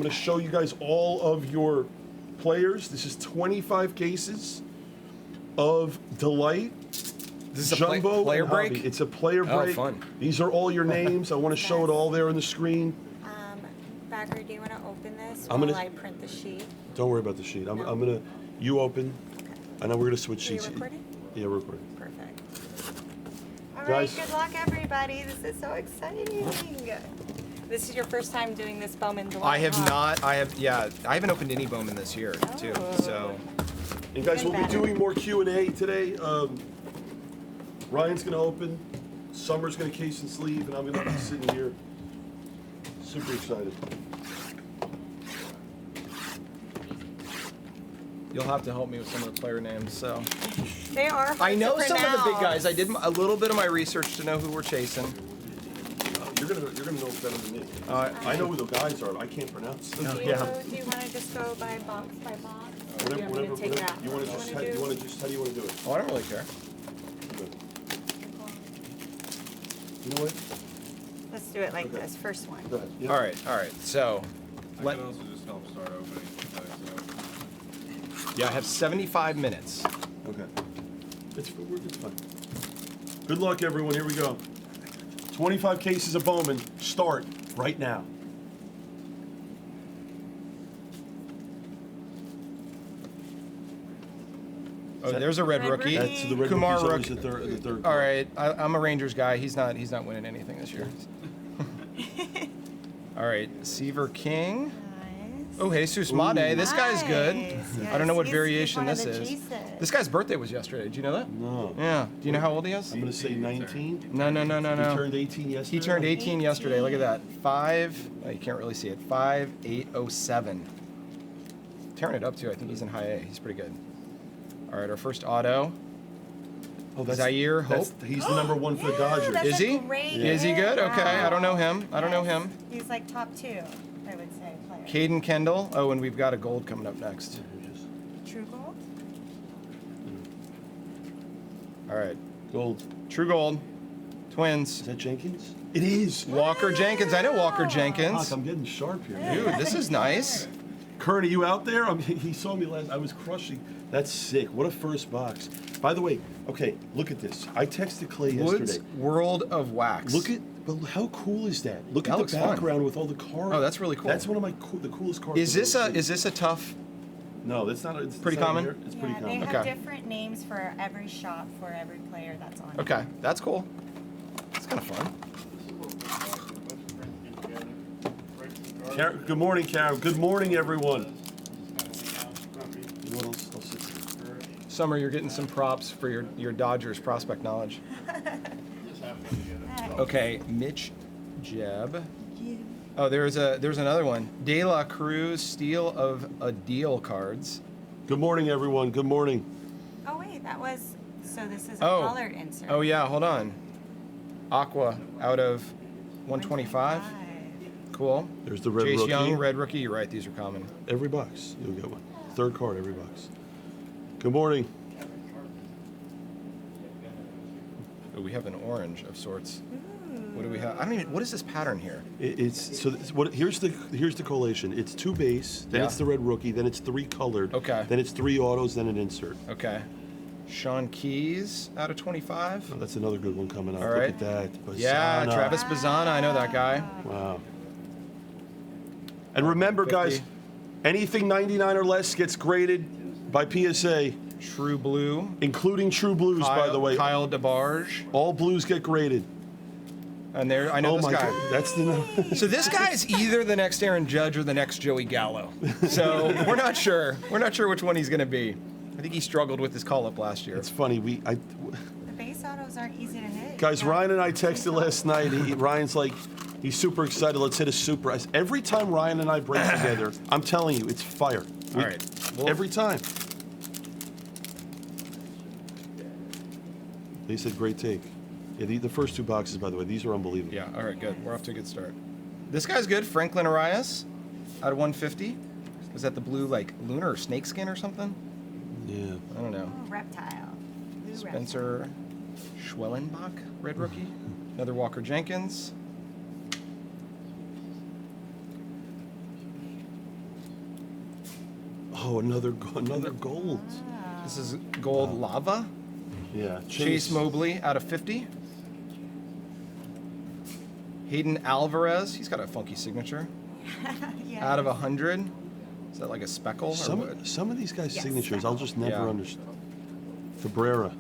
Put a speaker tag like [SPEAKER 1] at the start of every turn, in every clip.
[SPEAKER 1] going to show you guys all of your players. This is 25 cases of Delight.
[SPEAKER 2] This is
[SPEAKER 1] Jumbo
[SPEAKER 2] a player
[SPEAKER 1] and
[SPEAKER 2] break?
[SPEAKER 1] Hobby. It's a player break.
[SPEAKER 2] Oh, fun.
[SPEAKER 1] These are all your names. I want to show it all there on the screen.
[SPEAKER 3] Backer, do you want to open this
[SPEAKER 1] I'm
[SPEAKER 3] while
[SPEAKER 1] gonna-
[SPEAKER 3] I print the sheet?
[SPEAKER 1] Don't worry about the sheet. I'm
[SPEAKER 3] No.
[SPEAKER 1] going to, you open. I know we're going to switch
[SPEAKER 3] Are you
[SPEAKER 1] sheets.
[SPEAKER 3] recording?
[SPEAKER 1] Yeah, we're recording.
[SPEAKER 3] Perfect. All right,
[SPEAKER 1] Guys.
[SPEAKER 3] good luck, everybody. This is so exciting. This is your first time doing this Bowman Delight,
[SPEAKER 2] I have
[SPEAKER 3] huh?
[SPEAKER 2] not. I haven't opened any Bowman this year, too.
[SPEAKER 3] Oh.
[SPEAKER 2] So,
[SPEAKER 1] And guys,
[SPEAKER 3] Even
[SPEAKER 1] we'll be
[SPEAKER 3] better.
[SPEAKER 1] doing more Q&A today. Ryan's going to open. Summer's going to case and sleeve, and I'm going to be sitting here. Super excited.
[SPEAKER 2] you'll have to help me with some of the player names. So,
[SPEAKER 3] They are hard
[SPEAKER 2] I know
[SPEAKER 3] to
[SPEAKER 2] some of the big guys.
[SPEAKER 3] pronounce.
[SPEAKER 2] I did a little bit of my research to know who we're chasing.
[SPEAKER 1] You're gonna know better than me.
[SPEAKER 2] I
[SPEAKER 1] know who the guys are. But I can't pronounce them.
[SPEAKER 3] Do you want to just go by box by box? Or do you want me to take it out?
[SPEAKER 1] You want to just how do you want to do it?
[SPEAKER 2] Oh, I don't really care.
[SPEAKER 1] Good. You know what?
[SPEAKER 3] Let's do it like
[SPEAKER 1] Okay.
[SPEAKER 3] this. First one.
[SPEAKER 1] Go ahead. Yeah.
[SPEAKER 2] All right. So,
[SPEAKER 4] I can also just help start opening.
[SPEAKER 2] yeah, I have 75 minutes.
[SPEAKER 1] Okay. It's fine. Good luck, everyone. Here we go. 25 cases of Bowman. Start right now.
[SPEAKER 2] Oh, there's a red
[SPEAKER 3] Red
[SPEAKER 2] rookie.
[SPEAKER 3] rookie.
[SPEAKER 1] That's the red
[SPEAKER 2] Kumar
[SPEAKER 1] rookie's
[SPEAKER 2] Rook.
[SPEAKER 1] always the third.
[SPEAKER 2] All right, I'm a Rangers guy. He's not winning anything this year. All right, Seaver King.
[SPEAKER 3] Nice.
[SPEAKER 2] Oh, Jesus Made. This guy's good.
[SPEAKER 3] Nice.
[SPEAKER 2] I don't know what
[SPEAKER 3] He's
[SPEAKER 2] variation
[SPEAKER 3] one of
[SPEAKER 2] this
[SPEAKER 3] the
[SPEAKER 2] is.
[SPEAKER 3] chases.
[SPEAKER 2] This guy's birthday was yesterday. Did you know that?
[SPEAKER 1] No.
[SPEAKER 2] Yeah. Do you know how old he is?
[SPEAKER 1] I'm going to say 19.
[SPEAKER 2] No.
[SPEAKER 1] He turned 18 yesterday.
[SPEAKER 2] He turned 18 yesterday. Look at that. Oh, you can't really see it. 5807. Tearing it up too. I think he's in high A. He's pretty good. All right, our first auto.
[SPEAKER 1] Oh,
[SPEAKER 2] Zaire Hope.
[SPEAKER 1] He's the number one for the Dodgers.
[SPEAKER 3] that's
[SPEAKER 2] Is
[SPEAKER 3] a
[SPEAKER 2] he?
[SPEAKER 3] great
[SPEAKER 2] Is he good?
[SPEAKER 3] pick.
[SPEAKER 2] Okay. I don't know him.
[SPEAKER 3] Wow.
[SPEAKER 2] I don't know
[SPEAKER 3] Yes.
[SPEAKER 2] him.
[SPEAKER 3] He's like top 2, I would say, player.
[SPEAKER 2] Caden Kendall. Oh, and we've got a gold coming up next.
[SPEAKER 3] True Gold?
[SPEAKER 2] All right.
[SPEAKER 1] Gold.
[SPEAKER 2] True Gold.
[SPEAKER 1] Is
[SPEAKER 2] Twins.
[SPEAKER 1] that Jenkins? It is.
[SPEAKER 2] Walker Jenkins. I know Walker
[SPEAKER 1] Fuck,
[SPEAKER 2] Jenkins.
[SPEAKER 1] I'm getting sharp here.
[SPEAKER 2] Dude, this is nice.
[SPEAKER 1] Kern, are you out there? He saw me last. I was crushing. That's sick. What a first box. By the way, okay, look at this. I texted Clay
[SPEAKER 2] Woods
[SPEAKER 1] yesterday.
[SPEAKER 2] World of Wax.
[SPEAKER 1] Look at, well, how cool is that? Look
[SPEAKER 2] That
[SPEAKER 1] at
[SPEAKER 2] looks
[SPEAKER 1] the
[SPEAKER 2] fun.
[SPEAKER 1] background with all the cards.
[SPEAKER 2] Oh, that's really cool.
[SPEAKER 1] That's one of my the coolest cards.
[SPEAKER 2] Is this a tough?
[SPEAKER 1] No, that's not. It's
[SPEAKER 2] Pretty
[SPEAKER 1] not
[SPEAKER 2] common?
[SPEAKER 1] here. It's pretty
[SPEAKER 3] Yeah,
[SPEAKER 1] common.
[SPEAKER 3] they have
[SPEAKER 2] Okay.
[SPEAKER 3] different names for every shop for every player that's on it.
[SPEAKER 2] Okay, that's cool. It's kind of fun.
[SPEAKER 1] Good morning, Karen. Good morning, everyone. What else? I'll sit here.
[SPEAKER 2] Summer, you're getting some props for your Dodgers prospect knowledge. Okay, Mitch Jeb. Oh, there's another one. De La Cruz, Steel of a Deal cards.
[SPEAKER 1] Good morning, everyone. Good morning.
[SPEAKER 3] Oh, wait, that was, so this is a
[SPEAKER 2] Oh.
[SPEAKER 3] colored insert.
[SPEAKER 2] Oh yeah, hold on. Aqua out of 125. Cool.
[SPEAKER 1] There's the red
[SPEAKER 2] Chase
[SPEAKER 1] rookie.
[SPEAKER 2] Young, red rookie. You're right. These are common.
[SPEAKER 1] Every box, you'll get one. Third card, every box. Good morning.
[SPEAKER 2] Oh, we have an orange of sorts. What do we have? I don't even. What is this pattern here?
[SPEAKER 1] It's so. Here's the collation. It's 2 base, then
[SPEAKER 2] Yeah.
[SPEAKER 1] it's the red rookie, then it's 3 colored.
[SPEAKER 2] Okay.
[SPEAKER 1] Then it's 3 autos, then an insert.
[SPEAKER 2] Okay. Sean Keys out of 25.
[SPEAKER 1] Oh, that's another good one coming up.
[SPEAKER 2] All
[SPEAKER 1] Look
[SPEAKER 2] right.
[SPEAKER 1] at that.
[SPEAKER 2] Yeah,
[SPEAKER 1] Bazzana.
[SPEAKER 2] Travis Bazzana. I know that guy.
[SPEAKER 1] Wow. And remember,
[SPEAKER 2] 50.
[SPEAKER 1] guys, anything 99 or less gets graded by PSA,
[SPEAKER 2] True Blue.
[SPEAKER 1] including True Blues, by the way.
[SPEAKER 2] Kyle DeBarge.
[SPEAKER 1] All blues get graded.
[SPEAKER 2] And there, I know
[SPEAKER 1] Oh
[SPEAKER 2] this
[SPEAKER 1] my
[SPEAKER 2] guy.
[SPEAKER 1] God, that's the.
[SPEAKER 2] So this guy's either the next Aaron Judge or the next Joey Gallo. So we're not sure. We're not sure which one he's going to be. I think he struggled with his call-up last year.
[SPEAKER 1] It's funny.
[SPEAKER 3] The base autos aren't easy to hit.
[SPEAKER 1] Guys,
[SPEAKER 3] Yeah.
[SPEAKER 1] Ryan and I texted last night. Ryan's like, he's super excited. Let's hit a super. Every time Ryan and I break together, I'm telling you, it's fire.
[SPEAKER 2] All right. Well,
[SPEAKER 1] Every time. They said great take. Yeah, the first 2 boxes, by the way, these are unbelievable.
[SPEAKER 2] Yeah, all right, good. We're off to a good start. This guy's good. Franklin Arias out of 150. Was that the blue, like, lunar or snakeskin or something?
[SPEAKER 1] Yeah.
[SPEAKER 2] I don't know.
[SPEAKER 3] Oh, reptile. Blue
[SPEAKER 2] Spencer Schwellenbach, red rookie. Another Walker Jenkins.
[SPEAKER 1] Oh, another gold.
[SPEAKER 2] This is gold lava.
[SPEAKER 1] Yeah.
[SPEAKER 2] Chase Mobley out of 50. Hayden Alvarez, he's got a funky signature.
[SPEAKER 3] Yes.
[SPEAKER 2] Out of 100. Is that like a speckle? Or what?
[SPEAKER 1] Some of these guys'
[SPEAKER 3] Yes,
[SPEAKER 1] signatures, I'll just never
[SPEAKER 2] Yeah.
[SPEAKER 1] understand. Fabrera.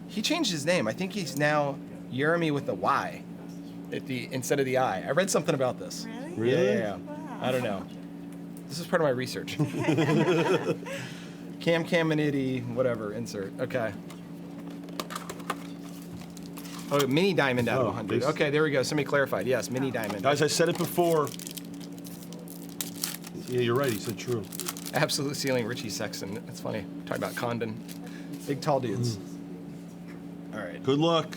[SPEAKER 2] He changed his name. I think he's now Jeremy with the Y instead of the I. I read something about this.
[SPEAKER 3] Really?
[SPEAKER 1] Really?
[SPEAKER 2] Yeah.
[SPEAKER 3] Wow.
[SPEAKER 2] I don't know. This is part of my research. Caminiti, whatever, insert. Okay. Oh, mini diamond out of
[SPEAKER 1] Oh,
[SPEAKER 2] 100.
[SPEAKER 1] this-
[SPEAKER 2] Okay, there we go. Somebody clarified. Yes, mini diamond.
[SPEAKER 1] Guys, I said it before. Yeah, you're right. He said true.
[SPEAKER 2] Absolute ceiling, Richie Sexton. That's funny. Talking about Condon. Big, tall dudes. All right.
[SPEAKER 1] Good luck.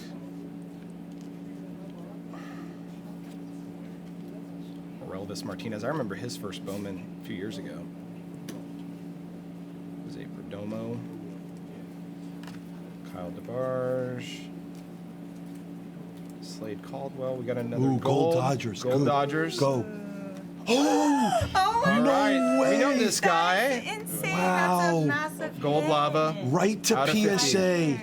[SPEAKER 2] Relvis Martinez. I remember his first Bowman a few years ago. Jose Perdomo. Kyle DeBarge. Slade Caldwell. We got another
[SPEAKER 1] Ooh,
[SPEAKER 2] gold.
[SPEAKER 1] gold Dodgers.
[SPEAKER 2] Gold
[SPEAKER 1] Good.
[SPEAKER 2] Dodgers.
[SPEAKER 1] Go.
[SPEAKER 3] Oh my
[SPEAKER 2] All right.
[SPEAKER 1] way.
[SPEAKER 2] We know this guy.
[SPEAKER 3] That's insane.
[SPEAKER 1] Wow.
[SPEAKER 3] That's a massive
[SPEAKER 2] Gold
[SPEAKER 3] hit.
[SPEAKER 2] lava.
[SPEAKER 1] Right to
[SPEAKER 2] Out of 50.
[SPEAKER 1] PSA.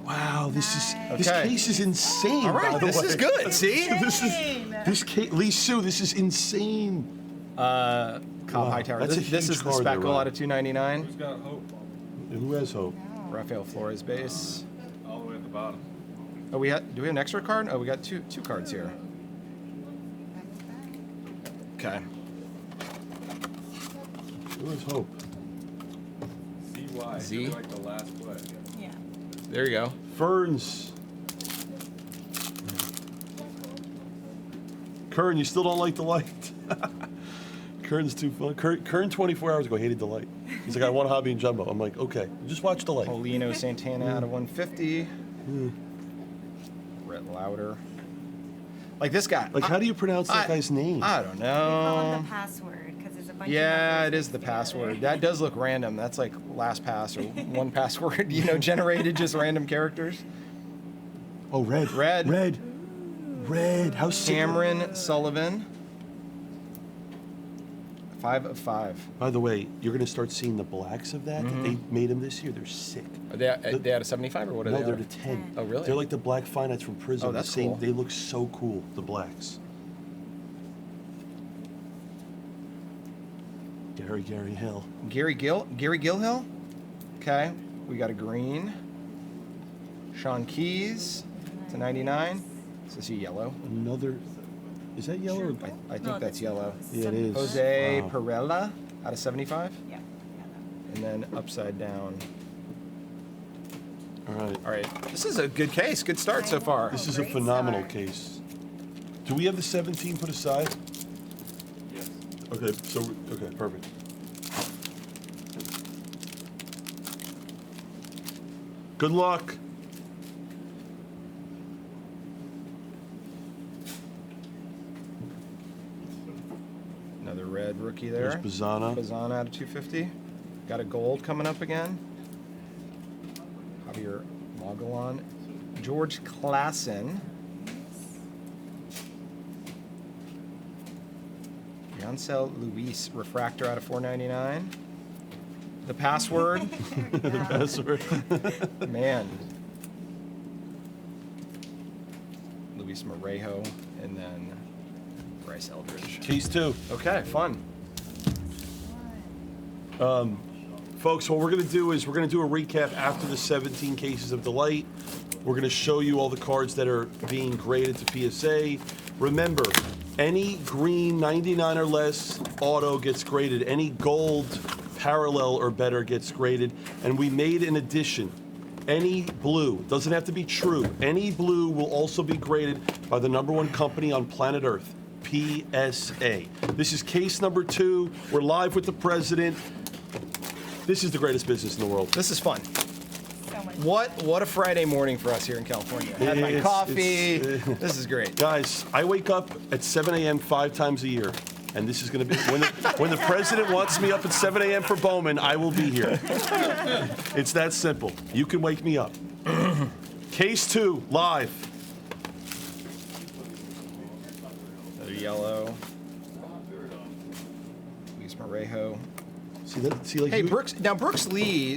[SPEAKER 1] Wow, this
[SPEAKER 2] Okay.
[SPEAKER 1] case is insane.
[SPEAKER 2] All right,
[SPEAKER 1] by the
[SPEAKER 2] this
[SPEAKER 1] way.
[SPEAKER 2] is good. See?
[SPEAKER 1] This case, Lee Sue, this is insane.
[SPEAKER 2] Cobb
[SPEAKER 1] Wow,
[SPEAKER 2] Hightower.
[SPEAKER 1] that's a
[SPEAKER 2] This is
[SPEAKER 1] huge
[SPEAKER 2] the
[SPEAKER 1] card there,
[SPEAKER 2] speckle
[SPEAKER 1] Ryan.
[SPEAKER 2] out of 299.
[SPEAKER 4] Who's got hope?
[SPEAKER 1] Who has hope?
[SPEAKER 2] Rafael Flores base.
[SPEAKER 4] All the way at the bottom.
[SPEAKER 2] Oh, do we have an extra card? Oh, we got two cards here. Okay.
[SPEAKER 1] Who has hope?
[SPEAKER 4] CY.
[SPEAKER 2] Z.
[SPEAKER 4] Like the last play.
[SPEAKER 3] Yeah.
[SPEAKER 2] There you go.
[SPEAKER 1] Ferns. Kern, you still don't like the light. Kern's too fun. Kern 24 hours ago hated the light. He's like, I want hobby and jumbo. I'm like, okay, just watch the light.
[SPEAKER 2] Paulino Santana out of 150. Brett Lauder. Like this guy.
[SPEAKER 1] Like, how do you pronounce that guy's name?
[SPEAKER 2] I don't
[SPEAKER 3] They call him
[SPEAKER 2] know.
[SPEAKER 3] the password because there's a bunch
[SPEAKER 2] Yeah,
[SPEAKER 3] of
[SPEAKER 2] it is the
[SPEAKER 3] numbers
[SPEAKER 2] password.
[SPEAKER 3] together.
[SPEAKER 2] That does look random. That's like last pass or one password, generated just random characters.
[SPEAKER 1] Oh, red.
[SPEAKER 2] Red.
[SPEAKER 1] Red. Red. How sick.
[SPEAKER 2] Cameron Sullivan. 5 of 5.
[SPEAKER 1] By the way, you're going to start seeing the blacks of that. They made them this year. They're sick.
[SPEAKER 2] Are they out of 75 or what are
[SPEAKER 1] No,
[SPEAKER 2] they?
[SPEAKER 1] they're
[SPEAKER 2] out
[SPEAKER 1] the
[SPEAKER 2] of?
[SPEAKER 1] 10.
[SPEAKER 2] Oh, really?
[SPEAKER 1] They're like the black finites from Prism.
[SPEAKER 2] Oh, that's
[SPEAKER 1] the same.
[SPEAKER 2] cool.
[SPEAKER 1] They look so cool, the blacks. Gary Hill.
[SPEAKER 2] Gary Gilhill. Okay. We got a green. Sean Keys to 99. Is this a yellow?
[SPEAKER 1] Another. Is that yellow? Or,
[SPEAKER 2] I think
[SPEAKER 3] No,
[SPEAKER 2] that's yellow.
[SPEAKER 1] yeah, it is.
[SPEAKER 2] Jose
[SPEAKER 1] Wow.
[SPEAKER 2] Perella out of 75.
[SPEAKER 3] Yeah.
[SPEAKER 2] And then upside down.
[SPEAKER 1] All right.
[SPEAKER 2] All right. This is a good case. Good start so far.
[SPEAKER 1] This is a
[SPEAKER 3] Great
[SPEAKER 1] phenomenal
[SPEAKER 3] start.
[SPEAKER 1] case. Do we have the 17 put aside?
[SPEAKER 4] Yes.
[SPEAKER 1] Okay, okay, perfect. Good luck.
[SPEAKER 2] Another red rookie there.
[SPEAKER 1] There's Bazzana.
[SPEAKER 2] Bazzana out of 250. Got a gold coming up again. Javier Mogollon. George Klassen. Yancel Luis, refractor out of 499. The password,
[SPEAKER 1] Password.
[SPEAKER 2] man. Luis Morejo, and then Bryce Eldridge.
[SPEAKER 1] Case 2.
[SPEAKER 2] Okay, fun.
[SPEAKER 1] Folks, what we're going to do is we're going to do a recap after the 17 cases of Delight. We're going to show you all the cards that are being graded to PSA. Remember, any green 99 or less auto gets graded. Any gold parallel or better gets graded. And we made an addition. Any blue, doesn't have to be true, any blue will also be graded by the #1 company on planet Earth, PSA. This is case number 2. We're live with the president. This is the greatest business in the world.
[SPEAKER 2] This is fun.
[SPEAKER 3] So much.
[SPEAKER 2] What a Friday morning for us here in California. Had my
[SPEAKER 1] It's-
[SPEAKER 2] coffee.
[SPEAKER 1] it's-
[SPEAKER 2] This is great.
[SPEAKER 1] Guys, I wake up at 7 a.m. 5 times a year. And this is going to be, when the president wants me up at 7 a.m. for Bowman, I will be here. It's that simple. You can wake me up. Case 2, live.
[SPEAKER 2] Another yellow. Luis Morejo.
[SPEAKER 1] See that? See, like
[SPEAKER 2] Hey,
[SPEAKER 1] you,
[SPEAKER 2] Brooks Lee,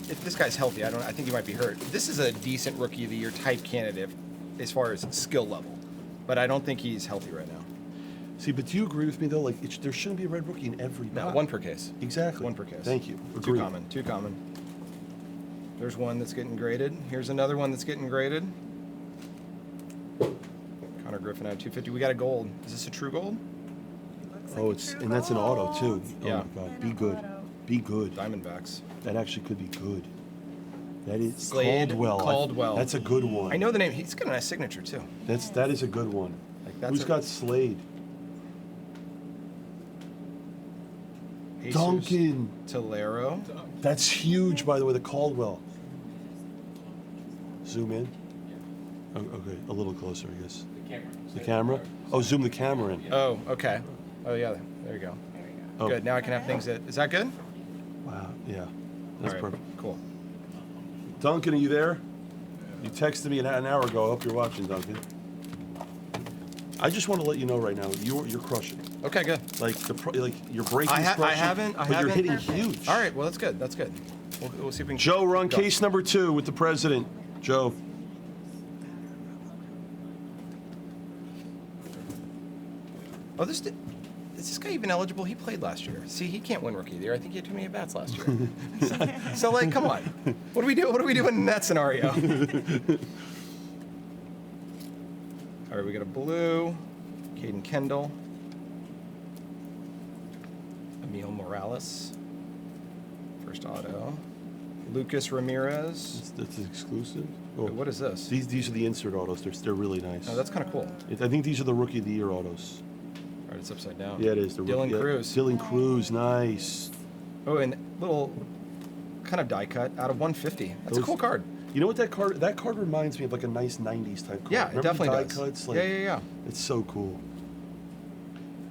[SPEAKER 2] if this guy's healthy, I think he might be hurt. This is a decent Rookie of the Year type candidate as far as skill level, but I don't think he's healthy right now.
[SPEAKER 1] See, but do you agree with me though? Like, there shouldn't be a red rookie in every
[SPEAKER 2] No,
[SPEAKER 1] pack.
[SPEAKER 2] one per case.
[SPEAKER 1] Exactly.
[SPEAKER 2] One per case.
[SPEAKER 1] Thank you.
[SPEAKER 2] Too
[SPEAKER 1] Agreed.
[SPEAKER 2] common. Too common. There's one that's getting graded. Here's another one that's getting graded. Connor Griffin out 250. We got a gold. Is this a true gold?
[SPEAKER 1] Oh, it's and that's an auto too.
[SPEAKER 2] Yeah.
[SPEAKER 1] Oh my God, be good. Be good.
[SPEAKER 2] Diamondbacks.
[SPEAKER 1] That actually could be good. That is
[SPEAKER 2] Slade
[SPEAKER 1] Caldwell.
[SPEAKER 2] Caldwell.
[SPEAKER 1] That's a good one.
[SPEAKER 2] I know the name. He's got a nice signature too.
[SPEAKER 1] That is a good one.
[SPEAKER 2] Like that's
[SPEAKER 1] Who's got Slade?
[SPEAKER 2] Jesus
[SPEAKER 1] Duncan.
[SPEAKER 2] Tolero.
[SPEAKER 1] That's huge, by the way. The Caldwell. Zoom in. Oh, okay, a little closer, I guess.
[SPEAKER 4] The camera.
[SPEAKER 1] The camera. Oh, zoom the camera in.
[SPEAKER 2] Oh, okay. Oh yeah. There you go.
[SPEAKER 3] There we go.
[SPEAKER 1] Oh.
[SPEAKER 2] Good. Now I can have things that. Is that good?
[SPEAKER 1] Wow. Yeah. That's
[SPEAKER 2] All right,
[SPEAKER 1] perfect.
[SPEAKER 2] Cool.
[SPEAKER 1] Duncan, are you there? You texted me an hour ago. I hope you're watching, Duncan. I just want to let you know right now, you're crushing.
[SPEAKER 2] Okay. Good.
[SPEAKER 1] Like your breaking
[SPEAKER 2] I
[SPEAKER 1] crushing.
[SPEAKER 2] haven't.
[SPEAKER 1] But you're hitting
[SPEAKER 3] Perfect.
[SPEAKER 1] huge.
[SPEAKER 2] All right. Well, that's good. That's good. We'll see if we can.
[SPEAKER 1] Joe, we're on
[SPEAKER 2] go.
[SPEAKER 1] case number 2 with the president. Joe.
[SPEAKER 2] Oh, is this guy even eligible? He played last year. See, he can't win Rookie of the Year. I think he had too many at bats last year. so, like, come on. What do we do? What do we do in that scenario? All right, we got a blue, Caden Kendall, Emil Morales, first auto, Lucas Ramirez.
[SPEAKER 1] That's exclusive. Oh,
[SPEAKER 2] What is this?
[SPEAKER 1] These are the insert autos. They're really nice.
[SPEAKER 2] Oh, that's kind of cool.
[SPEAKER 1] I think these are the Rookie of the Year autos.
[SPEAKER 2] All right, it's upside down.
[SPEAKER 1] Yeah, it is.
[SPEAKER 2] Dylan
[SPEAKER 1] yeah.
[SPEAKER 2] Cruz.
[SPEAKER 1] Dylan Cruz, nice.
[SPEAKER 2] Oh, and little kind of die cut out of 150. That's a
[SPEAKER 1] Those-
[SPEAKER 2] cool card.
[SPEAKER 1] You know what that card? That card reminds me of like a nice '90s type card.
[SPEAKER 2] Yeah,
[SPEAKER 1] Remember
[SPEAKER 2] it definitely
[SPEAKER 1] the die
[SPEAKER 2] does.
[SPEAKER 1] cuts? Like,
[SPEAKER 2] Yeah.
[SPEAKER 1] It's so cool.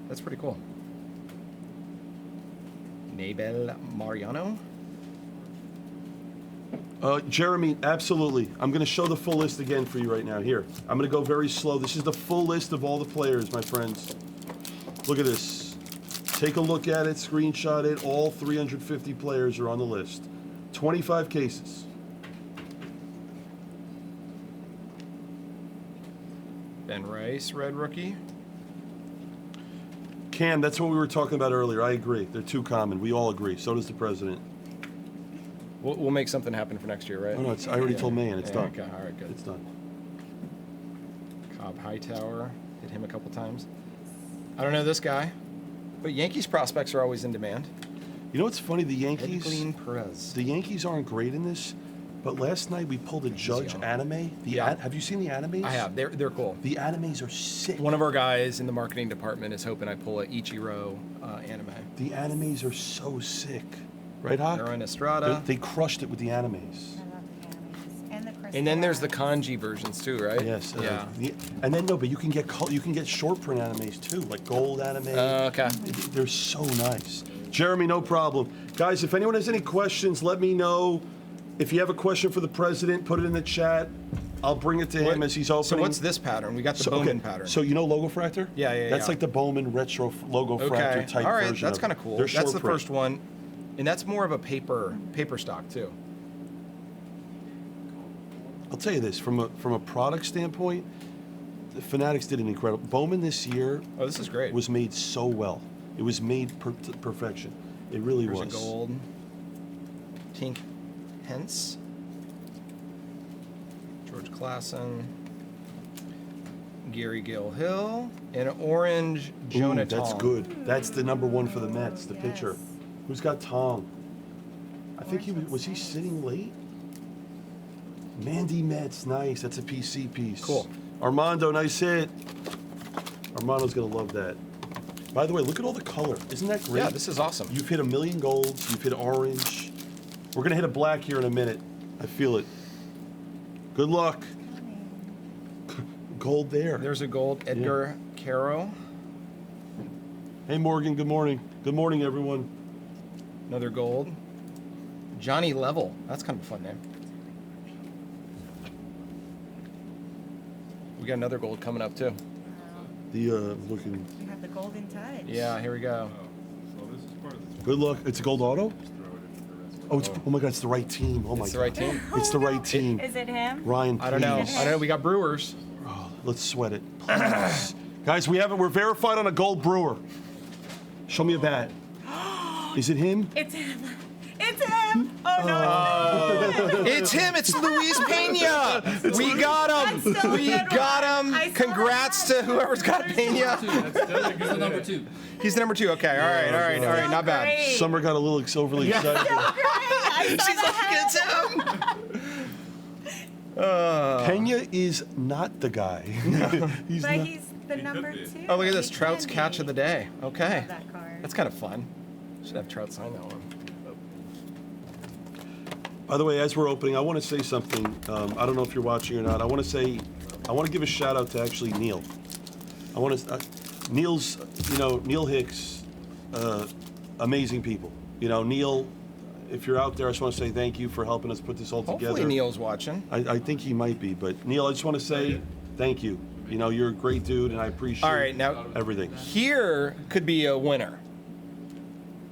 [SPEAKER 2] That's pretty cool. Nabel Mariano.
[SPEAKER 1] Jeremy, absolutely. I'm going to show the full list again for you right now. Here, I'm going to go very slow. This is the full list of all the players, my friends. Look at this. Take a look at it, screenshot it. All 350 players are on the list. 25 cases.
[SPEAKER 2] Ben Rice, red rookie.
[SPEAKER 1] Cam, that's what we were talking about earlier. I agree. They're too common. We all agree. So does the president.
[SPEAKER 2] We'll make something happen for next year, right?
[SPEAKER 1] Oh, no, I already told Mayan. It's
[SPEAKER 2] Yeah,
[SPEAKER 1] done.
[SPEAKER 2] Okay, all right, good.
[SPEAKER 1] It's done.
[SPEAKER 2] Cobb Hightower, hit him a couple times. I don't know this guy, but Yankees prospects are always in demand.
[SPEAKER 1] You know what's funny? The Yankees.
[SPEAKER 2] Edglin Perez.
[SPEAKER 1] The Yankees aren't great in this, but last night we pulled a Judge
[SPEAKER 2] young.
[SPEAKER 1] anime.
[SPEAKER 2] Yeah.
[SPEAKER 1] Have you seen the animes?
[SPEAKER 2] I have. They're cool.
[SPEAKER 1] The animes are sick.
[SPEAKER 2] One of our guys in the marketing department is hoping I pull a Ichiro anime.
[SPEAKER 1] The animes are so sick. Right, Hawk?
[SPEAKER 2] They're on Estrada.
[SPEAKER 1] They crushed it with the animes.
[SPEAKER 3] I love the animes. And the crystal
[SPEAKER 2] And then there's the
[SPEAKER 3] eyes.
[SPEAKER 2] kanji versions too, right?
[SPEAKER 1] Yes.
[SPEAKER 2] Yeah.
[SPEAKER 1] And then no, but you can get short print animes too, like gold anime.
[SPEAKER 2] Okay.
[SPEAKER 1] They're so nice. Jeremy, no problem. Guys, if anyone has any questions, let me know. If you have a question for the president, put it in the chat. I'll bring it to him as he's opening.
[SPEAKER 2] So what's this pattern? We got the Bowman pattern.
[SPEAKER 1] So you know Logo Fractor?
[SPEAKER 2] Yeah.
[SPEAKER 1] That's like the Bowman retro Logo Fractor
[SPEAKER 2] Okay.
[SPEAKER 1] type
[SPEAKER 2] All right.
[SPEAKER 1] version.
[SPEAKER 2] That's
[SPEAKER 1] of it.
[SPEAKER 2] kind of cool.
[SPEAKER 1] They're
[SPEAKER 2] That's
[SPEAKER 1] short
[SPEAKER 2] the
[SPEAKER 1] print.
[SPEAKER 2] first one, and that's more of a paper stock too.
[SPEAKER 1] I'll tell you this, from a product standpoint, the Fanatics did an incredible. Bowman this year
[SPEAKER 2] Oh, this is great.
[SPEAKER 1] was made so well. It was made to perfection. It really
[SPEAKER 2] Here's
[SPEAKER 1] was.
[SPEAKER 2] a gold. Tink Hence. George Klassen. Gary Gill Hill. And an orange Jonah
[SPEAKER 1] Ooh, that's
[SPEAKER 2] Tong.
[SPEAKER 1] good. That's the number one for the Mets, the
[SPEAKER 3] Yes.
[SPEAKER 1] pitcher. Who's got Tong? I think was he sitting late? Mandy Mets, nice. That's a PC piece.
[SPEAKER 2] Cool.
[SPEAKER 1] Armando, nice hit. Armando's gonna love that. By the way, look at all the color. Isn't that great?
[SPEAKER 2] Yeah, this is awesome.
[SPEAKER 1] You've hit a million golds. You've hit orange. We're gonna hit a black here in a minute. I feel it. Good luck. Gold there.
[SPEAKER 2] There's a gold Edgar Caro.
[SPEAKER 1] Hey Morgan, good morning. Good morning, everyone.
[SPEAKER 2] Another gold. Johnny Level. That's kind of a fun name. We got another gold coming up too.
[SPEAKER 1] The looking.
[SPEAKER 3] You have the golden touch.
[SPEAKER 2] Yeah, here we go.
[SPEAKER 4] Oh, so this is part of the
[SPEAKER 1] Good luck. It's a gold auto?
[SPEAKER 4] Just throw it into the rest.
[SPEAKER 1] Oh, oh my God, it's the right team. Oh my
[SPEAKER 2] It's
[SPEAKER 1] God.
[SPEAKER 2] the right team.
[SPEAKER 1] It's the right team.
[SPEAKER 3] Is it him?
[SPEAKER 1] Ryan,
[SPEAKER 2] I don't know.
[SPEAKER 1] please.
[SPEAKER 2] I don't know. We got Brewers.
[SPEAKER 1] Oh, let's sweat it. Please. Guys, we're verified on a gold brewer. Show me a bat. Is it him?
[SPEAKER 3] It's him. It's him. Oh no.
[SPEAKER 2] It's him. It's Luis Pena. We got him.
[SPEAKER 3] That's still a
[SPEAKER 2] We
[SPEAKER 3] good
[SPEAKER 2] got
[SPEAKER 3] one.
[SPEAKER 2] him.
[SPEAKER 3] I saw
[SPEAKER 2] Congrats
[SPEAKER 3] that.
[SPEAKER 2] to whoever's got Pena.
[SPEAKER 5] He's the number 2.
[SPEAKER 2] He's the number 2. Okay. All right. Not bad.
[SPEAKER 3] Great.
[SPEAKER 1] Summer got a little overly excited.
[SPEAKER 3] I saw
[SPEAKER 2] She's
[SPEAKER 3] the
[SPEAKER 2] like,
[SPEAKER 3] hat.
[SPEAKER 2] it's him.
[SPEAKER 1] Pena is not the guy. He's
[SPEAKER 3] But
[SPEAKER 1] not.
[SPEAKER 3] he's the number
[SPEAKER 4] be.
[SPEAKER 3] 2.
[SPEAKER 2] Oh, look at this.
[SPEAKER 3] He
[SPEAKER 2] Trout's
[SPEAKER 3] can
[SPEAKER 2] catch
[SPEAKER 3] be.
[SPEAKER 2] of the day. Okay.
[SPEAKER 3] Love that card.
[SPEAKER 2] That's kind of fun. Should have Trout sign that one.
[SPEAKER 1] By the way, as we're opening, I want to say something. I don't know if you're watching or not. I want to give a shout out to actually Neil. Neil's, Neil Hicks, amazing people. Neil, if you're out there, I just want to say thank you for helping us put this all together.
[SPEAKER 2] Hopefully Neil's watching.
[SPEAKER 1] I think he might be, but Neil, I just want to say thank you. You're a great dude, and I appreciate
[SPEAKER 2] All right, now
[SPEAKER 1] everything.
[SPEAKER 2] here could be a winner.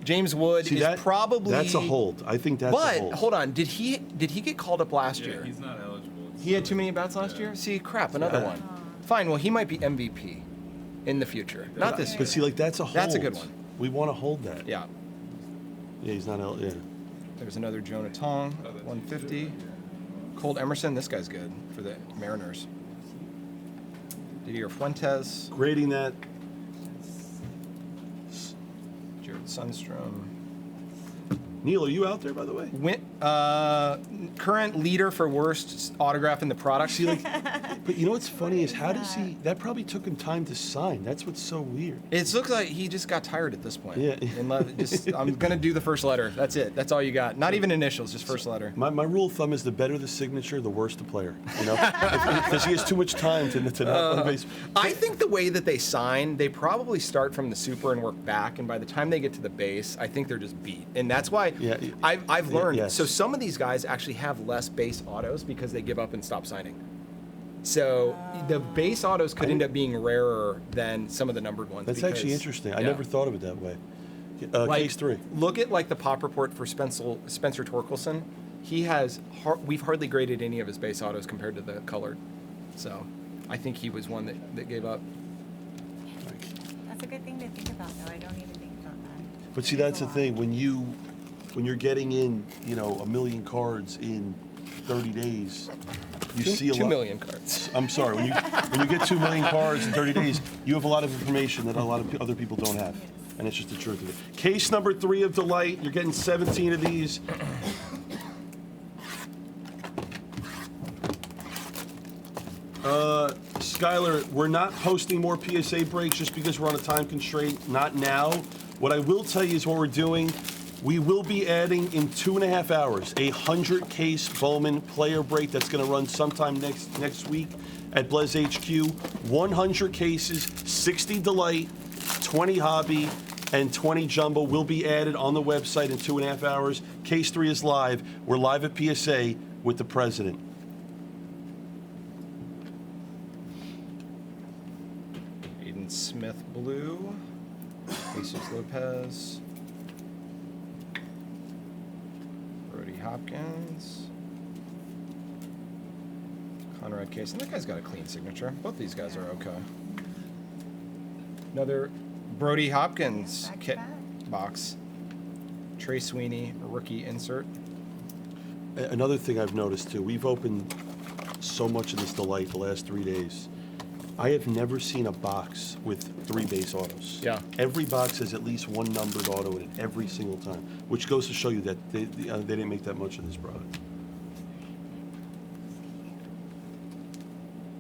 [SPEAKER 2] James Wood
[SPEAKER 1] See,
[SPEAKER 2] is probably.
[SPEAKER 1] that's a hold. I think that's a
[SPEAKER 2] But
[SPEAKER 1] hold.
[SPEAKER 2] hold on, did he get called up last
[SPEAKER 4] Yeah,
[SPEAKER 2] year?
[SPEAKER 4] he's not eligible. It's
[SPEAKER 2] He had too many bats last year. See, crap, another
[SPEAKER 1] Yeah.
[SPEAKER 2] one. Fine. Well, he might be MVP in the future, not this year.
[SPEAKER 1] But see, that's a hold.
[SPEAKER 2] That's a good one.
[SPEAKER 1] We want to hold that.
[SPEAKER 2] Yeah.
[SPEAKER 1] Yeah, he's not. Yeah.
[SPEAKER 2] There's another Jonah Tong, 150. Cold Emerson. This guy's good for the Mariners. Didier Fuentes,
[SPEAKER 1] Grading that.
[SPEAKER 2] Jared Sundstrom.
[SPEAKER 1] Neil, are you out there, by the way?
[SPEAKER 2] Current leader for worst autograph in the product.
[SPEAKER 1] See, but you know what's funny is how does he? That probably took him time to sign. That's what's so weird.
[SPEAKER 2] It looks like he just got tired at this point.
[SPEAKER 1] Yeah.
[SPEAKER 2] I'm gonna do the first letter. That's it. That's all you got. Not even initials, just first letter.
[SPEAKER 1] My rule of thumb is the better the signature, the worse the player. Because he has too much time to not play base.
[SPEAKER 2] I think the way that they sign, they probably start from the super and work back, and by the time they get to the base, I think they're just beat. And that's why
[SPEAKER 1] Yeah.
[SPEAKER 2] I've learned.
[SPEAKER 1] Yes.
[SPEAKER 2] So some of these guys actually have less base autos because they give up and stop signing. So the base autos could end up being rarer than some of the numbered ones.
[SPEAKER 1] That's
[SPEAKER 2] because-
[SPEAKER 1] actually interesting. I
[SPEAKER 2] yeah.
[SPEAKER 1] never thought of it that way.
[SPEAKER 2] Like,
[SPEAKER 1] Case 3.
[SPEAKER 2] Look at like the pop report for Spencer Torkelson. He has we've hardly graded any of his base autos compared to the colored. So I think he was one that gave up.
[SPEAKER 3] That's a good thing to think about, though. I don't even think about that.
[SPEAKER 1] But see, that's the thing. When you're getting in, a million cards in 30 days, you see a
[SPEAKER 2] 2
[SPEAKER 1] lot.
[SPEAKER 2] million cards.
[SPEAKER 1] I'm sorry. When you get 2 million cards in 30 days, you have a lot of information that a lot of other people don't have, and it's just the truth of it. Case number 3 of Delight. You're getting 17 of these. Skylar, we're not posting more PSA breaks just because we're on a time constraint. Not now. What I will tell you is what we're doing. We will be adding in 2.5 hours a 100-case Bowman player break that's going to run sometime next week at Blez HQ. 100 cases, 60 Delight, 20 Hobby, and 20 Jumbo will be added on the website in 2.5 hours. Case 3 is live. We're live at PSA with the president.
[SPEAKER 2] Aiden Smith blue. Jesus Lopez. Brody Hopkins. Conrad Case. And that guy's got a clean signature. Both these guys are okay. Another Brody Hopkins
[SPEAKER 3] Back to
[SPEAKER 2] kit
[SPEAKER 3] back.
[SPEAKER 2] box. Trey Sweeney rookie insert.
[SPEAKER 1] Another thing I've noticed too, we've opened so much of this Delight the last 3 days. I have never seen a box with 3 base autos.
[SPEAKER 2] Yeah.
[SPEAKER 1] Every box has at least one numbered auto in it every single time, which goes to show you that they didn't make that much of this product.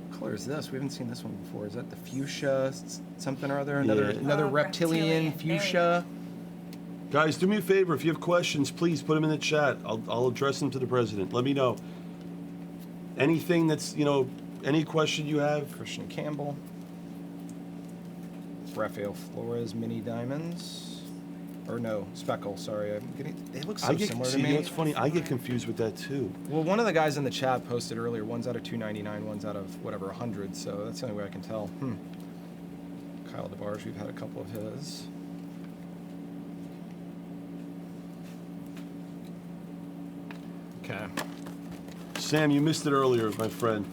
[SPEAKER 2] What color is this? We haven't seen this one before. Is that the fuchsia something or other?
[SPEAKER 1] Yeah.
[SPEAKER 2] Another
[SPEAKER 3] Oh,
[SPEAKER 2] reptilian
[SPEAKER 3] reptilian. There we
[SPEAKER 2] fuchsia.
[SPEAKER 1] Guys, do me a favor. If you have questions, please put them in the chat. I'll address them to the president. Let me know. Anything that's, any question you have.
[SPEAKER 2] Christian Campbell. Rafael Flores mini diamonds. Or no, speckle, sorry. They look so similar to me.
[SPEAKER 1] It's funny. I get confused with that too.
[SPEAKER 2] Well, one of the guys in the chat posted earlier, one's out of 299, one's out of whatever, 100, so that's the only way I can tell. Kyle DeBarge, we've had a couple of his. Okay.
[SPEAKER 1] Sam, you missed it earlier, my friend.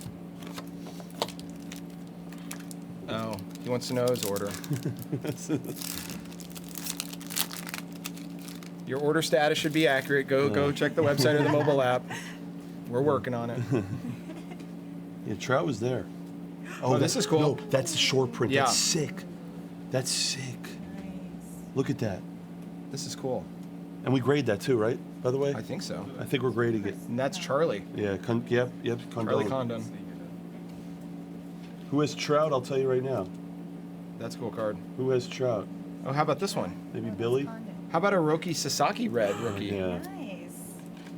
[SPEAKER 2] Oh, he wants to know his order. Your order status should be accurate. Go check the website or the mobile app. We're working on it.
[SPEAKER 1] Yeah, Trout was there.
[SPEAKER 2] Oh, this is cool.
[SPEAKER 1] No, that's the short print.
[SPEAKER 2] Yeah.
[SPEAKER 1] That's sick. That's sick.
[SPEAKER 3] Nice.
[SPEAKER 1] Look at that.
[SPEAKER 2] This is cool.
[SPEAKER 1] And we grade that too, right? By the way,
[SPEAKER 2] I think so.
[SPEAKER 1] I think we're grading it.
[SPEAKER 2] And that's Charlie.
[SPEAKER 1] Yeah. Yep.
[SPEAKER 2] Charlie
[SPEAKER 1] Condon.
[SPEAKER 2] Condon.
[SPEAKER 1] Who has Trout? I'll tell you right now.
[SPEAKER 2] That's a cool card.
[SPEAKER 1] Who has Trout?
[SPEAKER 2] Oh, how about this one?
[SPEAKER 1] Maybe Billy.
[SPEAKER 2] How about a Roki Sasaki red rookie?
[SPEAKER 1] Yeah.
[SPEAKER 3] Nice.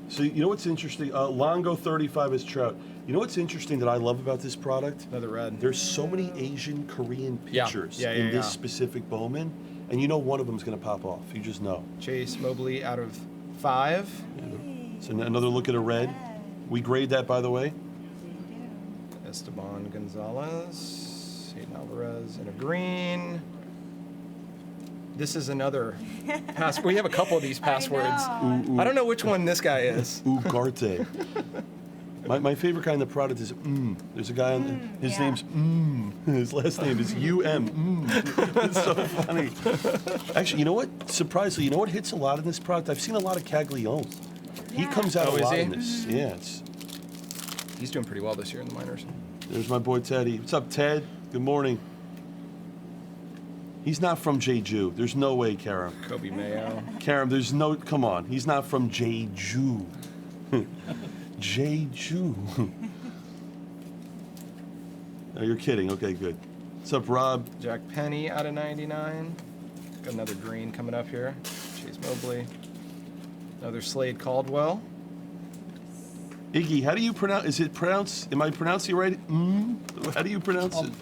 [SPEAKER 1] So you know what's interesting? Longo 35 is Trout. You know what's interesting that I love about this product?
[SPEAKER 2] Another red.
[SPEAKER 1] There's so many Asian Korean
[SPEAKER 2] Yeah.
[SPEAKER 1] pictures
[SPEAKER 2] Yeah,
[SPEAKER 1] in
[SPEAKER 2] yeah,
[SPEAKER 1] this
[SPEAKER 2] yeah.
[SPEAKER 1] specific Bowman, and you know one of them is going to pop off. You just know.
[SPEAKER 2] Chase Mobley out of 5.
[SPEAKER 1] So another look at a red. We grade that, by the way.
[SPEAKER 2] Esteban Gonzalez. Hayden Alvarez in a green. This is another pass. We have a couple of these passwords.
[SPEAKER 3] I know.
[SPEAKER 1] Ooh,
[SPEAKER 2] I don't know which one this guy is.
[SPEAKER 1] Ugarte. My favorite kind of product is There's a guy on his
[SPEAKER 3] yeah.
[SPEAKER 1] name's His last name is UM. It's so funny. Actually, you know what? Surprisingly, you know what hits a lot in this product? I've seen a lot of Caglione. He
[SPEAKER 3] Yeah.
[SPEAKER 1] comes out
[SPEAKER 2] Oh,
[SPEAKER 1] a
[SPEAKER 2] is
[SPEAKER 1] lot
[SPEAKER 2] he?
[SPEAKER 1] in this. Yeah, it's,
[SPEAKER 2] He's doing pretty well this year in the minors.
[SPEAKER 1] there's my boy Teddy. What's up, Ted? Good morning. He's not from Jeju. There's no way, Karam.
[SPEAKER 2] Kobe Mayo.
[SPEAKER 1] Karam, there's no. Come on. He's not from Jeju. Jeju. No, you're kidding. Okay, good. What's up, Rob?
[SPEAKER 2] Jack Penny out of 99. Got another green coming up here. Chase Mobley. Another Slade Caldwell.
[SPEAKER 1] Iggy, how do you pronounce? Is it pronounced? Am I pronouncing it right? How do you pronounce it?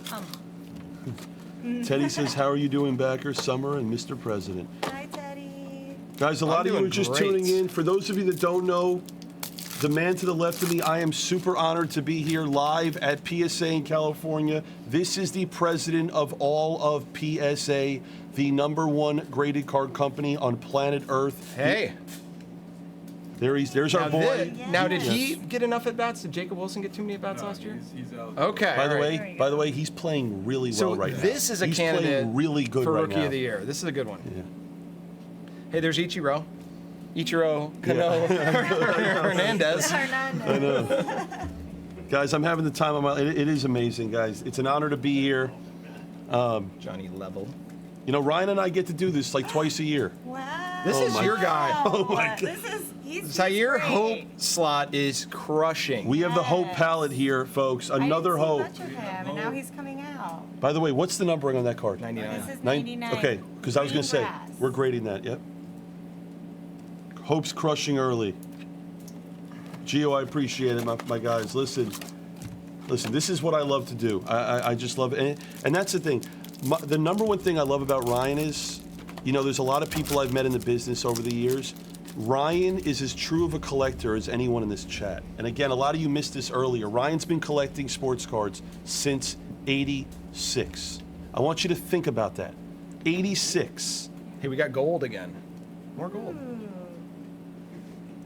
[SPEAKER 1] Teddy says, "How are you doing, backer? Summer and Mr. President."
[SPEAKER 3] Hi, Teddy.
[SPEAKER 1] Guys, a lot of you
[SPEAKER 2] doing
[SPEAKER 1] are just
[SPEAKER 2] great.
[SPEAKER 1] tuning in. For those of you that don't know, the man to the left of me, I am super honored to be here live at PSA in California. This is the president of all of PSA, the #1 graded card company on planet Earth.
[SPEAKER 2] Hey.
[SPEAKER 1] There's our boy.
[SPEAKER 2] Now, did he get enough at bats? Did Jacob Wilson get too many at bats last year?
[SPEAKER 4] He's out.
[SPEAKER 2] Okay.
[SPEAKER 1] By the
[SPEAKER 2] all right.
[SPEAKER 3] There you
[SPEAKER 1] by
[SPEAKER 3] go.
[SPEAKER 1] the way, he's playing really
[SPEAKER 2] So
[SPEAKER 1] well right now.
[SPEAKER 2] this is a
[SPEAKER 1] He's
[SPEAKER 2] candidate
[SPEAKER 1] playing really good
[SPEAKER 2] for
[SPEAKER 1] right
[SPEAKER 2] Rookie
[SPEAKER 1] now.
[SPEAKER 2] of the Year. This is a good one.
[SPEAKER 1] Yeah.
[SPEAKER 2] Hey, there's Ichiro. Ichiro Cano Hernandez.
[SPEAKER 1] I know. Guys, I'm having the time of my life. It is amazing, guys. It's an honor to be here.
[SPEAKER 2] Johnny Level.
[SPEAKER 1] You know, Ryan and I get to do this like twice a year.
[SPEAKER 3] Wow.
[SPEAKER 2] This is
[SPEAKER 1] my-
[SPEAKER 2] your guy.
[SPEAKER 1] Oh my God.
[SPEAKER 3] He's
[SPEAKER 2] Zaire
[SPEAKER 3] great.
[SPEAKER 2] Hope slot is crushing.
[SPEAKER 1] We have the Hope
[SPEAKER 3] Yes.
[SPEAKER 1] palette here, folks.
[SPEAKER 3] I didn't
[SPEAKER 1] Another
[SPEAKER 3] see
[SPEAKER 1] Hope.
[SPEAKER 3] much of him, and now he's coming out.
[SPEAKER 1] By the way, what's the numbering on that card?
[SPEAKER 2] 99.
[SPEAKER 3] This is
[SPEAKER 1] Nine-
[SPEAKER 3] 99.
[SPEAKER 1] Okay, because I was going to say,
[SPEAKER 3] Green grass.
[SPEAKER 1] we're grading that, yep. Hope's crushing early. Gio, I appreciate it, my guys. Listen, this is what I love to do. I just love it. And that's the thing. The #1 thing I love about Ryan is, you know, there's a lot of people I've met in the business over the years. Ryan is as true of a collector as anyone in this chat. And again, a lot of you missed this earlier. Ryan's been collecting sports cards since '86. I want you to think about that. '86.
[SPEAKER 2] Hey, we got gold again. More gold.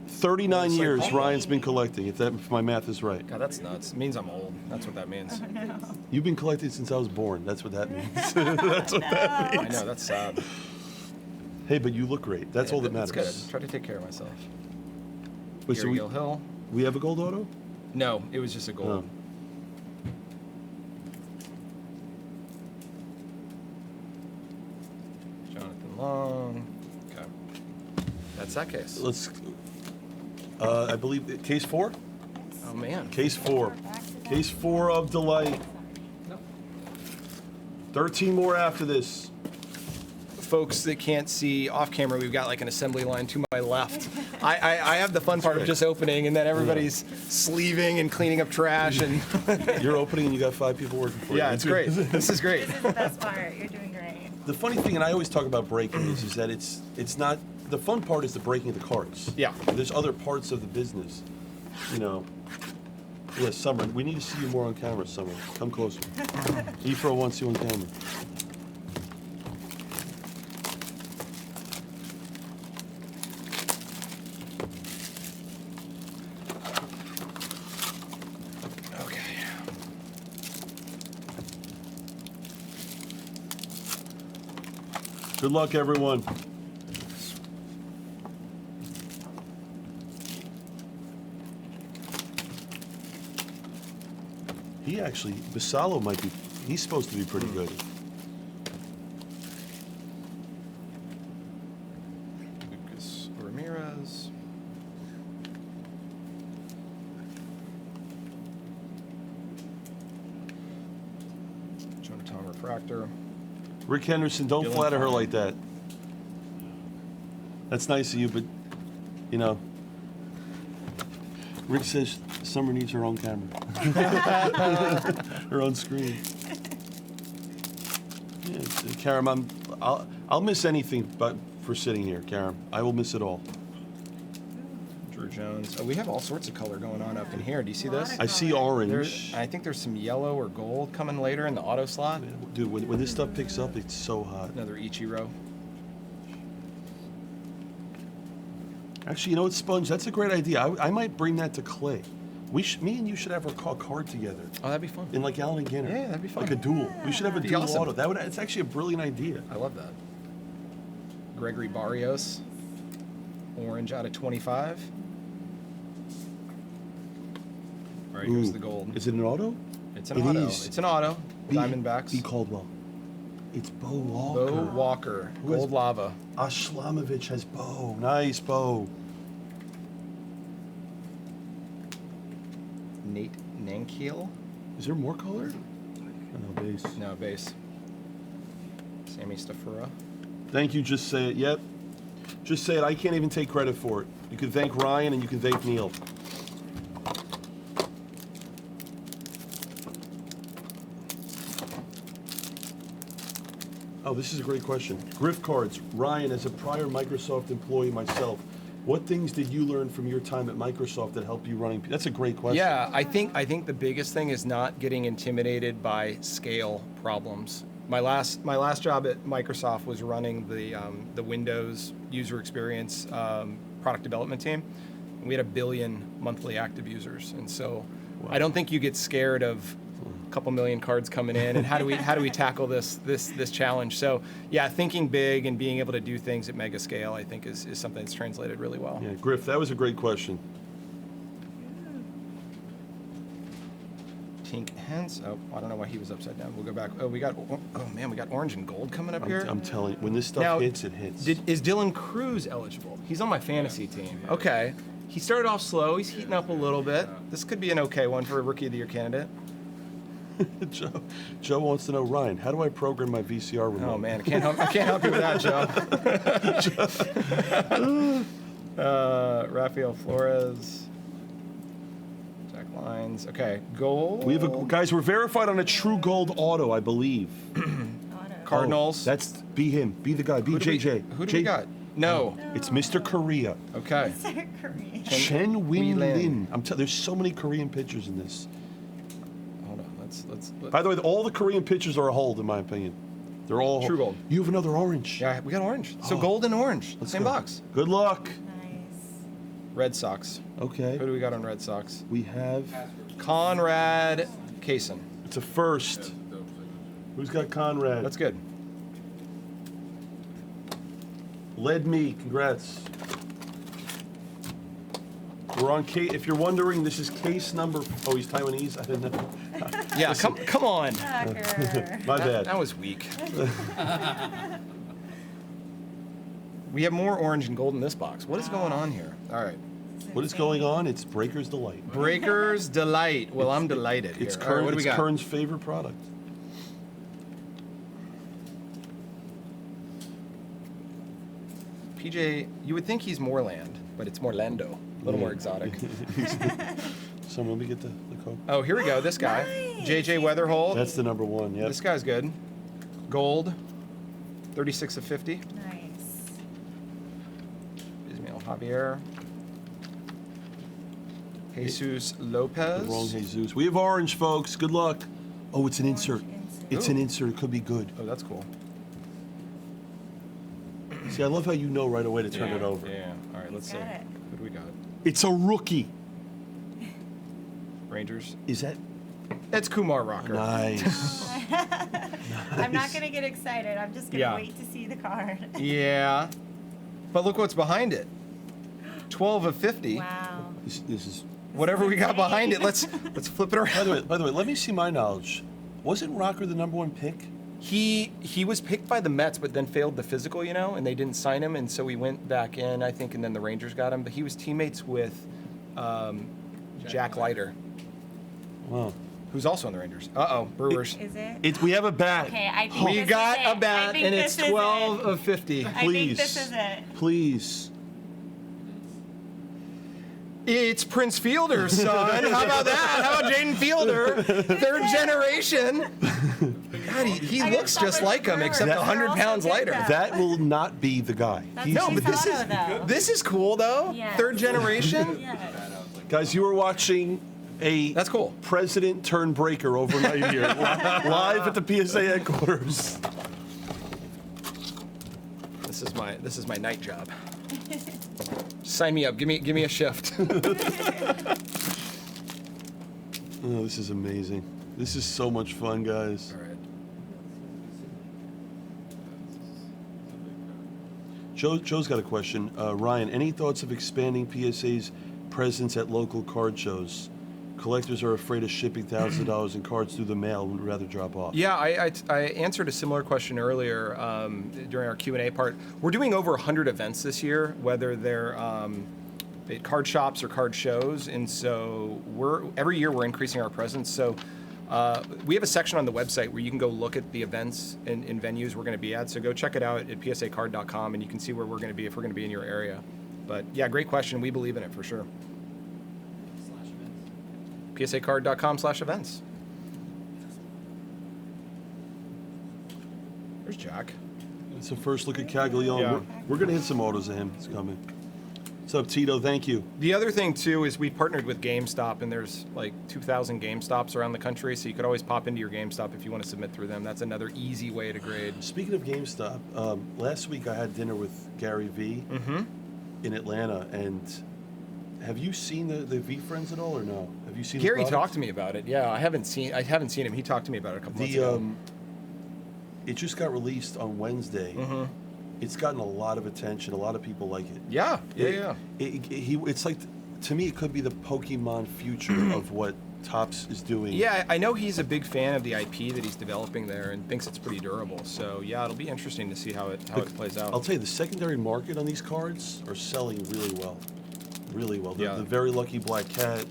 [SPEAKER 1] 39
[SPEAKER 2] It's like,
[SPEAKER 1] years
[SPEAKER 2] hey.
[SPEAKER 1] Ryan's been collecting, if my math is right.
[SPEAKER 2] God, that's nuts. It means I'm old. That's what that means.
[SPEAKER 1] You've been collecting since I was born. That's what that means. That's what that
[SPEAKER 2] I
[SPEAKER 1] means.
[SPEAKER 2] know, that's sad.
[SPEAKER 1] Hey, but you look great. That's all that matters.
[SPEAKER 2] That's good. Try to take care of myself.
[SPEAKER 1] Wait, so
[SPEAKER 2] Gary Gill Hill.
[SPEAKER 1] we have a gold auto?
[SPEAKER 2] No, it was just a gold.
[SPEAKER 1] Oh.
[SPEAKER 2] Jonathan Long. Okay. That's that case.
[SPEAKER 1] Let's, I believe, case 4?
[SPEAKER 2] Oh, man.
[SPEAKER 1] Case 4. Case 4 of Delight. 13 more after this.
[SPEAKER 2] Folks that can't see off camera, we've got like an assembly line to my left. I have the fun part of just opening, and then everybody's sleeving and cleaning up trash. And
[SPEAKER 1] You're opening and you got 5 people working for you.
[SPEAKER 2] yeah, it's great. This is great.
[SPEAKER 3] This is the best part. You're doing great.
[SPEAKER 1] The funny thing, and I always talk about breaking, is that it's not, the fun part is the breaking of the cards.
[SPEAKER 2] Yeah.
[SPEAKER 1] There's other parts of the business, you know. Yeah, Summer, we need to see you more on camera, Summer. Come closer. Efro wants you on camera. Good luck, everyone. He actually, Basalo might be, he's supposed to be pretty good.
[SPEAKER 2] Lucas Ramirez. Jonathan Refractor.
[SPEAKER 1] Rick Henderson, don't
[SPEAKER 2] Dylan
[SPEAKER 1] flatter her
[SPEAKER 2] Fine.
[SPEAKER 1] like that. That's nice of you, but, you know. Rick says Summer needs her own camera. Her own screen. Yeah, Karam, I'll miss anything but for sitting here, Karam. I will miss it all.
[SPEAKER 2] Drew Jones. Oh, we have all sorts of color going on up in here. Do you see
[SPEAKER 3] Lot
[SPEAKER 2] this?
[SPEAKER 3] of
[SPEAKER 1] I see
[SPEAKER 3] color.
[SPEAKER 1] orange.
[SPEAKER 2] I think there's some yellow or gold coming later in the auto slot.
[SPEAKER 1] Dude, when this stuff picks up, it's so hot.
[SPEAKER 2] Another Ichiro.
[SPEAKER 1] Actually, you know what, Sponge? That's a great idea. I might bring that to Clay. Me and you should have our card together
[SPEAKER 2] Oh, that'd be fun.
[SPEAKER 1] in like Allen and Ganner.
[SPEAKER 2] Yeah, that'd be fun.
[SPEAKER 1] Like a duel. We should have a
[SPEAKER 2] Be
[SPEAKER 1] dual
[SPEAKER 2] awesome.
[SPEAKER 1] auto. It's actually a brilliant idea.
[SPEAKER 2] I love that. Gregory Barrios. Orange out of 25. All right, here's
[SPEAKER 1] Ooh.
[SPEAKER 2] the gold.
[SPEAKER 1] Is it an auto?
[SPEAKER 2] It's an
[SPEAKER 1] It
[SPEAKER 2] auto.
[SPEAKER 1] is.
[SPEAKER 2] It's an auto.
[SPEAKER 1] B.
[SPEAKER 2] Diamondbacks.
[SPEAKER 1] Caldwell. It's Bo Walker.
[SPEAKER 2] Bo Walker.
[SPEAKER 1] Who has-
[SPEAKER 2] Gold lava.
[SPEAKER 1] Ashlamovich has Bo. Nice, Bo.
[SPEAKER 2] Nate Nankiel.
[SPEAKER 1] Is there more color? No, base.
[SPEAKER 2] No, base. Sammy Stafura.
[SPEAKER 1] Thank you, Just Say It. Yep. Just Say It. I can't even take credit for it. You can thank Ryan and you can thank Neil. Oh, this is a great question. Griff cards. Ryan, as a prior Microsoft employee myself, what things did you learn from your time at Microsoft that helped you running? That's a great question.
[SPEAKER 2] Yeah, I think the biggest thing is not getting intimidated by scale problems. My last job at Microsoft was running the Windows user experience product development team. We had 1 billion monthly active users, and so I don't think you get scared of a couple million cards coming in and how do we tackle this challenge. So yeah, thinking big and being able to do things at mega scale, I think is something that's translated really well.
[SPEAKER 1] Yeah, Griff, that was a great question.
[SPEAKER 2] Tink Hens. Oh, I don't know why he was upside down. We'll go back. Oh, we got orange and gold coming up here.
[SPEAKER 1] I'm telling you, when this stuff
[SPEAKER 2] Now,
[SPEAKER 1] hits, it hits.
[SPEAKER 2] Is Dylan Cruz eligible? He's on my fantasy team. Okay. He started off slow. He's heating up a little bit. This could be an okay one for a Rookie of the Year candidate.
[SPEAKER 1] Joe wants to know, Ryan, how do I program my VCR remote?
[SPEAKER 2] Oh man, I can't help you with that, Joe. Rafael Flores. Jack Lines. Okay, gold.
[SPEAKER 1] We have guys. We're verified on a true gold auto, I believe.
[SPEAKER 3] Auto.
[SPEAKER 2] Cardinals.
[SPEAKER 1] Oh, be him. Be the guy. Be
[SPEAKER 2] Who do we-
[SPEAKER 1] JJ.
[SPEAKER 2] Who do we got? No.
[SPEAKER 1] It's Mr. Korea.
[SPEAKER 2] Okay.
[SPEAKER 3] Korean.
[SPEAKER 1] Chen Win
[SPEAKER 2] Lin.
[SPEAKER 1] Lin. There's so many Korean pictures in this.
[SPEAKER 2] Hold on. Let's.
[SPEAKER 1] By the way, all the Korean pictures are a hold, in my opinion. They're all
[SPEAKER 2] True gold.
[SPEAKER 1] You have another orange.
[SPEAKER 2] Yeah, we got orange. So
[SPEAKER 1] Oh.
[SPEAKER 2] gold and orange.
[SPEAKER 1] Let's
[SPEAKER 2] Same
[SPEAKER 1] go.
[SPEAKER 2] box.
[SPEAKER 1] Good luck.
[SPEAKER 3] Nice.
[SPEAKER 2] Red Sox.
[SPEAKER 1] Okay.
[SPEAKER 2] Who do we got on Red Sox?
[SPEAKER 1] We have.
[SPEAKER 2] Conrad Kaysen.
[SPEAKER 1] It's a first. Who's got Conrad?
[SPEAKER 2] That's good.
[SPEAKER 1] Led me. Congrats. We're on case. If you're wondering, this is case number. Oh, he's Taiwanese. I didn't know.
[SPEAKER 2] Yeah, come on.
[SPEAKER 3] Hacker.
[SPEAKER 1] My bad.
[SPEAKER 2] That was weak. We have more orange and gold in this box. What is going on here? All right.
[SPEAKER 1] What is going on? It's Breaker's Delight.
[SPEAKER 2] Breaker's Delight. Well, I'm delighted.
[SPEAKER 1] It's
[SPEAKER 2] here. All right,
[SPEAKER 1] Kern,
[SPEAKER 2] what do we
[SPEAKER 1] it's
[SPEAKER 2] got?
[SPEAKER 1] Kern's favorite product.
[SPEAKER 2] PJ, you would think he's Moreland, but it's Morlando. A little more exotic.
[SPEAKER 1] So let me get the Coke.
[SPEAKER 2] Oh, here we go. This guy.
[SPEAKER 3] Nice.
[SPEAKER 2] JJ Weatherhold.
[SPEAKER 1] That's the number one. Yep.
[SPEAKER 2] This guy's good. Gold. 36 of 50.
[SPEAKER 3] Nice.
[SPEAKER 2] Ismael Javier. Jesus Lopez.
[SPEAKER 1] The wrong Jesus. We have orange, folks. Good luck. Oh, it's an insert.
[SPEAKER 3] insert.
[SPEAKER 1] It's
[SPEAKER 2] Ooh.
[SPEAKER 1] an insert. It could be good.
[SPEAKER 2] Oh, that's cool.
[SPEAKER 1] See, I love how you know right away to turn it over.
[SPEAKER 2] Yeah. All right, let's see.
[SPEAKER 3] Got it.
[SPEAKER 2] Who do we got?
[SPEAKER 1] It's a rookie.
[SPEAKER 2] Rangers.
[SPEAKER 1] Is that?
[SPEAKER 2] It's Kumar Rocker.
[SPEAKER 1] Nice.
[SPEAKER 3] I'm not gonna get excited. I'm just gonna
[SPEAKER 2] Yeah.
[SPEAKER 3] wait to see the card.
[SPEAKER 2] Yeah. But look what's behind it. 12 of 50.
[SPEAKER 3] Wow.
[SPEAKER 1] This is.
[SPEAKER 2] Whatever we got behind it, let's flip it around.
[SPEAKER 1] By the way, let me see my knowledge. Wasn't Rocker the #1 pick?
[SPEAKER 2] He was picked by the Mets, but then failed the physical, and they didn't sign him, and so he went back in, I think, and then the Rangers got him. But he was teammates with Jack Leiter,
[SPEAKER 1] Wow.
[SPEAKER 2] who's also on the Rangers. Brewers.
[SPEAKER 3] Is it?
[SPEAKER 1] We have a bat.
[SPEAKER 3] Okay, I think
[SPEAKER 2] We
[SPEAKER 3] this
[SPEAKER 2] got
[SPEAKER 3] is it.
[SPEAKER 2] a
[SPEAKER 3] I
[SPEAKER 2] bat,
[SPEAKER 3] think
[SPEAKER 2] and
[SPEAKER 3] this
[SPEAKER 2] it's
[SPEAKER 3] is
[SPEAKER 2] 12
[SPEAKER 3] it.
[SPEAKER 2] of 50.
[SPEAKER 3] I
[SPEAKER 1] Please.
[SPEAKER 3] think this is it.
[SPEAKER 1] Please.
[SPEAKER 2] It's Prince Fielder, son. How about that? How about Jaden Fielder? Third generation. God, he
[SPEAKER 3] I gotta
[SPEAKER 2] looks
[SPEAKER 3] stop
[SPEAKER 2] just
[SPEAKER 3] with
[SPEAKER 2] like
[SPEAKER 3] the
[SPEAKER 2] him,
[SPEAKER 3] Brewers.
[SPEAKER 2] except
[SPEAKER 3] They're
[SPEAKER 2] 100
[SPEAKER 3] also
[SPEAKER 2] pounds
[SPEAKER 3] good,
[SPEAKER 2] lighter.
[SPEAKER 3] though.
[SPEAKER 1] That will not be the guy.
[SPEAKER 3] That's
[SPEAKER 1] He's-
[SPEAKER 2] No, but this
[SPEAKER 3] Chief
[SPEAKER 2] is
[SPEAKER 3] Auto, though.
[SPEAKER 2] this is cool though.
[SPEAKER 3] Yes.
[SPEAKER 2] Third generation.
[SPEAKER 3] Yes.
[SPEAKER 1] Guys, you were watching a
[SPEAKER 2] That's cool.
[SPEAKER 1] president turn breaker overnight here, live at the PSA headquarters.
[SPEAKER 2] This is my night job. Sign me up. Give me a shift.
[SPEAKER 1] Oh, this is amazing. This is so much fun, guys.
[SPEAKER 2] All right.
[SPEAKER 1] Joe's got a question. Ryan, any thoughts of expanding PSA's presence at local card shows? Collectors are afraid of shipping thousands of dollars in cards through the mail and would rather drop off.
[SPEAKER 2] Yeah, I answered a similar question earlier during our Q&A part. We're doing over 100 events this year, whether they're at card shops or card shows, and so every year we're increasing our presence. So we have a section on the website where you can go look at the events and venues we're going to be at. So go check it out at psacard.com, and you can see where we're going to be if we're going to be in your area. But yeah, great question. We believe in it for sure. psacard.com/events. There's Jack.
[SPEAKER 1] It's the first look at Caglione.
[SPEAKER 2] Yeah.
[SPEAKER 1] We're going to hit some autos of him. It's coming. What's up, Tito? Thank you.
[SPEAKER 2] The other thing too is we partnered with GameStop, and there's like 2,000 GameStops around the country, so you could always pop into your GameStop if you want to submit through them. That's another easy way to grade.
[SPEAKER 1] Speaking of GameStop, last week I had dinner with Gary V in Atlanta, and have you seen the V Friends at all, or no? Have you seen the
[SPEAKER 2] Gary
[SPEAKER 1] product?
[SPEAKER 2] talked to me about it. Yeah, I haven't seen him. He talked to me about it a couple months ago.
[SPEAKER 1] It just got released on Wednesday. It's gotten a lot of attention. A lot of people like it.
[SPEAKER 2] Yeah.
[SPEAKER 1] It's like, to me, it could be the Pokemon future of what Topps is doing.
[SPEAKER 2] Yeah, I know he's a big fan of the IP that he's developing there and thinks it's pretty durable. So yeah, it'll be interesting to see how it plays out.
[SPEAKER 1] I'll tell you, the secondary market on these cards are selling really well. Really well.
[SPEAKER 2] Yeah.
[SPEAKER 1] The Very Lucky Black Cat.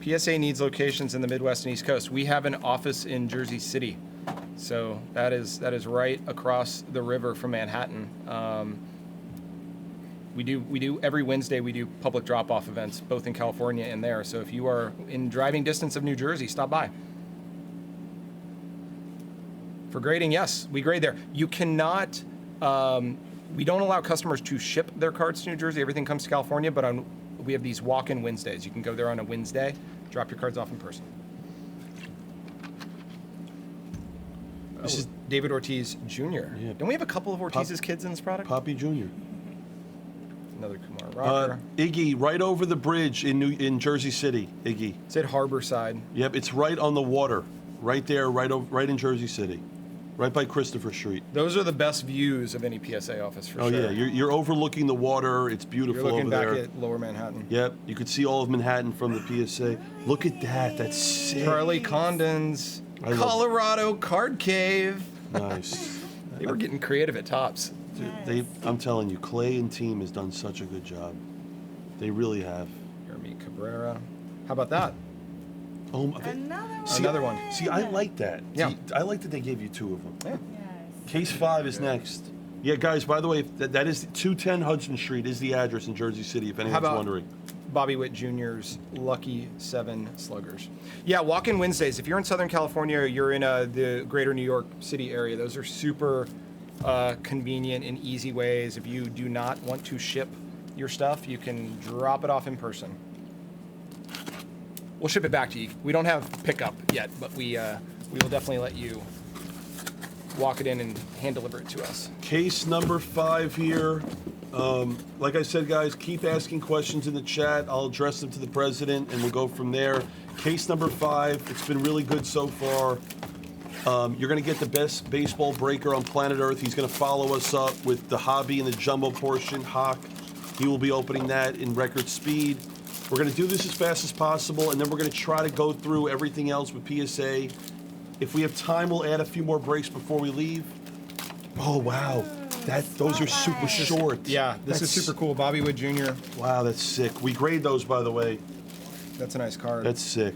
[SPEAKER 2] PSA needs locations in the Midwest and East Coast. We have an office in Jersey City, so that is right across the river from Manhattan. We do every Wednesday. We do public drop-off events, both in California and there. So if you are in driving distance of New Jersey, stop by. For grading, yes, we grade there. You cannot. We don't allow customers to ship their cards to New Jersey. Everything comes to California, but we have these walk-in Wednesdays. You can go there on a Wednesday, drop your cards off in person. This is David Ortiz Jr.
[SPEAKER 1] Yeah.
[SPEAKER 2] Don't we have a couple of Ortiz's kids in this product?
[SPEAKER 1] Poppy Jr.
[SPEAKER 2] Another Kumar Rocker.
[SPEAKER 1] Iggy, right over the bridge in Jersey City. Iggy.
[SPEAKER 2] It's at Harborside.
[SPEAKER 1] Yep, it's right on the water. Right there, right in Jersey City. Right by Christopher Street.
[SPEAKER 2] Those are the best views of any PSA office for
[SPEAKER 1] Oh
[SPEAKER 2] sure.
[SPEAKER 1] yeah, you're overlooking the water. It's beautiful
[SPEAKER 2] You're looking
[SPEAKER 1] over
[SPEAKER 2] back
[SPEAKER 1] there.
[SPEAKER 2] at Lower Manhattan.
[SPEAKER 1] Yep, you could see all of Manhattan from the PSA. Look at that. That's sick.
[SPEAKER 2] Charlie Condon's
[SPEAKER 1] I love-
[SPEAKER 2] Colorado Card Cave.
[SPEAKER 1] Nice.
[SPEAKER 2] They were getting creative at Topps.
[SPEAKER 1] Dude, I'm telling you, Clay and team has done such a good job. They really have.
[SPEAKER 2] Jeremy Cabrera. How about that?
[SPEAKER 1] Oh,
[SPEAKER 2] Another one.
[SPEAKER 1] See, I like that.
[SPEAKER 2] Yeah.
[SPEAKER 1] See, I like that they gave you two of them.
[SPEAKER 2] Yeah.
[SPEAKER 3] Yes.
[SPEAKER 1] Case 5 is next. Yeah, guys, by the way, that is 210 Hudson Street is the address in Jersey City, if anyone's
[SPEAKER 2] about-
[SPEAKER 1] wondering.
[SPEAKER 2] Bobby Witt Jr.'s Lucky 7 Sluggers. Yeah, walk-in Wednesdays. If you're in Southern California or you're in the greater New York City area, those are super convenient and easy ways. If you do not want to ship your stuff, you can drop it off in person. We'll ship it back to you. We don't have pickup yet, but we will definitely let you walk it in and hand deliver it to us.
[SPEAKER 1] Case number 5 here. Like I said, guys, keep asking questions in the chat. I'll address them to the president, and we'll go from there. Case number 5. It's been really good so far. You're going to get the best baseball breaker on planet Earth. He's going to follow us up with the hobby and the jumbo portion. Hawk, he will be opening that in record speed. We're going to do this as fast as possible, and then we're going to try to go through everything else with PSA. If we have time, we'll add a few more breaks before we leave. Oh, wow. Those are super short.
[SPEAKER 2] Yeah, this is super cool. Bobby Wood Jr.
[SPEAKER 1] Wow, that's sick. We grade those, by the way.
[SPEAKER 2] That's a nice card.
[SPEAKER 1] That's sick.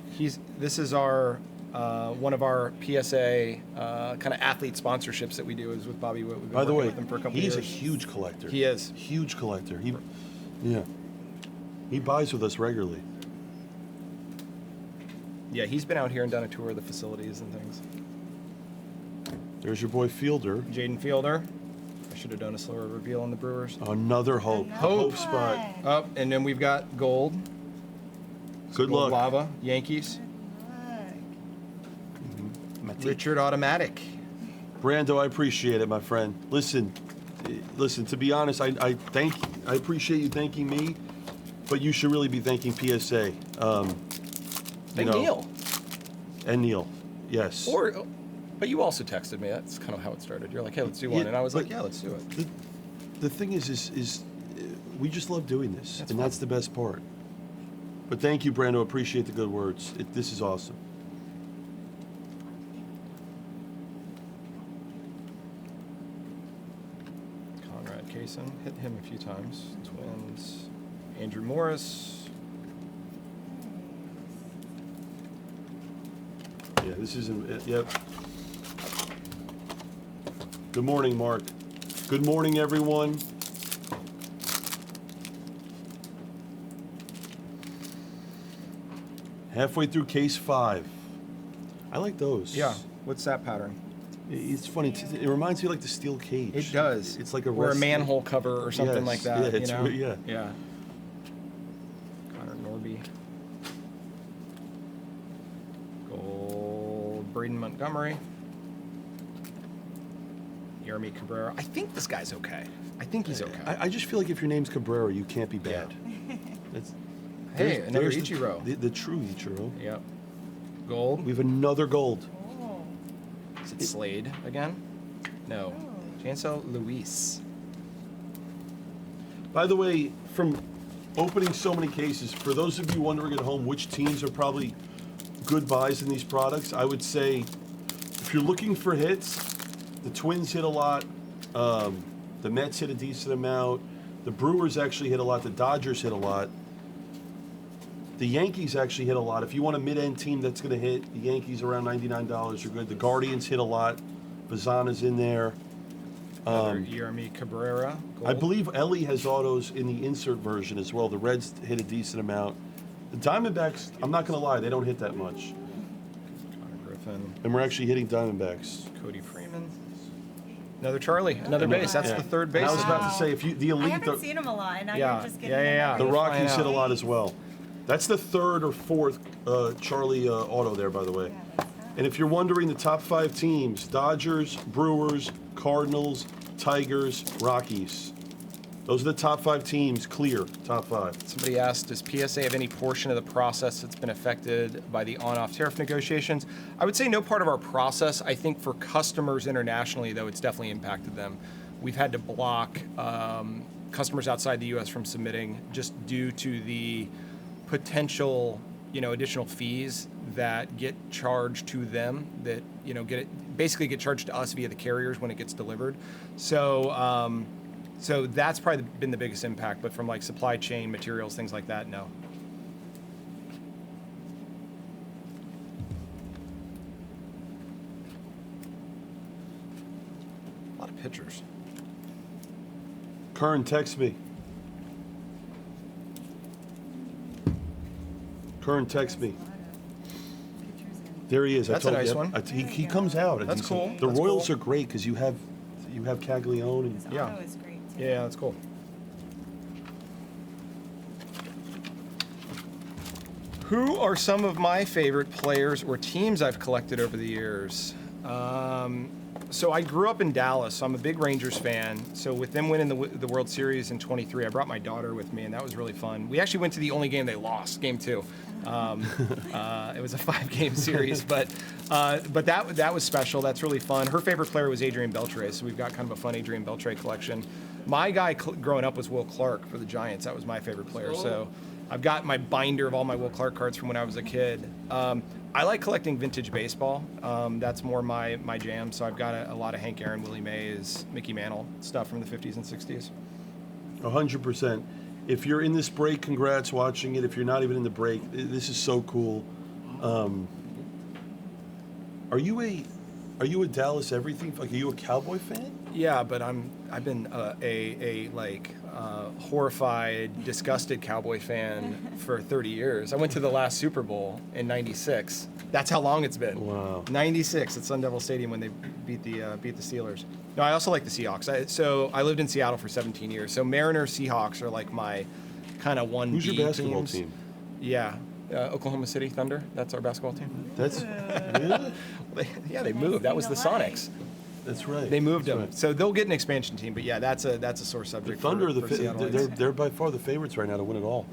[SPEAKER 2] This is our one of our PSA kind of athlete sponsorships that we do is with Bobby Wood. We've been
[SPEAKER 1] By the
[SPEAKER 2] working
[SPEAKER 1] way,
[SPEAKER 2] with him for a couple years.
[SPEAKER 1] he's a huge collector.
[SPEAKER 2] He is.
[SPEAKER 1] Huge collector. He buys with us regularly.
[SPEAKER 2] Yeah, he's been out here and done a tour of the facilities and things.
[SPEAKER 1] There's your boy Fielder.
[SPEAKER 2] Jaden Fielder. I should have done a slower reveal on the Brewers.
[SPEAKER 1] Another hope. Hope spot.
[SPEAKER 2] Oh, and then we've got gold.
[SPEAKER 1] Good
[SPEAKER 2] Gold
[SPEAKER 1] luck.
[SPEAKER 2] Lava, Yankees. Richard Automatic.
[SPEAKER 1] Brando, I appreciate it, my friend. Listen. To be honest, I appreciate you thanking me, but you should really be thanking PSA.
[SPEAKER 2] Neil.
[SPEAKER 1] And Neil, yes.
[SPEAKER 2] But you also texted me. That's kind of how it started. You're like, hey, let's do one.
[SPEAKER 1] Yeah,
[SPEAKER 2] And I was like,
[SPEAKER 1] but
[SPEAKER 2] yeah, let's do it.
[SPEAKER 1] The thing is we just love doing this,
[SPEAKER 2] That's
[SPEAKER 1] and
[SPEAKER 2] fun.
[SPEAKER 1] that's the best part. But thank you, Brando. Appreciate the good words. This is awesome.
[SPEAKER 2] Conrad Kaysen. Hit him a few times. Twins. Andrew Morris.
[SPEAKER 1] Yeah, this isn't. Yep. Good morning, Mark. Good morning, everyone. Halfway through case 5. I like those.
[SPEAKER 2] Yeah. What's that pattern?
[SPEAKER 1] It's funny. It reminds me like the steel cage.
[SPEAKER 2] It does.
[SPEAKER 1] It's like a
[SPEAKER 2] or a
[SPEAKER 1] rest-
[SPEAKER 2] manhole cover or something
[SPEAKER 1] Yes,
[SPEAKER 2] like that.
[SPEAKER 1] yeah, it's
[SPEAKER 2] you know?
[SPEAKER 1] yeah.
[SPEAKER 2] Yeah. Connor Norby. Gold. Braden Montgomery. Jeremy Cabrera. I think this guy's okay. I think he's okay.
[SPEAKER 1] I just feel like if your name's Cabrera, you can't be
[SPEAKER 2] Yeah.
[SPEAKER 1] bad. That's-
[SPEAKER 2] Hey, another
[SPEAKER 1] there's
[SPEAKER 2] Ichiro.
[SPEAKER 1] The true Ichiro.
[SPEAKER 2] Yep. Gold.
[SPEAKER 1] We have another gold.
[SPEAKER 3] Oh.
[SPEAKER 2] Is it Slade again? No. Chancel Luis.
[SPEAKER 1] By the way, from opening so many cases, for those of you wondering at home which teams are probably good buys in these products, I would say if you're looking for hits, the Twins hit a lot, the Mets hit a decent amount, the Brewers actually hit a lot, the Dodgers hit a lot, the Yankees actually hit a lot. If you want a mid-end team that's going to hit, the Yankees around $99 are good. The Guardians hit a lot. Bazana's in there.
[SPEAKER 2] Another Jeremy Cabrera. Gold.
[SPEAKER 1] I believe Ellie has autos in the insert version as well. The Reds hit a decent amount. The Diamondbacks, I'm not going to lie, they don't hit that much.
[SPEAKER 2] Connor Griffin.
[SPEAKER 1] And we're actually hitting Diamondbacks.
[SPEAKER 2] Cody Freeman. Another Charlie. Another base. That's
[SPEAKER 1] Yeah.
[SPEAKER 2] the third
[SPEAKER 1] And
[SPEAKER 2] base.
[SPEAKER 1] I was about to say, if you the
[SPEAKER 3] I
[SPEAKER 1] elite,
[SPEAKER 3] haven't seen him a lot, and now
[SPEAKER 2] Yeah.
[SPEAKER 3] you're just getting
[SPEAKER 2] Yeah.
[SPEAKER 1] the
[SPEAKER 3] another
[SPEAKER 1] Rockies
[SPEAKER 2] flying
[SPEAKER 1] hit a
[SPEAKER 2] out.
[SPEAKER 1] lot as well. That's the third or fourth Charlie auto there, by the way.
[SPEAKER 3] Yeah, that's nice.
[SPEAKER 1] And if you're wondering, the top 5 teams: Dodgers, Brewers, Cardinals, Tigers, Rockies. Those are the top 5 teams, clear, top 5.
[SPEAKER 2] Somebody asked, does PSA have any portion of the process that's been affected by the on-off tariff negotiations? I would say no part of our process. I think for customers internationally, though, it's definitely impacted them. We've had to block customers outside the U.S. from submitting just due to the potential, additional fees that get charged to them that, basically get charged to us via the carriers when it gets delivered. So, so that's probably been the biggest impact, but from like supply chain, materials, things like that, no. A lot of pictures.
[SPEAKER 1] Kern, text me. Kern, text me. There he is.
[SPEAKER 2] That's a
[SPEAKER 1] I told
[SPEAKER 2] nice
[SPEAKER 1] you.
[SPEAKER 2] one.
[SPEAKER 1] He comes out.
[SPEAKER 2] That's cool.
[SPEAKER 1] The
[SPEAKER 2] That's
[SPEAKER 1] Royals
[SPEAKER 2] cool.
[SPEAKER 1] are great because you have Caglione and
[SPEAKER 3] His
[SPEAKER 2] Yeah.
[SPEAKER 3] auto is great too.
[SPEAKER 2] Yeah, that's cool. Who are some of my favorite players or teams I've collected over the years? So I grew up in Dallas, so I'm a big Rangers fan. So with them winning the World Series in '23, I brought my daughter with me, and that was really fun. We actually went to the only game they lost, Game 2. It was a 5-game series, but that was special. That's really fun. Her favorite player was Adrian Beltre, so we've got kind of a fun Adrian Beltre collection. My guy growing up was Will Clark for the Giants. That was my favorite player. So I've got my binder of all my Will Clark cards from when I was a kid. I like collecting vintage baseball. That's more my jam. So I've got a lot of Hank Aaron, Willie Mays, Mickey Mantle stuff from the 50s and 60s.
[SPEAKER 1] 100%. If you're in this break, congrats watching it. If you're not even in the break, this is so cool. Are you a Dallas everything? Like, are you a Cowboy fan?
[SPEAKER 2] Yeah, but I've been a horrified, disgusted Cowboy fan for 30 years. I went to the last Super Bowl in '96. That's how long it's been.
[SPEAKER 1] Wow.
[SPEAKER 2] '96 at Sun Devil Stadium when they beat the Steelers. No, I also like the Seahawks. So I lived in Seattle for 17 years. So Mariners, Seahawks are like my kind of 1B
[SPEAKER 1] Who's your basketball
[SPEAKER 2] teams.
[SPEAKER 1] team?
[SPEAKER 2] Yeah, Oklahoma City Thunder. That's our basketball team.
[SPEAKER 1] That's really?
[SPEAKER 2] They moved. That was the Sonics.
[SPEAKER 1] That's right.
[SPEAKER 2] They moved
[SPEAKER 1] That's
[SPEAKER 2] them,
[SPEAKER 1] right.
[SPEAKER 2] so they'll get an expansion team. But yeah, that's a sore
[SPEAKER 1] The
[SPEAKER 2] subject.
[SPEAKER 1] Thunder,
[SPEAKER 2] for Seattle.
[SPEAKER 1] they're by far the favorites right now to win it all.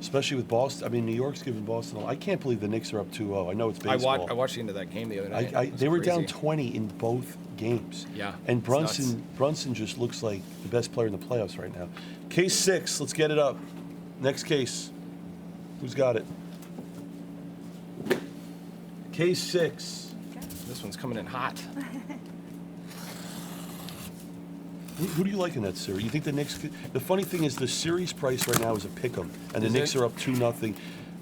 [SPEAKER 1] Especially with Boston. I mean, New York's giving Boston. I can't believe the Knicks are up 2-0. I know it's baseball.
[SPEAKER 2] I watched the end of that game the other night. It was
[SPEAKER 1] They were down
[SPEAKER 2] crazy.
[SPEAKER 1] 20 in both games.
[SPEAKER 2] Yeah,
[SPEAKER 1] And
[SPEAKER 2] it's nuts.
[SPEAKER 1] Brunson just looks like the best player in the playoffs right now. Case 6, let's get it up. Next case. Who's got it? Case 6.
[SPEAKER 2] This one's coming in hot.
[SPEAKER 1] Who do you like in that series? You think the Knicks could, the funny thing is the series price right now is a pick'em, and the
[SPEAKER 2] Is
[SPEAKER 1] Knicks
[SPEAKER 2] it?
[SPEAKER 1] are up 2-0.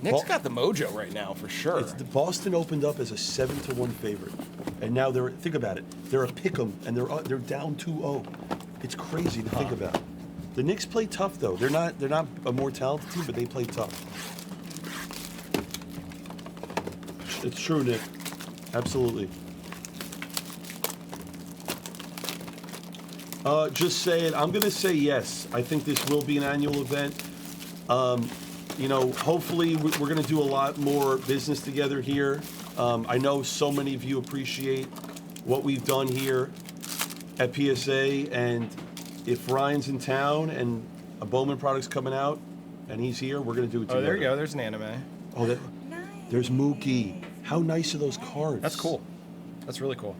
[SPEAKER 2] Nick's got the mojo right now for sure.
[SPEAKER 1] The Boston opened up as a 7-1 favorite, and now think about it. They're a pick'em, and they're down 2-0. It's crazy to think about. The Knicks play tough though. They're not a more talented team, but they play tough. It's true, Nick. Absolutely. Just say it. I'm going to say yes. I think this will be an annual event. Hopefully we're going to do a lot more business together here. I know so many of you appreciate what we've done here at PSA, and if Ryan's in town and a Bowman product's coming out and he's here, we're going to do it together.
[SPEAKER 2] Oh, there you go. There's an anime.
[SPEAKER 1] Oh,
[SPEAKER 3] Nice.
[SPEAKER 1] there's Mookie. How nice are those cards?
[SPEAKER 2] That's cool. That's really cool.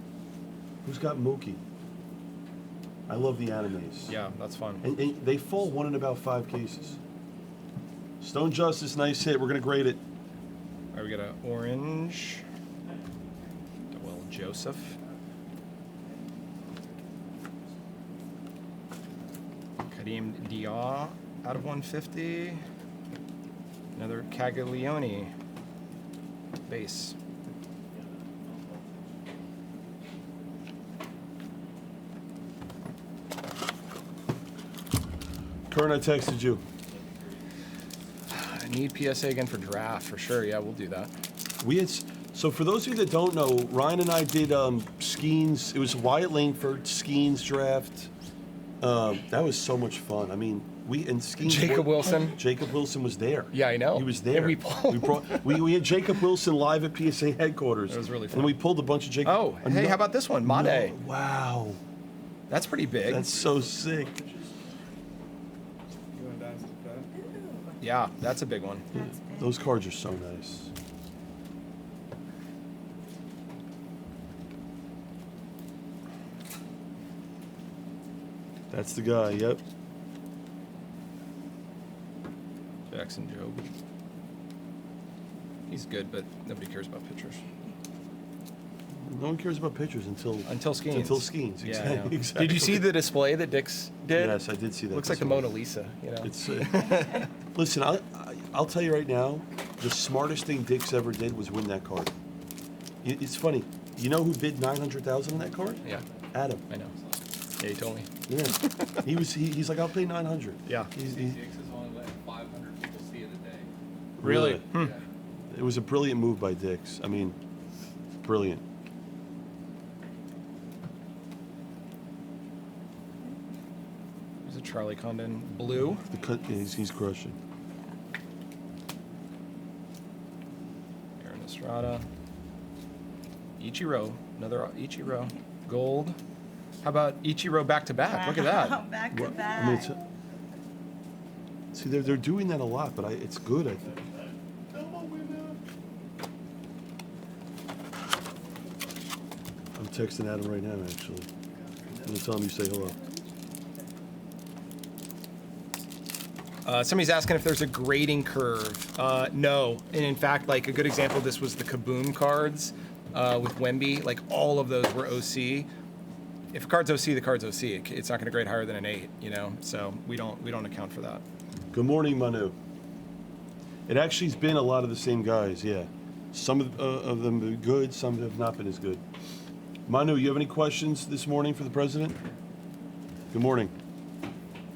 [SPEAKER 1] Who's got Mookie? I love the animes.
[SPEAKER 2] Yeah, that's fun.
[SPEAKER 1] And they fall 1 in about 5 cases. Stone Justice, nice hit. We're going to grade it.
[SPEAKER 2] All right, we got an orange. Well, Joseph. Kadeem Dia out of 150. Another Caglione base.
[SPEAKER 1] Kern, I texted you.
[SPEAKER 2] I need PSA again for draft for sure. Yeah, we'll do that.
[SPEAKER 1] So for those of you that don't know, Ryan and I did Skeens. It was Wyatt Langford Skeens draft. That was so much fun. I mean, Skeens.
[SPEAKER 2] Jacob Wilson.
[SPEAKER 1] Jacob Wilson was there.
[SPEAKER 2] Yeah, I know.
[SPEAKER 1] He was there.
[SPEAKER 2] And we pulled.
[SPEAKER 1] we had Jacob Wilson live at PSA headquarters.
[SPEAKER 2] It was really fun.
[SPEAKER 1] And we pulled a bunch of Jacob.
[SPEAKER 2] Oh, hey, how about this one? Made.
[SPEAKER 1] Wow,
[SPEAKER 2] That's pretty big.
[SPEAKER 1] that's so sick.
[SPEAKER 4] You want to dance with that?
[SPEAKER 2] Yeah, that's a big one.
[SPEAKER 3] That's big.
[SPEAKER 1] Those cards are so nice. That's the guy, yep.
[SPEAKER 2] Jackson Job. He's good, but nobody cares about pictures.
[SPEAKER 1] No one cares about pictures until
[SPEAKER 2] Skeens.
[SPEAKER 1] Until Skeens,
[SPEAKER 2] Yeah,
[SPEAKER 1] exactly.
[SPEAKER 2] I know.
[SPEAKER 1] exactly.
[SPEAKER 2] Did you see the display that Dix did?
[SPEAKER 1] Yes, I did see that.
[SPEAKER 2] Looks like the
[SPEAKER 1] display.
[SPEAKER 2] Mona Lisa, you know.
[SPEAKER 1] It's listen. I'll tell you right now, the smartest thing Dix ever did was win that card. It's funny. You know who bid $900,000 on that card?
[SPEAKER 2] Yeah,
[SPEAKER 1] Adam.
[SPEAKER 2] I know. Yeah, he told me.
[SPEAKER 1] Yeah. He's like, I'll pay 900.
[SPEAKER 2] Yeah.
[SPEAKER 1] He's,
[SPEAKER 4] Dix is only letting 500 people see it a day.
[SPEAKER 2] Really?
[SPEAKER 4] Yeah.
[SPEAKER 1] It was a brilliant move by Dix. I mean, brilliant.
[SPEAKER 2] There's a Charlie Condon blue.
[SPEAKER 1] He's crushing.
[SPEAKER 2] Aaron Estrada. Ichiro. Another Ichiro. Gold. How about Ichiro back to back? Look at that.
[SPEAKER 3] Wow, back to
[SPEAKER 1] Well,
[SPEAKER 3] back.
[SPEAKER 1] I mean, see, they're doing that a lot, but it's good, I think. I'm texting Adam right now, actually. I'm gonna tell him you say hello.
[SPEAKER 2] Somebody's asking if there's a grading curve. No, and in fact, like a good example of this was the Kaboom cards with Wemby. Like all of those were OC. If a card's OC, the card's OC. It's not going to grade higher than an 8, you know. So we don't account for that.
[SPEAKER 1] Good morning, Manu. It actually's been a lot of the same guys, yeah. Some of them are good, some have not been as good. Manu, you have any questions this morning for the president? Good morning.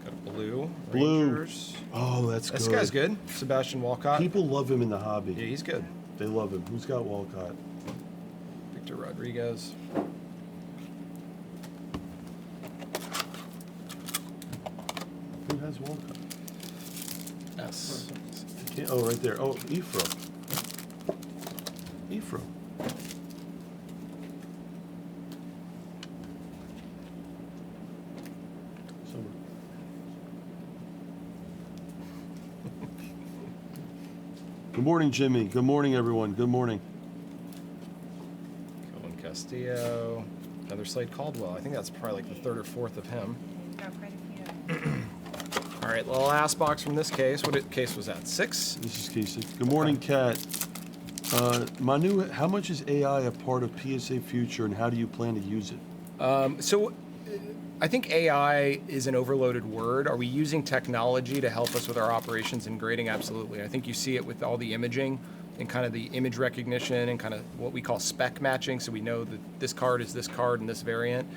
[SPEAKER 2] Got a blue.
[SPEAKER 1] Blue.
[SPEAKER 2] Rangers.
[SPEAKER 1] Oh, that's good.
[SPEAKER 2] This guy's good. Sebastian Walcott.
[SPEAKER 1] People love him in the hobby.
[SPEAKER 2] Yeah, he's good.
[SPEAKER 1] They love him. Who's got Walcott?
[SPEAKER 2] Victor Rodriguez.
[SPEAKER 1] Who has Walcott?
[SPEAKER 2] S.
[SPEAKER 1] Oh, right there. Oh, Ephro. Ephro. Summer. Good morning, Jimmy. Good morning, everyone. Good morning.
[SPEAKER 2] Colin Castillo. Another Slade Caldwell. I think that's probably like the third or fourth of him.
[SPEAKER 3] Got quite a few.
[SPEAKER 2] All right, the last box from this case. What case was that? 6?
[SPEAKER 1] This is Casey. Good morning, Kat. Manu, how much is AI a part of PSA Future, and how do you plan to use it?
[SPEAKER 2] So I think AI is an overloaded word. Are we using technology to help us with our operations and grading? Absolutely. I think you see it with all the imaging and kind of the image recognition and kind of what we call spec matching, so we know that this card is this card and this variant.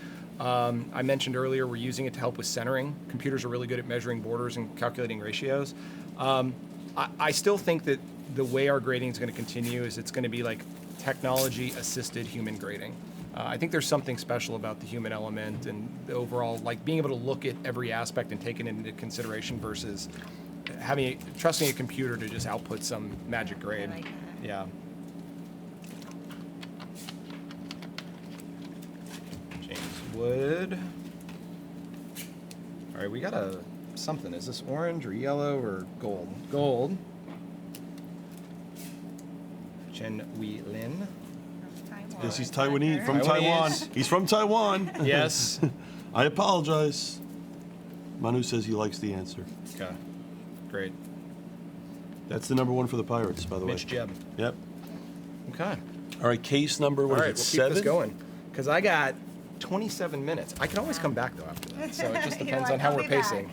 [SPEAKER 2] I mentioned earlier we're using it to help with centering. Computers are really good at measuring borders and calculating ratios. I still think that the way our grading is going to continue is it's going to be like technology-assisted human grading. I think there's something special about the human element and the overall, like being able to look at every aspect and take it into consideration versus trusting a computer to just output some magic grade.
[SPEAKER 3] like that.
[SPEAKER 2] Yeah. James Wood. All right, we got something. Is this orange or yellow or gold? Gold. Chen Wei Lin.
[SPEAKER 3] Taiwan.
[SPEAKER 1] Yes, he's Taiwanese, from
[SPEAKER 2] Taiwanese.
[SPEAKER 1] Taiwan. He's from Taiwan.
[SPEAKER 2] Yes.
[SPEAKER 1] I apologize. Manu says he likes the answer.
[SPEAKER 2] Okay. Great.
[SPEAKER 1] That's the number one for the Pirates, by the way.
[SPEAKER 2] Mitch Jeb.
[SPEAKER 1] Yep.
[SPEAKER 2] Okay.
[SPEAKER 1] All right, case number,
[SPEAKER 2] All
[SPEAKER 1] what
[SPEAKER 2] right,
[SPEAKER 1] is
[SPEAKER 2] we'll
[SPEAKER 1] it,
[SPEAKER 2] keep
[SPEAKER 1] 7?
[SPEAKER 2] this going. Because I got 27 minutes. I can always come back, though, after that. So it just
[SPEAKER 3] You're
[SPEAKER 2] depends
[SPEAKER 3] like,
[SPEAKER 2] on how
[SPEAKER 3] "I'll
[SPEAKER 2] we're
[SPEAKER 3] be back."
[SPEAKER 2] pacing.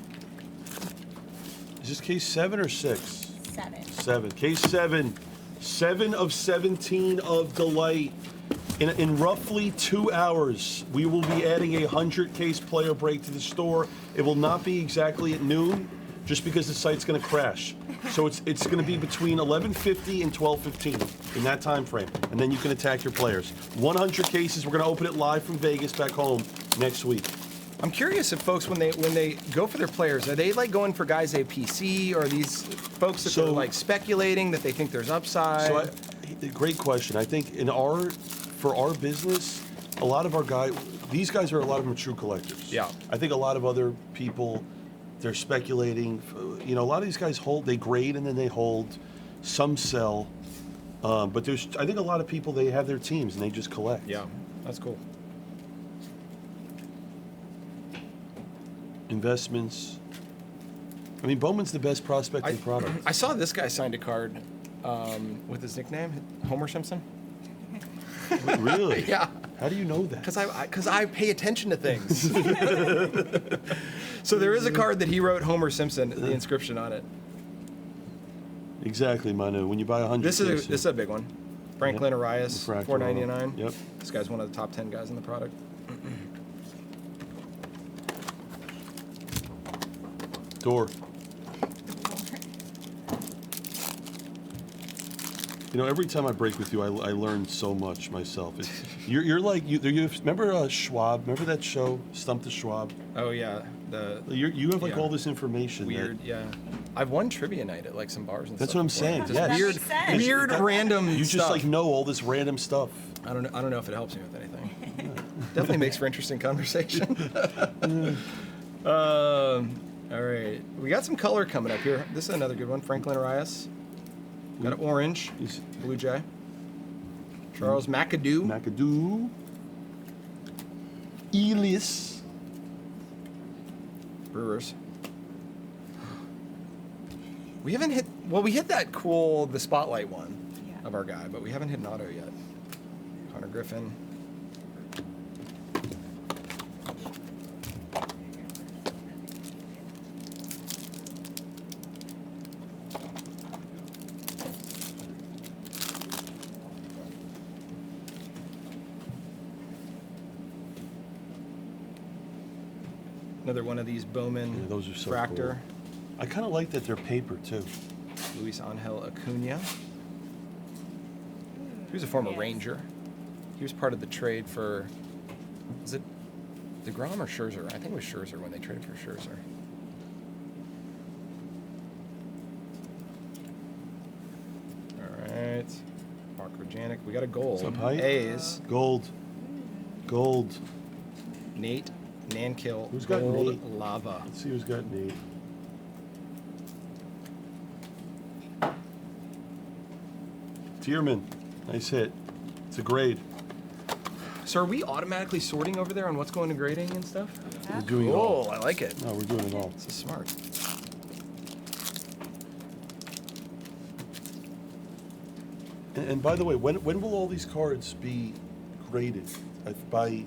[SPEAKER 1] Is this case 7 or 6?
[SPEAKER 3] 7.
[SPEAKER 1] 7. Case 7. 7 of 17 of Delight. In roughly 2 hours, we will be adding a 100-case player break to the store. It will not be exactly at noon, just because the site's going to crash. So it's going to be between 11:50 and 12:15 in that time frame, and then you can attack your players. 100 cases. We're going to open it live from Vegas back home next week.
[SPEAKER 2] I'm curious if folks, when they go for their players, are they like going for guys they have PC, or are these folks that are like speculating that they think there's upside?
[SPEAKER 1] So, great question. I think for our business, a lot of our these guys are a lot of them are true collectors.
[SPEAKER 2] Yeah.
[SPEAKER 1] I think a lot of other people, they're speculating. You know, a lot of these guys they grade and then they hold. Some sell, but I think a lot of people, they have their teams and they just collect.
[SPEAKER 2] Yeah, that's cool.
[SPEAKER 1] Investments. I mean, Bowman's the best prospecting product.
[SPEAKER 2] I saw this guy signed a card with his nickname, Homer Simpson.
[SPEAKER 1] Really?
[SPEAKER 2] Yeah.
[SPEAKER 1] How do you know that?
[SPEAKER 2] Because I pay attention to things. So there is a card that he wrote Homer Simpson, the inscription on it.
[SPEAKER 1] Exactly, Manu. When you buy 100
[SPEAKER 2] This
[SPEAKER 1] cases.
[SPEAKER 2] is a big one. Franklin Arias,
[SPEAKER 1] Refractor
[SPEAKER 2] $4.99.
[SPEAKER 1] Yep.
[SPEAKER 2] This guy's one of the top 10 guys in the product.
[SPEAKER 1] Door. You know, every time I break with you, I learn so much myself. You're like remember Schwab? Remember that show, Stump the Schwab?
[SPEAKER 2] Oh yeah,
[SPEAKER 1] You have like
[SPEAKER 2] yeah.
[SPEAKER 1] all this information.
[SPEAKER 2] Weird. Yeah, I've won trivia night at like some bars and
[SPEAKER 1] That's
[SPEAKER 2] stuff.
[SPEAKER 1] what I'm
[SPEAKER 2] before.
[SPEAKER 1] saying.
[SPEAKER 2] Just
[SPEAKER 1] Yes.
[SPEAKER 3] That
[SPEAKER 2] weird,
[SPEAKER 3] makes sense.
[SPEAKER 2] weird, random.
[SPEAKER 1] You just
[SPEAKER 2] stuff.
[SPEAKER 1] like know all this random stuff.
[SPEAKER 2] I don't know if it helps me with anything. Definitely makes for interesting conversation. All right, we got some color coming up here. This is another good one. Franklin Arias. Got an orange.
[SPEAKER 1] He's
[SPEAKER 2] Blue Jay. Charles McAdoo.
[SPEAKER 1] McAdoo. Elias.
[SPEAKER 2] Brewers. We haven't hit. Well, we hit that cool the spotlight one
[SPEAKER 3] Yeah.
[SPEAKER 2] of our guy, but we haven't hit an auto yet. Connor Griffin. Another one of these Bowman
[SPEAKER 1] Yeah, those are so
[SPEAKER 2] Fractor.
[SPEAKER 1] I kind of like that they're paper too.
[SPEAKER 2] Luis Angel Acuna. He was a former
[SPEAKER 3] Yes.
[SPEAKER 2] Ranger. He was part of the trade for, was it DeGrom or Scherzer? I think it was Scherzer when they traded for Scherzer. All right. Mark Rojanek. We got a gold.
[SPEAKER 1] What's up, Height?
[SPEAKER 2] A's.
[SPEAKER 1] Gold. Gold.
[SPEAKER 2] Nate Nankill.
[SPEAKER 1] Who's got
[SPEAKER 2] gold
[SPEAKER 1] Nate?
[SPEAKER 2] Lava.
[SPEAKER 1] Let's see who's got Nate. Tierman. Nice hit. It's a grade.
[SPEAKER 2] So are we automatically sorting over there on what's going to grading and stuff?
[SPEAKER 1] We're doing it all.
[SPEAKER 2] Cool. I like it.
[SPEAKER 1] No, we're doing it all.
[SPEAKER 2] This is smart.
[SPEAKER 1] And by the way, when will all these cards be graded? By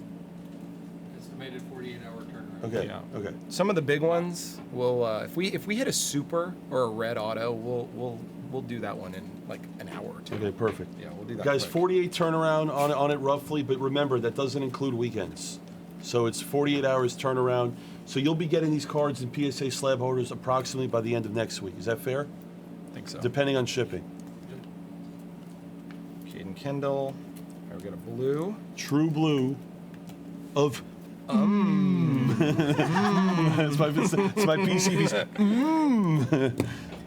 [SPEAKER 4] Estimated 48-hour turnaround.
[SPEAKER 1] okay,
[SPEAKER 2] Yeah.
[SPEAKER 1] okay.
[SPEAKER 2] Some of the big ones will if we hit a super or a red auto, we'll do that one in like an hour or two.
[SPEAKER 1] Okay, perfect.
[SPEAKER 2] Yeah, we'll do that.
[SPEAKER 1] Guys,
[SPEAKER 2] quick.
[SPEAKER 1] 48 turnaround on it roughly, but remember that doesn't include weekends. So it's 48 hours turnaround. So you'll be getting these cards in PSA slab holders approximately by the end of next week. Is that fair?
[SPEAKER 2] I think so.
[SPEAKER 1] Depending on shipping.
[SPEAKER 2] Caden Kendall. Here we got a blue.
[SPEAKER 1] True blue of it's my PCB's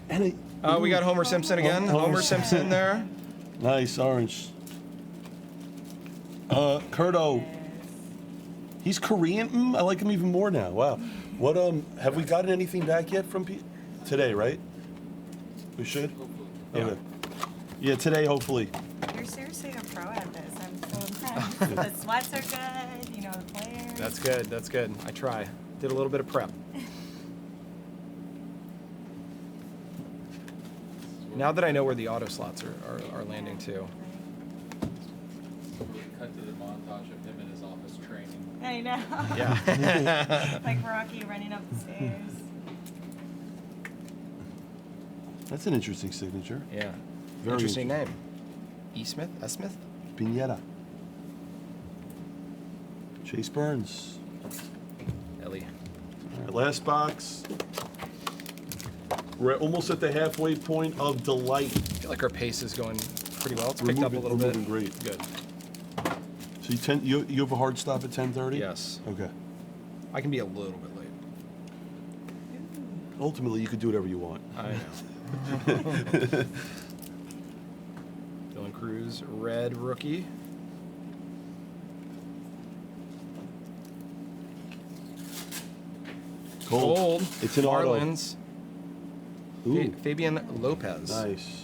[SPEAKER 1] and it,
[SPEAKER 2] We got Homer Simpson again.
[SPEAKER 1] Homer
[SPEAKER 2] Homer Simpson there.
[SPEAKER 1] nice orange. Kurto. He's Korean. I like him even more now. Wow. What have we gotten anything back yet from today, right? We should?
[SPEAKER 2] Yeah.
[SPEAKER 1] Okay. Yeah, today hopefully.
[SPEAKER 3] You're seriously a pro at this. I'm so impressed. The sweats are good, you know, the players.
[SPEAKER 2] That's good. That's good. I try. Did a little bit of prep. Now that I know where the auto slots are landing too.
[SPEAKER 4] We cut to the montage of him in his office training.
[SPEAKER 3] I know.
[SPEAKER 2] Yeah.
[SPEAKER 3] Like Rocky running up the stairs.
[SPEAKER 1] That's an interesting signature.
[SPEAKER 2] Yeah.
[SPEAKER 1] Very
[SPEAKER 2] Interesting name. E. Smith? S. Smith?
[SPEAKER 1] Pineda. Chase Burns.
[SPEAKER 2] Ellie.
[SPEAKER 1] All right, last box. We're almost at the halfway point of Delight.
[SPEAKER 2] I feel like our pace is going pretty well. It's
[SPEAKER 1] We're
[SPEAKER 2] picked up a
[SPEAKER 1] moving-
[SPEAKER 2] little
[SPEAKER 1] we're
[SPEAKER 2] bit.
[SPEAKER 1] moving great.
[SPEAKER 2] Good.
[SPEAKER 1] So you have a hard stop at 10:30?
[SPEAKER 2] Yes.
[SPEAKER 1] Okay.
[SPEAKER 2] I can be a little bit late.
[SPEAKER 1] Ultimately, you could do whatever you want.
[SPEAKER 2] I know. Dylan Cruz, red rookie. Gold.
[SPEAKER 1] It's an auto.
[SPEAKER 2] Marlins.
[SPEAKER 1] Ooh,
[SPEAKER 2] Fabian Lopez.
[SPEAKER 1] nice.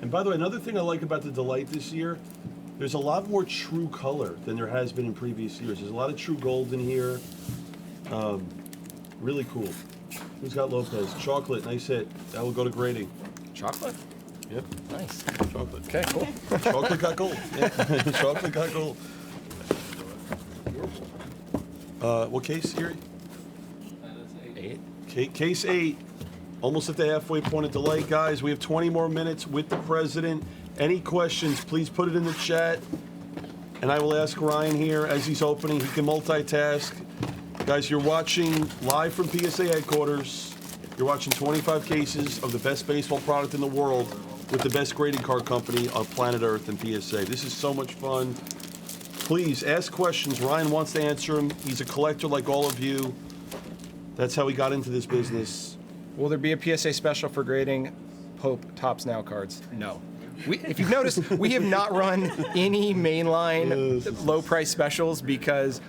[SPEAKER 1] And by the way, another thing I like about the Delight this year, there's a lot more true color than there has been in previous years. There's a lot of true gold in here. Really cool. Who's got Lopez? Chocolate, nice hit. That will go to grading.
[SPEAKER 2] Chocolate.
[SPEAKER 1] Yep,
[SPEAKER 2] Nice.
[SPEAKER 1] chocolate.
[SPEAKER 2] Okay, cool.
[SPEAKER 1] Chocolate got gold. Yeah. Chocolate got gold. What case here?
[SPEAKER 4] That's 8.
[SPEAKER 2] 8.
[SPEAKER 1] Case 8. Almost at the halfway point of Delight, guys. We have 20 more minutes with the president. Any questions, please put it in the chat. And I will ask Ryan here as he's opening. He can multitask. Guys, you're watching live from PSA headquarters. You're watching 25 cases of the best baseball product in the world with the best grading card company on planet Earth and PSA. This is so much fun. Please ask questions. Ryan wants to answer them. He's a collector like all of you. That's how he got into this business.
[SPEAKER 2] Will there be a PSA special for grading Pope Tops Now cards? No. If you've noticed, we have not run any mainline low price specials because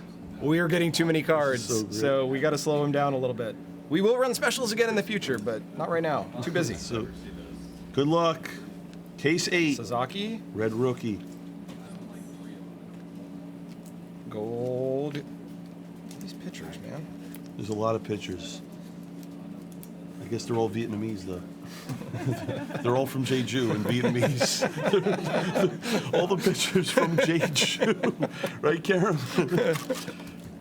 [SPEAKER 2] we're getting too many cards.
[SPEAKER 1] So great.
[SPEAKER 2] So we got to slow them down a little bit. We will run specials again in the future, but not right now. Too busy.
[SPEAKER 1] So, good luck. Case 8,
[SPEAKER 2] Sasaki,
[SPEAKER 1] red rookie.
[SPEAKER 2] gold. These pictures, man.
[SPEAKER 1] There's a lot of pictures. I guess they're all Vietnamese, though. They're all from Jeju and Vietnamese. All the pictures from Jeju, right, Karen?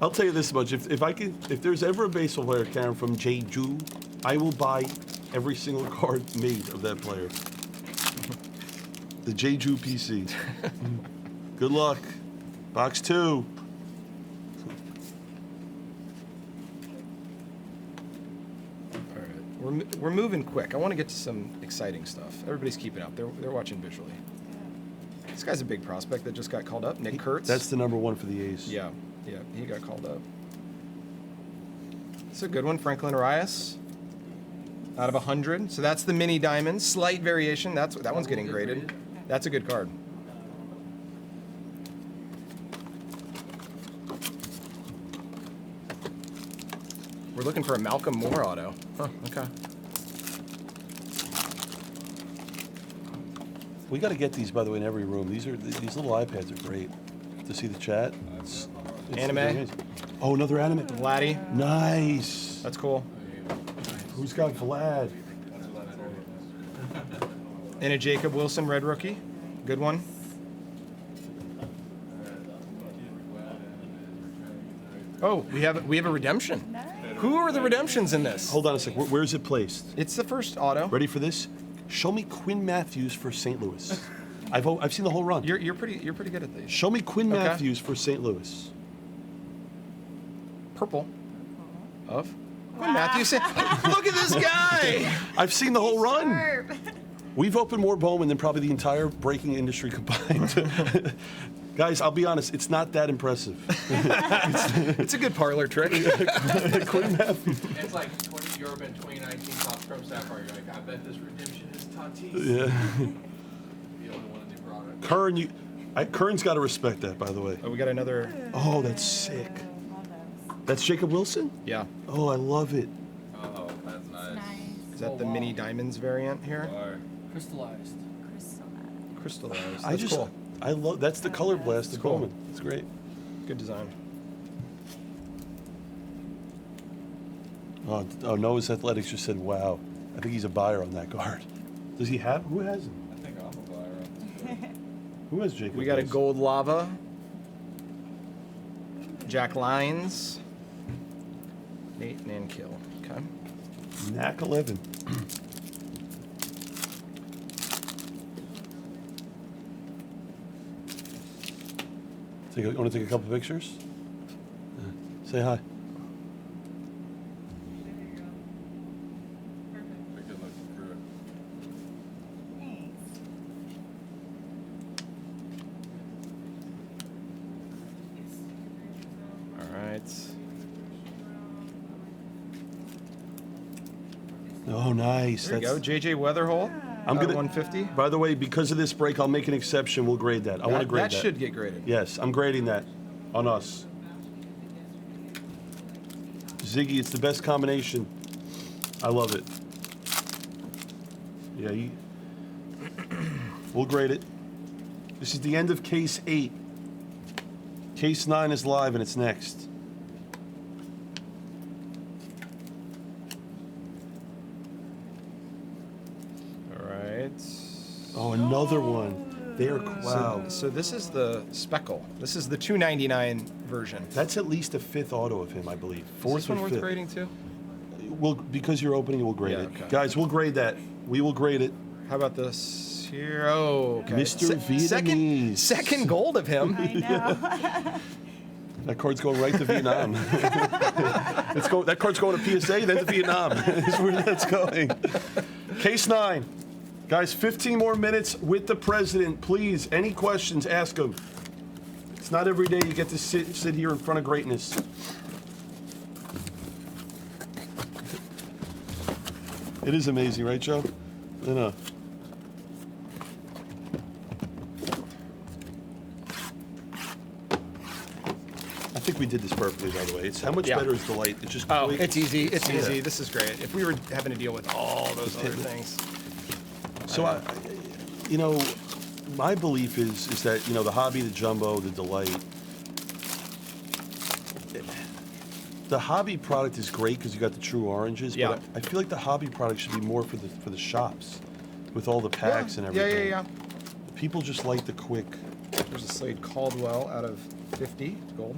[SPEAKER 1] I'll tell you this much: if there's ever a baseball player, Karen, from Jeju, I will buy every single card made of that player. The Jeju PC. Good luck. Box 2.
[SPEAKER 2] All right, we're moving quick. I want to get to some exciting stuff. Everybody's keeping up. They're watching visually. This guy's a big prospect that just got called up. Nick Kurtz.
[SPEAKER 1] That's the number 1 for the A's.
[SPEAKER 2] Yeah, he got called up. It's a good one, Franklin Arias. Out of 100, so that's the mini diamond. Slight variation. That one's getting graded. That's a good card. We're looking for a Malcolm Moore auto. Huh, okay.
[SPEAKER 1] We got to get these, by the way, in every room. These little iPads are great to see the chat. It's
[SPEAKER 2] Anime?
[SPEAKER 1] amazing. Oh, another anime.
[SPEAKER 2] Vladdy,
[SPEAKER 1] Nice.
[SPEAKER 2] that's cool.
[SPEAKER 1] Who's got Vlad?
[SPEAKER 2] And a Jacob Wilson red rookie. Good one. Oh, we have a redemption. Who are the redemptions in this?
[SPEAKER 1] Hold on a sec. Where's it placed?
[SPEAKER 2] It's the first auto.
[SPEAKER 1] Ready for this? Show me Quinn Matthews for St. Louis. I've seen the whole run.
[SPEAKER 2] You're pretty good at these.
[SPEAKER 1] Show me Quinn
[SPEAKER 2] Okay.
[SPEAKER 1] Matthews for St. Louis.
[SPEAKER 2] Purple of Quinn Matthews. Look at this guy.
[SPEAKER 1] I've seen the whole run.
[SPEAKER 3] Sharp.
[SPEAKER 1] We've opened more Bowman than probably the entire breaking industry combined. Guys, I'll be honest, it's not that impressive.
[SPEAKER 2] It's a good parlor trick.
[SPEAKER 1] Quinn Matthews.
[SPEAKER 4] It's like Europe in 2019 Top Chrome Sapphire. You're like, I bet this redemption is Tatis.
[SPEAKER 1] Yeah.
[SPEAKER 4] You only want a new product.
[SPEAKER 1] Kern, Kern's got to respect that, by the way.
[SPEAKER 2] Oh, we got another.
[SPEAKER 1] Oh, that's sick. That's Jacob Wilson?
[SPEAKER 2] Yeah.
[SPEAKER 1] Oh, I love it.
[SPEAKER 4] Oh, that's nice.
[SPEAKER 3] Nice.
[SPEAKER 2] Is that the mini diamonds variant here?
[SPEAKER 5] Crystallized.
[SPEAKER 2] Crystallized.
[SPEAKER 1] I
[SPEAKER 2] That's
[SPEAKER 1] just,
[SPEAKER 2] cool.
[SPEAKER 1] I love, that's the color blast of
[SPEAKER 2] cool.
[SPEAKER 1] Bowman. It's great.
[SPEAKER 2] Good design.
[SPEAKER 1] Oh, Noah's Athletics just said, wow. I think he's a buyer on that card. Does he have, who has him?
[SPEAKER 4] I think I'm a buyer.
[SPEAKER 1] Who has Jacob
[SPEAKER 2] We got a
[SPEAKER 1] Wilson?
[SPEAKER 2] gold lava. Jack Lyons. Nate Nankill. Okay.
[SPEAKER 1] Knack 11. Want to take a couple pictures? Say hi.
[SPEAKER 4] Good looking through it.
[SPEAKER 3] Thanks.
[SPEAKER 2] All right.
[SPEAKER 1] Oh, nice.
[SPEAKER 2] There you go. JJ Weatherhole.
[SPEAKER 1] I'm gonna.
[SPEAKER 2] 150.
[SPEAKER 1] By the way, because of this break, I'll make an exception. We'll grade that. I want to grade that.
[SPEAKER 2] That should get graded.
[SPEAKER 1] Yes, I'm grading that on us. Ziggy, it's the best combination. I love it. Yeah, we'll grade it. This is the end of case 8. Case 9 is live and it's next.
[SPEAKER 2] All right.
[SPEAKER 1] Oh, another one. They're wow.
[SPEAKER 2] So this is the Speckle. This is the 299 version.
[SPEAKER 1] That's at least a 5th auto of him, I believe. 4th
[SPEAKER 2] Is this one
[SPEAKER 1] or
[SPEAKER 2] worth
[SPEAKER 1] 5th.
[SPEAKER 2] grading too?
[SPEAKER 1] Well, because you're opening, we'll grade
[SPEAKER 2] Yeah,
[SPEAKER 1] it.
[SPEAKER 2] okay.
[SPEAKER 1] Guys, we'll grade that. We will grade it.
[SPEAKER 2] How about this here? Oh, okay.
[SPEAKER 1] Mr. Vietnamese.
[SPEAKER 2] Second gold of him.
[SPEAKER 3] I know.
[SPEAKER 1] That card's going right to Vietnam. That card's going to PSA, then to Vietnam. Is where that's going. Case 9. Guys, 15 more minutes with the president. Please, any questions, ask him. It's not every day you get to sit here in front of greatness. It is amazing, right, Joe? I know. we did this perfectly, by the way. It's how much
[SPEAKER 2] Yeah.
[SPEAKER 1] better is Delight? It's just
[SPEAKER 2] Oh,
[SPEAKER 1] quick.
[SPEAKER 2] it's easy. It's
[SPEAKER 1] Yeah.
[SPEAKER 2] easy. This is great. If we were having to deal with all those other things.
[SPEAKER 1] So you know, my belief is that the Hobby, the Jumbo, the Delight. The Hobby product is great because you got the true oranges.
[SPEAKER 2] Yeah.
[SPEAKER 1] But I feel like the Hobby product should be more for the shops, with all the packs and everything.
[SPEAKER 2] Yeah.
[SPEAKER 1] People just like the quick.
[SPEAKER 2] There's a Slade Caldwell out of 50 gold.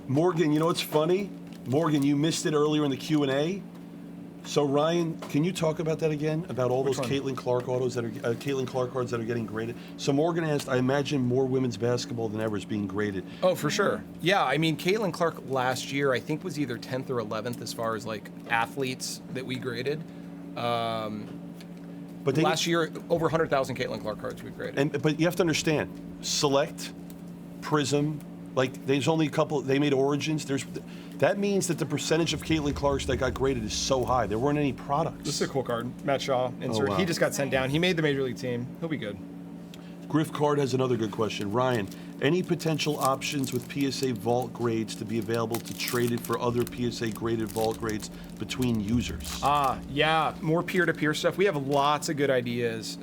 [SPEAKER 1] Morgan, you know what's funny? Morgan, you missed it earlier in the Q&A. So Ryan, can you talk about that again? About all
[SPEAKER 2] Which
[SPEAKER 1] those
[SPEAKER 2] one?
[SPEAKER 1] Caitlin Clark autos that are Caitlin Clark cards that are getting graded. So Morgan asked, I imagine more women's basketball than ever is being graded.
[SPEAKER 2] Oh, for sure. Yeah, I mean, Caitlin Clark last year, I think, was either 10th or 11th as far as like athletes that we graded.
[SPEAKER 1] But they,
[SPEAKER 2] Last year, over 100,000 Caitlin Clark cards we graded.
[SPEAKER 1] but you have to understand, Select, Prism, like there's only a couple. They made Origins. That means that the percentage of Caitlin Clarks that got graded is so high. There weren't any products.
[SPEAKER 2] This is a cool card. Matt Shaw, insert.
[SPEAKER 1] wow.
[SPEAKER 2] He just got sent down. He made the major league team. He'll be good.
[SPEAKER 1] Griff Card has another good question. Ryan, any potential options with PSA vault grades to be available to trade it for other PSA graded vault grades between users?
[SPEAKER 2] Yeah, more peer-to-peer stuff. We have lots of good ideas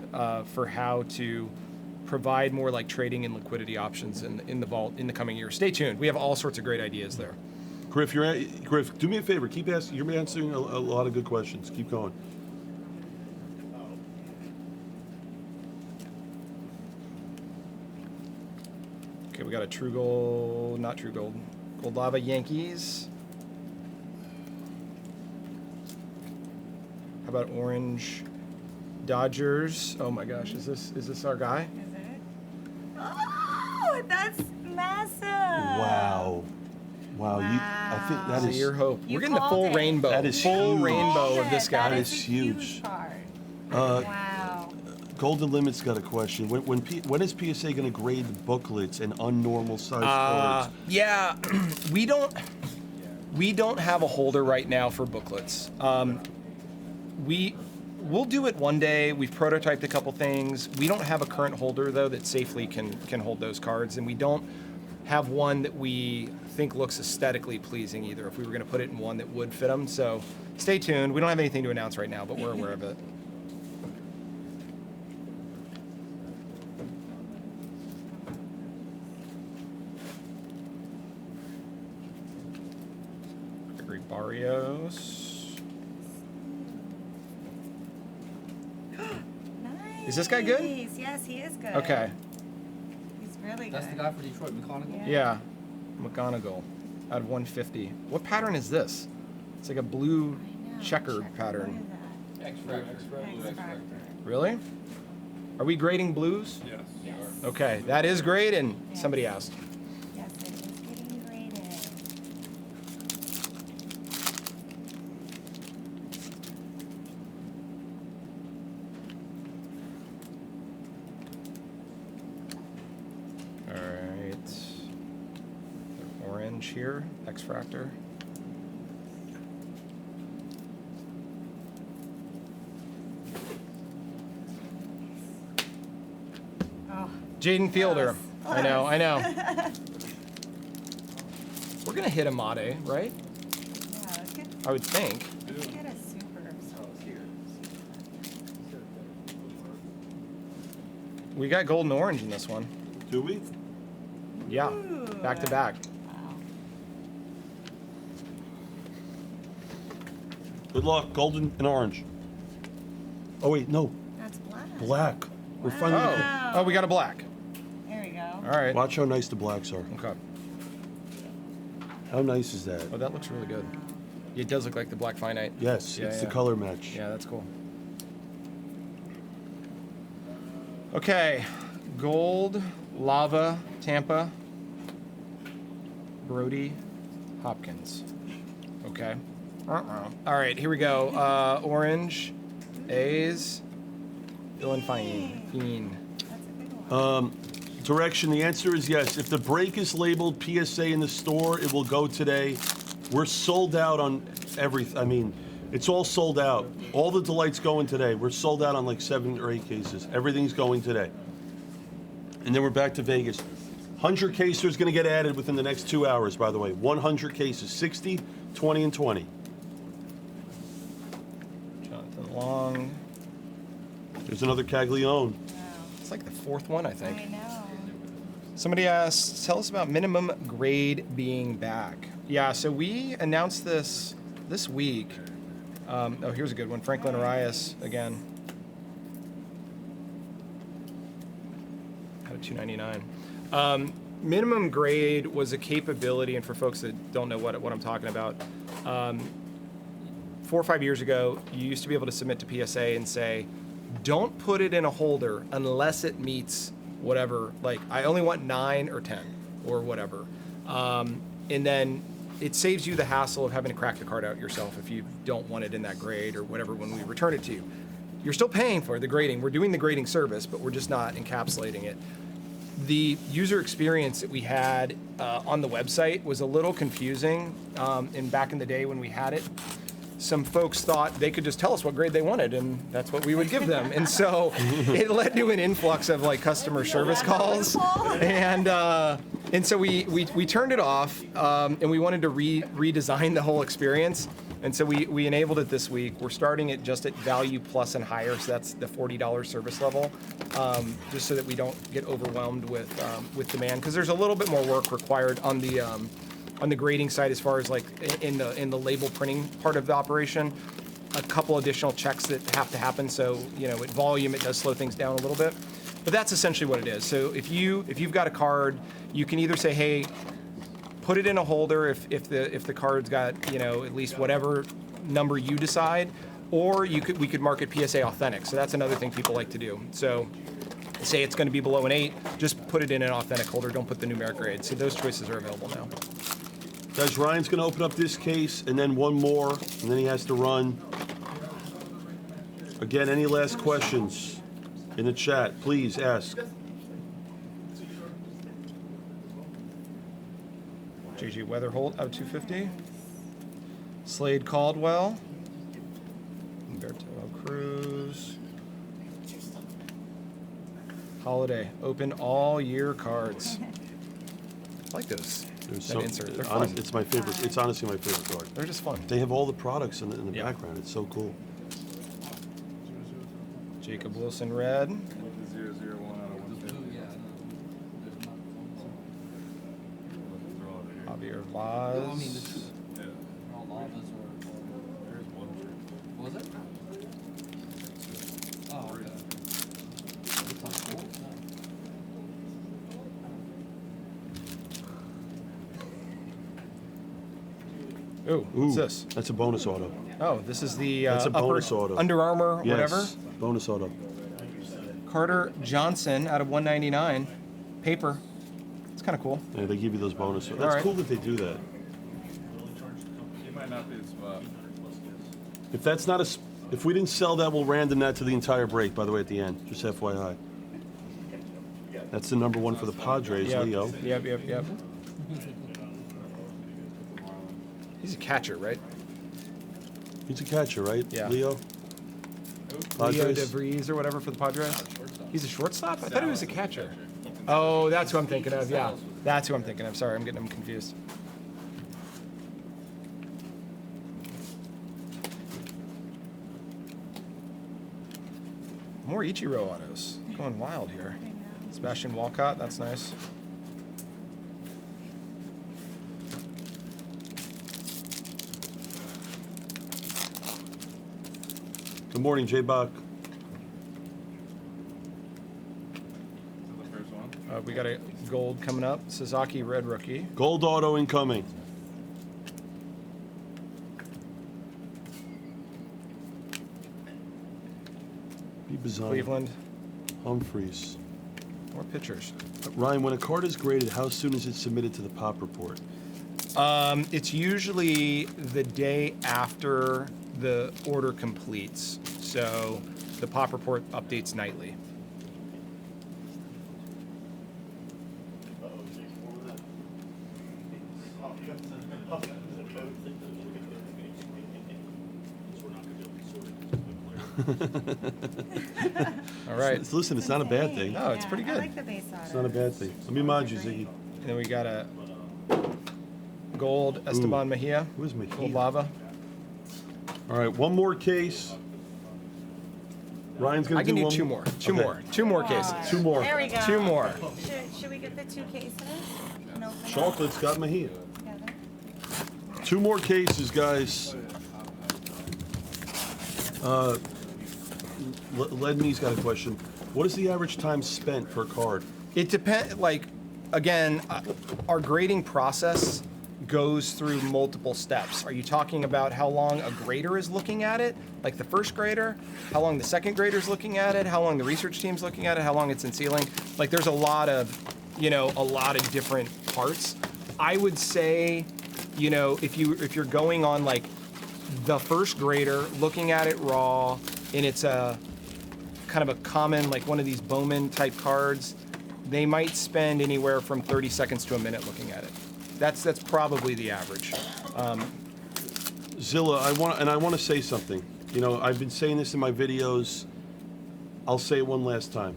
[SPEAKER 2] for how to provide more like trading and liquidity options in the vault in the coming year. Stay tuned. We have all sorts of great ideas there.
[SPEAKER 1] Griff, Griff, do me a favor. Keep asking. You're answering a lot of good questions. Keep going.
[SPEAKER 2] Okay, we got a true gold, not true gold, gold lava Yankees. How about orange Dodgers? Oh my gosh, is this our guy?
[SPEAKER 3] Is it? Oh, that's massive.
[SPEAKER 1] Wow. I think that
[SPEAKER 2] See
[SPEAKER 1] is
[SPEAKER 2] your hope.
[SPEAKER 3] You
[SPEAKER 2] We're getting the
[SPEAKER 3] called
[SPEAKER 2] full
[SPEAKER 3] it.
[SPEAKER 2] rainbow.
[SPEAKER 1] That is
[SPEAKER 2] full
[SPEAKER 1] huge.
[SPEAKER 2] rainbow of this guy.
[SPEAKER 1] That is
[SPEAKER 3] a
[SPEAKER 1] huge.
[SPEAKER 3] card.
[SPEAKER 1] Uh,
[SPEAKER 3] Wow.
[SPEAKER 1] Golden Limit's got a question. When is PSA going to grade the booklets and unnormal size cards?
[SPEAKER 2] Yeah, we don't have a holder right now for booklets. We'll do it one day. We've prototyped a couple things. We don't have a current holder though that safely can hold those cards, and we don't have one that we think looks aesthetically pleasing either. If we were going to put it in one that would fit them, so stay tuned. We don't have anything to announce right now, but we're aware of it. Gregory Barrios.
[SPEAKER 3] Nice.
[SPEAKER 2] Is this guy good?
[SPEAKER 3] Yes, he is good.
[SPEAKER 2] Okay.
[SPEAKER 3] He's really good.
[SPEAKER 5] That's the guy for Detroit, McConaughey?
[SPEAKER 2] Yeah, McGonagall out of 150. What pattern is this? It's like a blue
[SPEAKER 3] I know,
[SPEAKER 2] checkered
[SPEAKER 3] check-
[SPEAKER 2] pattern.
[SPEAKER 3] what is
[SPEAKER 4] X-Factor.
[SPEAKER 3] that?
[SPEAKER 4] Blue X-Factor.
[SPEAKER 2] Really? Are we grading blues?
[SPEAKER 4] Yes.
[SPEAKER 3] Yes.
[SPEAKER 2] Okay, that is great, and somebody asked.
[SPEAKER 3] Yes, it is getting graded.
[SPEAKER 2] All right. Orange here, X-Fractor.
[SPEAKER 3] Oh,
[SPEAKER 2] Jaden Fielder.
[SPEAKER 3] Close.
[SPEAKER 2] I know. We're gonna hit a Mate, right?
[SPEAKER 3] yeah, let's get,
[SPEAKER 2] I would think.
[SPEAKER 3] let's get a super.
[SPEAKER 2] We got gold and orange in this one.
[SPEAKER 1] Do we?
[SPEAKER 2] Yeah,
[SPEAKER 3] Ooh.
[SPEAKER 2] back to back.
[SPEAKER 3] Wow.
[SPEAKER 1] Good luck. Golden and orange. Oh wait, no,
[SPEAKER 3] That's black.
[SPEAKER 1] black. We're finally.
[SPEAKER 2] Oh, we got a black.
[SPEAKER 3] There we go.
[SPEAKER 2] All right.
[SPEAKER 1] Watch how nice the blacks are.
[SPEAKER 2] Okay.
[SPEAKER 1] How nice is that?
[SPEAKER 2] Oh, that looks really good. It does look like the black finite.
[SPEAKER 1] Yes,
[SPEAKER 2] Yeah,
[SPEAKER 1] it's
[SPEAKER 2] yeah.
[SPEAKER 1] the color match.
[SPEAKER 2] Yeah, that's cool. Okay, gold, lava, Tampa, Brody, Hopkins. Okay. All right, here we go. Orange, A's, Dylan Fien.
[SPEAKER 3] That's a good one.
[SPEAKER 1] Direction, the answer is yes. If the break is labeled PSA in the store, it will go today. We're sold out on everything. I mean, It's all sold out. All the Delight's going today. We're sold out on like 7 or 8 cases. Everything's going today. And then we're back to Vegas. 100 cases is going to get added within the next 2 hours, by the way. 100 cases, 60, 20, and 20.
[SPEAKER 2] Jonathan Long.
[SPEAKER 1] There's another Caglione.
[SPEAKER 3] Wow.
[SPEAKER 2] It's like the 4th one, I think.
[SPEAKER 3] I know.
[SPEAKER 2] Somebody asked, tell us about minimum grade being back. Yeah, so we announced this week. Oh, here's a good one. Franklin Arias again. Out of 299. Minimum grade was a capability, and for folks that don't know what I'm talking about, 4 or 5 years ago, you used to be able to submit to PSA and say, don't put it in a holder unless it meets whatever, like I only want 9 or 10 or whatever. And then it saves you the hassle of having to crack the card out yourself if you don't want it in that grade or whatever when we return it to you. You're still paying for the grading. We're doing the grading service, but we're just not encapsulating it. The user experience that we had on the website was a little confusing. And back in the day when we had it, some folks thought they could just tell us what grade they wanted, and that's what we would give them. And so it led to an influx of like customer service calls, and so we turned it off, and we wanted to redesign the whole experience. And so we enabled it this week. We're starting it just at value plus and higher, so that's the $40 service level, just so that we don't get overwhelmed with demand, because there's a little bit more work required on the grading side as far as like in the label printing part of the operation. A couple additional checks that have to happen, so at volume it does slow things down a little bit. But that's essentially what it is. So if you've got a card, you can either say, hey, put it in a holder if the card's got at least whatever number you decide, or we could mark it PSA authentic. So that's another thing people like to do. So say it's going to be below an 8, just put it in an authentic holder. Don't put the numeric grade. So those choices are available now.
[SPEAKER 1] Guys, Ryan's going to open up this case and then one more, and then he has to run. Again, any last questions in the chat, please ask.
[SPEAKER 2] JJ Weatherholt out of 250. Slade Caldwell. Humberto Cruz. Holiday. Open all year cards. I like those. That insert. They're fun.
[SPEAKER 1] It's my favorite. It's honestly my favorite card.
[SPEAKER 2] They're just fun.
[SPEAKER 1] They have all the products in the
[SPEAKER 2] Yeah.
[SPEAKER 1] background. It's so cool.
[SPEAKER 2] Jacob Wilson Red. Javier Vaz.
[SPEAKER 5] Was it? Oh, okay.
[SPEAKER 2] Ooh, what's
[SPEAKER 1] Ooh,
[SPEAKER 2] this?
[SPEAKER 1] that's a bonus auto.
[SPEAKER 2] Oh, this is the
[SPEAKER 1] That's a bonus auto.
[SPEAKER 2] Under Armour,
[SPEAKER 1] Yes,
[SPEAKER 2] whatever.
[SPEAKER 1] bonus auto.
[SPEAKER 2] Carter Johnson out of 199. Paper. It's kind of cool.
[SPEAKER 1] Yeah, they give you those bonuses. That's
[SPEAKER 2] All right.
[SPEAKER 1] cool that they do that. If that's not if we didn't sell that, we'll random that to the entire break. By the way, at the end, just FYI. That's the number 1 for the Padres,
[SPEAKER 2] Yep.
[SPEAKER 1] Leo.
[SPEAKER 2] Yep. He's a catcher, right?
[SPEAKER 1] He's a catcher, right?
[SPEAKER 2] Yeah.
[SPEAKER 1] Leo.
[SPEAKER 2] Leo
[SPEAKER 1] Padres.
[SPEAKER 2] DeVries or whatever for the Padres. He's a shortstop? I thought he was a catcher. Oh, that's who I'm thinking of. Yeah, that's who I'm thinking of. Sorry, I'm getting them confused. More Ichiro autos. Going wild here. Sebastian Walcott, that's nice.
[SPEAKER 1] Good morning, J. Bach.
[SPEAKER 2] We got a gold coming up. Sasaki Red Rookie.
[SPEAKER 1] Gold auto incoming. Bizarre.
[SPEAKER 2] Cleveland.
[SPEAKER 1] Humphreys.
[SPEAKER 2] More pitchers.
[SPEAKER 1] Ryan, when a card is graded, how soon is it submitted to the pop report?
[SPEAKER 2] It's usually the day after the order completes. So the pop report updates nightly. All right.
[SPEAKER 1] Listen, it's not a bad thing.
[SPEAKER 2] No, it's pretty
[SPEAKER 3] I
[SPEAKER 2] good.
[SPEAKER 3] like the base auto.
[SPEAKER 1] It's not a bad thing. Let me mod you, Ziggy.
[SPEAKER 2] And then we got a gold Esteban Mejia.
[SPEAKER 1] Who is Mejia?
[SPEAKER 2] Gold lava.
[SPEAKER 1] All right, one more case. Ryan's gonna
[SPEAKER 2] I can do
[SPEAKER 1] one
[SPEAKER 2] two more. Two
[SPEAKER 1] Okay.
[SPEAKER 2] more. Two more cases.
[SPEAKER 1] Two more.
[SPEAKER 3] There we go.
[SPEAKER 2] Two more.
[SPEAKER 3] Should we get the 2 cases? No.
[SPEAKER 1] Chocolate's got Mejia.
[SPEAKER 3] Together?
[SPEAKER 1] 2 more cases, guys. Ledney's got a question. What is the average time spent per card?
[SPEAKER 2] It depends. Like, again, our grading process goes through multiple steps. Are you talking about how long a grader is looking at it, like the first grader? How long the second grader is looking at it? How long the research team's looking at it? How long it's in sealing? Like, there's a lot of different parts. I would say, if you're going on like the first grader, looking at it raw, and it's a kind of a common, like one of these Bowman type cards, they might spend anywhere from 30 seconds to a minute looking at it. That's probably the average.
[SPEAKER 1] Zilla, I want to say something. I've been saying this in my videos. I'll say it one last time.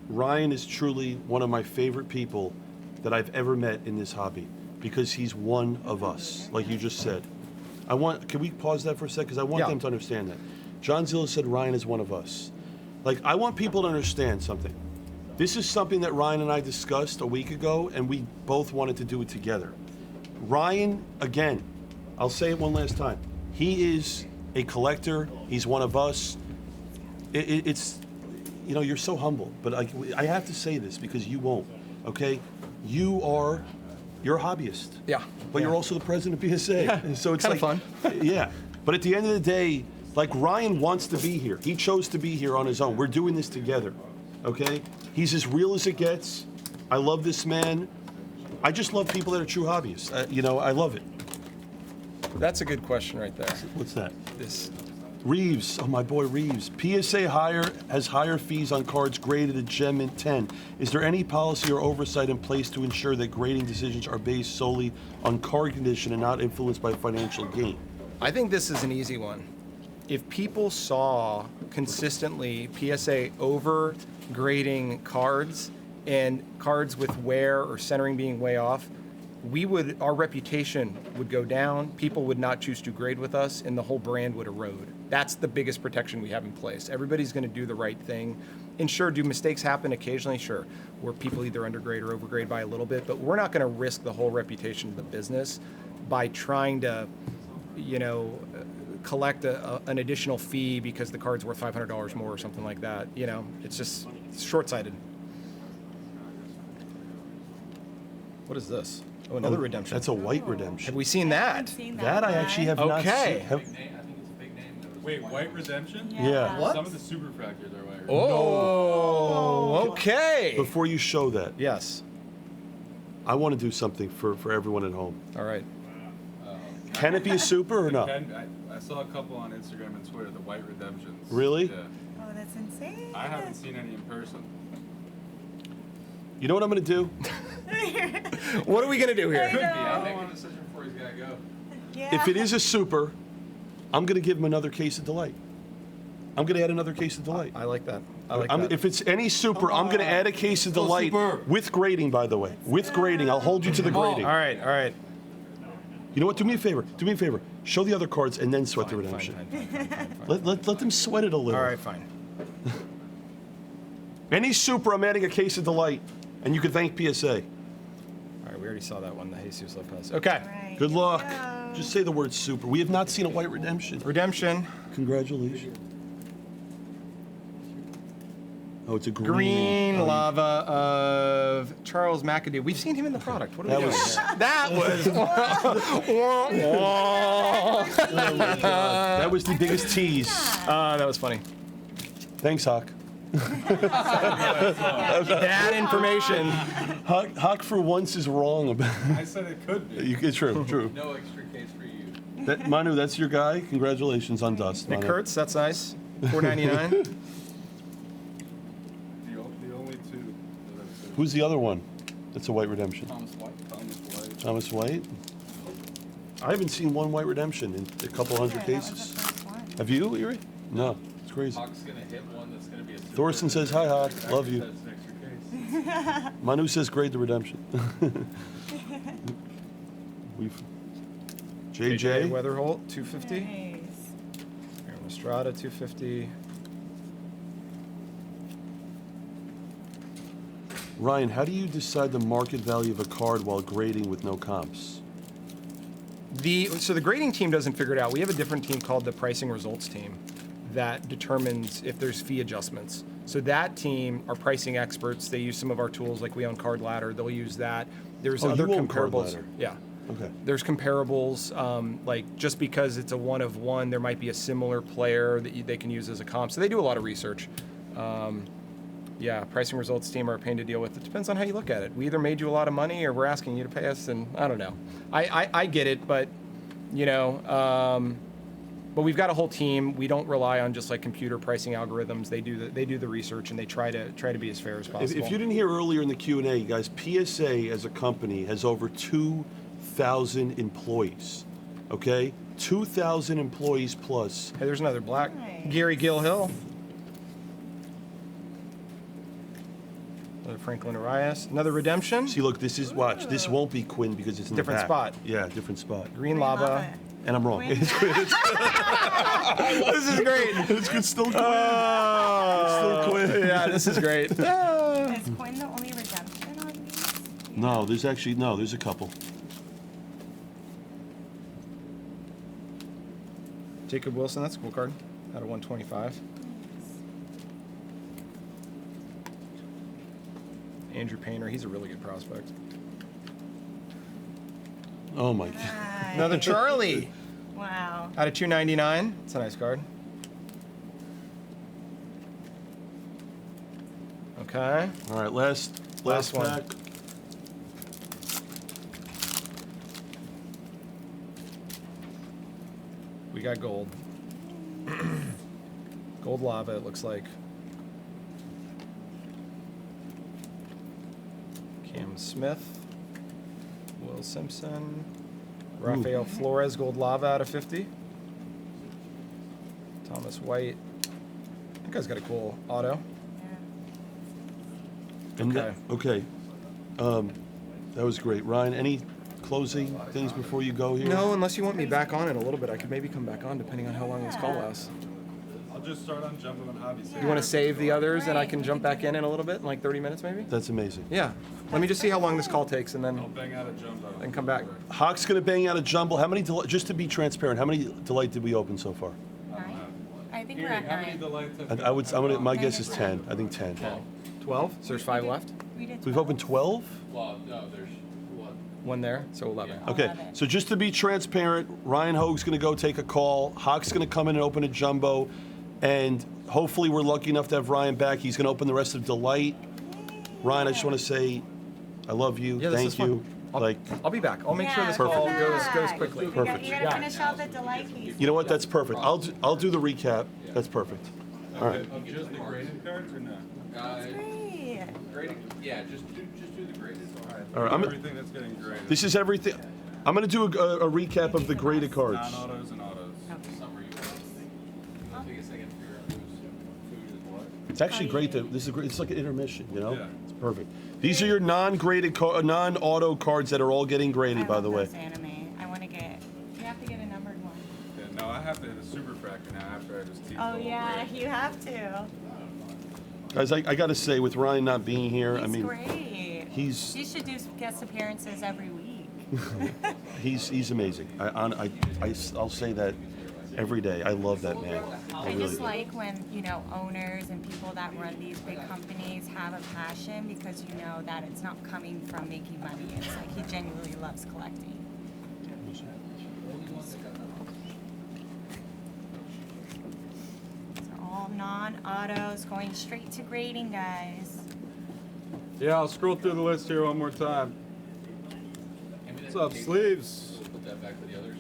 [SPEAKER 1] Ryan is truly one of my favorite people that I've ever met in this hobby because he's one of us, like you just said. Can we pause that for a sec? Because I want
[SPEAKER 2] Yeah.
[SPEAKER 1] them to understand that. John Zilla said Ryan is one of us. Like, I want people to understand something. This is something that Ryan and I discussed a week ago, and we both wanted to do it together. Ryan, again, I'll say it one last time. He is a collector. He's one of us. You're so humble, but I have to say this because you won't, okay? You're a hobbyist.
[SPEAKER 2] Yeah.
[SPEAKER 1] But you're also the president of PSA.
[SPEAKER 2] Yeah,
[SPEAKER 1] And so it's
[SPEAKER 2] kinda
[SPEAKER 1] like
[SPEAKER 2] fun.
[SPEAKER 1] Yeah. But at the end of the day, like, Ryan wants to be here. He chose to be here on his own. We're doing this together. Okay? He's as real as it gets. I love this man. I just love people that are true hobbyists. I love it.
[SPEAKER 2] That's a good question right there.
[SPEAKER 1] What's that?
[SPEAKER 2] This.
[SPEAKER 1] Reeves, oh my boy Reeves. PSA has higher fees on cards graded at Gem Mint 10. Is there any policy or oversight in place to ensure that grading decisions are based solely on card condition and not influenced by financial gain?
[SPEAKER 2] I think this is an easy one. If people saw consistently PSA over grading cards and cards with wear or centering being way off, our reputation would go down, people would not choose to grade with us, and the whole brand would erode. That's the biggest protection we have in place. Everybody's going to do the right thing. And sure, do mistakes happen occasionally? Sure, where people either undergrade or overgrade by a little bit, but we're not going to risk the whole reputation of the business by trying to, collect an additional fee because the card's worth $500 more or something like that. It's short-sighted. What is this? Oh, another redemption.
[SPEAKER 1] That's a white
[SPEAKER 2] Have
[SPEAKER 1] redemption.
[SPEAKER 2] we seen that?
[SPEAKER 3] I've seen
[SPEAKER 1] That I actually have not
[SPEAKER 2] Okay.
[SPEAKER 1] seen.
[SPEAKER 4] Big name, I think it's a big name though.
[SPEAKER 5] Wait, white redemption?
[SPEAKER 1] Yeah.
[SPEAKER 2] What?
[SPEAKER 5] Some of the superfractors are white redemption.
[SPEAKER 2] Oh, okay.
[SPEAKER 1] Before you show that,
[SPEAKER 2] Yes.
[SPEAKER 1] I want to do something for everyone at home.
[SPEAKER 2] All right.
[SPEAKER 1] Can it be a super or not?
[SPEAKER 5] I saw a couple on Instagram and Twitter, the white redemptions.
[SPEAKER 1] Really?
[SPEAKER 5] Yeah.
[SPEAKER 3] Oh, that's insane.
[SPEAKER 5] I haven't seen any in person.
[SPEAKER 1] You know what I'm going to do?
[SPEAKER 2] What are we gonna do here?
[SPEAKER 3] I know.
[SPEAKER 4] I'll make a decision before he's gotta go.
[SPEAKER 3] Yeah.
[SPEAKER 1] If it is a super, I'm going to give him another case of delight. I'm going to add another case of delight.
[SPEAKER 2] I like that. I like that.
[SPEAKER 1] If it's any super, I'm going to add a case of delight
[SPEAKER 5] super.
[SPEAKER 1] with grading, by the way. With grading. I'll hold you to the grading.
[SPEAKER 2] All right. All right.
[SPEAKER 1] You know what? Do me a favor. Do me a favor. Show the other cards and then sweat the redemption. Let them sweat it a little.
[SPEAKER 2] All right. Fine.
[SPEAKER 1] Any super, I'm adding a case of delight. And you can thank PSA.
[SPEAKER 2] All right. We already saw that one. The Jesus Lopez. Okay.
[SPEAKER 3] All right,
[SPEAKER 1] Good
[SPEAKER 3] here we
[SPEAKER 1] luck.
[SPEAKER 3] go.
[SPEAKER 1] Just say the word super. We have not seen a white redemption.
[SPEAKER 2] Redemption.
[SPEAKER 1] Congratulations. Oh, it's a
[SPEAKER 2] Green
[SPEAKER 1] Oh,
[SPEAKER 2] lava of Charles McAdoo. We've seen him in the product. What are we
[SPEAKER 1] That
[SPEAKER 2] doing
[SPEAKER 1] was-
[SPEAKER 2] here? That was.
[SPEAKER 1] That was the biggest tease.
[SPEAKER 2] That was funny.
[SPEAKER 1] Thanks, Hawk.
[SPEAKER 2] Bad information.
[SPEAKER 1] Hawk for once is wrong about
[SPEAKER 5] I said it could be.
[SPEAKER 1] It's true, true.
[SPEAKER 4] No extra case for you.
[SPEAKER 1] Manu, that's your guy. Congratulations on Dust.
[SPEAKER 2] Nick
[SPEAKER 1] Manu.
[SPEAKER 2] Kurtz. That's nice. $4.99.
[SPEAKER 5] The only two that I've seen.
[SPEAKER 1] Who's the other one? That's a white redemption.
[SPEAKER 5] Thomas White.
[SPEAKER 1] Thomas White. I haven't seen one white redemption in a couple hundred
[SPEAKER 3] That was the
[SPEAKER 1] cases.
[SPEAKER 3] first one.
[SPEAKER 1] Have you, Erie? No, it's crazy.
[SPEAKER 4] Hawk's gonna hit one that's gonna be a super.
[SPEAKER 1] Thorsten says, "Hi, Hawk. Love you."
[SPEAKER 5] That's an extra case.
[SPEAKER 1] Manu says, "Grade the redemption." We've JJ.
[SPEAKER 2] Weatherholt, 250.
[SPEAKER 3] Nice.
[SPEAKER 2] Aaron Estrada, 250.
[SPEAKER 1] Ryan, how do you decide the market value of a card while grading with no comps?
[SPEAKER 2] So the grading team doesn't figure it out. We have a different team called the pricing results team that determines if there's fee adjustments. So that team are pricing experts. They use some of our tools, like we own Card Ladder. They'll use that. There's
[SPEAKER 1] Oh,
[SPEAKER 2] other
[SPEAKER 1] you own Card
[SPEAKER 2] comparables.
[SPEAKER 1] Ladder.
[SPEAKER 2] Yeah.
[SPEAKER 1] Okay.
[SPEAKER 2] There's comparables, like just because it's a one of one, there might be a similar player that they can use as a comp. So they do a lot of research. Yeah, pricing results team are a pain to deal with. It depends on how you look at it. We either made you a lot of money or we're asking you to pay us, and I don't know. I get it, but you know, but we've got a whole team. We don't rely on just like computer pricing algorithms. They do the research and they try to be as fair as possible.
[SPEAKER 1] If you didn't hear earlier in the Q&A, guys, PSA as a company has over 2,000 employees. Okay, 2,000 employees plus.
[SPEAKER 2] Hey, there's another black.
[SPEAKER 3] Nice.
[SPEAKER 2] Gary Gilhill. Another Franklin Arias. Another redemption.
[SPEAKER 1] See, look, this is watch. This won't be Quinn because it's in
[SPEAKER 2] Different
[SPEAKER 1] the back.
[SPEAKER 2] spot.
[SPEAKER 1] Yeah, different spot.
[SPEAKER 2] Green lava.
[SPEAKER 1] And I'm wrong.
[SPEAKER 3] Quinn.
[SPEAKER 1] It's Quinn.
[SPEAKER 2] This is great.
[SPEAKER 1] It's good. Still Quinn.
[SPEAKER 2] Oh,
[SPEAKER 1] Still Quinn.
[SPEAKER 2] Yeah, this is great.
[SPEAKER 3] Is Quinn the only redemption on these?
[SPEAKER 1] No, there's a couple.
[SPEAKER 2] Jacob Wilson, that's a cool card. Out of 125. Andrew Painter, he's a really good prospect.
[SPEAKER 1] Oh my God.
[SPEAKER 3] Nice.
[SPEAKER 2] Another Charlie.
[SPEAKER 3] Wow.
[SPEAKER 2] Out of 299. It's a nice card. Okay.
[SPEAKER 1] All right, last
[SPEAKER 2] Last one.
[SPEAKER 1] pack.
[SPEAKER 2] We got gold. Gold lava, it looks like. Cam Smith. Will Simpson. Rafael Flores, gold lava out of 50. Thomas White. That guy's got a cool auto.
[SPEAKER 3] Yeah.
[SPEAKER 1] And
[SPEAKER 2] Okay.
[SPEAKER 1] okay. That was great. Ryan, any closing things before you go here?
[SPEAKER 2] No, unless you want me back on in a little bit. I could maybe come back on depending on how long this call lasts.
[SPEAKER 5] I'll just start on Jumbo and Hobby.
[SPEAKER 2] You want to save the others and I can jump back in a little bit, in like 30 minutes maybe?
[SPEAKER 1] That's amazing.
[SPEAKER 2] Yeah. Let me just see how long this call takes and
[SPEAKER 5] I'll
[SPEAKER 2] then
[SPEAKER 5] bang out a Jumbo.
[SPEAKER 2] come back.
[SPEAKER 1] Hawk's gonna bang out a jumble. How many? Just to be transparent, how many Delight did we open so far?
[SPEAKER 3] Nine? I think we're
[SPEAKER 5] Gary,
[SPEAKER 3] at
[SPEAKER 5] how many
[SPEAKER 3] 9.
[SPEAKER 5] delights have
[SPEAKER 1] I would. I'm gonna. My
[SPEAKER 3] Nine
[SPEAKER 1] guess
[SPEAKER 3] is
[SPEAKER 1] is
[SPEAKER 3] fine.
[SPEAKER 1] 10. I think 10.
[SPEAKER 2] 12? So there's 5 left?
[SPEAKER 3] We did
[SPEAKER 1] We've
[SPEAKER 3] 12.
[SPEAKER 1] opened 12.
[SPEAKER 4] Well, no, there's what?
[SPEAKER 2] One there, so 11.
[SPEAKER 4] Yeah.
[SPEAKER 1] Okay.
[SPEAKER 3] 11.
[SPEAKER 1] So just to be transparent, Ryan Hoag's gonna go take a call. Hawk's gonna come in and open a jumbo, and hopefully we're lucky enough to have Ryan back. He's gonna open the rest of Delight. Ryan, I just want to say, I love you.
[SPEAKER 2] Yeah, this is
[SPEAKER 1] Thank
[SPEAKER 2] fun.
[SPEAKER 1] you.
[SPEAKER 2] I'll,
[SPEAKER 1] Like,
[SPEAKER 2] I'll be back. I'll make sure
[SPEAKER 3] Yeah,
[SPEAKER 2] this
[SPEAKER 3] come
[SPEAKER 2] call
[SPEAKER 3] back.
[SPEAKER 2] goes quickly.
[SPEAKER 3] You gotta-
[SPEAKER 1] Perfect.
[SPEAKER 3] You gotta finish all the delight piece.
[SPEAKER 1] you know what? That's perfect. I'll do the recap. That's perfect. All right.
[SPEAKER 5] Of just the graded cards or no?
[SPEAKER 3] Great.
[SPEAKER 4] Graded, yeah, just do the graded.
[SPEAKER 1] All right.
[SPEAKER 5] Everything that's getting graded.
[SPEAKER 1] This is everything. I'm gonna do a recap of the graded cards.
[SPEAKER 5] Non-autos and autos.
[SPEAKER 4] Some are you the biggest thing I can figure out who's is what.
[SPEAKER 1] It's actually great that this is great. It's like an intermission, you know?
[SPEAKER 5] Yeah.
[SPEAKER 1] It's perfect. These are your non-graded, non-auto cards that are all getting graded,
[SPEAKER 3] I
[SPEAKER 1] by
[SPEAKER 3] love
[SPEAKER 1] the way.
[SPEAKER 3] those anime. I want to get. You have to get a numbered one.
[SPEAKER 5] Yeah, no, I have to hit a super fractor now after I just teach
[SPEAKER 3] Oh
[SPEAKER 5] the whole
[SPEAKER 3] yeah,
[SPEAKER 5] grade.
[SPEAKER 3] you have to.
[SPEAKER 1] Guys, I gotta say, with Ryan not being here,
[SPEAKER 3] He's
[SPEAKER 1] I mean,
[SPEAKER 3] great.
[SPEAKER 1] he's
[SPEAKER 3] You should do guest appearances every week.
[SPEAKER 1] he's amazing. I'll say that every day. I love that man. I
[SPEAKER 3] I
[SPEAKER 1] really
[SPEAKER 3] just
[SPEAKER 1] do.
[SPEAKER 3] like when, owners and people that run these big companies have a passion because you know that it's not coming from making money. It's like he genuinely loves collecting. So all non-autos going straight to grading, guys.
[SPEAKER 5] Yeah, I'll scroll through the list here one more time.
[SPEAKER 4] Hand me that
[SPEAKER 5] What's up,
[SPEAKER 4] tape.
[SPEAKER 5] sleeves?
[SPEAKER 4] We'll put that back for the others.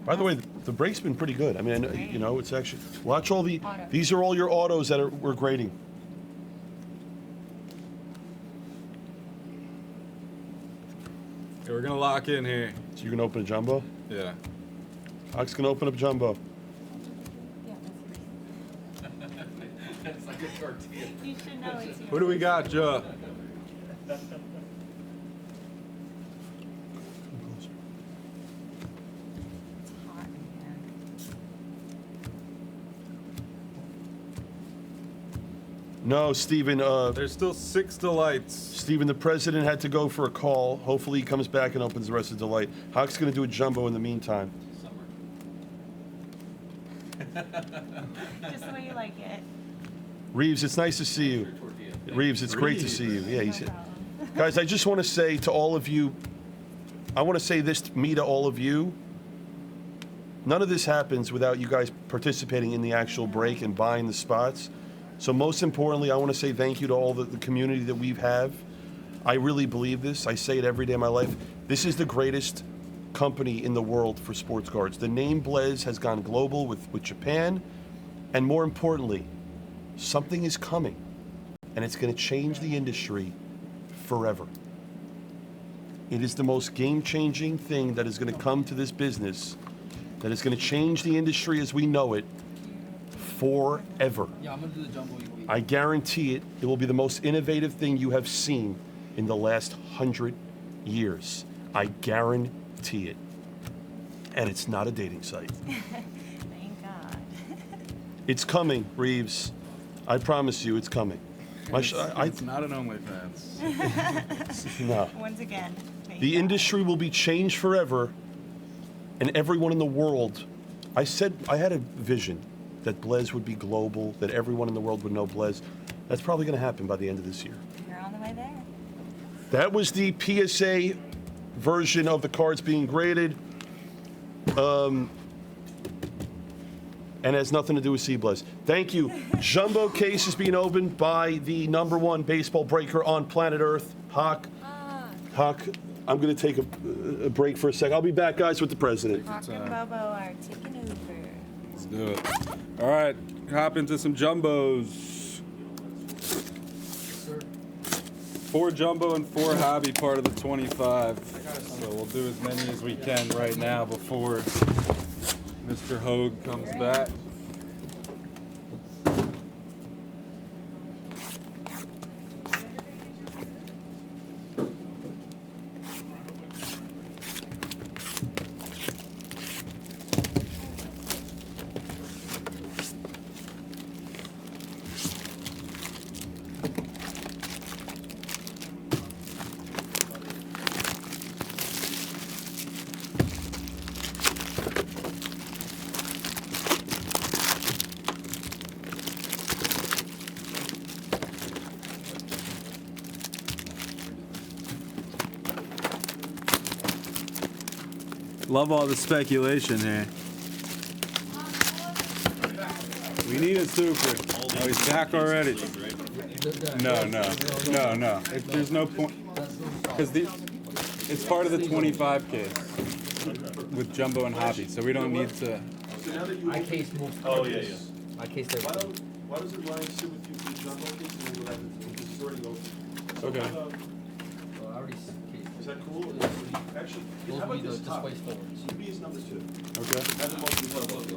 [SPEAKER 1] By the way, the break's been pretty good. I mean, I know, you know, it's actually watch all the.
[SPEAKER 3] Auto.
[SPEAKER 1] These are all your autos that we're grading.
[SPEAKER 5] So we're gonna lock in here.
[SPEAKER 1] So you can open a jumbo?
[SPEAKER 5] Yeah.
[SPEAKER 1] Huck's gonna open up jumbo.
[SPEAKER 3] Yeah,
[SPEAKER 4] It's like a tortilla.
[SPEAKER 3] you should know it's yours.
[SPEAKER 5] What do we got, Joe?
[SPEAKER 3] It's hot in here.
[SPEAKER 1] No, Stephen.
[SPEAKER 5] There's still 6 delights.
[SPEAKER 1] Stephen, the president had to go for a call. Hopefully, he comes back and opens the rest of the delight. Huck's gonna do a jumbo in the meantime.
[SPEAKER 3] Just the way you like it.
[SPEAKER 1] Reeves, it's nice to see you.
[SPEAKER 4] Tortilla.
[SPEAKER 1] Reeves, it's great to see you. Yeah,
[SPEAKER 3] No
[SPEAKER 1] he's.
[SPEAKER 3] problem.
[SPEAKER 1] Guys, I just want to say to all of you, I want to say this to me to all of you. None of this happens without you guys participating in the actual break and buying the spots. So most importantly, I want to say thank you to all the community that we have. I really believe this. I say it every day of my life. This is the greatest company in the world for sports cards. The name Blaze has gone global with Japan. And more importantly, something is coming. And it's going to change the industry forever. It is the most game-changing thing that is going to come to this business, that is going to change the industry as we know it forever.
[SPEAKER 6] Yeah, I'm gonna do the jumbo.
[SPEAKER 1] I guarantee it, it will be the most innovative thing you have seen in the last 100 years. I guarantee it. And it's not a dating site.
[SPEAKER 3] Thank God.
[SPEAKER 1] It's coming, Reeves. I promise you, it's coming.
[SPEAKER 5] It's not an OnlyFans.
[SPEAKER 1] No.
[SPEAKER 3] Once again, thank
[SPEAKER 1] The
[SPEAKER 3] God.
[SPEAKER 1] industry will be changed forever, and everyone in the world. I said I had a vision that Blaze would be global, that everyone in the world would know Blaze. That's probably going to happen by the end of this year.
[SPEAKER 3] You're on the way there.
[SPEAKER 1] That was the PSA version of the cards being graded, and has nothing to do with C-Blaze. Thank you. Jumbo case is being opened by the #1 baseball breaker on planet Earth, Hawk. Hawk, I'm going to take a break for a sec. I'll be back, guys, with the president.
[SPEAKER 3] Hawk and Bobo are taking over.
[SPEAKER 5] Let's do it. All right, hop into some jumbos. 4 jumbo and 4 hobby, part of the 25. So we'll do as many as we can right now before Mr. Hogue comes back. Love all the speculation here. We need a super. Oh, he's back already. No. There's no point. Because it's part of the 25 case with jumbo and hobby, so we don't need to.
[SPEAKER 6] I case most.
[SPEAKER 1] Oh, yeah.
[SPEAKER 6] I case everything.
[SPEAKER 1] Why doesn't Ryan sit with you for the jumbo case and we'll have this already open?
[SPEAKER 5] Okay.
[SPEAKER 6] Well, I already cased.
[SPEAKER 1] Is that cool? Actually,
[SPEAKER 6] Those
[SPEAKER 1] how
[SPEAKER 6] will be
[SPEAKER 1] about
[SPEAKER 6] the
[SPEAKER 1] this top?
[SPEAKER 6] displays forwards.
[SPEAKER 1] You be his number 2.
[SPEAKER 5] Okay.
[SPEAKER 1] Have him open his jumbo case.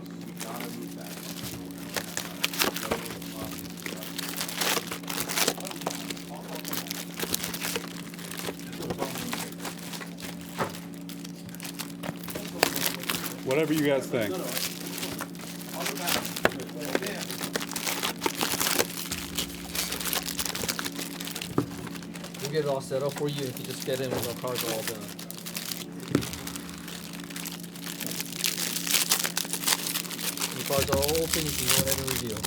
[SPEAKER 5] Whatever you guys think.
[SPEAKER 6] We'll get it all set up for you if you just get in when our cards are all done. When the cards are all open, you can go ahead and reveal.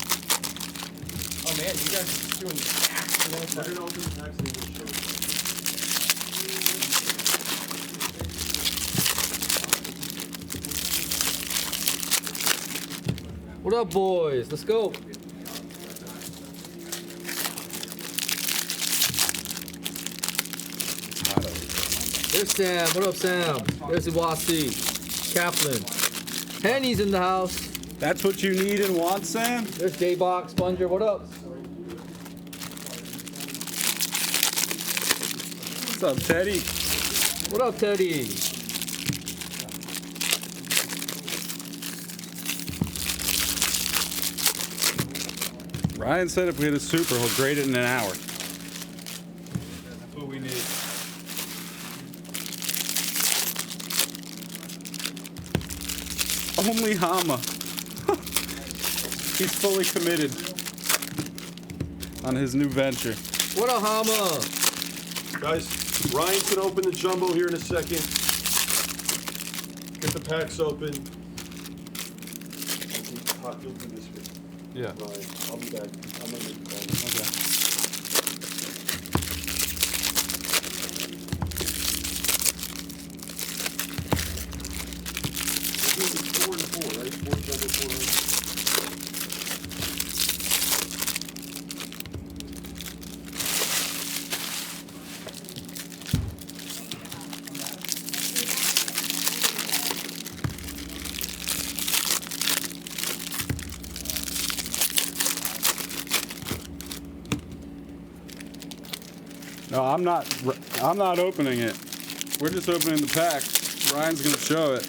[SPEAKER 2] Oh man, you guys are just doing accidents.
[SPEAKER 1] We're gonna open the packs and we'll show you.
[SPEAKER 6] What up, boys? Let's go. There's Sam. What up, Sam? There's Iwasi. Kaplan. Henny's in the house.
[SPEAKER 5] That's what you need and want, Sam?
[SPEAKER 6] There's J-Box. Sponger. What up?
[SPEAKER 5] What's up, Teddy?
[SPEAKER 6] What up, Teddy?
[SPEAKER 5] Ryan said if we hit a super, he'll grade it in an hour. That's what we need. Only Hama. He's fully committed on his new venture.
[SPEAKER 6] What up, Hama?
[SPEAKER 1] Guys, Ryan's gonna open the jumbo here in a second. Get the packs open. You'll do this with
[SPEAKER 5] Yeah.
[SPEAKER 1] Ryan. I'll be back. I'm gonna make the call.
[SPEAKER 5] Okay.
[SPEAKER 1] We're doing 4 and 4, right? 4 jumbo, 4 runs.
[SPEAKER 5] No, I'm not opening it. We're just opening the pack. Ryan's gonna show it.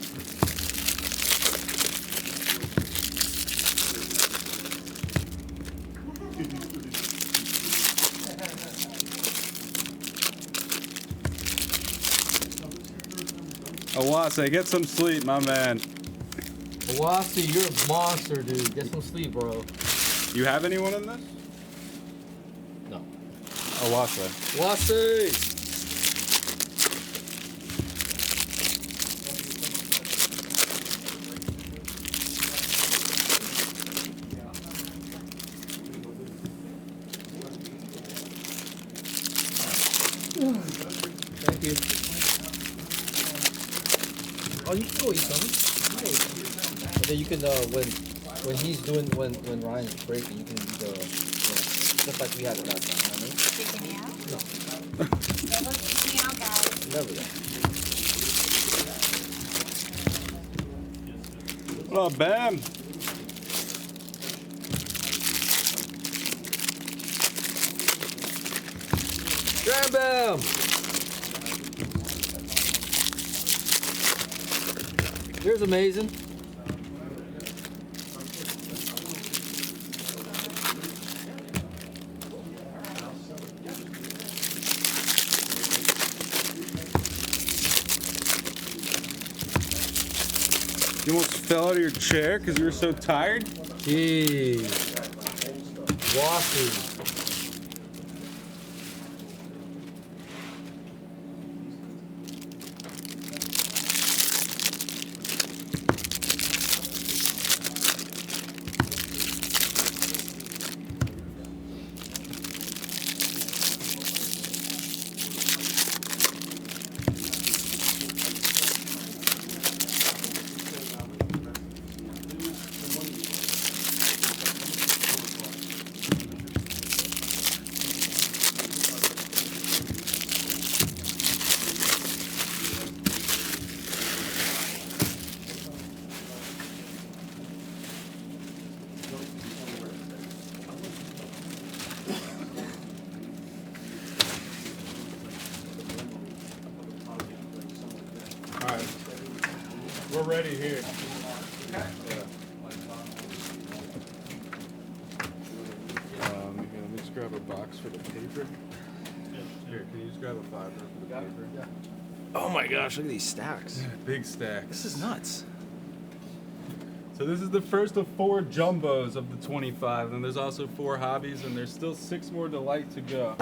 [SPEAKER 5] Awase, get some sleep, my man.
[SPEAKER 6] Owasi, you're a monster, dude. Get some sleep, bro.
[SPEAKER 5] You have anyone in this?
[SPEAKER 6] No.
[SPEAKER 5] Awase.
[SPEAKER 6] Owasi! Thank you. Oh, you can go eat some. But then you can when he's doing when Ryan's breaking, you can do just like we had it last time. You know
[SPEAKER 3] Kicking me out?
[SPEAKER 6] No.
[SPEAKER 3] Never kick me out, guys.
[SPEAKER 6] Never that.
[SPEAKER 5] Oh, bam.
[SPEAKER 6] Bam bam. Here's amazing.
[SPEAKER 5] You almost fell out of your chair because you were so tired?
[SPEAKER 6] Jeez. Waffy.
[SPEAKER 5] Alright. We're ready here. Let me just grab a box for the paper. Here, can you just grab a fiver for the paper?
[SPEAKER 2] Oh my gosh, look at these stacks.
[SPEAKER 5] Big stacks.
[SPEAKER 2] This is nuts.
[SPEAKER 5] So this is the first of 4 jumbos of the 25, and there's also 4 hobbies, and there's still 6 more delight to go.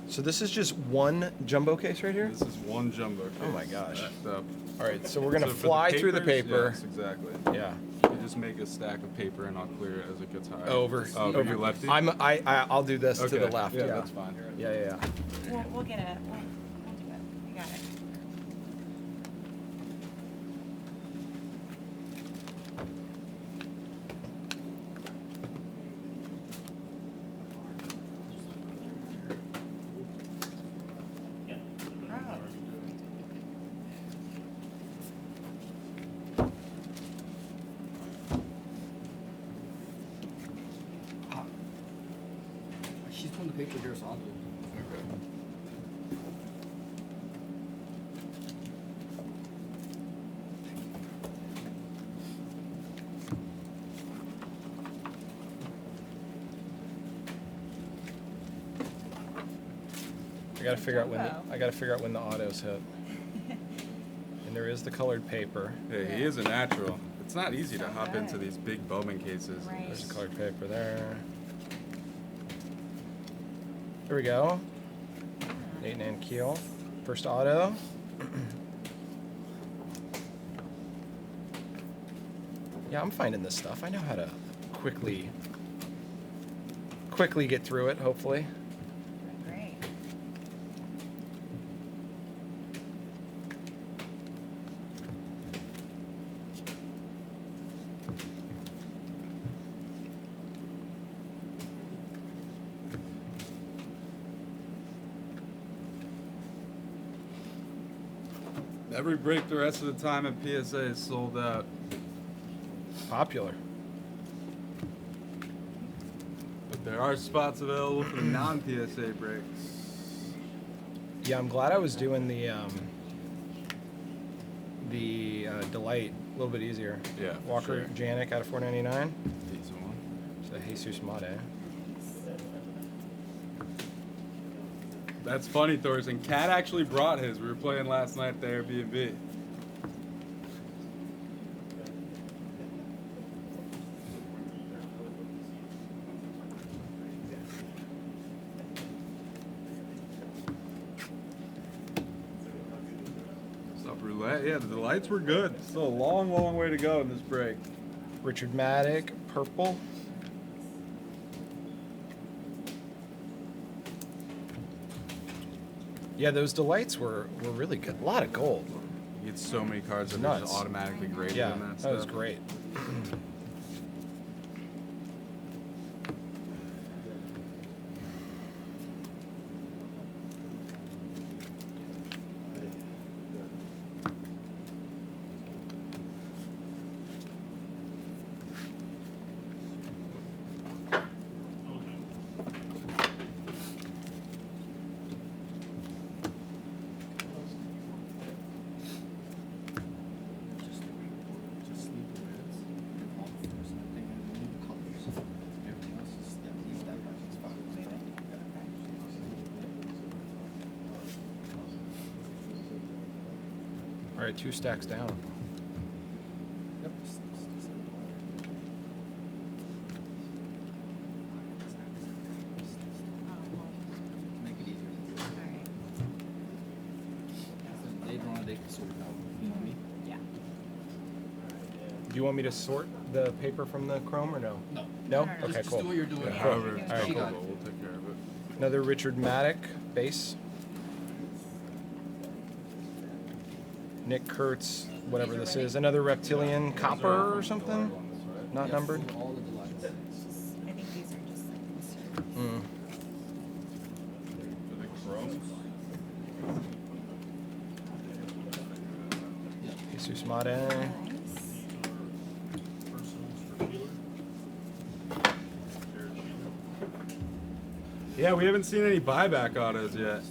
[SPEAKER 2] So this is just one jumbo case right here?
[SPEAKER 5] This is one jumbo case.
[SPEAKER 2] Oh my gosh.
[SPEAKER 5] stacked up.
[SPEAKER 2] All right, so we're gonna
[SPEAKER 5] So for
[SPEAKER 2] fly through the
[SPEAKER 5] papers,
[SPEAKER 2] paper.
[SPEAKER 5] Yes, exactly.
[SPEAKER 2] Yeah.
[SPEAKER 5] You just make a stack of paper, and I'll clear it as it gets higher.
[SPEAKER 2] Over.
[SPEAKER 5] Oh,
[SPEAKER 2] over.
[SPEAKER 5] you're lefty?
[SPEAKER 2] I'll do this to
[SPEAKER 5] Okay,
[SPEAKER 2] the left.
[SPEAKER 5] Yeah, that's fine.
[SPEAKER 2] Yeah.
[SPEAKER 3] We'll get it. We'll do it. We got it.
[SPEAKER 6] She's putting the paper here, so I'll do it.
[SPEAKER 2] I gotta figure out when the autos hit. And there is the colored paper.
[SPEAKER 5] Hey, he is a natural. It's not easy to hop into these big Bowman cases.
[SPEAKER 3] Right.
[SPEAKER 2] There's the colored paper there. Here we go. Nate and Keel. First auto. Yeah, I'm finding this stuff. I know how to quickly get through it, hopefully.
[SPEAKER 3] Great.
[SPEAKER 5] Every break the rest of the time at PSA is sold out.
[SPEAKER 2] Popular.
[SPEAKER 5] But there are spots available for the non-PSA breaks.
[SPEAKER 2] Yeah, I'm glad I was doing the Delight a little bit easier.
[SPEAKER 5] Yeah, for
[SPEAKER 2] Walker
[SPEAKER 5] sure.
[SPEAKER 2] Janik out of 499.
[SPEAKER 5] Decent one.
[SPEAKER 2] So Jesus Mate.
[SPEAKER 5] That's funny, Thorson. Cat actually brought his. We were playing last night at the Airbnb. What's up, Roulette? Yeah, the lights were good. Still a long, long way to go in this break.
[SPEAKER 2] Richard Maddock, purple. Yeah, those Delights were really good. A lot of gold.
[SPEAKER 5] You get so many cards that are
[SPEAKER 2] Nuts.
[SPEAKER 5] just automatically graded
[SPEAKER 2] Yeah,
[SPEAKER 5] in that
[SPEAKER 2] that
[SPEAKER 5] stuff.
[SPEAKER 2] was great. All right, 2 stacks down.
[SPEAKER 6] Make it easier.
[SPEAKER 3] All right.
[SPEAKER 6] Later on, they can sort it out. You know what I mean?
[SPEAKER 3] Yeah.
[SPEAKER 2] Do you want me to sort the paper from the Chrome or no?
[SPEAKER 6] No.
[SPEAKER 2] No?
[SPEAKER 3] No, no, no.
[SPEAKER 2] Okay,
[SPEAKER 6] Just
[SPEAKER 2] cool.
[SPEAKER 6] do what you're doing.
[SPEAKER 5] Yeah,
[SPEAKER 6] now.
[SPEAKER 5] however,
[SPEAKER 2] All right,
[SPEAKER 6] She
[SPEAKER 2] cool.
[SPEAKER 6] got it.
[SPEAKER 5] We'll take care of it.
[SPEAKER 2] Another Richard Maddock base. Nick Kurtz, whatever this is. Another reptilian copper or something? Not numbered?
[SPEAKER 6] All the delights.
[SPEAKER 3] I think these are just like inserts.
[SPEAKER 2] Mm.
[SPEAKER 5] For the chromes?
[SPEAKER 2] Jesus Mate.
[SPEAKER 3] Nice.
[SPEAKER 5] Yeah, we haven't seen any buyback autos yet.
[SPEAKER 6] It's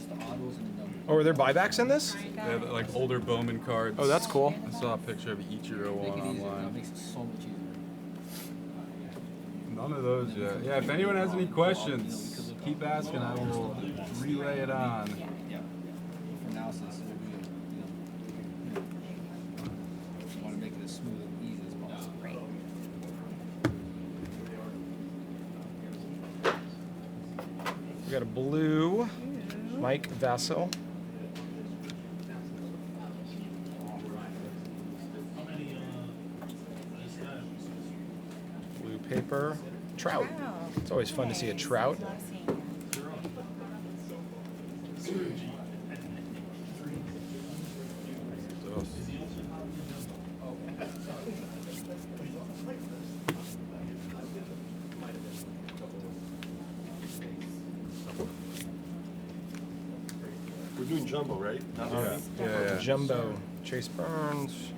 [SPEAKER 6] the autos and the numbers.
[SPEAKER 2] Oh, are there buybacks in this?
[SPEAKER 5] They have like older Bowman cards.
[SPEAKER 2] Oh, that's cool.
[SPEAKER 5] I saw a picture of Ichiro
[SPEAKER 6] Make
[SPEAKER 5] one
[SPEAKER 6] it easier. That
[SPEAKER 5] online.
[SPEAKER 6] makes it so much easier.
[SPEAKER 5] None of those yet. Yeah, if anyone has any questions, keep asking. I will relay it on.
[SPEAKER 3] Yeah.
[SPEAKER 6] Yeah. For now, since we're doing, want to make it as smooth and easy as possible.
[SPEAKER 3] Great.
[SPEAKER 2] We got a blue Mike Vassell. Blue paper. Trout.
[SPEAKER 3] Wow.
[SPEAKER 2] It's always fun to see a
[SPEAKER 3] Nice.
[SPEAKER 2] trout.
[SPEAKER 3] Love seeing that.
[SPEAKER 1] We're doing jumbo, right? Not
[SPEAKER 5] Yeah,
[SPEAKER 1] mini?
[SPEAKER 5] yeah.
[SPEAKER 2] Jumbo. Chase Burns.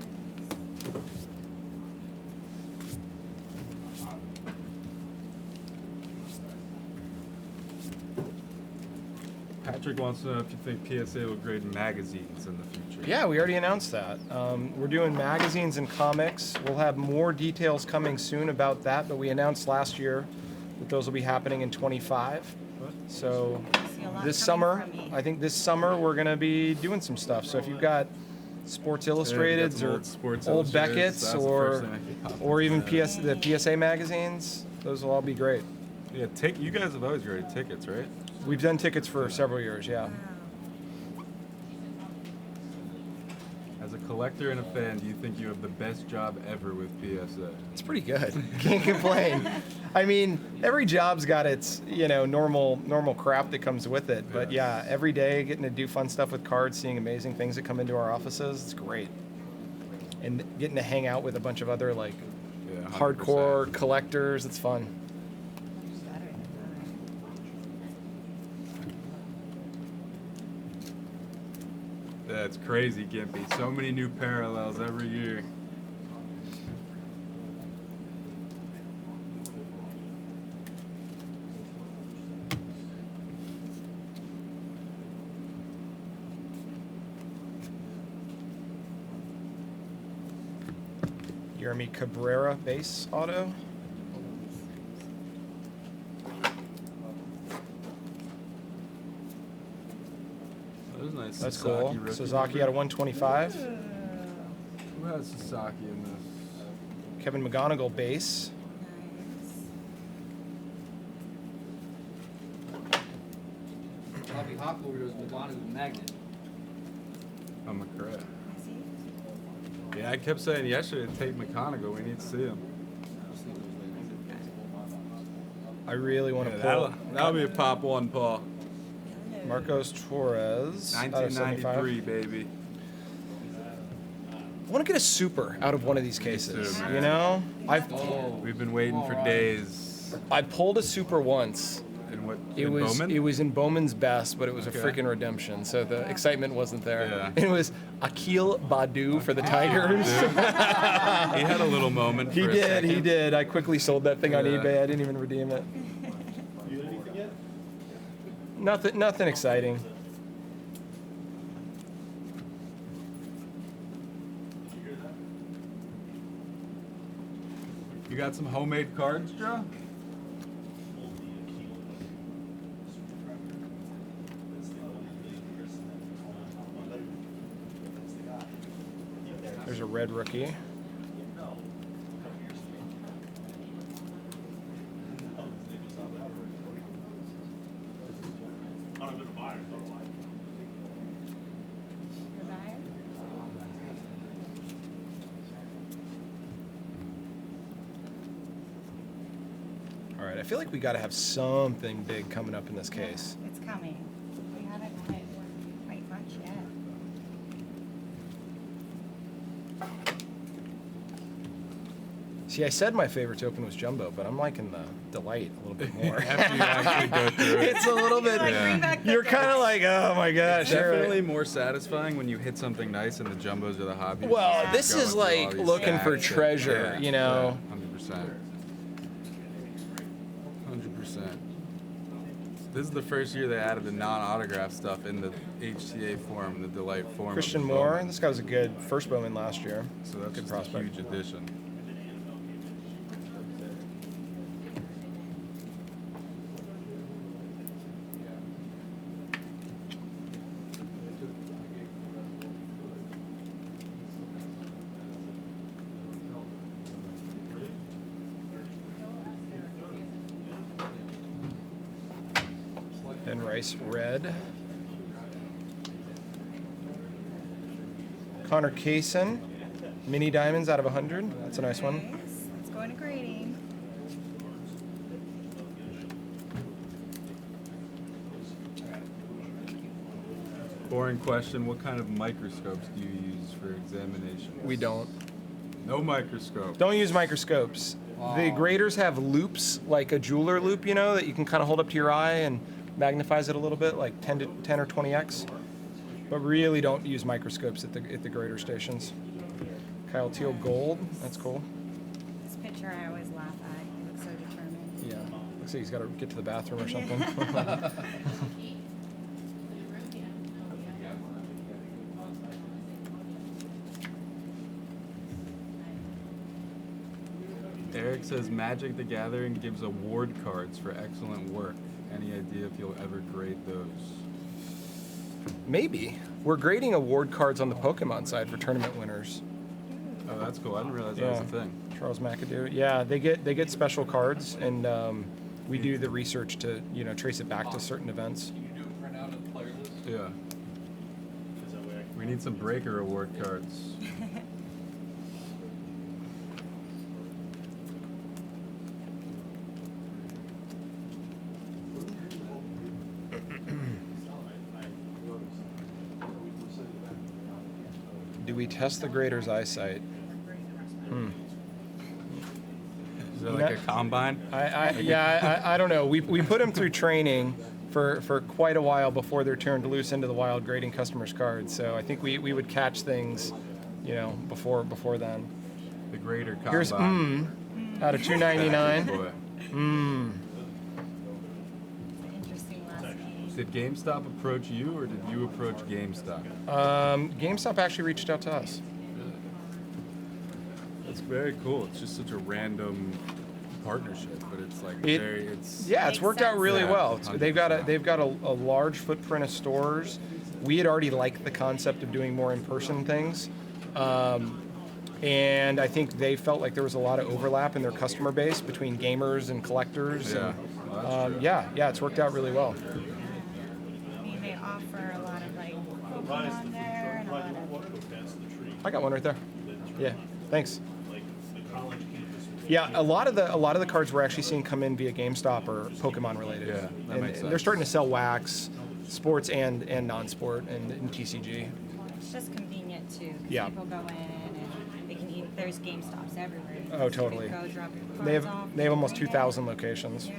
[SPEAKER 5] Patrick wants to know if you think PSA will grade magazines in the future.
[SPEAKER 2] Yeah, we already announced that. We're doing magazines and comics. We'll have more details coming soon about that, but we announced last year that those will be happening in 25. So
[SPEAKER 3] See a lot
[SPEAKER 2] this
[SPEAKER 3] coming
[SPEAKER 2] summer,
[SPEAKER 3] from me.
[SPEAKER 2] I think this summer we're gonna be doing some stuff. So if you've got Sports Illustrateds
[SPEAKER 5] some
[SPEAKER 2] or
[SPEAKER 5] old Sports
[SPEAKER 2] old
[SPEAKER 5] Illustrateds,
[SPEAKER 2] Beckett's
[SPEAKER 5] that's the
[SPEAKER 2] or
[SPEAKER 5] first thing I could pop
[SPEAKER 2] or even
[SPEAKER 5] into.
[SPEAKER 2] the PSA magazines, those will all be great.
[SPEAKER 5] Yeah, you guys have always graded tickets, right?
[SPEAKER 2] We've done tickets for several years, yeah.
[SPEAKER 3] Wow.
[SPEAKER 5] As a collector and a fan, do you think you have the best job ever with PSA?
[SPEAKER 2] It's pretty good. Can't complain. I mean, every job's got its, normal crap that comes with it. But yeah, every day getting to do fun stuff with cards, seeing amazing things that come into our offices, it's great. And getting to hang out with a bunch of other
[SPEAKER 5] Yeah, 100%.
[SPEAKER 2] hardcore collectors, it's fun.
[SPEAKER 3] Better than
[SPEAKER 5] That's crazy, Gimpy. So many new parallels every year.
[SPEAKER 2] Jeremy Cabrera base auto.
[SPEAKER 5] That was nice.
[SPEAKER 2] That's
[SPEAKER 5] Sasaki
[SPEAKER 2] cool.
[SPEAKER 5] rookie
[SPEAKER 2] Sasaki out of 125.
[SPEAKER 5] Who has Sasaki in this?
[SPEAKER 2] Kevin McGonigal base.
[SPEAKER 3] Nice.
[SPEAKER 6] Bobby Hawk over there was McGonagall's magnet.
[SPEAKER 5] I'm correct.
[SPEAKER 3] I see.
[SPEAKER 5] Yeah, I kept saying yesterday to take McConaughey. We need to see him.
[SPEAKER 2] I really want to
[SPEAKER 5] Yeah,
[SPEAKER 2] pull
[SPEAKER 5] that'll be a pop one, Paul.
[SPEAKER 2] Marcos Torres out of 75.
[SPEAKER 5] 1993, baby.
[SPEAKER 2] I want to get a super out of one of these cases.
[SPEAKER 5] too, man.
[SPEAKER 2] You know,
[SPEAKER 5] We've been waiting for days.
[SPEAKER 2] I pulled a super once.
[SPEAKER 5] And what?
[SPEAKER 2] It
[SPEAKER 5] in
[SPEAKER 2] was
[SPEAKER 5] Bowman?
[SPEAKER 2] it was in Bowman's best, but it was
[SPEAKER 5] Okay.
[SPEAKER 2] a freaking redemption. So the excitement wasn't there.
[SPEAKER 5] Yeah.
[SPEAKER 2] It was Akil Badu for the Tigers.
[SPEAKER 5] He had a little moment.
[SPEAKER 2] He
[SPEAKER 5] for a
[SPEAKER 2] did.
[SPEAKER 5] second.
[SPEAKER 2] He did. I quickly sold that thing on
[SPEAKER 5] Yeah.
[SPEAKER 2] eBay. I didn't even redeem it.
[SPEAKER 1] You got anything yet?
[SPEAKER 2] Nothing exciting.
[SPEAKER 5] You got some homemade cards, Joe?
[SPEAKER 2] There's a red rookie.
[SPEAKER 3] Your buyer?
[SPEAKER 2] All right, I feel like we got to have something big coming up in this case.
[SPEAKER 3] It's coming. We haven't had quite much yet.
[SPEAKER 2] See, I said my favorite to open was Jumbo, but I'm liking the Delight a little bit more.
[SPEAKER 5] After you actually go through it.
[SPEAKER 2] It's a little bit.
[SPEAKER 3] Like,
[SPEAKER 5] Yeah.
[SPEAKER 3] bring back the
[SPEAKER 2] You're kind of like, oh my gosh. all right.
[SPEAKER 5] Definitely more satisfying when you hit something nice and the jumbos are the hobby.
[SPEAKER 2] Well,
[SPEAKER 3] Yeah.
[SPEAKER 2] this is like looking for treasure, you know.
[SPEAKER 5] 100%. 100%. This is the first year they added the non-autograph stuff in the HTA form, the Delight form.
[SPEAKER 2] Christian
[SPEAKER 5] of the
[SPEAKER 2] Moore,
[SPEAKER 5] Bowman.
[SPEAKER 2] this guy was a good first Bowman last year.
[SPEAKER 5] So that's
[SPEAKER 2] good
[SPEAKER 5] just
[SPEAKER 2] prospect.
[SPEAKER 5] a huge addition.
[SPEAKER 2] And Rice red. Connor Kaysen, mini diamonds out of 100. That's a nice one.
[SPEAKER 3] Nice. Let's go into grading.
[SPEAKER 5] Boring question, what kind of microscopes do you use for examination?
[SPEAKER 2] We don't.
[SPEAKER 5] No microscope.
[SPEAKER 2] Don't use microscopes. The graders have loops, like a jeweler loop, you know, that you can kind of hold up to your eye and magnifies it a little bit, like 10 or 20x. But really don't use microscopes at the grader stations. Kyle Teal gold, that's cool.
[SPEAKER 3] This picture I always laugh at. He looks so determined.
[SPEAKER 2] Yeah, looks like he's got to get to the bathroom or something.
[SPEAKER 5] Eric says Magic the Gathering gives award cards for excellent work. Any idea if you'll ever grade those?
[SPEAKER 2] Maybe. We're grading award cards on the Pokemon side for tournament winners.
[SPEAKER 5] Oh, that's cool. I didn't realize that was a thing.
[SPEAKER 2] Charles McAdoo. Yeah, they get special cards, and we do the research to trace it back to certain events.
[SPEAKER 4] Can you do a printout of the player list?
[SPEAKER 5] Yeah. We need some Breaker award cards.
[SPEAKER 2] Do we test the grader's eyesight?
[SPEAKER 5] Is that like a combine?
[SPEAKER 2] I don't know. We put them through training for quite a while before they're turned loose into the wild grading customers' cards. So I think we would catch things, before then.
[SPEAKER 5] The grader combine.
[SPEAKER 2] Here's out of 299.
[SPEAKER 5] Boy.
[SPEAKER 3] Interesting last name.
[SPEAKER 5] Did GameStop approach you, or did you approach GameStop?
[SPEAKER 2] GameStop actually reached out to us.
[SPEAKER 5] That's very cool. It's just such a random partnership, but it's like
[SPEAKER 2] It-
[SPEAKER 5] it's
[SPEAKER 2] Yeah, it's
[SPEAKER 3] Makes
[SPEAKER 2] worked out
[SPEAKER 3] sense.
[SPEAKER 2] really
[SPEAKER 5] Yeah,
[SPEAKER 2] well. They've got
[SPEAKER 5] 100%.
[SPEAKER 2] a large footprint of stores. We had already liked the concept of doing more in-person things, and I think they felt like there was a lot of overlap in their customer base between gamers and collectors.
[SPEAKER 5] Yeah,
[SPEAKER 2] and,
[SPEAKER 5] well, that's true.
[SPEAKER 2] yeah, it's worked out really well.
[SPEAKER 3] I mean, they offer a lot of like Pokemon there and a lot of.
[SPEAKER 2] I got one right there. Yeah, thanks. Yeah, a lot of the cards we're actually seeing come in via GameStop are Pokemon related.
[SPEAKER 5] Yeah, that
[SPEAKER 2] and
[SPEAKER 5] makes
[SPEAKER 2] they're
[SPEAKER 5] sense.
[SPEAKER 2] starting to sell wax, sports and non-sport, and TCG.
[SPEAKER 3] It's just convenient too. 'Cause
[SPEAKER 2] Yeah.
[SPEAKER 3] People go in and they can eat. There's GameStops everywhere.
[SPEAKER 2] Oh,
[SPEAKER 3] You can
[SPEAKER 2] totally.
[SPEAKER 3] Go drop your cards
[SPEAKER 2] They have
[SPEAKER 3] off,
[SPEAKER 2] almost
[SPEAKER 3] bring it.
[SPEAKER 2] 2,000 locations.
[SPEAKER 3] Yeah.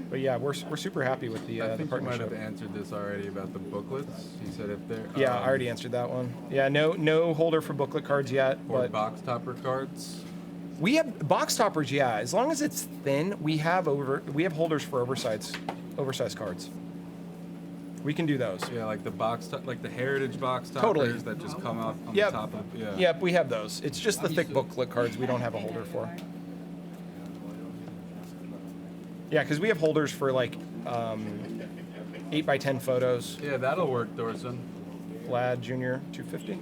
[SPEAKER 2] But yeah, we're super happy with the
[SPEAKER 5] I think you might
[SPEAKER 2] partnership.
[SPEAKER 5] have answered this already about the booklets. He said if they're
[SPEAKER 2] Yeah, I already answered that one. Yeah, no holder for booklet cards yet,
[SPEAKER 5] or
[SPEAKER 2] but
[SPEAKER 5] box topper cards.
[SPEAKER 2] we have box toppers. Yeah, as long as it's thin, we have holders for oversized cards. We can do those.
[SPEAKER 5] Yeah, like the like the heritage box toppers
[SPEAKER 2] Totally.
[SPEAKER 5] that just come out on
[SPEAKER 2] Yep.
[SPEAKER 5] the top of. Yeah.
[SPEAKER 2] Yep, we have those. It's just the thick booklet cards we don't have a holder for. Yeah, because we have holders for like 8x10 photos.
[SPEAKER 5] Yeah, that'll work, Dorson.
[SPEAKER 2] Vlad Jr. 250.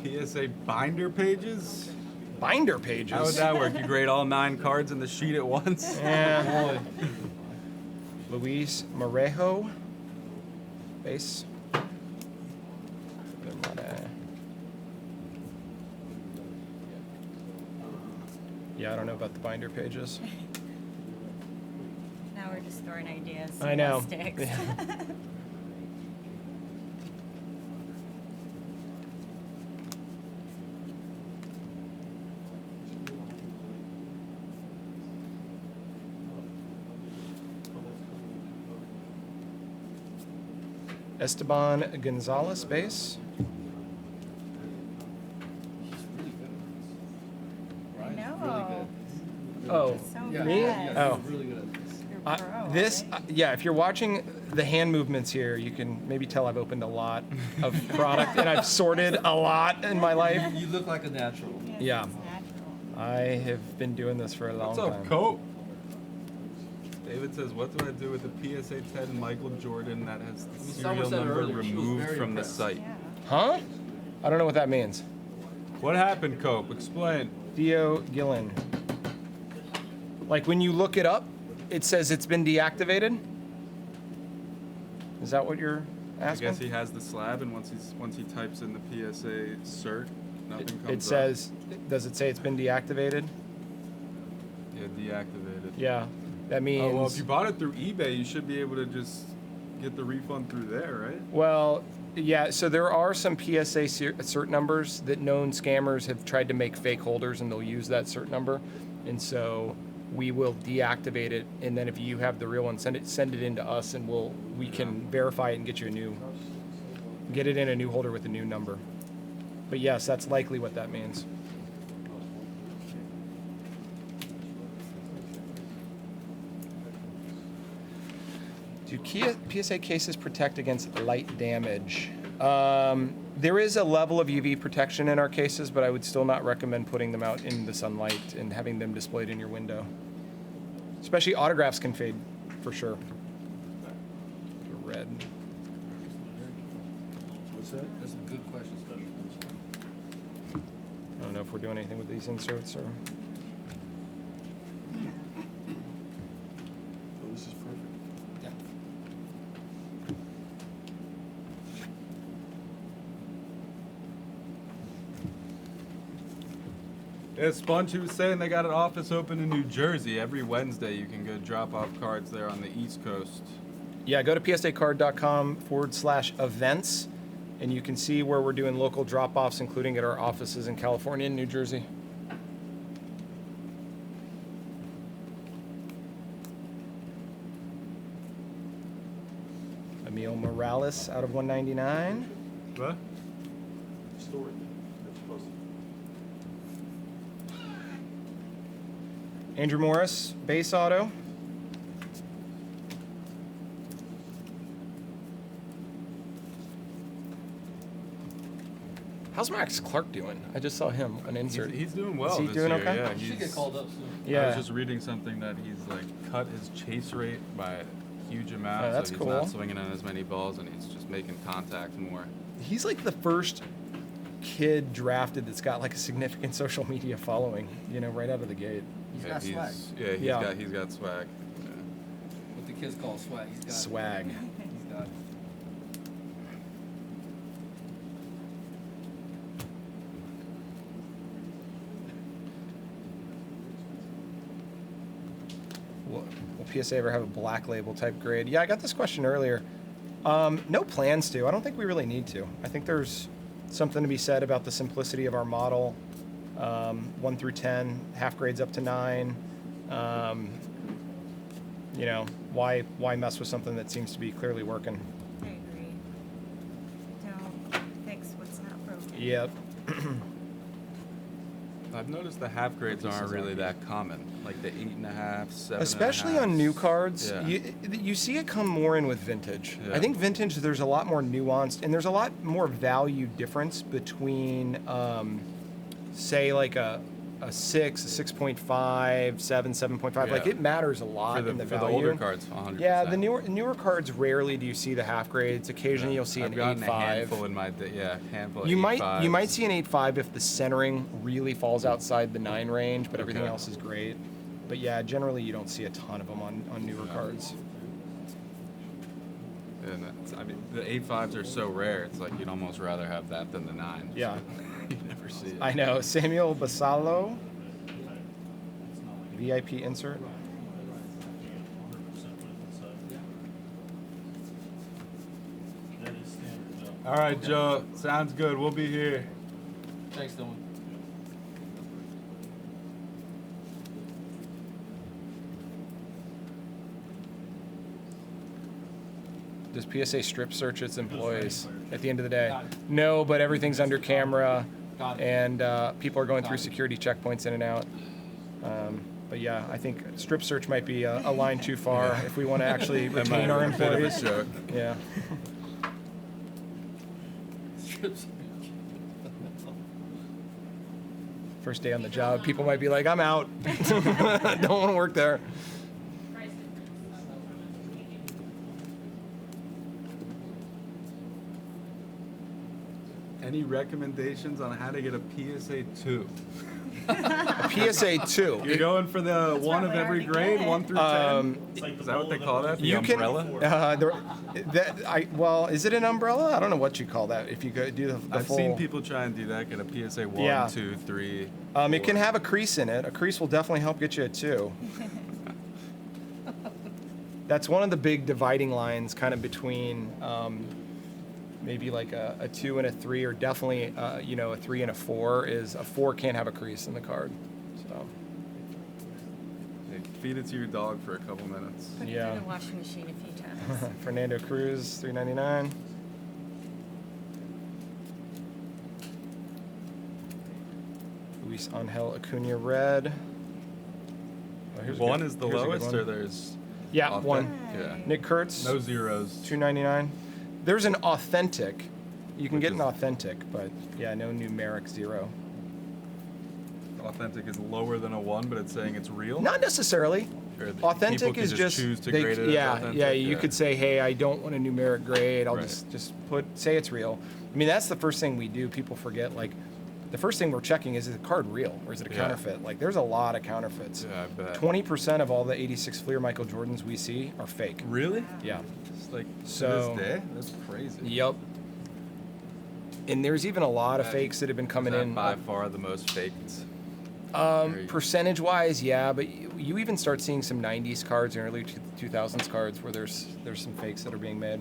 [SPEAKER 5] PSA binder pages.
[SPEAKER 2] Binder pages.
[SPEAKER 5] How would that work? You grade all 9 cards in the sheet at once?
[SPEAKER 2] Yeah. Luis Morejo. Base. Yeah, I don't know about the binder pages.
[SPEAKER 3] Now we're just throwing ideas.
[SPEAKER 2] I know.
[SPEAKER 3] Sticks.
[SPEAKER 2] Yeah. Esteban Gonzalez base.
[SPEAKER 3] I know.
[SPEAKER 2] Oh,
[SPEAKER 3] So
[SPEAKER 2] me?
[SPEAKER 3] good.
[SPEAKER 2] Oh.
[SPEAKER 6] Really good at this.
[SPEAKER 3] You're pro,
[SPEAKER 2] This,
[SPEAKER 3] right?
[SPEAKER 2] yeah, if you're watching the hand movements here, you can maybe tell I've opened a lot of product and I've sorted a lot in my life.
[SPEAKER 6] You look like a natural.
[SPEAKER 3] Yes,
[SPEAKER 2] Yeah.
[SPEAKER 3] it's natural.
[SPEAKER 2] I have been doing this for a long
[SPEAKER 5] What's
[SPEAKER 2] time.
[SPEAKER 5] up, Cope? David says, what do I do with the PSA 10 Michael Jordan that has the
[SPEAKER 6] Someone
[SPEAKER 5] serial
[SPEAKER 6] said
[SPEAKER 5] number
[SPEAKER 6] earlier she was
[SPEAKER 5] removed
[SPEAKER 6] very
[SPEAKER 5] from the
[SPEAKER 6] impressed.
[SPEAKER 5] site?
[SPEAKER 3] Yeah.
[SPEAKER 2] Huh? I don't know what that means.
[SPEAKER 5] What happened, Cope? Explain.
[SPEAKER 2] Theo Gillen. Like when you look it up, it says it's been deactivated? Is that what you're
[SPEAKER 5] I
[SPEAKER 2] asking?
[SPEAKER 5] guess he has the slab, and once he types in the PSA cert, nothing comes
[SPEAKER 2] It
[SPEAKER 5] up.
[SPEAKER 2] says, does it say it's been deactivated?
[SPEAKER 5] Yeah, deactivated.
[SPEAKER 2] Yeah. That means.
[SPEAKER 5] Oh, well, if you bought it through eBay, you should be able to just get the refund through there, right?
[SPEAKER 2] Well, yeah, so there are some PSA cert numbers that known scammers have tried to make fake holders, and they'll use that cert number. And so we will deactivate it, and then if you have the real one, send it in to us, and we can verify it and get you get it in a new holder with a new number. But yes, that's likely what that means. Do PSA cases protect against light damage? There is a level of UV protection in our cases, but I would still not recommend putting them out in the sunlight and having them displayed in your window. Especially autographs can fade, for sure. Red.
[SPEAKER 1] What's that?
[SPEAKER 6] That's some good questions.
[SPEAKER 2] I don't know if we're doing anything with these inserts or.
[SPEAKER 1] Oh, this is perfect.
[SPEAKER 6] Yeah.
[SPEAKER 5] Yeah, Sponge, was saying they got an office open in New Jersey. Every Wednesday you can go drop off cards there on the East Coast.
[SPEAKER 2] Yeah, go to psacard.com/events, and you can see where we're doing local drop-offs, including at our offices in California and New Jersey. Emil Morales out of 199.
[SPEAKER 5] What?
[SPEAKER 1] Store it. That's supposed to.
[SPEAKER 2] Andrew Morris, base auto. How's Max Clark doing? I just saw him, an insert.
[SPEAKER 5] He's doing well
[SPEAKER 2] Is he
[SPEAKER 5] this
[SPEAKER 2] doing
[SPEAKER 5] year.
[SPEAKER 2] okay?
[SPEAKER 5] Yeah,
[SPEAKER 6] He should get called up soon.
[SPEAKER 5] I
[SPEAKER 2] Yeah.
[SPEAKER 5] was just reading something that he's like cut his chase rate by a huge amount,
[SPEAKER 2] Oh, that's
[SPEAKER 5] so he's
[SPEAKER 2] cool.
[SPEAKER 5] not swinging on as many balls and he's just making contact more.
[SPEAKER 2] He's like the first kid drafted that's got like a significant social media following, right out of the gate.
[SPEAKER 6] He's
[SPEAKER 5] Yeah,
[SPEAKER 6] got swag.
[SPEAKER 5] Yeah,
[SPEAKER 2] Yeah.
[SPEAKER 5] he's got swag. Yeah.
[SPEAKER 6] What the kids call swag. He's got it.
[SPEAKER 2] Swag.
[SPEAKER 6] He's got it.
[SPEAKER 2] Will PSA ever have a black label type grade? Yeah, I got this question earlier. No plans to. I don't think we really need to. I think there's something to be said about the simplicity of our model. 1 through 10, half grades up to 9. Why mess with something that seems to be clearly working?
[SPEAKER 3] I agree. Don't fix what's not broken.
[SPEAKER 2] Yep.
[SPEAKER 5] I've noticed the half grades aren't really that common, like the 8.5, 7.
[SPEAKER 2] Especially on new cards,
[SPEAKER 5] Yeah.
[SPEAKER 2] you see it come more in with vintage.
[SPEAKER 5] Yeah.
[SPEAKER 2] I think vintage, there's a lot more nuanced, and there's a lot more value difference between, say, like a 6, a 6.5, 7, 7.5. Like,
[SPEAKER 5] Yeah.
[SPEAKER 2] it matters a lot
[SPEAKER 5] For the,
[SPEAKER 2] in the
[SPEAKER 5] for
[SPEAKER 2] value.
[SPEAKER 5] the older cards, 100%.
[SPEAKER 2] Yeah, the newer cards, rarely do you see the half grades. Occasionally you'll see
[SPEAKER 5] I've
[SPEAKER 2] an
[SPEAKER 5] gotten
[SPEAKER 2] 8.5.
[SPEAKER 5] a handful in my handful. Of
[SPEAKER 2] You
[SPEAKER 5] 8.5s.
[SPEAKER 2] might see an 8.5 if the centering really falls outside the 9 range, but everything
[SPEAKER 5] Okay.
[SPEAKER 2] else is great. But yeah, generally you don't see a ton of them on newer cards.
[SPEAKER 5] And the 8.5s are so rare. It's like you'd almost rather have that than the 9.
[SPEAKER 2] Yeah.
[SPEAKER 5] You never see it.
[SPEAKER 2] I know. Samuel Basalo, VIP insert.
[SPEAKER 5] All right, Joe. Sounds good. We'll be here.
[SPEAKER 6] Thanks, Dylan.
[SPEAKER 2] Does PSA strip search its employees at the end of the day? No, but everything's under camera,
[SPEAKER 6] Got it.
[SPEAKER 2] and people are going through security checkpoints in and out. But yeah, I think strip search might be a line too far if we want to actually
[SPEAKER 5] That might
[SPEAKER 2] retain our
[SPEAKER 5] be a bit of a
[SPEAKER 2] employees.
[SPEAKER 5] joke.
[SPEAKER 2] Yeah. First day on the job, people might be like, I'm out. Don't want to work there.
[SPEAKER 5] Any recommendations on how to get a PSA 2?
[SPEAKER 2] PSA 2.
[SPEAKER 5] You're going for the one of
[SPEAKER 3] probably
[SPEAKER 5] every
[SPEAKER 3] already
[SPEAKER 5] grade,
[SPEAKER 3] good.
[SPEAKER 5] 1 through 10? Is that what they call that? The
[SPEAKER 2] You can.
[SPEAKER 5] umbrella?
[SPEAKER 2] Well, is it an umbrella? I don't know what you call that. If you go do the
[SPEAKER 5] I've
[SPEAKER 2] full.
[SPEAKER 5] seen people try and do that, get a PSA 1,
[SPEAKER 2] Yeah.
[SPEAKER 5] 2, 3.
[SPEAKER 2] It can
[SPEAKER 5] 4.
[SPEAKER 2] have a crease in it. A crease will definitely help get you a 2. That's one of the big dividing lines, kind of between maybe like a 2 and a 3, or definitely a 3 and a 4. Is a 4 can't have a crease in the card. So
[SPEAKER 5] Hey, feed it to your dog for a couple minutes.
[SPEAKER 3] Put it
[SPEAKER 2] Yeah.
[SPEAKER 3] through the washing machine a few times.
[SPEAKER 2] Fernando Cruz, $3.99. Luis Angel Acuna red. Oh, here's a
[SPEAKER 5] One
[SPEAKER 2] good-
[SPEAKER 5] is the
[SPEAKER 2] here's a good
[SPEAKER 5] lowest,
[SPEAKER 2] one.
[SPEAKER 5] or there's
[SPEAKER 2] Yeah,
[SPEAKER 5] Authentic.
[SPEAKER 2] one.
[SPEAKER 5] Yeah.
[SPEAKER 2] Nick Kurtz,
[SPEAKER 5] No zeros.
[SPEAKER 2] $2.99. There's an authentic. You can
[SPEAKER 5] Which
[SPEAKER 2] get
[SPEAKER 5] is-
[SPEAKER 2] an authentic, but yeah, no numeric zero.
[SPEAKER 5] Authentic is lower than a 1, but it's saying it's real.
[SPEAKER 2] Not necessarily.
[SPEAKER 5] Or the-
[SPEAKER 2] Authentic
[SPEAKER 5] people can
[SPEAKER 2] is just
[SPEAKER 5] choose to
[SPEAKER 2] they-
[SPEAKER 5] grade it as
[SPEAKER 2] yeah,
[SPEAKER 5] authentic.
[SPEAKER 2] yeah. You could say, hey, I don't want a numeric grade. I'll
[SPEAKER 5] Right.
[SPEAKER 2] just say it's real. I mean, that's the first thing we do. People forget, like, the first thing we're checking is the card real or is it a
[SPEAKER 5] Yeah.
[SPEAKER 2] counterfeit? Like, there's a lot of counterfeits.
[SPEAKER 5] Yeah, I bet.
[SPEAKER 2] 20% of all the 86 Fleer Michael Jordans we see are fake.
[SPEAKER 5] Really?
[SPEAKER 2] Yeah.
[SPEAKER 5] It's like
[SPEAKER 2] So-
[SPEAKER 5] to this day. That's crazy.
[SPEAKER 2] Yep. And there's even a lot of
[SPEAKER 5] That-
[SPEAKER 2] fakes that have been coming
[SPEAKER 5] Is that
[SPEAKER 2] in.
[SPEAKER 5] by far the most faked. Very-
[SPEAKER 2] Percentage-wise, yeah, but you even start seeing some '90s cards and early 2000s cards where there's some fakes that are being made,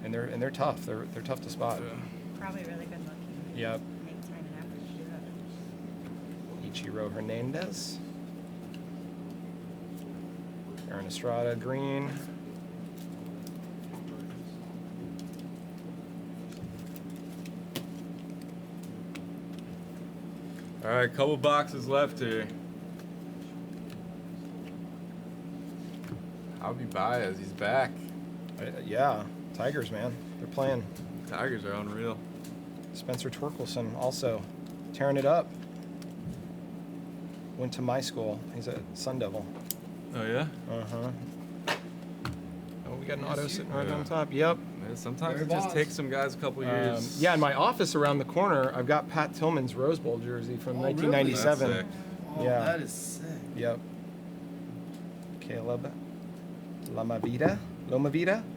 [SPEAKER 2] and they're tough. They're tough to spot.
[SPEAKER 3] Probably really good looking.
[SPEAKER 2] Yep.
[SPEAKER 3] Make time and effort to do that.
[SPEAKER 2] Ichiro Hernandez. Aaron Estrada, green.
[SPEAKER 5] All right, couple boxes left here. Javi Baez, he's back.
[SPEAKER 2] Yeah, Tigers, man, they're playing.
[SPEAKER 5] Tigers are unreal.
[SPEAKER 2] Spencer Torkelson also tearing it up. Went to my school. He's a Sun Devil.
[SPEAKER 5] Oh yeah.
[SPEAKER 2] Uh-huh. Oh, we got an auto sitting right
[SPEAKER 5] Yeah.
[SPEAKER 2] on top. Yep.
[SPEAKER 5] Yeah, sometimes
[SPEAKER 6] Very
[SPEAKER 5] it just
[SPEAKER 6] boss.
[SPEAKER 5] takes some guys a couple years.
[SPEAKER 2] Yeah, in my office around the corner, I've got Pat Tillman's Rose Bowl jersey from
[SPEAKER 6] Oh, really?
[SPEAKER 2] 1997.
[SPEAKER 5] That's sick.
[SPEAKER 6] Oh,
[SPEAKER 2] Yeah.
[SPEAKER 6] that is sick.
[SPEAKER 2] Yep. Caleb Loma Vida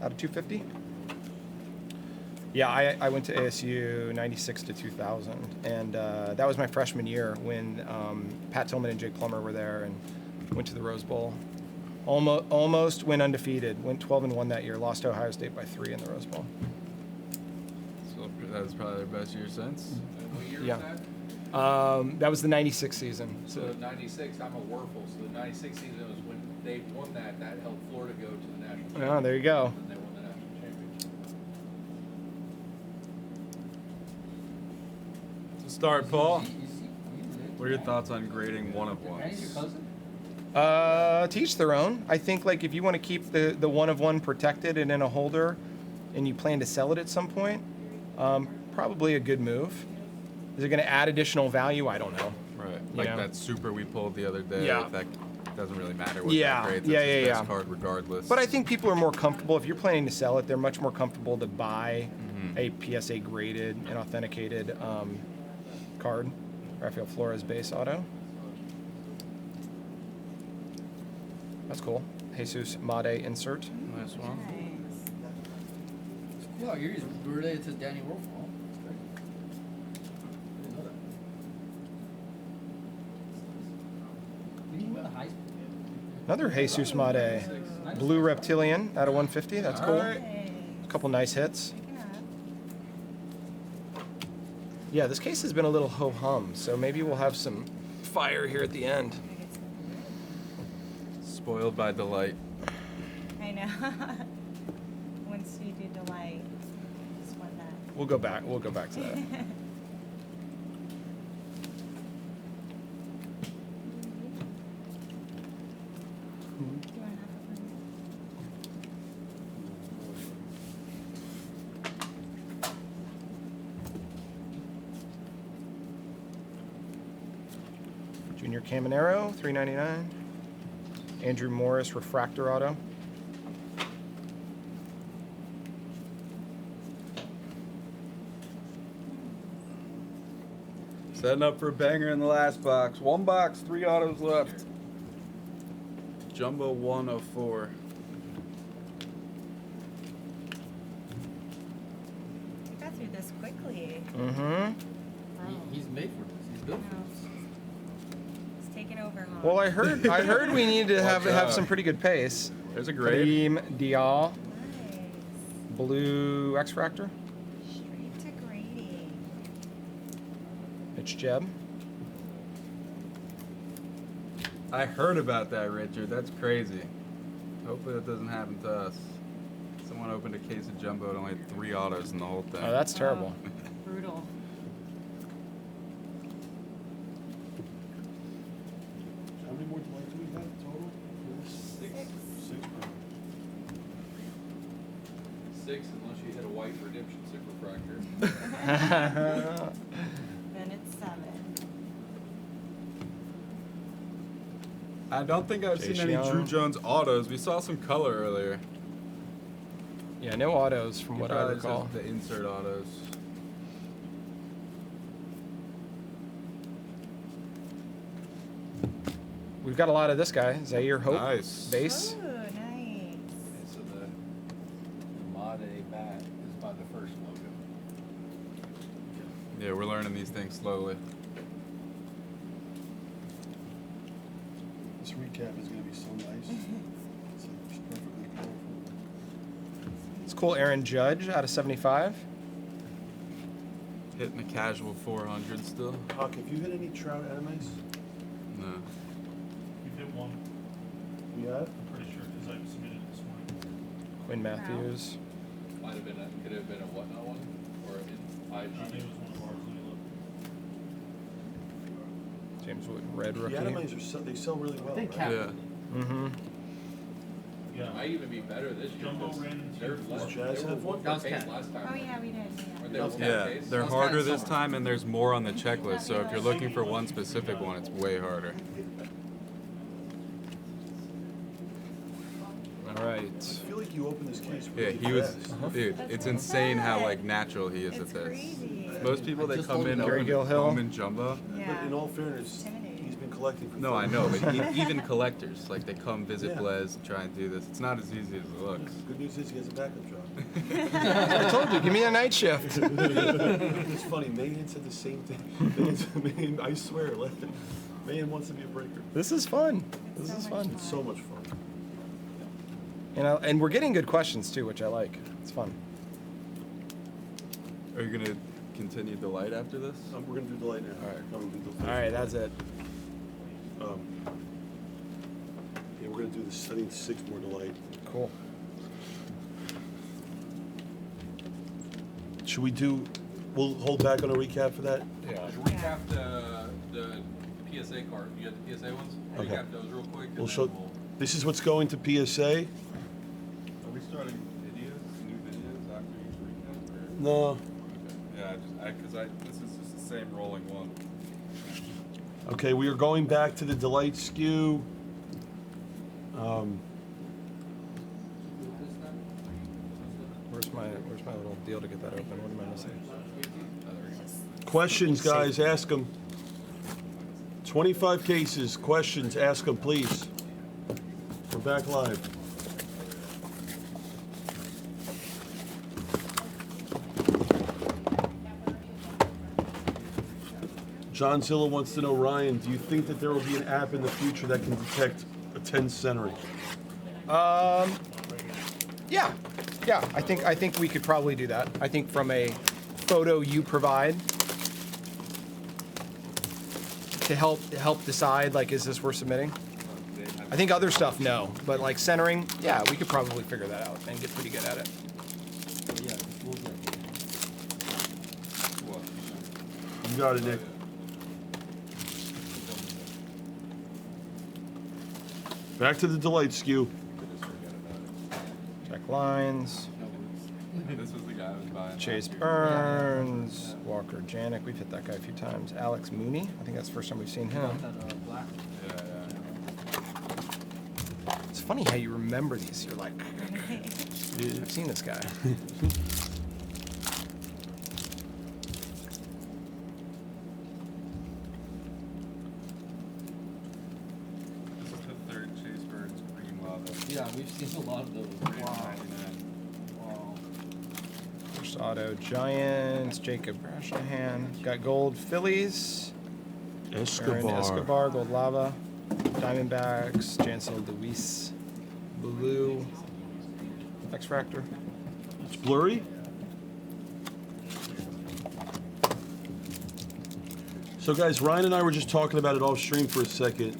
[SPEAKER 2] out of 250. Yeah, I went to ASU 96 to 2000, and that was my freshman year when Pat Tillman and Jake Plummer were there, and went to the Rose Bowl. Almost went undefeated. Went 12-1 that year. Lost to Ohio State by 3 in the Rose Bowl.
[SPEAKER 5] So that was probably their best year since.
[SPEAKER 4] What year
[SPEAKER 2] Yeah.
[SPEAKER 4] is that?
[SPEAKER 2] That was the 96 season.
[SPEAKER 4] So 96, I'm a Werfel, so the 96 season was when they won that helped Florida go to the national championship.
[SPEAKER 2] Oh, there you go.
[SPEAKER 4] And they won the national championship.
[SPEAKER 5] To start, Paul,
[SPEAKER 6] Easy.
[SPEAKER 5] what are your thoughts on grading one of
[SPEAKER 6] Danny's your
[SPEAKER 5] ones?
[SPEAKER 6] cousin?
[SPEAKER 2] To each their own. I think like if you want to keep the one of one protected and in a holder, and you plan to sell it at some point, probably a good move. Is it going to add additional value? I don't know.
[SPEAKER 5] Right. Like
[SPEAKER 2] know?
[SPEAKER 5] that super we pulled the other day.
[SPEAKER 2] Yeah.
[SPEAKER 5] That doesn't really matter what
[SPEAKER 2] Yeah,
[SPEAKER 5] that grades.
[SPEAKER 2] yeah,
[SPEAKER 5] It's his
[SPEAKER 2] yeah,
[SPEAKER 5] best
[SPEAKER 2] yeah.
[SPEAKER 5] card regardless.
[SPEAKER 2] But I think people are more comfortable if you're planning to sell it. They're much more comfortable to buy a PSA graded and authenticated card. Rafael Flores base auto. That's cool. Jesus Made insert.
[SPEAKER 5] Nice one.
[SPEAKER 3] Nice.
[SPEAKER 6] Yeah, you're related to Danny Werfel. Huh? That's great. I didn't know that. Did he win a high school?
[SPEAKER 2] Another Jesus Made. Blue Reptilian out of 150. That's cool.
[SPEAKER 3] Nice.
[SPEAKER 2] A couple nice hits.
[SPEAKER 3] Picking up.
[SPEAKER 2] Yeah, this case has been a little ho-hum, so maybe we'll have some fire here at the end.
[SPEAKER 5] Spoiled by delight.
[SPEAKER 3] I know. Once you do delight, just want that.
[SPEAKER 2] We'll go back to that.
[SPEAKER 3] Do you want to have it?
[SPEAKER 2] Junior Caminero, $3.99. Andrew Morris refractor auto.
[SPEAKER 5] Setting up for a banger in the last box. One box, 3 autos left. Jumbo 104.
[SPEAKER 3] We got through this quickly.
[SPEAKER 2] Mm-hmm.
[SPEAKER 3] Wow.
[SPEAKER 6] He's made for this. He's built for this.
[SPEAKER 3] It's taking over, huh?
[SPEAKER 2] Well, I heard we need to have some pretty good pace.
[SPEAKER 5] There's a grade.
[SPEAKER 2] Kareem Dial,
[SPEAKER 3] Nice.
[SPEAKER 2] blue X-Fractor.
[SPEAKER 3] Straight to grading.
[SPEAKER 2] Mitch Jeb.
[SPEAKER 5] I heard about that, Richard. That's crazy. Hopefully that doesn't happen to us. Someone opened a case of Jumbo and only had 3 autos in the whole thing.
[SPEAKER 2] Oh, that's terrible.
[SPEAKER 3] Brutal.
[SPEAKER 1] How many more delights do we have total? 6. 6.
[SPEAKER 4] 6 unless you hit a white redemption stick refractor.
[SPEAKER 3] Then it's 7.
[SPEAKER 5] I don't think I've seen any
[SPEAKER 2] Young.
[SPEAKER 5] Drew Jones autos. We saw some color earlier.
[SPEAKER 2] Yeah, no autos from what I
[SPEAKER 5] Probably just
[SPEAKER 2] recall.
[SPEAKER 5] the insert autos.
[SPEAKER 2] We've got a lot of this guy, Zaire Hope.
[SPEAKER 5] Nice.
[SPEAKER 2] Base.
[SPEAKER 3] Ooh, nice.
[SPEAKER 4] So the Made bat is by the first logo.
[SPEAKER 5] Yeah, we're learning these things slowly.
[SPEAKER 1] This recap is going to be so nice. It's like just perfectly colorful.
[SPEAKER 2] It's cool. Aaron Judge out of 75.
[SPEAKER 5] Hitting a casual 400 still.
[SPEAKER 1] Hawk, have you hit any trout animes?
[SPEAKER 5] No.
[SPEAKER 7] We've hit one,
[SPEAKER 1] We have?
[SPEAKER 7] I'm pretty sure, because I submitted it this morning.
[SPEAKER 2] Quinn Matthews.
[SPEAKER 4] Might have been could have been a whatnot one or an
[SPEAKER 7] I think
[SPEAKER 4] IG.
[SPEAKER 7] it was one of ours, let me look.
[SPEAKER 2] James Wood, red
[SPEAKER 1] The
[SPEAKER 2] rookie.
[SPEAKER 1] animes they sell really well. Right?
[SPEAKER 5] Yeah.
[SPEAKER 2] Mm-hmm.
[SPEAKER 7] Yeah.
[SPEAKER 4] Might even be better this year.
[SPEAKER 7] Jumbo
[SPEAKER 4] 'cause
[SPEAKER 7] ran into
[SPEAKER 4] They're
[SPEAKER 7] Does
[SPEAKER 4] less.
[SPEAKER 1] Jazz
[SPEAKER 4] They were
[SPEAKER 1] have one?
[SPEAKER 4] one
[SPEAKER 6] That was
[SPEAKER 4] per case
[SPEAKER 6] Cat.
[SPEAKER 4] last time.
[SPEAKER 3] Oh yeah, we did.
[SPEAKER 4] Or
[SPEAKER 3] Yeah.
[SPEAKER 4] they one per
[SPEAKER 5] Yeah,
[SPEAKER 4] case?
[SPEAKER 5] they're
[SPEAKER 6] Those
[SPEAKER 5] harder
[SPEAKER 6] guys
[SPEAKER 5] this
[SPEAKER 6] summer.
[SPEAKER 5] time, and there's more on the checklist. So if you're looking for one specific one, it's way harder.
[SPEAKER 2] All right.
[SPEAKER 1] I feel like you opened this case
[SPEAKER 5] Yeah,
[SPEAKER 1] really
[SPEAKER 5] he was,
[SPEAKER 1] fast.
[SPEAKER 5] dude.
[SPEAKER 3] That's
[SPEAKER 5] It's
[SPEAKER 3] so
[SPEAKER 5] insane how
[SPEAKER 3] good.
[SPEAKER 5] like natural he is
[SPEAKER 3] It's
[SPEAKER 5] at this.
[SPEAKER 3] crazy.
[SPEAKER 5] Most people
[SPEAKER 6] I
[SPEAKER 5] that
[SPEAKER 6] just
[SPEAKER 5] come
[SPEAKER 6] opened
[SPEAKER 5] in
[SPEAKER 6] it.
[SPEAKER 2] Gary
[SPEAKER 5] open
[SPEAKER 2] Gilhill.
[SPEAKER 5] Bowman jumbo.
[SPEAKER 3] Yeah.
[SPEAKER 1] But in all fairness,
[SPEAKER 3] Intimidating.
[SPEAKER 1] he's been collecting for
[SPEAKER 5] No, I
[SPEAKER 1] 30
[SPEAKER 5] know,
[SPEAKER 1] years.
[SPEAKER 5] but even collectors, like they come visit
[SPEAKER 1] Yeah.
[SPEAKER 5] Blaze and try and do this. It's not as easy as it looks.
[SPEAKER 1] Good news is he has a backup job.
[SPEAKER 2] I told you, give me a night shift.
[SPEAKER 1] It's funny, Mayan said the same thing. Mayan, I swear, Mayan wants to be a breaker.
[SPEAKER 2] This is fun. This
[SPEAKER 3] So
[SPEAKER 2] is
[SPEAKER 3] much
[SPEAKER 2] fun.
[SPEAKER 1] It's so much fun.
[SPEAKER 2] And we're getting good questions too, which I like. It's fun.
[SPEAKER 5] Are you gonna continue the light after this?
[SPEAKER 1] We're gonna do the light now.
[SPEAKER 5] All right.
[SPEAKER 1] No, we'll do the
[SPEAKER 2] All right, that's it.
[SPEAKER 1] Yeah, we're gonna do this. I think 6 more delight.
[SPEAKER 2] Cool.
[SPEAKER 1] Should we do? We'll hold back on a recap for that.
[SPEAKER 5] Yeah.
[SPEAKER 4] Recap the PSA card. You got the PSA ones?
[SPEAKER 1] Okay.
[SPEAKER 4] Recap those real quick. and
[SPEAKER 1] We'll
[SPEAKER 4] then
[SPEAKER 1] show. This is what's going to PSA.
[SPEAKER 5] Are we starting videos, new videos after each recap? Or?
[SPEAKER 1] No.
[SPEAKER 5] Okay. Yeah, because this is just the same rolling one.
[SPEAKER 1] Okay, we are going back to the delight skew.
[SPEAKER 2] Where's my little deal to get that open? What am I missing?
[SPEAKER 1] Questions, guys, ask them. 25 cases. Questions, ask them, please. We're back live. John Zilla wants to know, Ryan, do you think that there will be an app in the future that can detect a 10 centering?
[SPEAKER 2] Yeah, I think we could probably do that. I think from a photo you provide to help decide, like, is this worth submitting? I think other stuff, no, but like centering, yeah, we could probably figure that out and get pretty good at it.
[SPEAKER 6] Yeah, we'll get it.
[SPEAKER 5] What?
[SPEAKER 1] You got it, Nick. Back to the delight skew.
[SPEAKER 2] Check lines.
[SPEAKER 5] This was the guy I was buying.
[SPEAKER 2] Chase
[SPEAKER 5] last year.
[SPEAKER 2] Burns, Walker Janik, we've hit that guy a few times. Alex Mooney, I think that's the first time we've seen him.
[SPEAKER 6] That black.
[SPEAKER 5] Yeah, yeah.
[SPEAKER 2] It's funny how you remember these. You're like, I've seen this guy.
[SPEAKER 5] This is the third Chase Burns green lava.
[SPEAKER 6] Yeah, we've seen a lot of those. Wow.
[SPEAKER 5] 399.
[SPEAKER 6] Wow.
[SPEAKER 2] First auto, Giants, Jacob Brashnahan. Got gold, Phillies. Aaron Escobar, gold lava. Diamondbacks, Jansel Luis. Blue. X-Fractor.
[SPEAKER 1] It's blurry. So guys, Ryan and I were just talking about it off stream for a second.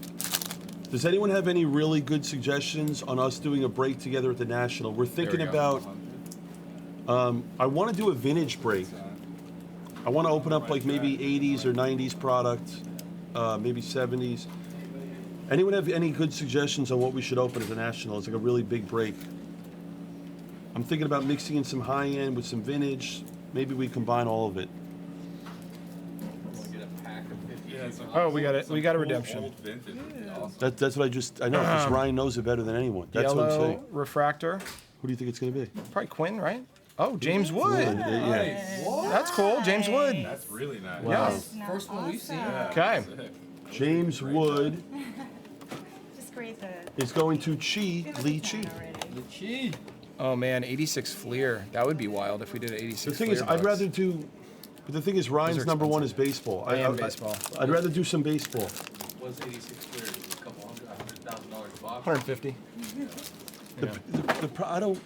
[SPEAKER 1] Does anyone have any really good suggestions on us doing a break together at the National? We're
[SPEAKER 5] There we
[SPEAKER 1] thinking
[SPEAKER 5] go.
[SPEAKER 1] about,
[SPEAKER 5] 100.
[SPEAKER 1] I want to do a vintage break. I want to open up like maybe 80s or 90s product, maybe 70s. Anyone have any good suggestions on what we should open at the National? It's like a really big break. I'm thinking about mixing in some high end with some vintage. Maybe we combine all of it.
[SPEAKER 4] Wanna get a pack of 50?
[SPEAKER 5] Yeah, some-
[SPEAKER 2] Oh, we got it.
[SPEAKER 5] some
[SPEAKER 2] We got a
[SPEAKER 5] cool
[SPEAKER 2] redemption.
[SPEAKER 5] Old vintage would be awesome.
[SPEAKER 1] That's what I know, because Ryan knows it better than anyone. That's what I'm
[SPEAKER 2] Yellow
[SPEAKER 1] saying.
[SPEAKER 2] refractor.
[SPEAKER 1] Who do you think it's going to be?
[SPEAKER 2] Probably Quinn, right? Oh, James Wood.
[SPEAKER 1] Yeah.
[SPEAKER 2] That's cool. James Wood.
[SPEAKER 5] That's really nice.
[SPEAKER 1] Wow.
[SPEAKER 3] Isn't that
[SPEAKER 6] First one we've seen.
[SPEAKER 3] awesome?
[SPEAKER 2] Okay.
[SPEAKER 1] James Wood
[SPEAKER 3] Just great to.
[SPEAKER 1] is going to Chi, Lee Chi.
[SPEAKER 6] The cheese.
[SPEAKER 2] Oh man, 86 Fleer. That would be wild if we did an 86.
[SPEAKER 1] The thing is,
[SPEAKER 2] Fleer
[SPEAKER 1] I'd
[SPEAKER 2] box.
[SPEAKER 1] rather do. But the thing is, Ryan's
[SPEAKER 2] are
[SPEAKER 1] number one
[SPEAKER 2] expensive.
[SPEAKER 1] is baseball.
[SPEAKER 2] And baseball.
[SPEAKER 1] I'd rather do some baseball.
[SPEAKER 4] Was 86 clear? A couple $100,000 a box.
[SPEAKER 2] 150.
[SPEAKER 1] I don't.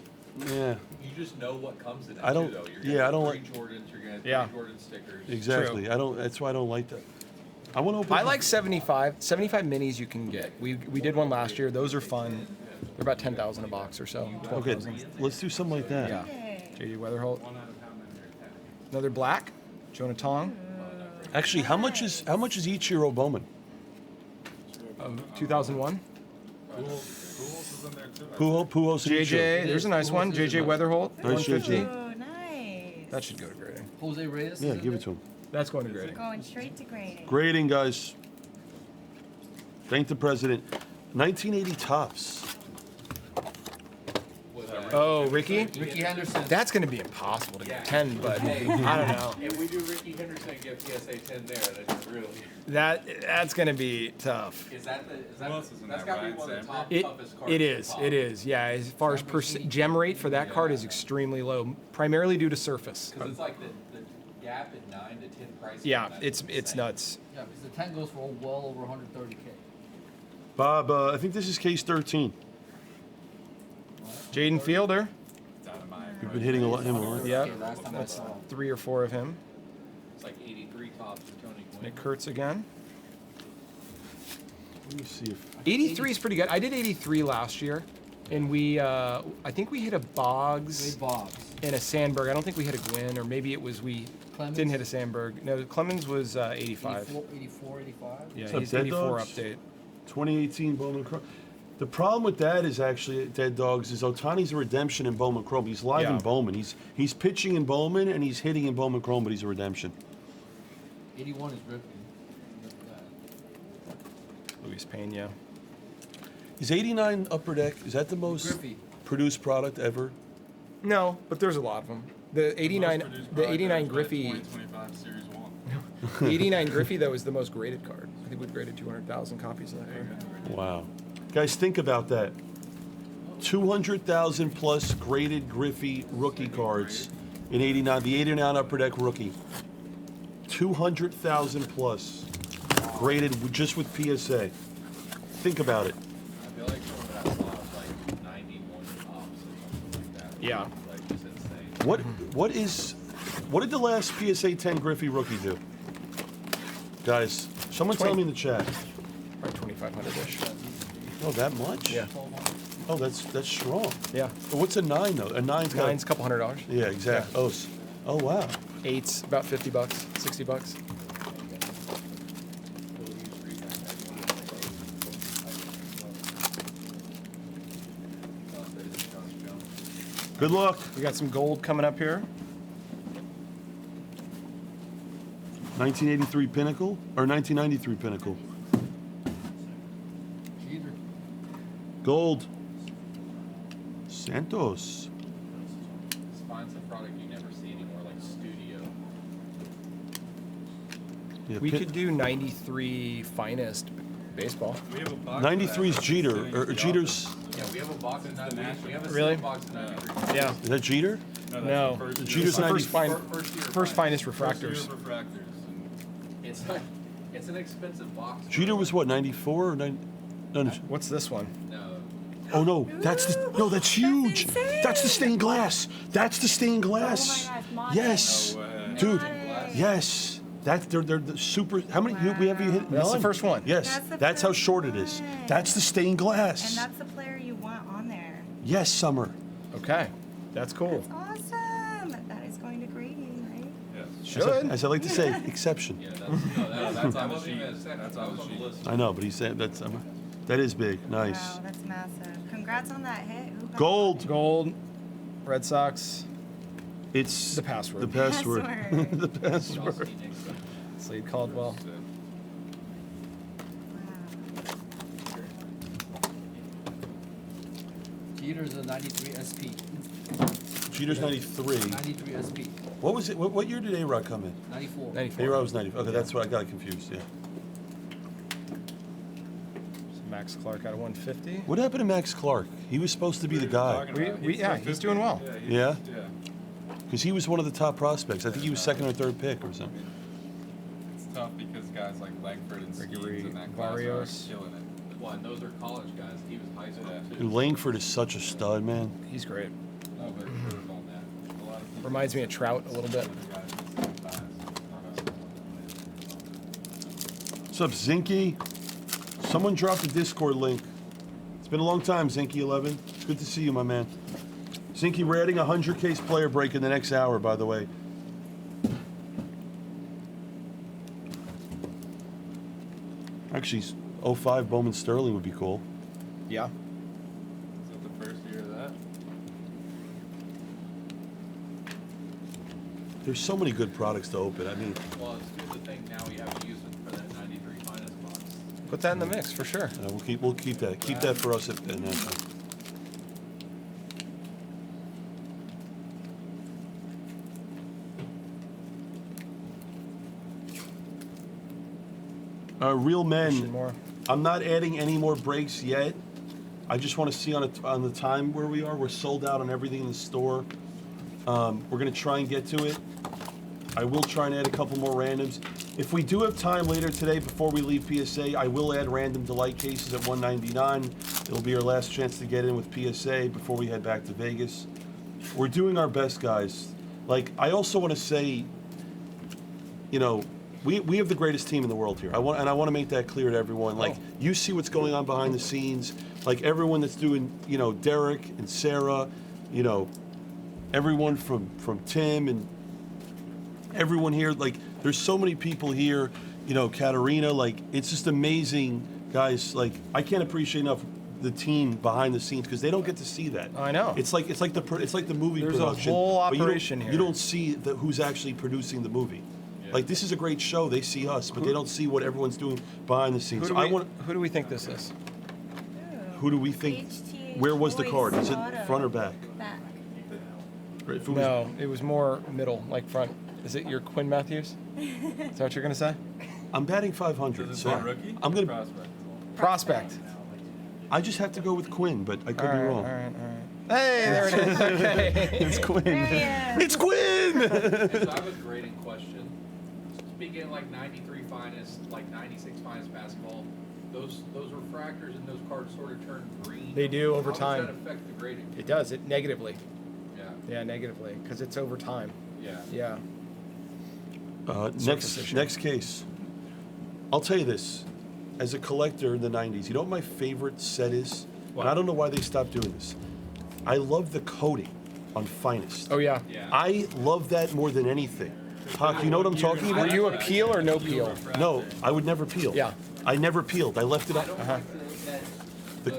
[SPEAKER 1] Yeah,
[SPEAKER 4] You just know what comes in it
[SPEAKER 1] I don't-
[SPEAKER 4] too, though. You're
[SPEAKER 1] yeah, I don't
[SPEAKER 4] three
[SPEAKER 1] like-
[SPEAKER 4] Jordans. You're gonna have
[SPEAKER 2] Yeah.
[SPEAKER 4] three Jordan stickers.
[SPEAKER 1] exactly. I don't. That's why I don't like that. I want to open.
[SPEAKER 2] I like 75. 75 minis you can get. We did one last year. Those are fun. They're about 10,000 a box or so.
[SPEAKER 1] Okay,
[SPEAKER 2] 12,000.
[SPEAKER 1] let's do something like that.
[SPEAKER 2] Yeah.
[SPEAKER 3] Yay.
[SPEAKER 2] JD Weatherholt. Another black. Jonah Tong.
[SPEAKER 1] Actually, how much is Ichiro Bowman?
[SPEAKER 2] 2001.
[SPEAKER 1] Pujols and
[SPEAKER 2] JJ.
[SPEAKER 1] Ichiro.
[SPEAKER 2] There's a nice one. JJ Weatherholt.
[SPEAKER 1] Nice
[SPEAKER 2] 150.
[SPEAKER 1] JJ.
[SPEAKER 3] Oh, nice.
[SPEAKER 2] That should go to grading.
[SPEAKER 6] Jose Reyes.
[SPEAKER 1] Yeah,
[SPEAKER 6] is in
[SPEAKER 1] give
[SPEAKER 6] there?
[SPEAKER 1] it to him.
[SPEAKER 2] That's going to grading.
[SPEAKER 3] Going straight to grading.
[SPEAKER 1] Grading, guys. Thank the president. 1980 tops.
[SPEAKER 2] Oh, Ricky.
[SPEAKER 6] Ricky Henderson.
[SPEAKER 2] That's going to be impossible to get 10, but I don't know.
[SPEAKER 4] If we do Ricky Henderson and get PSA 10 there, that's really.
[SPEAKER 2] That's going to be tough.
[SPEAKER 4] Is that
[SPEAKER 5] Who else is in
[SPEAKER 4] that's
[SPEAKER 5] that,
[SPEAKER 4] gotta be
[SPEAKER 5] Ryan
[SPEAKER 4] one of the
[SPEAKER 5] Sandberg?
[SPEAKER 4] top
[SPEAKER 2] It,
[SPEAKER 4] toughest cards.
[SPEAKER 2] it
[SPEAKER 4] to
[SPEAKER 2] is.
[SPEAKER 4] pop.
[SPEAKER 2] It is. Yeah. As far as gem rate for that card is extremely low, primarily due to surface.
[SPEAKER 4] Because it's like the gap in 9 to 10 price.
[SPEAKER 2] Yeah, it's nuts.
[SPEAKER 6] Yeah, because the 10 goes for well over 130K.
[SPEAKER 1] Bob, I think this is case 13.
[SPEAKER 2] Jaden Fielder.
[SPEAKER 5] It's out of my
[SPEAKER 1] We've been hitting him a lot.
[SPEAKER 2] Yep.
[SPEAKER 6] Okay, last time I
[SPEAKER 2] That's
[SPEAKER 6] saw him.
[SPEAKER 2] 3 or 4 of him.
[SPEAKER 4] It's like 83 tops for Tony Gwynn.
[SPEAKER 2] Nick Kurtz again.
[SPEAKER 1] Let me see if
[SPEAKER 2] 83 is pretty good. I did 83 last year, and we I think we hit a Boggs
[SPEAKER 6] Wade Boggs.
[SPEAKER 2] and a Sandberg. I don't think we hit a Gwynn, or maybe it was we
[SPEAKER 6] Clemens?
[SPEAKER 2] didn't hit a Sandberg. No, Clemens was 85.
[SPEAKER 6] 84, 85.
[SPEAKER 2] Yeah,
[SPEAKER 1] What's up,
[SPEAKER 2] he's
[SPEAKER 1] Dead
[SPEAKER 2] 84
[SPEAKER 1] Dogs?
[SPEAKER 2] update.
[SPEAKER 1] 2018 Bowman Chrome. The problem with that is actually Dead Dogs is Otani's a redemption in Bowman Chrome. He's live in
[SPEAKER 2] Yeah.
[SPEAKER 1] Bowman. He's pitching in Bowman and he's hitting in Bowman Chrome, but he's a redemption.
[SPEAKER 6] 81 is Ripley.
[SPEAKER 2] Luis Pena.
[SPEAKER 1] Is 89 Upper Deck? Is that the most
[SPEAKER 6] Griffey.
[SPEAKER 1] produced product ever?
[SPEAKER 2] No, but there's a lot of them. The 89, the 89 Griffey,
[SPEAKER 5] 2025 Series 1.
[SPEAKER 2] the 89 Griffey though is the most graded card. I think we've graded 200,000 copies of that card.
[SPEAKER 1] Wow. Guys, think about that. 200,000 plus graded Griffey rookie cards in 89. The 89 Upper Deck rookie. 200,000 plus graded just with PSA. Think about it.
[SPEAKER 4] I feel like some of that lot was like 91 tops or something like that.
[SPEAKER 2] Yeah.
[SPEAKER 4] Like just insane.
[SPEAKER 1] What did the last PSA 10 Griffey rookie do? Guys, someone tell me in the chat.
[SPEAKER 2] Probably 2,500-ish.
[SPEAKER 1] Oh, that much?
[SPEAKER 2] Yeah.
[SPEAKER 1] Oh, that's strong.
[SPEAKER 2] Yeah.
[SPEAKER 1] But what's a 9 though? A 9's got.
[SPEAKER 2] Nine's a couple $100.
[SPEAKER 1] Yeah, exactly. Oh, oh wow.
[SPEAKER 2] Eight's about $50, $60.
[SPEAKER 1] Good luck.
[SPEAKER 2] We got some gold coming up here.
[SPEAKER 1] 1983 Pinnacle or 1993 Pinnacle.
[SPEAKER 6] Jeter.
[SPEAKER 1] Gold. Santos.
[SPEAKER 4] Just find some product you never see anymore, like Studio.
[SPEAKER 1] Yeah,
[SPEAKER 2] We could do 93 finest baseball.
[SPEAKER 5] We have a box.
[SPEAKER 1] 93 is Jeter or Jeter's.
[SPEAKER 4] Yeah, we have a box of 93. We have a
[SPEAKER 2] Really?
[SPEAKER 4] silver box of 93.
[SPEAKER 2] Yeah.
[SPEAKER 1] Is that Jeter?
[SPEAKER 2] No.
[SPEAKER 1] Jeter's
[SPEAKER 2] The
[SPEAKER 1] 90.
[SPEAKER 2] first finest refractors.
[SPEAKER 4] It's an expensive box.
[SPEAKER 1] Jeter was what 94 or 9? No, no.
[SPEAKER 2] What's this one?
[SPEAKER 4] No.
[SPEAKER 1] Oh no, that's huge.
[SPEAKER 3] insane.
[SPEAKER 1] That's the stained glass. That's the stained glass.
[SPEAKER 3] Oh my gosh, Monte.
[SPEAKER 1] Yes,
[SPEAKER 5] No way.
[SPEAKER 1] dude.
[SPEAKER 3] Monte.
[SPEAKER 1] Yes. They're the super. How many? We have you hit?
[SPEAKER 2] That's the
[SPEAKER 1] None.
[SPEAKER 2] first one.
[SPEAKER 1] Yes.
[SPEAKER 3] That's the
[SPEAKER 1] That's how
[SPEAKER 3] first
[SPEAKER 1] short it is.
[SPEAKER 3] one.
[SPEAKER 1] That's the stained glass.
[SPEAKER 3] And that's the player you want on there.
[SPEAKER 1] Yes, Summer.
[SPEAKER 2] Okay. That's cool.
[SPEAKER 3] Awesome. That is going to grading, right?
[SPEAKER 2] Should.
[SPEAKER 1] As I like to say, exception.
[SPEAKER 4] Yeah, that's on the sheet. That's on the list.
[SPEAKER 1] I know, but he said that is big. Nice.
[SPEAKER 3] Wow, that's massive. Congrats on that hit. Who got
[SPEAKER 1] Gold.
[SPEAKER 2] Gold. Red Sox.
[SPEAKER 1] It's
[SPEAKER 2] The password.
[SPEAKER 1] The password.
[SPEAKER 3] Password.
[SPEAKER 1] The password.
[SPEAKER 2] Slade Caldwell.
[SPEAKER 6] Jeter's a 93 SP.
[SPEAKER 1] Jeter's 93.
[SPEAKER 6] 93 SP.
[SPEAKER 1] What was it? What year did A-Rod come in?
[SPEAKER 6] 94.
[SPEAKER 2] 94.
[SPEAKER 1] A-Rod was 90. Okay, that's why I got confused. Yeah.
[SPEAKER 2] Max Clark out of 150.
[SPEAKER 1] What happened to Max Clark? He was supposed to be the guy.
[SPEAKER 2] He's doing well.
[SPEAKER 1] Yeah?
[SPEAKER 5] Yeah.
[SPEAKER 1] Because he was one of the top prospects. I think he was second or third pick or something.
[SPEAKER 5] It's tough because guys like Langford and
[SPEAKER 2] Ricky
[SPEAKER 5] Skeens in that class
[SPEAKER 2] Barrios.
[SPEAKER 5] are killing it.
[SPEAKER 4] Well, and those are college guys. He was high school
[SPEAKER 5] Yeah.
[SPEAKER 4] too.
[SPEAKER 1] Dude, Langford is such a stud, man.
[SPEAKER 2] He's great.
[SPEAKER 5] No, but Kurt's on that. A lot of people
[SPEAKER 2] Reminds me of Trout a little bit.
[SPEAKER 5] guys in the same class.
[SPEAKER 1] What's up, Zinky? Someone dropped the Discord link. It's been a long time, Zinky11. Good to see you, my man. Zinky, we're adding a 100 case player break in the next hour, by the way. Actually, 05 Bowman Sterling would be cool.
[SPEAKER 2] Yeah.
[SPEAKER 5] Is that the first year of that?
[SPEAKER 1] There's so many good products to open. I mean,
[SPEAKER 4] Well, here's the thing. Now we have to use it for that 93 finest box.
[SPEAKER 2] Put that in the mix for sure.
[SPEAKER 1] we'll keep that. Keep that for us at halftime. Real
[SPEAKER 2] Christian
[SPEAKER 1] men.
[SPEAKER 2] Moore.
[SPEAKER 1] I'm not adding any more breaks yet. I just want to see on the time where we are. We're sold out on everything in the store. We're gonna try and get to it. I will try and add a couple more randoms. If we do have time later today before we leave PSA, I will add random delight cases at 199. It'll be our last chance to get in with PSA before we head back to Vegas. We're doing our best, guys. Like, I also want to say, you know, we have the greatest team in the world here. I want to make that clear to everyone. Like, you see what's going on behind the scenes. Like, everyone that's doing, you know, Derek and Sarah, you know, everyone from Tim and everyone here. Like, there's so many people here, you know, Katarina. Like, it's just amazing, guys. Like, I can't appreciate enough the team behind the scenes because they don't get to see that.
[SPEAKER 2] I know.
[SPEAKER 1] It's like the movie
[SPEAKER 2] There's a
[SPEAKER 1] production.
[SPEAKER 2] whole
[SPEAKER 1] but you don't-
[SPEAKER 2] operation here.
[SPEAKER 1] You don't see who's actually producing the movie. Like, this is a great show. They see us, but they don't see what everyone's doing behind the scenes.
[SPEAKER 2] Who do we think this is?
[SPEAKER 1] Who do we think?
[SPEAKER 3] HTH
[SPEAKER 1] Where was the
[SPEAKER 3] Voice
[SPEAKER 1] card? Is it
[SPEAKER 3] Auto.
[SPEAKER 1] front or back?
[SPEAKER 3] Back.
[SPEAKER 1] Right, if it was-
[SPEAKER 2] No, it was more middle, like front. Is it your Quinn Matthews? Is that what you're gonna say?
[SPEAKER 1] I'm batting 500.
[SPEAKER 5] Does it
[SPEAKER 1] So
[SPEAKER 5] say rookie?
[SPEAKER 1] I'm gonna.
[SPEAKER 5] Prospect.
[SPEAKER 2] Prospect.
[SPEAKER 1] I just have to go with Quinn, but I could
[SPEAKER 2] All
[SPEAKER 1] be
[SPEAKER 2] right,
[SPEAKER 1] wrong.
[SPEAKER 2] all right, all right. Hey, there it is. Okay.
[SPEAKER 1] It's Quinn.
[SPEAKER 3] There he is.
[SPEAKER 1] It's Quinn.
[SPEAKER 4] So I have a grading question. Speaking of like 93 finest, like 96 finest basketball, those refractors and those cards sort of turn green.
[SPEAKER 2] They do over
[SPEAKER 4] How
[SPEAKER 2] time.
[SPEAKER 4] does that affect the grading?
[SPEAKER 2] It does. It negatively.
[SPEAKER 4] Yeah.
[SPEAKER 2] Yeah, negatively, because it's over time.
[SPEAKER 4] Yeah.
[SPEAKER 2] Yeah.
[SPEAKER 1] Next
[SPEAKER 2] issue.
[SPEAKER 1] next case. I'll tell you this. As a collector in the 90s, you know what my favorite set is? And I don't know why they stopped doing this. I love the coating on Finest.
[SPEAKER 2] Oh yeah.
[SPEAKER 4] Yeah.
[SPEAKER 1] I love that more than anything. Hawk, you know what I'm talking
[SPEAKER 2] Were
[SPEAKER 1] about?
[SPEAKER 2] you a peel or no peel?
[SPEAKER 1] No, I would never peel.
[SPEAKER 2] Yeah.
[SPEAKER 1] I never peeled. I left it
[SPEAKER 4] I
[SPEAKER 1] up.
[SPEAKER 4] don't like that the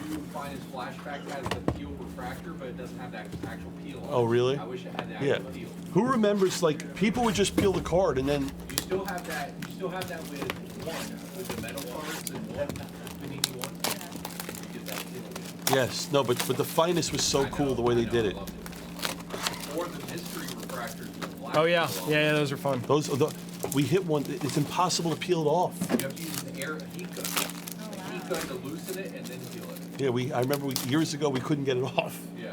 [SPEAKER 4] new finest flashback has the peel refractor, but it doesn't have that actual peel. on
[SPEAKER 1] Oh,
[SPEAKER 4] it.
[SPEAKER 1] really?
[SPEAKER 4] I wish it had the
[SPEAKER 1] Yeah.
[SPEAKER 4] actual peel.
[SPEAKER 1] Who remembers, like, people would just peel the card and then,
[SPEAKER 4] You still have that. You still have that with one, with the metal cards and one, Panini one. You get that peel.
[SPEAKER 1] yes, no, but the Finest was so
[SPEAKER 4] I know,
[SPEAKER 1] cool the way
[SPEAKER 4] I
[SPEAKER 1] they
[SPEAKER 4] know,
[SPEAKER 1] did
[SPEAKER 4] I
[SPEAKER 1] it.
[SPEAKER 4] loved it. Or the mystery refractors with black.
[SPEAKER 2] Oh yeah.
[SPEAKER 4] as well.
[SPEAKER 2] Yeah, those are fun.
[SPEAKER 1] Those, we hit one, it's impossible to peel it off.
[SPEAKER 4] You have to use the air heat gun. A heat gun to loosen it and then peel it.
[SPEAKER 1] Yeah, I remember years ago we couldn't get it off.
[SPEAKER 4] Yeah.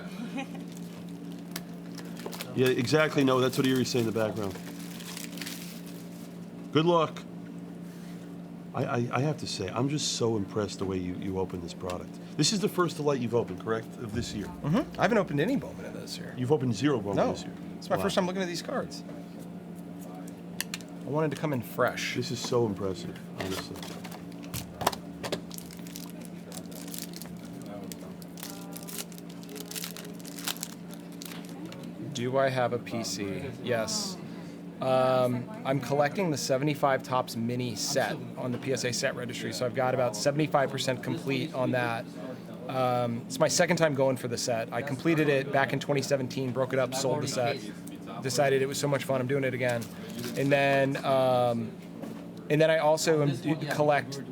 [SPEAKER 1] Yeah, exactly. No, that's what Erie's saying in the background. Good luck. I have to say, I'm just so impressed the way you opened this product. This is the first Delight you've opened, correct, of this year?
[SPEAKER 2] I haven't opened any Bowman in this year.
[SPEAKER 1] You've opened 0 Bowman
[SPEAKER 2] No,
[SPEAKER 1] this year.
[SPEAKER 2] it's my
[SPEAKER 1] Wow.
[SPEAKER 2] first time looking at these cards. I wanted to come in fresh.
[SPEAKER 1] This is so impressive, honestly.
[SPEAKER 2] Do I have a PC? Yes. I'm collecting the 75 Tops mini set on the PSA set registry, so I've got about 75% complete on that. It's my second time going for the set. I completed it back in 2017, broke it up, sold the set, decided it was so much fun, I'm doing it again. And then I also collect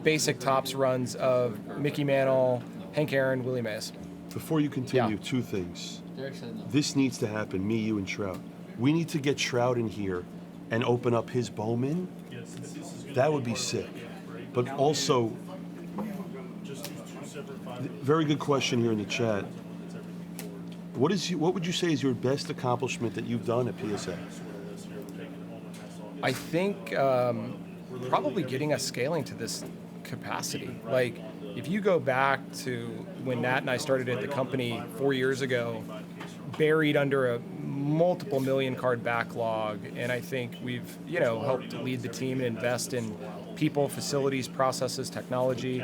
[SPEAKER 2] basic Topps runs of Mickey Mantle, Hank Aaron, Willie Mays.
[SPEAKER 1] Before you continue,
[SPEAKER 2] Yeah.
[SPEAKER 1] 2 things. This needs to happen, me, you, and Trout. We need to get Trout in here and open up his Bowman.
[SPEAKER 7] Yes, this is gonna
[SPEAKER 1] That would be sick. But also,
[SPEAKER 7] just use 2 separate 5
[SPEAKER 1] very good question here in the chat. What would you say is your best accomplishment that you've done at PSA?
[SPEAKER 2] I think probably getting us scaling to this capacity. Like, if you go back to when Nat and I started at the company 4 years ago, buried under a multiple million card backlog, and I think we've, helped lead the team and invest in people, facilities, processes, technology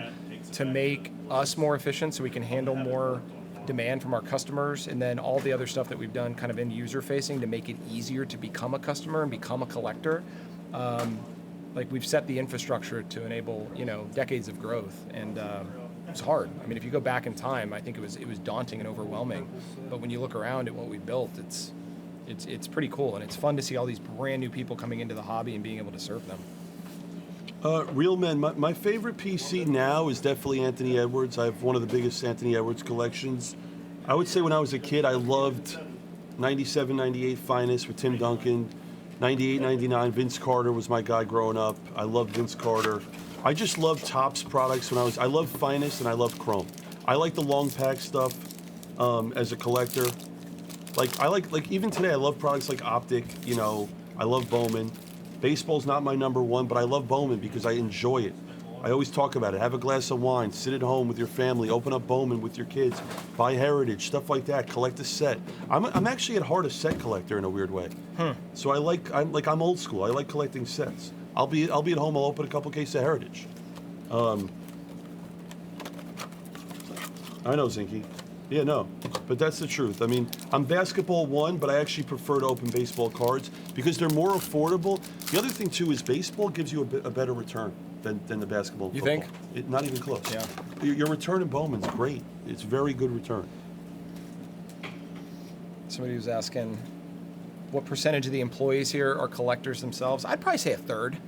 [SPEAKER 2] to make us more efficient so we can handle more demand from our customers, and then all the other stuff that we've done kind of in user facing to make it easier to become a customer and become a collector. Like, we've set the infrastructure to enable, decades of growth, and it's hard. I mean, if you go back in time, I think it was daunting and overwhelming. But when you look around at what we built, it's pretty cool, and it's fun to see all these brand new people coming into the hobby and being able to serve them.
[SPEAKER 1] Real men, my favorite PC now is definitely Anthony Edwards. I have one of the biggest Anthony Edwards collections. I would say when I was a kid, I loved 97, 98 Finest with Tim Duncan. 98, 99, Vince Carter was my guy growing up. I loved Vince Carter. I just loved Topps products when I loved Finest and I loved Chrome. I like the long pack stuff as a collector. Like even today, I love products like Optic, I love Bowman. Baseball's not my number one, but I love Bowman because I enjoy it. I always talk about it. Have a glass of wine, sit at home with your family, open up Bowman with your kids, buy Heritage, stuff like that. Collect a set. I'm actually at heart a set collector in a weird way. So I'm old school. I like collecting sets. I'll be at home. I'll open a couple cases of Heritage. I know, Zinky. Yeah, no, but that's the truth. I mean, I'm basketball one, but I actually prefer to open baseball cards because they're more affordable. The other thing too is baseball gives you a better return than the basketball.
[SPEAKER 2] You
[SPEAKER 1] football.
[SPEAKER 2] think?
[SPEAKER 1] Not even close.
[SPEAKER 2] Yeah.
[SPEAKER 1] Your return in Bowman's great. It's very good return.
[SPEAKER 2] Somebody was asking, what percentage of the employees here are collectors themselves? I'd probably say a third.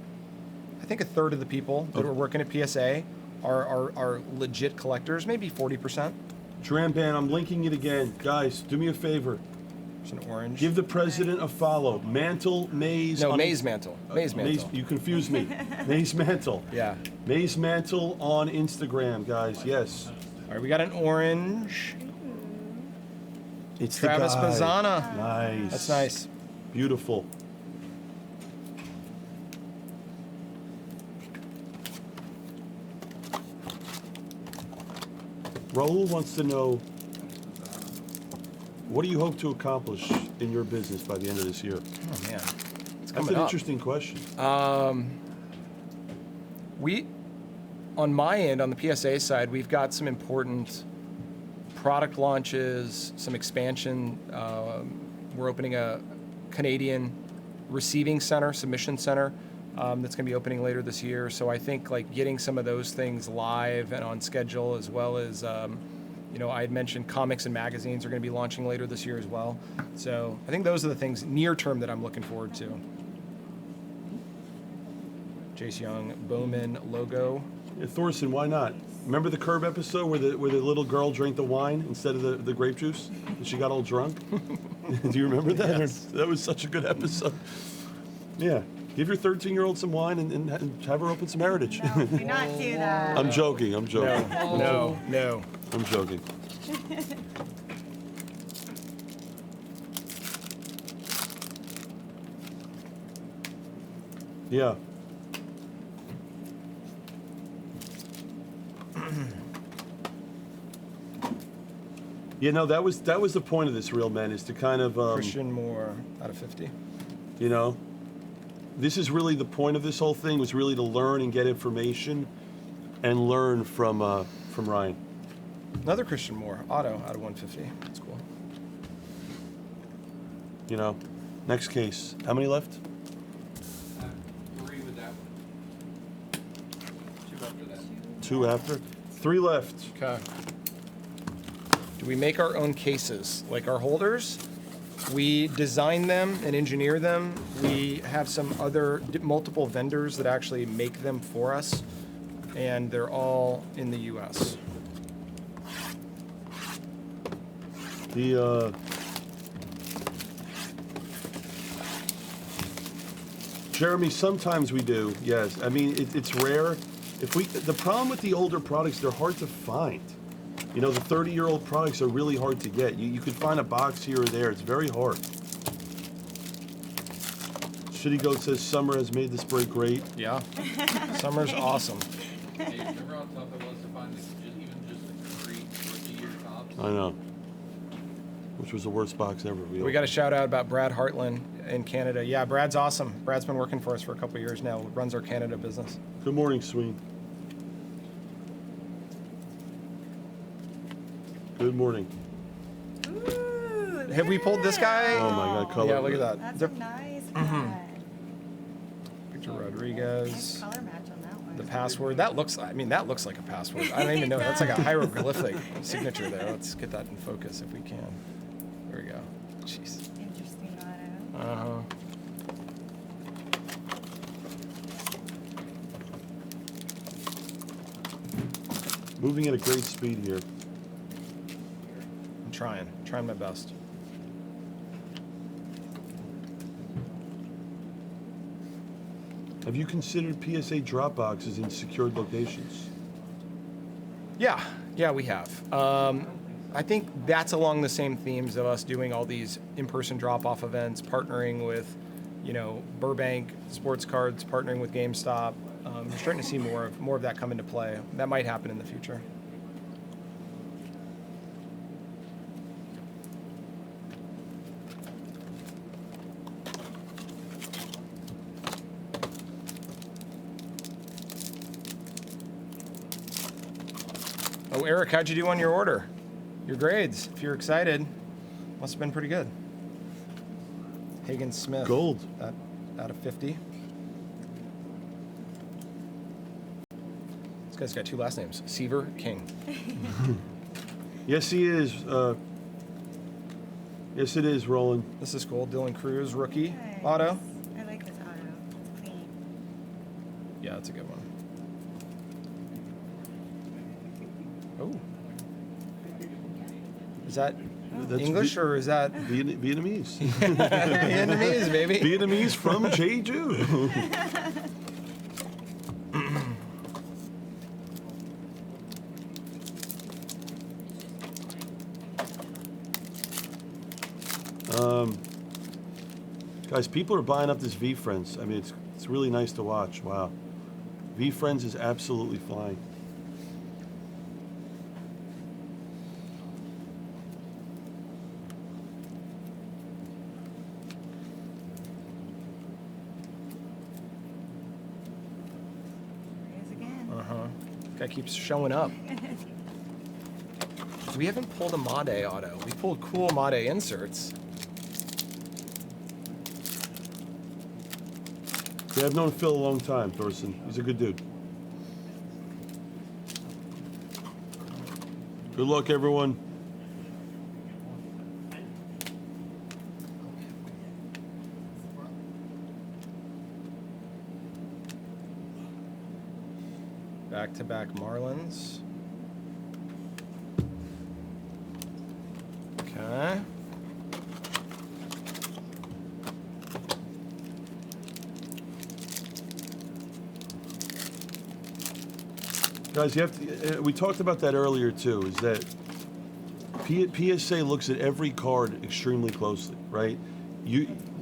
[SPEAKER 2] I think a third of the people that are working at PSA are legit collectors, maybe 40%.
[SPEAKER 1] Dramban, I'm linking it again. Guys, do me a favor.
[SPEAKER 2] There's an orange.
[SPEAKER 1] Give the president a follow. Mantle, Maze.
[SPEAKER 2] No, Maze Mantle. Maze Mantle.
[SPEAKER 1] You confused me. Maze Mantle.
[SPEAKER 2] Yeah.
[SPEAKER 1] Maze Mantle on Instagram, guys. Yes.
[SPEAKER 2] All right, we got an orange.
[SPEAKER 1] It's
[SPEAKER 2] Travis
[SPEAKER 1] the guy.
[SPEAKER 2] Bazzana.
[SPEAKER 1] Nice.
[SPEAKER 2] That's nice.
[SPEAKER 1] Beautiful. Raul wants to know, what do you hope to accomplish in your business by the end of this year?
[SPEAKER 2] Oh, man. It's
[SPEAKER 1] That's
[SPEAKER 2] coming
[SPEAKER 1] an
[SPEAKER 2] up.
[SPEAKER 1] interesting question.
[SPEAKER 2] We, on my end, on the PSA side, we've got some important product launches, some expansion. We're opening a Canadian receiving center, submission center, that's going to be opening later this year. So I think like getting some of those things live and on schedule, as well as, I had mentioned comics and magazines are going to be launching later this year as well. So I think those are the things near term that I'm looking forward to. Jace Young Bowman logo.
[SPEAKER 1] Yeah, Thorson, why not? Remember the Curb episode where the little girl drank the wine instead of the grape juice? And she got all drunk? Do you remember that?
[SPEAKER 2] Yes.
[SPEAKER 1] That was such a good episode. Yeah. Give your 13-year-old some wine and have her open some Heritage.
[SPEAKER 3] No, do not do that.
[SPEAKER 1] I'm joking. I'm joking.
[SPEAKER 2] No.
[SPEAKER 1] I'm joking. Yeah. Yeah, no, that was the point of this, Real Men, is to kind of
[SPEAKER 2] Christian Moore out of 50.
[SPEAKER 1] This is really the point of this whole thing, was really to learn and get information and learn from Ryan.
[SPEAKER 2] Another Christian Moore auto out of 150. That's cool.
[SPEAKER 1] Next case. How many left?
[SPEAKER 4] 3 with that one. 2 after that.
[SPEAKER 1] 2 after. 3 left.
[SPEAKER 2] Okay. Do we make our own cases? Like our holders? We design them and engineer them. We have some other multiple vendors that actually make them for us, and they're all in the U.S.
[SPEAKER 1] Jeremy, sometimes we do, yes. I mean, it's rare. The problem with the older products, they're hard to find. You know, the 30-year-old products are really hard to get. You could find a box here or there. It's very hard. Shitty Goat says summer has made this break great.
[SPEAKER 2] Yeah. Summer's awesome.
[SPEAKER 4] Hey, remember how tough it was to find even just the 3 rookie year tops?
[SPEAKER 1] I know. Which was the worst box ever.
[SPEAKER 2] We got a shout out about Brad Hartland in Canada. Yeah, Brad's awesome. Brad's been working for us for a couple of years now. Runs our Canada business.
[SPEAKER 1] Good morning, Sween. Good morning.
[SPEAKER 3] Ooh,
[SPEAKER 2] Have we pulled this guy?
[SPEAKER 1] Oh my God, color.
[SPEAKER 2] Yeah, look at that.
[SPEAKER 3] That's
[SPEAKER 2] The-
[SPEAKER 3] a nice one.
[SPEAKER 2] Victor
[SPEAKER 3] Nice
[SPEAKER 2] Rodriguez.
[SPEAKER 3] color match on that one.
[SPEAKER 2] The password. That looks like a password. I don't even know. That's like a hieroglyphic signature there. Let's get that in focus if we can. There we go. Jeez.
[SPEAKER 3] Interesting auto.
[SPEAKER 2] Uh-huh.
[SPEAKER 1] Moving at a great speed here.
[SPEAKER 2] I'm trying my best.
[SPEAKER 1] Have you considered PSA drop boxes in secured locations?
[SPEAKER 2] Yeah, we have. I think that's along the same themes of us doing all these in-person drop-off events, partnering with, Burbank Sports Cards, partnering with GameStop. We're starting to see more of that come into play. That might happen in the future. Oh, Eric, how'd you do on your order? Your grades, if you're excited, must have been pretty good. Hagen Smith.
[SPEAKER 1] Gold.
[SPEAKER 2] Out of 50. This guy's got 2 last names. Seaver King.
[SPEAKER 1] Yes, he is. Yes, it is, Roland.
[SPEAKER 2] This is cool. Dylan Cruz, rookie
[SPEAKER 3] Nice.
[SPEAKER 2] auto.
[SPEAKER 3] I like this auto. It's clean.
[SPEAKER 2] Yeah, that's a good one. Oh. Is that
[SPEAKER 1] That's
[SPEAKER 2] English or is that
[SPEAKER 1] Vietnamese?
[SPEAKER 2] Vietnamese, baby?
[SPEAKER 1] Vietnamese from Jeju. Guys, people are buying up this V-Friends. I mean, it's really nice to watch. Wow. V-Friends is absolutely flying.
[SPEAKER 3] There he is again.
[SPEAKER 2] Uh-huh. Guy keeps showing up. We haven't pulled a Made auto. We pulled cool Made inserts.
[SPEAKER 1] Yeah, I've known Phil a long time, Thorson. He's a good dude. Good luck, everyone.
[SPEAKER 2] Back-to-back Marlins. Okay.
[SPEAKER 1] Guys, you have to. We talked about that earlier too. Is that PSA looks at every card extremely closely, right?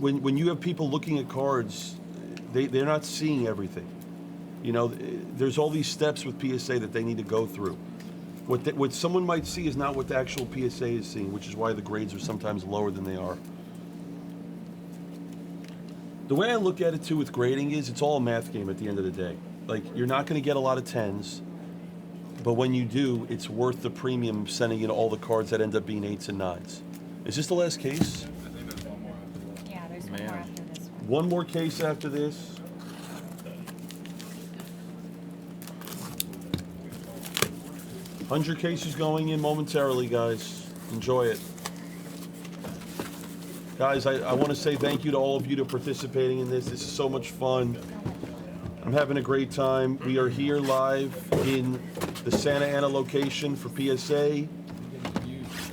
[SPEAKER 1] When you have people looking at cards, they're not seeing everything. You know, there's all these steps with PSA that they need to go through. What someone might see is not what the actual PSA is seeing, which is why the grades are sometimes lower than they are. The way I look at it too with grading is it's all a math game at the end of the day. Like, you're not going to get a lot of 10s, but when you do, it's worth the premium sending in all the cards that end up being 8s and 9s. Is this the last case?
[SPEAKER 3] Yeah, there's one more after this one.
[SPEAKER 1] One more case after this. 100 cases going in momentarily, guys. Enjoy it. Guys, I want to say thank you to all of you to participating in this. This is so much fun. I'm having a great time. We are here live in the Santa Ana location for PSA.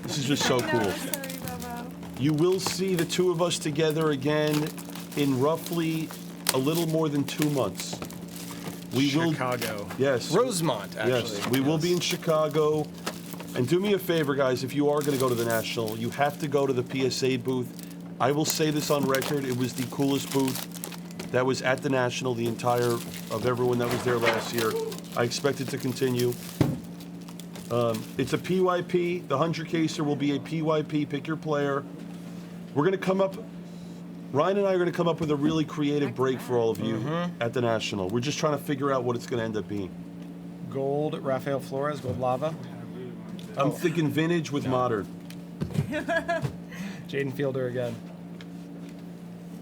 [SPEAKER 1] This is just so cool.
[SPEAKER 3] Sorry, Bobo.
[SPEAKER 1] You will see the two of us together again in roughly a little more than 2 months. We will,
[SPEAKER 2] Chicago.
[SPEAKER 1] yes.
[SPEAKER 2] Rosemont, actually.
[SPEAKER 1] Yes, we will be in Chicago. And do me a favor, guys, if you are going to go to the National, you have to go to the PSA booth. I will say this on record, it was the coolest booth that was at the National, the entire, of everyone that was there last year. I expect it to continue. It's a PYP. The 100 caser will be a PYP, pick your player. We're going to come up, Ryan and I are going to come up with a really creative break for all of you at the National. We're just trying to figure out what it's going to end up being.
[SPEAKER 2] Gold, Rafael Flores, gold lava.
[SPEAKER 1] I'm thinking vintage with modern.
[SPEAKER 2] Jaden Fielder again.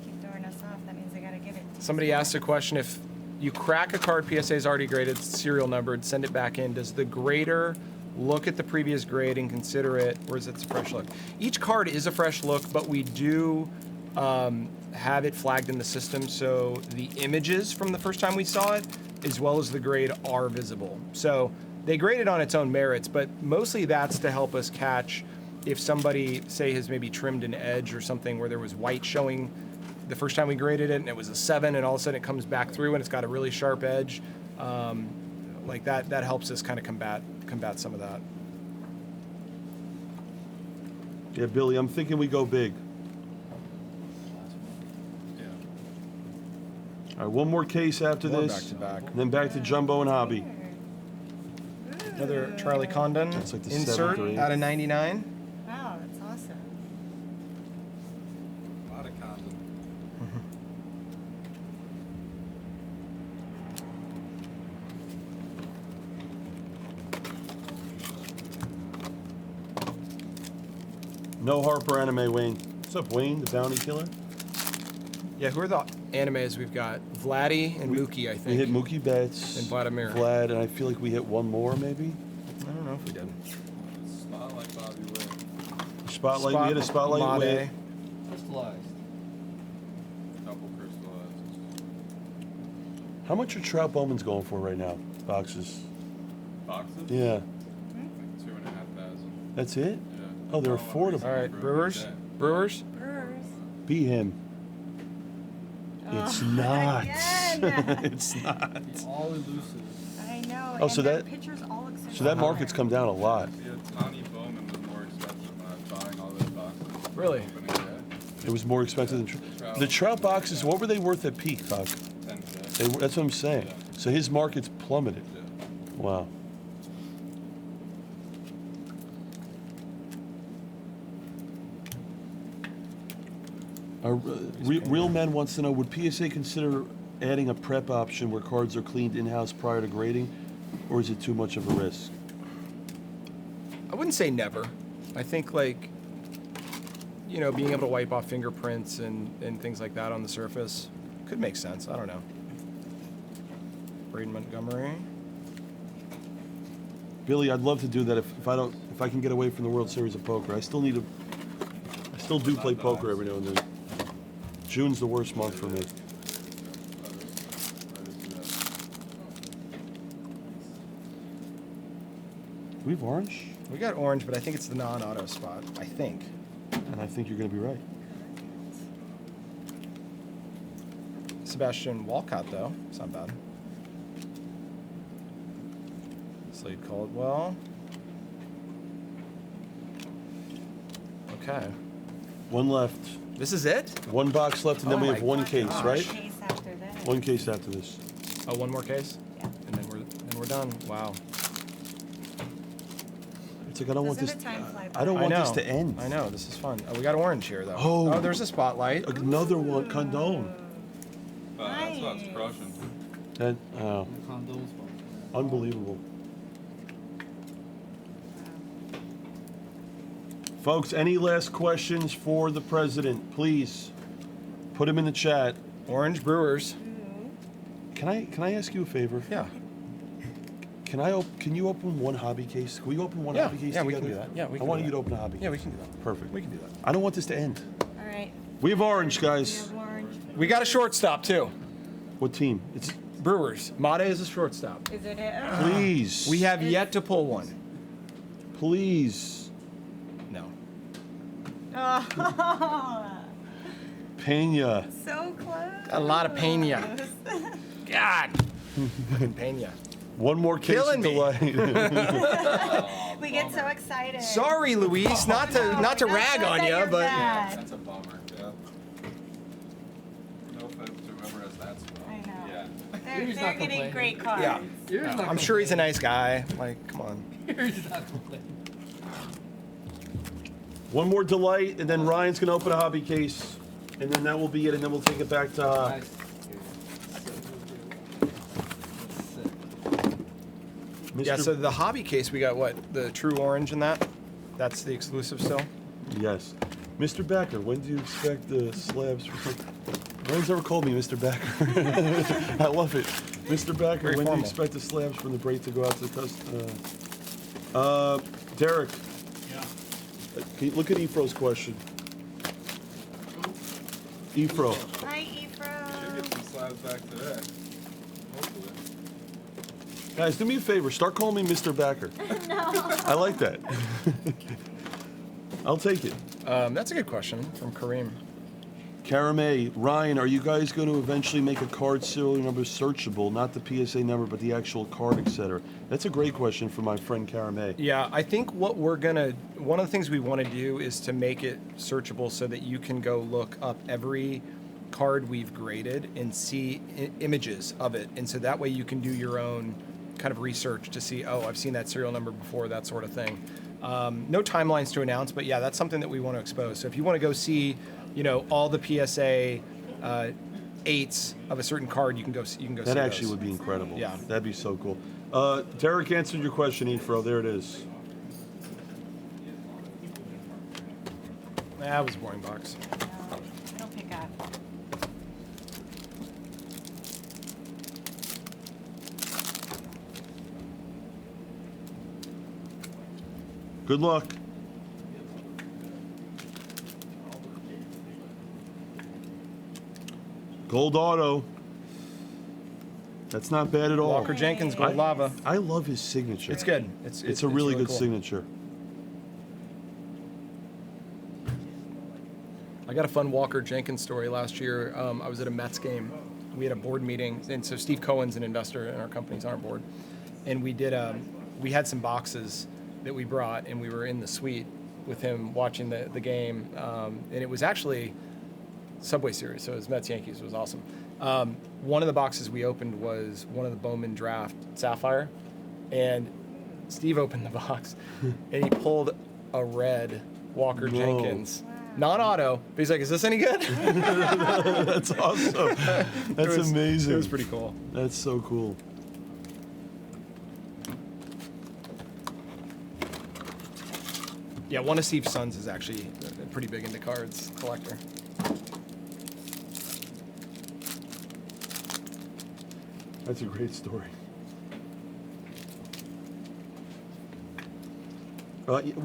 [SPEAKER 3] Keep throwing us off. That means I gotta give it.
[SPEAKER 2] Somebody asked a question, if you crack a card, PSA is already graded, serial numbered, send it back in, does the grader look at the previous grade and consider it, or is it a fresh look? Each card is a fresh look, but we do have it flagged in the system, so the images from the first time we saw it, as well as the grade, are visible. So they grade it on its own merits, but mostly that's to help us catch if somebody, say, has maybe trimmed an edge or something where there was white showing the first time we graded it and it was a 7, and all of a sudden it comes back through and it's got a really sharp edge. Like that helps us kind of combat some of that.
[SPEAKER 1] Yeah, Billy, I'm thinking we go big. All right, one more case after
[SPEAKER 2] More
[SPEAKER 1] this.
[SPEAKER 2] back to back.
[SPEAKER 1] And then back to Jumbo and Hobby.
[SPEAKER 2] Another Charlie Condon
[SPEAKER 1] That's like the
[SPEAKER 2] insert
[SPEAKER 1] 7th or 8th.
[SPEAKER 2] out of 99.
[SPEAKER 3] Wow, that's awesome.
[SPEAKER 5] A lot of condom.
[SPEAKER 1] No Harper anime, Wayne. What's up, Wayne, the bounty killer?
[SPEAKER 2] Yeah, who are the animes we've got? Vladdy and Mookie, I
[SPEAKER 1] We
[SPEAKER 2] think.
[SPEAKER 1] hit Mookie Betts.
[SPEAKER 2] And Vladimir.
[SPEAKER 1] Vlad, and I feel like we hit one more, maybe?
[SPEAKER 2] I don't know if we did.
[SPEAKER 5] Spotlight Bobby Witt.
[SPEAKER 1] Spotlight, we hit a spotlight
[SPEAKER 2] Made.
[SPEAKER 1] with.
[SPEAKER 6] Crystallized.
[SPEAKER 5] Couple crystallized.
[SPEAKER 1] How much are Trout Bowman's going for right now? Boxes.
[SPEAKER 5] Boxes?
[SPEAKER 1] Yeah.
[SPEAKER 5] Like 2,500.
[SPEAKER 1] That's it?
[SPEAKER 5] Yeah.
[SPEAKER 1] Oh, they're affordable.
[SPEAKER 2] All right, Brewers. Brewers.
[SPEAKER 3] Brewers.
[SPEAKER 1] Be him. It's not.
[SPEAKER 3] Again.
[SPEAKER 1] It's not.
[SPEAKER 6] All elusive.
[SPEAKER 3] I know.
[SPEAKER 1] Oh, so
[SPEAKER 3] and their
[SPEAKER 1] that-
[SPEAKER 3] pictures all look
[SPEAKER 1] So that market's come down a lot.
[SPEAKER 5] Yeah, Tawny Bowman was more expensive when I was buying all those boxes.
[SPEAKER 2] Really?
[SPEAKER 5] Opening it.
[SPEAKER 1] It was more expensive than the Trout boxes. What were they worth at peak, Huck?
[SPEAKER 5] 10K.
[SPEAKER 1] That's what I'm saying. So his market's plummeted.
[SPEAKER 5] Yeah.
[SPEAKER 1] Wow. Real Men wants to know, would PSA consider adding a prep option where cards are cleaned in-house prior to grading, or is it too much of a risk?
[SPEAKER 2] I wouldn't say never. I think, like, you know, being able to wipe off fingerprints and things like that on the surface could make sense. I don't know. Braden Montgomery.
[SPEAKER 1] Billy, I'd love to do that if I can get away from the World Series of Poker. I still do play poker every now and then. June's the worst month for me. Do we have orange?
[SPEAKER 2] We got orange, but I think it's the non-auto spot. I think.
[SPEAKER 1] And I think you're going to be right.
[SPEAKER 2] Sebastian Walcott, though. It's not bad. Slade Caldwell. Okay.
[SPEAKER 1] One left.
[SPEAKER 2] This is it?
[SPEAKER 1] One box left, and then
[SPEAKER 2] Oh
[SPEAKER 1] we
[SPEAKER 2] my
[SPEAKER 1] have one case,
[SPEAKER 2] gosh.
[SPEAKER 1] right?
[SPEAKER 3] Case after that.
[SPEAKER 1] One case after this.
[SPEAKER 2] Oh, one more case?
[SPEAKER 3] Yeah.
[SPEAKER 2] And then we're done. Wow.
[SPEAKER 1] It's like I don't want
[SPEAKER 3] Doesn't
[SPEAKER 1] this.
[SPEAKER 3] the time fly by?
[SPEAKER 1] I don't want
[SPEAKER 2] I know.
[SPEAKER 1] this to end.
[SPEAKER 2] I know. This is fun. Oh, we got orange here, though.
[SPEAKER 1] Oh.
[SPEAKER 2] there's a spotlight.
[SPEAKER 1] Another one, condone.
[SPEAKER 5] That's what's
[SPEAKER 3] Nice.
[SPEAKER 5] crushing.
[SPEAKER 1] That
[SPEAKER 6] Condones.
[SPEAKER 1] unbelievable. Folks, any last questions for the president? Please put them in the chat.
[SPEAKER 2] Orange Brewers.
[SPEAKER 1] Can I ask you a favor?
[SPEAKER 2] Yeah.
[SPEAKER 1] Can you open one hobby case? Can we open one hobby case
[SPEAKER 2] yeah,
[SPEAKER 1] together?
[SPEAKER 2] we can do that. Yeah, we
[SPEAKER 1] I
[SPEAKER 2] can
[SPEAKER 1] want
[SPEAKER 2] do
[SPEAKER 1] you to
[SPEAKER 2] that.
[SPEAKER 1] open a hobby.
[SPEAKER 2] Yeah, we can do that.
[SPEAKER 1] Perfect.
[SPEAKER 2] We can do that.
[SPEAKER 1] I don't want this to end.
[SPEAKER 3] All right.
[SPEAKER 1] We have orange,
[SPEAKER 3] We
[SPEAKER 1] guys.
[SPEAKER 3] have orange.
[SPEAKER 2] We got a shortstop too.
[SPEAKER 1] What team? It's
[SPEAKER 2] Brewers. Mate is a shortstop.
[SPEAKER 3] Is it it?
[SPEAKER 1] please.
[SPEAKER 2] We have yet to pull one.
[SPEAKER 1] please.
[SPEAKER 2] No.
[SPEAKER 3] Oh,
[SPEAKER 1] Pena.
[SPEAKER 3] so close.
[SPEAKER 2] A lot of Pena. God. Pena.
[SPEAKER 1] One more case
[SPEAKER 2] Killing
[SPEAKER 1] of
[SPEAKER 2] me.
[SPEAKER 1] delay.
[SPEAKER 3] We get so excited.
[SPEAKER 2] Sorry, Luis. Not to
[SPEAKER 3] No,
[SPEAKER 2] not to
[SPEAKER 3] that's
[SPEAKER 2] rag
[SPEAKER 3] not
[SPEAKER 2] on
[SPEAKER 3] that
[SPEAKER 2] you,
[SPEAKER 3] you're
[SPEAKER 2] but
[SPEAKER 3] bad.
[SPEAKER 5] That's a bummer. Yeah. No offense to whoever has that spot.
[SPEAKER 3] I know.
[SPEAKER 5] Yeah.
[SPEAKER 3] They're,
[SPEAKER 6] He's
[SPEAKER 3] they're
[SPEAKER 6] not
[SPEAKER 3] getting
[SPEAKER 6] complaining.
[SPEAKER 3] great cards.
[SPEAKER 2] yeah.
[SPEAKER 6] You're not
[SPEAKER 2] I'm sure he's a nice guy. Like, come on.
[SPEAKER 6] He's not complaining.
[SPEAKER 1] One more delight, and then Ryan's gonna open a hobby case, and then that will be it, and then we'll take it back to.
[SPEAKER 6] Nice.
[SPEAKER 1] Mr.
[SPEAKER 2] Yeah. So the hobby case, we got what? The true orange in that. That's the exclusive still.
[SPEAKER 1] Yes. Mr. Becker, when do you expect the slabs? No one's ever called me Mr. Becker. I love it. Mr. Becker,
[SPEAKER 2] Very
[SPEAKER 1] when do you
[SPEAKER 2] formal.
[SPEAKER 1] expect the slabs from the break to go out to the customer? Derek,
[SPEAKER 7] Yeah.
[SPEAKER 1] can you look at Efro's question. Efro,
[SPEAKER 3] Hi,
[SPEAKER 5] Should
[SPEAKER 3] Ephro.
[SPEAKER 5] get some slabs back today. Hopefully.
[SPEAKER 1] guys, do me a favor. Start calling me Mr. Becker.
[SPEAKER 3] No.
[SPEAKER 1] I like that. I'll take it.
[SPEAKER 2] That's a good question from Kareem.
[SPEAKER 1] Karamay, Ryan, are you guys going to eventually make a card serial number searchable, not the PSA number, but the actual card, etc.? That's a great question from my friend Karamay.
[SPEAKER 2] Yeah, I think what we're gonna, one of the things we want to do is to make it searchable so that you can go look up every card we've graded and see images of it, and so that way you can do your own kind of research to see, oh, I've seen that serial number before, that sort of thing. No timelines to announce, but yeah, that's something that we want to expose. So if you want to go see, all the PSA 8s of a certain card, you can go. You can go.
[SPEAKER 1] That
[SPEAKER 2] see
[SPEAKER 1] actually
[SPEAKER 2] those.
[SPEAKER 1] would be incredible.
[SPEAKER 2] Yeah.
[SPEAKER 1] That'd be so cool. Derek answered your question, Efro. There it is.
[SPEAKER 2] That was a boring box.
[SPEAKER 3] No, it'll pick up.
[SPEAKER 1] Good luck. Gold auto. That's not bad at all.
[SPEAKER 2] Walker Jenkins, Gold Lava.
[SPEAKER 1] I love his signature.
[SPEAKER 2] It's good.
[SPEAKER 1] It's a really good
[SPEAKER 2] cool.
[SPEAKER 1] signature.
[SPEAKER 2] I got a fun Walker Jenkins story last year. I was at a Mets game. We had a board meeting, and so Steve Cohen's an investor in our company's on our board, and we had some boxes that we brought, and we were in the suite with him watching the game, and it was actually Subway Series, so it was Mets Yankees. It was awesome. One of the boxes we opened was one of the Bowman Draft Sapphire, and Steve opened the box, and he pulled a red Walker
[SPEAKER 1] Whoa.
[SPEAKER 2] Jenkins. Non-auto, but he's like, "Is this any good?"
[SPEAKER 1] That's awesome. That's amazing.
[SPEAKER 2] It was pretty cool.
[SPEAKER 1] That's so cool.
[SPEAKER 2] Yeah, one of Steve's sons is actually pretty big into cards, collector.
[SPEAKER 1] That's a great story.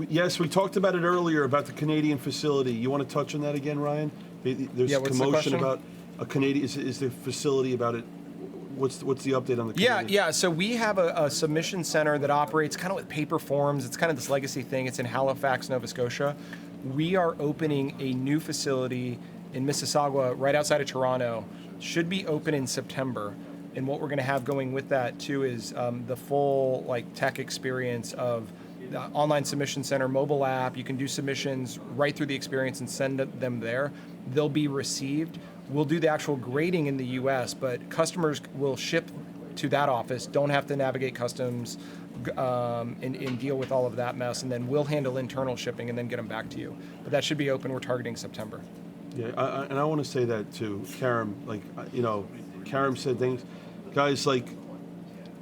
[SPEAKER 1] Yes, we talked about it earlier about the Canadian facility. You want to touch on that again, Ryan? There's
[SPEAKER 2] Yeah, what's the
[SPEAKER 1] commotion
[SPEAKER 2] question?
[SPEAKER 1] about a Canadian. Is the facility about it? What's the update on the
[SPEAKER 2] Yeah,
[SPEAKER 1] Canadian?
[SPEAKER 2] yeah. So we have a submission center that operates kind of with paper forms. It's kind of this legacy thing. It's in Halifax, Nova Scotia. We are opening a new facility in Mississauga, right outside of Toronto. Should be open in September. And what we're going to have going with that too is the full tech experience of the online submission center, mobile app. You can do submissions right through the experience and send them there. They'll be received. We'll do the actual grading in the U.S., but customers will ship to that office, don't have to navigate customs and deal with all of that mess, and then we'll handle internal shipping and then get them back to you. But that should be open. We're targeting September.
[SPEAKER 1] Yeah, and I want to say that too, Karam. Karam said things, guys.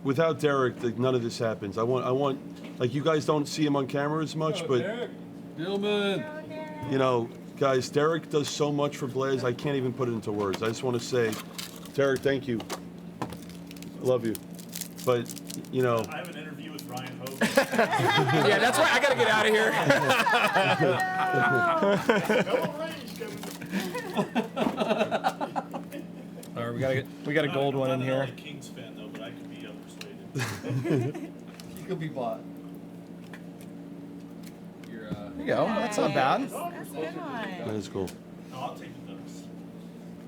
[SPEAKER 1] Without Derek, none of this happens. I want, you guys don't see him on camera as much, but guys, Derek does so much for Blaze. I can't even put it into words. I just want to say, Derek, thank you. Love you. but you know.
[SPEAKER 7] I have an interview with Ryan Hogan.
[SPEAKER 2] Yeah, that's why I gotta get out of here.
[SPEAKER 7] Double range coming.
[SPEAKER 2] All right, we got a gold one in
[SPEAKER 7] I'm
[SPEAKER 2] here.
[SPEAKER 7] not a Kings fan though, but I could be persuaded.
[SPEAKER 6] He could be bought.
[SPEAKER 4] You're,
[SPEAKER 2] There you go. That's not bad.
[SPEAKER 3] That's a good
[SPEAKER 1] That
[SPEAKER 3] one.
[SPEAKER 1] is cool.
[SPEAKER 7] No, I'll take the Ducks.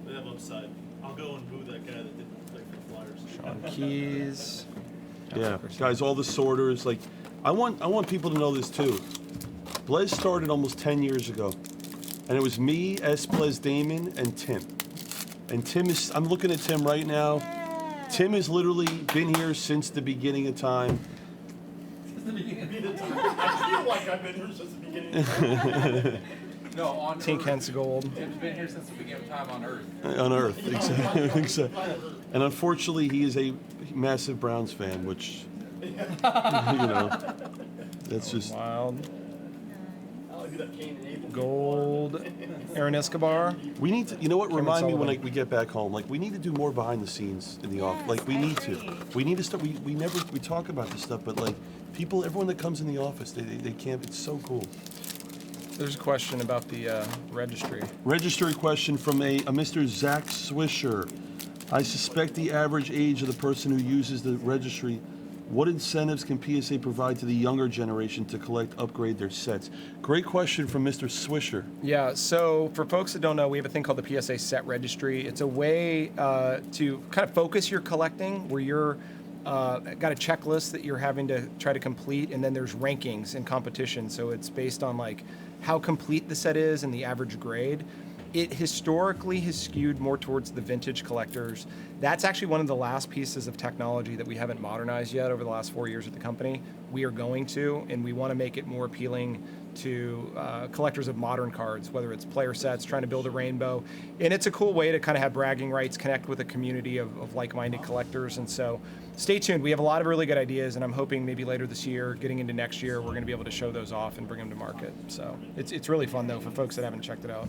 [SPEAKER 7] They have upside. I'll go and boo that guy that didn't play for the Flyers.
[SPEAKER 2] Sean Keys.
[SPEAKER 1] Yeah, guys, all the sorters. Like, I want people to know this too. Blez started almost 10 years ago, and it was me, Blez Damon, and Tim. And Tim is. I'm looking at Tim right now. Tim has literally been here since the beginning of time.
[SPEAKER 7] I feel like I've been here since the beginning of time.
[SPEAKER 4] no, on
[SPEAKER 2] Tin
[SPEAKER 4] Earth.
[SPEAKER 2] Cans gold.
[SPEAKER 4] Tim's been here since the beginning of time on Earth.
[SPEAKER 1] On Earth, exactly. And unfortunately, he is a massive Browns fan, which, you know, that's just.
[SPEAKER 2] Wild.
[SPEAKER 7] I like that Cain and Abel.
[SPEAKER 2] Gold. Aaron Escobar.
[SPEAKER 1] We need to, you know what? Remind me when
[SPEAKER 2] Sullivan.
[SPEAKER 1] we get back home. Like, we need to do more behind the scenes in the office. Like, we
[SPEAKER 3] I
[SPEAKER 1] need to.
[SPEAKER 3] agree.
[SPEAKER 1] We need to start. We never talk about this stuff, but like, people, everyone that comes in the office, they can't. It's so cool.
[SPEAKER 2] There's a question about the registry.
[SPEAKER 1] Registry question from a Mr. Zach Swisher. I suspect the average age of the person who uses the registry. What incentives can PSA provide to the younger generation to collect, upgrade their sets? Great question from Mr. Swisher.
[SPEAKER 2] Yeah, so for folks that don't know, we have a thing called the PSA Set Registry. It's a way to kind of focus your collecting where you're got a checklist that you're having to try to complete, and then there's rankings and competition. So it's based on like how complete the set is and the average grade. It historically has skewed more towards the vintage collectors. That's actually one of the last pieces of technology that we haven't modernized yet over the last 4 years at the company. We are going to, and we want to make it more appealing to collectors of modern cards, whether it's player sets, trying to build a rainbow. And it's a cool way to kind of have bragging rights, connect with a community of like-minded collectors. And so stay tuned. We have a lot of really good ideas, and I'm hoping maybe later this year, getting into next year, we're going to be able to show those off and bring them to market. So it's really fun, though, for folks that haven't checked it out.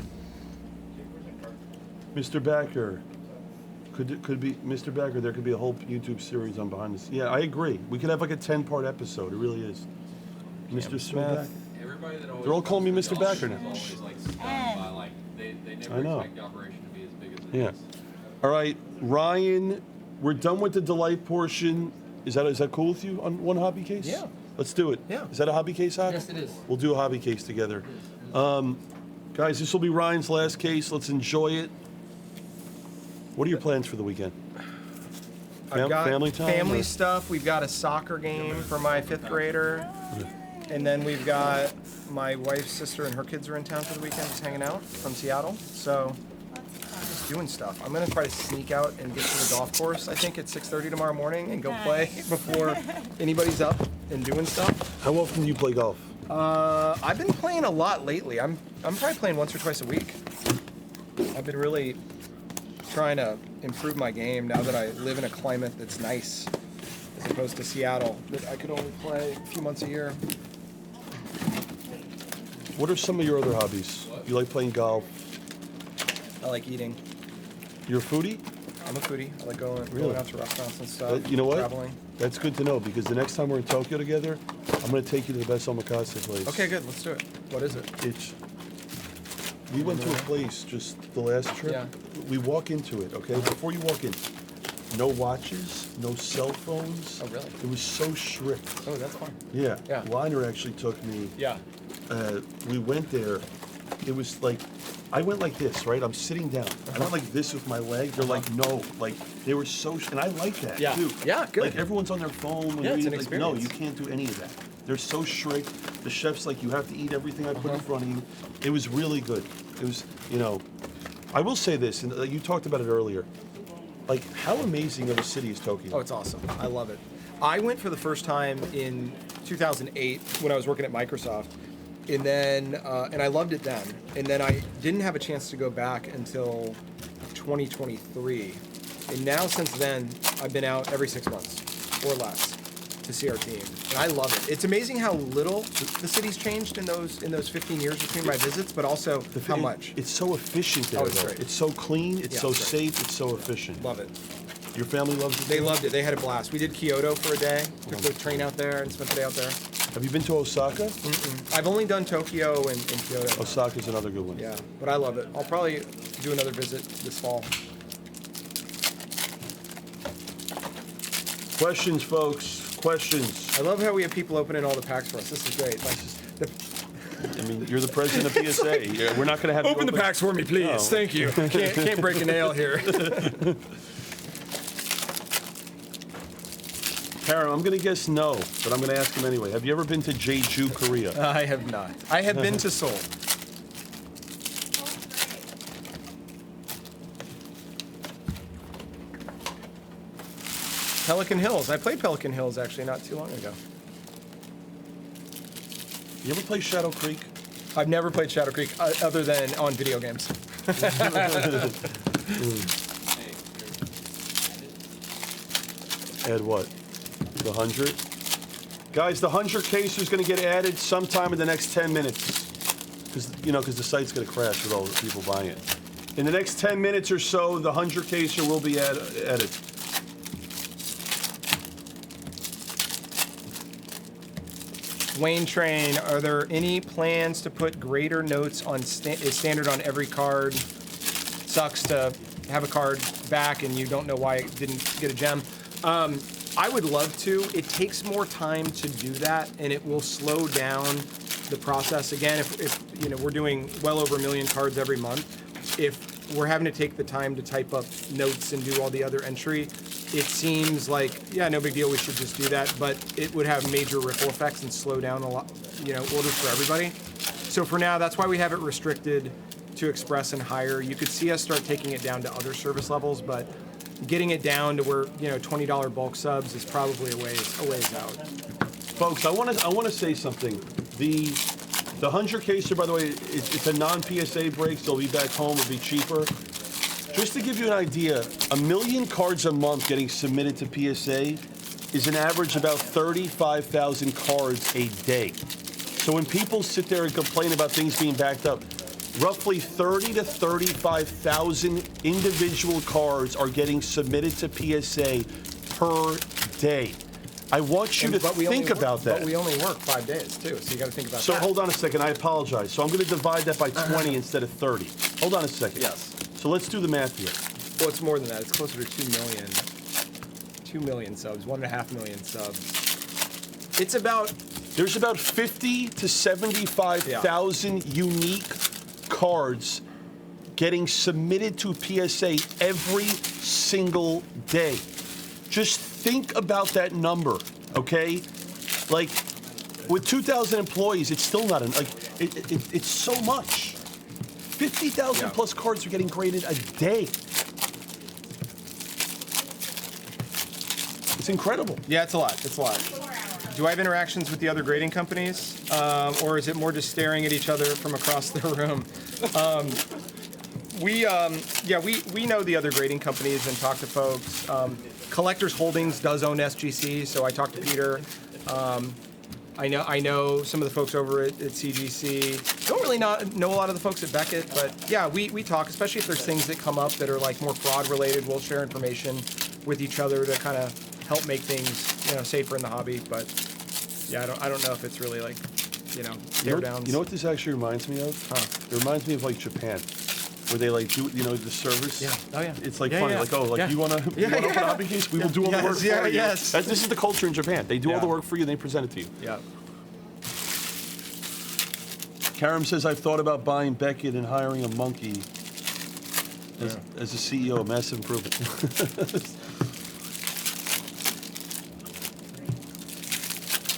[SPEAKER 1] Mr. Backer, could be Mr. Backer. There could be a whole YouTube series on behind the scenes. Yeah, I agree. We could have like a 10-part episode. It really is. Mr. Smith.
[SPEAKER 4] Everybody that always
[SPEAKER 1] They're all calling me
[SPEAKER 4] comes to
[SPEAKER 1] Mr.
[SPEAKER 4] the
[SPEAKER 1] Backer
[SPEAKER 4] office
[SPEAKER 1] now.
[SPEAKER 4] is always like stunned by like they never
[SPEAKER 1] I know.
[SPEAKER 4] expect the operation to be as big as it
[SPEAKER 1] Yeah.
[SPEAKER 4] is.
[SPEAKER 1] All right, Ryan. We're done with the delight portion. Is that cool with you on one hobby case?
[SPEAKER 2] Yeah.
[SPEAKER 1] Let's do it.
[SPEAKER 2] Yeah.
[SPEAKER 1] Is that a hobby case, Hop?
[SPEAKER 6] Yes, it is.
[SPEAKER 1] We'll do a hobby case together. Guys, this will be Ryan's last case. Let's enjoy it. What are your plans for the weekend?
[SPEAKER 2] I've got
[SPEAKER 1] family time?
[SPEAKER 2] family
[SPEAKER 1] or-
[SPEAKER 2] stuff. We've got a soccer game for my 5th grader. And then we've got my wife's sister and her kids are in town for the weekend, just hanging out from Seattle. So just doing stuff. I'm going to try to sneak out and get to the golf course, I think, at 6:30 tomorrow morning and go play before anybody's up and doing stuff.
[SPEAKER 1] How often do you play golf?
[SPEAKER 2] I've been playing a lot lately. I'm probably playing once or twice a week. I've been really trying to improve my game now that I live in a climate that's nice, as opposed to Seattle, that I could only play a few months a year.
[SPEAKER 1] What are some of your other hobbies? You like playing golf?
[SPEAKER 2] I like eating.
[SPEAKER 1] You're a foodie?
[SPEAKER 2] I'm a foodie. I like going
[SPEAKER 1] Really?
[SPEAKER 2] out to restaurants and stuff.
[SPEAKER 1] You know what?
[SPEAKER 2] Traveling.
[SPEAKER 1] That's good to know because the next time we're in Tokyo together, I'm going to take you to the best omakase place.
[SPEAKER 2] Okay, good. Let's do it. What is it?
[SPEAKER 1] It's. We went to a place just the last trip.
[SPEAKER 2] Yeah.
[SPEAKER 1] We walk into it, okay? Before you walk in, no watches, no cell phones.
[SPEAKER 2] Oh, really?
[SPEAKER 1] It was so strict.
[SPEAKER 2] Oh, that's fine.
[SPEAKER 1] Yeah.
[SPEAKER 2] Yeah.
[SPEAKER 1] Liner actually took me.
[SPEAKER 2] Yeah.
[SPEAKER 1] We went there. It was like, I went like this, right? I'm sitting down. I went like this with my leg. They're like, no. Like, they were so, and I like that,
[SPEAKER 2] Yeah.
[SPEAKER 1] too.
[SPEAKER 2] Yeah, good.
[SPEAKER 1] Like, everyone's on their phone. When
[SPEAKER 2] Yeah, it's
[SPEAKER 1] reading,
[SPEAKER 2] an
[SPEAKER 1] like, no,
[SPEAKER 2] experience.
[SPEAKER 1] you can't do any of that. They're so strict. The chef's like, you have to eat everything I put in front of you. It was really good. It was, I will say this, and you talked about it earlier. Like, how amazing of a city is Tokyo?
[SPEAKER 2] Oh, it's awesome. I love it. I went for the first time in 2008 when I was working at Microsoft, and then and I loved it then. And then I didn't have a chance to go back until 2023. And now since then, I've been out every 6 months or less to see our team, and I love it. It's amazing how little the city's changed in those 15 years between my visits, but also how much.
[SPEAKER 1] It's so efficient there,
[SPEAKER 2] Oh, it's
[SPEAKER 1] though.
[SPEAKER 2] great.
[SPEAKER 1] It's so clean. It's
[SPEAKER 2] Yeah,
[SPEAKER 1] so
[SPEAKER 2] it's great.
[SPEAKER 1] safe. It's so efficient.
[SPEAKER 2] Love it.
[SPEAKER 1] Your family loves it?
[SPEAKER 2] They loved it. They had a blast. We did Kyoto for a day. Took the train out there and spent the day out there.
[SPEAKER 1] Have you been to Osaka?
[SPEAKER 2] I've only done Tokyo and Kyoto.
[SPEAKER 1] Osaka's another good one.
[SPEAKER 2] Yeah, but I love it. I'll probably do another visit this fall.
[SPEAKER 1] Questions, folks. Questions.
[SPEAKER 2] I love how we have people opening all the packs for us. This is great.
[SPEAKER 1] I mean, you're the president of PSA. Yeah, we're not going to have you
[SPEAKER 2] Open the packs for me, please.
[SPEAKER 1] No.
[SPEAKER 2] Thank you. Can't break a nail here.
[SPEAKER 1] Karen, I'm going to guess no, but I'm going to ask him anyway. Have you ever been to Jeju, Korea?
[SPEAKER 2] I have not. I have been to Seoul. Pelican Hills. I played Pelican Hills actually not too long ago.
[SPEAKER 1] You ever play Shadow Creek?
[SPEAKER 2] I've never played Shadow Creek other than on video games.
[SPEAKER 1] Add what? The 100? Guys, the 100 case is going to get added sometime in the next 10 minutes. Because the site's going to crash with all the people buying it. In the next 10 minutes or so, the 100 caser will be added.
[SPEAKER 2] Wayne Train, are there any plans to put greater notes on is standard on every card? Sucks to have a card back and you don't know why it didn't get a gem. I would love to. It takes more time to do that, and it will slow down the process. Again, if we're doing well over 1 million cards every month, if we're having to take the time to type up notes and do all the other entry, it seems like, yeah, no big deal, we should just do that, but it would have major ripple effects and slow down a lot, orders for everybody. So for now, that's why we have it restricted to Express and higher. You could see us start taking it down to other service levels, but getting it down to where, $20 bulk subs is probably a ways out.
[SPEAKER 1] Folks, I want to say something. The 100 caser, by the way, it's a non-PSA break, so it'll be back home, it'll be cheaper. Just to give you an idea, 1 million cards a month getting submitted to PSA is an average about 35,000 cards a day. So when people sit there and complain about things being backed up, roughly 30 to 35,000 individual cards are getting submitted to PSA per day. I want you to think about that.
[SPEAKER 2] But we only work 5 days, too, so you got to think about
[SPEAKER 1] So
[SPEAKER 2] that.
[SPEAKER 1] hold on a second, I apologize. So I'm going to divide that by 20 instead of 30. Hold on a second.
[SPEAKER 2] Yes.
[SPEAKER 1] So let's do the math here.
[SPEAKER 2] Well, it's more than that. It's closer to 2 million. 2 million subs, 1.5 million subs. It's about...
[SPEAKER 1] There's about 50 to 75,000 unique cards getting submitted to PSA every single day. Just think about that number, okay? Like, with 2,000 employees, it's still not it's so much. 50,000 plus cards are getting graded a day. It's incredible.
[SPEAKER 2] Yeah, it's a lot. It's a lot. Do I have interactions with the other grading companies? Or is it more just staring at each other from across the room? We know the other grading companies and talk to folks. Collectors Holdings does own SGC, so I talked to Peter. I know some of the folks over at CGC. Don't really know a lot of the folks at Beckett, but yeah, we talk, especially if there's things that come up that are like more fraud related. We'll share information with each other to kind of help make things safer in the hobby. But yeah, I don't know if it's really like tear downs.
[SPEAKER 1] You know what this actually reminds me of? It reminds me of like Japan, where they like do the service.
[SPEAKER 2] Yeah. Oh yeah.
[SPEAKER 1] It's like
[SPEAKER 2] Yeah,
[SPEAKER 1] funny,
[SPEAKER 2] yeah.
[SPEAKER 1] like
[SPEAKER 2] Yeah.
[SPEAKER 1] you wanna open a hobby case? We will do all the work for you.
[SPEAKER 2] Yes.
[SPEAKER 1] This is the culture in Japan. They do all
[SPEAKER 2] Yeah.
[SPEAKER 1] the work for you, and they present it to you.
[SPEAKER 2] Yeah.
[SPEAKER 1] Karam says, I've thought about buying Beckett and hiring a monkey as a CEO, massive improvement.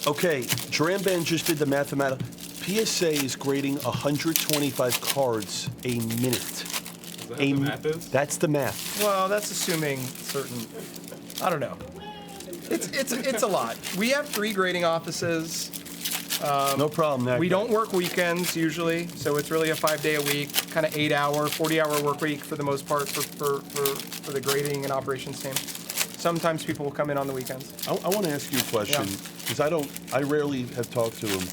[SPEAKER 1] Okay, Dramban just did the mathematical. PSA is grading 125 cards a minute.
[SPEAKER 5] Is that how the math is?
[SPEAKER 1] That's the math.
[SPEAKER 2] Well, that's assuming certain. I don't know. It's a lot. We have 3 grading offices.
[SPEAKER 1] No problem, Nick.
[SPEAKER 2] We don't work weekends usually, so it's really a 5-day a week, kind of 8-hour, 40-hour work week for the most part for the grading and operations team. Sometimes people will come in on the weekends.
[SPEAKER 1] I want to ask you a question, because I rarely have talked to him,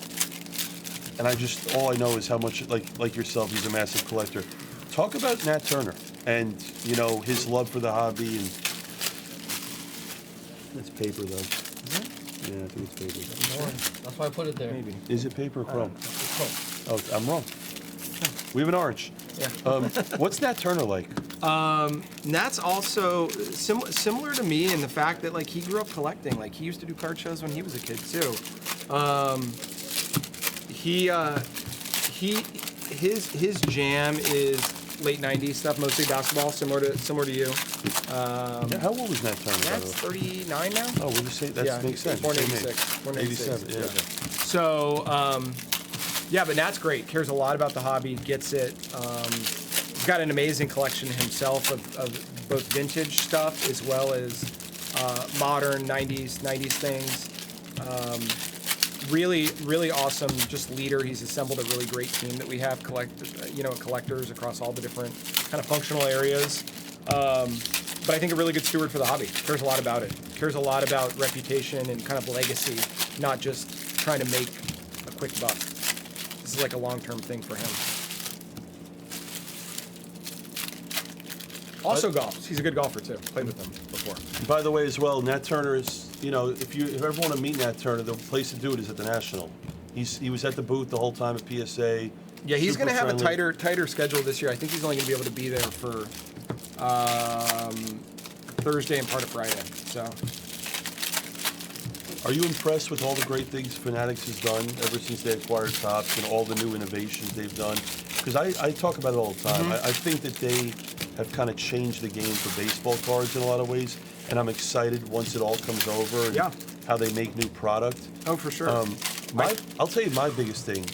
[SPEAKER 1] and all I know is how much, like yourself, he's a massive collector. Talk about Nat Turner and, his love for the hobby, and It's paper though. Yeah, I think it's paper.
[SPEAKER 6] No, that's why I put it there.
[SPEAKER 2] Maybe.
[SPEAKER 1] Is it paper or chrome?
[SPEAKER 6] It's cool.
[SPEAKER 1] Oh, I'm wrong. We have an orange.
[SPEAKER 2] Yeah.
[SPEAKER 1] What's Nat Turner like?
[SPEAKER 2] Nat's also similar to me in the fact that like he grew up collecting. Like he used to do card shows when he was a kid too. His jam is late '90s stuff, mostly basketball, similar to you.
[SPEAKER 1] Yeah, how old is Nat Turner? by the
[SPEAKER 2] Nat's
[SPEAKER 1] way?
[SPEAKER 2] 39 now.
[SPEAKER 1] Oh, would you say that
[SPEAKER 2] Yeah,
[SPEAKER 1] makes sense?
[SPEAKER 2] born
[SPEAKER 1] Same
[SPEAKER 2] 86,
[SPEAKER 1] age.
[SPEAKER 2] born 86,
[SPEAKER 1] 87. Yeah.
[SPEAKER 2] yeah.
[SPEAKER 1] Okay.
[SPEAKER 2] So, yeah, but Nat's great. Cares a lot about the hobby. Gets it. He's got an amazing collection himself of both vintage stuff as well as modern '90s things. Really awesome. Just leader. He's assembled a really great team that we have collectors across all the different kind of functional areas. But I think a really good steward for the hobby. Cares a lot about it. Cares a lot about reputation and kind of legacy, not just trying to make a quick buck. This is like a long-term thing for him. Also golfs. He's a good golfer too. Played with him before.
[SPEAKER 1] By the way, as well, Nat Turner is, if you ever want to meet Nat Turner, the place to do it is at the National. He was at the booth the whole time at PSA.
[SPEAKER 2] Yeah, he's
[SPEAKER 1] Super
[SPEAKER 2] going to have
[SPEAKER 1] friendly.
[SPEAKER 2] a tighter schedule this year. I think he's only going to be able to be there for Thursday and part of Friday. So
[SPEAKER 1] Are you impressed with all the great things Fanatics has done ever since they acquired Topps and all the new innovations they've done? Because I talk about it all the time.
[SPEAKER 2] Mm-hmm.
[SPEAKER 1] I think that they have kind of changed the game for baseball cards in a lot of ways, and I'm excited once it all comes over and
[SPEAKER 2] Yeah.
[SPEAKER 1] how they make new product.
[SPEAKER 2] oh, for sure.
[SPEAKER 1] I'll tell you my biggest thing.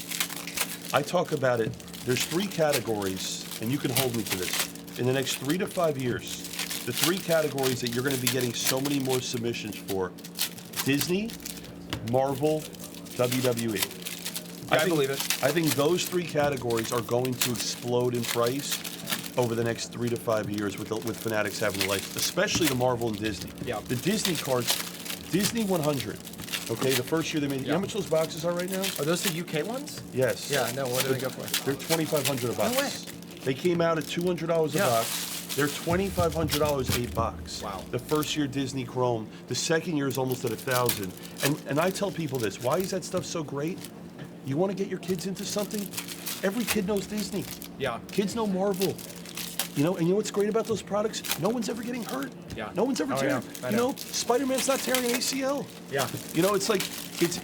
[SPEAKER 1] I talk about it. There's 3 categories, and you can hold me to this. In the next 3 to 5 years, the 3 categories that you're going to be getting so many more submissions for: Disney, Marvel, WWE.
[SPEAKER 2] I believe it.
[SPEAKER 1] I think those 3 categories are going to explode in price over the next 3 to 5 years with Fanatics having the life, especially the Marvel and Disney.
[SPEAKER 2] Yeah.
[SPEAKER 1] The Disney cards, Disney 100. Okay, the first year they made. You know how much those boxes are right now?
[SPEAKER 2] Are those the UK ones?
[SPEAKER 1] Yes.
[SPEAKER 2] Yeah, no, what do they go for?
[SPEAKER 1] They're $2,500 a box.
[SPEAKER 2] way.
[SPEAKER 1] They came out at $200 a
[SPEAKER 2] Yeah.
[SPEAKER 1] box. They're $2,500 a box.
[SPEAKER 2] Wow.
[SPEAKER 1] The first year Disney Chrome. The second year is almost at $1,000. And I tell people this: why is that stuff so great? You want to get your kids into something? Every kid knows Disney.
[SPEAKER 2] Yeah.
[SPEAKER 1] Kids know Marvel. And you know what's great about those products? No one's ever getting hurt.
[SPEAKER 2] Yeah.
[SPEAKER 1] No one's ever
[SPEAKER 2] Oh,
[SPEAKER 1] tearing.
[SPEAKER 2] yeah. I know.
[SPEAKER 1] Spider-Man's not tearing an ACL.
[SPEAKER 2] Yeah.
[SPEAKER 1] It's like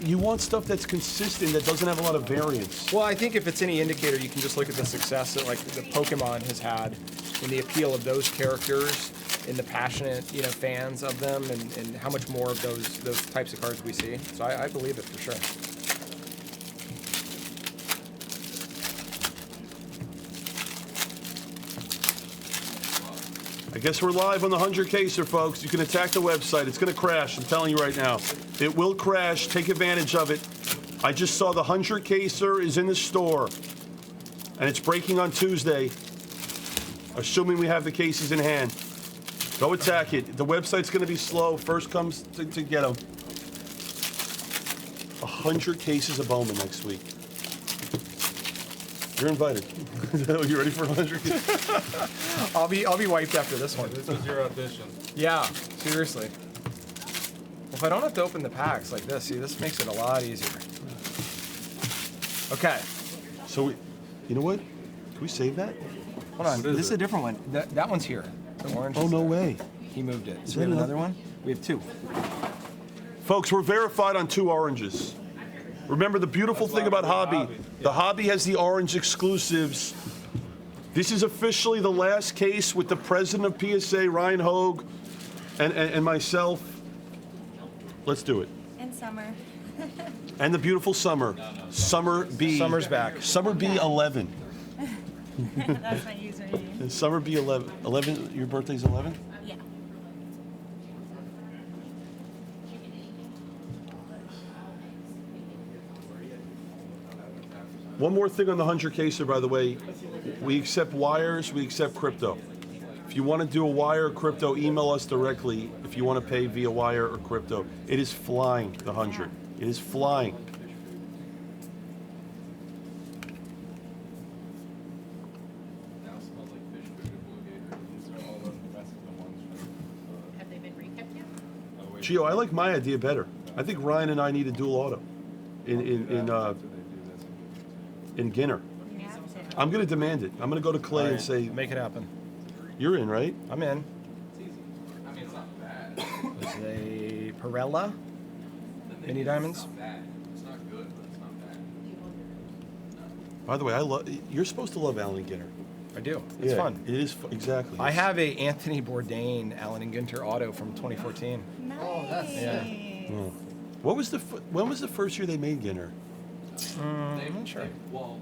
[SPEAKER 1] you want stuff that's consistent, that doesn't have a lot of variance.
[SPEAKER 2] Well, I think if it's any indicator, you can just look at the success that like the Pokemon has had and the appeal of those characters and the passionate, fans of them and how much more of those types of cards we see. So I believe it for sure.
[SPEAKER 1] I guess we're live on the 100 Caser, folks. You can attack the website. It's going to crash. I'm telling you right now. It will crash. Take advantage of it. I just saw the 100 Caser is in the store, and it's breaking on Tuesday, assuming we have the cases in hand. Go attack it. The website's going to be slow. First comes to get them. 100 cases of Bowman next week. You're invited. You ready for 100?
[SPEAKER 2] I'll be wiped after this one.
[SPEAKER 5] This is your audition.
[SPEAKER 2] Yeah, seriously. Well, if I don't have to open the packs like this, see, this makes it a lot easier. Okay,
[SPEAKER 1] So, you know what? Can we save that?
[SPEAKER 2] hold on.
[SPEAKER 5] What is
[SPEAKER 2] This is
[SPEAKER 5] it?
[SPEAKER 2] a different one. That one's here. The orange.
[SPEAKER 1] Oh,
[SPEAKER 2] is
[SPEAKER 1] no
[SPEAKER 2] there.
[SPEAKER 1] way.
[SPEAKER 2] He moved it.
[SPEAKER 1] Is
[SPEAKER 2] So we have
[SPEAKER 1] that
[SPEAKER 2] another one? We have 2.
[SPEAKER 1] Folks, we're verified on 2 oranges. Remember the beautiful
[SPEAKER 5] That's
[SPEAKER 1] thing
[SPEAKER 5] why
[SPEAKER 1] about
[SPEAKER 5] we're
[SPEAKER 1] Hobby.
[SPEAKER 5] Hobby.
[SPEAKER 1] The Hobby has the orange exclusives. This is officially the last case with the president of PSA, Ryan Hogue, and myself. Let's do it.
[SPEAKER 3] In summer.
[SPEAKER 1] And the beautiful Summer. Summer B.
[SPEAKER 2] Summer's back.
[SPEAKER 1] Summer B 11.
[SPEAKER 3] That's my username.
[SPEAKER 1] And Summer B 11. 11, your birthday's 11?
[SPEAKER 3] Yeah.
[SPEAKER 1] One more thing on the 100 Caser, by the way. We accept wires, we accept crypto. If you want to do a wire or crypto, email us directly if you want to pay via wire or crypto. It is flying, the 100. It is flying.
[SPEAKER 5] Now it smells like fish food at Blue Gator. These are all the rest of the ones from
[SPEAKER 8] Have they been recapped yet?
[SPEAKER 5] oh
[SPEAKER 1] Gio, I like my idea better. I think Ryan and I need a dual auto in Ginner.
[SPEAKER 3] You have to.
[SPEAKER 1] I'm going to demand it. I'm going to go to Clay and say,
[SPEAKER 2] Make it happen.
[SPEAKER 1] you're in, right?
[SPEAKER 2] I'm in.
[SPEAKER 4] It's easy. I mean, it's not bad.
[SPEAKER 2] It's a Pirella. Mini diamonds.
[SPEAKER 4] It's not bad. It's not good, but it's not bad.
[SPEAKER 1] By the way, you're supposed to love Allen Ginner.
[SPEAKER 2] I do. It's fun.
[SPEAKER 1] It is, exactly.
[SPEAKER 2] I have a Anthony Bourdain Allen and Ginter auto from 2014.
[SPEAKER 3] Nice.
[SPEAKER 6] Oh, that's-
[SPEAKER 2] Yeah.
[SPEAKER 1] Oh. When was the first year they made Ginner?
[SPEAKER 2] I'm not sure.
[SPEAKER 4] Well,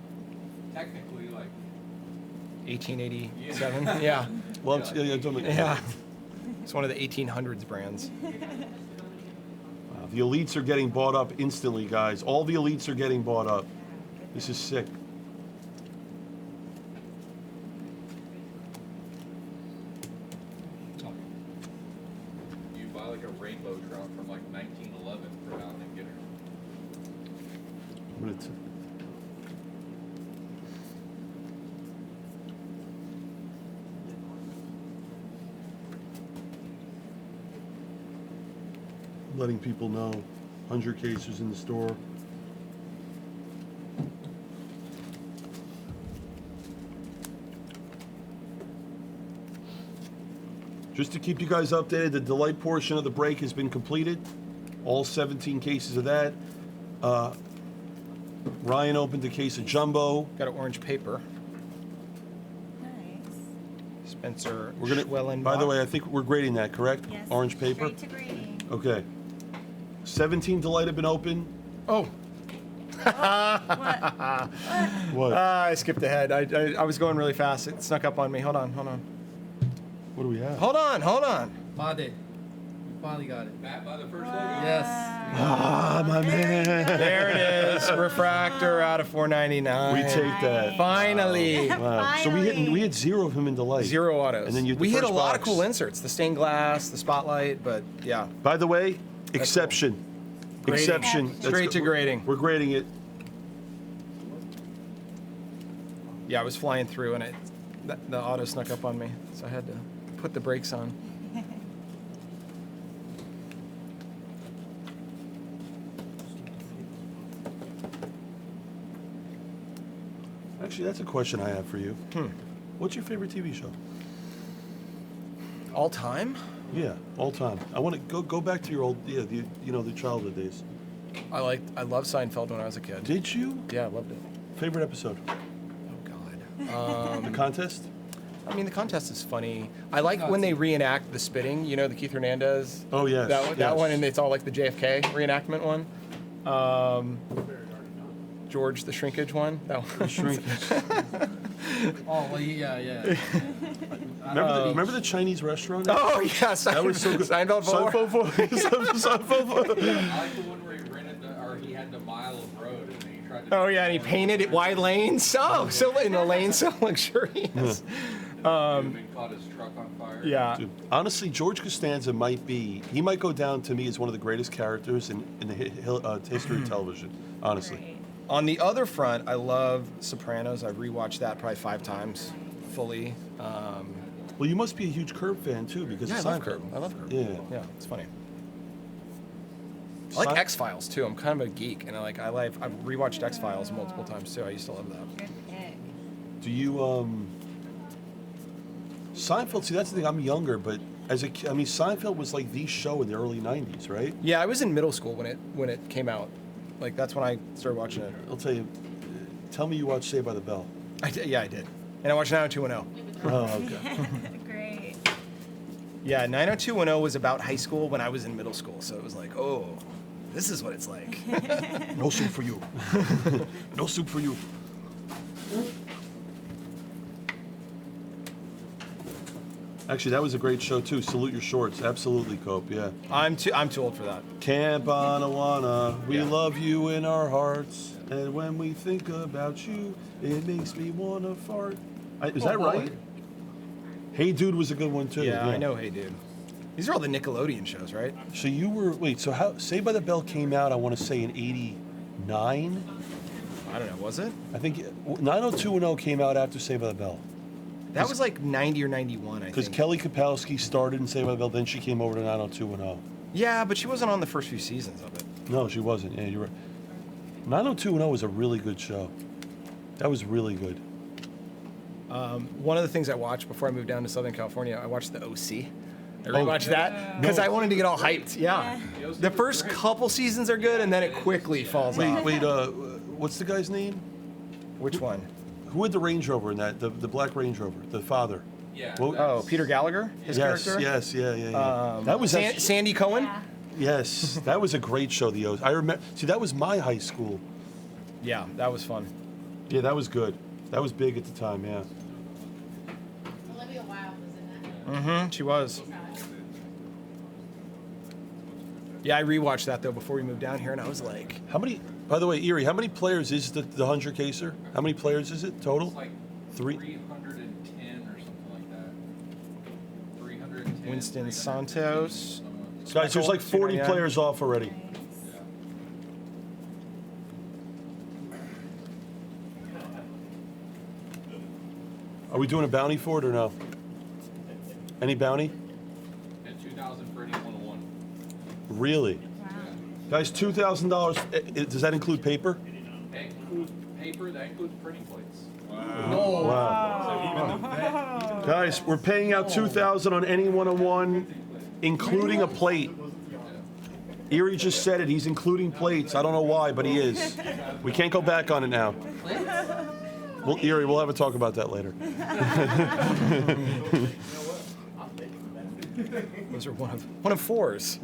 [SPEAKER 4] technically, like,
[SPEAKER 2] 1887. Yeah.
[SPEAKER 1] Well, don't make-
[SPEAKER 2] Yeah. It's one of the 1800s brands.
[SPEAKER 1] Wow, the elites are getting bought up instantly, guys. All the elites are getting bought up. This is sick.
[SPEAKER 4] you buy like a rainbow trout from like 1911 for Allen and Ginter.
[SPEAKER 1] I'm gonna letting people know 100 cases in the store. Just to keep you guys updated, the delight portion of the break has been completed. All 17 cases of that. Ryan opened a case of jumbo.
[SPEAKER 2] Got an orange paper.
[SPEAKER 3] Nice.
[SPEAKER 2] Spencer
[SPEAKER 1] We're gonna.
[SPEAKER 2] Schwellenbach.
[SPEAKER 1] By the way, I think we're grading that, correct?
[SPEAKER 3] Yes.
[SPEAKER 1] Orange paper.
[SPEAKER 3] Straight to grading.
[SPEAKER 1] Okay. 17 delight have been open.
[SPEAKER 2] Oh.
[SPEAKER 3] What?
[SPEAKER 1] What?
[SPEAKER 2] I skipped ahead. I was going really fast. It snuck up on me. Hold on.
[SPEAKER 1] What do we have?
[SPEAKER 2] Hold on.
[SPEAKER 6] Bade. We finally got it.
[SPEAKER 4] Matt, by the first logo?
[SPEAKER 6] Yes.
[SPEAKER 1] Ah, my man.
[SPEAKER 2] There it is. Refractor out of 499.
[SPEAKER 1] We take that.
[SPEAKER 2] Finally.
[SPEAKER 1] Wow. So we had 0 of them in delight.
[SPEAKER 2] 0 autos.
[SPEAKER 1] And then you
[SPEAKER 2] we hit a
[SPEAKER 1] first
[SPEAKER 2] lot of
[SPEAKER 1] box.
[SPEAKER 2] cool inserts. The stained glass, the spotlight, but yeah.
[SPEAKER 1] By the way, exception.
[SPEAKER 2] Grading.
[SPEAKER 1] Exception. That's
[SPEAKER 2] Straight to
[SPEAKER 1] good.
[SPEAKER 2] grading.
[SPEAKER 1] We're grading it.
[SPEAKER 2] Yeah, I was flying through and the auto snuck up on me, so I had to put the brakes on.
[SPEAKER 1] Actually, that's a question I have for you. What's your favorite TV show?
[SPEAKER 2] All time?
[SPEAKER 1] Yeah, all time. I want to go back to your old, the childhood days.
[SPEAKER 2] I loved Seinfeld when I was a kid.
[SPEAKER 1] Did you?
[SPEAKER 2] Yeah, I loved it.
[SPEAKER 1] Favorite episode?
[SPEAKER 2] Oh God.
[SPEAKER 1] The contest?
[SPEAKER 2] I mean, the contest is funny. I like when they reenact the spitting. You know, the Keith Hernandez.
[SPEAKER 1] Oh yes.
[SPEAKER 2] That one, and it's all like the JFK reenactment one. George the shrinkage one. That one.
[SPEAKER 1] Shrinkage.
[SPEAKER 6] Oh, well, yeah.
[SPEAKER 1] Remember the Chinese restaurant?
[SPEAKER 2] Oh yes,
[SPEAKER 1] That was so good.
[SPEAKER 2] Seinfeld 4.
[SPEAKER 1] Seinfeld 4.
[SPEAKER 4] I like the one where he had the mile of road and he tried to.
[SPEAKER 2] Oh yeah, and he painted it wide lanes. So in the lane, so luxurious.
[SPEAKER 4] And caught his truck on fire.
[SPEAKER 2] Yeah.
[SPEAKER 1] Dude, honestly, George Costanza might go down to me as one of the greatest characters in the history of television. Honestly.
[SPEAKER 3] Great.
[SPEAKER 2] On the other front, I love Sopranos. I've rewatched that probably 5 times fully.
[SPEAKER 1] Well, you must be a huge Curb fan too, because
[SPEAKER 2] Yeah, I
[SPEAKER 1] of
[SPEAKER 2] love
[SPEAKER 1] Seinfeld.
[SPEAKER 2] Curb. I love Curb.
[SPEAKER 1] Yeah.
[SPEAKER 2] It's funny. I like
[SPEAKER 1] Sein-
[SPEAKER 2] X-Files too. I'm kind of a geek, and I've rewatched X-Files multiple times too. I used to love that.
[SPEAKER 3] Good pick.
[SPEAKER 1] Do you Seinfeld? See, that's the thing. I'm younger, but Seinfeld was like the show in the early '90s, right?
[SPEAKER 2] Yeah, I was in middle school when it came out. Like that's when I started watching it.
[SPEAKER 1] I'll tell you. Tell me you watched Saved by the Bell.
[SPEAKER 2] I did. And I watched 90210.
[SPEAKER 1] Oh, okay.
[SPEAKER 3] Great.
[SPEAKER 2] Yeah, 90210 was about high school when I was in middle school, so it was like, oh, this is what it's like.
[SPEAKER 1] No soup for you. No soup for you. Actually, that was a great show too. Salute your shorts. Absolutely, Cope. Yeah.
[SPEAKER 2] I'm too old for that.
[SPEAKER 1] Camp Anawana, we
[SPEAKER 2] Yeah.
[SPEAKER 1] love you in our hearts, and when we think about you, it makes me wanna fart. Is that right? Hey Dude was a good one too.
[SPEAKER 2] Yeah, I know. Hey, dude. These are all the Nickelodeon shows, right?
[SPEAKER 1] So you were so how Saved by the Bell came out? I want to say in '89.
[SPEAKER 2] I don't know. Was it?
[SPEAKER 1] I think 90210 came out after Saved by the Bell
[SPEAKER 2] That was like 90 or 91, I
[SPEAKER 1] because
[SPEAKER 2] think.
[SPEAKER 1] Kelly Kapowski started in Saved by the Bell, then she came over to 90210.
[SPEAKER 2] Yeah, but she wasn't on the first few seasons of it.
[SPEAKER 1] No, she wasn't. Yeah, you're right. 90210 was a really good show. That was really good.
[SPEAKER 2] One of the things I watched before I moved down to Southern California, I watched the OC. I
[SPEAKER 1] Oh,
[SPEAKER 2] rewatched that because I wanted to get all hyped. Yeah. The first couple seasons are good, and then it quickly falls off.
[SPEAKER 1] Wait, what's the guy's name?
[SPEAKER 2] Which one?
[SPEAKER 1] Who had the Range Rover in that? The black Range Rover, the father.
[SPEAKER 4] Yeah.
[SPEAKER 1] Well,
[SPEAKER 2] Oh, Peter Gallagher, his
[SPEAKER 1] yes,
[SPEAKER 2] character.
[SPEAKER 1] yes, yeah. That was actually-
[SPEAKER 2] Sandy Cohen.
[SPEAKER 3] Yeah.
[SPEAKER 1] yes, that was a great show. The O's. I remember. See, that was my high school.
[SPEAKER 2] Yeah, that was fun.
[SPEAKER 1] Yeah, that was good. That was big at the time. Yeah.
[SPEAKER 8] Olivia Wilde was in that.
[SPEAKER 2] She was. Yeah, I rewatched that though before we moved down here, and I was like,
[SPEAKER 1] How many? By the way, Erie, how many players is the 100 caser? How many players is it total?
[SPEAKER 4] It's like
[SPEAKER 1] Three.
[SPEAKER 4] 310 or something like that. 310.
[SPEAKER 2] Winston
[SPEAKER 4] 300,
[SPEAKER 2] Santos.
[SPEAKER 1] Guys, there's like 40
[SPEAKER 2] 299.
[SPEAKER 1] players off already. Are we doing a bounty for it or no? Any bounty?
[SPEAKER 4] And 2,000 for any 101.
[SPEAKER 1] Really?
[SPEAKER 3] Wow.
[SPEAKER 1] Guys, $2,000. Does that include paper?
[SPEAKER 4] That includes paper, that includes printing plates.
[SPEAKER 1] Wow. Guys, we're paying out $2,000 on any 101, including a plate. Erie just said it. He's including plates. I don't know why, but he is. We can't go back on it now. Well, Erie, we'll have a talk about that later.
[SPEAKER 2] Those are one of fours.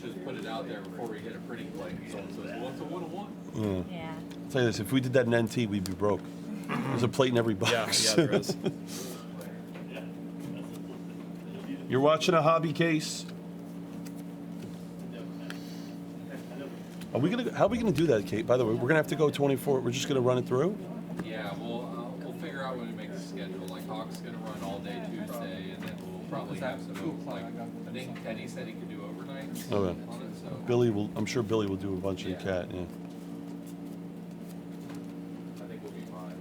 [SPEAKER 4] Just put it out there before we hit a printing plate. Someone says, what's a 101?
[SPEAKER 3] Yeah.
[SPEAKER 1] I'll tell you this, if we did that in NT, we'd be broke. There's a plate in every box.
[SPEAKER 2] Yeah, there is.
[SPEAKER 1] You're watching a hobby case. How are we gonna do that, Kate? By the way, we're gonna have to go 24. We're just gonna run it through.
[SPEAKER 4] Yeah, we'll figure out when we make the schedule. Like Hawk's gonna run all day Tuesday, and then we'll probably have some. Like I think Kenny said he could do overnights
[SPEAKER 1] Okay.
[SPEAKER 4] on it. So
[SPEAKER 1] Billy will. I'm sure Billy will do a bunch of
[SPEAKER 4] Yeah.
[SPEAKER 1] the cat. Yeah.
[SPEAKER 4] I think we'll be fine.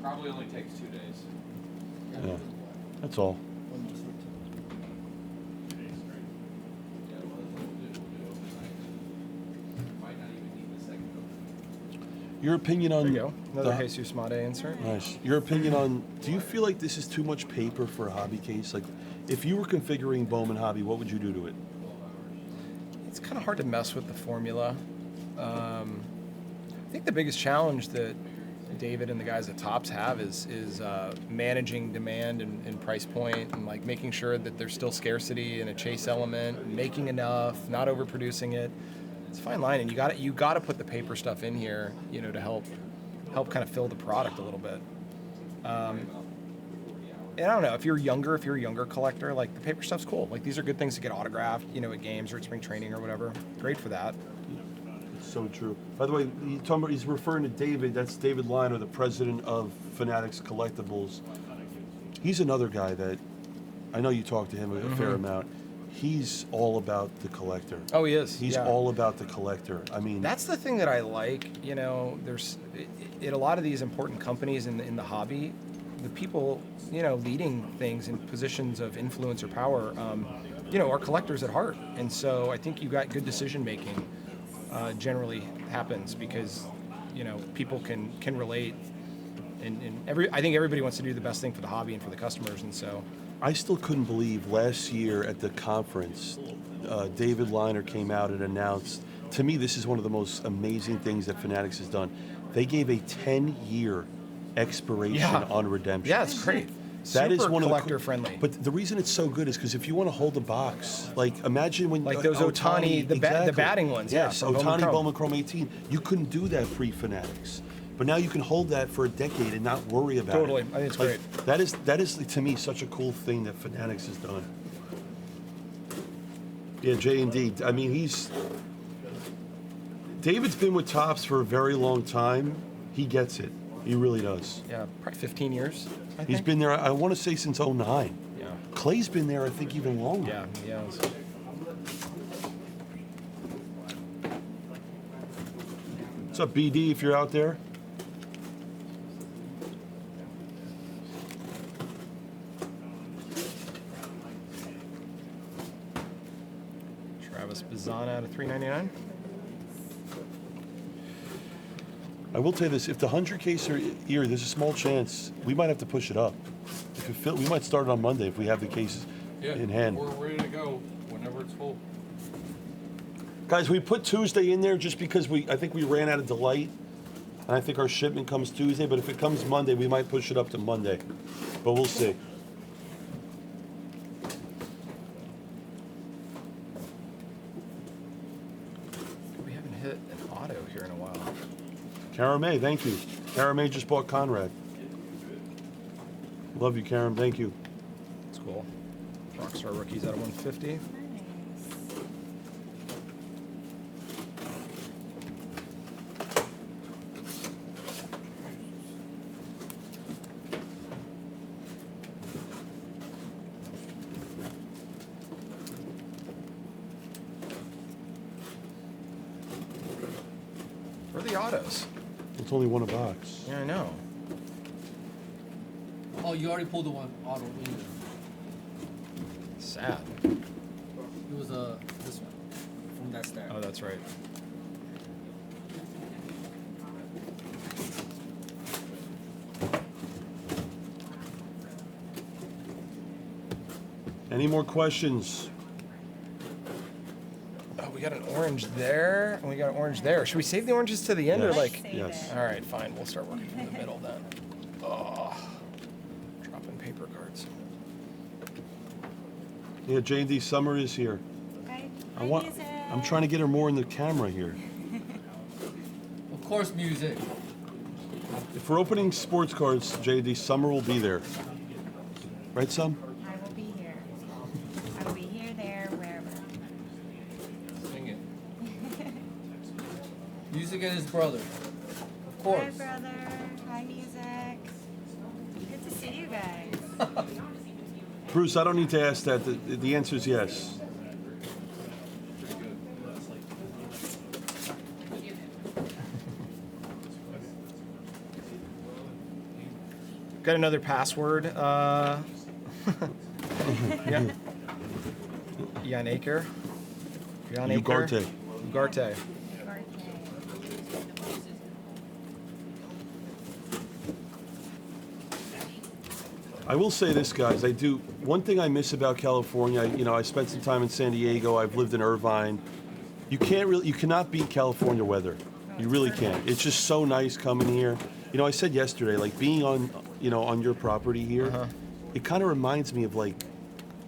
[SPEAKER 4] Probably only takes 2 days.
[SPEAKER 1] Yeah. That's all.
[SPEAKER 4] Yeah, we'll do overnight. Might not even need the second overnight.
[SPEAKER 1] Your opinion on
[SPEAKER 2] There you go. Another
[SPEAKER 1] the-
[SPEAKER 2] Jesus Made insert.
[SPEAKER 1] Nice. Your opinion on? Do you feel like this is too much paper for a hobby case? Like, if you were configuring Bowman Hobby, what would you do to it?
[SPEAKER 2] It's kind of hard to mess with the formula. I think the biggest challenge that David and the guys at Topps have is managing demand and price point, and like making sure that there's still scarcity and a chase element, and making enough, not overproducing it. It's a fine line, and you got to put the paper stuff in here, you know, to help kind of fill the product a little bit. And I don't know, if you're a younger collector, like the paper stuff's cool. Like these are good things to get autographed, you know, at games or at spring training or whatever. Great for that.
[SPEAKER 1] It's so true. By the way, he's referring to David. That's David Liner, the president of Fanatics Collectibles. He's another guy that I know you talk to him a fair amount. He's all about the collector.
[SPEAKER 2] Oh, he is.
[SPEAKER 1] He's
[SPEAKER 2] yeah.
[SPEAKER 1] all about the collector. I mean,
[SPEAKER 2] That's the thing that I like. You know, there's at a lot of these important companies in the hobby, the people, you know, leading things in positions of influence or power, you know, are collectors at heart. And so I think you got good decision making generally happens because, you know, people can relate. And I think everybody wants to do the best thing for the hobby and for the customers. And so
[SPEAKER 1] I still couldn't believe last year at the conference, David Liner came out and announced, to me, this is one of the most amazing things that Fanatics has done. They gave a 10-year expiration on redemption.
[SPEAKER 2] yeah, it's great.
[SPEAKER 1] That is
[SPEAKER 2] Super
[SPEAKER 1] one of the
[SPEAKER 2] collector friendly.
[SPEAKER 1] But the reason it's so good is because if you want to hold a box, like imagine when
[SPEAKER 2] Like those Ohtani, the batting ones, yeah,
[SPEAKER 1] yes,
[SPEAKER 2] from Bowman
[SPEAKER 1] Ohtani
[SPEAKER 2] Chrome.
[SPEAKER 1] Bowman Chrome 18. You couldn't do that pre-Fanatics, but now you can hold that for a decade and not worry about
[SPEAKER 2] Totally.
[SPEAKER 1] it.
[SPEAKER 2] I think it's
[SPEAKER 1] Like,
[SPEAKER 2] great.
[SPEAKER 1] That is to me such a cool thing that Fanatics has done. Yeah, J&D. I mean, David's been with Topps for a very long time. He gets it. He really does.
[SPEAKER 2] Yeah, probably 15 years. I
[SPEAKER 1] He's
[SPEAKER 2] think.
[SPEAKER 1] been there, I want to say, since 09.
[SPEAKER 2] Yeah.
[SPEAKER 1] Clay's been there, I think, even longer.
[SPEAKER 2] Yeah. Yeah.
[SPEAKER 1] What's up, BD, if you're out there?
[SPEAKER 2] Nicholas Bazana out of $3.99.
[SPEAKER 1] I will tell you this: if the 100 case are here, there's a small chance we might have to push it up. If it we might start it on Monday if we have the cases in hand.
[SPEAKER 4] We're ready to go whenever it's full.
[SPEAKER 1] Guys, we put Tuesday in there just because I think we ran out of delight, and I think our shipment comes Tuesday. But if it comes Monday, we might push it up to Monday. But we'll see.
[SPEAKER 2] We haven't hit an auto here in a while.
[SPEAKER 1] Karen May, thank you. Karen May just bought Conrad. Love you, Karen. Thank you.
[SPEAKER 2] That's cool. Rockstar rookies out of 150.
[SPEAKER 3] Nice.
[SPEAKER 2] Where are the autos?
[SPEAKER 1] It's only one a box.
[SPEAKER 2] Yeah, I know.
[SPEAKER 6] Oh, you already pulled the one auto in.
[SPEAKER 2] Sad.
[SPEAKER 6] It was this one from that stack.
[SPEAKER 2] Oh, that's right.
[SPEAKER 1] Any more questions?
[SPEAKER 2] Oh, we got an orange there, and we got an orange there. Should we save the oranges to the end, or
[SPEAKER 1] Yes.
[SPEAKER 2] like?
[SPEAKER 3] Save
[SPEAKER 1] Yes.
[SPEAKER 3] it.
[SPEAKER 2] All right, fine. We'll start working from the middle then. Oh, dropping paper cards.
[SPEAKER 1] Yeah, J&D Summer is here.
[SPEAKER 3] Okay.
[SPEAKER 1] I'm trying to get her more in the camera here.
[SPEAKER 6] Of course, music.
[SPEAKER 1] If we're opening sports cards, J&D Summer will be there. Right, Sum?
[SPEAKER 3] I will be here. I will be here, there, wherever.
[SPEAKER 4] Sing it.
[SPEAKER 6] Music and his brother. Of
[SPEAKER 3] Hi,
[SPEAKER 6] course.
[SPEAKER 3] brother. Hi, music. Good to see you guys.
[SPEAKER 1] Bruce, I don't need to ask that. The answer is yes.
[SPEAKER 2] Got another password. Yeah. Jan Aker. Jan Aker.
[SPEAKER 1] Ugarte.
[SPEAKER 2] Ugarte.
[SPEAKER 1] I will say this, guys. One thing I miss about California. I spent some time in San Diego. I've lived in Irvine. You cannot beat California weather. You really can't. It's just so nice coming here. I said yesterday, like being on your property here, it kind of reminds me of like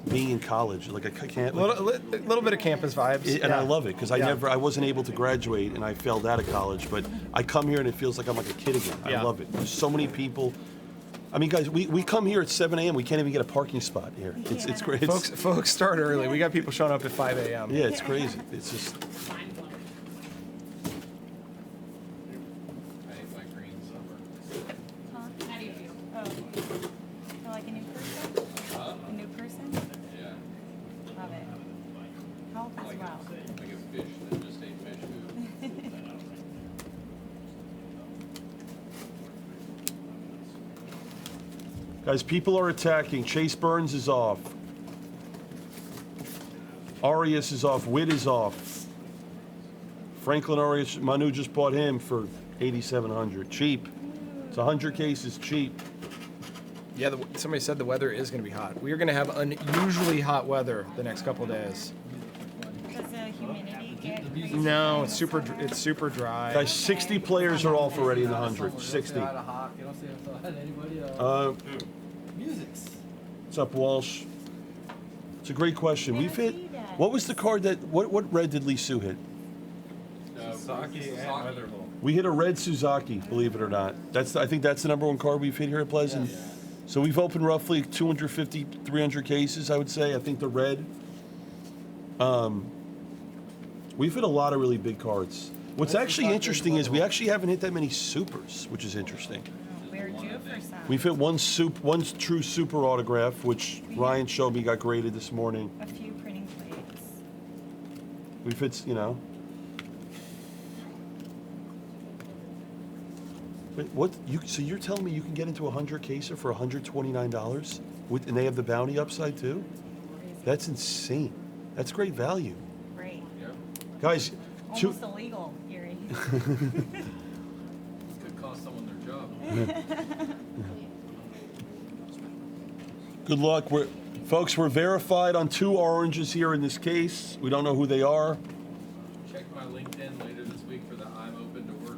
[SPEAKER 1] being in college. Like I can't.
[SPEAKER 2] A little bit of campus vibes.
[SPEAKER 1] And I love it because
[SPEAKER 2] Yeah.
[SPEAKER 1] I wasn't able to graduate and I failed out of college, but I come here and it feels like I'm like a kid again. I
[SPEAKER 2] Yeah.
[SPEAKER 1] love it. There's so many people. I mean, guys, we come here at 7 a.m. We can't even get a parking spot here. It's great.
[SPEAKER 2] Folks start early. We got people showing up at 5 a.m.
[SPEAKER 1] Yeah, it's crazy. It's just.
[SPEAKER 4] I hate my green summer.
[SPEAKER 3] Huh? How do you feel? Oh. Feel like a new person? A new person?
[SPEAKER 4] Yeah.
[SPEAKER 3] Love it. Health as well.
[SPEAKER 4] Like a fish that just ate fish food.
[SPEAKER 1] Guys, people are attacking. Chase Burns is off. Arias is off. Witt is off. Franklin Arias, Manu just bought him for $8,700. Cheap. It's 100 cases cheap.
[SPEAKER 2] Yeah, somebody said the weather is going to be hot. We are going to have unusually hot weather the next couple of days.
[SPEAKER 3] Does the humidity get crazy?
[SPEAKER 2] No, it's super dry.
[SPEAKER 1] Guys, 60 players are off already in the 100. 60.
[SPEAKER 6] Music's.
[SPEAKER 1] What's up, Walsh? It's a great question. We've hit. What was the card what red did Lee Sue hit?
[SPEAKER 5] Saki and Weatherville.
[SPEAKER 1] We hit a red Suzaki, believe it or not. I think that's the number one card we've hit here at Pleasant. So we've opened roughly 250, 300 cases, I would say. I think the red. We've hit a lot of really big cards. What's actually interesting is we actually haven't hit that many supers, which is interesting.
[SPEAKER 3] We're due for some.
[SPEAKER 1] We've hit one true super autograph, which Ryan showed me got graded this morning.
[SPEAKER 3] A few printing plates.
[SPEAKER 1] We've hit, Wait, what? So you're telling me you can get into a 100 caser for $129, and they have the bounty upside too? That's insane. That's great value.
[SPEAKER 3] Great.
[SPEAKER 4] Yeah,
[SPEAKER 1] Guys,
[SPEAKER 3] Almost illegal, Erie.
[SPEAKER 4] Could cost someone their job.
[SPEAKER 1] good luck. Folks, we're verified on 2 oranges here in this case. We don't know who they are.
[SPEAKER 4] Check my LinkedIn later this week for the I'm open to work.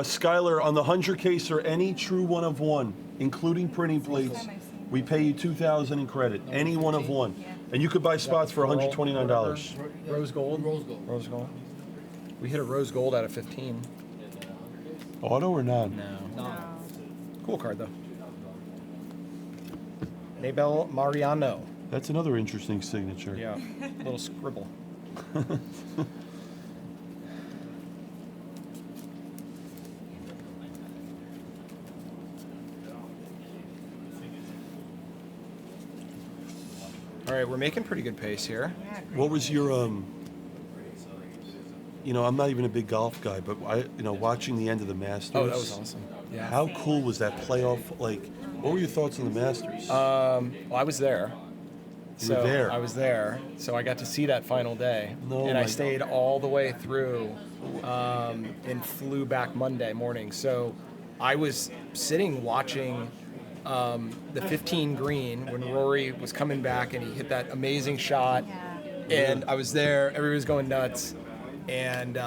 [SPEAKER 1] Skylar, on the 100 case or any true 1 of 1, including printing plates,
[SPEAKER 3] time I've seen
[SPEAKER 1] we pay you $2,000 in credit. Any 1 of 1.
[SPEAKER 3] Yeah.
[SPEAKER 1] And you could buy spots for $129.
[SPEAKER 2] Rose gold.
[SPEAKER 6] Rose gold.
[SPEAKER 2] Rose gold. We hit a rose gold out of 15.
[SPEAKER 1] Auto or non?
[SPEAKER 3] No.
[SPEAKER 2] Cool card though. Mabel Mariano.
[SPEAKER 1] That's another interesting signature.
[SPEAKER 2] Yeah, little scribble. All right, we're making pretty good pace here.
[SPEAKER 3] Yeah, great.
[SPEAKER 1] What was your you know, I'm not even a big golf guy, but watching the end of the Masters.
[SPEAKER 2] Oh, that was awesome. Yeah.
[SPEAKER 1] How cool was that playoff? Like, what were your thoughts on the Masters?
[SPEAKER 2] Well, I was there.
[SPEAKER 1] You were there.
[SPEAKER 2] I was there, so I got to see that final day,
[SPEAKER 1] No,
[SPEAKER 2] and I
[SPEAKER 1] my
[SPEAKER 2] stayed all the way through, and flew back Monday morning. So I was sitting watching the 15 green when Rory was coming back and he hit that amazing shot,
[SPEAKER 3] Yeah.
[SPEAKER 2] and I was there. Everybody was going nuts, and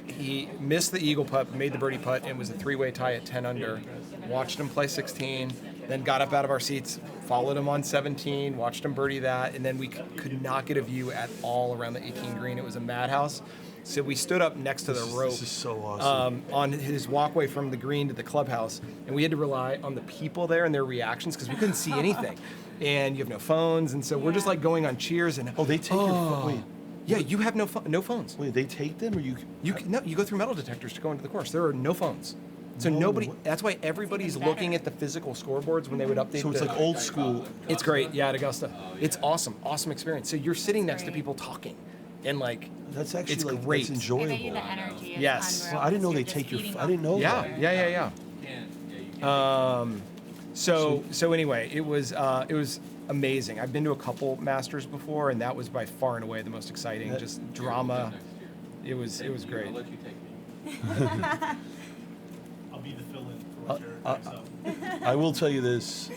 [SPEAKER 2] he missed the eagle putt, made the birdie putt, and it was a 3-way tie at 10 under. Watched him play 16, then got up out of our seats, followed him on 17, watched him birdie that, and then we could not get a view at all around the 18 green. It was a madhouse. So we stood up next to the rope.
[SPEAKER 1] This is so awesome.
[SPEAKER 2] On his walkway from the green to the clubhouse, and we had to rely on the people there and their reactions because we couldn't see anything. And you have no phones, and so we're just like going on cheers and
[SPEAKER 1] Oh, they take your wait.
[SPEAKER 2] yeah, you have no phones.
[SPEAKER 1] Wait, they take them or you?
[SPEAKER 2] No, you go through metal detectors to go into the course. There are no phones. So nobody. That's why everybody's
[SPEAKER 3] even better.
[SPEAKER 2] looking at the physical scoreboards when they would update.
[SPEAKER 1] So it's
[SPEAKER 2] the,
[SPEAKER 1] like old school.
[SPEAKER 2] It's great, yeah, at Augusta. It's awesome experience. So you're sitting next to
[SPEAKER 3] great.
[SPEAKER 2] people talking, and like,
[SPEAKER 1] That's actually
[SPEAKER 2] it's
[SPEAKER 1] like
[SPEAKER 2] great.
[SPEAKER 1] that's
[SPEAKER 3] They get you
[SPEAKER 1] enjoyable.
[SPEAKER 3] the energy. It's
[SPEAKER 2] Yes.
[SPEAKER 3] unreal
[SPEAKER 1] Well, I didn't know
[SPEAKER 3] because
[SPEAKER 1] they
[SPEAKER 3] you're just
[SPEAKER 1] take your.
[SPEAKER 3] feeding
[SPEAKER 1] I didn't know
[SPEAKER 2] Yeah,
[SPEAKER 1] that.
[SPEAKER 2] yeah.
[SPEAKER 4] You can't
[SPEAKER 2] So anyway, it was amazing. I've been to a couple Masters before, and that was by far and away the most exciting. Just drama. It was great.
[SPEAKER 4] I'll let you take me.
[SPEAKER 7] I'll be the fill-in for what Jared picks up.
[SPEAKER 1] I will tell you this.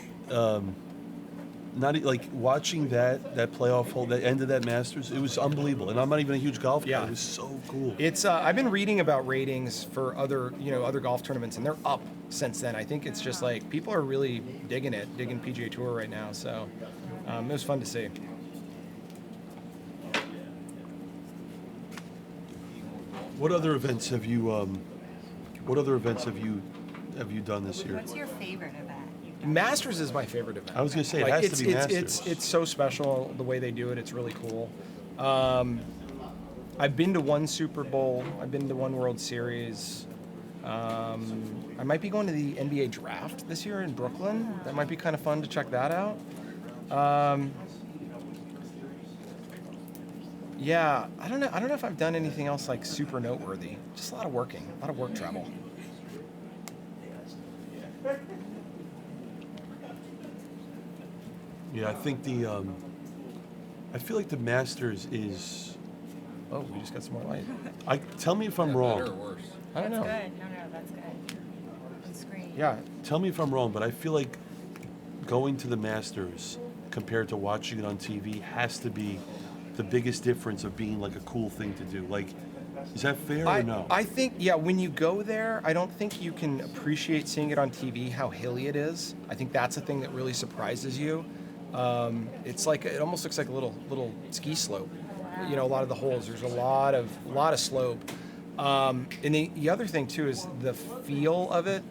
[SPEAKER 1] Like watching that playoff hole, that end of that Masters, it was unbelievable. And I'm not even a huge golf guy.
[SPEAKER 2] Yeah.
[SPEAKER 1] It was so cool.
[SPEAKER 2] It's I've been reading about ratings for other golf tournaments, and they're up since then. I think it's just like people are really digging PGA Tour right now. So it was fun to see.
[SPEAKER 1] What other events have you? What other events have you done this year?
[SPEAKER 3] What's your favorite event? you've done?
[SPEAKER 2] Masters is my favorite event.
[SPEAKER 1] I was gonna say, it
[SPEAKER 2] Like,
[SPEAKER 1] has
[SPEAKER 2] it's,
[SPEAKER 1] to be
[SPEAKER 2] it's,
[SPEAKER 1] Masters.
[SPEAKER 2] It's so special the way they do it. It's really cool. I've been to one Super Bowl. I've been to one World Series. I might be going to the NBA draft this year in Brooklyn. That might be kind of fun to check that out. Yeah, I don't know if I've done anything else like super noteworthy. Just a lot of working, a lot of work travel.
[SPEAKER 1] Yeah, I think I feel like the Masters is.
[SPEAKER 2] Oh, we just got some more light.
[SPEAKER 1] Tell me if I'm
[SPEAKER 4] Better or
[SPEAKER 1] wrong.
[SPEAKER 4] worse?
[SPEAKER 2] I don't
[SPEAKER 3] That's
[SPEAKER 2] know.
[SPEAKER 3] good. No, that's good. It's great.
[SPEAKER 2] Yeah,
[SPEAKER 1] Tell me if I'm wrong, but I feel like going to the Masters compared to watching it on TV has to be the biggest difference of being like a cool thing to do. Like, is that fair or no?
[SPEAKER 2] I think, yeah, when you go there, I don't think you can appreciate seeing it on TV how hilly it is. I think that's the thing that really surprises you. It's like, it almost looks like a little ski slope. You know, a lot of the holes, there's a lot of slope. And the other thing too is the feel of it.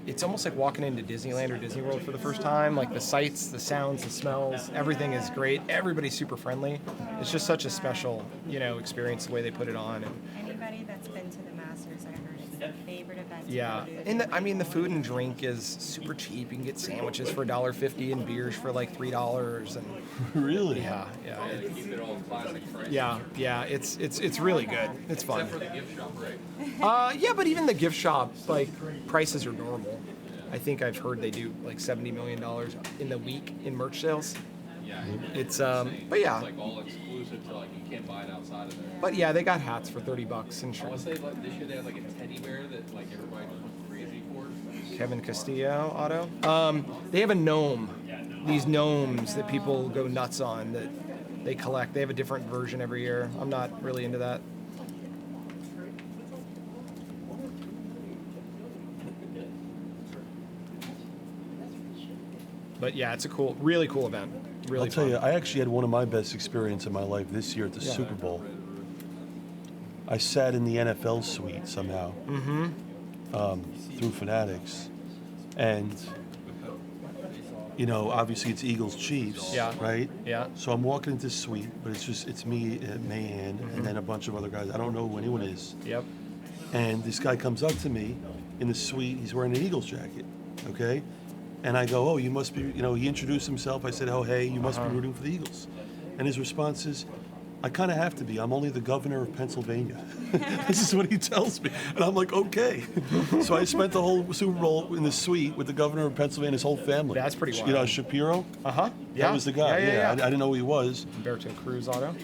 [SPEAKER 2] It's almost like walking into Disneyland or Disney World for the first time. Like the sights, the sounds, the smells, everything is great. Everybody's super friendly. It's just such a special, experience the way they put it on. And
[SPEAKER 3] Anybody that's been to the Masters, I heard it's their favorite event.
[SPEAKER 2] yeah,
[SPEAKER 3] To go to.
[SPEAKER 2] and the food and drink is super cheap. You can get sandwiches for $1.50 and beers for like $3. And
[SPEAKER 1] Really?
[SPEAKER 2] yeah,
[SPEAKER 4] They keep it all classic price.
[SPEAKER 2] yeah. It's really good. It's fun.
[SPEAKER 4] Except for the gift shop, right?
[SPEAKER 2] Yeah, but even the gift shop, like, prices are normal. I think I've heard they do like $70 million in the week in merch sales.
[SPEAKER 4] Yeah.
[SPEAKER 2] It's
[SPEAKER 4] insane.
[SPEAKER 2] but yeah,
[SPEAKER 4] It's like all exclusive to like you can't buy it outside of there.
[SPEAKER 2] but yeah, they got hats for $30 and
[SPEAKER 4] I want to say like this year they had like a teddy bear that like everybody just went crazy for.
[SPEAKER 2] Kevin Castillo auto. They have a gnome. These gnomes that people go nuts on that they collect. They have a different version every year. I'm not really into that. But yeah, it's a cool, really cool event. Really
[SPEAKER 1] I'll tell
[SPEAKER 2] fun.
[SPEAKER 1] you, I actually had one of my best experiences in my life this year at the
[SPEAKER 2] Yeah.
[SPEAKER 1] Super Bowl. I sat in the NFL suite somehow through Fanatics, and you know, obviously it's Eagles Chiefs,
[SPEAKER 2] Yeah.
[SPEAKER 1] right?
[SPEAKER 2] Yeah.
[SPEAKER 1] So I'm walking into the suite, but it's me, Mahan, and then a bunch of other guys. I don't know who anyone is.
[SPEAKER 2] Yep.
[SPEAKER 1] And this guy comes up to me in the suite. He's wearing an Eagles jacket, okay? And I go, oh, you must be, you know, he introduced himself. I said, oh, hey, you must be rooting for the Eagles. And his response is, I kind of have to be. I'm only the governor of Pennsylvania. This is what he tells me. And I'm like, okay. So I spent the whole Super Bowl in the suite with the governor of Pennsylvania, his whole family.
[SPEAKER 2] That's pretty
[SPEAKER 1] You know,
[SPEAKER 2] wild.
[SPEAKER 1] Shapiro?
[SPEAKER 2] Uh-huh. Yeah.
[SPEAKER 1] That was the guy.
[SPEAKER 2] Yeah.
[SPEAKER 1] I didn't know who he was.
[SPEAKER 2] Umberto Cruz auto.
[SPEAKER 4] And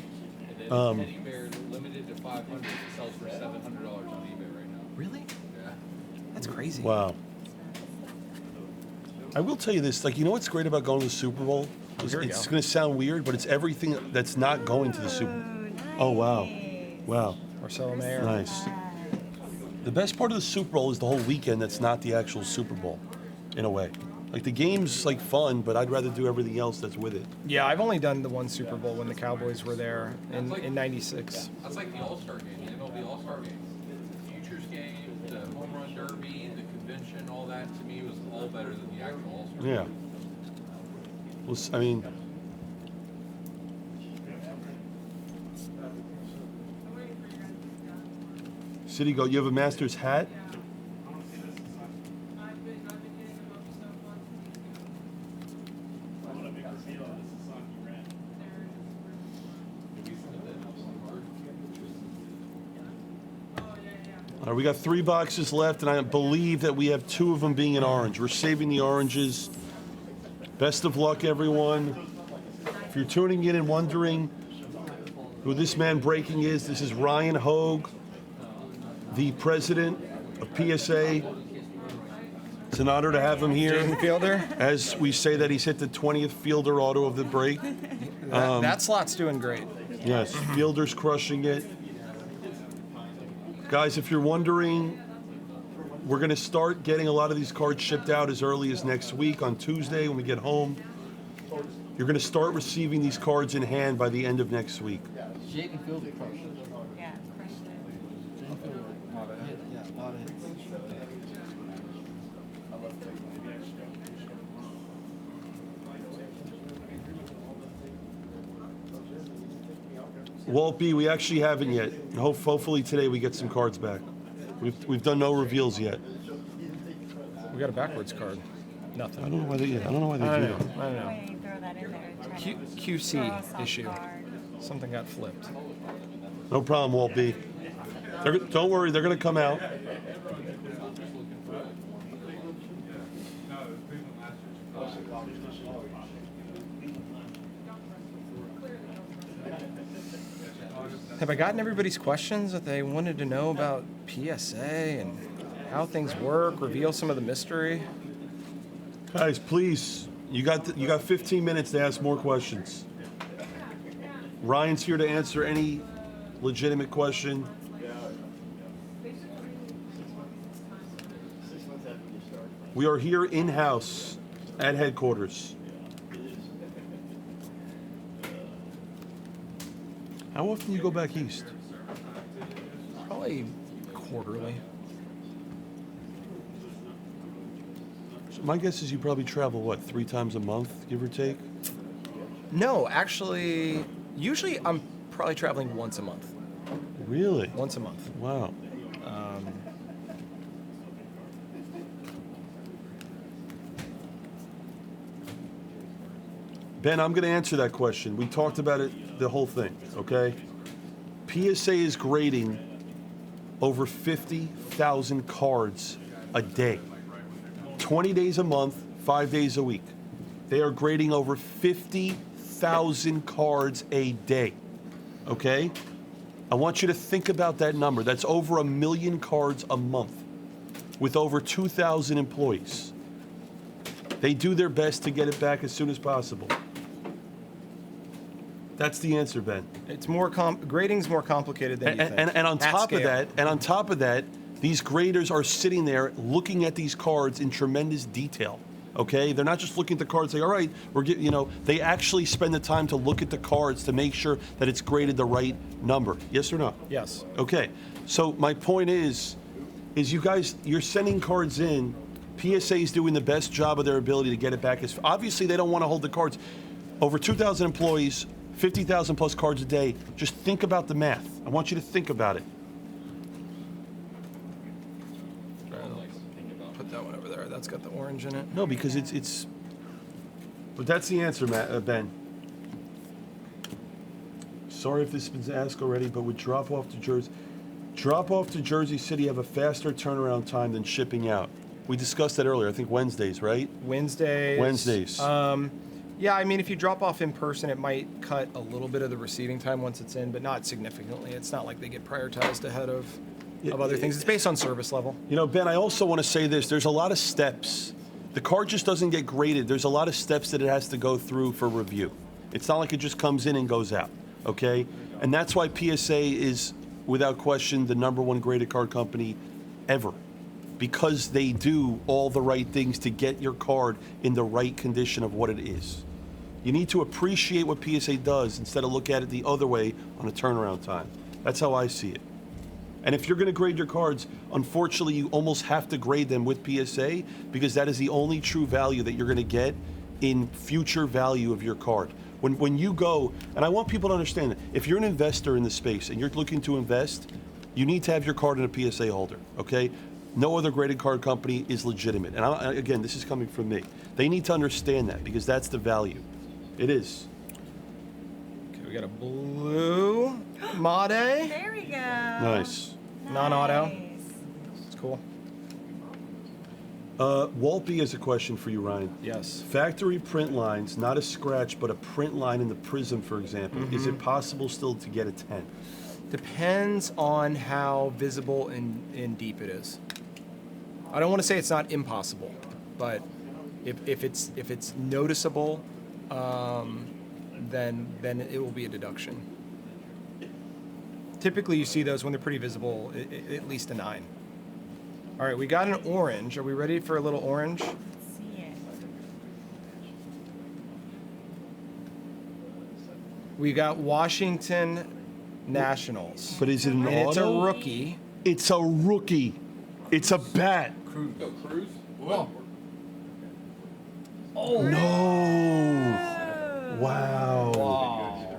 [SPEAKER 4] then the teddy bear limited to 500. It sells for $700 on eBay right now.
[SPEAKER 2] Really?
[SPEAKER 4] Yeah.
[SPEAKER 2] That's crazy.
[SPEAKER 1] Wow. I will tell you this, like, you know what's great about going to the Super Bowl?
[SPEAKER 2] Here we
[SPEAKER 1] It's
[SPEAKER 2] go.
[SPEAKER 1] going to sound weird, but it's everything that's not going to the Super Bowl. Oh, wow. Wow.
[SPEAKER 2] Marcelo Mayer.
[SPEAKER 1] Nice. The best part of the Super Bowl is the whole weekend that's not the actual Super Bowl, in a way. Like, the game's, like, fun, but I'd rather do everything else that's with it.
[SPEAKER 2] Yeah, I've only done the one Super Bowl when the Cowboys were there in '96.
[SPEAKER 4] That's like the All-Star game, the MLB All-Star game. The Futures game, the Home Run Derby, the convention, all that to me was all better than the actual All-Star
[SPEAKER 1] Yeah.
[SPEAKER 4] game.
[SPEAKER 1] Well, I mean, City Go, you have a Masters hat? All right, we got 3 boxes left, and I believe that we have 2 of them being in orange. We're saving the oranges. Best of luck, everyone. If you're tuning in and wondering who this man breaking is, this is Ryan Hogue, the president of PSA. It's an honor to have him here.
[SPEAKER 2] Jason Fielder.
[SPEAKER 1] As we say that he's hit the 20th Fielder auto of the break.
[SPEAKER 2] That slot's doing great.
[SPEAKER 1] Yes, Fielder's crushing it. Guys, if you're wondering, we're going to start getting a lot of these cards shipped out as early as next week on Tuesday when we get home. You're going to start receiving these cards in hand by the end of next week.
[SPEAKER 6] Jake and Fielder crushed.
[SPEAKER 3] Yeah, crushed it.
[SPEAKER 6] Jake and Fielder, a lot of hits.
[SPEAKER 1] Walt B, we actually haven't yet. Hopefully today we get some cards back. We've done no reveals yet.
[SPEAKER 2] We got a backwards card.
[SPEAKER 1] I
[SPEAKER 2] Nothing.
[SPEAKER 1] don't know why they do
[SPEAKER 2] I don't know.
[SPEAKER 1] that.
[SPEAKER 2] I don't know.
[SPEAKER 3] Why do you throw that in there? Try to
[SPEAKER 2] QC
[SPEAKER 3] throw a soft
[SPEAKER 2] issue.
[SPEAKER 3] card.
[SPEAKER 2] Something got flipped.
[SPEAKER 1] No problem, Walt B. Don't worry, they're going to come out.
[SPEAKER 2] Have I gotten everybody's questions that they wanted to know about PSA and how things work? Reveal some of the mystery.
[SPEAKER 1] Guys, please, you got 15 minutes to ask more questions. Ryan's here to answer any legitimate question. We are here in-house at headquarters. How often do you go back east?
[SPEAKER 2] Probably quarterly.
[SPEAKER 1] So my guess is you probably travel, what, 3 times a month, give or take?
[SPEAKER 2] No, actually, usually I'm probably traveling once a month.
[SPEAKER 1] Really?
[SPEAKER 2] Once a month.
[SPEAKER 1] Wow. Ben, I'm going to answer that question. We talked about it, the whole thing, okay? PSA is grading over 50,000 cards a day. 20 days a month, 5 days a week. They are grading over 50,000 2,000 cards a day. Okay? I want you to think about that number. That's over 1 million cards a month with over 2,000 employees. They do their best to get it back as soon as possible. That's the answer, Ben.
[SPEAKER 2] It's more grading's more complicated than you think.
[SPEAKER 1] And on
[SPEAKER 2] At
[SPEAKER 1] top of
[SPEAKER 2] scale.
[SPEAKER 1] that, these graders are sitting there looking at these cards in tremendous detail. Okay, they're not just looking at the cards. Say, all right, they actually spend the time to look at the cards to make sure that it's graded the right number. Yes or no?
[SPEAKER 2] Yes.
[SPEAKER 1] Okay, so my point is you guys, you're sending cards in. PSA is doing the best job of their ability to get it back. Obviously, they don't want to hold the cards. Over 2,000 employees, 50,000 plus cards a day. Just think about the math. I want you to think about it.
[SPEAKER 2] Put that one over there. That's got the orange in it.
[SPEAKER 1] No, because it's. But that's the answer, Ben. Sorry if this has been asked already, but with drop off to Jersey City have a faster turnaround time than shipping out. We discussed that earlier. I think Wednesdays, right?
[SPEAKER 2] Wednesdays. Yeah, I mean, if you drop off in person, it might cut a little bit of the receiving time once it's in, but not significantly. It's not like they get prioritized ahead of other things. It's based on service level.
[SPEAKER 1] You know, Ben, I also want to say this. There's a lot of steps. The card just doesn't get graded. There's a lot of steps that it has to go through for review. It's not like it just comes in and goes out, okay? And that's why PSA is, without question, the #1 graded card company ever. Because they do all the right things to get your card in the right condition of what it is. You need to appreciate what PSA does instead of look at it the other way on a turnaround time. That's how I see it. And if you're going to grade your cards, unfortunately, you almost have to grade them with PSA because that is the only true value that you're going to get in future value of your card. When you go, and I want people to understand that if you're an investor in the space and you're looking to invest, you need to have your card in a PSA holder, okay? No other graded card company is legitimate. And again, this is coming from me. They need to understand that because that's the value. It is.
[SPEAKER 2] Okay, we got a blue Made.
[SPEAKER 3] There we go.
[SPEAKER 1] Nice.
[SPEAKER 2] Non-auto.
[SPEAKER 3] Nice.
[SPEAKER 2] It's cool.
[SPEAKER 1] Walt B has a question for you, Ryan.
[SPEAKER 2] Yes.
[SPEAKER 1] Factory print lines, not a scratch, but a print line in the Prism, for example. Is it possible still to get a 10?
[SPEAKER 2] Depends on how visible and deep it is. I don't want to say it's not impossible, but if it's noticeable, then it will be a deduction. Typically, you see those when they're pretty visible, at least a 9. All right, we got an orange. Are we ready for a little orange?
[SPEAKER 3] Let's see it.
[SPEAKER 2] We got Washington Nationals.
[SPEAKER 1] But is it an
[SPEAKER 2] And
[SPEAKER 1] auto?
[SPEAKER 2] it's a rookie.
[SPEAKER 1] It's a rookie. It's a bat.
[SPEAKER 4] Go Cruz?
[SPEAKER 6] Whoa.
[SPEAKER 1] No. Wow.
[SPEAKER 6] Wow.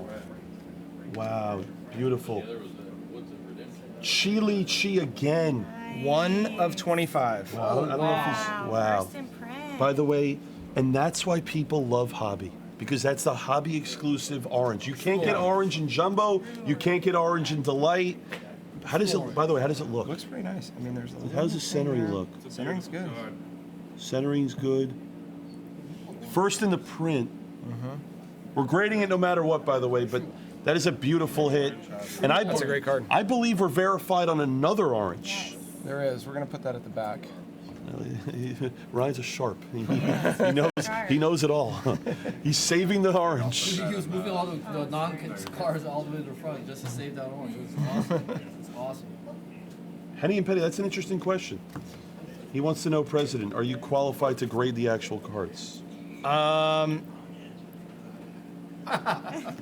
[SPEAKER 1] Wow. Beautiful.
[SPEAKER 4] There was a Woods of Redemption.
[SPEAKER 1] Chili Chi again.
[SPEAKER 2] 1 of 25.
[SPEAKER 1] I don't know if he's. Wow.
[SPEAKER 3] First in print.
[SPEAKER 1] By the way, and that's why people love Hobby. Because that's the Hobby exclusive orange. You can't get orange in Jumbo. You can't get orange in Delight. How does it, by the way, how does it look?
[SPEAKER 2] Looks pretty nice. I mean, there's a little
[SPEAKER 1] How does the centering look?
[SPEAKER 2] Centering's good.
[SPEAKER 1] Centering's good. First in the print. We're grading it no matter what, by the way, but that is a beautiful hit. And
[SPEAKER 2] That's a great card.
[SPEAKER 1] I believe we're verified on another orange.
[SPEAKER 2] There is. We're gonna put that at the back.
[SPEAKER 1] Ryan's a sharp. He knows it all. He's saving the orange.
[SPEAKER 6] He was moving all the non-cars all the way to the front just to save that orange. It's awesome. It's awesome.
[SPEAKER 1] Henny and Petty, that's an interesting question. He wants to know, President, are you qualified to grade the actual cards?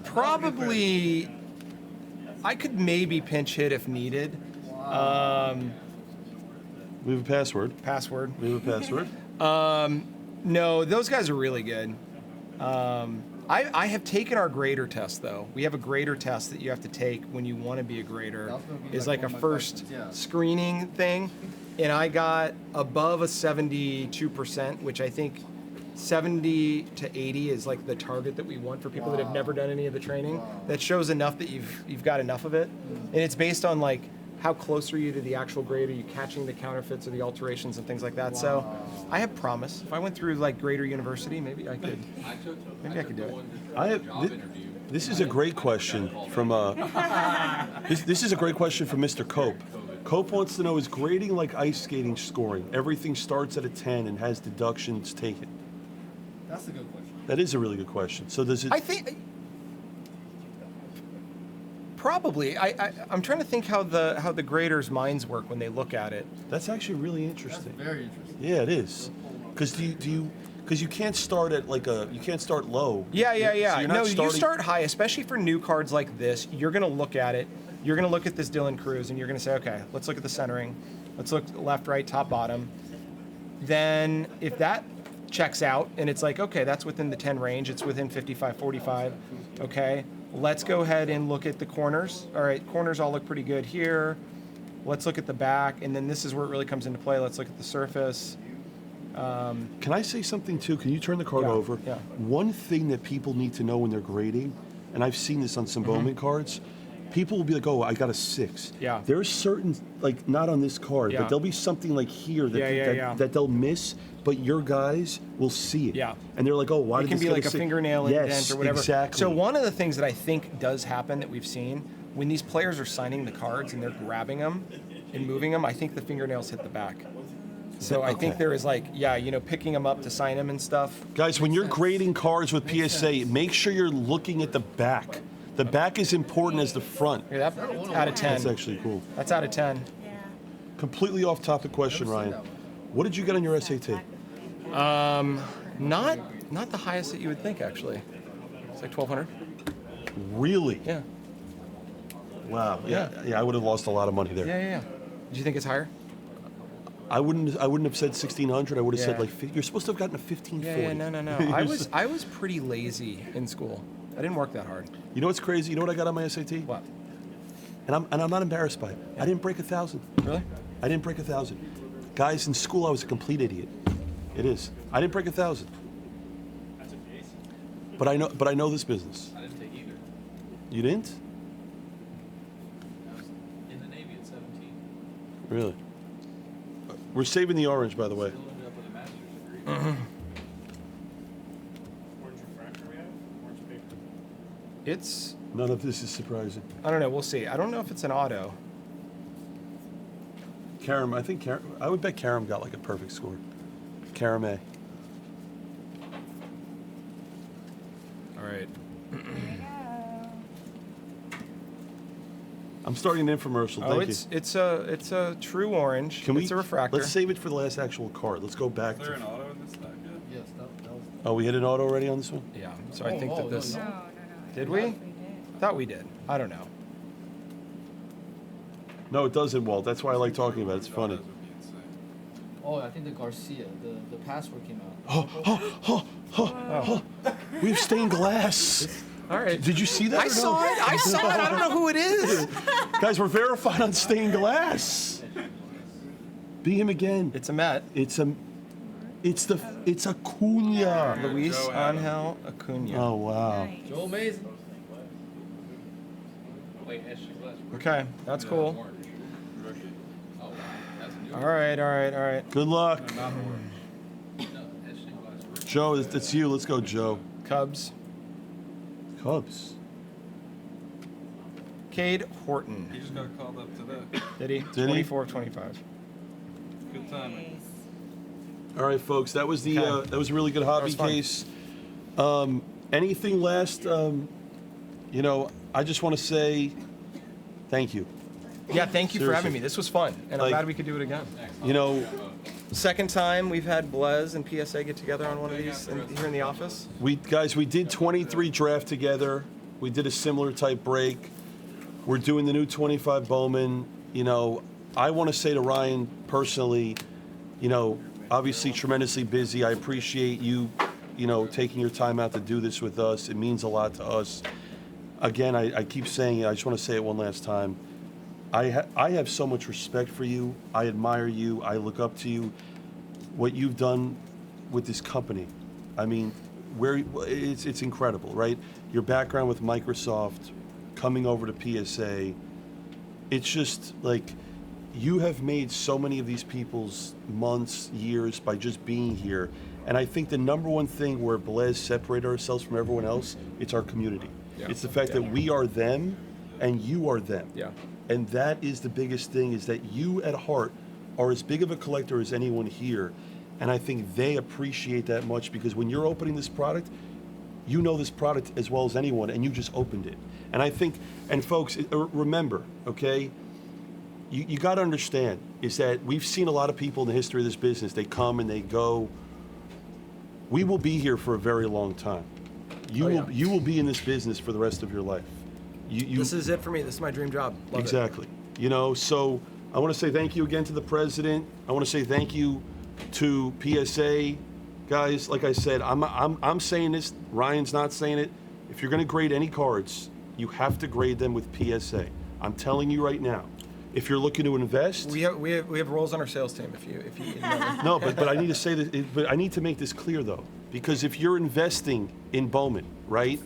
[SPEAKER 2] Probably. I could maybe pinch hit if needed.
[SPEAKER 1] We have a password.
[SPEAKER 2] Password.
[SPEAKER 1] We have a password.
[SPEAKER 2] No, those guys are really good. I have taken our grader test though. We have a grader test that you have to take when you want to be a grader.
[SPEAKER 6] That's gonna be
[SPEAKER 2] Is
[SPEAKER 6] like
[SPEAKER 2] like a
[SPEAKER 6] one of my
[SPEAKER 2] first
[SPEAKER 6] questions, yeah.
[SPEAKER 2] screening thing, and I got above a 72%, which I think 70 to 80 is like the target that we want for people that have never done any of the training. That shows enough that you've got enough of it, and it's based on like how close are you to the actual grade? Are you catching the counterfeits or the alterations and things like that? So I have promise. If I went through like Grader University, maybe I could. Maybe I could do it.
[SPEAKER 1] I have. This is a great question from this is a great question from Mr. Cope. Cope wants to know, is grading like ice skating scoring? Everything starts at a 10 and has deductions taken.
[SPEAKER 6] That's a good question.
[SPEAKER 1] That is a really good question. So does it?
[SPEAKER 2] I think probably. I'm trying to think how the graders' minds work when they look at it.
[SPEAKER 1] That's actually really interesting.
[SPEAKER 6] Very interesting.
[SPEAKER 1] Yeah, it is. Because because you can't start at you can't start low.
[SPEAKER 2] Yeah.
[SPEAKER 1] So you're not
[SPEAKER 2] No, you
[SPEAKER 1] starting-
[SPEAKER 2] start high, especially for new cards like this. You're gonna look at it. You're gonna look at this Dylan Cruz, and you're gonna say, okay, let's look at the centering. Let's look left, right, top, bottom. Then if that checks out, and it's like, okay, that's within the 10 range. It's within 55, 45. Okay, let's go ahead and look at the corners. All right, corners all look pretty good here. Let's look at the back, and then this is where it really comes into play. Let's look at the surface.
[SPEAKER 1] Can I say something too? Can you turn the card
[SPEAKER 2] Yeah,
[SPEAKER 1] over?
[SPEAKER 2] yeah.
[SPEAKER 1] One thing that people need to know when they're grading, and I've seen this on some Bowman cards, people will be like, "Oh, I got a 6."
[SPEAKER 2] Yeah.
[SPEAKER 1] There's certain, like, not on this card,
[SPEAKER 2] Yeah.
[SPEAKER 1] but there'll be something like here that
[SPEAKER 2] Yeah.
[SPEAKER 1] that they'll miss, but your guys will see it.
[SPEAKER 2] Yeah.
[SPEAKER 1] And they're like, "Oh, why
[SPEAKER 2] It
[SPEAKER 1] did
[SPEAKER 2] can
[SPEAKER 1] this
[SPEAKER 2] be
[SPEAKER 1] get
[SPEAKER 2] like a
[SPEAKER 1] 6?"
[SPEAKER 2] fingernail indent or whatever.
[SPEAKER 1] Exactly.
[SPEAKER 2] So one of the things that I think does happen that we've seen when these players are signing the cards and they're grabbing them and moving them, I think the fingernails hit the back. So I think
[SPEAKER 1] Okay.
[SPEAKER 2] there is like, picking them up to sign them and stuff.
[SPEAKER 1] Guys, when you're grading cards with PSA, make sure you're looking at the back. The back is important as the front.
[SPEAKER 2] Here, that out of 10.
[SPEAKER 1] That's actually cool.
[SPEAKER 2] That's out of 10.
[SPEAKER 3] Yeah.
[SPEAKER 1] Completely off topic question, Ryan. What did you get on your SAT?
[SPEAKER 2] Not the highest that you would think actually. It's like 1200.
[SPEAKER 1] Really?
[SPEAKER 2] Yeah.
[SPEAKER 1] Wow. Yeah. I would have lost a lot of money there.
[SPEAKER 2] Yeah. Do you think it's higher?
[SPEAKER 1] I wouldn't have said 1600. I would have said
[SPEAKER 2] Yeah.
[SPEAKER 1] like you're supposed to have gotten a 1540.
[SPEAKER 2] Yeah. No. I was pretty lazy in school. I didn't work that hard.
[SPEAKER 1] You know what's crazy? You know what I got on my SAT?
[SPEAKER 2] What?
[SPEAKER 1] And I'm not embarrassed by it. I didn't break 1,000.
[SPEAKER 2] Really?
[SPEAKER 1] I didn't break 1,000. Guys, in school I was a complete idiot. It is. I didn't break 1,000.
[SPEAKER 7] That's a case.
[SPEAKER 1] But I know this business.
[SPEAKER 4] I didn't take either.
[SPEAKER 1] You didn't?
[SPEAKER 4] I was in the Navy at 17.
[SPEAKER 1] Really? We're saving the orange, by the way.
[SPEAKER 4] Still ended up with a master's degree.
[SPEAKER 7] Orange refractor we have? Orange paper.
[SPEAKER 2] It's,
[SPEAKER 1] None of this is surprising.
[SPEAKER 2] I don't know. We'll see. I don't know if it's an auto.
[SPEAKER 1] Karam, I would bet Karam got like a perfect score. Karam A.
[SPEAKER 2] All right.
[SPEAKER 3] There you go.
[SPEAKER 1] I'm starting an infomercial.
[SPEAKER 2] Oh,
[SPEAKER 1] Thank you.
[SPEAKER 2] it's a true orange.
[SPEAKER 1] Can we?
[SPEAKER 2] It's a refractor.
[SPEAKER 1] Let's save it for the last actual card. Let's go back
[SPEAKER 5] Is there
[SPEAKER 1] to.
[SPEAKER 5] an auto in this stack yet?
[SPEAKER 6] Yes, that was.
[SPEAKER 1] Oh, we hit an auto already on this one.
[SPEAKER 2] Yeah. So I think that this.
[SPEAKER 3] No.
[SPEAKER 2] Did
[SPEAKER 3] I
[SPEAKER 2] we?
[SPEAKER 3] don't know if did.
[SPEAKER 2] Thought we did. I don't know.
[SPEAKER 1] No, it doesn't, Walt. That's why I like talking about it. It's funny.
[SPEAKER 5] Autos would be insane.
[SPEAKER 6] Oh, I think the Garcia, the password came out.
[SPEAKER 1] We have stained glass.
[SPEAKER 2] All right.
[SPEAKER 1] Did you see that?
[SPEAKER 2] I saw it. I saw it. I don't know who it is.
[SPEAKER 1] Guys, we're verified on stained glass. Be him again.
[SPEAKER 2] It's a Met.
[SPEAKER 1] It's Acuna.
[SPEAKER 2] Luis
[SPEAKER 5] Joe Adams.
[SPEAKER 2] Angel Acuna.
[SPEAKER 1] Oh wow.
[SPEAKER 3] Nice.
[SPEAKER 6] Joe Amazing.
[SPEAKER 4] Wait, SG Glass.
[SPEAKER 2] Okay, that's cool.
[SPEAKER 4] Orange. Oh, wow. That's new.
[SPEAKER 2] All right.
[SPEAKER 1] Good luck,
[SPEAKER 4] No, SG Glass.
[SPEAKER 1] Joe. It's you. Let's go, Joe.
[SPEAKER 2] Cubs.
[SPEAKER 1] Cubs.
[SPEAKER 2] Cade Horton.
[SPEAKER 5] He just got called up today.
[SPEAKER 2] Did he?
[SPEAKER 1] he?
[SPEAKER 2] 24 of 25.
[SPEAKER 5] Good timing.
[SPEAKER 3] Nice.
[SPEAKER 1] All right, folks. That was the
[SPEAKER 2] Okay.
[SPEAKER 1] that was a really good hobby
[SPEAKER 2] was fun.
[SPEAKER 1] case. Anything last? I just want to say thank you.
[SPEAKER 2] Yeah, thank you for having
[SPEAKER 1] Seriously.
[SPEAKER 2] me. This was fun, and I'm
[SPEAKER 1] Like-
[SPEAKER 2] glad we could do it again.
[SPEAKER 1] You know,
[SPEAKER 2] Second time we've had Blez and PSA get together on one of these here in the office.
[SPEAKER 1] we did 23 draft together. We did a similar type break. We're doing the new 25 Bowman. I want to say to Ryan personally, obviously tremendously busy. I appreciate you, taking your time out to do this with us. It means a lot to us. Again, I keep saying it. I just want to say it one last time. I have so much respect for you. I admire you. I look up to you. What you've done with this company, I mean, it's incredible, right? Your background with Microsoft, coming over to PSA, it's just like you have made so many of these people's months, years by just being here. And I think the number one thing where Blaise separated ourselves from everyone else, it's our community.
[SPEAKER 2] Yeah.
[SPEAKER 1] It's the fact that we are them and you are them.
[SPEAKER 2] Yeah.
[SPEAKER 1] And that is the biggest thing, is that you at heart are as big of a collector as anyone here. And I think they appreciate that much, because when you're opening this product, you know this product as well as anyone, and you just opened it. And I think, and folks, remember, okay, you got to understand, is that we've seen a lot of people in the history of this business, they come and they go. We will be here for a very long time. You will be in this business for the rest of your life.
[SPEAKER 2] This is it for me. This is my dream job. Love
[SPEAKER 1] Exactly. You know, so I want to say thank you again to the president. I want to say thank you to PSA. Guys, like I said, I'm saying this, Ryan's not saying it. If you're going to grade any cards, you have to grade them with PSA. I'm telling you right now. If you're looking to invest,
[SPEAKER 2] We have roles on our sales team. If you
[SPEAKER 1] no, but I need to say this. But I need to make this clear though, because if you're investing in Bowman, right,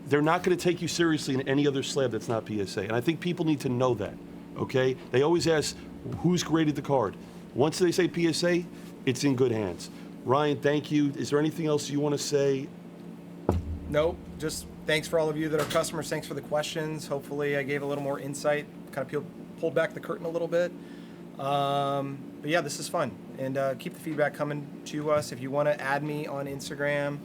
[SPEAKER 1] they're not going to take you seriously in any other slab that's not PSA. And I think people need to know that. Okay? They always ask who's graded the card. Once they say PSA, it's in good hands. Ryan, thank you. Is there anything else you want to say?
[SPEAKER 2] Nope. Just thanks for all of you that are customers. Thanks for the questions. Hopefully, I gave a little more insight. Kind of pulled back the curtain a little bit. But yeah, this is fun. And keep the feedback coming to us. If you want to add me on Instagram,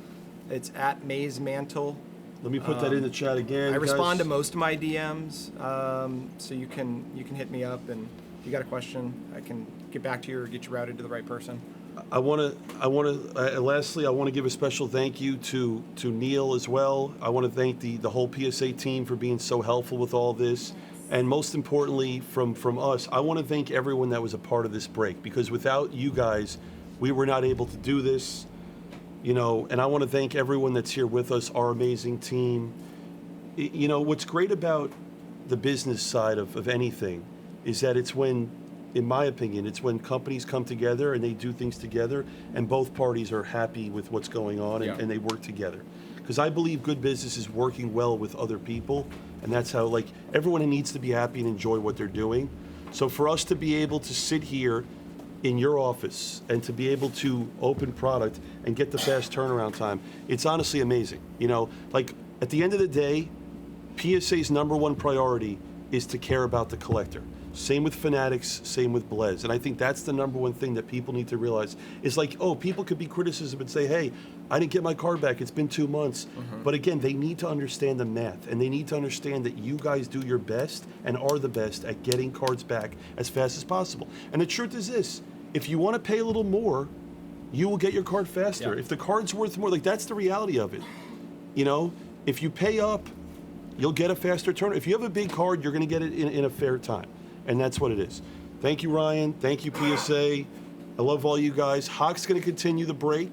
[SPEAKER 2] it's @MazeMantle.
[SPEAKER 1] Let me put that in the chat again.
[SPEAKER 2] I respond to
[SPEAKER 1] guys.
[SPEAKER 2] most of my DMs, so you can hit me up, and if you got a question, I can get back to you or get you routed to the right person.
[SPEAKER 1] Lastly, I want to give a special thank you to Neil as well. I want to thank the whole PSA team for being so helpful with all this. And most importantly, from us, I want to thank everyone that was a part of this break, because without you guys, we were not able to do this. You know, and I want to thank everyone that's here with us, our amazing team. You know, what's great about the business side of anything is that it's when, in my opinion, it's when companies come together and they do things together and both parties are happy with what's going on and they work together. Because I believe good business is working well with other people, and that's how, like, everyone needs to be happy and enjoy what they're doing. So for us to be able to sit here in your office and to be able to open product and get the fast turnaround time, it's honestly amazing. You know, like, at the end of the day, PSA's #1 priority is to care about the collector. Same with Fanatics, same with Blaise. And I think that's the #1 thing that people need to realize. It's like, oh, people could be criticism and say, hey, I didn't get my card back, it's been 2 months. But again, they need to understand the math, and they need to understand that you guys do your best and are the best at getting cards back as fast as possible. And the truth is this, if you want to pay a little more, you will get your card faster.
[SPEAKER 2] Yeah.
[SPEAKER 1] If the card's worth more, like, that's the reality of it. You know, if you pay up, you'll get a faster turn. If you have a big card, you're going to get it in a fair time. And that's what it is. Thank you, Ryan. Thank you, PSA. I love all you guys. Hawk's going to continue the break.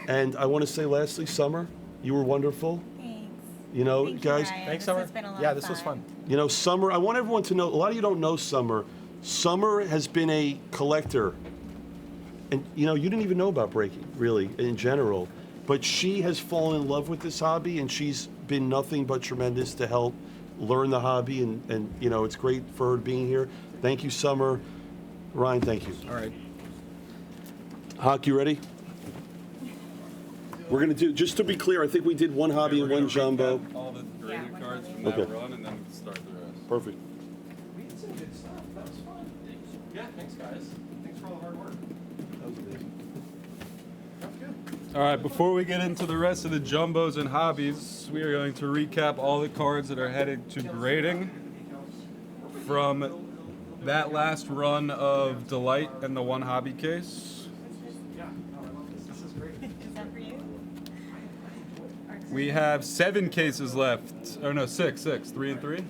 [SPEAKER 1] And I want to say lastly, Summer, you were wonderful.
[SPEAKER 3] Thanks.
[SPEAKER 1] You know,
[SPEAKER 3] Thank
[SPEAKER 1] guys,
[SPEAKER 3] you, Ryan.
[SPEAKER 2] Thanks,
[SPEAKER 3] This
[SPEAKER 2] Summer.
[SPEAKER 3] has been a lot
[SPEAKER 2] Yeah,
[SPEAKER 3] of
[SPEAKER 2] this was fun.
[SPEAKER 1] you know, Summer, I want everyone to know, a lot of you don't know Summer. Summer has been a collector. And, you know, you didn't even know about breaking, really, in general. But she has fallen in love with this hobby, and she's been nothing but tremendous to help learn the hobby. And you know, it's great for her being here. Thank you, Summer. Ryan, thank you.
[SPEAKER 2] All right.
[SPEAKER 1] Hawk, you ready? We're going to do, just to be clear, I think we did one hobby and one jumbo.
[SPEAKER 5] All the graded
[SPEAKER 3] one
[SPEAKER 5] cards
[SPEAKER 3] hobby.
[SPEAKER 5] from that
[SPEAKER 1] Okay.
[SPEAKER 5] run, and then we can start the rest.
[SPEAKER 1] Perfect.
[SPEAKER 2] We did some good stuff. That was fun. Yeah, thanks, guys. Thanks for all the hard work.
[SPEAKER 1] That was amazing.
[SPEAKER 2] That was good.
[SPEAKER 5] All right, before we get into the rest of the jumbos and hobbies, we are going to recap all the cards that are headed to grading from that last run of Delight and the one hobby case.
[SPEAKER 3] Is that for you?
[SPEAKER 5] We have 7 cases left. Oh no, 6, 3 and 3.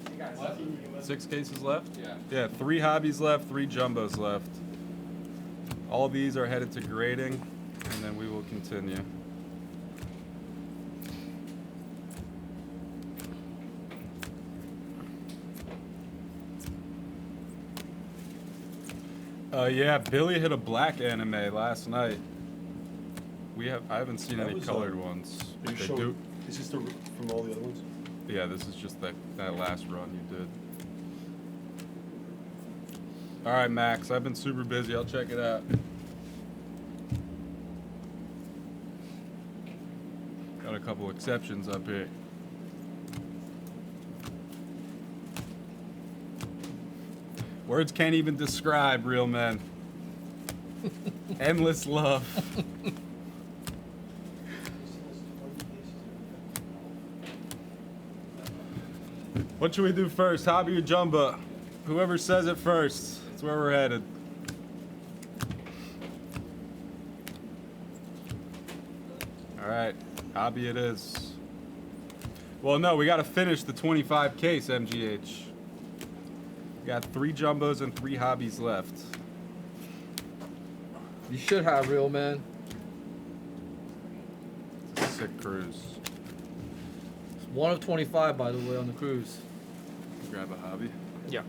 [SPEAKER 5] 6 cases left. Yeah, 3 hobbies left, 3 jumbos left. All these are headed to grading, and then we will continue. Yeah, Billy hit a black anime last night. I haven't seen
[SPEAKER 1] That
[SPEAKER 5] any
[SPEAKER 1] was,
[SPEAKER 5] colored ones.
[SPEAKER 1] Are you
[SPEAKER 5] They
[SPEAKER 1] sure?
[SPEAKER 5] do-
[SPEAKER 1] Is this from all the other ones?
[SPEAKER 5] Yeah, this is just that last run you did. All right, Max. I've been super busy. I'll check it out. Got a couple exceptions up here. Words can't even describe real men. Endless love. What should we do first, hobby or jumbo? Whoever says it first, that's where we're headed. All right, hobby it is. Well, no, we got to finish the 25 case, MGH. We got 3 jumbos and 3 hobbies left.
[SPEAKER 6] You should have real man.
[SPEAKER 5] It's a sick cruise.
[SPEAKER 6] It's 1 of 25, by the way, on the cruise.
[SPEAKER 5] Grab a hobby.
[SPEAKER 2] Yeah.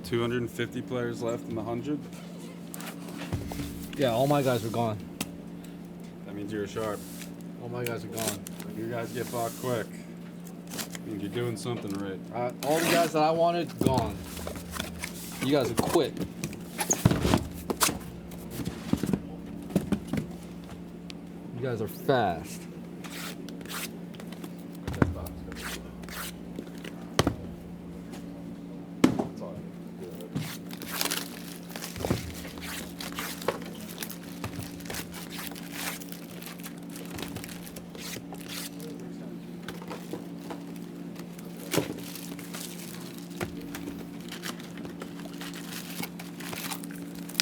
[SPEAKER 5] $250 players left in the 100.
[SPEAKER 6] Yeah, all my guys are gone.
[SPEAKER 5] That means you're sharp.
[SPEAKER 6] All my guys are gone.
[SPEAKER 5] You guys get bought quick. Means you're doing something right.
[SPEAKER 6] All the guys that I wanted, gone. You guys have quit. You guys are fast.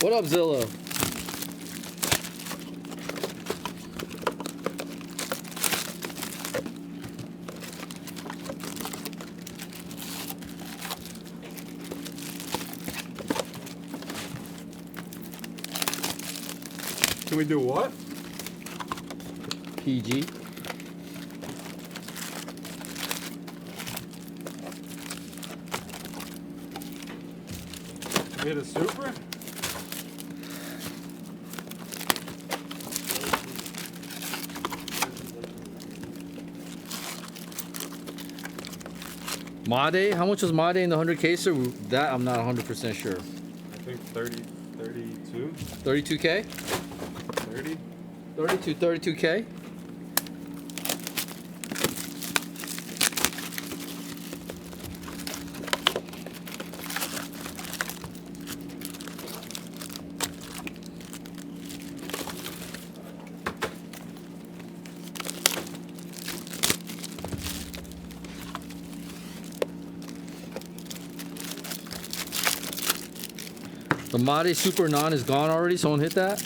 [SPEAKER 6] What up, Zillow?
[SPEAKER 5] Can we do what?
[SPEAKER 6] PG.
[SPEAKER 5] Hit a super?
[SPEAKER 6] Made? How much was Made in the 100 caser? That I'm not 100% sure.
[SPEAKER 5] I think 32?
[SPEAKER 6] 32K?
[SPEAKER 5] 30?
[SPEAKER 6] 32K? The Made Super Non is gone already. Someone hit that?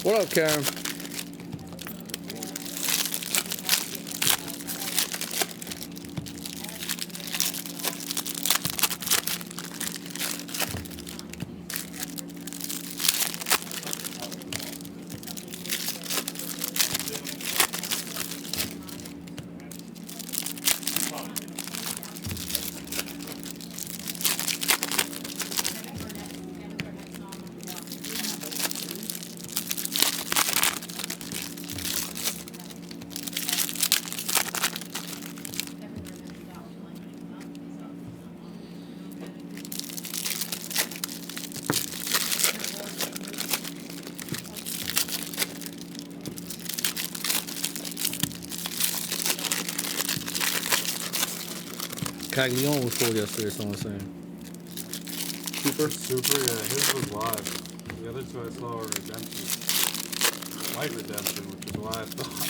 [SPEAKER 6] What up, Karen? Caglione was full yesterday, someone's saying.
[SPEAKER 5] Super, yeah. His was live. The other two I saw were redemption. Light redemption, which is why I thought.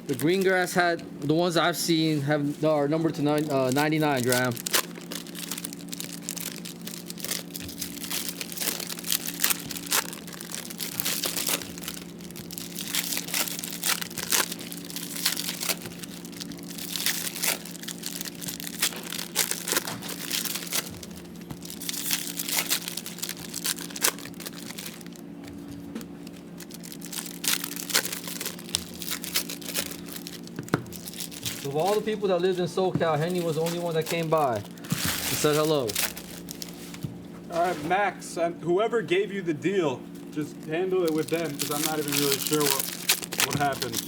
[SPEAKER 6] The green grass had the ones I've seen are numbered to 99 gram. Of all the people that lived in SoCal, Henny was the only one that came by and said hello.
[SPEAKER 5] All right, Max, whoever gave you the deal, just handle it with them because I'm not even really sure what happened.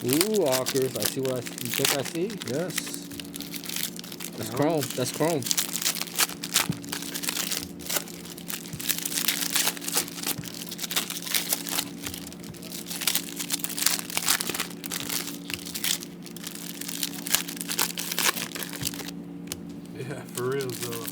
[SPEAKER 6] Ooh, Walkers. I see what you think I see? Yes. That's chrome. That's chrome.
[SPEAKER 5] Yeah, for real, though.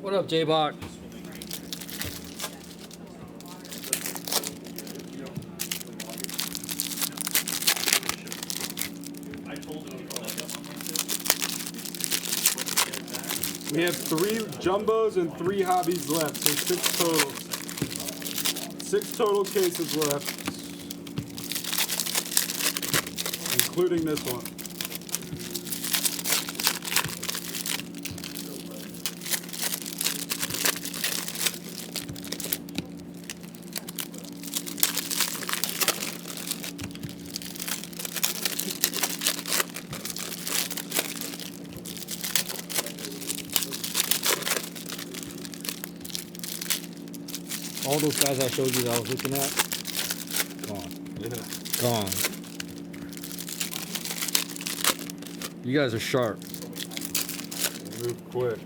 [SPEAKER 6] What up, J-Bot?
[SPEAKER 5] We have 3 jumbos and 3 hobbies left, so 6 total. 6 total cases left, including this one.
[SPEAKER 6] All those guys I showed you that I was looking at, gone.
[SPEAKER 5] Yeah.
[SPEAKER 6] Gone. You guys are sharp.
[SPEAKER 5] Move quick.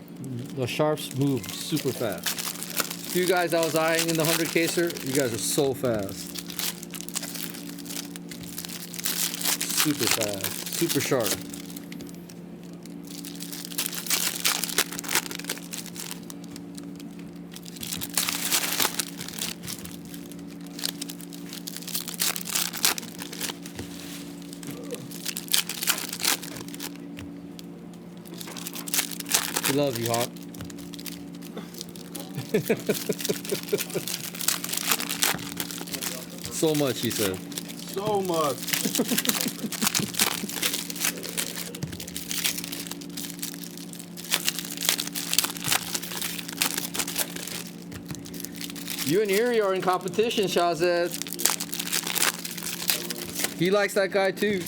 [SPEAKER 6] The sharps move super fast. You guys I was eyeing in the 100 caser, you guys are so fast. Super fast. Super sharp. We love you, Hawk. So much, he said.
[SPEAKER 5] So much.
[SPEAKER 6] You and Erie are in competition, Shazad. He likes that guy too.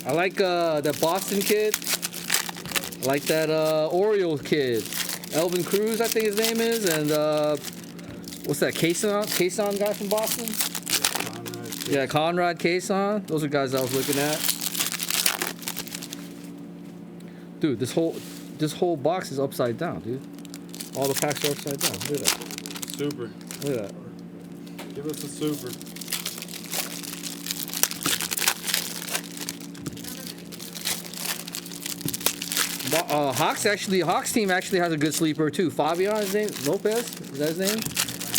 [SPEAKER 6] I like that Boston kid. I like that Oriole kid. Elvin Cruz, I think his name is, and what's that? Kason guy from Boston? Yeah, Conrad Kason. Those are guys I was looking at. Dude, this whole box is upside down, dude. All the packs are upside down. Look at that.
[SPEAKER 5] Super.
[SPEAKER 6] Look at that.
[SPEAKER 5] Give us a super.
[SPEAKER 6] Hawks team actually has a good sleeper too. Fabian, his name? Lopez? Is that his name?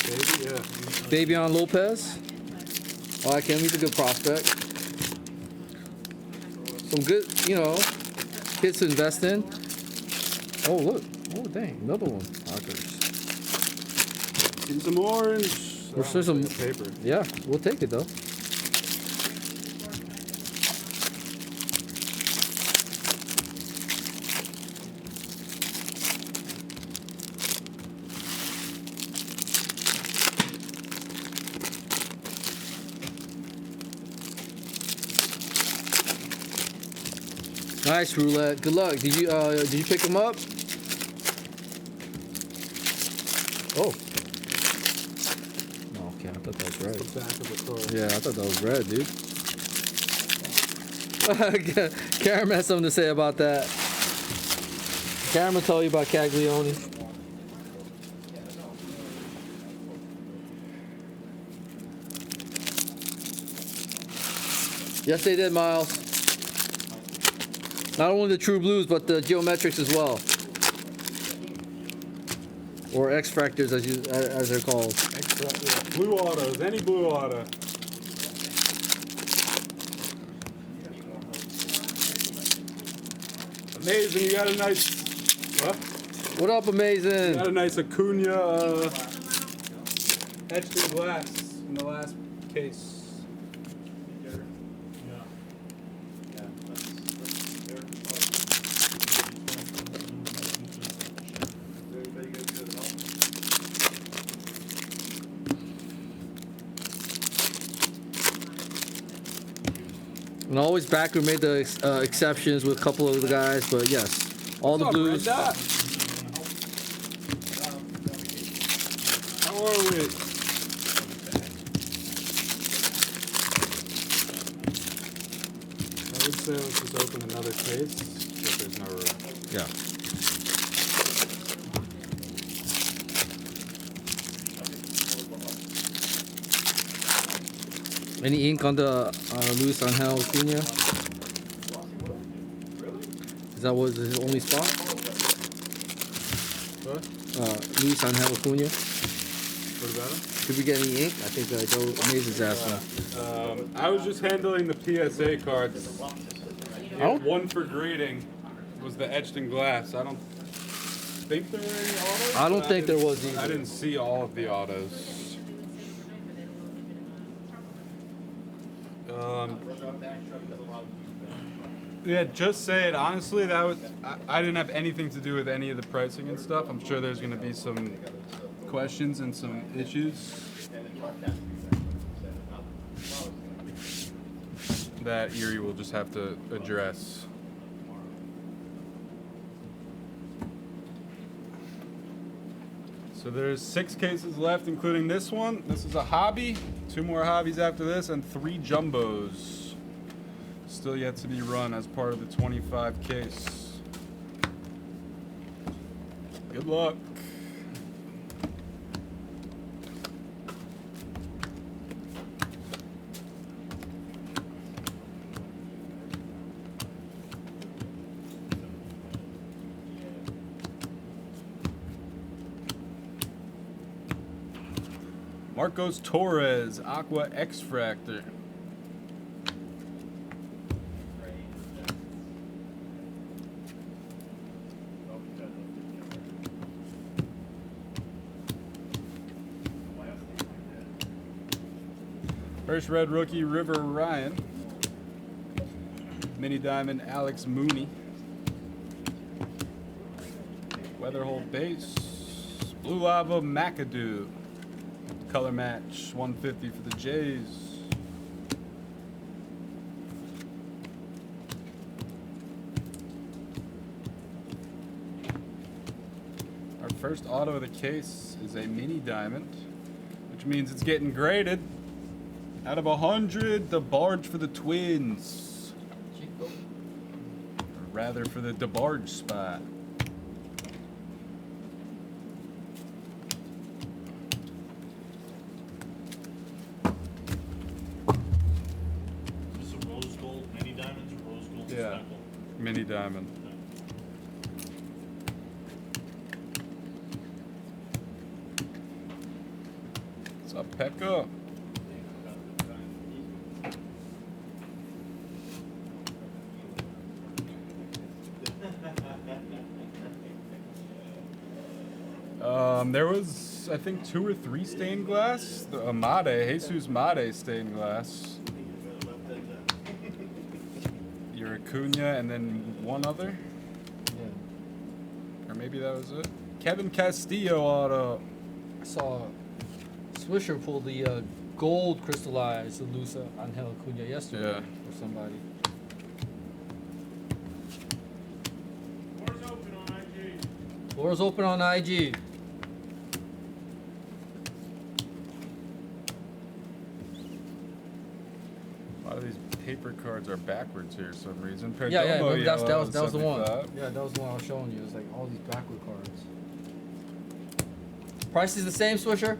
[SPEAKER 5] Baby, yeah.
[SPEAKER 6] Fabian Lopez. Oh, I can't. He's a good prospect. Some good, kids to invest in. Oh, look. Oh, dang. Another one. Hawkers.
[SPEAKER 5] And some orange.
[SPEAKER 6] There's some
[SPEAKER 5] paper.
[SPEAKER 6] Yeah, we'll take it though. Nice roulette. Good luck. Did you pick him up? Oh. Oh, okay, I thought that was red.
[SPEAKER 5] The back of the card.
[SPEAKER 6] Yeah, I thought that was red, dude. Karen has something to say about that. Karen will tell you about Caglione. Yes, they did, Miles. Not only the True Blues, but the Geometrics as well. Or X-Fractors, as they're called.
[SPEAKER 5] Blue autos. Any blue auto. Amazing. You got a nice. What?
[SPEAKER 6] What up,
[SPEAKER 5] You
[SPEAKER 6] Amazing?
[SPEAKER 5] got a nice Acuna etched in glass in the last case.
[SPEAKER 6] And always Backer made the exceptions with a couple of the guys, but yes, all the blues.
[SPEAKER 5] How are we? I would say let's just open another case, if there's no room.
[SPEAKER 6] Yeah. Any ink on the Luis Angel Acuna? Is that was his only spot?
[SPEAKER 5] What?
[SPEAKER 6] Luis Angel Acuna.
[SPEAKER 5] What about him?
[SPEAKER 6] Did we get any ink? I think Joe Amazing's asking.
[SPEAKER 5] I was just handling the PSA cards.
[SPEAKER 6] Oh.
[SPEAKER 5] One for grading was the etched in glass. I don't think there were any autos.
[SPEAKER 6] I don't
[SPEAKER 5] but
[SPEAKER 6] think there
[SPEAKER 5] didn't-
[SPEAKER 6] was either.
[SPEAKER 5] I didn't see all of the autos. Yeah, just say it. Honestly, that was I didn't have anything to do with any of the pricing and stuff. I'm sure there's going to be some questions and some issues that Erie will just have to address. So there's 6 cases left, including this one. This is a hobby. 2 more hobbies after this, and 3 jumbos still yet to be run as part of the 25 case. Good luck. Marcos Torres, Aqua X-Fractor. First red rookie, River Ryan. Mini diamond, Alex Mooney. Weatherhold base, Blue Lava McAdoo. Color match, 150 for the Jays. first auto of the case is a mini diamond, which means it's getting graded. Out of 100, the barge for the Twins.
[SPEAKER 6] Chico.
[SPEAKER 5] Or rather, for the DeBarge spot.
[SPEAKER 7] This is a rose gold, mini diamonds, or rose gold
[SPEAKER 5] Yeah.
[SPEAKER 7] speckle?
[SPEAKER 5] Mini diamond. What's up, Pekka? There was, I think, 2 or 3 stained glass. The Amade, Jesus Made stained glass. Your Acuna, and then one other.
[SPEAKER 6] Yeah.
[SPEAKER 5] Or maybe that was it. Kevin Castillo auto.
[SPEAKER 6] I saw Swisher pull the gold crystallized Lusa Angel Acuna yesterday
[SPEAKER 5] Yeah.
[SPEAKER 6] for somebody.
[SPEAKER 7] Doors open on IG.
[SPEAKER 6] Floor's open on IG.
[SPEAKER 5] A lot of these paper cards are backwards here for some reason.
[SPEAKER 6] Yeah, yeah,
[SPEAKER 5] Perdomo
[SPEAKER 6] remember that
[SPEAKER 5] yellow,
[SPEAKER 6] was the one.
[SPEAKER 5] 75.
[SPEAKER 6] Yeah, that was the one I was showing you. It was like all these backward cards. Price is the same, Swisher?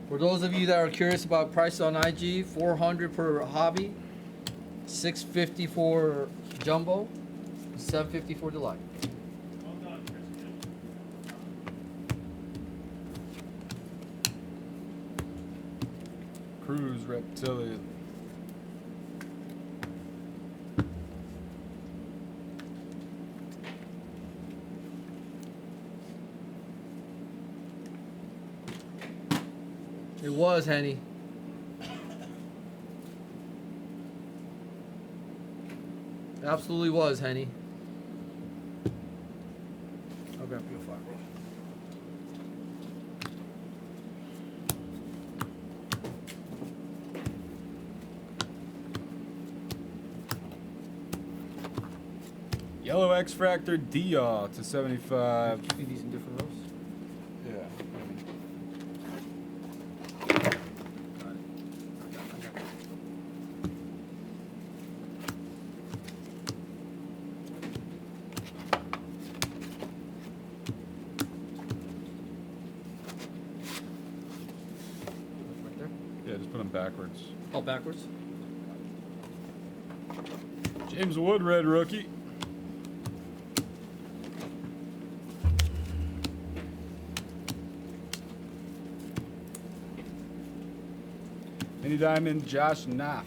[SPEAKER 6] For those of you that are curious about prices on IG, 400 per hobby, 650 for jumbo, 750 for delight.
[SPEAKER 7] Well done, Christian.
[SPEAKER 5] Cruise Reptilian.
[SPEAKER 6] It was, Henny. Absolutely was, Henny. I'll grab you a fire.
[SPEAKER 5] Yellow X Fractor Dia to 75.
[SPEAKER 6] See these in different rows?
[SPEAKER 5] Yeah.
[SPEAKER 6] Right there.
[SPEAKER 5] Yeah, just put them backwards.
[SPEAKER 6] Oh, backwards.
[SPEAKER 5] James Wood, red rookie. Mini Diamond, Josh Naff.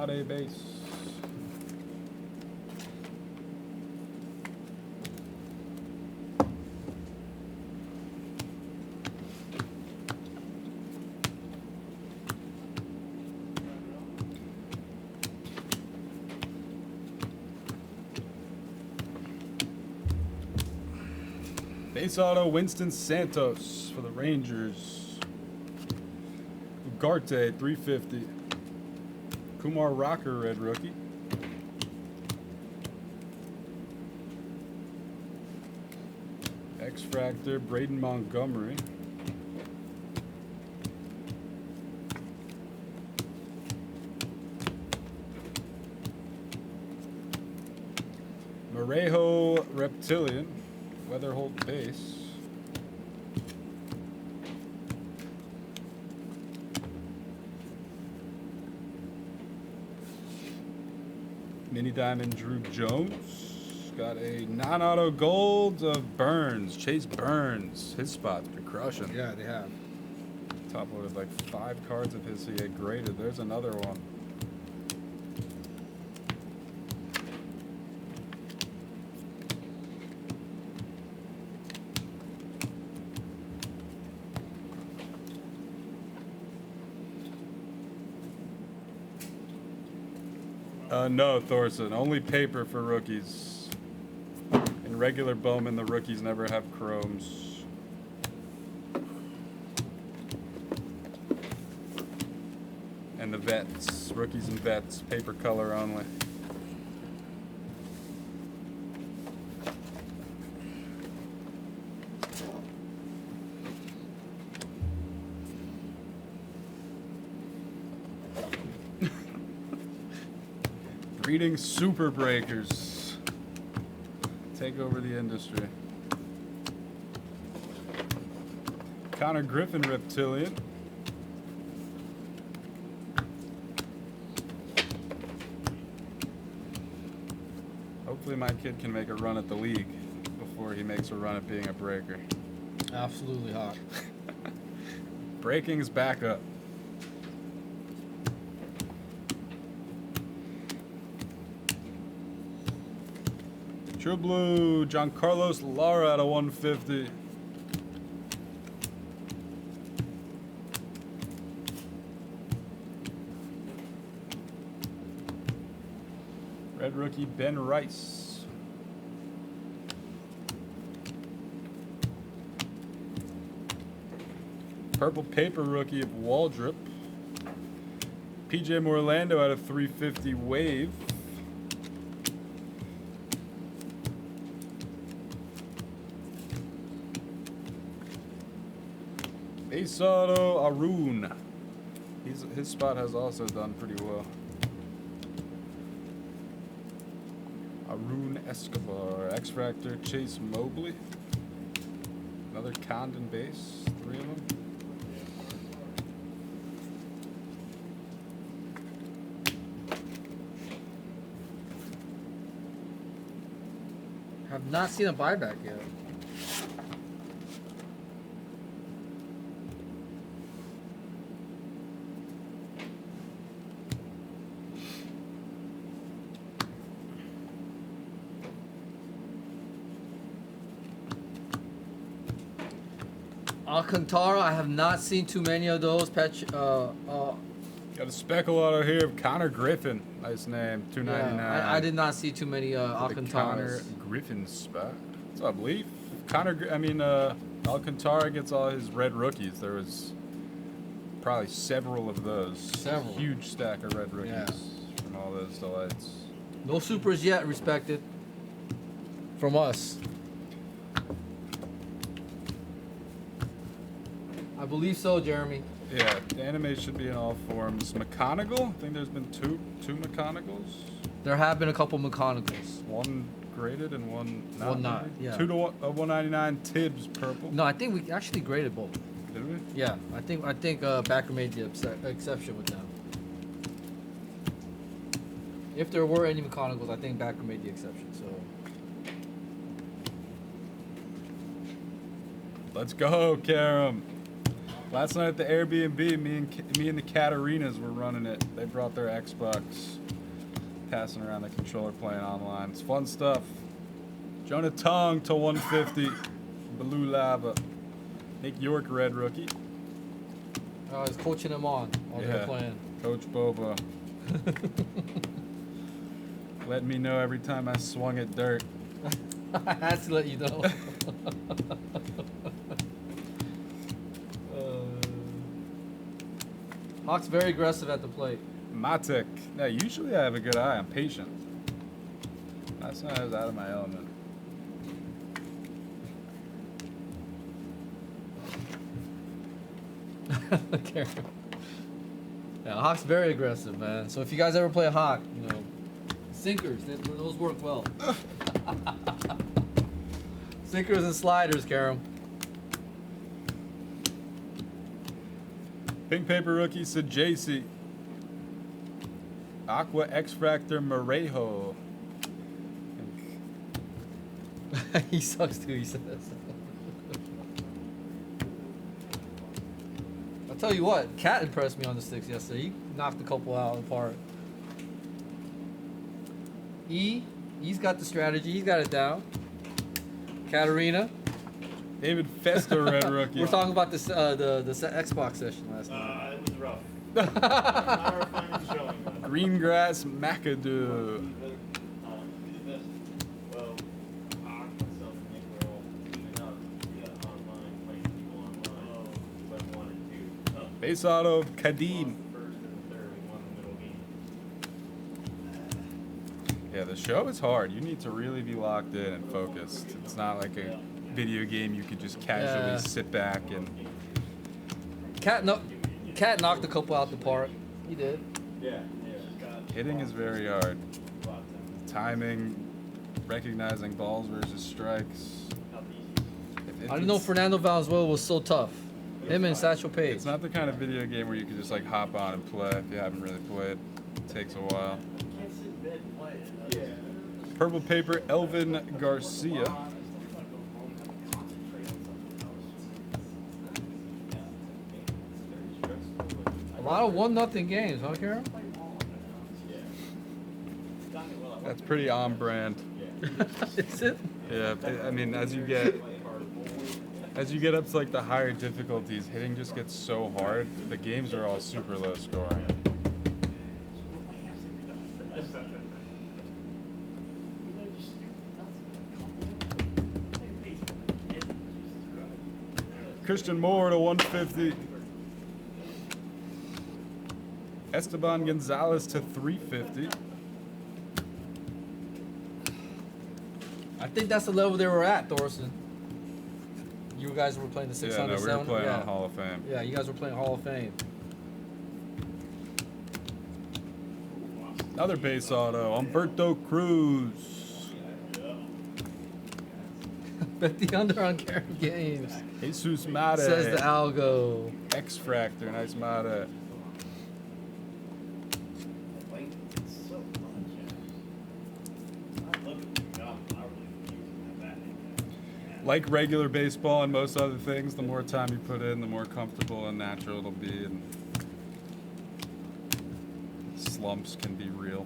[SPEAKER 5] Made base. Base auto, Winston Santos for the Rangers. Ugarte, 350. Kumar Rocker, red rookie. X-Fractor, Braden Montgomery. Marejo Reptilian, Weatherholt base. Mini Diamond Drew Jones. Got a non-auto gold of Burns, Chase Burns. His spots are crushing.
[SPEAKER 2] Yeah, they have.
[SPEAKER 5] Top loaded like 5 cards of his he had graded. There's another one. No, Thorson. Only paper for rookies. In regular Bowman, the rookies never have chromes. And the vets, rookies and vets, paper color only. Breeding super breakers. Take over the industry. Connor Griffin Reptilian. Hopefully my kid can make a run at the league before he makes a run at being a breaker.
[SPEAKER 6] Absolutely hot.
[SPEAKER 5] Breaking's back up. True Blue, Giancarlos Lara at a 150. Red rookie Ben Rice. Purple paper rookie of Waldrop. PJ Morlando out of 350 wave. Base auto Arun. His spot has also done pretty well. Arun Escobar, X-Fractor, Chase Mobley. Another Condon base, 3 of them.
[SPEAKER 6] Have not seen a buyback yet. Alcantara, I have not seen too many of those.
[SPEAKER 5] Got a speckle auto here of Connor Griffin. Nice name, $2.99.
[SPEAKER 6] Yeah, I did not see too many
[SPEAKER 5] The Connor
[SPEAKER 6] Alcantaras.
[SPEAKER 5] Griffin spot. What's up, Leaf? Alcantara gets all his red rookies. There was probably several of those.
[SPEAKER 6] Several.
[SPEAKER 5] Huge stack of red rookies
[SPEAKER 6] Yeah.
[SPEAKER 5] from all those delights.
[SPEAKER 6] No supers yet, respected. From us. I believe so, Jeremy.
[SPEAKER 5] Yeah, the anime should be in all forms. McConaughey? I think there's been two McConaugheys.
[SPEAKER 6] There have been a couple McConaughey's.
[SPEAKER 5] One graded and one not.
[SPEAKER 6] One not,
[SPEAKER 5] maybe?
[SPEAKER 6] yeah.
[SPEAKER 5] 2 to 199 Tibbs purple.
[SPEAKER 6] No, I think we actually graded both.
[SPEAKER 5] Did we?
[SPEAKER 6] Yeah, I think Backer made the exception with them. If there were any McConaughey's, I think Backer made the exception. So
[SPEAKER 5] Let's go, Karam. Last night at the Airbnb, me and the Catarinas were running it. They brought their Xbox, passing around the controller, playing online. It's fun stuff. Jonah Tong to 150. Blue Lava. Nick York, red rookie.
[SPEAKER 6] I was coaching him on while they were playing.
[SPEAKER 5] Coach Boba. Let me know every time I swung at dirt.
[SPEAKER 6] I had to let you know. Hawk's very aggressive at the plate.
[SPEAKER 5] Matek. Now, usually I have a good eye. I'm patient. Last night I was out of my element.
[SPEAKER 6] Okay. Yeah, Hawk's very aggressive, man. So if you guys ever play Hawk, sinkers, those work well. Sinkers and sliders, Karam.
[SPEAKER 5] Pink paper rookie Sajasi. Aqua X-Fractor Marejo.
[SPEAKER 6] He sucks too, he says. I'll tell you what, Cat impressed me on the sticks yesterday. He knocked a couple out apart. He's got the strategy. He's got it down. Katarina.
[SPEAKER 5] David Fester, red rookie.
[SPEAKER 6] We're talking about this the Xbox session last night.
[SPEAKER 7] It was rough. Not our finest showing, but
[SPEAKER 5] Greengrass McAdoo.
[SPEAKER 7] well, myself and Nick were all teaming up online, playing people online, but wanted to.
[SPEAKER 5] Base auto of Kadim.
[SPEAKER 7] First and third.
[SPEAKER 5] Yeah, the show is hard. You need to really be locked in and focused. It's not like a video game you could just casually
[SPEAKER 6] Yeah.
[SPEAKER 5] sit back and.
[SPEAKER 6] Cat knocked a couple out the park. He did.
[SPEAKER 5] Hitting is very hard. Timing, recognizing balls versus strikes.
[SPEAKER 6] I didn't know Fernando Valenzuela was so tough. Him and Satchel Paige.
[SPEAKER 5] It's not the kind of video game where you can just like hop on and play if you haven't really played. It takes a while. Purple paper, Elvin Garcia.
[SPEAKER 6] A lot of 1-0 games, huh, Carol?
[SPEAKER 5] That's pretty on brand.
[SPEAKER 6] Is it?
[SPEAKER 5] Yeah, I mean, as you get up to like the higher difficulties, hitting just gets so hard. The games are all super low scoring. Christian Moore to 150. Esteban Gonzalez to 350.
[SPEAKER 6] I think that's the level they were at, Thorson. You guys were playing the 600.
[SPEAKER 5] Yeah, no, we were playing
[SPEAKER 6] yeah.
[SPEAKER 5] on Hall of Fame.
[SPEAKER 6] Yeah, you guys were playing Hall of Fame.
[SPEAKER 5] Another base auto, Humberto Cruz.
[SPEAKER 6] Bet the under on Karen Games.
[SPEAKER 5] Jesus Mate.
[SPEAKER 6] Says the Algo.
[SPEAKER 5] X-Fractor, nice Mate. Like regular baseball and most other things, the more time you put in, the more comfortable and natural it'll be, and slumps can be real.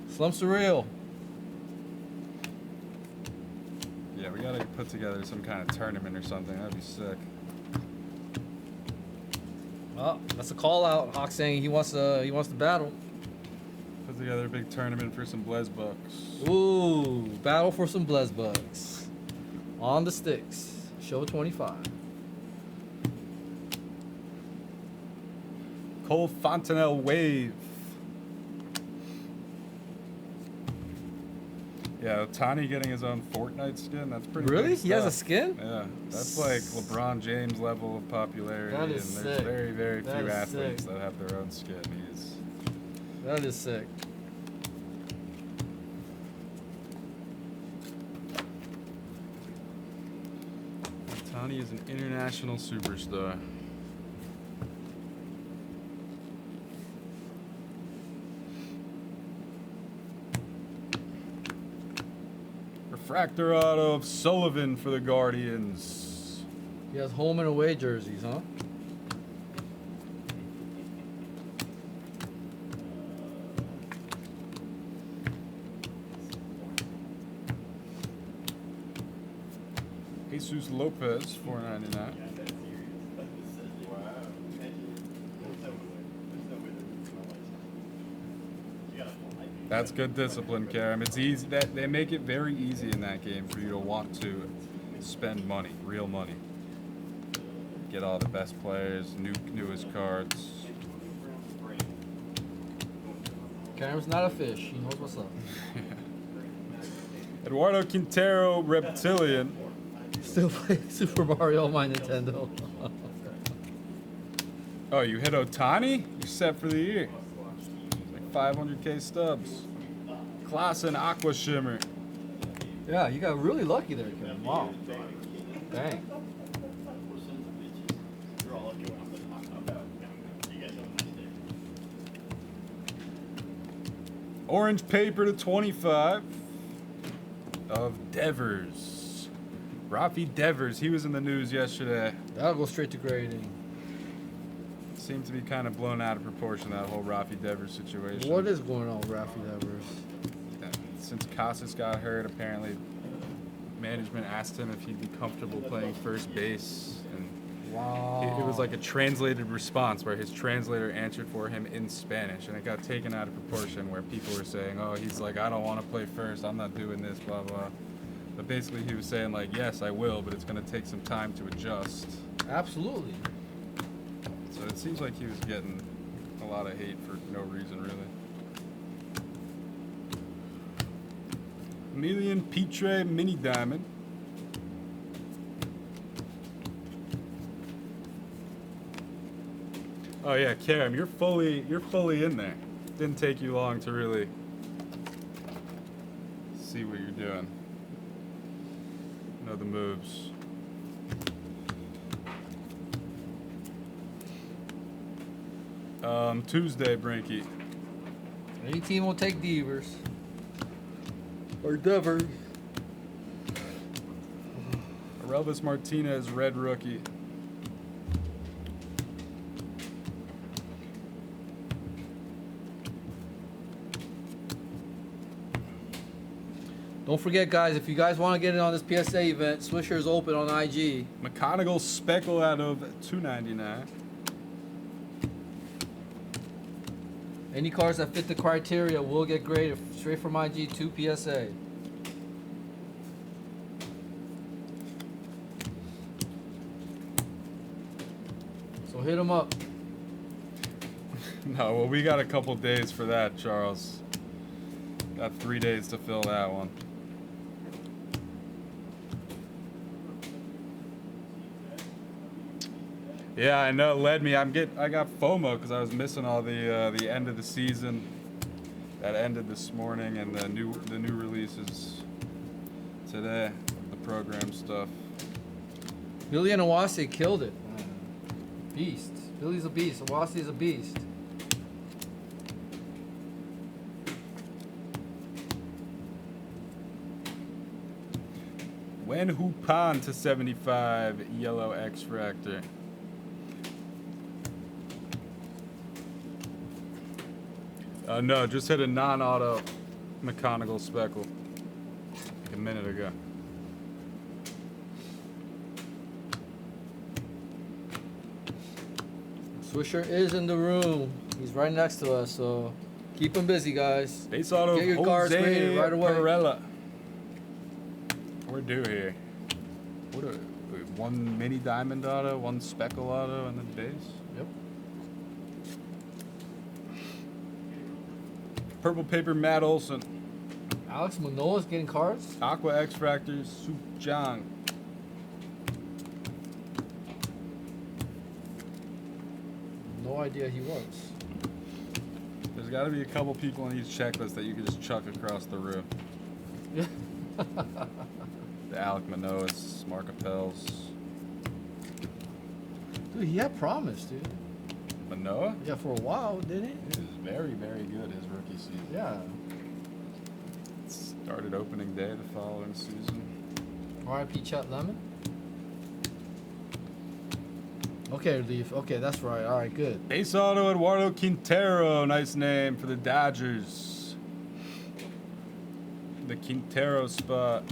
[SPEAKER 6] Slumps are real.
[SPEAKER 5] Yeah, we gotta put together some kind of tournament or something. That'd be sick.
[SPEAKER 6] Oh, that's a call out. Hawk saying he wants to battle.
[SPEAKER 5] Put together a big tournament for some Blez Bucks.
[SPEAKER 6] Ooh, battle for some Blez Bucks. On the sticks. Show 25.
[SPEAKER 5] Cole Fontenelle Wave. Yeah, Otani getting his own Fortnite skin. That's pretty
[SPEAKER 6] Really?
[SPEAKER 5] big
[SPEAKER 6] He has a
[SPEAKER 5] stuff.
[SPEAKER 6] skin?
[SPEAKER 5] Yeah, that's like LeBron James level of popularity.
[SPEAKER 6] That is
[SPEAKER 5] and there's
[SPEAKER 6] sick.
[SPEAKER 5] very, very
[SPEAKER 6] That
[SPEAKER 5] few
[SPEAKER 6] is
[SPEAKER 5] athletes
[SPEAKER 6] sick.
[SPEAKER 5] that have their own skin. He's
[SPEAKER 6] That is sick.
[SPEAKER 5] Otani is an international superstar. Refractor auto of Sullivan for the Guardians.
[SPEAKER 6] He has home and away jerseys, huh?
[SPEAKER 5] Jesus Lopez, $4.99. That's good discipline, Karam. It's easy. That they make it very easy in that game for you to want to spend money, real money. Get all the best players, newest cards.
[SPEAKER 6] Cameron's not a fish. He knows what's up.
[SPEAKER 5] Eduardo Quintero, Reptilian.
[SPEAKER 6] Still play Super Mario on my Nintendo.
[SPEAKER 5] Oh, you hit Otani? You're set for the year. It's like 500K stubs. Klassen Aqua Shimmer.
[SPEAKER 6] Yeah, you got really lucky there, Kevin. Wow. Dang.
[SPEAKER 5] Orange paper to 25 of Devers. Rafi Devers, he was in the news yesterday.
[SPEAKER 6] That'll go straight to grading.
[SPEAKER 5] Seemed to be kind of blown out of proportion, that whole Rafi Devers situation.
[SPEAKER 6] What is going on with Rafi Devers?
[SPEAKER 5] Since Casas got hurt, apparently management asked him if he'd be comfortable playing first base. And
[SPEAKER 6] Wow.
[SPEAKER 5] it was like a translated response where his translator answered for him in Spanish, and it got taken out of proportion where people were saying, oh, he's like, I don't want to play first, I'm not doing this, blah, blah. But basically he was saying like, yes, I will, but it's going to take some time to adjust.
[SPEAKER 6] Absolutely.
[SPEAKER 5] So it seems like he was getting a lot of hate for no reason, really. Chameleon Pitre Mini Diamond. Oh yeah, Karen, you're fully in there. Didn't take you long to really see what you're doing. Know the moves. Tuesday, Brinky.
[SPEAKER 6] Any team will take Devers. Or Devers.
[SPEAKER 5] Arelvis Martinez, red rookie.
[SPEAKER 6] Don't forget, guys, if you guys want to get in on this PSA event, Swisher is open on IG.
[SPEAKER 5] McConaughey Speckle out of $2.99.
[SPEAKER 6] Any cards that fit the criteria will get graded straight from IG to PSA. So hit them up.
[SPEAKER 5] No, well, we got a couple days for that, Charles. Got 3 days to fill that one. Yeah, I know. It led me. I got FOMO because I was missing all the end of the season that ended this morning and the new releases today. The program stuff.
[SPEAKER 6] Billy and Awase killed it. Beast. Billy's a beast. Awase is a beast.
[SPEAKER 5] Wen Hu Pan to 75, yellow X-Fractor. No, just hit a non-auto McConaughey Speckle like a minute ago.
[SPEAKER 6] Swisher is in the room. He's right next to us, so keep him busy, guys.
[SPEAKER 5] Base auto
[SPEAKER 6] Get your cards
[SPEAKER 5] Jose
[SPEAKER 6] graded right away.
[SPEAKER 5] Pirella. We're due here. What are one mini diamond auto, one speckle auto, and then base?
[SPEAKER 6] Yep.
[SPEAKER 5] Purple paper Matt Olson.
[SPEAKER 6] Alex Manoa's getting cards.
[SPEAKER 5] Aqua X Fractors Sup Jang.
[SPEAKER 6] No idea he was.
[SPEAKER 5] There's got to be a couple people on each checklist that you can just chuck across the room.
[SPEAKER 6] Yeah.
[SPEAKER 5] The Alec Manoahs, Mark Appels.
[SPEAKER 6] Dude, he had promise, dude.
[SPEAKER 5] Manoah?
[SPEAKER 6] Yeah, for a while, didn't he?
[SPEAKER 5] He was very, very good his rookie season.
[SPEAKER 6] Yeah.
[SPEAKER 5] Started opening day the following season.
[SPEAKER 6] R.I.P. Chet Lemon. Okay, Leaf. Okay, that's right. All right, good.
[SPEAKER 5] Base auto Eduardo Quintero, nice name for the Dodgers. The Quintero spot.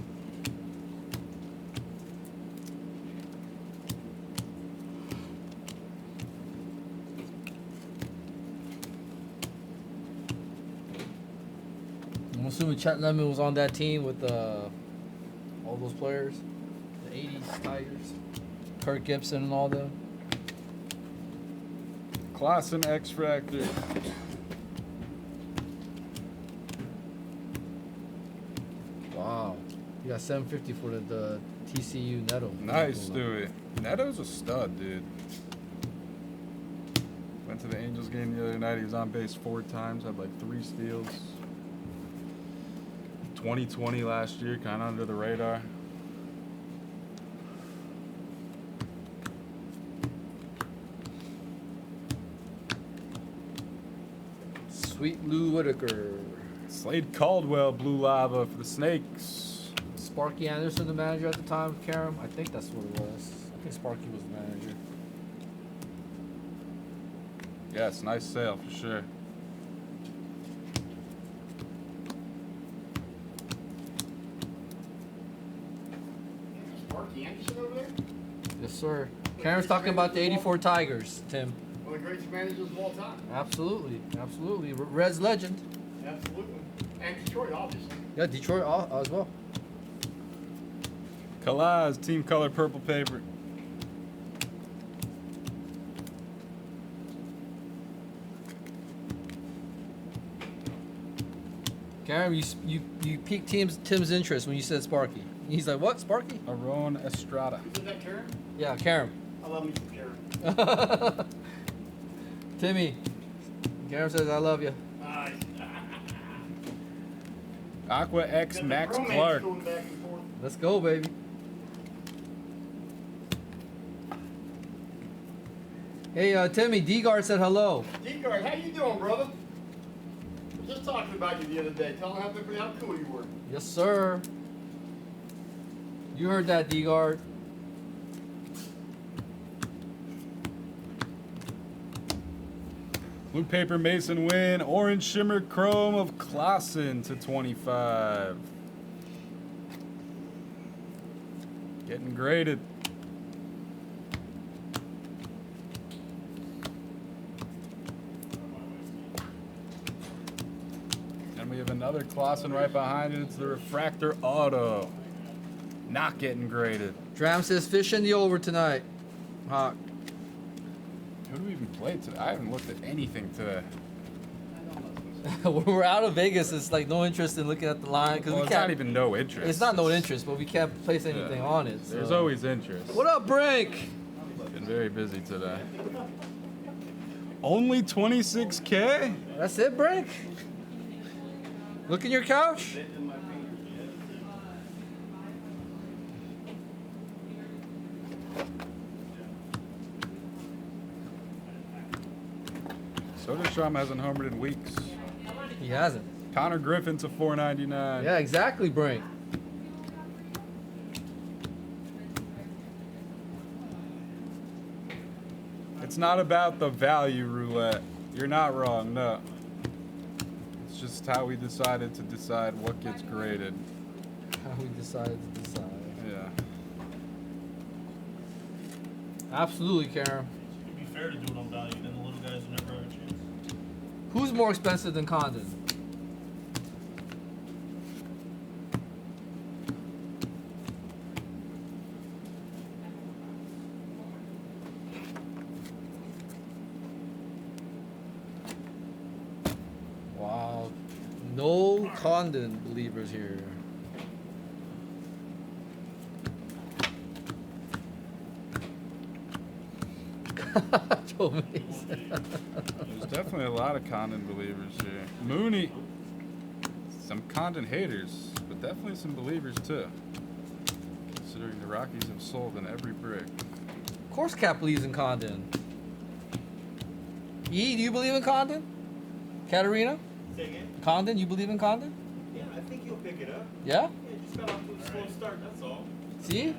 [SPEAKER 6] I'm assuming Chet Lemon was on that team with all those players, the '80s Tigers, Kirk Gibson and all them.
[SPEAKER 5] Klassen X Fractor.
[SPEAKER 6] Wow, you got 750 for the TCU Neto.
[SPEAKER 5] Nice, Stewie. Neto's a stud, dude. Went to the Angels game the other night. He was on base 4 times, had like 3 steals. 2020 last year, kind of under the radar.
[SPEAKER 6] Sweet Lou Whitaker.
[SPEAKER 5] Slade Caldwell, Blue Lava for the Snakes.
[SPEAKER 6] Sparky Anderson, the manager at the time of Karam. I think that's what it was. I think Sparky was the manager.
[SPEAKER 5] Yes, nice sale for sure.
[SPEAKER 9] Sparky Anderson over there?
[SPEAKER 6] Yes, sir. Karen's talking about the '84 Tigers, Tim.
[SPEAKER 9] One of the greatest managers of all time.
[SPEAKER 6] Absolutely, absolutely. Reds legend.
[SPEAKER 9] Absolutely. And Detroit, obviously.
[SPEAKER 6] Yeah, Detroit as well.
[SPEAKER 5] Kalaz, team color purple paper.
[SPEAKER 6] Karen, you piqued Tim's interest when you said Sparky. He's like, what, Sparky?
[SPEAKER 5] Aron Estrada.
[SPEAKER 9] Isn't that Karen?
[SPEAKER 6] Yeah, Karen.
[SPEAKER 9] I love me some Karen.
[SPEAKER 6] Timmy. Karen says, I love you.
[SPEAKER 9] Nice.
[SPEAKER 5] Aqua X
[SPEAKER 9] Got the
[SPEAKER 5] Max
[SPEAKER 9] bromance
[SPEAKER 5] Clark.
[SPEAKER 9] going back and forth.
[SPEAKER 6] Let's go, baby. Hey, Timmy, D-Guard said hello.
[SPEAKER 9] D-Guard, how you doing, brother? Just talking about you the other day. Telling how cool you were.
[SPEAKER 6] Yes, sir. You heard that, D-Guard.
[SPEAKER 5] Blue Paper Mason win. Orange Shimmer Chrome of Klassen to 25. Getting graded. And we have another Klassen right behind it. It's the Refractor Auto. Not getting graded.
[SPEAKER 6] Dram says, fish in the over tonight. Hawk.
[SPEAKER 5] Who do we even play today? I haven't looked at anything today.
[SPEAKER 6] When we're out of Vegas, it's like no interest in looking at the line because
[SPEAKER 5] Well,
[SPEAKER 6] we
[SPEAKER 5] it's
[SPEAKER 6] can't.
[SPEAKER 5] not even no interest.
[SPEAKER 6] It's not no interest, but we can't place anything
[SPEAKER 5] Yeah.
[SPEAKER 6] on it.
[SPEAKER 5] There's
[SPEAKER 6] so.
[SPEAKER 5] always interest.
[SPEAKER 6] What up, Brink?
[SPEAKER 5] Been very busy today. Only 26K?
[SPEAKER 6] That's it, Brink. Look in your couch.
[SPEAKER 5] Soderstrom hasn't homered in weeks.
[SPEAKER 6] He hasn't.
[SPEAKER 5] Connor Griffin to 499.
[SPEAKER 6] Yeah, exactly, Brink.
[SPEAKER 5] It's not about the value roulette. You're not wrong, no. It's just how we decided to decide what gets graded.
[SPEAKER 6] How we decided to decide.
[SPEAKER 5] Yeah.
[SPEAKER 6] Absolutely, Karen.
[SPEAKER 7] It'd be fair to do it on value, then the little guys will never have a chance.
[SPEAKER 6] Who's more expensive than Condon? Wow. No Condon believers here. Joe Mason.
[SPEAKER 5] There's definitely a lot of Condon believers here. Mooney. Some Condon haters, but definitely some believers too. Considering the Rockies have sold in every brick.
[SPEAKER 6] Of course Cap believes in Condon. E, do you believe in Condon? Katarina?
[SPEAKER 7] Say again?
[SPEAKER 6] Condon, you believe in Condon?
[SPEAKER 7] Yeah, I think he'll pick it up.
[SPEAKER 6] Yeah?
[SPEAKER 7] Yeah, just got off to a slow start, that's all.
[SPEAKER 6] See?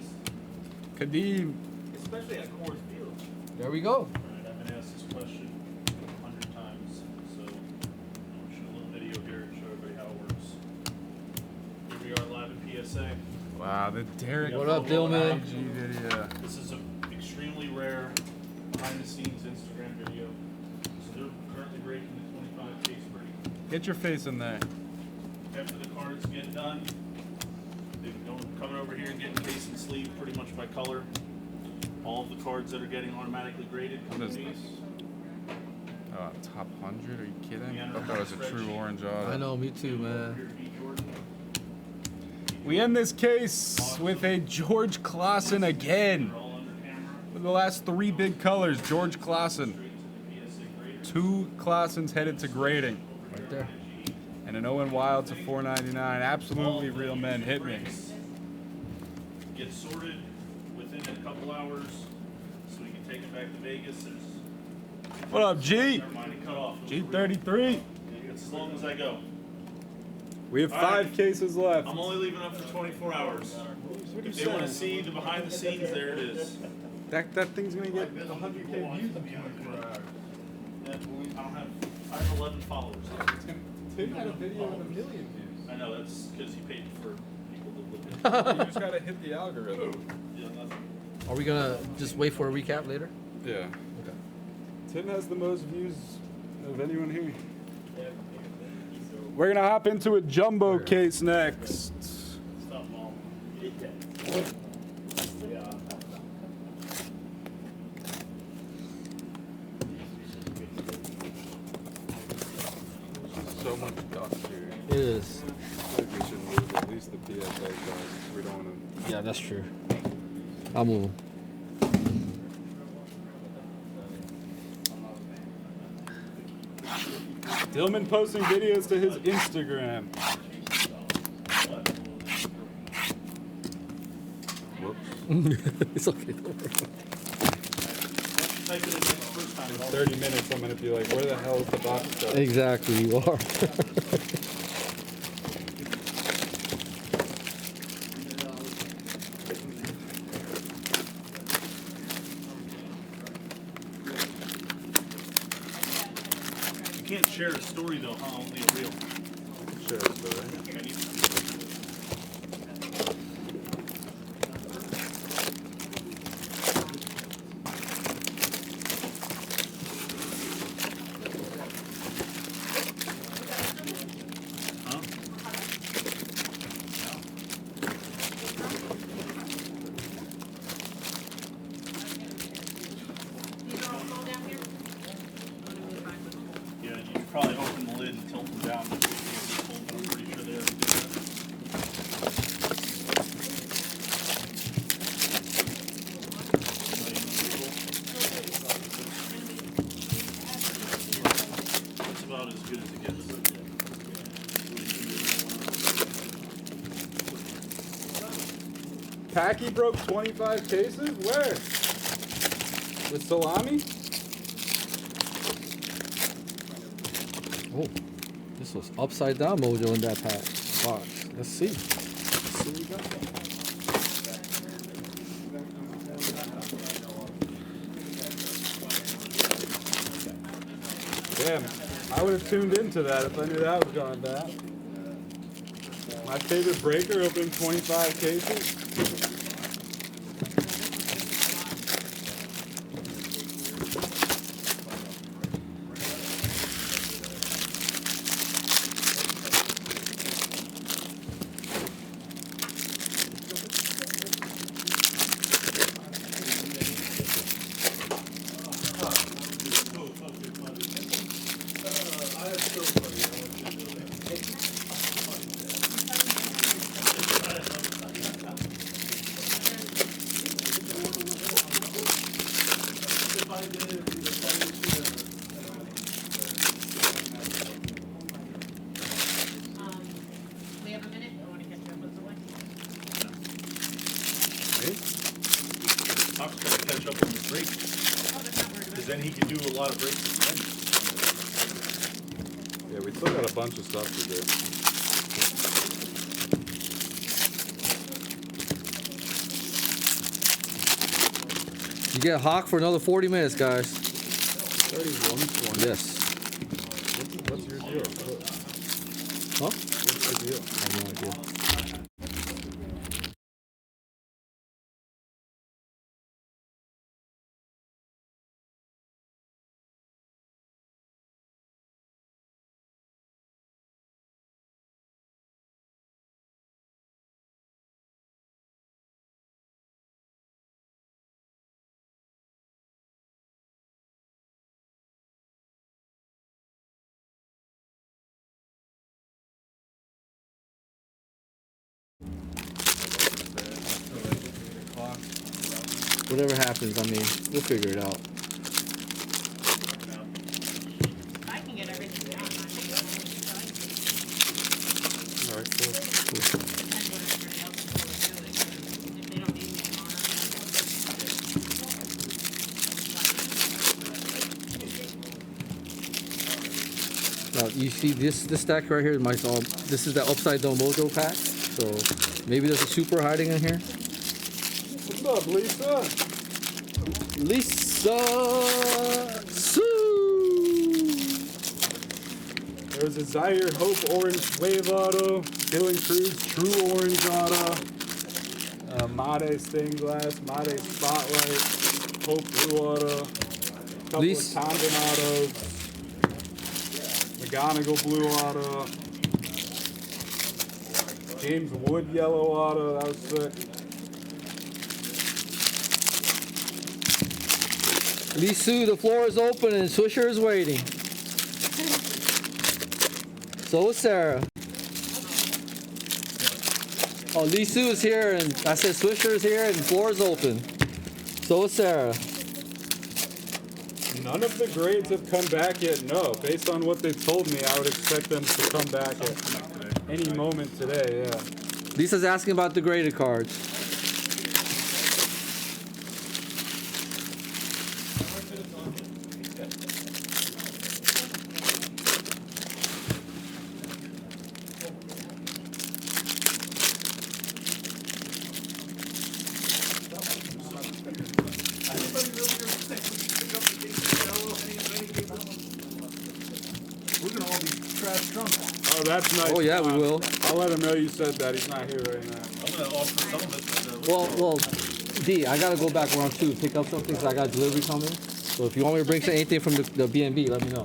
[SPEAKER 5] Kadeem.
[SPEAKER 7] Especially at Coors Field.
[SPEAKER 6] There we go.
[SPEAKER 7] Alright, I've been asked this question 100 times, so I'll show a little video here and show everybody how it works. Here we are live in PSA.
[SPEAKER 5] Wow, the Derek.
[SPEAKER 6] What up, Dillman?
[SPEAKER 5] IG video.
[SPEAKER 7] This is an extremely rare behind-the-scenes Instagram video. So they're currently breaking the 25 case break.
[SPEAKER 5] Get your face in there.
[SPEAKER 7] After the cards get done, they're coming over here and getting case and sleeve pretty much by color. All of the cards that are getting automatically graded come
[SPEAKER 5] What is
[SPEAKER 7] to
[SPEAKER 5] this?
[SPEAKER 7] these.
[SPEAKER 5] Oh, top 100? Are you kidding?
[SPEAKER 7] Yeah,
[SPEAKER 5] I thought that was a true orange auto.
[SPEAKER 6] I know, me too, man.
[SPEAKER 7] Here to be Jordan.
[SPEAKER 5] We end this case with a George Klassen again.
[SPEAKER 7] They're all under camera.
[SPEAKER 5] With the last three big colors, George Klassen.
[SPEAKER 7] Straight to the PSA grader.
[SPEAKER 5] 2 Klassens headed to grading.
[SPEAKER 6] Right there.
[SPEAKER 5] And an Owen Wild to 499. Absolutely real men hit me.
[SPEAKER 7] Get sorted within a couple hours, so we can take it back to Vegas. There's,
[SPEAKER 5] What up, G?
[SPEAKER 7] never mind, it cut off.
[SPEAKER 5] G33.
[SPEAKER 7] It's as long as I go.
[SPEAKER 5] We have 5 cases left.
[SPEAKER 7] I'm only leaving up for 24 hours. If they want to see the behind the scenes, there it is.
[SPEAKER 5] That thing's gonna get 100K views in 24 hours.
[SPEAKER 7] I have 11 followers.
[SPEAKER 5] Tim had a video with 1 million
[SPEAKER 7] I know, that's because he paid for people to look at it.
[SPEAKER 5] views. You just gotta hit the algorithm.
[SPEAKER 7] Yeah, nothing.
[SPEAKER 6] Are we gonna just wait for a recap later?
[SPEAKER 5] Yeah.
[SPEAKER 6] Okay.
[SPEAKER 5] Tim has the most views of anyone here. We're gonna hop into a jumbo case next.
[SPEAKER 7] Stop, Mom.
[SPEAKER 5] So much dust here.
[SPEAKER 6] It is.
[SPEAKER 5] I think we should move at least the PSA card. We don't want
[SPEAKER 6] Yeah, that's true. I'll move him.
[SPEAKER 5] to. Dillman posting videos to his Instagram.
[SPEAKER 6] It's okay.
[SPEAKER 7] Type it in the first time.
[SPEAKER 5] In 30 minutes, I'm gonna be like, where the hell is the box stuff?
[SPEAKER 6] Exactly, you are.
[SPEAKER 7] You can't share a story though, huh? Only a reel.
[SPEAKER 5] Sure, so, right?
[SPEAKER 7] Can you? Huh? Yeah, you could probably open the lid and tilt them down. But I'm pretty sure they already do that. That's about as good as it gets.
[SPEAKER 5] Packy broke 25 cases? Where? With salami?
[SPEAKER 6] Oh, this was upside down mojo in that pack box. Let's see. Let's see what we got.
[SPEAKER 5] Damn, I would have tuned into that if I knew that was going down. My favorite breaker opening 25 cases.
[SPEAKER 8] We have a minute, I wanna get your books away.
[SPEAKER 7] Hawk's gotta catch up on his brakes,
[SPEAKER 8] Oh, that's not worried
[SPEAKER 7] because
[SPEAKER 8] about.
[SPEAKER 7] then he can do a lot of brakes.
[SPEAKER 5] Yeah, we still got a bunch of stuff to do.
[SPEAKER 6] You get Hawk for another 40 minutes, guys.
[SPEAKER 5] 3120.
[SPEAKER 6] Yes.
[SPEAKER 5] What's your deal?
[SPEAKER 6] Huh?
[SPEAKER 5] What's the deal?
[SPEAKER 6] I have no idea. Whatever happens, I mean, we'll figure it out.
[SPEAKER 8] I can get everything done.
[SPEAKER 5] All right, cool.
[SPEAKER 8] Depends what everybody else is doing. If they don't need me tomorrow.
[SPEAKER 6] Now, you see this stack right here, this is the upside down mojo pack. So maybe there's a super hiding in here.
[SPEAKER 5] What's up, Lisa?
[SPEAKER 6] Lisa Sue.
[SPEAKER 5] There's a Zaire Hope Orange Wave Auto, Dylan Cruz True Orange Auto, Made Stained Glass, Made Spotlight, Hope Blue Auto, couple
[SPEAKER 6] Lisa.
[SPEAKER 5] of Condon Autos, McGonigal Blue Auto, James Wood Yellow Auto, that was sick.
[SPEAKER 6] Lisu, the floor is open and Swisher is waiting. So is Sarah. Oh, Lee Sue is here, and I said Swisher is here, and floor is open. So is Sarah.
[SPEAKER 5] None of the grades have come back yet. No, based on what they told me, I would expect them to come back at any moment today. Yeah.
[SPEAKER 6] Lisa's asking about the graded cards.
[SPEAKER 7] We're gonna all be trash drunk.
[SPEAKER 5] Oh, that's nice.
[SPEAKER 6] Oh yeah, we will.
[SPEAKER 5] I'll let him know you said that. He's not here right now.
[SPEAKER 7] I'm gonna offer some of it.
[SPEAKER 6] Well, D, I gotta go back around too, pick up something, so I got delivery coming. So if you want me to bring anything from the B&B, let me know.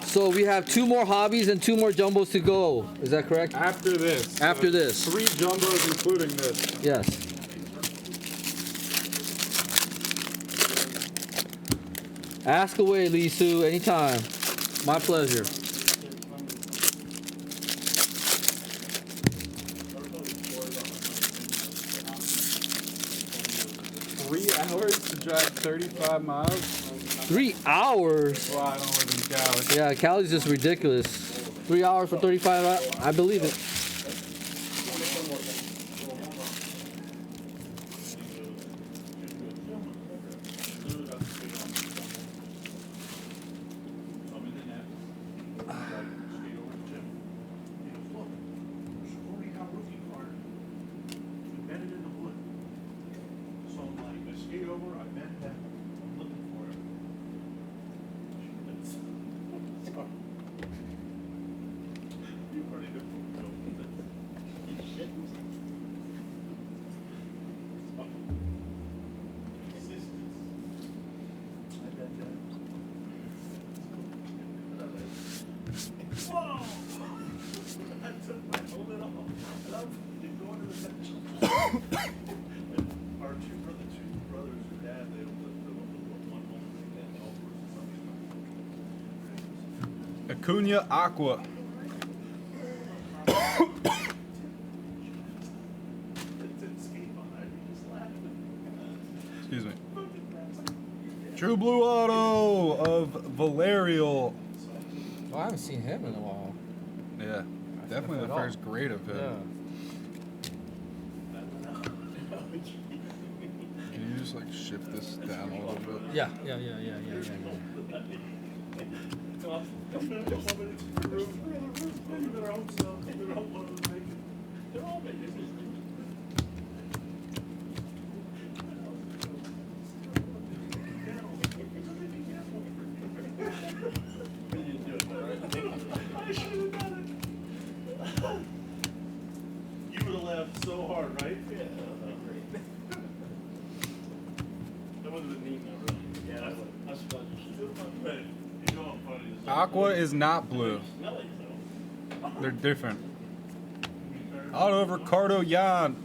[SPEAKER 6] So we have 2 more hobbies and 2 more jumbos to go. Is that correct?
[SPEAKER 5] After this.
[SPEAKER 6] After this.
[SPEAKER 5] 3 jumbos, including this.
[SPEAKER 6] Yes. Ask away, Lee Sue, anytime. My pleasure.
[SPEAKER 5] Hours to drive 35 miles?
[SPEAKER 6] 3 hours?
[SPEAKER 5] Well, I don't live in Cali.
[SPEAKER 6] Yeah, Cali's just ridiculous. 3 hours for 35 hours? I believe it.
[SPEAKER 5] Acuna Aqua. Excuse me. True Blue Auto of Valerial.
[SPEAKER 6] Oh, I haven't seen him in a while.
[SPEAKER 5] Yeah, definitely the first grade of him. Can you just like shift this down a little bit?
[SPEAKER 6] Yeah.
[SPEAKER 7] You would have laughed so hard, right? Yeah. That would have been neat, though, really. Yeah, that's fun. You know I'm funny.
[SPEAKER 5] Aqua is not blue. They're different. Auto of Ricardo Yan.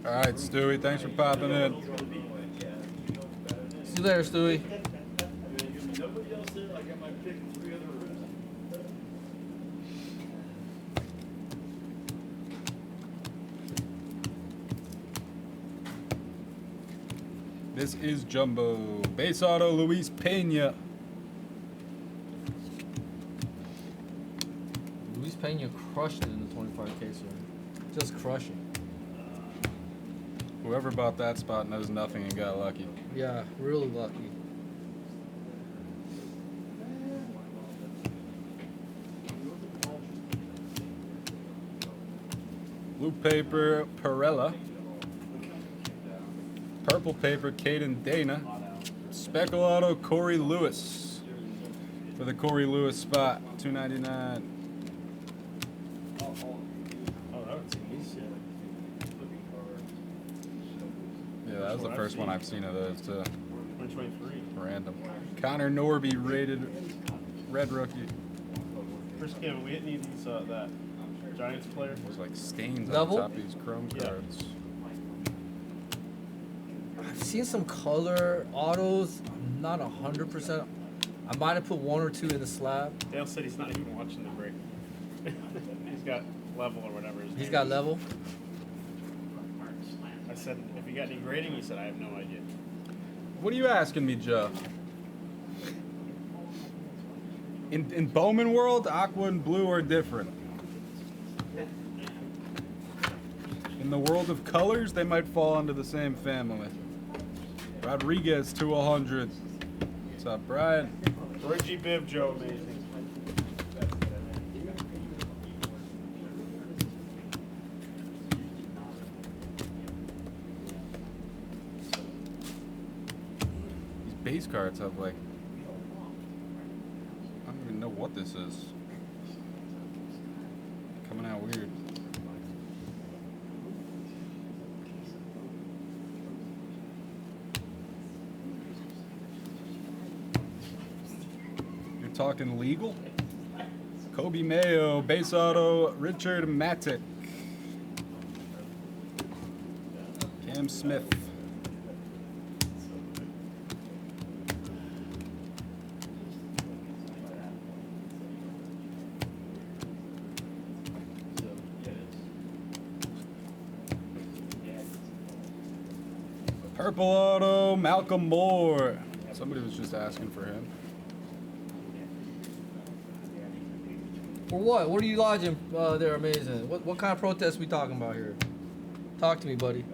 [SPEAKER 5] All right, Stewie, thanks for popping in.
[SPEAKER 6] See you later, Stewie.
[SPEAKER 7] Nobody else there, I got my pick in 3 other rooms.
[SPEAKER 5] This is Jumbo. Base Auto, Luis Pena.
[SPEAKER 6] Luis Pena crushed it in the 25K, sir. Just crushing.
[SPEAKER 5] Whoever bought that spot knows nothing and got lucky.
[SPEAKER 6] Yeah, really lucky.
[SPEAKER 5] Blue paper, Perella. Purple paper, Caden Dana. Speckle Auto, Corey Lewis. For the Corey Lewis spot, $2.99. that was the first one I've seen of those too.
[SPEAKER 7] 2023.
[SPEAKER 5] Random. Connor Norby rated red rookie.
[SPEAKER 7] Chris Campbell, we hit any of these, that Giants player?
[SPEAKER 5] There's like stains
[SPEAKER 6] Level?
[SPEAKER 5] on top of these chrome
[SPEAKER 7] Yeah.
[SPEAKER 5] cards.
[SPEAKER 6] I've seen some color autos. I'm not 100%. I might have put one or two in the slab.
[SPEAKER 7] Dale said he's not even watching the break. He's got level or whatever his
[SPEAKER 6] He's
[SPEAKER 7] name
[SPEAKER 6] got
[SPEAKER 7] is.
[SPEAKER 6] level.
[SPEAKER 7] I said, if you got any grading, he said, I have no idea.
[SPEAKER 5] What are you asking me, Joe? In Bowman world, aqua and blue are different. In the world of colors, they might fall under the same family. Rodriguez to 100. What's up, Brian?
[SPEAKER 7] Reggie Bibb, Joe, amazing.
[SPEAKER 5] These base cards have like, I don't even know what this is. Coming out weird. You're talking legal? Kobe Mayo, base auto, Richard Matic. Cam Smith. Purple auto, Malcolm Moore. Somebody was just asking for him.
[SPEAKER 6] For what? What are you lodging there, amazing? What kind of protest we talking about here? Talk to me, buddy.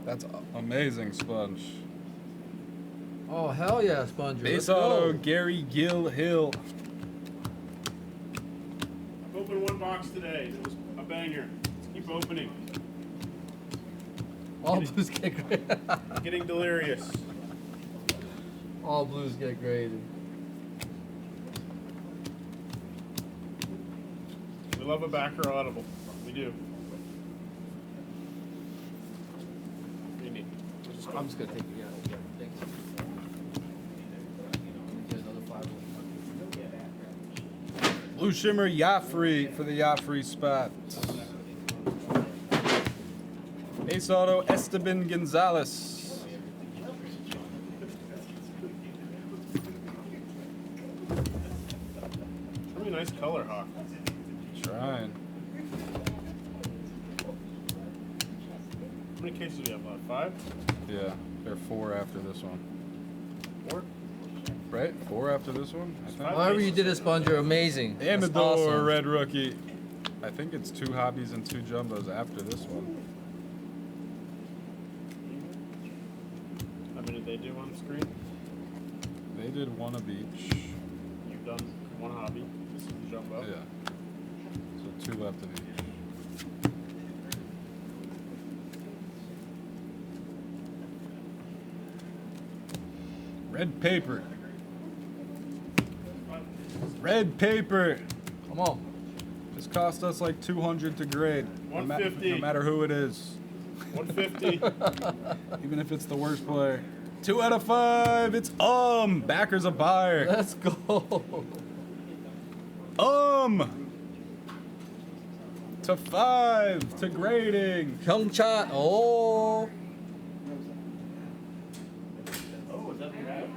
[SPEAKER 5] That's amazing sponge.
[SPEAKER 6] Oh, hell yeah, Sponger.
[SPEAKER 5] Base
[SPEAKER 6] Let's go.
[SPEAKER 5] auto, Gary Gill Hill.
[SPEAKER 7] I've opened one box today. It was a banger. Let's keep opening.
[SPEAKER 6] All blues get graded.
[SPEAKER 7] Getting delirious.
[SPEAKER 6] All blues get graded.
[SPEAKER 7] We love a backer audible. We do. What do you need?
[SPEAKER 6] I'm just gonna take it. Yeah. Thank you. Get another 5.
[SPEAKER 5] Blue Shimmer Joffrey for the Joffrey spot. Base auto, Esteban Gonzalez.
[SPEAKER 7] Really nice color, Hawk.
[SPEAKER 5] Trying.
[SPEAKER 7] How many cases do we have left? 5?
[SPEAKER 5] Yeah, there are 4 after this one.
[SPEAKER 7] 4?
[SPEAKER 5] Right? 4 after this one? I think.
[SPEAKER 6] However you did it, Sponger, amazing. That's
[SPEAKER 5] Amador,
[SPEAKER 6] awesome.
[SPEAKER 5] red rookie. I think it's 2 hobbies and 2 jumbos after this one.
[SPEAKER 7] How many did they do on the screen?
[SPEAKER 5] They did 1 of each.
[SPEAKER 7] You've done 1 hobby. This is the jumbo.
[SPEAKER 5] Yeah. So 2 left of each. Red paper. Red paper.
[SPEAKER 6] Come on.
[SPEAKER 5] This cost us like 200 to grade. No
[SPEAKER 7] $150.
[SPEAKER 5] matter who it is.
[SPEAKER 7] 150.
[SPEAKER 5] Even if it's the worst player. 2 out of 5. It's Backer's a buyer.
[SPEAKER 6] Let's go.
[SPEAKER 5] To 5 to grading.
[SPEAKER 6] Young Chat. Oh.
[SPEAKER 7] Oh, is that what you have?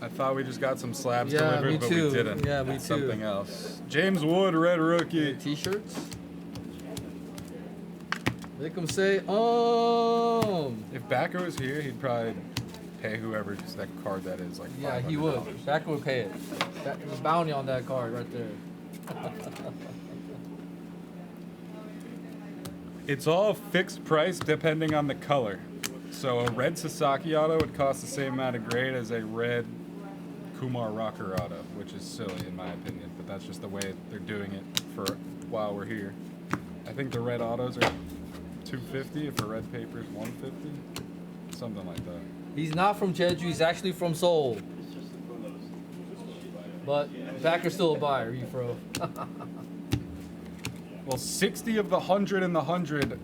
[SPEAKER 5] I thought we just got some slabs
[SPEAKER 6] Yeah,
[SPEAKER 5] delivered,
[SPEAKER 6] me
[SPEAKER 5] but
[SPEAKER 6] too.
[SPEAKER 5] we didn't.
[SPEAKER 6] Yeah, me
[SPEAKER 5] It's
[SPEAKER 6] too.
[SPEAKER 5] something else. James Wood, red rookie.
[SPEAKER 6] T-shirts. Make them say,
[SPEAKER 5] If Backer was here, he'd probably pay whoever that card that is. Like
[SPEAKER 6] Yeah, he
[SPEAKER 5] $500.
[SPEAKER 6] would. Backer would pay it. There's a bounty on that card right there.
[SPEAKER 5] It's all fixed price depending on the color. So a red Sasaki auto would cost the same amount of grade as a red Kumar Rocker auto, which is silly in my opinion, but that's just the way they're doing it for while we're here. I think the red autos are 250 if a red paper is 150, something like that.
[SPEAKER 6] He's not from Jeju. He's actually from Seoul. But backer's still a buyer. You fro.
[SPEAKER 5] Well, 60 of the 100 and the 100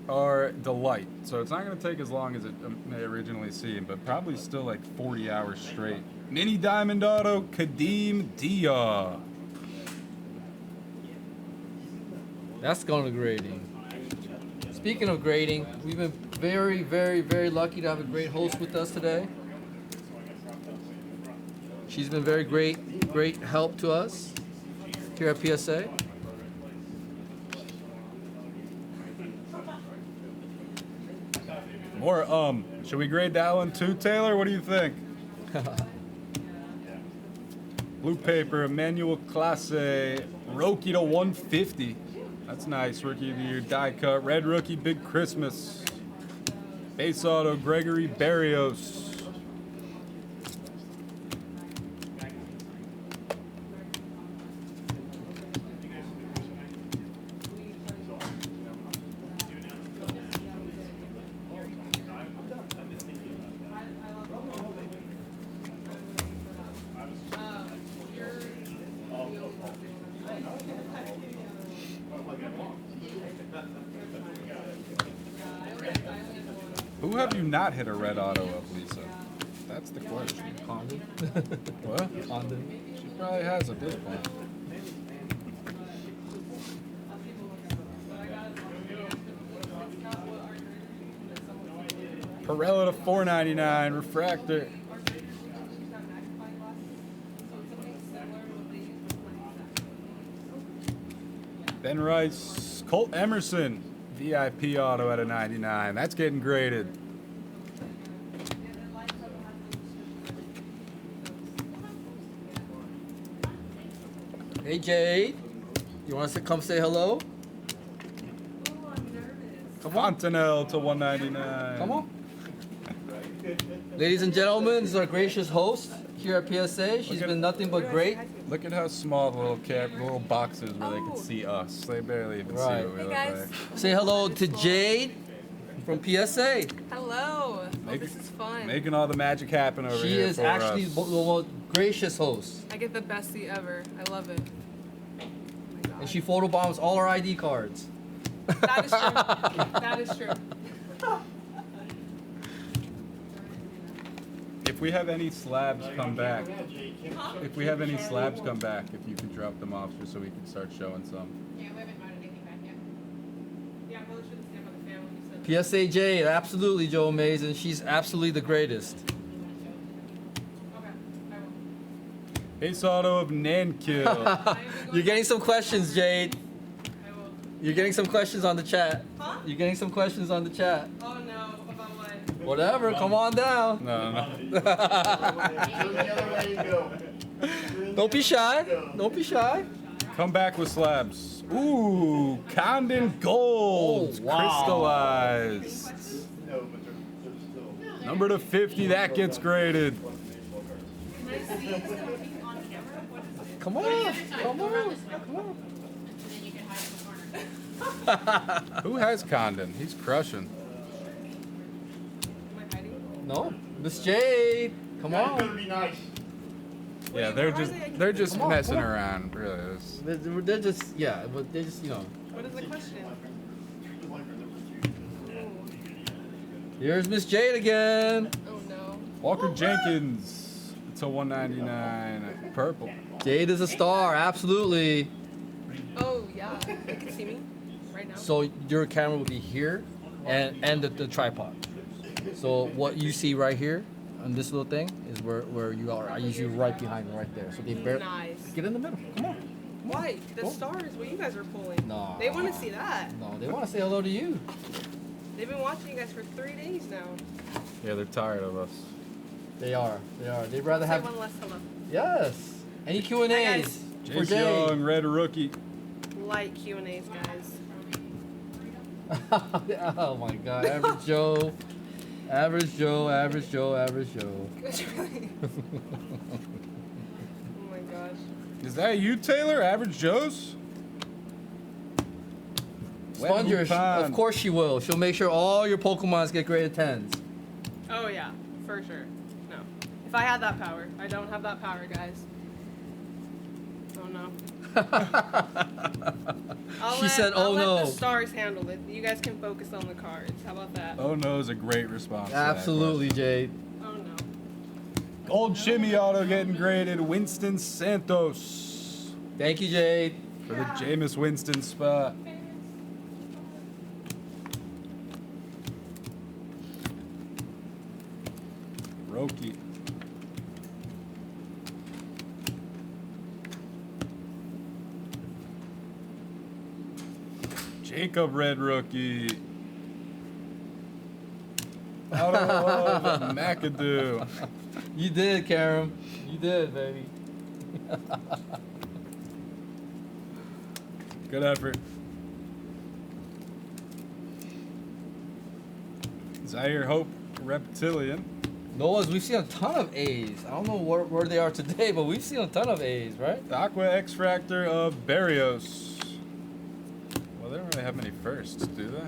[SPEAKER 5] are delight, so it's not going to take as long as it may originally seem, but probably still like 40 hours straight. Mini Diamond Auto, Kadeem Dia.
[SPEAKER 6] That's going to grading. Speaking of grading, we've been very, very, very lucky to have a great host with us today. She's been very great help to us here at PSA.
[SPEAKER 5] Or, should we grade that one too, Taylor? What do you think? Blue paper, Emmanuel Classe, Roki to 150. That's nice, Rookie of the Year, die cut. Red Rookie, Big Christmas. Base auto, Gregory Barrios. Who have you not hit a red auto of, Lisa? That's the question.
[SPEAKER 6] Condon.
[SPEAKER 5] What?
[SPEAKER 6] Condon.
[SPEAKER 5] She probably has at this point. Pirella to 499, refractor. Ben Rice, Colt Emerson, VIP auto at a 99. That's getting graded.
[SPEAKER 6] Hey Jade, you want us to come say hello? Come on.
[SPEAKER 5] Fontanelle to 199.
[SPEAKER 6] Come on. Ladies and gentlemen, this is our gracious host here at PSA. She's been nothing but great.
[SPEAKER 5] Look at how small the little boxes where they can see us. They barely even see
[SPEAKER 6] Right.
[SPEAKER 5] what we
[SPEAKER 8] Hey,
[SPEAKER 5] look
[SPEAKER 8] guys.
[SPEAKER 5] like.
[SPEAKER 6] Say hello to Jade from PSA.
[SPEAKER 8] Hello.
[SPEAKER 5] Make-
[SPEAKER 8] This is fun.
[SPEAKER 5] Making all the magic happen over
[SPEAKER 6] She
[SPEAKER 5] here
[SPEAKER 6] is
[SPEAKER 5] for
[SPEAKER 6] actually
[SPEAKER 5] us.
[SPEAKER 6] the most gracious host.
[SPEAKER 8] I get the best seat ever. I love it. Oh my God.
[SPEAKER 6] And she photobombs all our ID cards.
[SPEAKER 8] That is true. That is true.
[SPEAKER 5] If we have any slabs come back, if we have any slabs come back, if you can drop them off just so we can start showing some.
[SPEAKER 8] Yeah, we haven't mounted anything back yet. Yeah, I probably shouldn't stand by the fan when you said
[SPEAKER 6] PSA Jade, absolutely Joe Mason. She's absolutely the greatest.
[SPEAKER 8] Okay, I will.
[SPEAKER 5] Ace auto of Nankil.
[SPEAKER 6] You're getting some questions, Jade.
[SPEAKER 8] I will.
[SPEAKER 6] You're getting some questions on the chat.
[SPEAKER 8] Huh?
[SPEAKER 6] You're getting some questions on the chat.
[SPEAKER 8] Oh no, about what?
[SPEAKER 6] Whatever, come on down.
[SPEAKER 5] No.
[SPEAKER 9] Turn the other way and go.
[SPEAKER 6] Don't be shy. Don't be shy.
[SPEAKER 5] Come back with slabs. Ooh, Condon Gold.
[SPEAKER 6] Oh, wow.
[SPEAKER 5] Crystallized.
[SPEAKER 9] No, but they're still.
[SPEAKER 5] Number to 50, that gets graded.
[SPEAKER 6] Come on. Come on. Come on.
[SPEAKER 5] Who has Condon? He's crushing.
[SPEAKER 8] Am I hiding?
[SPEAKER 6] No, Miss Jade. Come
[SPEAKER 9] Guys
[SPEAKER 6] on.
[SPEAKER 9] better be nice.
[SPEAKER 5] Yeah, they're just
[SPEAKER 6] Come on,
[SPEAKER 5] messing
[SPEAKER 6] come on.
[SPEAKER 5] around, really. It's-
[SPEAKER 6] They're just, yeah, but they're just, you know.
[SPEAKER 8] What is the question?
[SPEAKER 6] Here's Miss Jade again.
[SPEAKER 8] Oh no.
[SPEAKER 5] Walker Jenkins to 199, purple.
[SPEAKER 6] Jade is a star, absolutely.
[SPEAKER 8] Oh yeah. You can see me right now.
[SPEAKER 6] So your camera will be here and the tripod. So what you see right here on this little thing is where you are. I usually right behind right there. So they barely
[SPEAKER 8] Nice.
[SPEAKER 6] get in the middle. Come on.
[SPEAKER 8] Why? The
[SPEAKER 6] Go.
[SPEAKER 8] stars, what you guys are pulling.
[SPEAKER 6] No.
[SPEAKER 8] They want to see that.
[SPEAKER 6] No, they want to say hello to you.
[SPEAKER 8] They've been watching you guys for 3 days now.
[SPEAKER 5] Yeah, they're tired of us.
[SPEAKER 6] They are. They are. They'd rather
[SPEAKER 8] Say
[SPEAKER 6] have.
[SPEAKER 8] one less hello.
[SPEAKER 6] Yes. Any Q and
[SPEAKER 8] Hi,
[SPEAKER 6] A's
[SPEAKER 8] guys.
[SPEAKER 6] for
[SPEAKER 5] Jace
[SPEAKER 6] Jade?
[SPEAKER 5] Young, red rookie.
[SPEAKER 8] Light Q&As, guys.
[SPEAKER 6] Oh my God, Average Joe. Average Joe, average Joe, average Joe.
[SPEAKER 8] Really? Oh my gosh.
[SPEAKER 5] Is that you, Taylor? Average Joe's?
[SPEAKER 6] Sponger,
[SPEAKER 5] Wet Pond.
[SPEAKER 6] of course she will. She'll make sure all your Pokemons get graded 10s.
[SPEAKER 8] Oh yeah, for sure. No. If I had that power. I don't have that power, guys. Oh no.
[SPEAKER 6] She said,
[SPEAKER 8] I'll
[SPEAKER 6] "Oh
[SPEAKER 8] let
[SPEAKER 6] no."
[SPEAKER 8] the stars handle it. You guys can focus on the cards. How about that?
[SPEAKER 5] Oh no is a great response. to that
[SPEAKER 6] Absolutely, Jade.
[SPEAKER 8] Oh no.
[SPEAKER 5] question. Gold shimmy auto getting graded. Winston Santos
[SPEAKER 6] Thank you, Jade.
[SPEAKER 5] for the Jameis Winston spot. Roki. Jacob Red Rookie. Auto of McAdoo.
[SPEAKER 6] You did, Karam. You did, baby.
[SPEAKER 5] Good effort. Zaire Hope Reptilian.
[SPEAKER 6] Noah's, we've seen a ton of A's. I don't know where they are today, but we've seen a ton of A's, right?
[SPEAKER 5] The Aqua X Fractor of Barrios. Well, they don't really have many firsts, do they?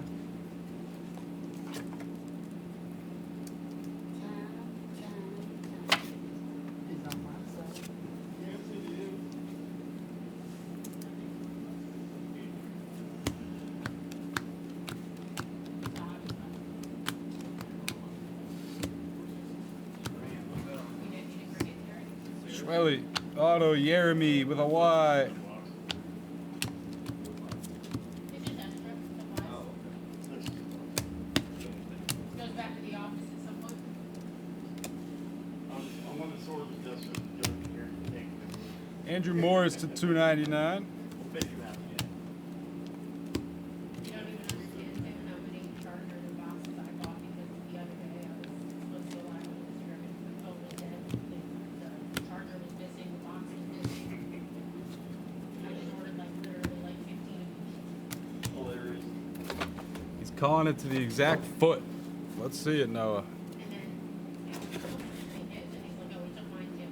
[SPEAKER 5] Schwelly, Auto Jeremy with a Y.
[SPEAKER 8] Goes back to the office at some point.
[SPEAKER 9] I'm on the sword with this one. Here, take it.
[SPEAKER 5] Andrew Morris to 299.
[SPEAKER 9] We'll make you happy.
[SPEAKER 8] You don't even understand Tim, how many chargers and boxes I bought because the other day I was supposed to go live on Instagram and it was totally dead. The charger was missing, the box was missing. I just ordered like literally like 15 of each.
[SPEAKER 9] Hilarious.
[SPEAKER 5] He's calling it to the exact foot. Let's see it, Noah.
[SPEAKER 8] And then after they hit, and he's like, oh, he took mine too.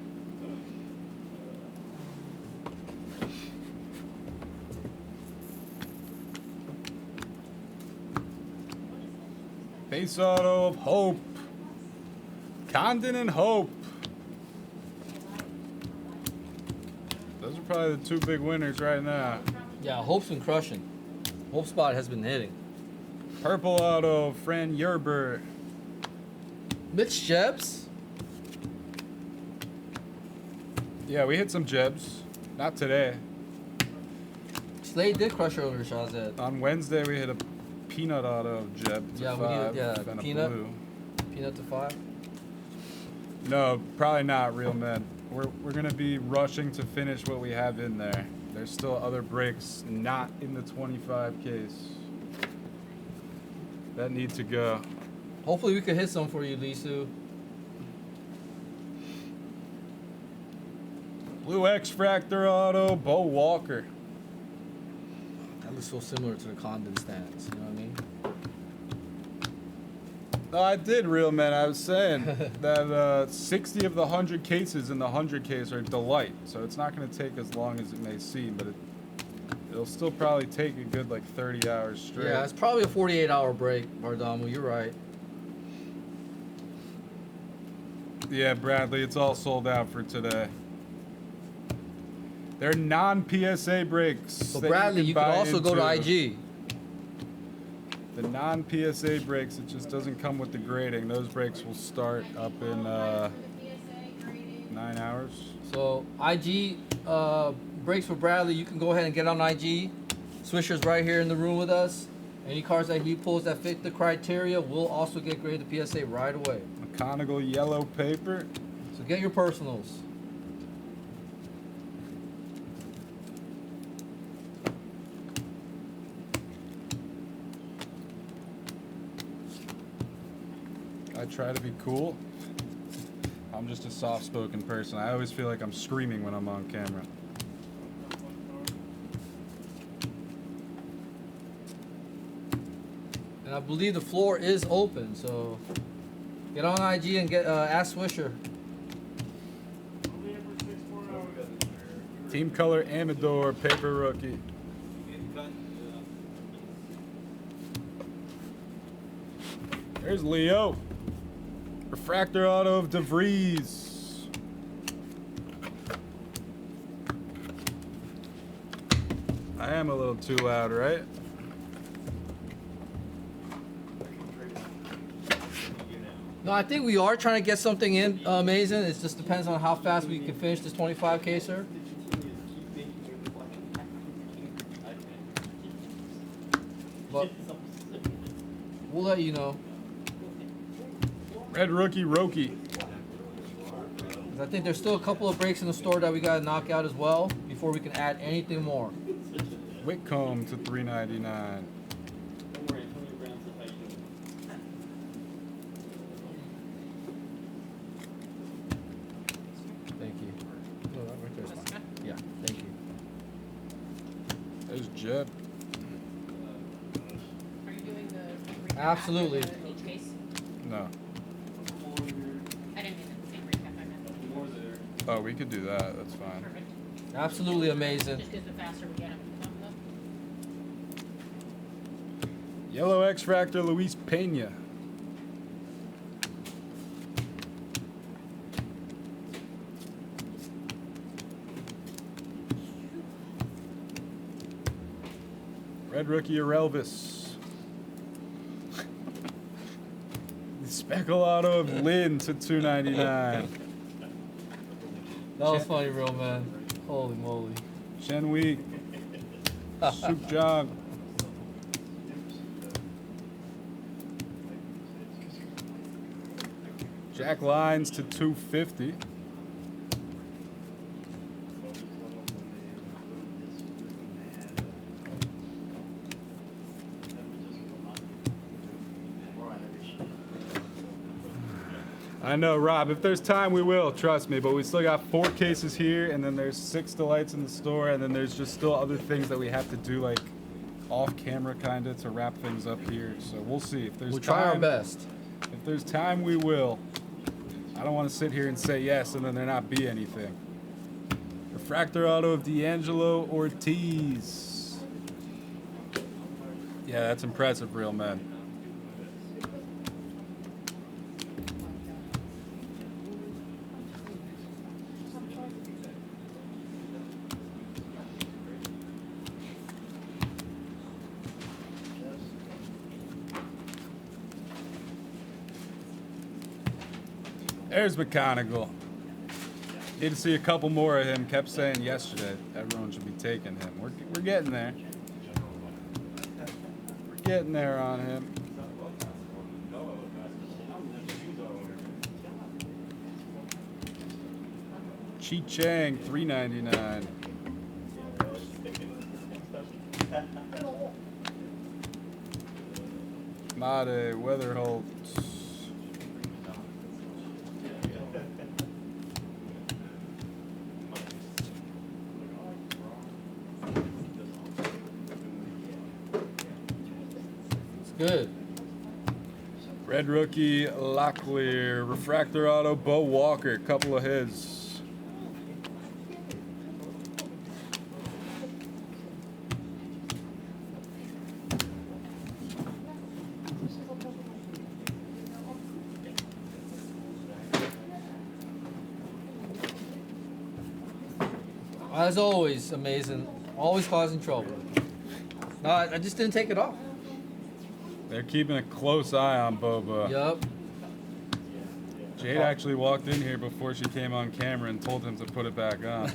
[SPEAKER 5] Base auto of Hope. Condon and Hope. Those are probably the two big winners right now.
[SPEAKER 6] Yeah, Hope's been crushing. Hope spot has been hitting.
[SPEAKER 5] Purple auto, Fran Yerber.
[SPEAKER 6] Mitch Jebs?
[SPEAKER 5] Yeah, we hit some Jebs. Not today.
[SPEAKER 6] Slade did crush earlier, Shazad.
[SPEAKER 5] On Wednesday, we hit a peanut auto of Jeb to
[SPEAKER 6] Yeah, we
[SPEAKER 5] 5
[SPEAKER 6] did, yeah,
[SPEAKER 5] and a
[SPEAKER 6] peanut.
[SPEAKER 5] blue.
[SPEAKER 6] Peanut to 5.
[SPEAKER 5] No, probably not, real men. We're gonna be rushing to finish what we have in there. There's still other breaks not in the 25 case that need to go.
[SPEAKER 6] Hopefully we could hit some for you, Lisu.
[SPEAKER 5] Blue X Fractor auto, Bo Walker.
[SPEAKER 6] That looks so similar to the Condon stance, you know what I mean?
[SPEAKER 5] No, I did, real men. I was saying that 60 of the 100 cases in the 100 case are delight, so it's not going to take as long as it may seem, but it'll still probably take a good like 30 hours straight.
[SPEAKER 6] Yeah, it's probably a 48-hour break, Bardamu. You're right.
[SPEAKER 5] Yeah, Bradley, it's all sold out for today. They're non-PSA breaks.
[SPEAKER 6] So
[SPEAKER 5] that
[SPEAKER 6] Bradley, you could
[SPEAKER 5] buy
[SPEAKER 6] also go to
[SPEAKER 5] into.
[SPEAKER 6] IG.
[SPEAKER 5] The non-PSA breaks, it just doesn't come with the grading. Those breaks will start up in 9 hours.
[SPEAKER 6] So IG breaks for Bradley. You can go ahead and get on IG. Swisher's right here in the room with us. Any cards that he pulls that fit the criteria will also get graded to PSA right away.
[SPEAKER 5] McConaughey yellow paper.
[SPEAKER 6] So get your personals.
[SPEAKER 5] I try to be cool. I'm just a soft-spoken person. I always feel like I'm screaming when I'm on camera.
[SPEAKER 6] And I believe the floor is open, so Get on IG and get ask Swisher.
[SPEAKER 5] Team color Amador, paper rookie. There's Leo. Refractor auto of DeVries. I am a little too loud, right?
[SPEAKER 6] No, I think we are trying to get something in amazing. It just depends on how fast we can finish this 25K, sir. But we'll let you know.
[SPEAKER 5] Red rookie Roki.
[SPEAKER 6] 'Cause I think there's still a couple of breaks in the store that we gotta knock out as well before we can add anything more.
[SPEAKER 5] Whitcomb to 399.
[SPEAKER 6] Thank you. No, that right there's fine. Yeah, thank you.
[SPEAKER 5] There's Jeb.
[SPEAKER 8] Are you doing the recap
[SPEAKER 6] Absolutely.
[SPEAKER 8] after each case?
[SPEAKER 5] No.
[SPEAKER 8] I didn't mean the same recap, I meant.
[SPEAKER 5] Oh, we could do that. That's fine.
[SPEAKER 8] Perfect.
[SPEAKER 6] Absolutely amazing.
[SPEAKER 8] Just because the faster we get them, thumbs up.
[SPEAKER 5] Yellow X-Fractor Luis Pena. Red rookie Elvis. The Speckle auto of Lynn to 299.
[SPEAKER 6] That was funny, real man. Holy moly.
[SPEAKER 5] Shen Wei. Suk Jong. Jack Lines to 250. I know, Rob. If there's time, we will. Trust me. But we still got 4 cases here, and then there's 6 delights in the store, and then there's just still other things that we have to do, like off camera, kind of, to wrap things up here. So we'll see. If there's
[SPEAKER 6] We'll
[SPEAKER 5] time,
[SPEAKER 6] try our best.
[SPEAKER 5] If there's time, we will. I don't want to sit here and say yes, and then there not be anything. Refractor auto of D'Angelo Ortiz. Yeah, that's impressive, real man. There's McConaughey. Need to see a couple more of him. Kept saying yesterday everyone should be taking him. We're getting there. We're getting there on him. Chi Chang, $3.99. Made Weatherholt.
[SPEAKER 6] Good.
[SPEAKER 5] Red rookie Locklear. Refractor auto Bo Walker. Couple of his.
[SPEAKER 6] As always, amazing. Always causing trouble. No, I just didn't take it off.
[SPEAKER 5] They're keeping a close eye on Boba.
[SPEAKER 6] Yup.
[SPEAKER 5] Jade actually walked in here before she came on camera and told him to put it back on.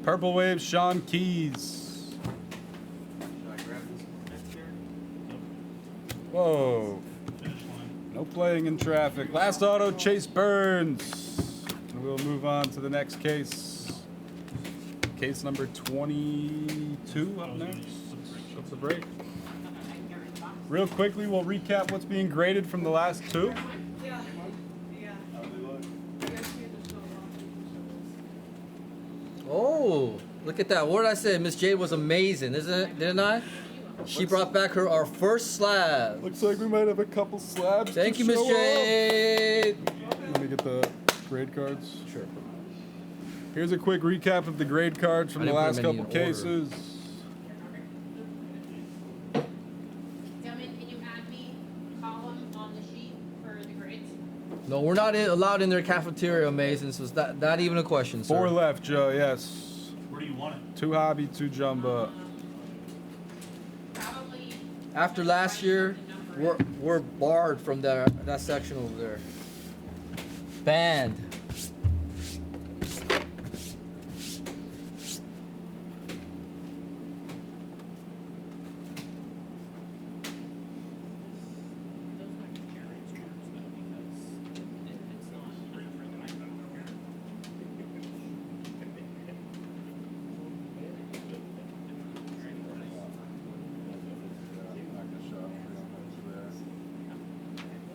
[SPEAKER 5] Purple Wave, Sean Keys. Whoa. No playing in traffic. Last auto, Chase Burns. And we'll move on to the next case. Case number 22 up next. What's the break? Real quickly, we'll recap what's being graded from the last 2.
[SPEAKER 6] Oh, Look at that. What did I say? Miss Jade was amazing, isn't it? Didn't I? She brought back our first slab.
[SPEAKER 5] Looks like we might have a couple slabs.
[SPEAKER 6] Thank
[SPEAKER 5] to
[SPEAKER 6] you, Miss
[SPEAKER 5] show
[SPEAKER 6] Jade.
[SPEAKER 5] Let me get the grade cards. Sure. Here's a quick recap of the grade cards from
[SPEAKER 6] I
[SPEAKER 5] the
[SPEAKER 6] didn't put
[SPEAKER 5] last
[SPEAKER 6] them in
[SPEAKER 5] couple
[SPEAKER 6] order.
[SPEAKER 5] cases.
[SPEAKER 8] Gentlemen, can you add me column on the sheet for the grades?
[SPEAKER 6] No, we're not allowed in their cafeteria, Mason. So it's not even a question, sir.
[SPEAKER 5] 4 left, Joe. Yes.
[SPEAKER 7] Where do you want it?
[SPEAKER 5] 2 hobby, 2 jumbo.
[SPEAKER 8] Probably.
[SPEAKER 6] After last year, we're barred from that section over there. Banned.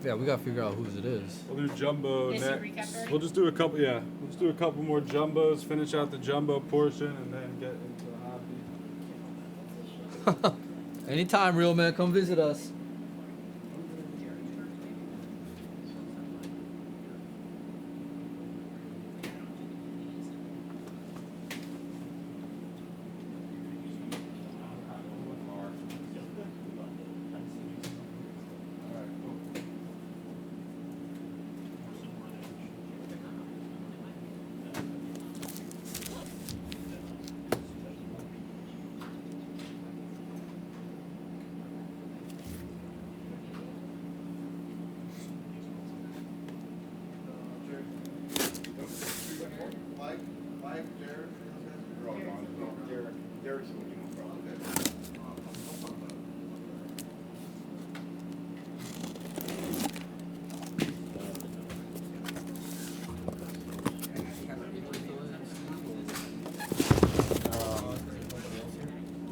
[SPEAKER 6] Yeah, we gotta figure out whose it is.
[SPEAKER 5] We'll do jumbo
[SPEAKER 8] Is it
[SPEAKER 5] next.
[SPEAKER 8] recap already?
[SPEAKER 5] We'll just do a couple. Yeah, we'll just do a couple more jumbos. Finish out the jumbo portion, and then get into the hobby.
[SPEAKER 6] Anytime, real man, come visit us.
[SPEAKER 9] Mike, Jared, Derek's looking for.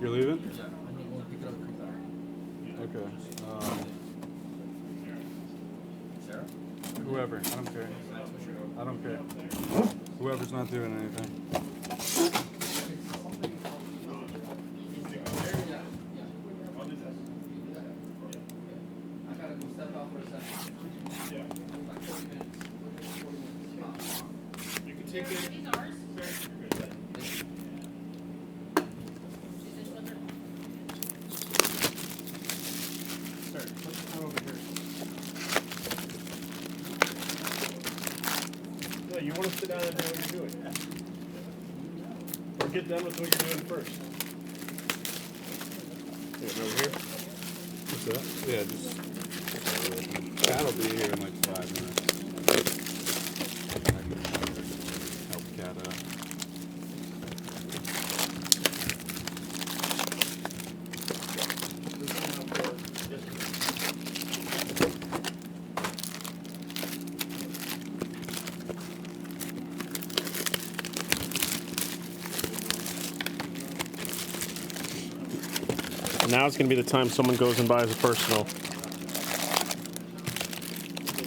[SPEAKER 5] You're leaving? Okay. Whoever. I don't care. I don't care. Whoever's not doing anything.
[SPEAKER 7] You can take it.
[SPEAKER 8] These ours? Is this what they're?
[SPEAKER 9] Sir, put the phone over here. No, you want to sit down and know what you're doing. Or get done with what you're doing first. Yeah, over here.
[SPEAKER 5] What's that? Yeah, just. That'll be here in like 5 minutes. I can help Kat out.
[SPEAKER 9] Now it's going to be the time someone goes and buys a personal.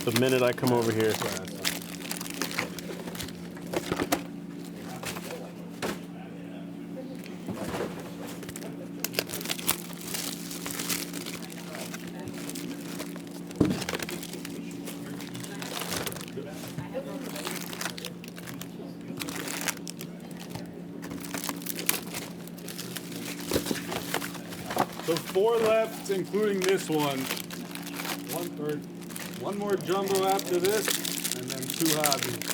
[SPEAKER 9] The minute I come over here.
[SPEAKER 5] So 4 left, including this one. One more jumbo after this, and then 2 hobbies.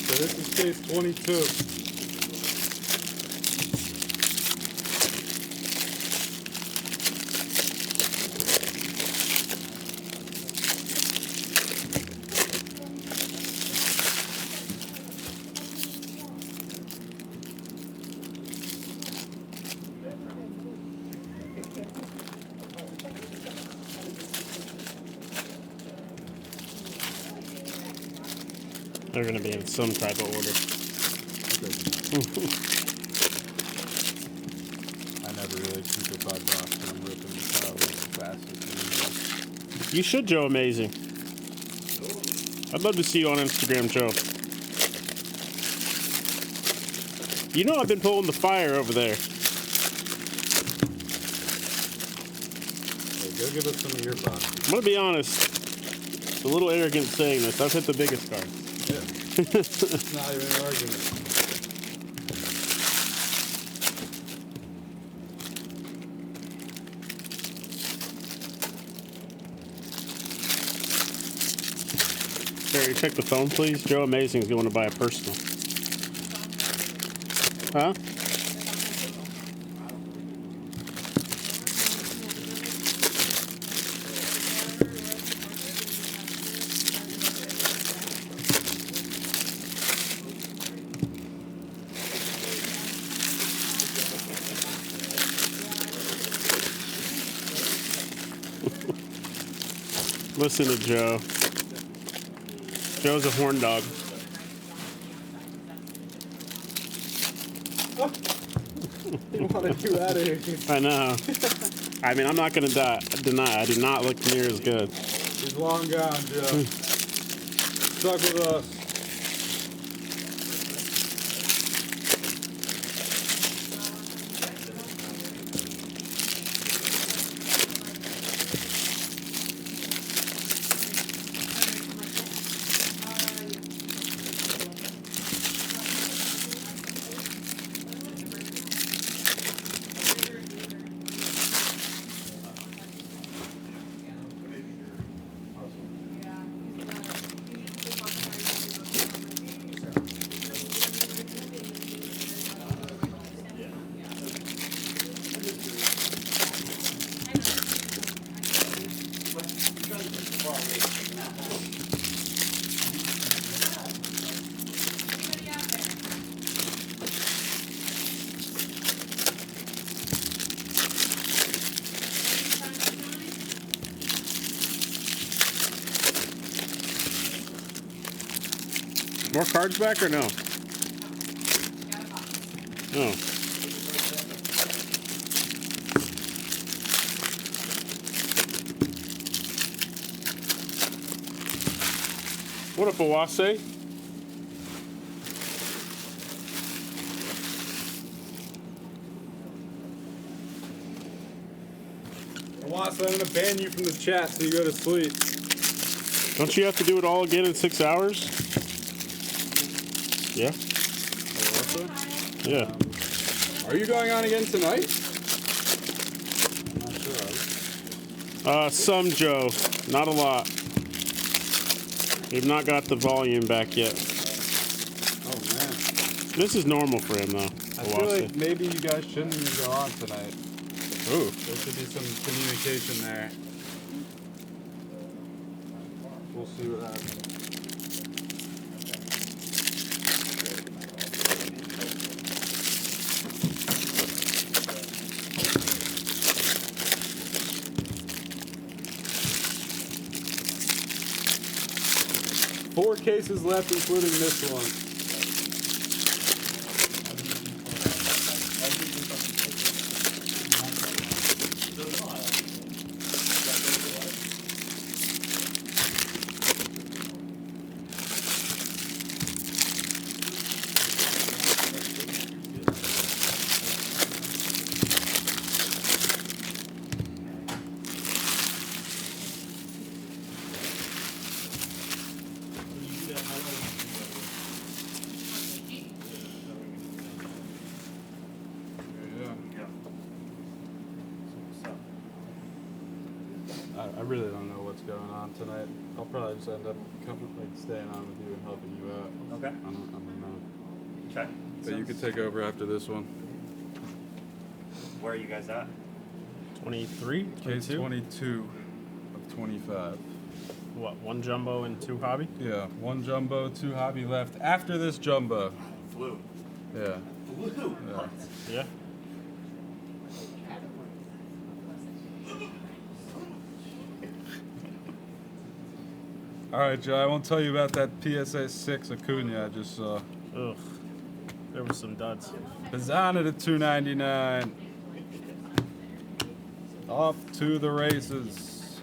[SPEAKER 5] So this is case 22.
[SPEAKER 9] They're going to be in some type of order.
[SPEAKER 5] I never really keep it by box, and I'm ripping the tile as fast as
[SPEAKER 10] You should, Joe Amazing. I'd love to see you on Instagram, Joe. You know I've been pulling the fire over there.
[SPEAKER 5] Hey, go give us some of your boxes.
[SPEAKER 10] I'm gonna be honest. It's a little arrogant saying this. I've hit the biggest card.
[SPEAKER 5] Yeah. It's not even an argument.
[SPEAKER 10] Barry, check the phone, please. Joe Amazing is going to buy a personal. Huh? Listen to Joe. Joe's a horn dog.
[SPEAKER 5] You wanted you out of here.
[SPEAKER 10] I know. I mean, I'm not going to deny. I do not look near as good.
[SPEAKER 5] He's long gone, Joe. Stuck with us.
[SPEAKER 10] More cards back or no? No. What up, Awase?
[SPEAKER 5] Awase, I'm gonna ban you from the chat so you go to sleep.
[SPEAKER 10] Don't you have to do it all again in 6 hours? Yeah?
[SPEAKER 5] Awase?
[SPEAKER 10] Yeah.
[SPEAKER 5] Are you going on again tonight? I'm not sure.
[SPEAKER 10] Some Joe. Not a lot. We've not got the volume back yet.
[SPEAKER 5] Oh man.
[SPEAKER 10] This is normal for him, though.
[SPEAKER 5] I feel like maybe you guys shouldn't even go on tonight.
[SPEAKER 10] Ooh.
[SPEAKER 5] There should be some communication there. We'll see what happens. Four cases left, including this one. I really don't know what's going on tonight. I'll probably just end up staying on with you and helping you out.
[SPEAKER 11] Okay.
[SPEAKER 5] I don't know.
[SPEAKER 11] Okay.
[SPEAKER 5] But you could take over after this one.
[SPEAKER 11] Where are you guys at?
[SPEAKER 10] 23?
[SPEAKER 5] Case 22 of 25.
[SPEAKER 10] What, one jumbo and two hobby?
[SPEAKER 5] Yeah, one jumbo, two hobby left. After this jumbo.
[SPEAKER 11] Flu.
[SPEAKER 5] Yeah.
[SPEAKER 11] Flu?
[SPEAKER 5] Yeah.
[SPEAKER 10] Yeah.
[SPEAKER 5] All right, Joe, I won't tell you about that PSA 6 Acuna I just saw.
[SPEAKER 10] Ugh. There was some duds.
[SPEAKER 5] Bizana to 299. Off to the races.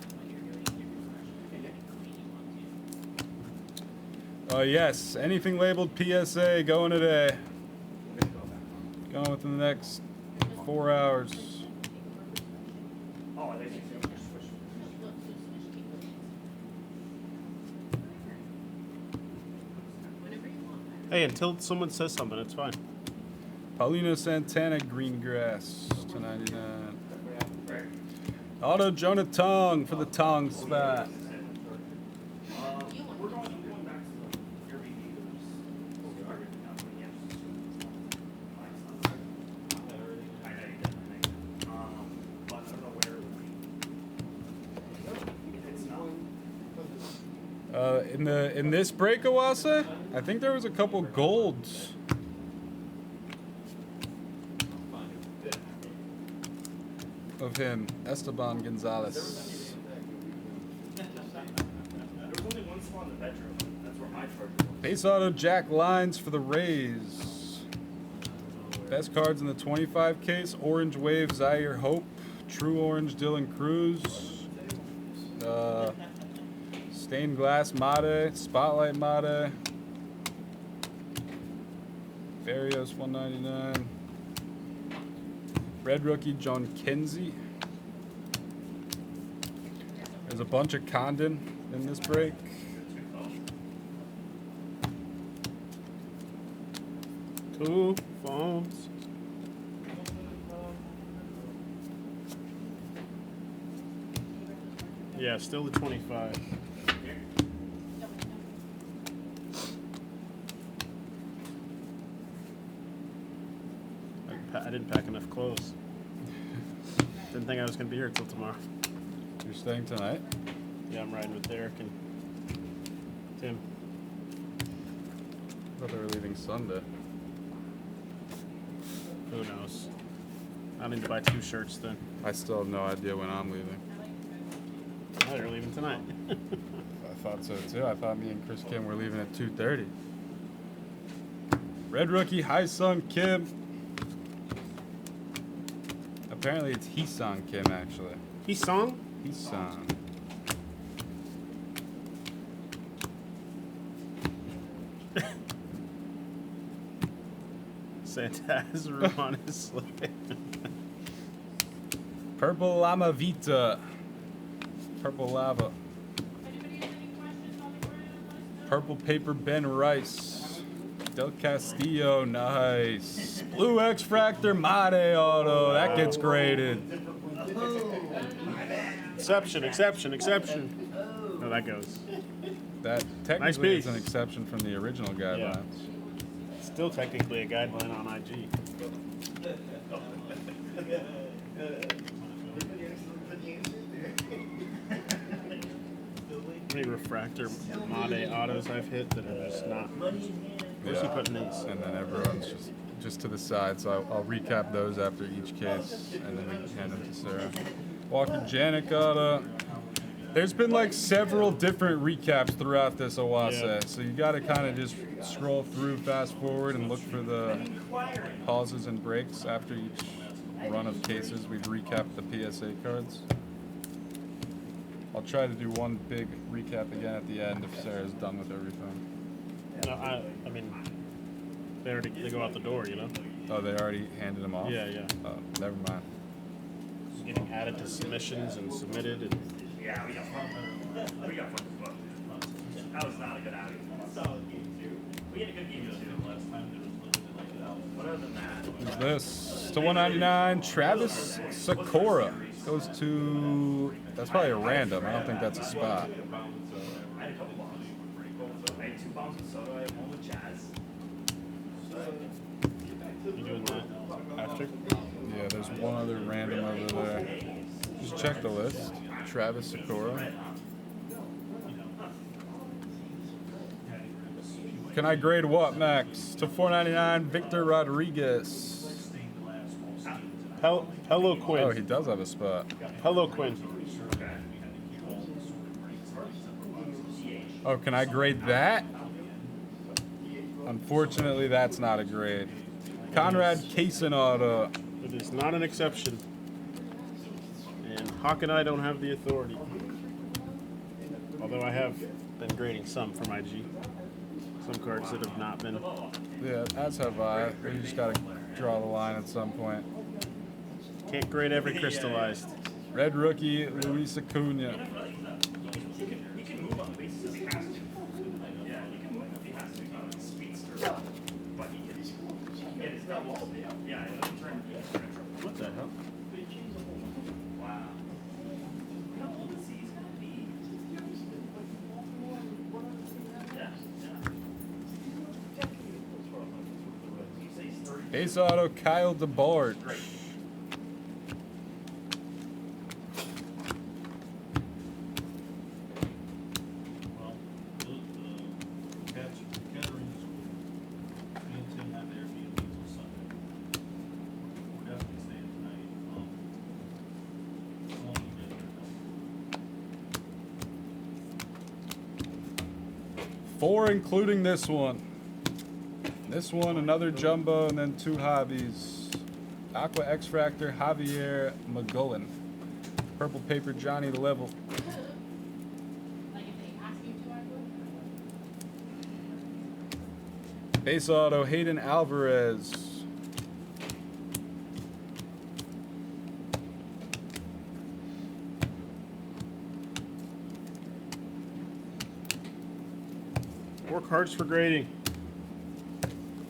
[SPEAKER 5] Yes, anything labeled PSA going today. Going within the next 4 hours.
[SPEAKER 11] Oh, they need to switch.
[SPEAKER 10] Hey, until someone says something, it's fine.
[SPEAKER 5] Paulino Santana, green grass, $2.99. Auto Jonah Tong for the Tong spot. In this break, Awase, I think there was a couple golds. Of him, Esteban Gonzalez.
[SPEAKER 11] There was only one spot in the bedroom. That's where my charger was.
[SPEAKER 5] Base auto Jack Lines for the Rays. Best cards in the 25 case: Orange Wave Zaire Hope, True Orange Dylan Cruz, Stained Glass Mate, Spotlight Mate, Barrios 199. Red Rookie John Kenzie. There's a bunch of Condon in this break.
[SPEAKER 10] Two phones. Yeah, still the 25. I didn't pack enough clothes. Didn't think I was gonna be here till tomorrow.
[SPEAKER 5] You're staying tonight?
[SPEAKER 10] Yeah, I'm riding with Derek and Tim.
[SPEAKER 5] I thought they were leaving Sunday.
[SPEAKER 10] Who knows? I need to buy 2 shirts then.
[SPEAKER 5] I still have no idea when I'm leaving.
[SPEAKER 10] Oh, you're leaving tonight.
[SPEAKER 5] I thought so too. I thought me and Chris Kim were leaving at 2:30. Red Rookie Hai Sung Kim. Apparently it's Hee-sung Kim, actually.
[SPEAKER 10] Hee-sung?
[SPEAKER 5] Hee-sung.
[SPEAKER 10] Santa has room on his sleigh.
[SPEAKER 5] Purple Lama Vita. Purple Lava. Purple Paper Ben Rice. Del Castillo, nice. Blue X-Fractor Mate Auto. That gets graded.
[SPEAKER 10] Exception, exception, exception. Oh, that goes.
[SPEAKER 5] That technically is
[SPEAKER 10] piece.
[SPEAKER 5] an exception from the original guidelines.
[SPEAKER 10] Still technically a guideline on IG. How many refractor Made autos I've hit that are just not. Where's he putting these?
[SPEAKER 5] And then everyone's just to the side. So I'll recap those after each case, and then we can hand them to Sarah. Walker Janik auto. There's been like several different recaps throughout this Awase,
[SPEAKER 10] Yeah.
[SPEAKER 5] so you got to kind of just scroll through, fast forward, and look for the pauses and breaks after each run of cases. We've recapped the PSA cards. I'll try to do one big recap again at the end if Sarah's done with everything.
[SPEAKER 10] No, I mean, they go out the door, you know?
[SPEAKER 5] Oh, they already handed them off?
[SPEAKER 10] Yeah, yeah.
[SPEAKER 5] Oh, never mind.
[SPEAKER 10] Just getting added to submissions and submitted. And
[SPEAKER 11] Yeah, we got fun. We got fun as well. That was not a good outing. We had a good game too. But other than that,
[SPEAKER 5] Who's this? To 199, Travis Sakura. Goes to, that's probably a random. I don't think that's a spot.
[SPEAKER 11] I had a couple bombs. I had 2 bombs with Soto. I had 1 with Jazz.
[SPEAKER 10] you doing that after?
[SPEAKER 5] Yeah, there's one other random over there. Just check the list. Travis Sakura. Can I grade what, Max? To 499, Victor Rodriguez.
[SPEAKER 10] Hello, Quinn.
[SPEAKER 5] Oh, he does have a spot.
[SPEAKER 10] Hello, Quinn.
[SPEAKER 5] Oh, can I grade that? Unfortunately, that's not a grade. Conrad Kaysen auto.
[SPEAKER 10] It is not an exception. And Hawk and I don't have the authority. Although I have been grading some from IG. some cards that have not been.
[SPEAKER 5] Yeah, as have I. We just gotta draw the line at some point.
[SPEAKER 10] Can't grade every crystallized.
[SPEAKER 5] Red rookie, Luis Acuna.
[SPEAKER 11] You can move on the basis if he has to. Yeah, you can move if he has to. He's not a speedster. But he can get his doubles. Yeah, it'll turn.
[SPEAKER 10] What the hell?
[SPEAKER 11] Wow. How old is he? He's gonna be. Yeah, yeah. You say he's 30.
[SPEAKER 5] Base auto, Kyle DeBart.
[SPEAKER 7] Well, the gatherings, me and Tim have Airbnb till Sunday. We're definitely staying tonight. As long as you get there.
[SPEAKER 5] 4 including this one. This one, another jumbo, and then 2 hobbies. Aqua X-Fractor, Javier McGullen. Purple Paper, Johnny the Level.
[SPEAKER 8] Like if they ask you to, I would.
[SPEAKER 5] Base auto, Hayden Alvarez.
[SPEAKER 10] Four cards for grading.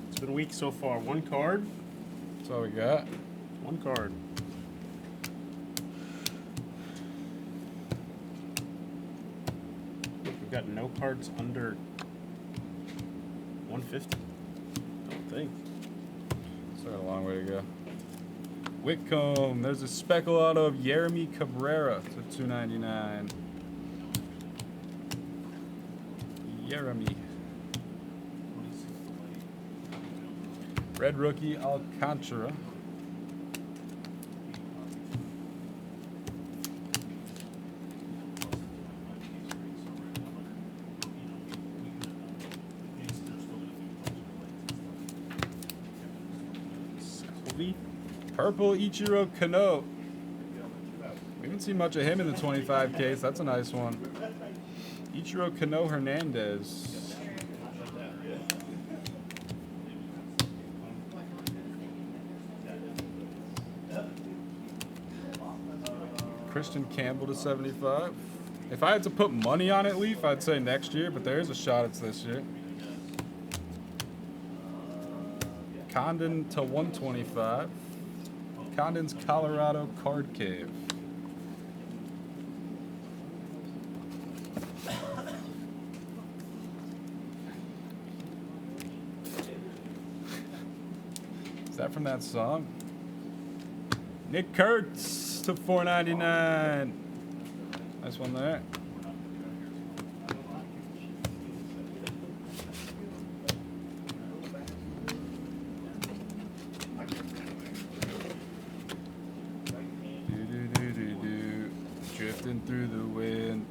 [SPEAKER 10] It's been weak so far. One card.
[SPEAKER 5] That's all we got.
[SPEAKER 10] One card. We've got no cards under 150. I don't think.
[SPEAKER 5] Still got a long way to go. Whitcomb, there's a speckle auto of Jeremy Cabrera to 299. Jeremy. Red rookie Alcantara. Purple Ichiro Kano. We haven't seen much of him in the 25 case. That's a nice one. Ichiro Kano Hernandez. Christian Campbell to 75. If I had to put money on it, Leaf, I'd say next year, but there's a shot it's this year. Condon to 125. Condon's Colorado Card Cave. Is that from that song? Nick Kurtz to 499. Nice one there. Drifting through the wind.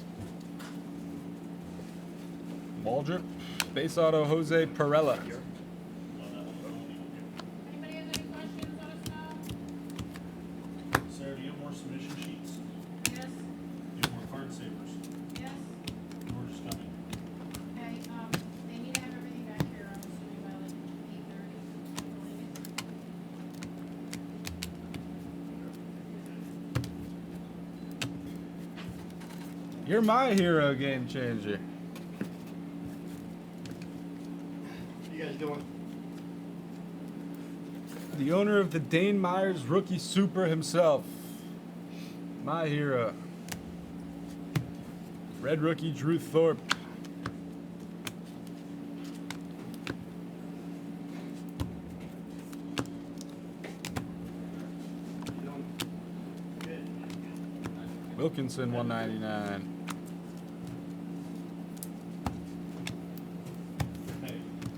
[SPEAKER 5] Ball drip. Base auto Jose Perella.
[SPEAKER 8] Anybody has any questions, let us know.
[SPEAKER 7] Sarah, do you have more submission sheets?
[SPEAKER 8] Yes,
[SPEAKER 7] Do you have more card savers?
[SPEAKER 8] yes.
[SPEAKER 7] We're just coming.
[SPEAKER 8] Okay, they need to have everything back here, I'm assuming by like 8:30.
[SPEAKER 5] You're my hero, game changer.
[SPEAKER 9] What you guys doing?
[SPEAKER 5] The owner of the Dane Myers Rookie Super himself. My hero. Red rookie Drew Thorpe. Wilkinson 199.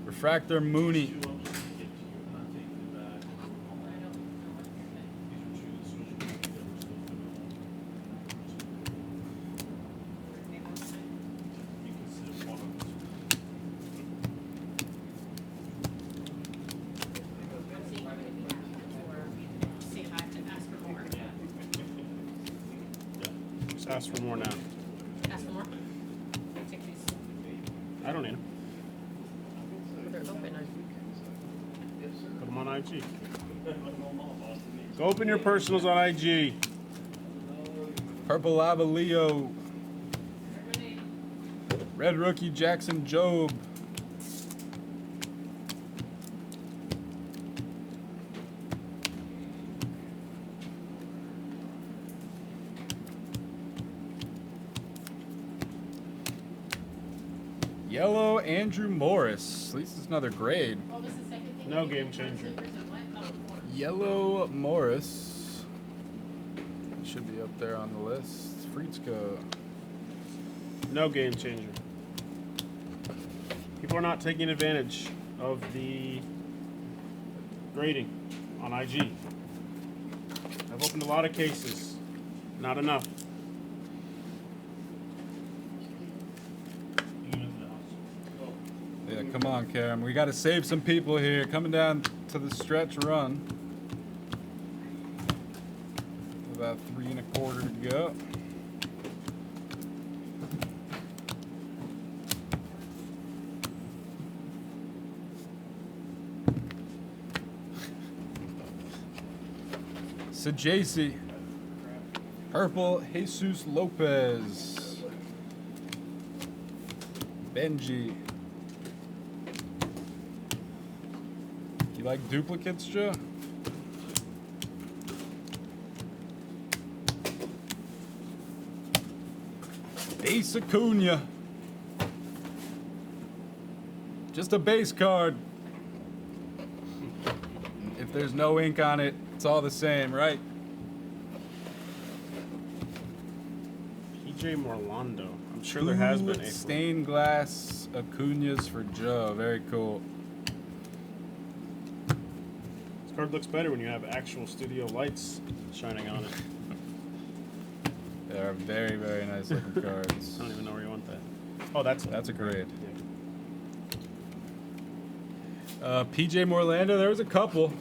[SPEAKER 5] Refractor Mooney.
[SPEAKER 10] Just ask for more now.
[SPEAKER 8] Ask for more? Take these.
[SPEAKER 10] I don't need them. I'm on IG. Go open your personals on IG.
[SPEAKER 5] Purple Lava Leo. Red Rookie Jackson Job. Yellow Andrew Morris. At least it's another grade.
[SPEAKER 8] Oh, this is the second thing.
[SPEAKER 10] No game changer.
[SPEAKER 5] Yellow Morris. Should be up there on the list. Fritzka.
[SPEAKER 10] No game changer. People are not taking advantage of the grading on IG. I've opened a lot of cases. Not enough.
[SPEAKER 5] Yeah, come on, Karen. We got to save some people here. Coming down to the stretch run. About 3 1/4 to go. Sajasi. Purple Jesus Lopez. Benji. You like duplicates, Joe? Base Acuna. Just a base card. If there's no ink on it, it's all the same, right?
[SPEAKER 10] PJ Morlando. I'm sure there has been a
[SPEAKER 5] Stained glass Acunas for Joe. Very cool.
[SPEAKER 10] This card looks better when you have actual studio lights shining on it.
[SPEAKER 5] They are very, very nice looking cards.
[SPEAKER 10] I don't even know where you want that. Oh, that's
[SPEAKER 5] a grade. PJ Morlando, there was a couple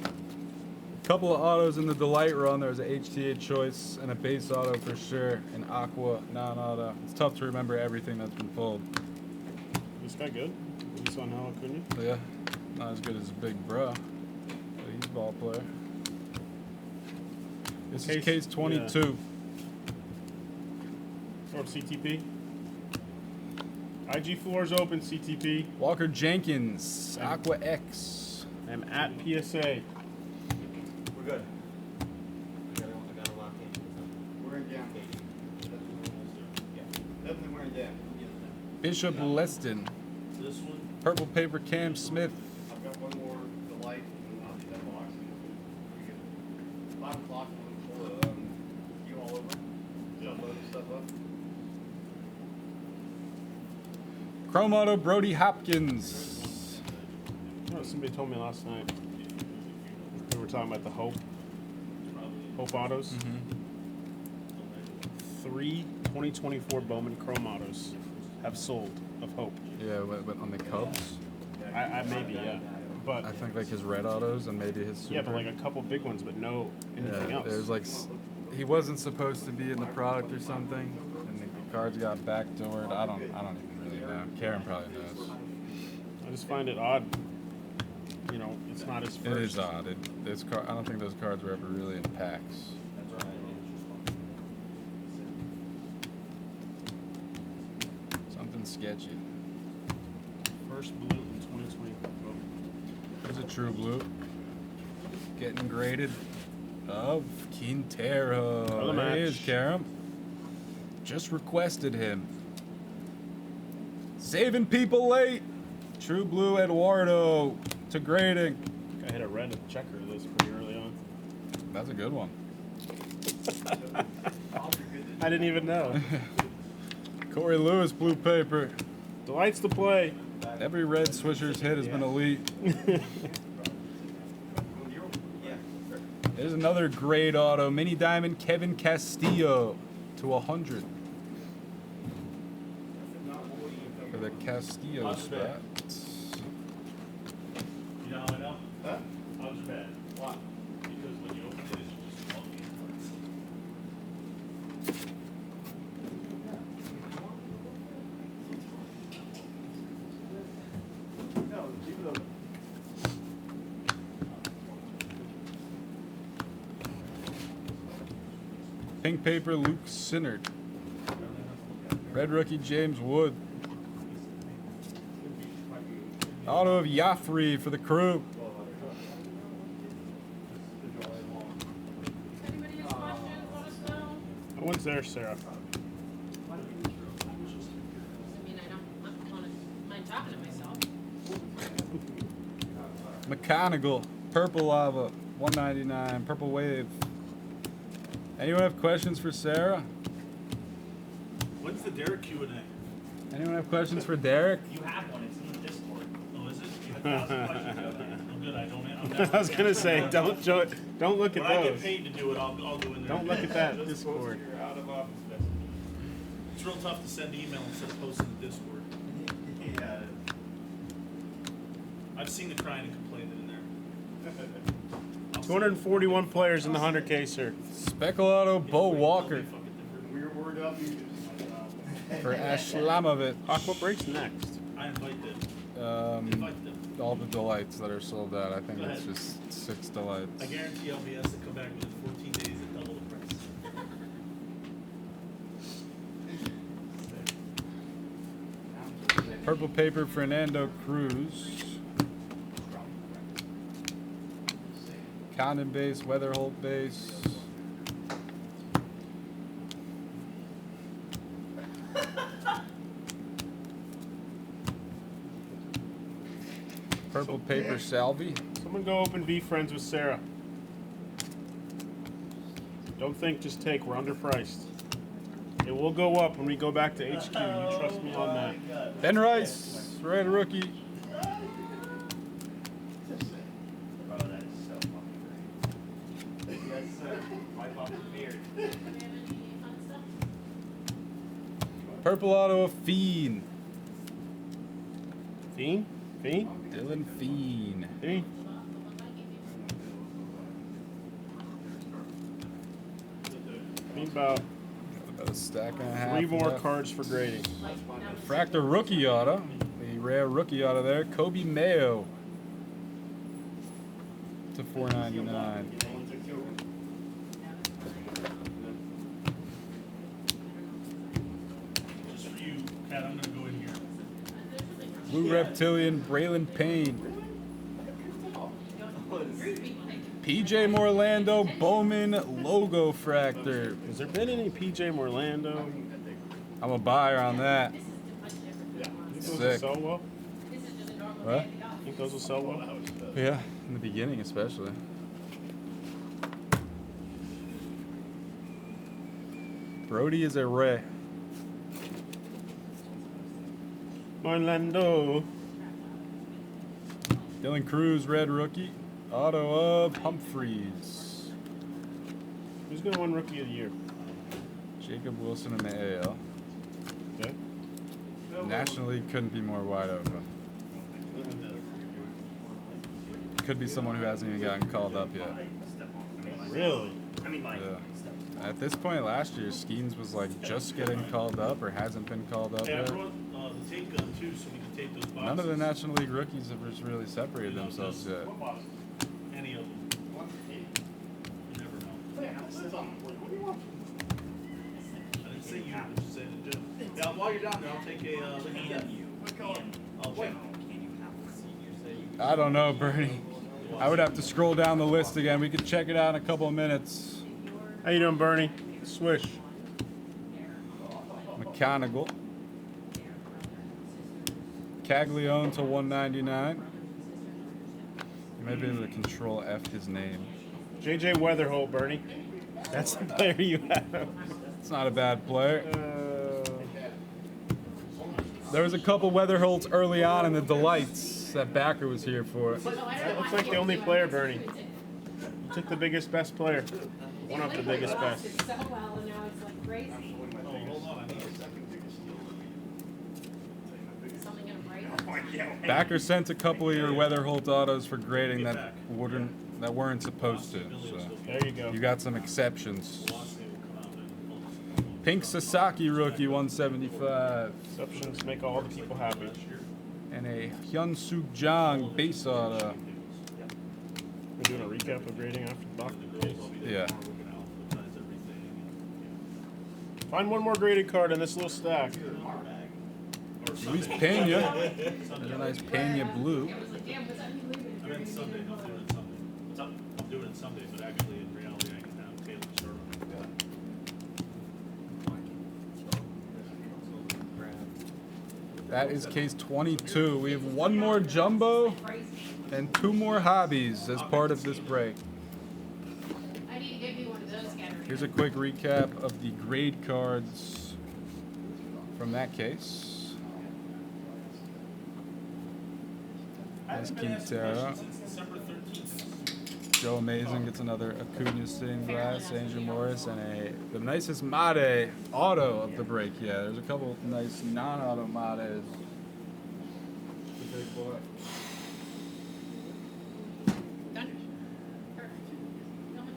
[SPEAKER 5] of autos in the Delight run. There was a HTA choice and a base auto for sure, an Aqua non-auto. It's tough to remember everything that's been pulled.
[SPEAKER 10] This guy good? At least on Hal Acuna?
[SPEAKER 5] Yeah, not as good as Big Bro, but he's a ball player. This is case 22.
[SPEAKER 10] Yeah. Or CTP. IG floors open, CTP.
[SPEAKER 5] Walker Jenkins, Aqua X.
[SPEAKER 10] I'm at PSA.
[SPEAKER 9] We're good. I gotta lock in. We're in down. That's what we're almost there. Yeah. Definitely we're in down.
[SPEAKER 5] Bishop Leston.
[SPEAKER 9] This one.
[SPEAKER 5] Purple paper Cam Smith.
[SPEAKER 9] I've got one more Delight, and I'll do that box. We get 5 o'clock. You all over? Yeah. Load the stuff up.
[SPEAKER 5] Chrome Auto Brody Hopkins.
[SPEAKER 10] Oh, somebody told me last night. We were talking about the Hope autos. 3 2024 Bowman Chrome autos have sold of Hope.
[SPEAKER 5] Yeah, but on the Cubs.
[SPEAKER 10] I maybe, yeah. But
[SPEAKER 5] I think like his red autos and maybe his super.
[SPEAKER 10] yeah, but like a couple big ones, but no anything else.
[SPEAKER 5] There's like he wasn't supposed to be in the product or something, and the cards got backdoored. I don't even really know. Karen probably knows.
[SPEAKER 10] I just find it odd. You know, it's not his first.
[SPEAKER 5] It is odd. I don't think those cards were ever really in packs. Something sketchy.
[SPEAKER 10] First blue in 2020.
[SPEAKER 5] There's a true blue. Getting graded of Quintero.
[SPEAKER 10] Another
[SPEAKER 5] There he
[SPEAKER 10] match.
[SPEAKER 5] is, Karam. Just requested him. Saving people late. True blue Eduardo to grading.
[SPEAKER 10] I hit a red checker this pretty early on.
[SPEAKER 5] That's a good one.
[SPEAKER 10] I didn't even know.
[SPEAKER 5] Corey Lewis blue paper.
[SPEAKER 10] Delights to play.
[SPEAKER 5] Every red Swisher's hit has been elite. There's another grade auto. Mini Diamond Kevin Castillo to 100. For the Castillo spot.
[SPEAKER 11] You know how I know?
[SPEAKER 9] Huh?
[SPEAKER 11] I was bad.
[SPEAKER 9] Why?
[SPEAKER 11] Because when you open it, it's just funky.
[SPEAKER 9] No, keep it open.
[SPEAKER 5] Pink paper, Luke Sinnert. Red rookie, James Wood. Auto of Yafri for the crew.
[SPEAKER 8] Anybody has questions, let us know.
[SPEAKER 10] Oh, when's there, Sarah?
[SPEAKER 8] I mean, I don't mind talking to myself.
[SPEAKER 5] Mechanical, Purple Lava, 199, Purple Wave. Anyone have questions for Sarah?
[SPEAKER 7] When's the Derek Q&A?
[SPEAKER 5] Anyone have questions for Derek?
[SPEAKER 11] You have one, it's in the Discord.
[SPEAKER 7] Oh, is it?
[SPEAKER 11] You have 1,000 questions about that.
[SPEAKER 7] Oh, good. I don't.
[SPEAKER 10] I was gonna say, don't show it. Don't look at
[SPEAKER 7] When I get
[SPEAKER 10] those.
[SPEAKER 7] paid to do it, I'll go in there.
[SPEAKER 10] Don't look at that Discord.
[SPEAKER 7] It's real tough to send email instead of posting the Discord.
[SPEAKER 9] Yeah.
[SPEAKER 7] I've seen the crying and complaining in there.
[SPEAKER 10] 241 players in the 100K, sir.
[SPEAKER 5] Speckle Auto, Bo Walker
[SPEAKER 9] We're word up. You just.
[SPEAKER 5] for Ashlamovic.
[SPEAKER 10] Aqua breaks next.
[SPEAKER 7] I invite them.
[SPEAKER 5] Um, all the delights that are sold out. I think
[SPEAKER 7] Go
[SPEAKER 5] it's
[SPEAKER 7] ahead.
[SPEAKER 5] just 6 delights.
[SPEAKER 7] I guarantee LBS to come back within 14 days at double the price.
[SPEAKER 5] Purple paper, Fernando Cruz. Condon base, Weatherholt base. Purple paper, Salvi.
[SPEAKER 10] Someone go open V Friends with Sarah. Don't think, just take. We're underpriced. It will go up when we go back to HQ. You trust me on that.
[SPEAKER 5] Ben Rice, red rookie.
[SPEAKER 11] Bro, that is so fucking great. Yes, sir. My fucking beard.
[SPEAKER 8] Do you have any fun stuff?
[SPEAKER 5] Purple auto of Fiend.
[SPEAKER 10] Fiend? Fiend?
[SPEAKER 5] Dylan Fiend.
[SPEAKER 10] Fiend? Fiend about
[SPEAKER 5] About a stack and a half.
[SPEAKER 10] 3 more
[SPEAKER 5] left.
[SPEAKER 10] cards for grading.
[SPEAKER 5] Fractor rookie auto. The rare rookie auto there. Kobe Mayo. To $4.99.
[SPEAKER 7] Just for you, Kat, I'm gonna go in here.
[SPEAKER 5] Blue Reptilian, Braylon Payne. PJ Morlando, Bowman logo fractor.
[SPEAKER 10] Has there been any PJ Morlando?
[SPEAKER 5] I'm a buyer on that.
[SPEAKER 10] Think those will
[SPEAKER 5] Sick.
[SPEAKER 10] sell well?
[SPEAKER 5] What?
[SPEAKER 10] Think those will sell well?
[SPEAKER 5] Yeah, in the beginning especially. Brody is a Ray.
[SPEAKER 10] Morlando.
[SPEAKER 5] Dylan Cruz, red rookie. Auto of Humphreys.
[SPEAKER 10] Who's gonna win Rookie of the Year?
[SPEAKER 5] Jacob Wilson in the AL.
[SPEAKER 10] Okay.
[SPEAKER 5] National League couldn't be more wide open. Could be someone who hasn't even gotten called up yet.
[SPEAKER 10] Really?
[SPEAKER 11] I mean, like,
[SPEAKER 5] Yeah. At this point last year, Skeens was like just getting called up or hasn't been called up
[SPEAKER 7] Hey, I
[SPEAKER 5] yet.
[SPEAKER 7] brought the tape gun too, so we can tape those boxes.
[SPEAKER 5] None of the National League rookies have just really separated themselves yet.
[SPEAKER 7] Any of them. You never know. I didn't say you, I just said it, Jim. Yeah, while you're down there, I'll take a look at that. I'll check.
[SPEAKER 5] I don't know, Bernie. I would have to scroll down the list again. We could check it out in a couple of minutes.
[SPEAKER 10] How you doing, Bernie? Swish.
[SPEAKER 5] Mechanical. Caglione to 199. You might be able to control F his name.
[SPEAKER 10] JJ Weatherholt, Bernie. That's the player you have.
[SPEAKER 5] It's not a bad player. There was a couple Weatherholts early on in the Delights that Backer was here for.
[SPEAKER 10] That looks like the only player, Bernie. You took the biggest, best player. One of the biggest, best.
[SPEAKER 8] So well, and now it's like crazy.
[SPEAKER 7] Hold on, I need a second.
[SPEAKER 8] Something gonna break.
[SPEAKER 5] Backer sent a couple of your Weatherholt autos for grading that weren't supposed to. So
[SPEAKER 10] There you go.
[SPEAKER 5] you got some exceptions. Pink Sasaki rookie 175.
[SPEAKER 10] Exceptions make all the people happy.
[SPEAKER 5] And a Hyun-Suk Jang base auto.
[SPEAKER 10] We're doing a recap of grading after the box.
[SPEAKER 5] Yeah.
[SPEAKER 10] Find one more graded card in this little stack.
[SPEAKER 5] Luis Pena. There's a nice Pena blue.
[SPEAKER 7] I meant Sunday, don't do it on Sunday. I'm doing it Sunday, but actually in reality I can have Taylor shirt on.
[SPEAKER 5] That is case 22. We have one more jumbo and 2 more hobbies as part of this break.
[SPEAKER 8] I need to give you one of those, Gary.
[SPEAKER 5] Here's a quick recap of the grade cards from that case. Nice Quintero.
[SPEAKER 7] December 13th.
[SPEAKER 5] Joe Amazing gets another Acuna stained glass, Angel Morris, and the nicest Mate auto of the break. Yeah, there's a couple nice non-auto Mates. The big boy.
[SPEAKER 8] Done. Perfect. Done.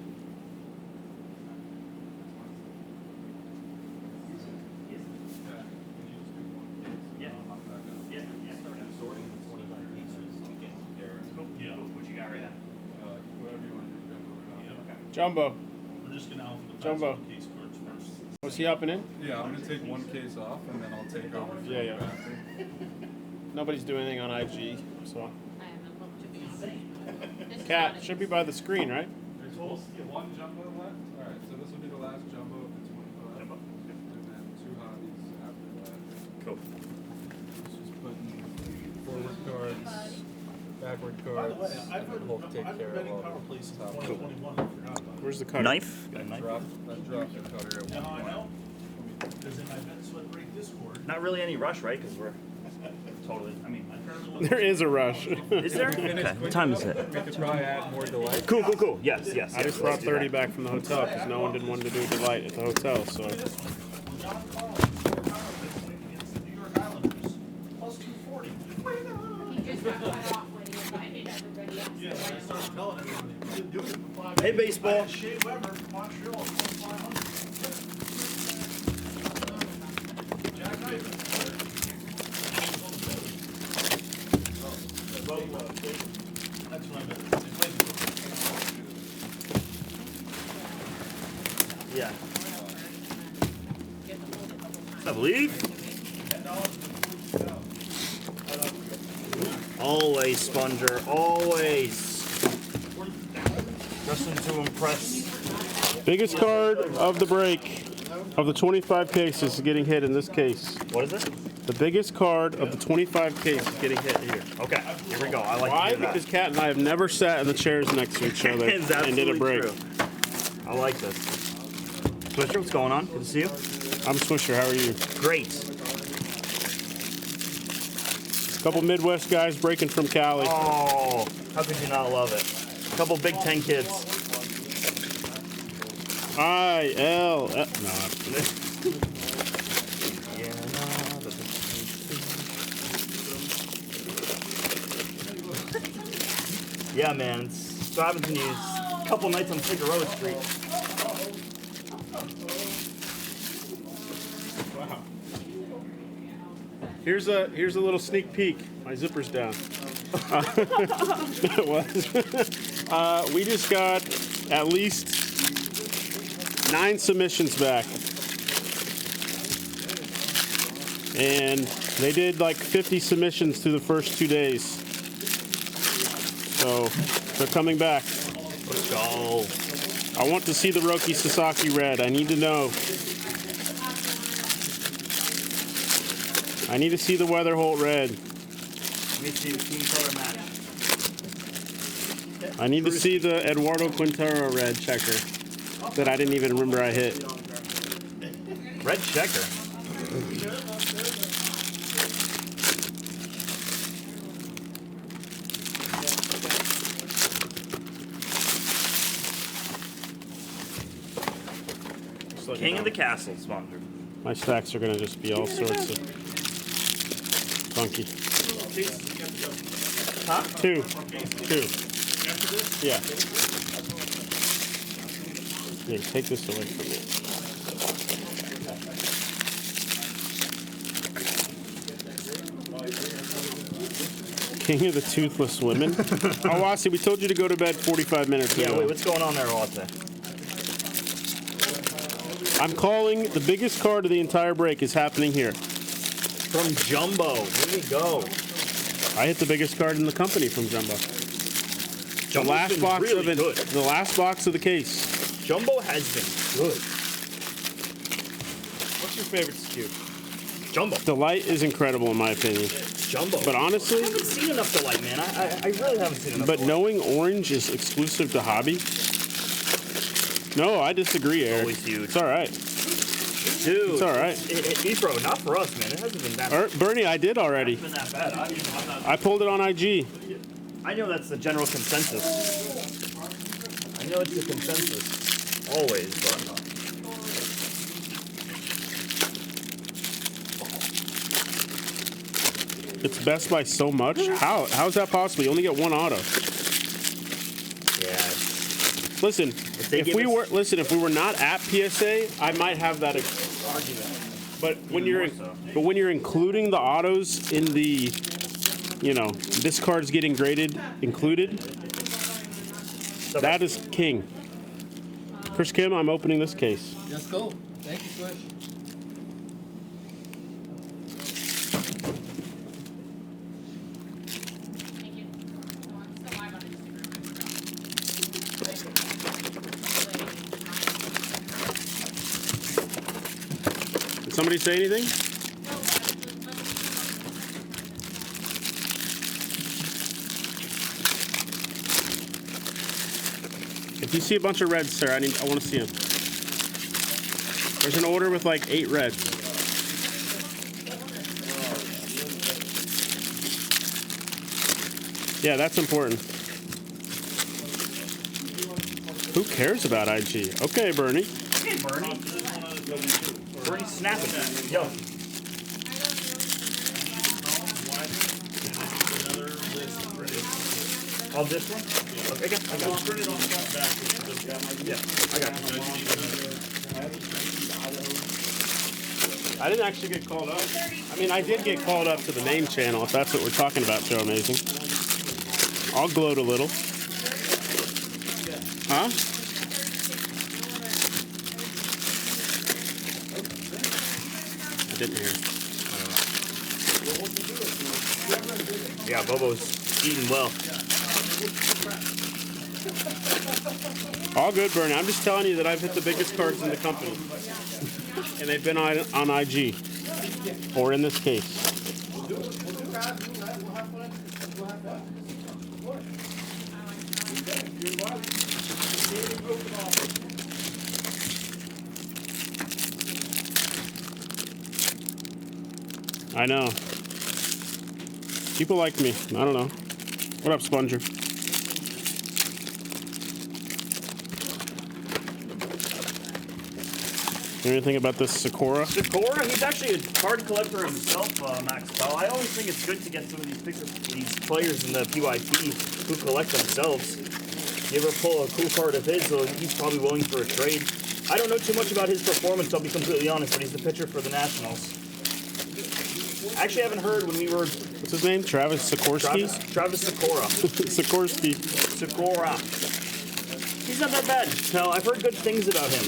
[SPEAKER 7] Yeah.
[SPEAKER 11] What you got right now?
[SPEAKER 5] Whatever you want to do.
[SPEAKER 10] Jumbo.
[SPEAKER 7] We're just gonna alphabetize
[SPEAKER 10] Jumbo.
[SPEAKER 7] the case cards first.
[SPEAKER 10] Was he up and in?
[SPEAKER 5] Yeah, I'm gonna take one case off and then I'll take over.
[SPEAKER 10] Yeah, yeah. Nobody's doing anything on IG, so.
[SPEAKER 8] I haven't looked to be honest. This
[SPEAKER 10] Cat
[SPEAKER 8] is
[SPEAKER 10] should be by the screen, right?
[SPEAKER 5] There's one jumbo left. All right, so this will be the last jumbo of the 25, and then 2 hobbies after that.
[SPEAKER 11] Cool.
[SPEAKER 5] Just putting forward cards, backward cards.
[SPEAKER 7] By the way, I've
[SPEAKER 5] and
[SPEAKER 7] heard,
[SPEAKER 5] then we'll take
[SPEAKER 7] I've
[SPEAKER 5] care
[SPEAKER 7] heard
[SPEAKER 5] of
[SPEAKER 7] many
[SPEAKER 5] all
[SPEAKER 7] power
[SPEAKER 5] the
[SPEAKER 7] places in
[SPEAKER 5] top.
[SPEAKER 7] 2021, I forgot about.
[SPEAKER 10] Where's the cutter?
[SPEAKER 11] Knife?
[SPEAKER 5] I dropped the cutter at
[SPEAKER 7] You know how
[SPEAKER 5] one
[SPEAKER 7] I
[SPEAKER 5] point.
[SPEAKER 7] know? Because in my Bet Sweat Break Discord,
[SPEAKER 11] Not really any rush, right? Because we're totally. I mean,
[SPEAKER 10] There is a rush.
[SPEAKER 11] is there? Okay. What time is it?
[SPEAKER 5] We could probably add more delight.
[SPEAKER 11] Cool, cool, cool. Yes, yes.
[SPEAKER 10] I just
[SPEAKER 11] yes,
[SPEAKER 10] brought
[SPEAKER 11] let's do
[SPEAKER 10] 30
[SPEAKER 11] that.
[SPEAKER 10] back from the hotel because no one didn't want to do delight at the hotel, so.
[SPEAKER 7] John Carlin, power play playing against the New York Islanders, plus 240.
[SPEAKER 8] He just got cut off when he invited everybody else.
[SPEAKER 7] Yeah, I started telling everybody. He didn't do it for 5
[SPEAKER 11] Hey,
[SPEAKER 7] days.
[SPEAKER 11] baseball.
[SPEAKER 7] I had Shea Weber from Montreal, plus 500. Jack Knight. That's what I meant. They played the
[SPEAKER 11] Yeah. I believe. Always, Sponger. Always. Wrestling to impress.
[SPEAKER 10] Biggest card of the break of the 25 cases is getting hit in this case.
[SPEAKER 11] What is it?
[SPEAKER 10] The biggest card of the 25 cases is getting hit here.
[SPEAKER 11] Okay, here we go. I like
[SPEAKER 10] Why?
[SPEAKER 11] to hear that.
[SPEAKER 10] Because Kat and I have never sat in the chairs next to each other
[SPEAKER 11] It's
[SPEAKER 10] and did a
[SPEAKER 11] absolutely
[SPEAKER 10] break.
[SPEAKER 11] true. I like this. Swisher, what's going on? Good to see you.
[SPEAKER 10] I'm Swisher. How are you?
[SPEAKER 11] Great.
[SPEAKER 10] Couple Midwest guys breaking from Cali.
[SPEAKER 11] Oh, how could you not love it? A couple Big Ten kids.
[SPEAKER 10] IL. No.
[SPEAKER 11] Yeah, yeah, man. It's what happens when you a couple nights on Figueroa Street.
[SPEAKER 10] Wow. Here's a little sneak peek. My zipper's down. It was. We just got at least 9 submissions back. And they did like 50 submissions through the first 2 days. So they're coming back.
[SPEAKER 11] Let's go.
[SPEAKER 10] I want to see the Roki Sasaki red. I need to know. I need to see the Weatherholt red.
[SPEAKER 11] Let me see the team color match.
[SPEAKER 10] I need to see the Eduardo Quintero red checker that I didn't even remember I hit.
[SPEAKER 11] Red checker. King of the Castle, Sponger.
[SPEAKER 10] My stacks are gonna just be all sorts of funky.
[SPEAKER 11] Huh?
[SPEAKER 10] 2. Yeah. Here, take this away from me. King of the Toothless Women. Oh, Wasi, we told you to go to bed 45 minutes ago.
[SPEAKER 11] Yeah, wait, what's going on there, Walter?
[SPEAKER 10] I'm calling the biggest card of the entire break is happening here.
[SPEAKER 11] From Jumbo. Here we go.
[SPEAKER 10] I hit the biggest card in the company from Jumbo. The
[SPEAKER 11] Jumbo's
[SPEAKER 10] last
[SPEAKER 11] been
[SPEAKER 10] box
[SPEAKER 11] really
[SPEAKER 10] of it.
[SPEAKER 11] good.
[SPEAKER 10] The last box of the case.
[SPEAKER 11] Jumbo has been good.
[SPEAKER 10] What's your favorite SKU?
[SPEAKER 11] Jumbo.
[SPEAKER 10] The light is incredible in my opinion.
[SPEAKER 11] Jumbo.
[SPEAKER 10] But honestly,
[SPEAKER 11] I haven't seen enough Delight, man. I really haven't seen enough.
[SPEAKER 10] but
[SPEAKER 11] Delight.
[SPEAKER 10] knowing orange is exclusive to hobby. No, I disagree, Eric.
[SPEAKER 11] Always huge.
[SPEAKER 10] It's all right.
[SPEAKER 11] Dude,
[SPEAKER 10] It's all right.
[SPEAKER 11] Ebro, not for us, man. It hasn't been that.
[SPEAKER 10] Bernie, I did already.
[SPEAKER 11] It's been that bad. I'm not,
[SPEAKER 10] I pulled it on IG.
[SPEAKER 11] I know that's the general consensus. I know it's the consensus. Always, but.
[SPEAKER 10] It's best by so much. How's that possible? You only get one auto.
[SPEAKER 11] Yeah.
[SPEAKER 10] Listen,
[SPEAKER 11] they
[SPEAKER 10] if
[SPEAKER 11] give
[SPEAKER 10] we
[SPEAKER 11] us-
[SPEAKER 10] were not at PSA, I might have that argument. But when you're including the autos in the, this card's getting graded included, that is king. Chris Kim, I'm opening this case.
[SPEAKER 6] Let's go. Thank you, Swish.
[SPEAKER 8] Thank you. So I'm still live on Instagram.
[SPEAKER 10] Did somebody say anything? If you see a bunch of reds, sir, I want to see them. There's an order with like 8 reds. Yeah, that's important. Who cares about IG? Okay, Bernie.
[SPEAKER 11] Hey, Bernie. Bernie snapping. Yo. Of this one? Okay, I got it. Yeah, I got it.
[SPEAKER 10] I didn't actually get called up. I mean, I did get called up to the main channel, if that's what we're talking about, Joe Amazing. I'll gloat a little. Huh? I didn't hear.
[SPEAKER 11] Yeah, Bobo's eating well.
[SPEAKER 10] All good, Bernie. I'm just telling you that I've hit the biggest cards in the company. And they've been on IG. Or in this case. I know. People like me. I don't know. What up, Sponger? Anything about this Sakura?
[SPEAKER 11] Sakura, he's actually a card collector himself, Max Bell. I always think it's good to get some of these players in the PYT who collect themselves. You ever pull a cool card of his, so he's probably willing for a trade. I don't know too much about his performance, I'll be completely honest, but he's the pitcher for the Nationals. I actually haven't heard when we were...
[SPEAKER 10] What's his name? Travis Sikorsky?
[SPEAKER 11] Travis Sakura.
[SPEAKER 10] Sikorsky.
[SPEAKER 11] Sakura. He's not that bad. No, I've heard good things about him.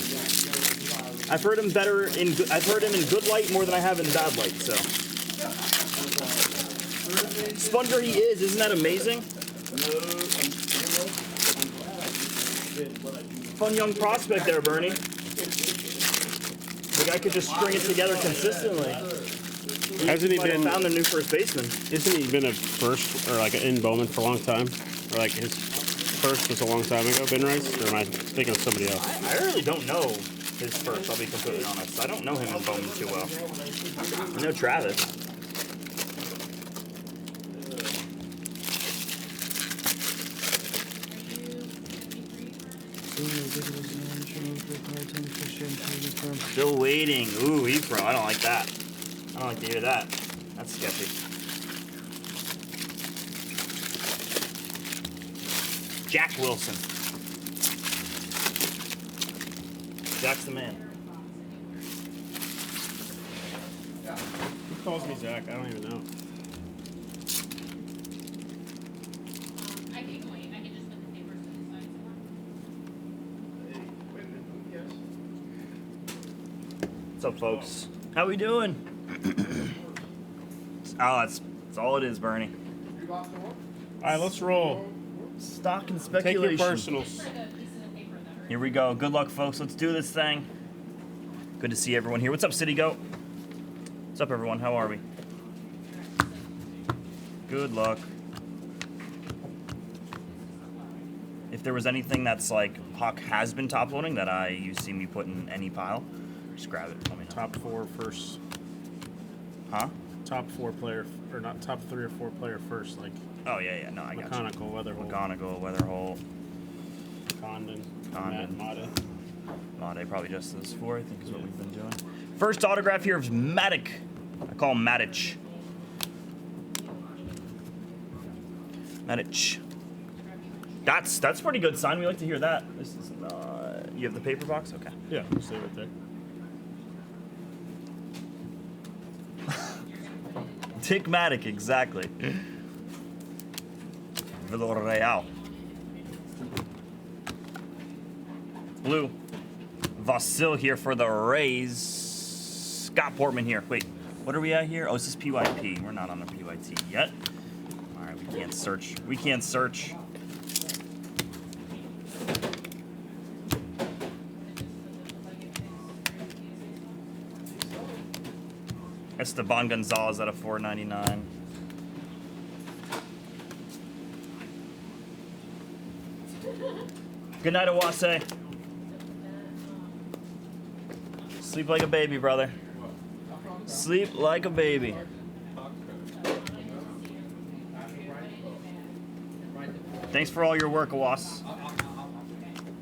[SPEAKER 11] I've heard him in good light more than I have in bad light, so. Sponger he is, isn't that amazing? Fun young prospect there, Bernie. The guy could just string it together consistently.
[SPEAKER 10] Hasn't he
[SPEAKER 11] Might have
[SPEAKER 10] been?
[SPEAKER 11] found a new first baseman?
[SPEAKER 10] Isn't he been a first or like in Bowman for a long time? Or like his first was a long time ago, Ben Rice? Or am I thinking of somebody else?
[SPEAKER 11] I really don't know his first, I'll be completely honest. I don't know him in Bowman too well. I know Travis. Still waiting. Ooh, Ebro. I don't like that. I don't like to hear that. That's sketchy. Jack Wilson. Jack's the man.
[SPEAKER 10] Who calls me Zach? I don't even know.
[SPEAKER 8] I can wait. I can just put the papers to the side somewhere.
[SPEAKER 11] What's up, folks? How we doing? Oh, that's all it is, Bernie.
[SPEAKER 10] All right, let's roll.
[SPEAKER 11] Stock and
[SPEAKER 10] Take
[SPEAKER 11] speculation.
[SPEAKER 10] your personals.
[SPEAKER 11] Here we go. Good luck, folks. Let's do this thing. Good to see everyone here. What's up, City Goat? What's up, everyone? How are we? Good luck. If there was anything that's like Hawk has been top loading that you see me put in any pile, just grab it. Let me know.
[SPEAKER 10] Top 4 first.
[SPEAKER 11] Huh?
[SPEAKER 10] Top 4 player, or not top 3 or 4 player first, like
[SPEAKER 11] Oh yeah. No, I got you.
[SPEAKER 10] Mechanical, Weatherhole,
[SPEAKER 11] McGonagall, Weatherhole,
[SPEAKER 10] Condon,
[SPEAKER 11] Condon.
[SPEAKER 10] Mate.
[SPEAKER 11] Made probably just those 4, I think is what we've been doing. First autograph here of Matic. I call him Matic. Matic. That's pretty good sign. We like to hear that. This is you have the paper box? Okay.
[SPEAKER 10] Yeah, stay right there.
[SPEAKER 11] Dick Matic, exactly. Villarreal. Blue. Vasil here for the Rays. Scott Portman here. Wait, what are we at here? Oh, this is PYP. We're not on the PYT yet. All right, we can't search. We can't search. Esteban Gonzalez at a $4.99. Good night, Awase. Sleep like a baby, brother. Sleep like a baby. Thanks for all your work, Awas.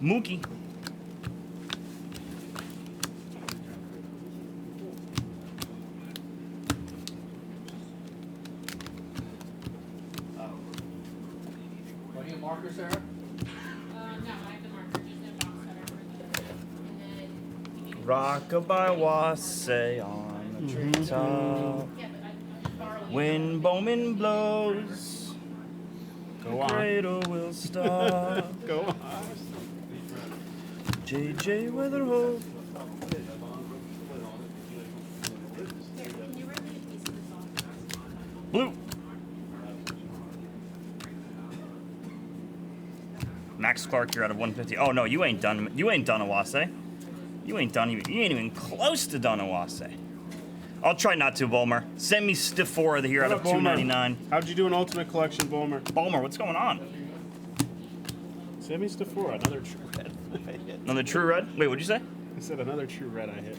[SPEAKER 11] Mookie.
[SPEAKER 9] Want you a marker, Sarah?
[SPEAKER 8] No, I have the marker, just a box cutter for the, and then.
[SPEAKER 11] Rockabye Wase on the treetop.
[SPEAKER 8] Yeah, but I borrow you.
[SPEAKER 11] When Bowman blows,
[SPEAKER 10] Go
[SPEAKER 11] the
[SPEAKER 10] on.
[SPEAKER 11] cradle will stop.
[SPEAKER 10] Go on.
[SPEAKER 11] JJ Weatherholt.
[SPEAKER 8] Can you write me a piece of this off?
[SPEAKER 11] Blue. Max Clark, you're out of 150. Oh no, you ain't done. You ain't done, Awase. You ain't done. You ain't even close to done, Awase. I'll try not to, Bulmer. Send me stiff 4 of the here out
[SPEAKER 10] What
[SPEAKER 11] of
[SPEAKER 10] up, Bulmer?
[SPEAKER 11] $2.99.
[SPEAKER 10] How'd you do in Ultimate Collection, Bulmer?
[SPEAKER 11] Bulmer, what's going on?
[SPEAKER 10] Semi to 4, another true red. I hit.
[SPEAKER 11] Another true red? Wait, what'd you say?
[SPEAKER 10] I said another true red I hit.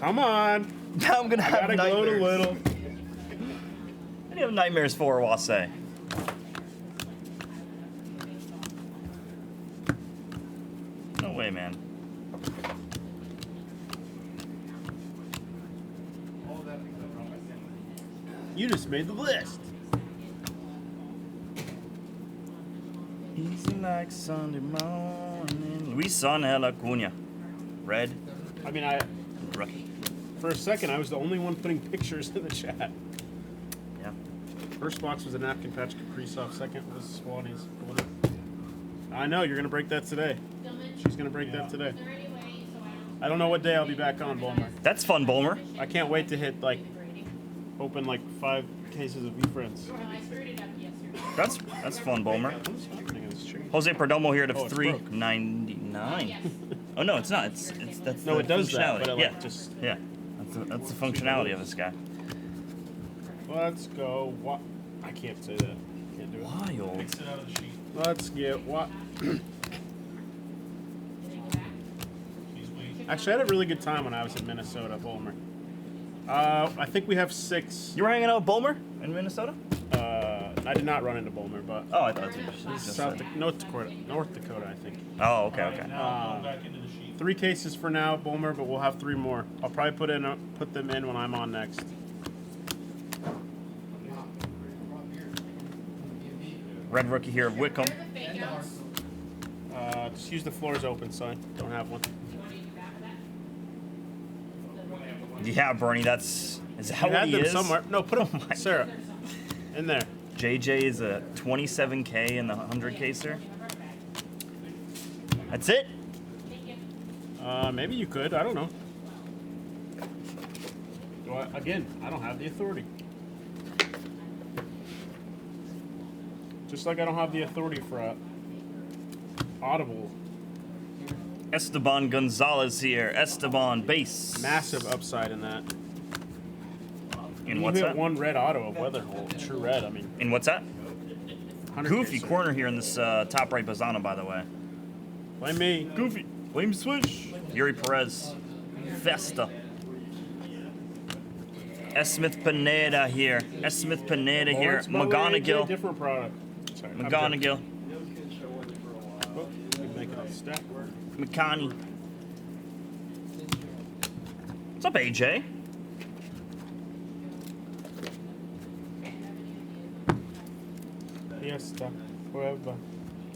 [SPEAKER 10] Come on.
[SPEAKER 11] Now I'm gonna have
[SPEAKER 10] Gotta gloat
[SPEAKER 11] nightmares.
[SPEAKER 10] a little.
[SPEAKER 11] I'm gonna have nightmares for Awase. No way, man.
[SPEAKER 10] You just made the list.
[SPEAKER 11] Easy like Sunday morning. Luis Angel Acuna. Red.
[SPEAKER 10] I mean,
[SPEAKER 11] Rookie.
[SPEAKER 10] for a second, I was the only one putting pictures in the chat.
[SPEAKER 11] Yeah.
[SPEAKER 10] First box was a napkin patch Kaprizov. Second was Swanee's. I know you're gonna break that today. She's gonna break that today.
[SPEAKER 8] Is there any way, so I don't.
[SPEAKER 10] I don't know what day I'll be back on, Bulmer.
[SPEAKER 11] That's fun, Bulmer.
[SPEAKER 10] I can't wait to hit open 5 cases of V-Friends.
[SPEAKER 8] No, I screwed it up yesterday.
[SPEAKER 11] That's fun, Bulmer.
[SPEAKER 10] What's happening in this tree?
[SPEAKER 11] Jose Perdomo here at
[SPEAKER 10] Oh, it's
[SPEAKER 11] $3.99.
[SPEAKER 8] Yes.
[SPEAKER 11] Oh no, it's not. It's that's
[SPEAKER 10] No,
[SPEAKER 11] the
[SPEAKER 10] it does that,
[SPEAKER 11] functionality.
[SPEAKER 10] but
[SPEAKER 11] yeah,
[SPEAKER 10] just
[SPEAKER 11] yeah. That's the functionality of this guy.
[SPEAKER 10] let's go. What? I can't say that. Can't do it.
[SPEAKER 11] Wild.
[SPEAKER 7] Takes it out of the sheet.
[SPEAKER 10] Let's get what?
[SPEAKER 7] He's weak.
[SPEAKER 10] Actually, I had a really good time when I was in Minnesota, Bulmer. I think we have 6.
[SPEAKER 11] You were hanging out with Bulmer in Minnesota?
[SPEAKER 10] I did not run into Bulmer, but
[SPEAKER 11] Oh, I thought that's what you just said.
[SPEAKER 10] North Dakota, I think.
[SPEAKER 11] Oh, okay, okay.
[SPEAKER 7] Now going back into the sheet.
[SPEAKER 10] 3 cases for now, Bulmer, but we'll have 3 more. I'll probably put them in when I'm on next.
[SPEAKER 11] Red rookie here of Wickham.
[SPEAKER 8] Where are the fake outs?
[SPEAKER 10] Just use the floors open sign. Don't have one.
[SPEAKER 8] Do you want to do back of that?
[SPEAKER 11] Yeah, Bernie, is that
[SPEAKER 10] I
[SPEAKER 11] what
[SPEAKER 10] had
[SPEAKER 11] he
[SPEAKER 10] them
[SPEAKER 11] is?
[SPEAKER 10] somewhere. No, put them, Sarah, in there.
[SPEAKER 11] JJ is a 27K in the 100 caser. That's it.
[SPEAKER 10] Maybe you could. I don't know. Again, I don't have the authority. Just like I don't have the authority for Audible.
[SPEAKER 11] Esteban Gonzalez here. Esteban base.
[SPEAKER 10] Massive upside in that.
[SPEAKER 11] In
[SPEAKER 10] You
[SPEAKER 11] what's
[SPEAKER 10] hit
[SPEAKER 11] that?
[SPEAKER 10] one red auto of Weatherholt. True red, I mean.
[SPEAKER 11] In what's that?
[SPEAKER 10] 100
[SPEAKER 11] Goofy
[SPEAKER 10] case.
[SPEAKER 11] corner here in this top right Bazano, by the way.
[SPEAKER 10] Blame me.
[SPEAKER 11] Goofy. Blame Swish. Yuri Perez. Festa. S. Smith Pineda here. S. Smith Pineda here.
[SPEAKER 10] Lawrence Butler, AJ,
[SPEAKER 11] McGonigal.
[SPEAKER 10] different product. Sorry, I'm
[SPEAKER 11] McGonigal.
[SPEAKER 10] joking. Oh, we make it a stack.
[SPEAKER 11] McConney. What's up, AJ?
[SPEAKER 10] Yes, whoever.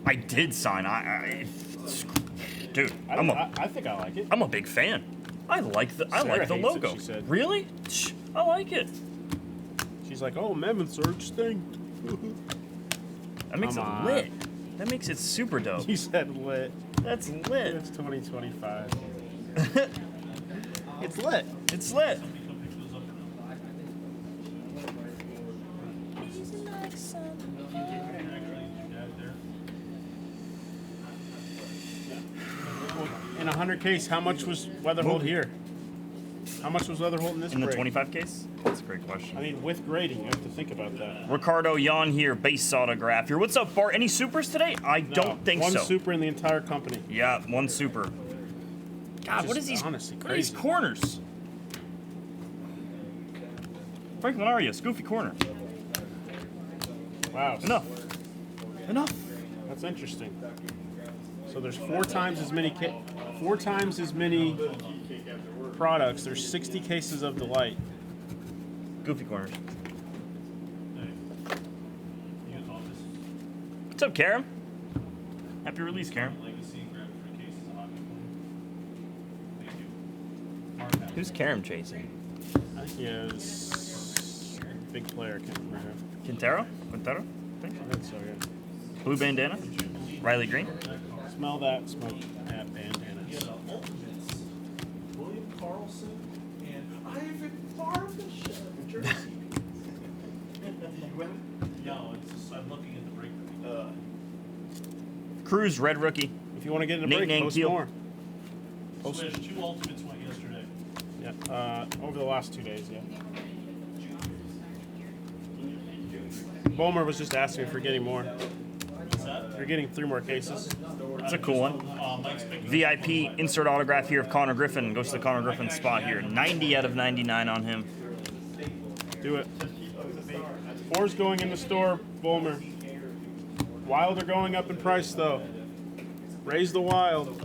[SPEAKER 11] I did sign. Dude,
[SPEAKER 10] I think I like it.
[SPEAKER 11] I'm a big fan. I like the
[SPEAKER 10] Sarah
[SPEAKER 11] like the
[SPEAKER 10] hates it,
[SPEAKER 11] logo.
[SPEAKER 10] she said.
[SPEAKER 11] Really? Shh, I like it.
[SPEAKER 10] She's like, oh, Mevin Surge thing.
[SPEAKER 11] That makes
[SPEAKER 10] Come
[SPEAKER 11] it
[SPEAKER 10] on.
[SPEAKER 11] lit. That makes it super dope.
[SPEAKER 10] You said lit.
[SPEAKER 11] That's lit.
[SPEAKER 10] It's 2025.
[SPEAKER 11] It's lit. It's lit.
[SPEAKER 10] In a 100 case, how much was Weatherholt here? How much was Weatherholt in this
[SPEAKER 11] In the
[SPEAKER 10] break?
[SPEAKER 11] 25 case? That's a great question.
[SPEAKER 10] I mean, with grading, you have to think about that.
[SPEAKER 11] Ricardo Yan here, base autograph here. What's up, Bart? Any supers today? I don't think
[SPEAKER 10] one
[SPEAKER 11] so.
[SPEAKER 10] One super in the entire company.
[SPEAKER 11] Yeah, one super. God, what
[SPEAKER 10] Just
[SPEAKER 11] is these?
[SPEAKER 10] honestly
[SPEAKER 11] What are these
[SPEAKER 10] crazy.
[SPEAKER 11] corners? Franklin Arias, goofy corner.
[SPEAKER 10] Wow.
[SPEAKER 11] Enough. Enough.
[SPEAKER 10] That's interesting. So there's four times as many products. There's 60 cases of Delight.
[SPEAKER 11] Goofy corners. What's up, Karen? Happy release, Karen. Who's Karen chasing?
[SPEAKER 10] I think he is a big player. I can't remember who.
[SPEAKER 11] Quintero? Quintero?
[SPEAKER 10] I think so, yeah.
[SPEAKER 11] Blue bandana? Riley Green?
[SPEAKER 10] Smell that smoke at bandanas.
[SPEAKER 1] William Carlson and Ivan Barbish. Jersey.
[SPEAKER 7] No, it's just, I'm looking at the break.
[SPEAKER 11] Cruz, red rookie.
[SPEAKER 10] If you want to get in a
[SPEAKER 11] Nate
[SPEAKER 10] break,
[SPEAKER 11] Nang
[SPEAKER 10] post
[SPEAKER 11] Keel.
[SPEAKER 10] more.
[SPEAKER 7] Swish, 2 ultimates went yesterday.
[SPEAKER 10] Yeah, over the last 2 days, yeah. Bowman was just asking if we're getting more.
[SPEAKER 7] What's that?
[SPEAKER 10] You're getting 3 more cases.
[SPEAKER 11] That's a cool one.
[SPEAKER 7] Mike's picking
[SPEAKER 11] VIP insert autograph here of Connor Griffin. Goes to the Connor Griffin spot here. 90 out of 99 on him.
[SPEAKER 10] Do it. 4's going in the store, Bowman. Wild are going up in price, though. Raise the wild.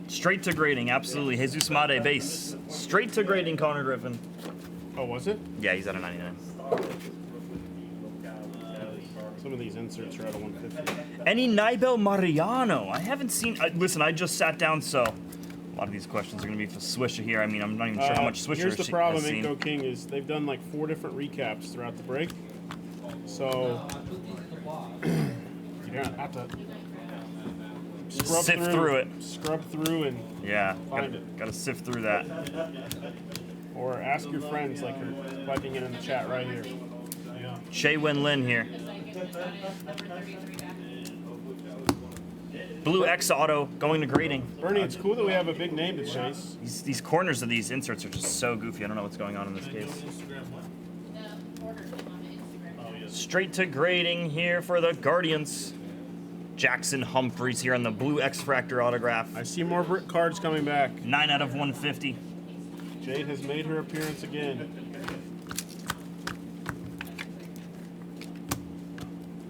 [SPEAKER 11] Straight to grading, absolutely. Jesus Made base. Straight to grading, Connor Griffin.
[SPEAKER 10] Oh, was it?
[SPEAKER 11] Yeah, he's at a 99.
[SPEAKER 10] Some of these inserts are out of 150.
[SPEAKER 11] Any Nibel Mariano? I haven't seen. Listen, I just sat down, so a lot of these questions are going to be for Swisher here. I mean, I'm not even sure how much Swisher
[SPEAKER 10] Here's the
[SPEAKER 11] has
[SPEAKER 10] problem,
[SPEAKER 11] seen.
[SPEAKER 10] Inco King, is they've done like 4 different recaps throughout the break. So you're gonna have to
[SPEAKER 11] Sift through it.
[SPEAKER 10] Scrub through and
[SPEAKER 11] Yeah,
[SPEAKER 10] find it.
[SPEAKER 11] gotta sift through that.
[SPEAKER 10] Or ask your friends, like you're typing it in the chat right here.
[SPEAKER 11] Shea Wen Lin here. Blue X Auto going to grading.
[SPEAKER 10] Bernie, it's cool that we have a big name to chase.
[SPEAKER 11] These corners of these inserts are just so goofy. I don't know what's going on in this case.
[SPEAKER 7] Instagram one.
[SPEAKER 8] The order came on the Instagram.
[SPEAKER 7] Oh, yes.
[SPEAKER 11] Straight to grading here for the Guardians. Jackson Humphreys here on the Blue X Fractor autograph.
[SPEAKER 10] I see more cards coming back.
[SPEAKER 11] 9 out of 150.
[SPEAKER 10] Jade has made her appearance again.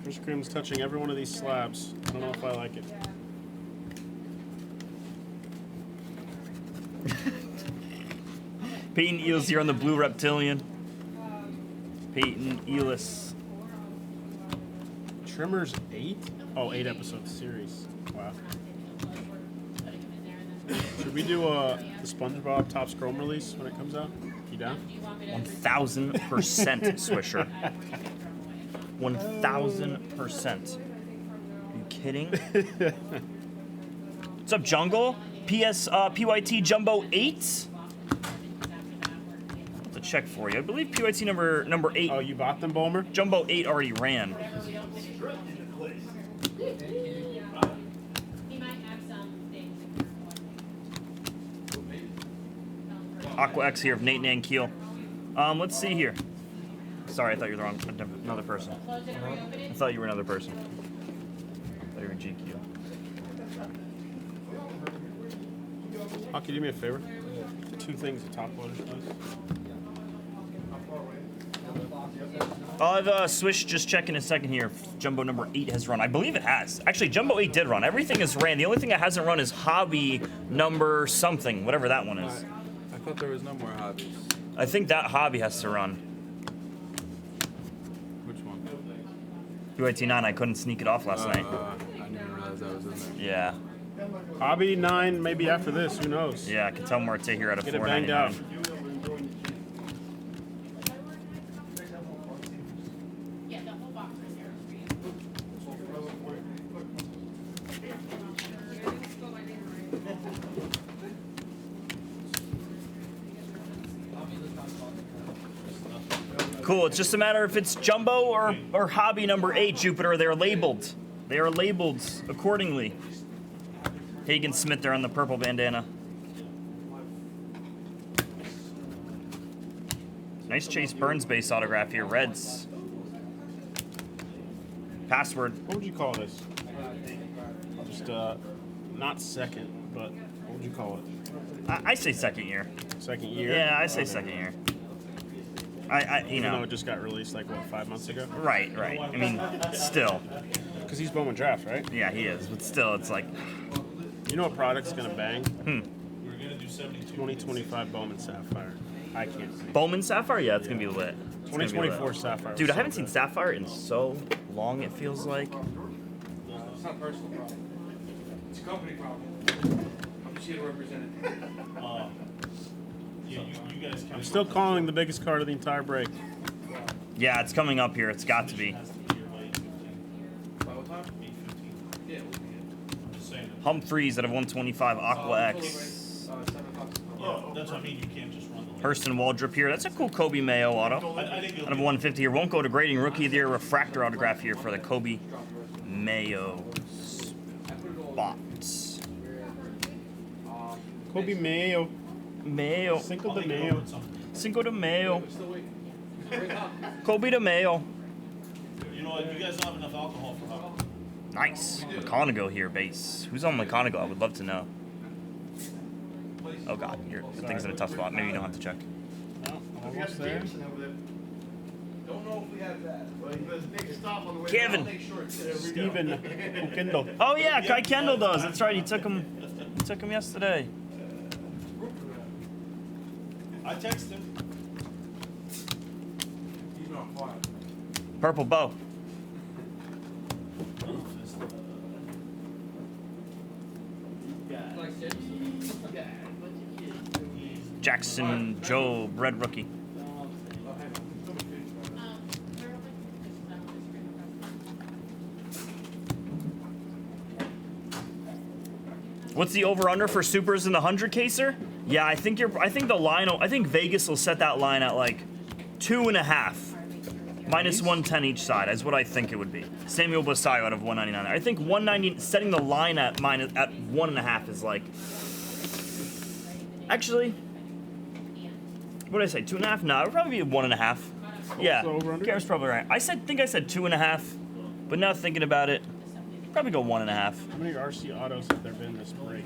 [SPEAKER 10] Chris Krim's touching every one of these slabs. I don't know if I like it.
[SPEAKER 11] Peyton Eels here on the Blue Reptilian. Peyton Eelis.
[SPEAKER 10] Trimmers 8? Oh, 8 episode series. Wow. Should we do the SpongeBob Topps Chrome release when it comes out? You down?
[SPEAKER 11] 1000% Swisher. 1000%. Are you kidding? What's up, Jungle? PYT Jumbo 8. I'll check for you. I believe PYT number 8.
[SPEAKER 10] Oh, you bought them, Bowman?
[SPEAKER 11] Jumbo 8 already ran.
[SPEAKER 8] He might have some things.
[SPEAKER 11] Aqua X here of Nate Nankeel. Let's see here. Sorry, I thought you were the wrong another person. I thought you were another person. I thought you were in GQ.
[SPEAKER 10] Can you do me a favor? 2 things of top loaders, please.
[SPEAKER 11] I'll have Swish just check in a second here if Jumbo number 8 has run. I believe it has. Actually, Jumbo 8 did run. Everything has ran. The only thing that hasn't run is Hobby number something, whatever that one is.
[SPEAKER 5] I thought there was no more hobbies.
[SPEAKER 11] I think that Hobby has to run.
[SPEAKER 5] Which one?
[SPEAKER 11] UIT 9, I couldn't sneak it off last night.
[SPEAKER 5] I didn't even realize that was in there.
[SPEAKER 11] Yeah.
[SPEAKER 10] Hobby 9, maybe after this. Who knows?
[SPEAKER 11] Yeah, I can tell Marte here out of
[SPEAKER 10] Get it banged out.
[SPEAKER 11] $4.99.
[SPEAKER 8] Yeah, the whole box right there is for you.
[SPEAKER 11] Cool. It's just a matter if it's Jumbo or Hobby number 8, Jupiter. They're labeled. They are labeled accordingly. Hagen Smith there on the purple bandana. Nice Chase Burns base autograph here. Reds. Password.
[SPEAKER 10] What would you call this? Just not second, but what would you call it?
[SPEAKER 11] I say second year.
[SPEAKER 10] Second year?
[SPEAKER 11] Yeah, I say
[SPEAKER 10] Okay.
[SPEAKER 11] second year. You
[SPEAKER 10] Even though
[SPEAKER 11] know.
[SPEAKER 10] it just got released like what, 5 months ago?
[SPEAKER 11] Right. I mean, still.
[SPEAKER 10] Because he's Bowman Draft, right?
[SPEAKER 11] Yeah, he is. But still, it's like,
[SPEAKER 10] You know what product's gonna bang?
[SPEAKER 7] We're gonna do 72.
[SPEAKER 10] 2025 Bowman Sapphire. I can't see.
[SPEAKER 11] Bowman Sapphire? Yeah, it's going to be lit. It's gonna be
[SPEAKER 10] 2024
[SPEAKER 11] lit.
[SPEAKER 10] Sapphire.
[SPEAKER 11] Dude,
[SPEAKER 10] was
[SPEAKER 11] I haven't
[SPEAKER 10] so
[SPEAKER 11] seen
[SPEAKER 10] good.
[SPEAKER 11] Sapphire in so long, it feels like.
[SPEAKER 9] It's not a personal problem. It's a company problem. I'm just here to represent it.
[SPEAKER 7] Yeah, you guys
[SPEAKER 10] I'm still calling the biggest card of the entire break.
[SPEAKER 11] Yeah, it's coming up here. It's got to be.
[SPEAKER 7] has to be here by 8:15.
[SPEAKER 9] By what time?
[SPEAKER 7] 8:15.
[SPEAKER 9] Yeah, we'll be here.
[SPEAKER 7] I'm just saying.
[SPEAKER 11] Humphreys out of 125 Aqua X.
[SPEAKER 9] 7 o'clock.
[SPEAKER 7] Yeah, that's what I mean. You can't just run the lane.
[SPEAKER 11] Hurston Waldrop here. That's a cool Kobe Mayo auto.
[SPEAKER 7] I think you'll
[SPEAKER 11] Out of 150 here. Won't go to grading. Rookie of the year refractor autograph here for the Kobe Mayo spots.
[SPEAKER 10] Kobe Mayo.
[SPEAKER 11] Mayo.
[SPEAKER 10] Cinco de Mayo.
[SPEAKER 11] Cinco de Mayo.
[SPEAKER 9] Still waiting. Right now.
[SPEAKER 11] Kobe de Mayo.
[SPEAKER 7] You know what? You guys don't have enough alcohol for Hubble.
[SPEAKER 11] Nice. McConaughey here, base. Who's on McConaughey? I would love to know. Oh god, the thing's in a tough spot. Maybe you don't have to check.
[SPEAKER 10] No,
[SPEAKER 9] We got
[SPEAKER 10] almost
[SPEAKER 9] the
[SPEAKER 10] there.
[SPEAKER 9] Jameson over there. Don't know if we have that, but he does make a stop on the way.
[SPEAKER 11] Kevin.
[SPEAKER 9] I'll make sure it's there.
[SPEAKER 10] Steven Ukendo.
[SPEAKER 11] Oh yeah, Kai Kendall does. That's right. He took him yesterday.
[SPEAKER 7] I text him.
[SPEAKER 9] He's on fire.
[SPEAKER 11] Purple bow. Jackson Joe, red rookie. What's the over/under for supers in the 100 caser? Yeah, I think the line. I think Vegas will set that line at like 2.5, minus 110 each side. Is what I think it would be. Samuel Basayo out of 199. I think 190. Setting the line at 1.5 is like. Actually, what did I say? 2.5? No, it would probably be 1.5. Yeah,
[SPEAKER 10] So over/under?
[SPEAKER 11] Garrett's probably right. I think I said 2.5, but now thinking about it, probably go 1.5.
[SPEAKER 10] How many RC autos have there been this break?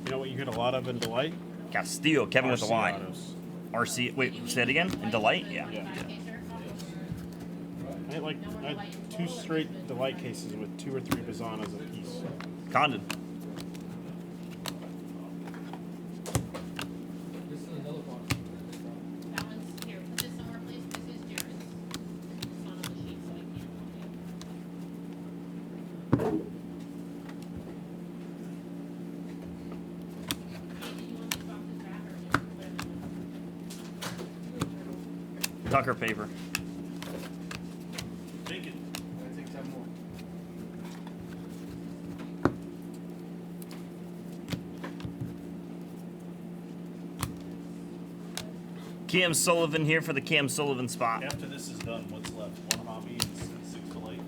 [SPEAKER 10] You know what you get a lot of in Delight?
[SPEAKER 11] Castillo, Kevin with the
[SPEAKER 10] RC
[SPEAKER 11] Y.
[SPEAKER 10] autos.
[SPEAKER 11] RC. Wait, say it again. In Delight? Yeah.
[SPEAKER 10] Yeah. I had 2 straight Delight cases with 2 or 3 Bizanas apiece.
[SPEAKER 11] Condon.
[SPEAKER 8] That one's here. Put this somewhere, please. This is Jared's. It's not on the sheet, so I can't help you. Hey, did you want this boxes back or just put them in?
[SPEAKER 11] Tucker paper.
[SPEAKER 7] Take it.
[SPEAKER 9] I think 10 more.
[SPEAKER 11] Cam Sullivan here for the Cam Sullivan spot.
[SPEAKER 7] After this is done, what's left? One hobby and 6 to light.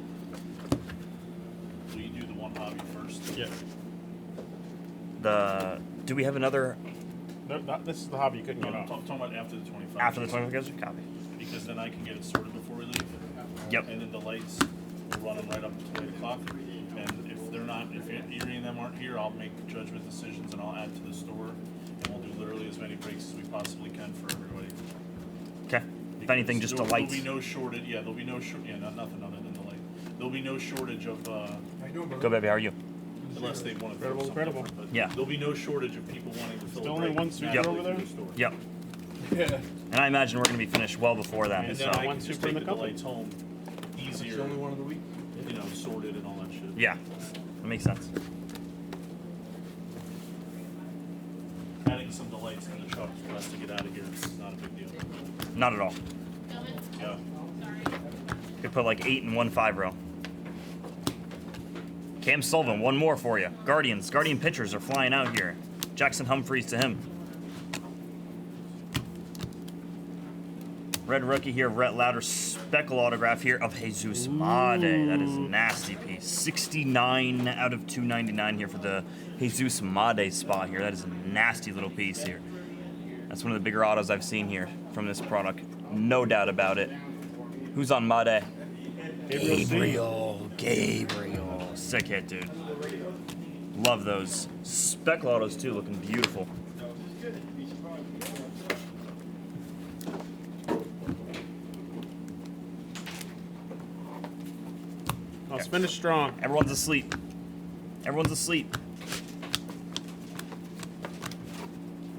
[SPEAKER 7] Will you do the one hobby first?
[SPEAKER 10] Yeah.
[SPEAKER 11] Do we have another
[SPEAKER 10] This is the hobby you couldn't
[SPEAKER 7] No,
[SPEAKER 10] get
[SPEAKER 7] I'm
[SPEAKER 10] off.
[SPEAKER 7] talking about after the 25.
[SPEAKER 11] after the 25 guys? Copy.
[SPEAKER 7] Because then I can get it sorted before we leave.
[SPEAKER 11] Yep.
[SPEAKER 7] And then the lights, we'll run them right up until 8 o'clock. And if they're not, if any of them aren't here, I'll make judgment decisions and I'll add to the store. And we'll do literally as many breaks as we possibly can for everybody.
[SPEAKER 11] Okay. If anything, just the
[SPEAKER 7] There'll
[SPEAKER 11] lights.
[SPEAKER 7] be no shortage, yeah, there'll be no nothing other than the light. There'll be no shortage of,
[SPEAKER 11] Go, baby. How are you?
[SPEAKER 7] unless they want to.
[SPEAKER 10] Incredible, incredible.
[SPEAKER 11] Yeah.
[SPEAKER 7] There'll be no shortage of people wanting to fill
[SPEAKER 10] Still
[SPEAKER 7] a
[SPEAKER 10] only
[SPEAKER 7] break
[SPEAKER 10] one super
[SPEAKER 7] naturally
[SPEAKER 11] over
[SPEAKER 10] there?
[SPEAKER 7] through the store.
[SPEAKER 11] Yep. And I imagine we're going to be finished well before then.
[SPEAKER 7] And
[SPEAKER 11] So.
[SPEAKER 7] then I
[SPEAKER 10] one
[SPEAKER 7] can just
[SPEAKER 10] super in
[SPEAKER 7] take
[SPEAKER 10] the
[SPEAKER 7] the
[SPEAKER 10] company.
[SPEAKER 7] lights home easier,
[SPEAKER 1] one of the week.
[SPEAKER 7] you know, sorted and all that shit.
[SPEAKER 11] Yeah. That makes sense.
[SPEAKER 7] Adding some of the lights in the truck for us to get out of here is not a big deal.
[SPEAKER 11] Not at all.
[SPEAKER 7] Yeah.
[SPEAKER 11] Could put like 8 in one 5-row. Cam Sullivan, one more for you. Guardian pitchers are flying out here. Jackson Humphreys to him. Red rookie here, Rhett Lauder, speckle autograph here of Jesus Made. That is a nasty piece. 69 out of 299 here for the Jesus Made spot here. That is a nasty little piece here. That's one of the bigger autos I've seen here from this product. No doubt about it. Who's on Made? Gabriel. Sick hit, dude. Love those. Speckle autos too, looking beautiful.
[SPEAKER 10] Let's finish strong.
[SPEAKER 11] Everyone's asleep. Everyone's asleep.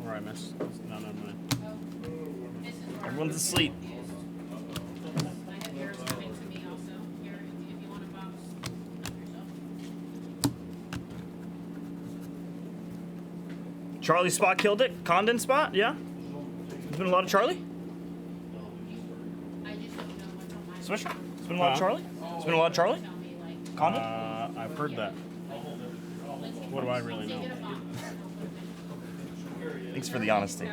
[SPEAKER 10] All right, miss. No, never mind.
[SPEAKER 11] Everyone's asleep.
[SPEAKER 8] I have yours coming to me also. Here, if you want a box yourself.
[SPEAKER 11] Charlie spot killed it. Condon spot, yeah. There's been a lot of Charlie.
[SPEAKER 8] I just don't know what's on my
[SPEAKER 11] Swisher. It's been a lot of Charlie. It's been a lot of Charlie.
[SPEAKER 8] tell me, like,
[SPEAKER 11] Condon.
[SPEAKER 10] I've heard that. What do I really know?
[SPEAKER 11] Thanks for the honesty.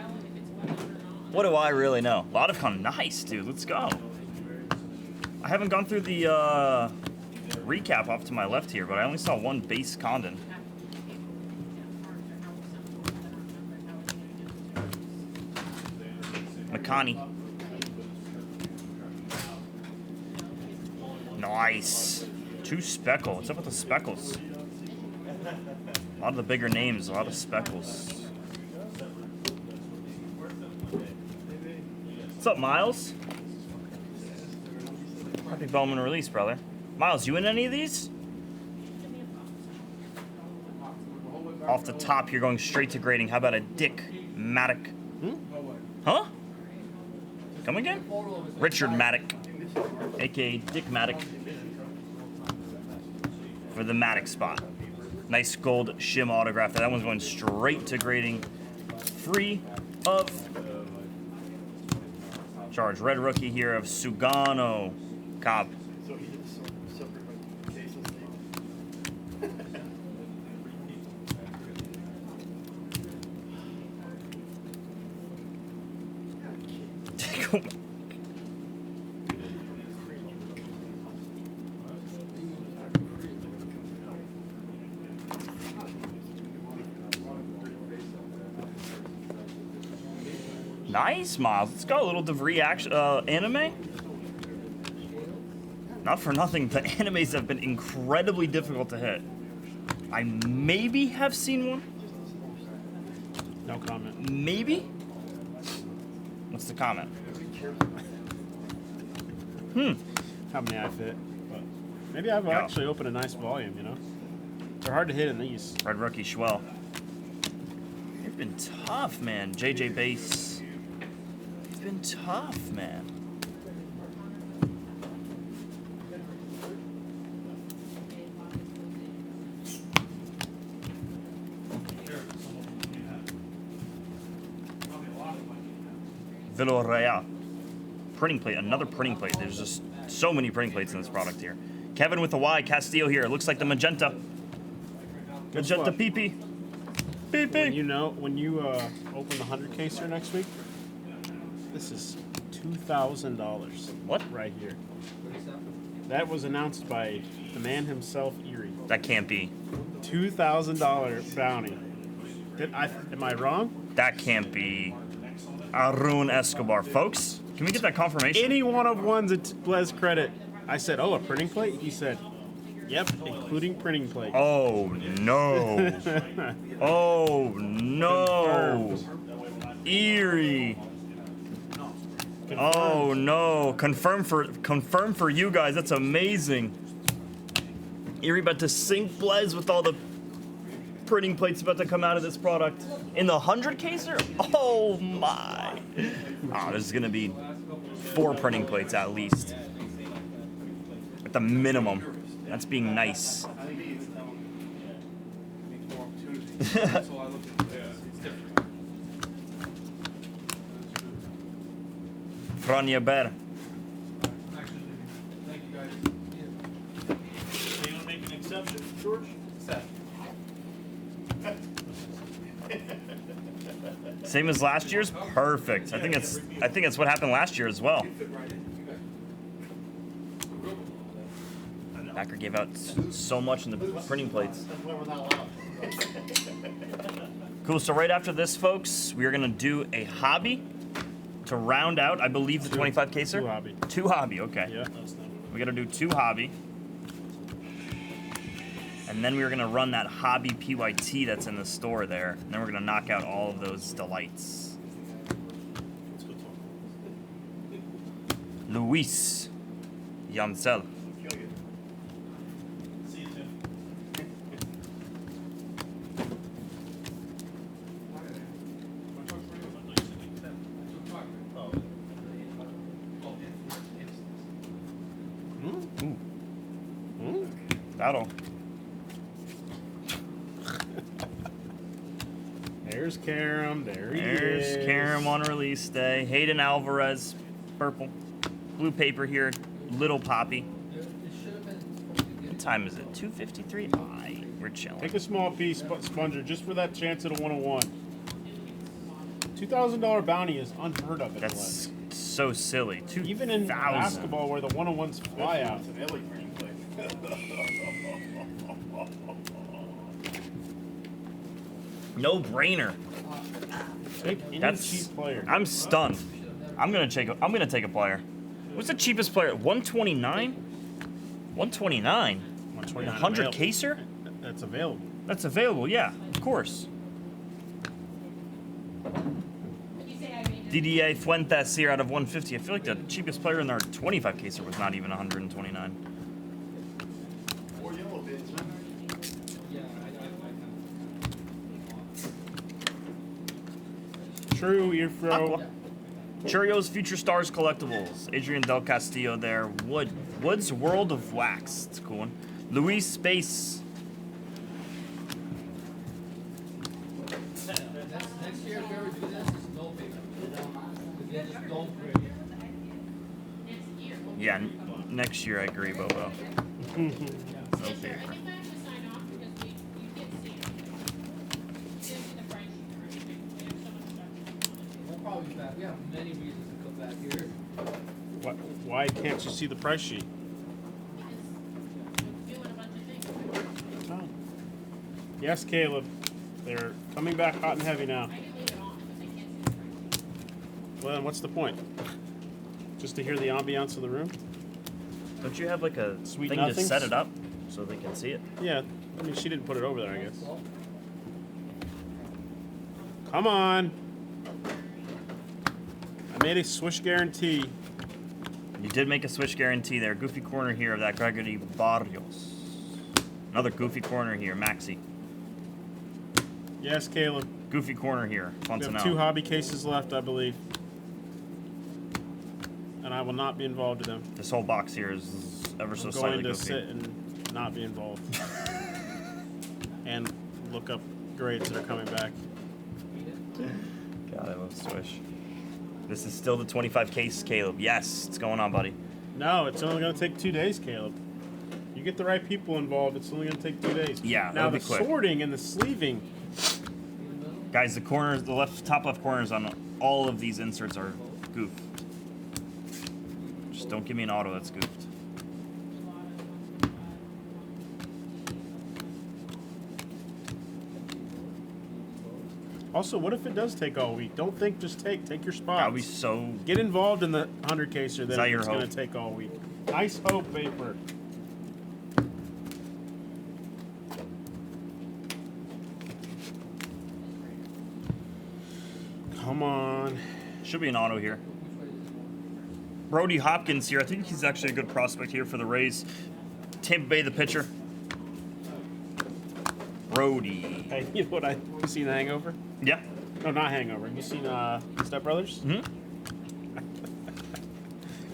[SPEAKER 11] What do I really know? A lot of Condon. Nice, dude. Let's go. I haven't gone through the recap off to my left here, but I only saw one base Condon. McConney. Nice. 2 speckle. What's up with the speckles? A lot of the bigger names, a lot of speckles. What's up, Miles? Happy Bowman release, brother. Miles, you in any of these? Off the top, you're going straight to grading. How about a Dick Maddock? Huh? Come again? Richard Maddock, aka Dick Maddock, for the Maddock spot. Nice gold shim autograph. That one's going straight to grading, free of charge. Red rookie here of Sugano Cobb. Nice, Miles. Let's go. A little DeVry action, anime. Not for nothing, the animes have been incredibly difficult to hit. I maybe have seen one.
[SPEAKER 10] No comment.
[SPEAKER 11] Maybe? What's the comment?
[SPEAKER 10] How many I fit? But maybe I've
[SPEAKER 11] Yeah.
[SPEAKER 10] actually opened a nice volume, you know? They're hard to hit in these.
[SPEAKER 11] Red rookie Schwell. They've been tough, man. JJ Base. It's been tough, man. Villarreal. Printing plate, another printing plate. There's just so many printing plates in this product here. Kevin with the Y, Castillo here. It looks like the magenta. Magenta
[SPEAKER 10] what?
[SPEAKER 11] PP.
[SPEAKER 10] When you know, when you open the 100 case here next week, This is $2,000.
[SPEAKER 11] What?
[SPEAKER 10] Right here. That was announced by the man himself, Erie.
[SPEAKER 11] That can't be.
[SPEAKER 10] $2,000 bounty. Am I wrong?
[SPEAKER 11] That can't be Arun Escobar. Folks, can we get that confirmation?
[SPEAKER 10] Any one of one's a Blez credit. I said, oh, a printing plate? He said, yep, including printing plate.
[SPEAKER 11] Oh, no. Oh, no. Erie. Oh, no. Confirm for you guys. That's amazing. Erie about to sink Blez with all the printing plates about to come out of this product. In the 100 caser? Oh, my. Oh, there's going to be 4 printing plates at least. At the minimum. That's being nice. Franja Ber.
[SPEAKER 7] They don't make an exception, George?
[SPEAKER 11] Same as last year's? Perfect. I think it's what happened last year as well. Backer gave out so much in the printing plates. Cool, so right after this, folks, we are gonna do a hobby to round out, I believe, the 25 caser?
[SPEAKER 10] 2 hobby.
[SPEAKER 11] 2 hobby, okay.
[SPEAKER 10] Yeah.
[SPEAKER 11] We gotta do 2 hobby. And then we're gonna run that hobby PYT that's in the store there. And then we're gonna knock out all of those delights. Luis Yancel.
[SPEAKER 7] See you, Tim.
[SPEAKER 11] That'll.
[SPEAKER 10] There's Karam. There he
[SPEAKER 11] There's
[SPEAKER 10] is.
[SPEAKER 11] Karam on release day. Hayden Alvarez, purple. Blue paper here, Little Poppy. What time is it? 2:53? Aye, we're chilling.
[SPEAKER 10] Take a small piece, Sponger, just for that chance at a 101. $2,000 bounty is unheard of in
[SPEAKER 11] That's so silly. 2,000.
[SPEAKER 10] even in basketball where the 101s fly out.
[SPEAKER 11] No brainer.
[SPEAKER 10] Take any
[SPEAKER 11] That's
[SPEAKER 10] cheap player.
[SPEAKER 11] I'm stunned. I'm gonna take a player. What's the cheapest player? 129? 129?
[SPEAKER 10] 129
[SPEAKER 11] 100
[SPEAKER 10] available.
[SPEAKER 11] caser?
[SPEAKER 10] That's available.
[SPEAKER 11] That's available, yeah, of course. DDA Fuentes here out of 150. I feel like the cheapest player in our 25 caser was not even 129.
[SPEAKER 9] Four yellow bins, huh?
[SPEAKER 10] True, Earfro.
[SPEAKER 11] Cheerios Future Stars Collectibles. Adrian Del Castillo there. Woods World of Wax. It's a cool one. Luis Space.
[SPEAKER 6] Next year, if we ever do this, it's no paper. Just don't print.
[SPEAKER 8] Next year.
[SPEAKER 11] Yeah, next year I agree, Bobo. No
[SPEAKER 8] Yes, sir.
[SPEAKER 11] paper.
[SPEAKER 8] I think I have to sign off because you did see it. This is the price sheet or anything. We have so much stuff.
[SPEAKER 6] We'll probably be back. We have many reasons to come back here.
[SPEAKER 10] Why can't you see the price sheet?
[SPEAKER 8] Because we're doing a bunch of things.
[SPEAKER 10] Oh. Yes, Caleb. They're coming back hot and heavy now.
[SPEAKER 8] I can leave it on, but they can't see the price sheet.
[SPEAKER 10] Well, then what's the point? Just to hear the ambiance of the room?
[SPEAKER 11] Don't you have like a
[SPEAKER 10] Sweet
[SPEAKER 11] thing to
[SPEAKER 10] nothings?
[SPEAKER 11] set it up so they can see it?
[SPEAKER 10] Yeah. I mean, she didn't put it over there, I guess. Come on. I made a swish guarantee.
[SPEAKER 11] You did make a switch guarantee there. Goofy corner here of that Gregory Barrios. Another goofy corner here, Maxi.
[SPEAKER 10] Yes, Caleb.
[SPEAKER 11] Goofy corner here,
[SPEAKER 10] We have 2
[SPEAKER 11] Fontanelle.
[SPEAKER 10] hobby cases left, I believe. And I will not be involved in them.
[SPEAKER 11] This whole box here is ever so
[SPEAKER 10] I'm
[SPEAKER 11] slightly
[SPEAKER 10] going to
[SPEAKER 11] goofy.
[SPEAKER 10] sit and not be involved. And look up grades that are coming back.
[SPEAKER 11] God, I love Swish. This is still the 25 case, Caleb. Yes, it's going on, buddy.
[SPEAKER 10] No, it's only going to take 2 days, Caleb. You get the right people involved, it's only going to take 2 days.
[SPEAKER 11] Yeah,
[SPEAKER 10] Now
[SPEAKER 11] that'll
[SPEAKER 10] the
[SPEAKER 11] be quick.
[SPEAKER 10] sorting and the sleeving.
[SPEAKER 11] Guys, the corners, the top left corners on all of these inserts are goofed. Just don't give me an auto that's goofed.
[SPEAKER 10] Also, what if it does take all week? Don't think, just take your spot.
[SPEAKER 11] That would be so.
[SPEAKER 10] Get involved in the 100 caser
[SPEAKER 11] Is
[SPEAKER 10] that
[SPEAKER 11] that your
[SPEAKER 10] it's going to
[SPEAKER 11] hope?
[SPEAKER 10] take all week. Nice hope, Vapor. Come on.
[SPEAKER 11] Should be an auto here. Brody Hopkins here. I think he's actually a good prospect here for the Rays. Tampa Bay, the pitcher. Brody.
[SPEAKER 10] Hey, you know what you seen The Hangover?
[SPEAKER 11] Yeah.
[SPEAKER 10] No, not Hangover. You seen Step Brothers?
[SPEAKER 11] Hmm?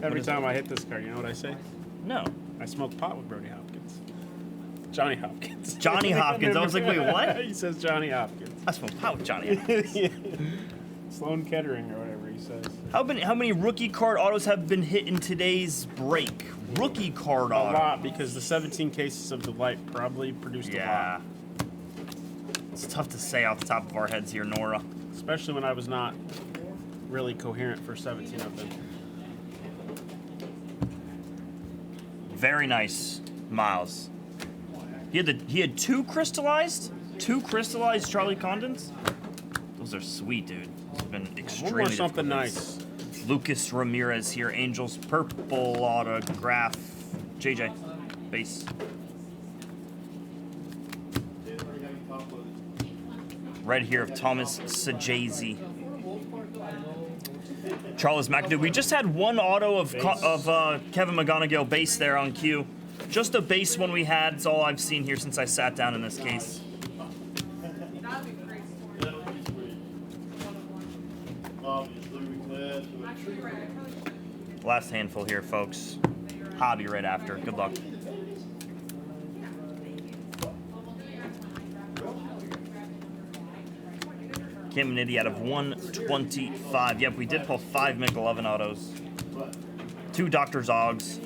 [SPEAKER 10] Every time I hit this card, you know what I say?
[SPEAKER 11] No.
[SPEAKER 10] I smoke pot with Brody Hopkins. Johnny Hopkins.
[SPEAKER 11] Johnny Hopkins. I was like, wait, what?
[SPEAKER 10] He says Johnny Hopkins.
[SPEAKER 11] I smoke pot with Johnny Hopkins.
[SPEAKER 10] Yeah. Sloan Kettering or whatever he says.
[SPEAKER 11] How many rookie card autos have been hit in today's break? Rookie card
[SPEAKER 10] A
[SPEAKER 11] auto.
[SPEAKER 10] lot, because the 17 cases of Delight probably produced a
[SPEAKER 11] Yeah.
[SPEAKER 10] lot.
[SPEAKER 11] It's tough to say off the top of our heads here, Nora.
[SPEAKER 10] Especially when I was not really coherent for 17 of them.
[SPEAKER 11] Very nice, Miles. He had two crystallized Charlie Condons. Those are sweet, dude. It's been extremely
[SPEAKER 10] One more something
[SPEAKER 11] difficult.
[SPEAKER 10] nice.
[SPEAKER 11] Lucas Ramirez here, Angels purple autograph. JJ, base. Red here of Thomas Sajazi. Charles McAdoo. We just had one auto of Kevin McGonigal base there on cue. Just a base one we had. It's all I've seen here since I sat down in this case. Last handful here, folks. Hobby right after. Good luck. Kim Nitty out of 125. Yep, we did pull 5 McElevin autos. 2 Dr. Zogs.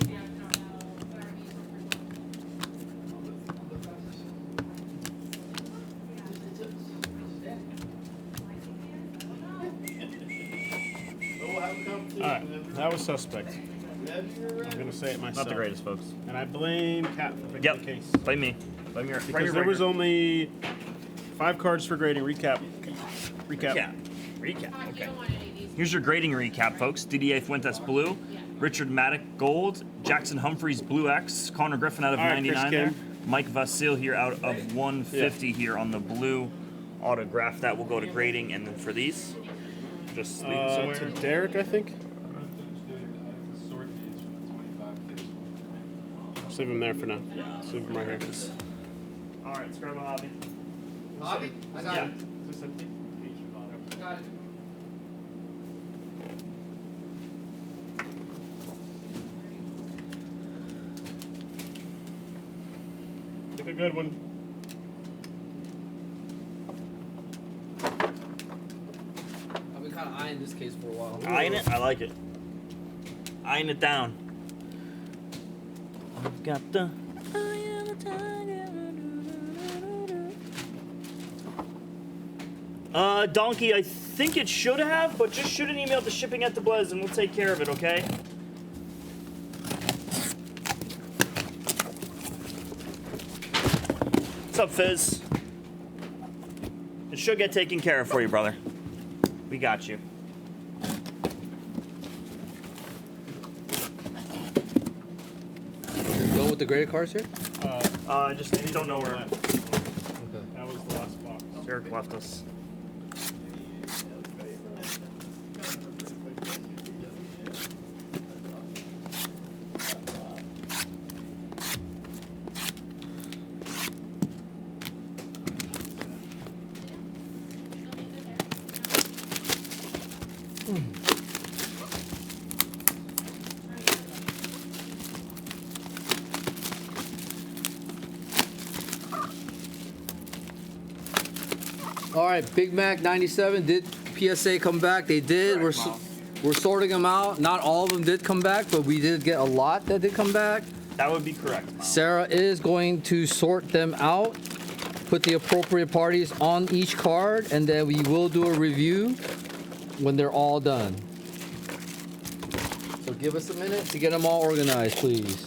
[SPEAKER 10] Alright, that was suspect. I'm going to say it myself.
[SPEAKER 11] Not the greatest, folks.
[SPEAKER 10] And I blame Cat for picking
[SPEAKER 11] Yep.
[SPEAKER 10] the case.
[SPEAKER 11] Blame me. Blame your
[SPEAKER 10] Because there was only 5 cards for grading. Recap.
[SPEAKER 11] Recap. Okay. Here's your grading recap, folks. Didier Fuentes blue, Richard Maddock gold, Jackson Humphreys blue X, Connor Griffin out of
[SPEAKER 10] All right,
[SPEAKER 11] 99
[SPEAKER 10] Chris
[SPEAKER 11] there,
[SPEAKER 10] Kim.
[SPEAKER 11] Mike Vasil here out of 150 here on the blue autograph. That will go to grading, and then for these, just leave them
[SPEAKER 10] To
[SPEAKER 11] somewhere.
[SPEAKER 10] Derek, I think. Just leave him there for now. Just leave him right here.
[SPEAKER 11] All right, let's grab a hobby.
[SPEAKER 9] Hobby? I got
[SPEAKER 11] Yeah.
[SPEAKER 9] it. Got it.
[SPEAKER 10] Pick a good one.
[SPEAKER 6] I've been kind of eyeing this case for a while.
[SPEAKER 11] Eyeing it? I like it. Eyeing it down. I've got the eye of a tiger. Donkey, I think it should have, but just shoot an email to shipping at the Blez and we'll take care of it, okay? What's up, Fizz? It should get taken care of for you, brother. We got you.
[SPEAKER 6] Going with the graded cards here?
[SPEAKER 11] I just don't know where
[SPEAKER 6] Okay.
[SPEAKER 10] That was the last box.
[SPEAKER 11] Eric left us.
[SPEAKER 6] All right, Big Mac 97 did PSA come back? They did. We're sorting them out. Not all of them did come back, but we did get a lot that did come back.
[SPEAKER 11] That would be correct.
[SPEAKER 6] Sarah is going to sort them out, put the appropriate parties on each card, and then we will do a review when they're all done. So give us a minute to get them all organized, please.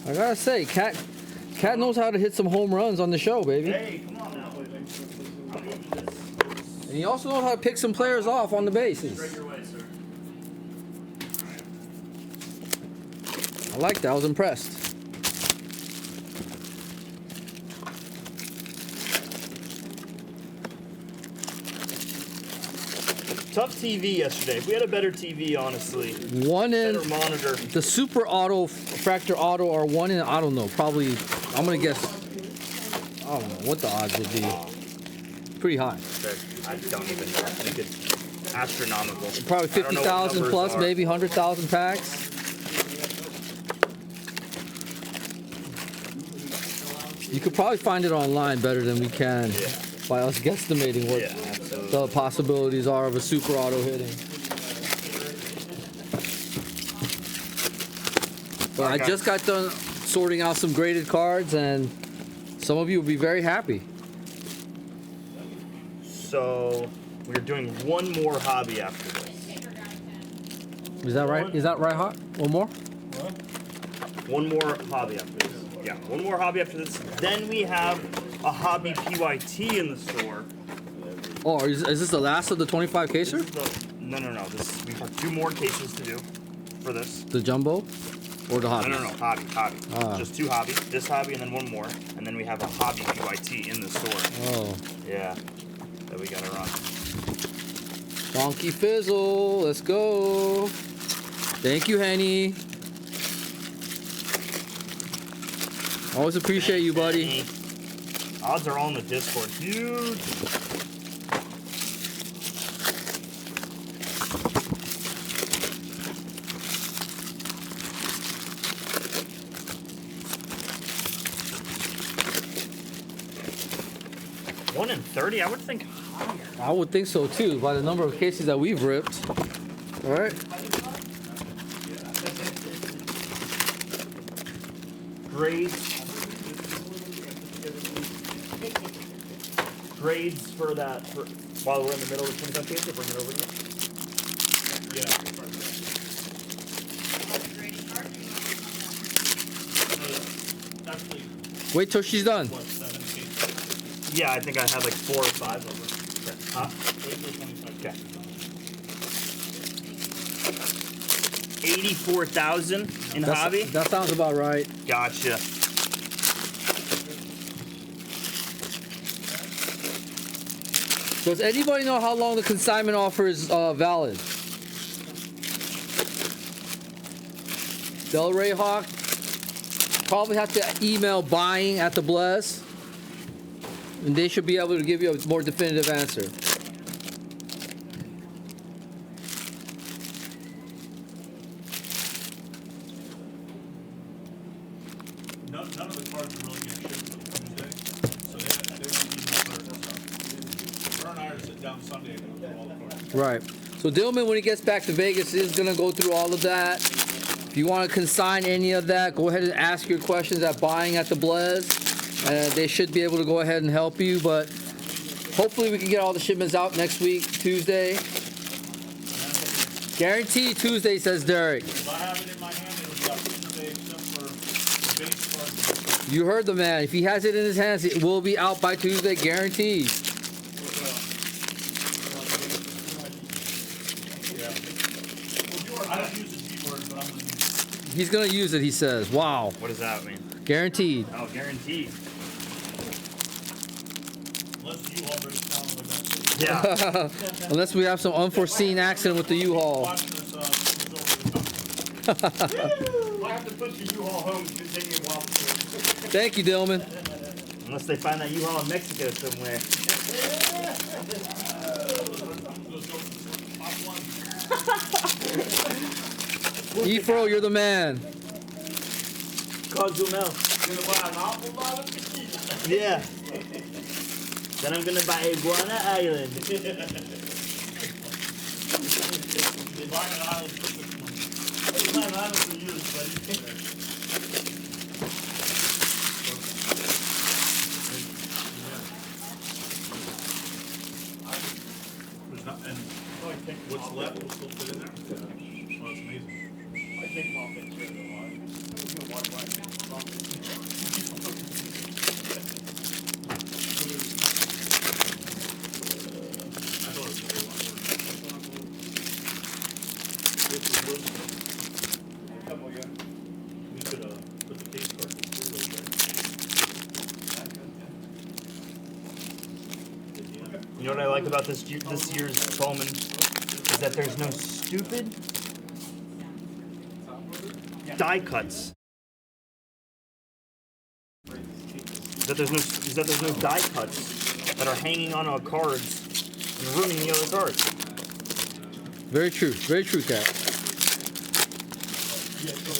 [SPEAKER 6] I gotta say, Cat knows how to hit some home runs on the show, baby.
[SPEAKER 11] Hey, come on now, baby. I'm gonna do this.
[SPEAKER 6] And he also knows how to pick some players off on the bases.
[SPEAKER 11] Straight your way, sir.
[SPEAKER 6] I like that. I was impressed.
[SPEAKER 11] Tough TV yesterday. If we had a better TV, honestly,
[SPEAKER 6] One in
[SPEAKER 11] better monitor.
[SPEAKER 6] the Super Auto, Fractor Auto, or one in, I don't know, probably, I'm gonna guess, I don't know what the odds would be. Pretty high.
[SPEAKER 11] I don't even know. I think it's astronomical.
[SPEAKER 6] Probably
[SPEAKER 11] I don't know what
[SPEAKER 6] 50,000
[SPEAKER 11] numbers
[SPEAKER 6] plus,
[SPEAKER 11] are.
[SPEAKER 6] maybe 100,000 packs. You could probably find it online better than we can by us guesstimating what
[SPEAKER 11] Yeah, absolutely.
[SPEAKER 6] the possibilities are of a Super Auto hitting. But I
[SPEAKER 11] Okay.
[SPEAKER 6] just got done sorting out some graded cards, and some of you will be very happy.
[SPEAKER 11] So we're doing one more hobby after this.
[SPEAKER 6] Is that right? Is that right, Hot? One more?
[SPEAKER 11] One more hobby after this. Yeah, one more hobby after this. Then we have a hobby PYT in the store.
[SPEAKER 6] Oh, is this the last of the 25 caser?
[SPEAKER 11] No. This we have 2 more cases to do for this.
[SPEAKER 6] The jumbo? Or the hobby?
[SPEAKER 11] No. Hobby.
[SPEAKER 6] Ah.
[SPEAKER 11] Just 2 hobby. This hobby and then one more. And then we have a hobby PYT in the store.
[SPEAKER 6] Oh.
[SPEAKER 11] Yeah. That we gotta run.
[SPEAKER 6] Donkey Fizzle, let's go. Thank you, Henny. Always appreciate you, buddy.
[SPEAKER 11] Odds are all in the Discord. Huge. One in 30, I would think higher.
[SPEAKER 6] I would think so too, by the number of cases that we've ripped. All right.
[SPEAKER 11] Grades for that, while we're in the middle of the 25 case, bring it over to
[SPEAKER 6] Wait till she's done.
[SPEAKER 11] Yeah, I think I have like 4 or 5 of them. Huh? Okay. 84,000 in hobby?
[SPEAKER 6] That sounds about right.
[SPEAKER 11] Gotcha.
[SPEAKER 6] Does anybody know how long the consignment offer is valid? Del Rey Hawk, probably have to email buying at the Bless, and they should be able to give you a more definitive answer.
[SPEAKER 7] None of the cards are really going to ship until Tuesday, so they won't need no clear. Vern and I are sitting down Sunday and go through all the cards.
[SPEAKER 6] Right. So Dillman, when he gets back to Vegas, is going to go through all of that. If you want to consign any of that, go ahead and ask your questions at buying at the Blez. They should be able to go ahead and help you, but hopefully we can get all the shipments out next week, Tuesday. Guaranteed Tuesday, says Derek.
[SPEAKER 7] If I have it in my hand, it'll be out Tuesday except for the base cards.
[SPEAKER 6] You heard the man. If he has it in his hands, it will be out by Tuesday, guaranteed.
[SPEAKER 7] I don't use the G word, but I'm going to use it.
[SPEAKER 6] He's going to use it, he says. Wow.
[SPEAKER 11] What does that mean?
[SPEAKER 6] Guaranteed.
[SPEAKER 11] Oh, guaranteed.
[SPEAKER 7] Unless you all break down with that.
[SPEAKER 11] Yeah.
[SPEAKER 6] Unless we have some unforeseen accident with the U-Haul.
[SPEAKER 7] Watching this over the summer.
[SPEAKER 11] We'll have to put your U-Haul home. It's going to take me a while to do.
[SPEAKER 6] Thank you, Dillman.
[SPEAKER 11] Unless they find that U-Haul in Mexico somewhere.
[SPEAKER 7] Those go
[SPEAKER 6] Efro, you're the man.
[SPEAKER 11] Cozumel. Yeah. Then I'm gonna buy Iguana Island.
[SPEAKER 7] There's not, and what's left will still fit in there? Oh, it's amazing. I thought it was gonna be a lot more. We could, put the case cards in through those, right?
[SPEAKER 11] You know what I like about this year's Bowman is that there's no stupid die cuts. That there's no die cuts that are hanging on our cards and ruining the other cards.
[SPEAKER 6] Very true, Cat.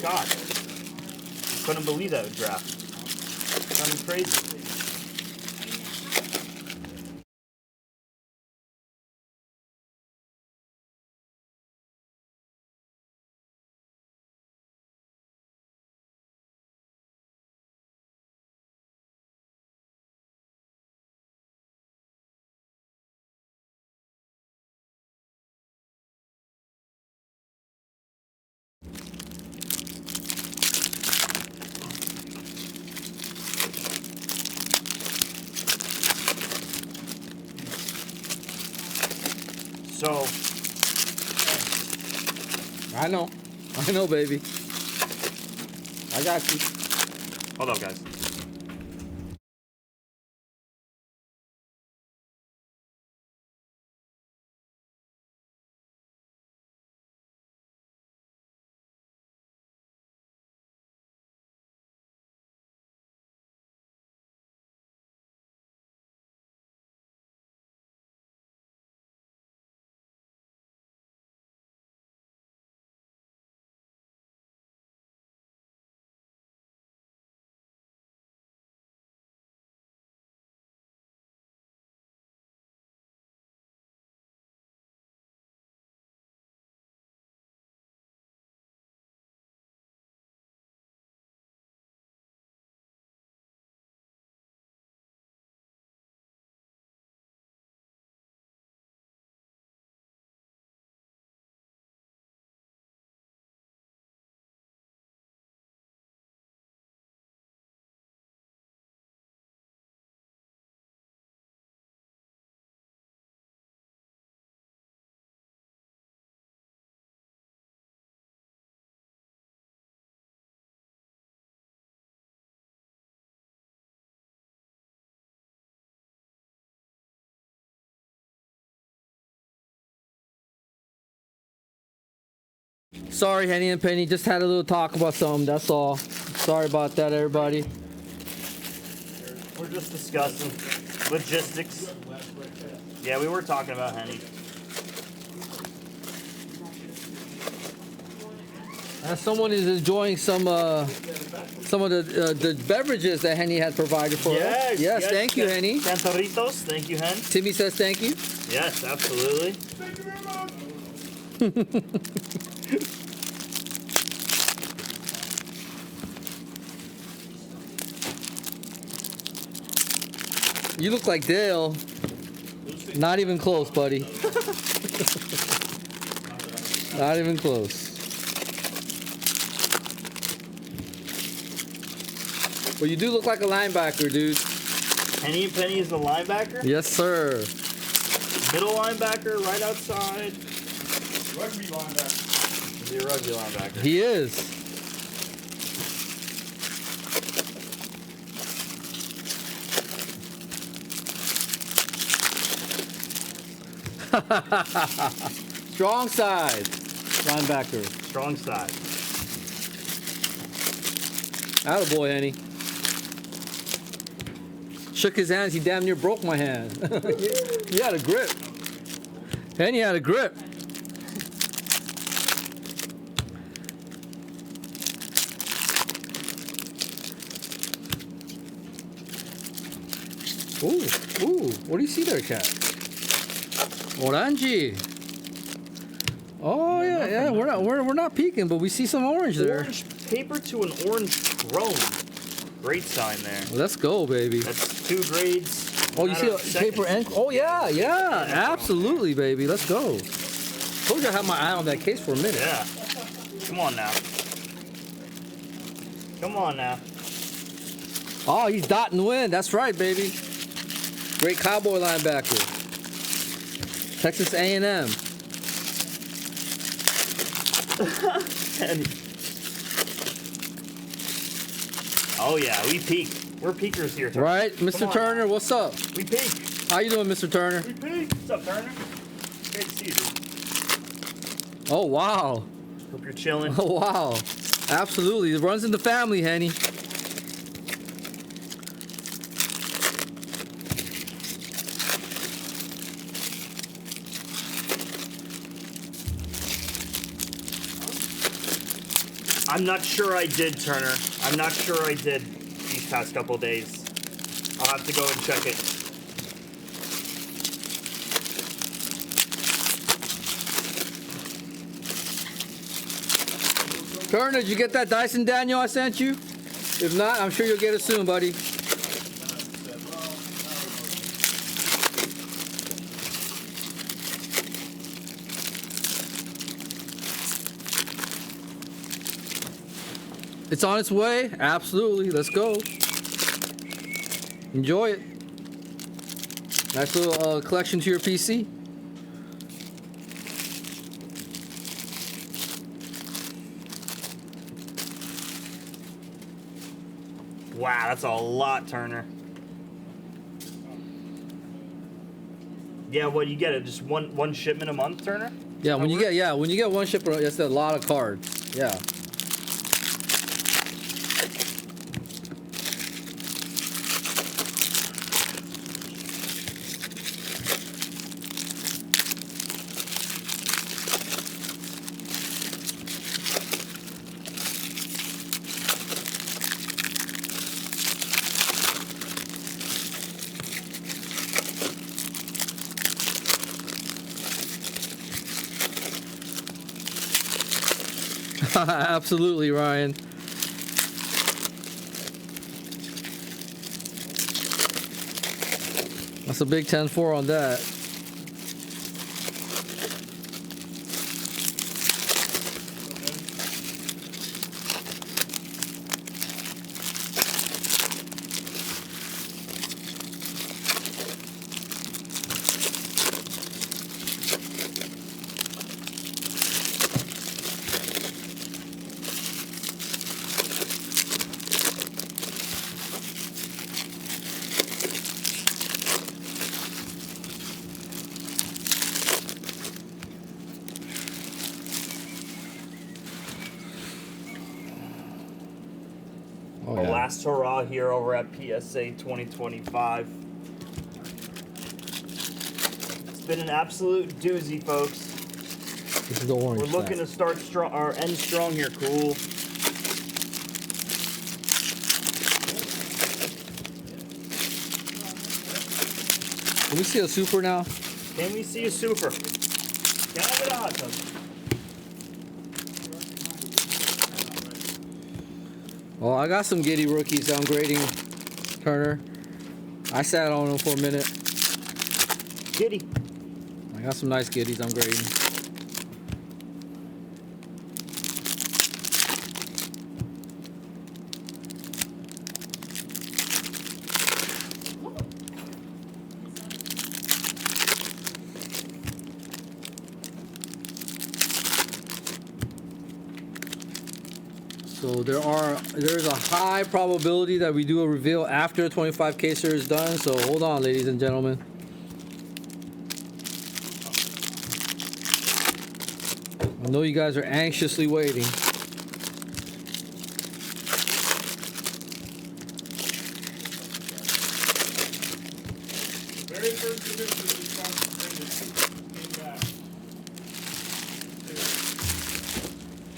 [SPEAKER 11] God, couldn't believe that draft. Sounding crazy. So,
[SPEAKER 6] I know, baby. I got you.
[SPEAKER 11] hold up, guys.
[SPEAKER 6] Sorry, Henny and Penny. Just had a little talk about something. That's all. Sorry about that, everybody.
[SPEAKER 11] We're just discussing logistics. Yeah, we were talking about Henny.
[SPEAKER 6] As someone is enjoying some of the beverages that Henny had provided for us. Yes, thank you, Henny.
[SPEAKER 11] Santoritos, thank you, Hen.
[SPEAKER 6] Timmy says thank you.
[SPEAKER 11] Yes, absolutely.
[SPEAKER 6] You look like Dale. Not even close, buddy. Not even close. But you do look like a linebacker, dude.
[SPEAKER 11] Henny and Penny is the linebacker.
[SPEAKER 6] Yes, sir.
[SPEAKER 11] Middle linebacker, right outside.
[SPEAKER 9] Rugby linebacker.
[SPEAKER 11] Is he a rugby linebacker?
[SPEAKER 6] He is. Strong side, linebacker.
[SPEAKER 11] Strong side.
[SPEAKER 6] Attaboy, Henny. Shook his hands, he damn near broke my hand. He had a grip. Henny had a grip. Ooh, what do you see there, cat? Orange. Oh yeah. We're not peeking, but we see some orange there.
[SPEAKER 11] Orange paper to an orange chrome. Great sign there.
[SPEAKER 6] Let's go, baby.
[SPEAKER 11] That's 2 grades.
[SPEAKER 6] Oh, you see
[SPEAKER 11] Matter
[SPEAKER 6] a
[SPEAKER 11] of seconds.
[SPEAKER 6] paper and oh yeah, absolutely, baby. Let's go. Told you I had my eye on that case for a minute.
[SPEAKER 11] Yeah. Come on now. Come on now.
[SPEAKER 6] Oh, he's dotting win. That's right, baby. Great Cowboy linebacker. Texas A&M.
[SPEAKER 11] And oh yeah, we peak. We're peakers here. Turner.
[SPEAKER 6] Right, Mr.
[SPEAKER 11] Come on
[SPEAKER 6] Turner,
[SPEAKER 11] now.
[SPEAKER 6] what's up?
[SPEAKER 11] We peak.
[SPEAKER 6] How you doing, Mr. Turner?
[SPEAKER 11] We peak. What's up, Turner? Great to see you, dude.
[SPEAKER 6] Oh, wow.
[SPEAKER 11] Hope you're chilling.
[SPEAKER 6] Oh, wow. Absolutely. It runs in the family, Henny.
[SPEAKER 11] I'm not sure I did, Turner. I'm not sure I did these past couple days. I'll have to go and check it.
[SPEAKER 6] Turner, did you get that Dyson Daniel I sent you? If not, I'm sure you'll get it soon, buddy. It's on its way. Absolutely. Let's go. Enjoy it. Nice little collection to your PC.
[SPEAKER 11] Wow, that's a lot, Turner. Yeah, what you get? It just one shipment a month, Turner?
[SPEAKER 6] Yeah, when you get one shipment, that's a lot of cards. Yeah. Absolutely, Ryan. That's a big 10-4 on that. Oh,
[SPEAKER 11] The
[SPEAKER 6] yeah.
[SPEAKER 11] last hurrah here over at PSA 2025. It's been an absolute doozy, folks.
[SPEAKER 6] This is the orange.
[SPEAKER 11] We're looking to start strong or end strong here. Cool.
[SPEAKER 6] Can we see a super now?
[SPEAKER 11] Can we see a super? Can I get a hot tub?
[SPEAKER 6] Well, I got some giddy rookies I'm grading, Turner. I sat on them for a minute.
[SPEAKER 11] Giddy.
[SPEAKER 6] I got some nice giddies I'm grading. So there's a high probability that we do a reveal after the 25 caser is done. So hold on, ladies and gentlemen. I know you guys are anxiously waiting.
[SPEAKER 7] Very first submission we came back.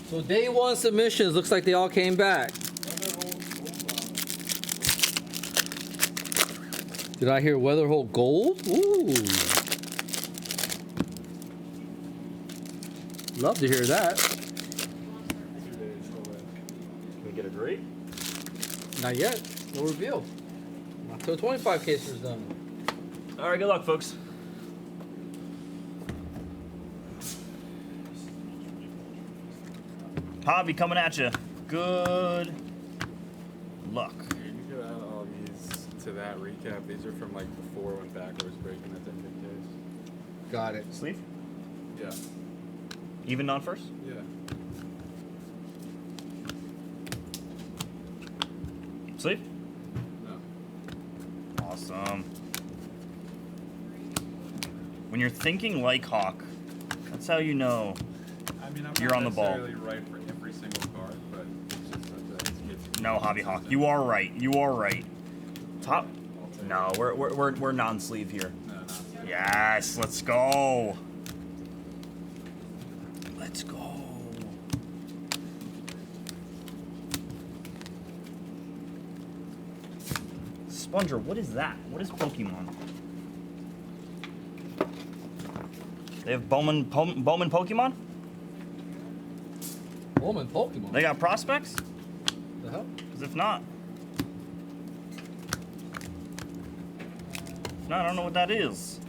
[SPEAKER 6] So day one submissions, looks like they all came back. Did I hear Weatherholt Gold? Ooh. Love to hear that.
[SPEAKER 11] Can we get a grade?
[SPEAKER 6] Not yet. No reveal. Not till 25 cases is done.
[SPEAKER 11] All right, good luck, folks. Hobby coming at you. Good luck.
[SPEAKER 5] You could add all these to that recap. These are from like before when backer was breaking at the end of the case.
[SPEAKER 6] Got it.
[SPEAKER 11] Sleeve?
[SPEAKER 5] Yeah.
[SPEAKER 11] Even non-first?
[SPEAKER 5] Yeah.
[SPEAKER 11] Sleeve?
[SPEAKER 5] No.
[SPEAKER 11] Awesome. When you're thinking like Hawk, that's how you know.
[SPEAKER 5] I mean, I'm
[SPEAKER 11] You're
[SPEAKER 5] not
[SPEAKER 11] on the ball.
[SPEAKER 5] necessarily right for every single card, but it's just that it's
[SPEAKER 11] No, Hobby Hawk. You are right. You are right. Top. No, we're non-sleeve here.
[SPEAKER 5] No.
[SPEAKER 11] Yes, let's go. Let's go. Sponger, what is that? What is Pokemon? They have Bowman Pokemon?
[SPEAKER 6] Bowman Pokemon.
[SPEAKER 11] They got prospects?
[SPEAKER 6] The hell?
[SPEAKER 11] Because if not, I don't know what that is.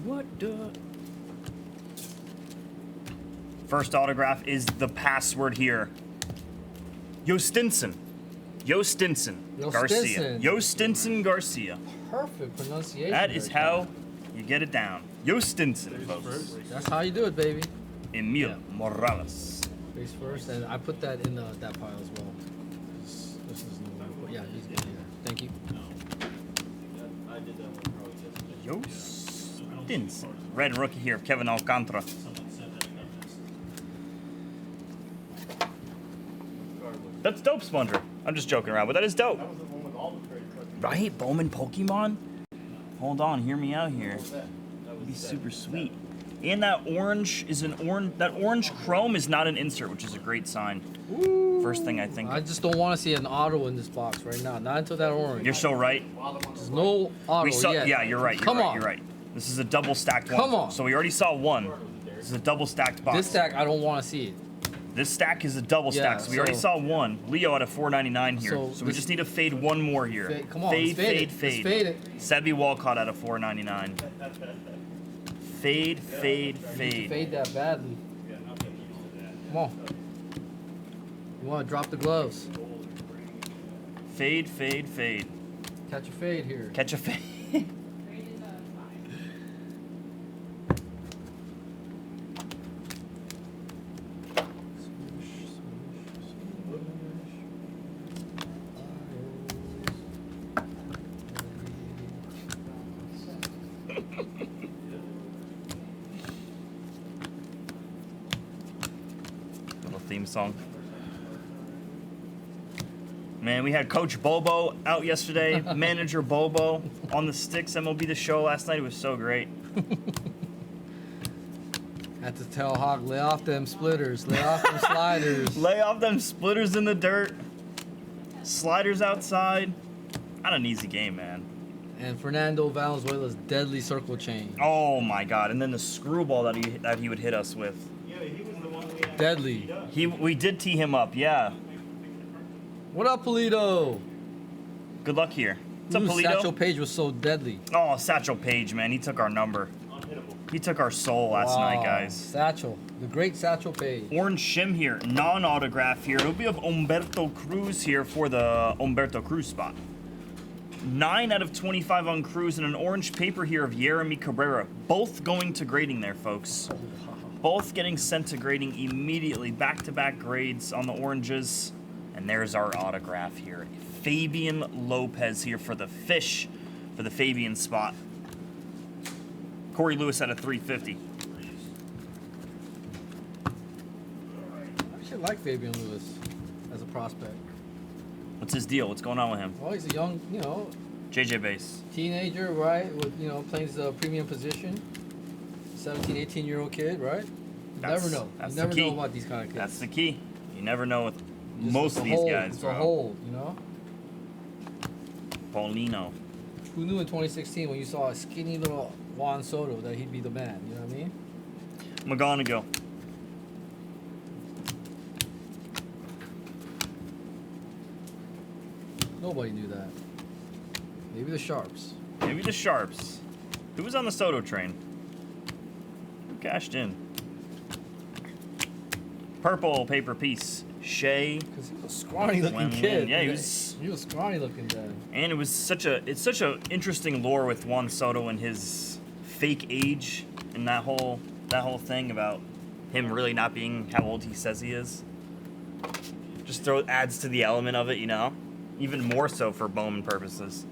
[SPEAKER 11] What the? First autograph is the password here. Yostinson Garcia. Yostinson Garcia.
[SPEAKER 6] Perfect pronunciation.
[SPEAKER 11] That is
[SPEAKER 6] right
[SPEAKER 11] how you get it down. Yostinson, folks.
[SPEAKER 6] there. That's how you do it, baby.
[SPEAKER 11] Emil
[SPEAKER 6] Yeah.
[SPEAKER 11] Morales.
[SPEAKER 6] Face first, and I put that in that pile as well. This is the one. But yeah, he's good here. Thank you.
[SPEAKER 11] Yostinson. Red rookie here, Kevin Alcantara. That's dope, Sponger. I'm just joking around, but that is dope.
[SPEAKER 9] That was the one with all the trade cards.
[SPEAKER 11] Right? Bowman Pokemon? Hold on, hear me out here. That'd be super sweet. And that orange is that orange chrome is not an insert, which is a great sign. First thing I think.
[SPEAKER 6] I just don't want to see an auto in this box right now. Not until that orange.
[SPEAKER 11] You're so right.
[SPEAKER 6] There's no auto
[SPEAKER 11] We saw,
[SPEAKER 6] yet.
[SPEAKER 11] yeah, you're right.
[SPEAKER 6] Come on.
[SPEAKER 11] You're right. This is a double stacked one.
[SPEAKER 6] Come on.
[SPEAKER 11] So we already saw one. This is a double stacked box.
[SPEAKER 6] This stack, I don't want to see it.
[SPEAKER 11] This stack is a double
[SPEAKER 6] Yeah,
[SPEAKER 11] stack, so we already
[SPEAKER 6] so-
[SPEAKER 11] saw one. Leo at a 499 here.
[SPEAKER 6] So
[SPEAKER 11] So we
[SPEAKER 6] this-
[SPEAKER 11] just need to fade one more here.
[SPEAKER 6] Come on,
[SPEAKER 11] Fade,
[SPEAKER 6] let's fade
[SPEAKER 11] fade,
[SPEAKER 6] it.
[SPEAKER 11] fade.
[SPEAKER 6] Let's fade it.
[SPEAKER 11] Sebi Walcott at a 499. Fade, fade,
[SPEAKER 6] You
[SPEAKER 11] fade.
[SPEAKER 6] fade that badly. Come on. You want to drop the gloves.
[SPEAKER 11] Fade, fade, fade.
[SPEAKER 6] Catch a fade here.
[SPEAKER 11] Catch a fade. Little theme song. Man, we had Coach Bobo out yesterday, Manager Bobo on the Sticks MLB The Show last night. It was so great.
[SPEAKER 6] Had to tell Hawk, lay off them splitters, lay off them sliders.
[SPEAKER 11] Lay off them splitters in the dirt. Sliders outside. Not an easy game, man.
[SPEAKER 6] And Fernando Valenzuela's deadly circle chain.
[SPEAKER 11] Oh my God! And then the screwball that he would hit us with.
[SPEAKER 6] Deadly.
[SPEAKER 11] We did tee him up, yeah.
[SPEAKER 6] What up, Polito?
[SPEAKER 11] Good luck here. What's up,
[SPEAKER 6] Ooh,
[SPEAKER 11] Polito?
[SPEAKER 6] Satchel Paige was so deadly.
[SPEAKER 11] Oh, Satchel Paige, man. He took our number. He took our soul last night,
[SPEAKER 6] Wow.
[SPEAKER 11] guys.
[SPEAKER 6] Satchel. The great Satchel Paige.
[SPEAKER 11] Orange shim here, non-autograph here. It'll be of Humberto Cruz here for the Humberto Cruz spot. 9 out of 25 on Cruz and an orange paper here of Yeremy Cabrera. Both going to grading there, folks. Both getting sent to grading immediately. Back-to-back grades on the oranges. And there's our autograph here. Fabian Lopez here for the fish for the Fabian spot. Corey Lewis at a 350.
[SPEAKER 6] I actually like Fabian Lewis as a prospect.
[SPEAKER 11] What's his deal? What's going on with him?
[SPEAKER 6] Well, he's a young,
[SPEAKER 11] JJ base.
[SPEAKER 6] teenager, right? With, playing the premium position. 17, 18-year-old kid, right? You never know.
[SPEAKER 11] That's
[SPEAKER 6] You
[SPEAKER 11] the
[SPEAKER 6] never
[SPEAKER 11] key.
[SPEAKER 6] know about these kind of kids.
[SPEAKER 11] That's the key. You never know with
[SPEAKER 6] Just
[SPEAKER 11] most
[SPEAKER 6] it's
[SPEAKER 11] of
[SPEAKER 6] a
[SPEAKER 11] these
[SPEAKER 6] hold,
[SPEAKER 11] guys,
[SPEAKER 6] It's
[SPEAKER 11] bro.
[SPEAKER 6] a hold,
[SPEAKER 10] Paulino.
[SPEAKER 6] Who knew in 2016 when you saw a skinny little Juan Soto that he'd be the man? You know what I mean?
[SPEAKER 10] McGonigal.
[SPEAKER 6] Nobody knew that. Maybe the Sharps.
[SPEAKER 10] Maybe the Sharps. Who was on the Soto train? Who cashed in? Purple paper piece. Shea.
[SPEAKER 6] Because he was a scrawny looking
[SPEAKER 10] Win-win.
[SPEAKER 6] kid.
[SPEAKER 10] Yeah, he was.
[SPEAKER 6] He was scrawny looking then.
[SPEAKER 10] And it was such a interesting lore with Juan Soto and his fake age and that whole thing about him really not being how old he says he is. Just adds to the element of it, you know? Even more so for Bowman purposes.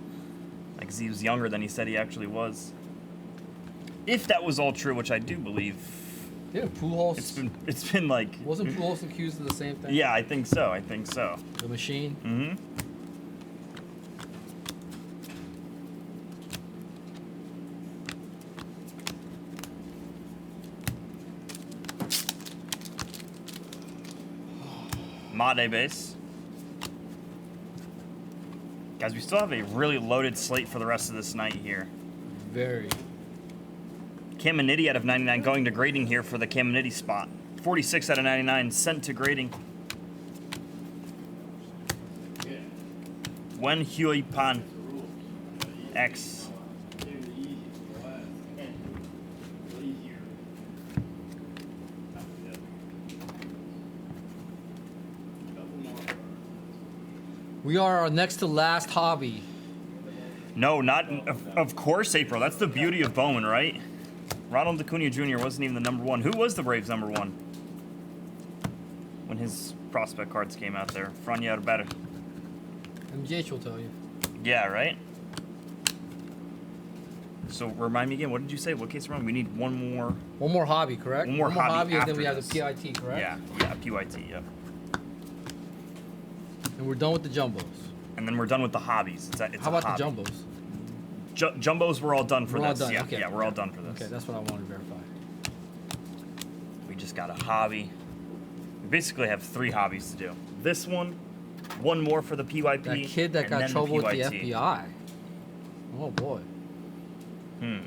[SPEAKER 10] Like, 'cause he was younger than he said he actually was. If that was all true, which I do believe.
[SPEAKER 6] Yeah, Pujols.
[SPEAKER 10] It's been like.
[SPEAKER 6] Wasn't Pujols accused of the same thing?
[SPEAKER 10] Yeah, I think so.
[SPEAKER 6] The machine.
[SPEAKER 10] Mm-hmm. Made base. Guys, we still have a really loaded slate for the rest of this night here.
[SPEAKER 6] Very.
[SPEAKER 10] Caminiti out of 99 going to grading here for the Caminiti spot. 46 out of 99 sent to grading. Wen Hui Pan. X.
[SPEAKER 6] We are our next to last hobby.
[SPEAKER 10] No, not of course, April. That's the beauty of Bowman, right? Ronald Acuna Jr. wasn't even the number one. Who was the Braves' number one when his prospect cards came out there? Franya better.
[SPEAKER 6] MGH will tell you.
[SPEAKER 10] Yeah, right? So remind me again, what did you say? What case wrong? We need one more.
[SPEAKER 6] One more hobby, correct?
[SPEAKER 10] One more hobby
[SPEAKER 6] and then we
[SPEAKER 10] after
[SPEAKER 6] have the PIT, correct?
[SPEAKER 10] Yeah, PYT, yeah.
[SPEAKER 6] And we're done with the jumbos.
[SPEAKER 10] And then we're done with the hobbies. It's
[SPEAKER 6] How
[SPEAKER 10] a
[SPEAKER 6] about the
[SPEAKER 10] hobby.
[SPEAKER 6] jumbos?
[SPEAKER 10] Jumbos, we're all done for
[SPEAKER 6] We're all
[SPEAKER 10] this.
[SPEAKER 6] done,
[SPEAKER 10] Yeah,
[SPEAKER 6] okay.
[SPEAKER 10] yeah, we're all done for this.
[SPEAKER 6] Okay, that's what I wanted to verify.
[SPEAKER 10] We just got a hobby. We basically have 3 hobbies to do. This one more for the PYP.
[SPEAKER 6] That kid that
[SPEAKER 10] and
[SPEAKER 6] got
[SPEAKER 10] then
[SPEAKER 6] trouble with the
[SPEAKER 10] PYT.
[SPEAKER 6] FBI. Oh boy. I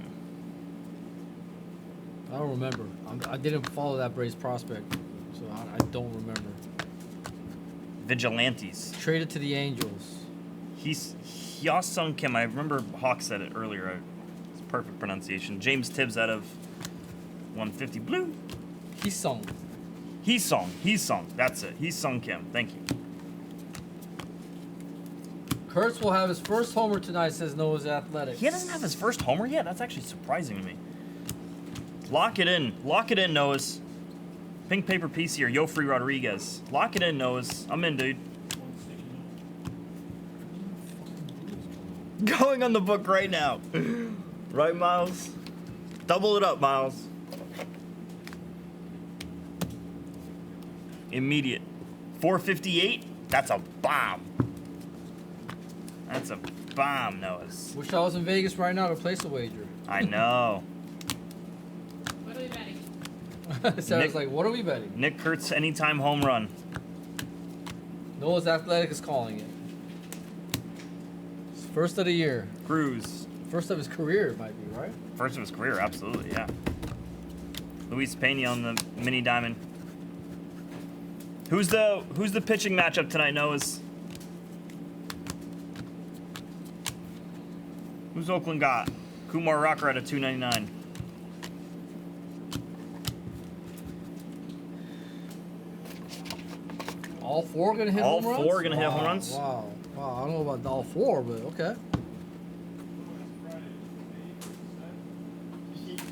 [SPEAKER 6] don't remember. I didn't follow that Braves prospect, so I don't remember.
[SPEAKER 10] Vigilantes.
[SPEAKER 6] Traded to the Angels.
[SPEAKER 10] Hyosung Kim. I remember Hawk said it earlier. It's perfect pronunciation. James Tibbs out of 150 blue.
[SPEAKER 6] Hisung.
[SPEAKER 10] Heesung. That's it. Heesung Kim. Thank you.
[SPEAKER 6] Kurtz will have his first homer tonight, says Noah's Athletics.
[SPEAKER 10] He doesn't have his first homer yet? That's actually surprising to me. Lock it in. Lock it in, Noah's. Pink paper piece here. Yofri Rodriguez. Lock it in, Noah's. I'm in, dude. Going on the book right now. Right, Miles? Double it up, Miles. Immediate. 458? That's a bomb. That's a bomb, Noah's.
[SPEAKER 6] Wish I was in Vegas right now to place a wager.
[SPEAKER 10] I know.
[SPEAKER 8] What are we betting?
[SPEAKER 6] So I
[SPEAKER 10] Nick-
[SPEAKER 6] was like, what are we betting?
[SPEAKER 10] Nick Kurtz anytime home run.
[SPEAKER 6] Noah's Athletic is calling it. It's first of the year.
[SPEAKER 10] Cruz.
[SPEAKER 6] First of his career, it might be, right?
[SPEAKER 10] First of his career, absolutely, yeah. Luis Pena on the mini diamond. Who's the pitching matchup tonight, Noah's? Who's Oakland got? Kumar Rocker at a 299.
[SPEAKER 6] All 4 gonna hit
[SPEAKER 10] All
[SPEAKER 6] home runs?
[SPEAKER 10] 4 gonna hit home runs?
[SPEAKER 6] Wow. I don't know about all 4, but okay.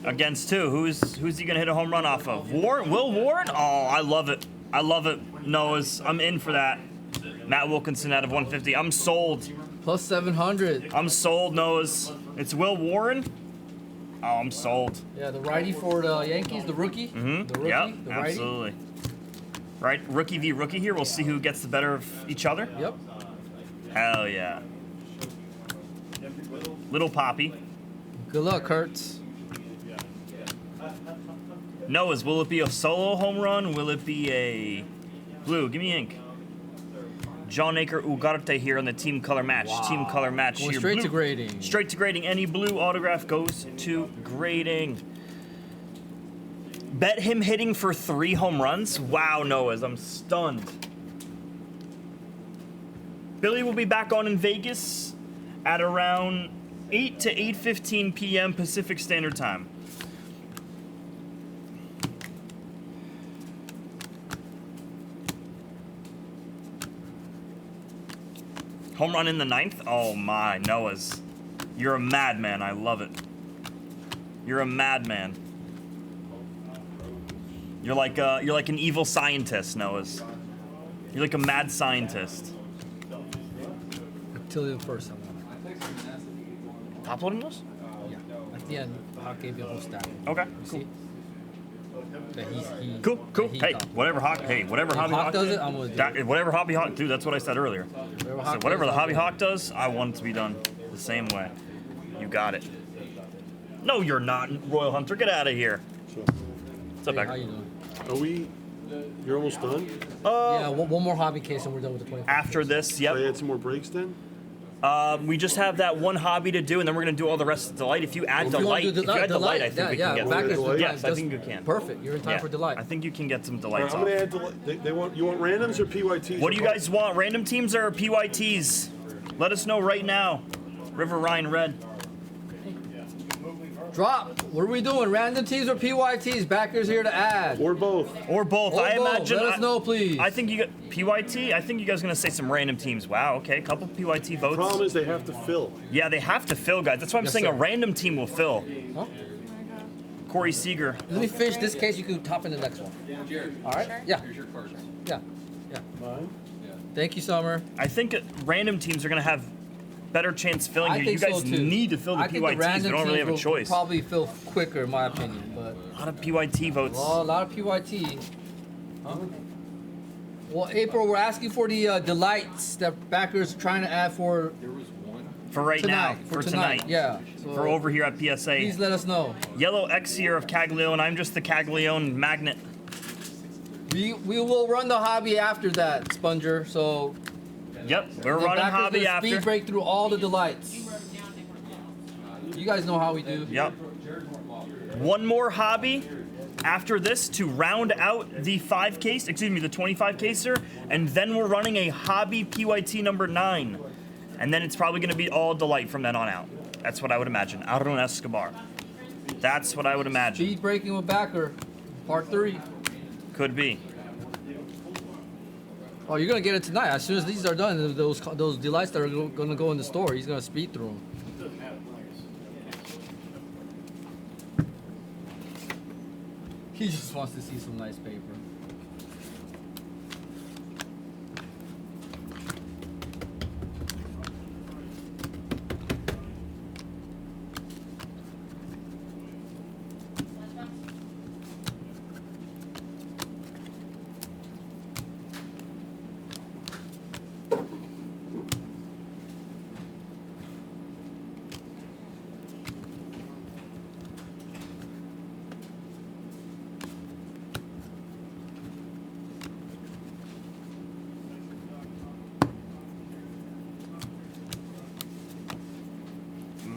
[SPEAKER 10] Against who? Who's he gonna hit a home run off of? Warren? Will Warren? Oh, I love it. I love it. Noah's. I'm in for that. Matt Wilkinson out of 150. I'm sold.
[SPEAKER 6] Plus 700.
[SPEAKER 10] I'm sold, Noah's. It's Will Warren? Oh, I'm sold.
[SPEAKER 6] Yeah, the righty for the Yankees, the rookie.
[SPEAKER 10] Mm-hmm.
[SPEAKER 6] The rookie,
[SPEAKER 10] Yep,
[SPEAKER 6] the righty.
[SPEAKER 10] absolutely. Right, rookie v. rookie here. We'll see who gets the better of each other.
[SPEAKER 6] Yep.
[SPEAKER 10] Hell yeah. Little Poppy.
[SPEAKER 6] Good luck, Kurtz.
[SPEAKER 10] Noah's, will it be a solo home run? Will it be a blue? Give me ink.
[SPEAKER 11] John Aker Ugarte here on the team color match. Team color match
[SPEAKER 6] Going
[SPEAKER 11] here.
[SPEAKER 6] straight
[SPEAKER 11] Blue-
[SPEAKER 6] to grading.
[SPEAKER 11] Straight to grading. Any blue autograph goes to grading. Bet him hitting for 3 home runs? Wow, Noahs, I'm stunned. Billy will be back on in Vegas at around 8 to 8:15 p.m. Pacific Standard Time. Home run in the 9th? Oh my, Noahs. You're a madman, I love it. You're a madman. You're like an evil scientist, Noahs. You're like a mad scientist.
[SPEAKER 6] Till the first time.
[SPEAKER 11] Top loading those?
[SPEAKER 6] Yeah. At the end, Hawk gave you a whole stack.
[SPEAKER 11] Okay,
[SPEAKER 6] You
[SPEAKER 11] cool.
[SPEAKER 6] see? That he
[SPEAKER 11] Cool.
[SPEAKER 6] that he
[SPEAKER 11] Hey,
[SPEAKER 6] thought.
[SPEAKER 11] whatever
[SPEAKER 6] If
[SPEAKER 11] Hobby
[SPEAKER 6] Hawk
[SPEAKER 11] Hawk
[SPEAKER 6] does it, I'm gonna do it.
[SPEAKER 11] whatever Hobby Hawk, dude, that's what I said earlier.
[SPEAKER 6] Whatever
[SPEAKER 11] So
[SPEAKER 6] Hawk
[SPEAKER 11] whatever
[SPEAKER 6] does,
[SPEAKER 11] the
[SPEAKER 6] I'll
[SPEAKER 11] Hobby
[SPEAKER 6] do it.
[SPEAKER 11] Hawk does, I want it to be done the same way. You got it. No, you're not, Royal Hunter. Get out of here. What's up,
[SPEAKER 6] Hey, how
[SPEAKER 11] Becker?
[SPEAKER 6] you doing?
[SPEAKER 1] Are we? You're almost done.
[SPEAKER 6] Yeah, one more hobby case and we're done with the 25.
[SPEAKER 11] After this,
[SPEAKER 1] Should I
[SPEAKER 11] yep.
[SPEAKER 1] add some more breaks then?
[SPEAKER 11] We just have that one hobby to do, and then we're gonna do all the rest of Delight. If you add
[SPEAKER 6] If you wanna
[SPEAKER 11] Delight,
[SPEAKER 6] do
[SPEAKER 11] if you add Delight, I think
[SPEAKER 6] yeah,
[SPEAKER 11] we
[SPEAKER 6] yeah,
[SPEAKER 11] can get.
[SPEAKER 6] backers
[SPEAKER 1] Delight?
[SPEAKER 6] for
[SPEAKER 11] Yes, I
[SPEAKER 6] just
[SPEAKER 11] think you can.
[SPEAKER 6] Perfect. You're in time
[SPEAKER 11] Yeah,
[SPEAKER 6] for delight.
[SPEAKER 11] I think you can get some
[SPEAKER 1] All right,
[SPEAKER 11] delights
[SPEAKER 1] I'm
[SPEAKER 11] off.
[SPEAKER 1] gonna add. They want. You want randoms or PYTs?
[SPEAKER 11] What do you guys want? Random teams or PYTs? Let us know right now. River Ryan Red.
[SPEAKER 6] Drop. What are we doing? Random teams or PYTs? Backers here to add.
[SPEAKER 1] Or both.
[SPEAKER 11] Or both.
[SPEAKER 6] Or
[SPEAKER 11] I
[SPEAKER 6] both.
[SPEAKER 11] imagine.
[SPEAKER 6] Let us know, please.
[SPEAKER 11] I think you got PYT. I think you guys are gonna say some random teams. Wow. Okay, a couple PYT votes.
[SPEAKER 1] Problem is they have to fill.
[SPEAKER 11] Yeah, they have to fill, guys. That's why I'm
[SPEAKER 6] Yes,
[SPEAKER 11] saying
[SPEAKER 6] sir.
[SPEAKER 11] a random team will fill.
[SPEAKER 6] Huh?
[SPEAKER 11] Corey Seager.
[SPEAKER 6] Let me finish this case. You can top in the next one. All right? Yeah. Yeah. Yeah.
[SPEAKER 1] Mine?
[SPEAKER 6] Thank you, Summer.
[SPEAKER 11] I think random teams are gonna have better chance filling
[SPEAKER 6] I
[SPEAKER 11] here.
[SPEAKER 6] think
[SPEAKER 11] You guys
[SPEAKER 6] so too.
[SPEAKER 11] need to fill the
[SPEAKER 6] I think the
[SPEAKER 11] PYTs. We
[SPEAKER 6] random
[SPEAKER 11] don't really
[SPEAKER 6] teams
[SPEAKER 11] have a
[SPEAKER 6] will
[SPEAKER 11] choice.
[SPEAKER 6] Probably fill quicker, in my opinion. But
[SPEAKER 11] A lot of PYT votes.
[SPEAKER 6] well, a lot of PYT. Huh? Well, April, we're asking for the delights that backers are trying to add for
[SPEAKER 11] For right
[SPEAKER 6] tonight.
[SPEAKER 11] now. For tonight.
[SPEAKER 6] Yeah. So
[SPEAKER 11] For over here at PSA.
[SPEAKER 6] please let us know.
[SPEAKER 11] Yellow X here of Caglione. I'm just the Caglione magnet.
[SPEAKER 6] We will run the hobby after that, Sponger. So
[SPEAKER 11] Yep, we're
[SPEAKER 6] the
[SPEAKER 11] running
[SPEAKER 6] backers
[SPEAKER 11] hobby
[SPEAKER 6] gonna
[SPEAKER 11] after.
[SPEAKER 6] speed break through all the delights. You guys know how we do.
[SPEAKER 11] Yep. One more hobby after this to round out the 5 case, excuse me, the 25 caser, and then we're running a hobby PYT number 9. And then it's probably gonna be all Delight from then on out. That's what I would imagine. Aaron Escobar. That's what I would imagine.
[SPEAKER 6] Speed breaking with backer, part 3.
[SPEAKER 11] Could be.
[SPEAKER 6] Oh, you're gonna get it tonight. As soon as these are done, those delights that are gonna go in the store, he's gonna speed through them. He just wants to see some nice paper.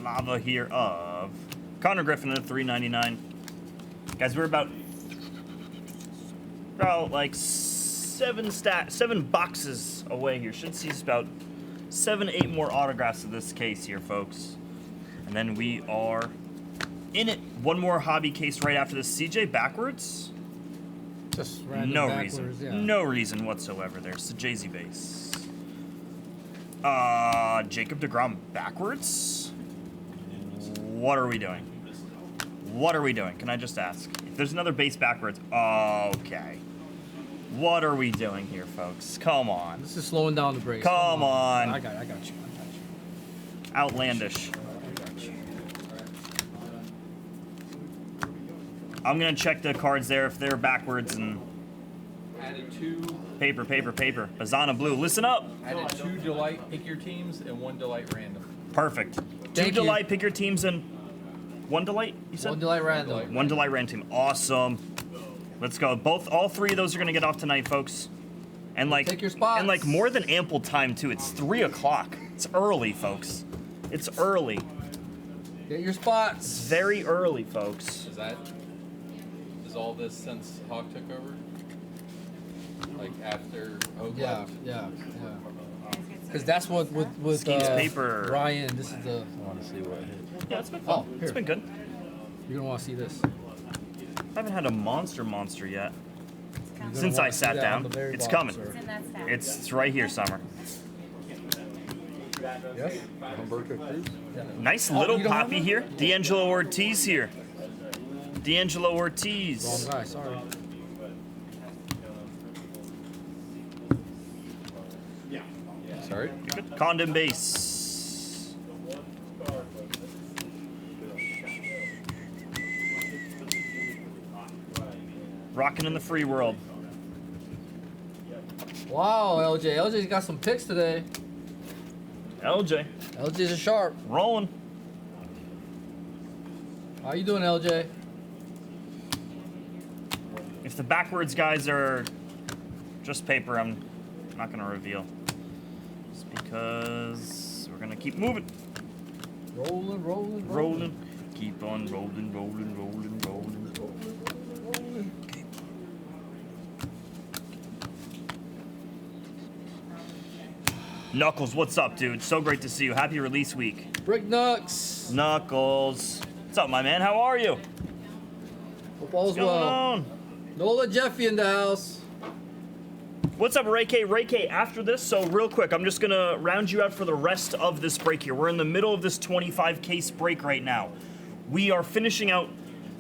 [SPEAKER 11] Lava here of Connor Griffin at $3.99. Guys, we're about like 7 boxes away here. Should see about 7, 8 more autographs of this case here, folks. And then we are in it. One more hobby case right after this. CJ backwards?
[SPEAKER 6] Just random
[SPEAKER 11] No
[SPEAKER 6] backwards,
[SPEAKER 11] reason.
[SPEAKER 6] yeah.
[SPEAKER 11] No reason whatsoever there. So Jay-Z base. Jacob deGrom backwards? What are we doing? What are we doing? Can I just ask? If there's another base backwards, okay. What are we doing here, folks? Come on.
[SPEAKER 6] This is slowing down the brakes.
[SPEAKER 11] Come on.
[SPEAKER 6] I got you.
[SPEAKER 11] Outlandish. I'm gonna check the cards there if they're backwards and
[SPEAKER 4] Added 2
[SPEAKER 11] paper. Bazana Blue, listen up.
[SPEAKER 4] added 2 Delight pick your teams and 1 Delight random.
[SPEAKER 11] Perfect.
[SPEAKER 6] Thank
[SPEAKER 11] 2
[SPEAKER 6] you.
[SPEAKER 11] Delight, pick your teams, and 1 Delight, you said?
[SPEAKER 6] One delight random.
[SPEAKER 11] 1 Delight random team. Awesome. Let's go. All 3 of those are going to get off tonight, folks.
[SPEAKER 10] And like,
[SPEAKER 6] Take your spots.
[SPEAKER 10] and like more than ample time too. It's 3 o'clock. It's early, folks. It's early.
[SPEAKER 6] Get your spots.
[SPEAKER 10] It's very early, folks.
[SPEAKER 4] Is all this since Hawk took over? Like after Oak
[SPEAKER 6] Yeah,
[SPEAKER 4] left?
[SPEAKER 6] yeah. Because that's what with
[SPEAKER 10] Skeets paper.
[SPEAKER 6] Ryan. This is the.
[SPEAKER 5] I want to see what hit.
[SPEAKER 10] Yeah, it's been fun.
[SPEAKER 6] Oh, here.
[SPEAKER 10] It's been good.
[SPEAKER 6] You're gonna want to see this.
[SPEAKER 10] I haven't had a monster yet.
[SPEAKER 6] You're gonna
[SPEAKER 10] Since I
[SPEAKER 6] wanna see
[SPEAKER 10] sat
[SPEAKER 6] that
[SPEAKER 10] down.
[SPEAKER 6] on the very
[SPEAKER 10] It's
[SPEAKER 6] bottom,
[SPEAKER 10] coming.
[SPEAKER 6] sir.
[SPEAKER 3] It's in that stack.
[SPEAKER 10] It's right here, Summer.
[SPEAKER 6] Yes.
[SPEAKER 10] Nice
[SPEAKER 6] Oh,
[SPEAKER 10] little
[SPEAKER 6] you don't have
[SPEAKER 10] poppy
[SPEAKER 6] one?
[SPEAKER 10] here. D'Angelo Ortiz here. D'Angelo
[SPEAKER 6] Wrong
[SPEAKER 10] Ortiz.
[SPEAKER 6] guy. Sorry.
[SPEAKER 5] Sorry?
[SPEAKER 10] Condom base. Rocking in the free world.
[SPEAKER 6] Wow, LJ. LJ's got some picks today.
[SPEAKER 10] LJ,
[SPEAKER 6] LJ's a sharp.
[SPEAKER 10] rolling.
[SPEAKER 6] How you doing, LJ?
[SPEAKER 10] If the backwards guys are just paper, I'm not gonna reveal. Just because we're gonna keep moving.
[SPEAKER 6] Rolling, rolling,
[SPEAKER 10] Rolling. Keep on rolling, rolling, rolling, rolling. Knuckles, what's up, dude? So great to see you. Happy release week.
[SPEAKER 6] Brick Nux.
[SPEAKER 10] Knuckles. What's up, my man? How are you?
[SPEAKER 6] Hope all's
[SPEAKER 10] What's going
[SPEAKER 6] well.
[SPEAKER 10] on?
[SPEAKER 6] Nola Jeffy in the house.
[SPEAKER 10] What's up, Ray K? Ray K, after this, so real quick, I'm just gonna round you out for the rest of this break here. We're in the middle of this 25 case break right now. We are finishing out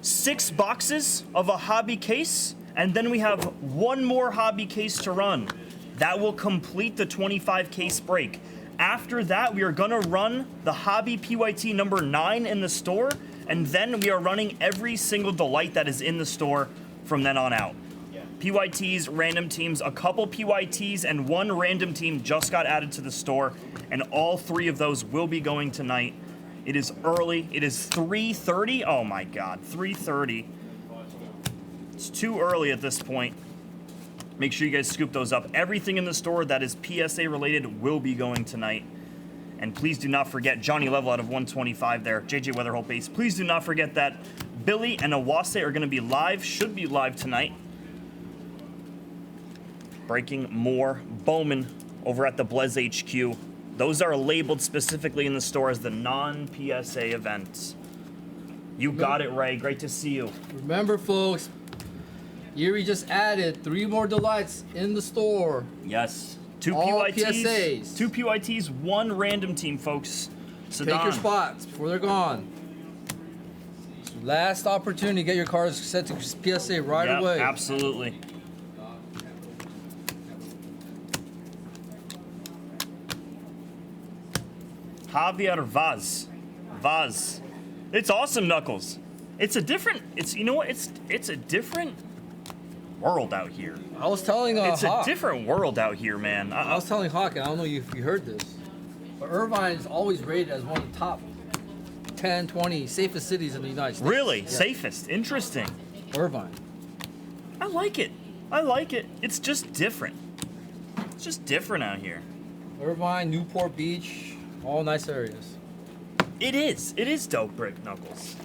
[SPEAKER 10] 6 boxes of a hobby case, and then we have 1 more hobby case to run. That will complete the 25 case break. After that, we are gonna run the hobby PYT number 9 in the store, and then we are running every single delight that is in the store from then on out. PYTs, random teams, a couple PYTs, and 1 random team just got added to the store, and all 3 of those will be going tonight. It is early. It is 3:30. Oh my God, 3:30. It's too early at this point. Make sure you guys scoop those up. Everything in the store that is PSA related will be going tonight. And please do not forget Johnny Level out of 125 there. JJ Weatherholt base. Please do not forget that Billy and Awase are going to be live, should be live tonight. Breaking more Bowman over at the Blez HQ. Those are labeled specifically in the store as the non-PSA events. You got it, Ray. Great to see you.
[SPEAKER 6] Remember, folks, Erie just added 3 more delights in the store.
[SPEAKER 10] Yes. 2
[SPEAKER 6] All
[SPEAKER 10] PYTs.
[SPEAKER 6] PSAs.
[SPEAKER 10] 2 PYTs, 1 random team, folks.
[SPEAKER 6] Take your
[SPEAKER 10] Saddam.
[SPEAKER 6] spots before they're gone. It's your last opportunity to get your cards set to PSA right
[SPEAKER 10] Yep,
[SPEAKER 6] away.
[SPEAKER 10] absolutely. Javier Vaz. Vaz. It's awesome, Knuckles. It's a different, you know what, it's a different world out here.
[SPEAKER 6] I was telling
[SPEAKER 10] It's a
[SPEAKER 6] Hawk.
[SPEAKER 10] different world out here, man.
[SPEAKER 6] I was telling Hawk, and I don't know if you heard this, but Irvine is always rated as one of the top 10, 20 safest cities in the United States.
[SPEAKER 10] Really?
[SPEAKER 6] Yeah.
[SPEAKER 10] Safest. Interesting.
[SPEAKER 6] Irvine.
[SPEAKER 10] I like it. I like it. It's just different. It's just different out here.
[SPEAKER 6] Irvine, Newport Beach, all nice areas.
[SPEAKER 10] It is. It is dope, Brick Knuckles.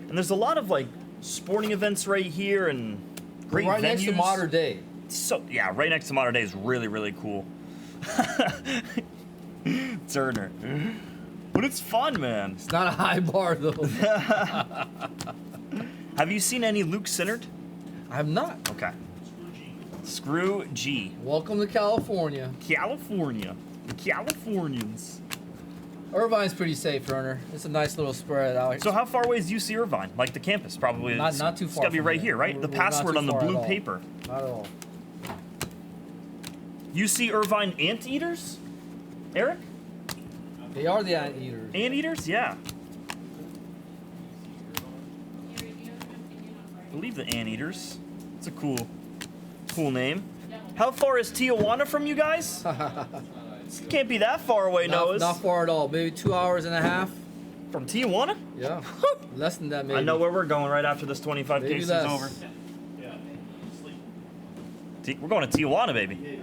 [SPEAKER 10] And there's a lot of like sporting events right here and great
[SPEAKER 6] right
[SPEAKER 10] venues.
[SPEAKER 6] next to Modern Day.
[SPEAKER 10] So yeah, right next to Modern Day is really, really cool. Turner. But it's fun, man.
[SPEAKER 6] It's not a high bar though.
[SPEAKER 10] Have you seen any Luke Sinnard?
[SPEAKER 6] I have not.
[SPEAKER 10] Okay. Screw G.
[SPEAKER 6] Welcome to California.
[SPEAKER 10] California. The Californians.
[SPEAKER 6] Irvine's pretty safe, Turner. It's a nice little spread out.
[SPEAKER 10] So how far away is UC Irvine? Like the campus, probably.
[SPEAKER 6] Not
[SPEAKER 10] it's
[SPEAKER 6] too
[SPEAKER 10] It's
[SPEAKER 6] far
[SPEAKER 10] gotta be
[SPEAKER 6] from
[SPEAKER 10] right
[SPEAKER 6] here.
[SPEAKER 10] here, right?
[SPEAKER 6] We're
[SPEAKER 10] The
[SPEAKER 6] not
[SPEAKER 10] password
[SPEAKER 6] too
[SPEAKER 10] on the
[SPEAKER 6] far at
[SPEAKER 10] blue
[SPEAKER 6] all.
[SPEAKER 10] paper.
[SPEAKER 6] Not at all.
[SPEAKER 10] UC Irvine Anteaters? Eric?
[SPEAKER 6] They are the anteaters.
[SPEAKER 10] Anteaters? Yeah. I believe the Anteaters. It's a cool name. How far is Tijuana from you guys? Can't be that far away, Noah.
[SPEAKER 6] Not far at all. Maybe 2 hours and a half.
[SPEAKER 10] From Tijuana?
[SPEAKER 6] Yeah. Less than that, maybe.
[SPEAKER 10] I know where we're going right after this 25
[SPEAKER 6] Maybe
[SPEAKER 10] case
[SPEAKER 6] less.
[SPEAKER 10] is over. We're going to Tijuana, baby.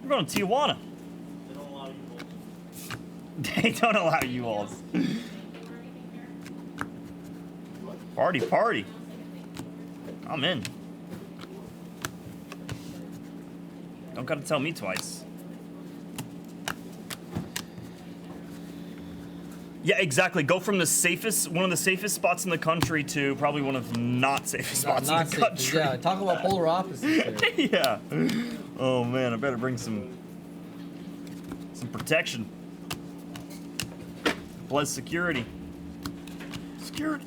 [SPEAKER 11] We're going to Tijuana. They don't allow you alls. Party. I'm in. Don't gotta tell me twice. Yeah, exactly. Go from the one of the safest spots in the country to probably one of the not safest spots in the country.
[SPEAKER 6] Yeah, talk about polar opposites here.
[SPEAKER 11] Yeah. Oh man, I better bring some protection. Plus security. Security.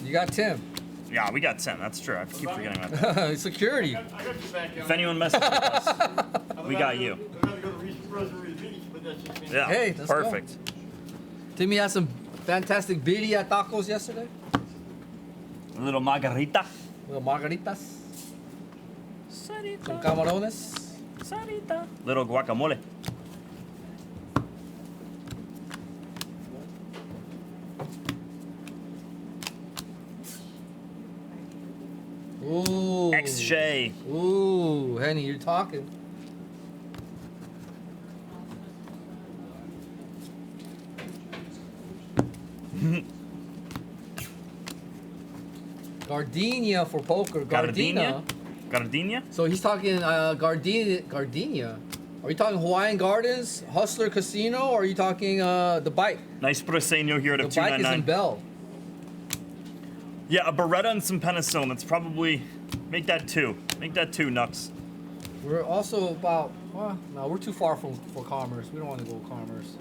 [SPEAKER 6] You got Tim.
[SPEAKER 11] Yeah, we got 10. That's true. I keep forgetting about that.
[SPEAKER 6] Security.
[SPEAKER 11] If anyone messes with us, we got you. Yeah.
[SPEAKER 6] Hey, let's
[SPEAKER 11] perfect.
[SPEAKER 6] go. Timmy had some fantastic birria tacos yesterday.
[SPEAKER 11] A little margarita.
[SPEAKER 6] Little margaritas.
[SPEAKER 11] Sarita.
[SPEAKER 6] Some camarones.
[SPEAKER 11] Sarita. Little guacamole.
[SPEAKER 6] Ooh.
[SPEAKER 11] Ex-Shay.
[SPEAKER 6] Ooh, Henny, you're talking. Gardenia for poker. Gardenia.
[SPEAKER 11] Gardenia?
[SPEAKER 6] So he's talking Gardenia. Are you talking Hawaiian Gardens, Hustler Casino, or are you talking the bike?
[SPEAKER 11] Nice prosecco here at
[SPEAKER 6] The
[SPEAKER 11] a
[SPEAKER 6] bike is in
[SPEAKER 11] 299.
[SPEAKER 6] Bell.
[SPEAKER 11] Yeah, a Beretta and some penicillin. That's probably make that 2. Make that 2 Nux.
[SPEAKER 6] We're also about, well, no, we're too far for Commerce. We don't want to go Commerce.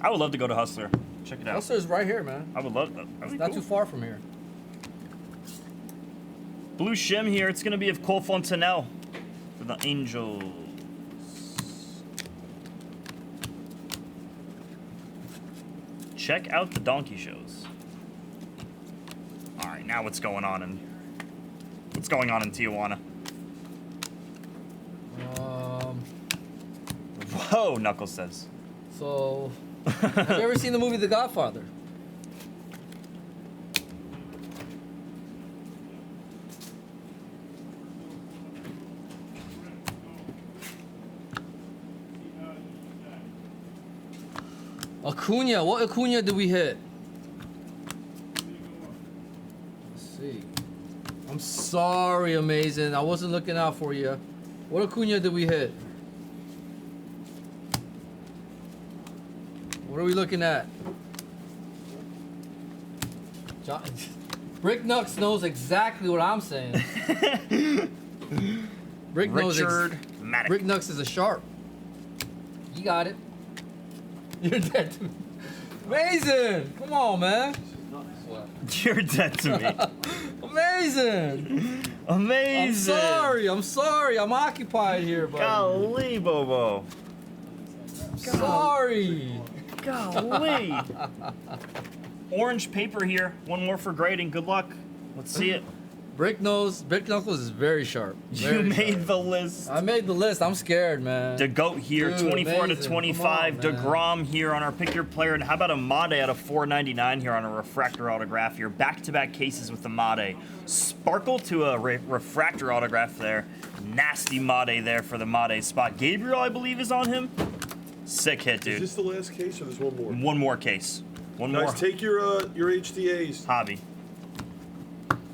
[SPEAKER 11] I would love to go to Hustler. Check it out.
[SPEAKER 6] Hustler's right here, man.
[SPEAKER 11] I would love that.
[SPEAKER 6] It's not too far from here.
[SPEAKER 11] Blue shim here. It's gonna be of Cole Fontanelle for the Angels. Check out the donkey shows. All right, now what's going on in Tijuana? Whoa, Knuckles says.
[SPEAKER 6] So, have you ever seen the movie The Godfather? Acuna, what Acuna did we hit? Let's see. I'm sorry, Amazing. I wasn't looking out for you. What Acuna did we hit? What are we looking at? Brick Nux knows exactly what I'm saying. Brick
[SPEAKER 11] Richard Maddox.
[SPEAKER 6] Brick Nux is a sharp. You got it. You're dead to me. Amazing! Come on, man.
[SPEAKER 11] You're dead to me.
[SPEAKER 6] Amazing!
[SPEAKER 11] Amazing.
[SPEAKER 6] I'm sorry. I'm occupied here, buddy.
[SPEAKER 11] Golly, Bobo.
[SPEAKER 6] Sorry.
[SPEAKER 11] Golly. Orange paper here. One more for grading. Good luck. Let's see it.
[SPEAKER 6] Brick Knuckles is very sharp.
[SPEAKER 11] You made the list.
[SPEAKER 6] I made the list. I'm scared, man.
[SPEAKER 11] The GOAT here,
[SPEAKER 6] Dude,
[SPEAKER 11] 24
[SPEAKER 6] amazing.
[SPEAKER 11] to 25.
[SPEAKER 6] Come on, man.
[SPEAKER 11] DeGrom here on our Pick Your Player. And how about a Made out of 499 here on a refractor autograph here. Back-to-back cases with the Made. Sparkle to a refractor autograph there. Nasty Made there for the Made spot. Gabriel, I believe, is on him. Sick hit, dude.
[SPEAKER 1] Is this the last case or there's one more?
[SPEAKER 11] One more case. One more.
[SPEAKER 1] Guys, take your HDAs.
[SPEAKER 11] Hobby.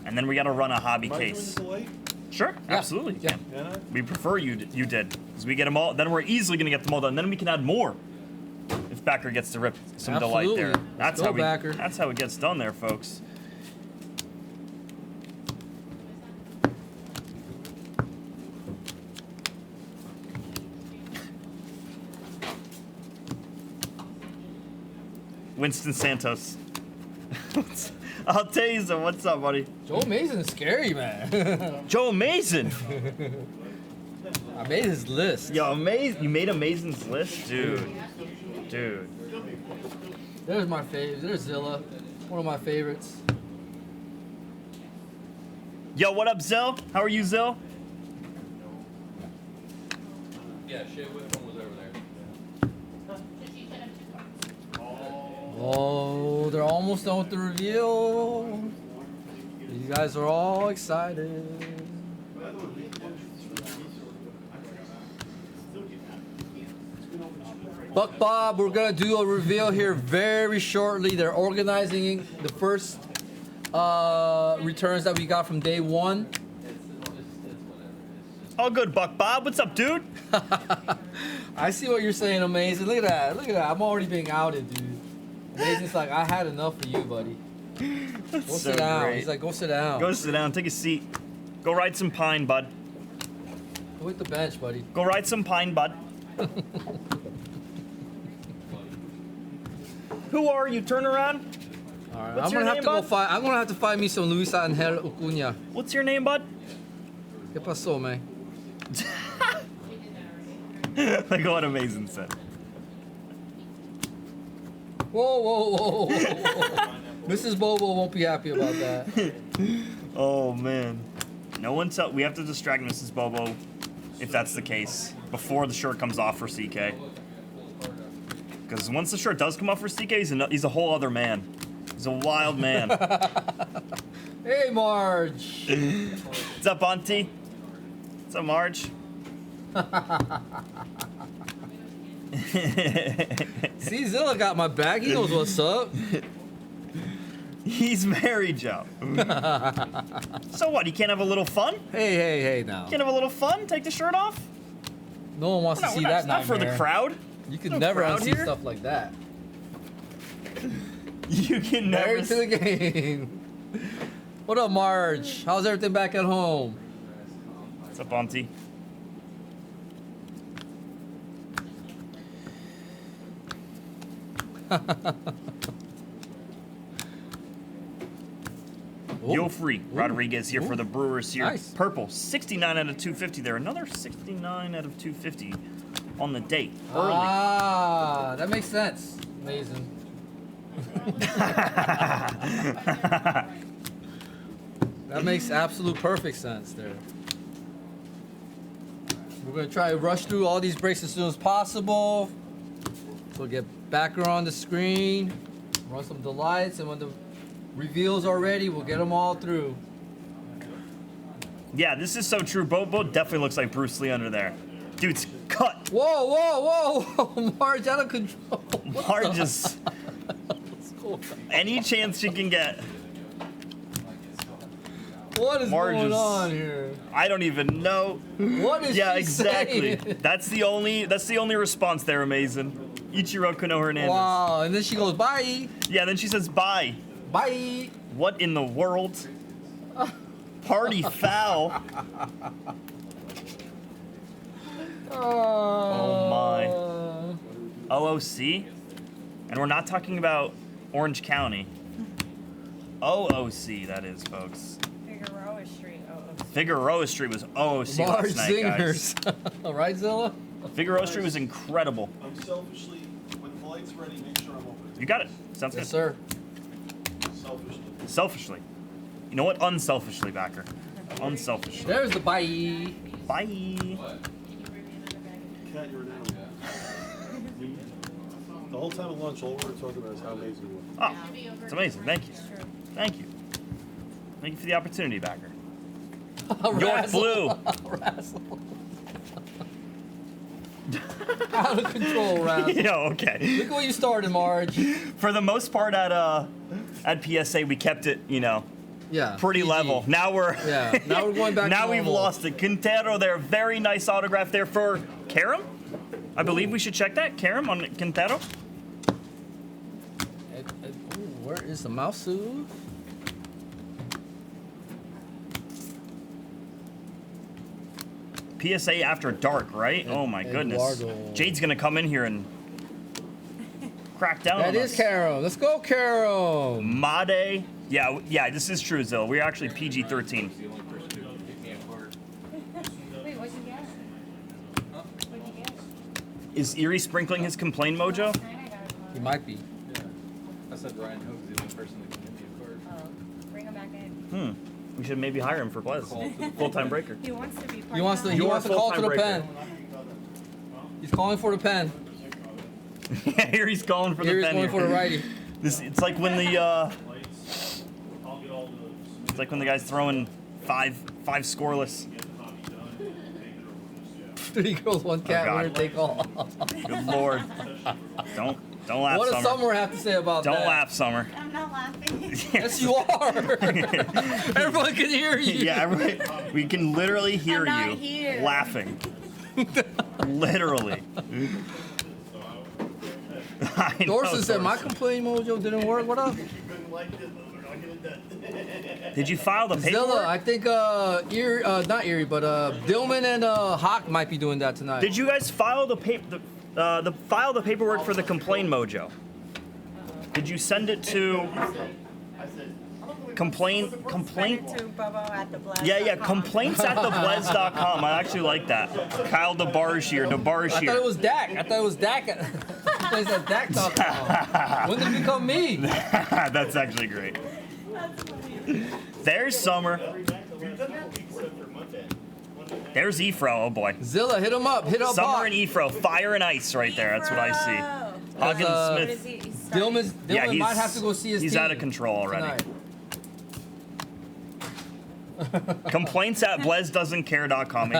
[SPEAKER 11] And then we got to run a hobby
[SPEAKER 1] Am I doing
[SPEAKER 11] case.
[SPEAKER 1] this late?
[SPEAKER 11] Sure,
[SPEAKER 6] Yeah.
[SPEAKER 11] absolutely.
[SPEAKER 6] Yeah.
[SPEAKER 1] Can I?
[SPEAKER 11] We prefer you did. Because we get them all, then we're easily going to get them all done. Then we can add more. If Backer gets to rip some delight there.
[SPEAKER 6] Absolutely. Let's go, Backer.
[SPEAKER 11] That's how it gets done there, folks. Winston Santos. I'll tell you some. What's up, buddy?
[SPEAKER 6] Joe Mason is scary, man.
[SPEAKER 11] Joe Mason.
[SPEAKER 6] I made his list.
[SPEAKER 11] Yo, you made Amazing's list? Dude.
[SPEAKER 6] There's my faves. There's Zilla. One of my favorites.
[SPEAKER 11] Yo, what up, Zill? How are you, Zill?
[SPEAKER 4] Yeah, Shea Whitman was over there.
[SPEAKER 6] Oh, they're almost done with the reveal. You guys are all excited. Buck Bob, we're gonna do a reveal here very shortly. They're organizing the first returns that we got from day one.
[SPEAKER 11] All good, Buck Bob. What's up, dude?
[SPEAKER 6] I see what you're saying, Amazing. Look at that. Look at that. I'm already being outed, dude. Amazing's like, I had enough of you, buddy. Go
[SPEAKER 11] so
[SPEAKER 6] sit down.
[SPEAKER 11] great.
[SPEAKER 6] He's like, go sit down.
[SPEAKER 11] Go sit down. Take a seat. Go ride some pine, bud.
[SPEAKER 6] Go hit the bench, buddy.
[SPEAKER 11] Go ride some pine, bud. Who are you? Turn around.
[SPEAKER 6] All right,
[SPEAKER 11] What's
[SPEAKER 6] I'm
[SPEAKER 11] your
[SPEAKER 6] gonna have
[SPEAKER 11] name,
[SPEAKER 6] to go
[SPEAKER 11] bud?
[SPEAKER 6] find. I'm gonna have to find me some Luis Angel Acuña.
[SPEAKER 11] What's your name, bud?
[SPEAKER 6] ¿Qué pasó, man?
[SPEAKER 11] Look what Amazing said.
[SPEAKER 6] Whoa, whoa, whoa, whoa, whoa. Mrs. Bobo won't be happy about that.
[SPEAKER 11] Oh man. No one tell. We have to distract Mrs. Bobo, if that's the case, before the shirt comes off for CK. Because once the shirt does come off for CK, he's a whole other man. He's a wild man.
[SPEAKER 6] Hey, Marge.
[SPEAKER 11] What's up, Auntie? What's up, Marge?
[SPEAKER 6] See, Zilla got my back. He knows what's up.
[SPEAKER 11] He's married, Joe. So what? You can't have a little fun?
[SPEAKER 6] Hey, hey, hey, now.
[SPEAKER 11] Can't have a little fun? Take the shirt off?
[SPEAKER 6] No one wants to see that
[SPEAKER 11] It's not for the
[SPEAKER 6] nightmare.
[SPEAKER 11] crowd.
[SPEAKER 6] You can
[SPEAKER 11] No
[SPEAKER 6] never
[SPEAKER 11] crowd
[SPEAKER 6] unsee
[SPEAKER 11] here.
[SPEAKER 6] stuff like that.
[SPEAKER 11] You can never.
[SPEAKER 6] Married to the game. What up, Marge? How's everything back at home?
[SPEAKER 11] What's up, Auntie? Yo free. Rodriguez here for the Brewers here.
[SPEAKER 6] Nice.
[SPEAKER 11] Purple, 69 out of 250 there. Another 69 out of 250 on the date. Early.
[SPEAKER 6] Ah, that makes sense. Amazing. That makes absolute perfect sense there. We're gonna try to rush through all these breaks as soon as possible. We'll get backer on the screen, run some delights, and when the reveals are ready, we'll get them all through.
[SPEAKER 11] Yeah, this is so true. Bobo definitely looks like Bruce Lee under there. Dude's cut.
[SPEAKER 6] Whoa, whoa, whoa! Marge, out of control.
[SPEAKER 11] Marge is
[SPEAKER 6] What's going on?
[SPEAKER 11] any chance she can get.
[SPEAKER 6] What is
[SPEAKER 11] Marge
[SPEAKER 6] going
[SPEAKER 11] is-
[SPEAKER 6] on here?
[SPEAKER 11] I don't even know.
[SPEAKER 6] What is
[SPEAKER 11] Yeah,
[SPEAKER 6] she
[SPEAKER 11] exactly.
[SPEAKER 6] saying?
[SPEAKER 11] That's the only response there, Amazing. Ichiro Kano Hernandez.
[SPEAKER 6] Wow, and then she goes, bye,
[SPEAKER 11] Yeah, then she says bye.
[SPEAKER 6] bye.
[SPEAKER 11] What in the world? Party foul. Oh my. OOC? And we're not talking about Orange County. OOC, that is, folks.
[SPEAKER 3] Figueroa Street. Oh,
[SPEAKER 11] Figueroa Street was OOC
[SPEAKER 6] Marge
[SPEAKER 11] last night, guys.
[SPEAKER 6] Zingers. Right, Zilla?
[SPEAKER 11] Figueroa Street was incredible.
[SPEAKER 1] I'm selfishly, when the light's ready, make sure I'm open.
[SPEAKER 11] You got it. Sounds
[SPEAKER 6] Yes,
[SPEAKER 11] good.
[SPEAKER 6] sir.
[SPEAKER 1] Selfishly.
[SPEAKER 11] Selfishly. You know what? Unselfishly, backer. Unselfishly.
[SPEAKER 6] There's the bye.
[SPEAKER 11] Bye.
[SPEAKER 1] Cat, you're an animal. The whole time at lunch, all we were talking about is how amazing you were.
[SPEAKER 11] Oh, it's amazing. Thank you. Thank you. Thank you for the opportunity, backer. York Blue.
[SPEAKER 6] Razzle. Out of control, Razzle.
[SPEAKER 11] Yo, okay.
[SPEAKER 6] Look at what you started, Marge.
[SPEAKER 11] For the most part at PSA, we kept it,
[SPEAKER 6] Yeah.
[SPEAKER 11] pretty
[SPEAKER 6] PG.
[SPEAKER 11] level. Now we're
[SPEAKER 6] Yeah, now we're going back to
[SPEAKER 11] Now we've
[SPEAKER 6] normal.
[SPEAKER 11] lost it. Quintero there, very nice autograph there for Karam. I believe we should check that. Karam on Quintero.
[SPEAKER 6] Ooh, where is the mouse suit?
[SPEAKER 11] PSA after dark, right? Oh my goodness.
[SPEAKER 6] Eduardo.
[SPEAKER 11] Jade's gonna come in here and crack down
[SPEAKER 6] That
[SPEAKER 11] on
[SPEAKER 6] is
[SPEAKER 11] us.
[SPEAKER 6] Karam. Let's go, Karam.
[SPEAKER 11] Made. Yeah, this is true, Zill. We're actually PG-13.
[SPEAKER 3] Wait, what'd you get? What'd you get?
[SPEAKER 11] Is Erie sprinkling his complain mojo?
[SPEAKER 3] Mine I got a
[SPEAKER 6] He might be.
[SPEAKER 4] I said Ryan Hook's the only person that can give me a card.
[SPEAKER 3] Oh, bring him back in.
[SPEAKER 11] We should maybe hire him for Blez. Full-time breaker.
[SPEAKER 3] He wants to be part
[SPEAKER 6] He wants to.
[SPEAKER 3] of
[SPEAKER 6] He
[SPEAKER 11] You're
[SPEAKER 6] wants to call to the
[SPEAKER 11] full-time
[SPEAKER 6] pen. He's calling for the pen.
[SPEAKER 11] Yeah, here he's calling for the
[SPEAKER 6] Here he's
[SPEAKER 11] pen
[SPEAKER 6] going
[SPEAKER 11] here.
[SPEAKER 6] for the righty.
[SPEAKER 11] It's like when the it's like when the guy's throwing five scoreless.
[SPEAKER 6] 3 girls, 1 cat,
[SPEAKER 11] God.
[SPEAKER 6] winner take all.
[SPEAKER 11] Good lord. Don't laugh,
[SPEAKER 6] What does
[SPEAKER 11] Summer.
[SPEAKER 6] Summer have to say about
[SPEAKER 11] Don't
[SPEAKER 6] that?
[SPEAKER 11] laugh, Summer.
[SPEAKER 3] I'm not laughing.
[SPEAKER 6] Yes, you are. Everyone can hear you.
[SPEAKER 11] Yeah, everybody, we can literally hear
[SPEAKER 3] not
[SPEAKER 11] you
[SPEAKER 3] here.
[SPEAKER 11] laughing. Literally. I know,
[SPEAKER 6] Dorson said my
[SPEAKER 11] Dorson.
[SPEAKER 6] complaint mojo didn't work. What up?
[SPEAKER 11] Did you file the
[SPEAKER 6] Zilla,
[SPEAKER 11] paperwork?
[SPEAKER 6] I think Erie, not Erie, but Dillman and Hawk might be doing that tonight.
[SPEAKER 11] Did you guys file the file the paperwork for the complaint mojo? Did you send it to complaint?
[SPEAKER 3] Send it to Bubbo at the Blast.
[SPEAKER 11] Yeah, complaints at theblez.com. I actually like that. Kyle DeBarge
[SPEAKER 6] I thought it was Dak. I thought it was Dak. Plays at Dak.com. When did it become me?
[SPEAKER 11] That's actually great. There's Summer. There's Efro. Oh boy.
[SPEAKER 6] Zilla, hit him up. Hit up
[SPEAKER 11] Summer
[SPEAKER 6] Hawk.
[SPEAKER 11] and Efro. Fire and ice right there. That's what I see. Hawkins
[SPEAKER 6] Uh,
[SPEAKER 3] What is
[SPEAKER 11] Smith.
[SPEAKER 3] he? He's
[SPEAKER 6] Dillman
[SPEAKER 11] Yeah,
[SPEAKER 6] might have to go see his
[SPEAKER 11] he's
[SPEAKER 6] team
[SPEAKER 11] out of control already.
[SPEAKER 6] tonight.
[SPEAKER 11] Complaints at blezdoesn'tcare.com.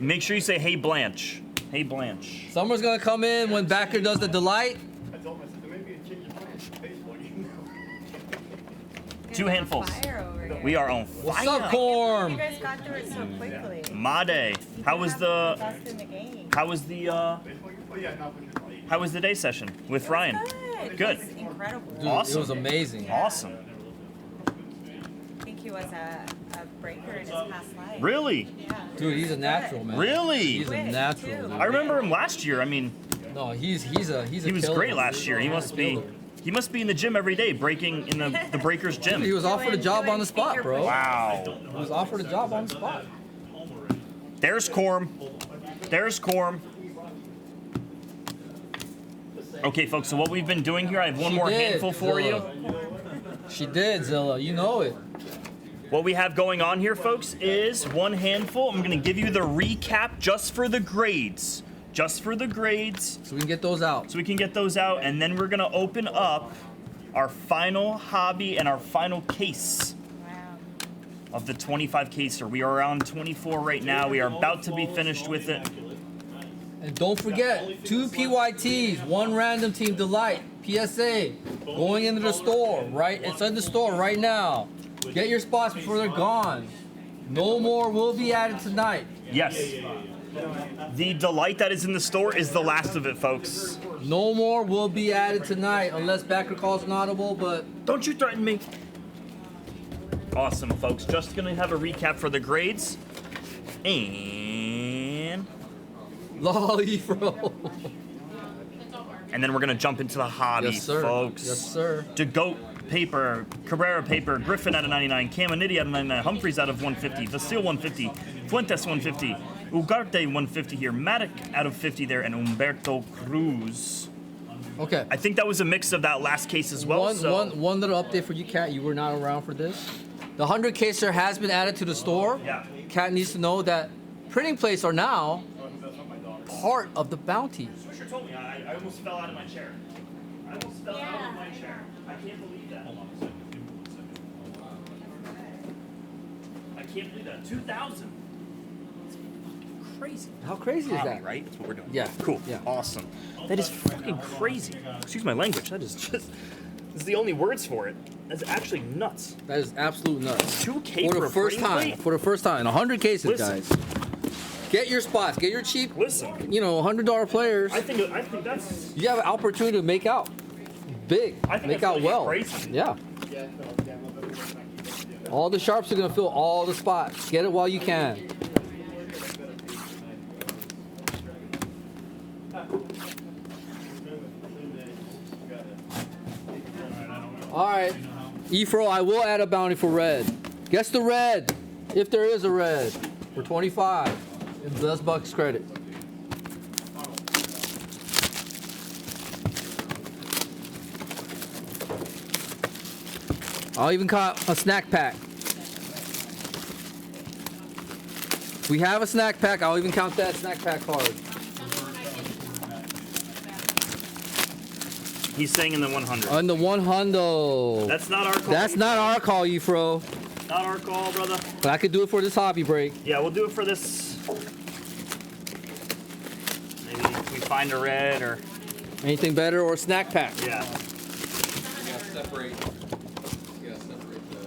[SPEAKER 11] Make sure you say, hey, Blanche. Hey, Blanche.
[SPEAKER 6] Summer's gonna come in when Backer does the delight.
[SPEAKER 9] I told myself, there may be a change of plans for baseball, you know.
[SPEAKER 11] Two handfuls.
[SPEAKER 3] Fire over here.
[SPEAKER 11] We are on
[SPEAKER 6] What's
[SPEAKER 11] fire.
[SPEAKER 6] up,
[SPEAKER 3] You
[SPEAKER 6] Corm?
[SPEAKER 3] guys got through it so quickly.
[SPEAKER 11] Made. How was the
[SPEAKER 3] Best in the game.
[SPEAKER 11] how was the
[SPEAKER 9] Baseball, oh yeah, not pushing the lead.
[SPEAKER 11] how was the day session with Ryan? Good.
[SPEAKER 3] He's incredible.
[SPEAKER 6] Dude,
[SPEAKER 11] Awesome.
[SPEAKER 6] it was amazing.
[SPEAKER 11] Awesome.
[SPEAKER 3] I think he was a breaker in his past life.
[SPEAKER 11] Really?
[SPEAKER 3] Yeah.
[SPEAKER 6] Dude, he's a natural, man.
[SPEAKER 11] Really?
[SPEAKER 6] He's a
[SPEAKER 3] Quick,
[SPEAKER 6] natural.
[SPEAKER 3] too.
[SPEAKER 6] Dude.
[SPEAKER 11] I remember him last year. I mean,
[SPEAKER 6] No, he's a
[SPEAKER 11] he was
[SPEAKER 6] killer.
[SPEAKER 11] great last year. He must be in the gym every day, breaking in the Breakers gym.
[SPEAKER 6] He was offered a job
[SPEAKER 3] Doing
[SPEAKER 6] on the spot,
[SPEAKER 3] finger
[SPEAKER 6] bro.
[SPEAKER 11] Wow.
[SPEAKER 6] He was offered a job on the spot.
[SPEAKER 11] There's Corm. There's Corm. Okay, folks, so what we've been doing here, I have one
[SPEAKER 6] She
[SPEAKER 11] more
[SPEAKER 6] did,
[SPEAKER 11] handful for you.
[SPEAKER 6] Zilla. She did, Zilla. You know it.
[SPEAKER 11] What we have going on here, folks, is one handful. I'm going to give you the recap just for the grades. Just for the grades,
[SPEAKER 6] So we can get those out.
[SPEAKER 11] so we can get those out, and then we're going to open up our final hobby and our final case
[SPEAKER 3] Wow.
[SPEAKER 11] of the 25 caser. We are around 24 right now. We are about to be finished with it.
[SPEAKER 6] And don't forget, 2 PYTs, 1 random team delight, PSA, going into the store, right? It's in the store right now. Get your spots before they're gone. No more will be added tonight.
[SPEAKER 11] Yes. The delight that is in the store is the last of it, folks.
[SPEAKER 6] No more will be added tonight unless backer calls an audible, but
[SPEAKER 11] Don't you threaten me. Awesome, folks. Just gonna have a recap for the grades. And
[SPEAKER 6] lolly, bro.
[SPEAKER 11] then we're gonna jump into the hobby,
[SPEAKER 6] Yes, sir.
[SPEAKER 11] folks.
[SPEAKER 6] Yes, sir.
[SPEAKER 11] DeGoat paper, Cabrera paper, Griffin out of 99, Caminiti out of 99, Humphreys out of 150, Vasil 150, Fuentes 150, Ugarte 150 here, Matic out of 50 there, and Humberto Cruz.
[SPEAKER 6] Okay.
[SPEAKER 11] I think that was a mix of that last case as well.
[SPEAKER 6] One little update for you, Kat. You were not around for this. The 100 caser has been added to the store.
[SPEAKER 11] Yeah.
[SPEAKER 6] Kat needs to know that printing plates are now part of the bounty.
[SPEAKER 11] Swisher told me I almost fell out of my chair. I almost fell out of my chair. I can't believe that. Hold on a second. I can't believe that. 2,000. Crazy.
[SPEAKER 6] How crazy is
[SPEAKER 11] Hobby,
[SPEAKER 6] that?
[SPEAKER 11] right? That's what we're doing.
[SPEAKER 6] Yeah.
[SPEAKER 11] Cool.
[SPEAKER 6] Yeah.
[SPEAKER 11] Awesome. That is fucking crazy. Excuse my language. That is just. This is the only words for it. That's actually nuts.
[SPEAKER 6] That is absolute nuts.
[SPEAKER 11] 2K
[SPEAKER 6] For
[SPEAKER 11] for
[SPEAKER 6] the
[SPEAKER 11] a
[SPEAKER 6] first
[SPEAKER 11] printing
[SPEAKER 6] time.
[SPEAKER 11] plate?
[SPEAKER 6] For the first time. 100 cases,
[SPEAKER 11] Listen.
[SPEAKER 6] guys. Get your spots. Get your cheap,
[SPEAKER 11] Listen.
[SPEAKER 6] $100 players.
[SPEAKER 11] I think that's.
[SPEAKER 6] You have an opportunity to make out big.
[SPEAKER 11] I think
[SPEAKER 6] Make
[SPEAKER 11] that's
[SPEAKER 6] out
[SPEAKER 11] really
[SPEAKER 6] well.
[SPEAKER 11] crazy.
[SPEAKER 6] Yeah. All the sharps are going to fill all the spots. Get it while you can. All right. Efro, I will add a bounty for red. Guess the red, if there is a red, for 25. And does Bucks credit. I'll even count a snack pack. We have a snack pack. I'll even count that snack pack card.
[SPEAKER 11] He's saying in the 100.
[SPEAKER 6] On the one hundo.
[SPEAKER 11] That's not our call.
[SPEAKER 6] That's not our call, Efro.
[SPEAKER 11] Not our call, brother.
[SPEAKER 6] But I could do it for this hobby break.
[SPEAKER 11] Yeah, we'll do it for this. Maybe we find a red or
[SPEAKER 6] Anything better or a snack pack?
[SPEAKER 11] yeah.
[SPEAKER 4] You gotta separate. You gotta separate the.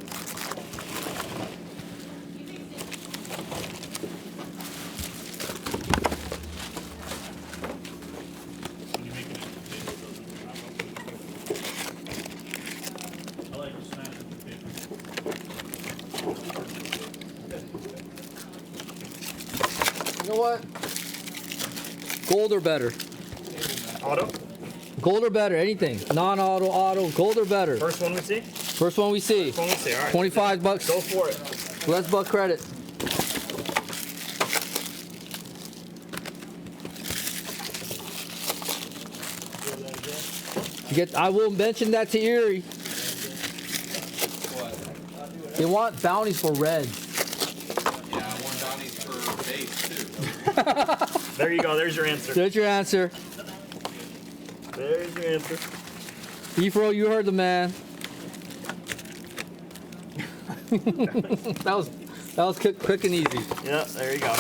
[SPEAKER 7] When you make it into potatoes, I like to smash it with paper.
[SPEAKER 6] You know what? Gold or better?
[SPEAKER 11] Auto.
[SPEAKER 6] Gold or better? Anything. Non-auto, auto, gold or better?
[SPEAKER 11] First one we see.
[SPEAKER 6] First one we see.
[SPEAKER 11] First one we see. All right.
[SPEAKER 6] 25 bucks.
[SPEAKER 11] Go for it.
[SPEAKER 6] Less buck credit. I will mention that to Erie. They want bounties for red.
[SPEAKER 4] Yeah, I want bounties for base too.
[SPEAKER 11] There you go. There's your answer.
[SPEAKER 6] There's your answer.
[SPEAKER 11] There's your answer.
[SPEAKER 6] Efro, you heard the man. that was quick and easy.
[SPEAKER 11] Yeah, there you go.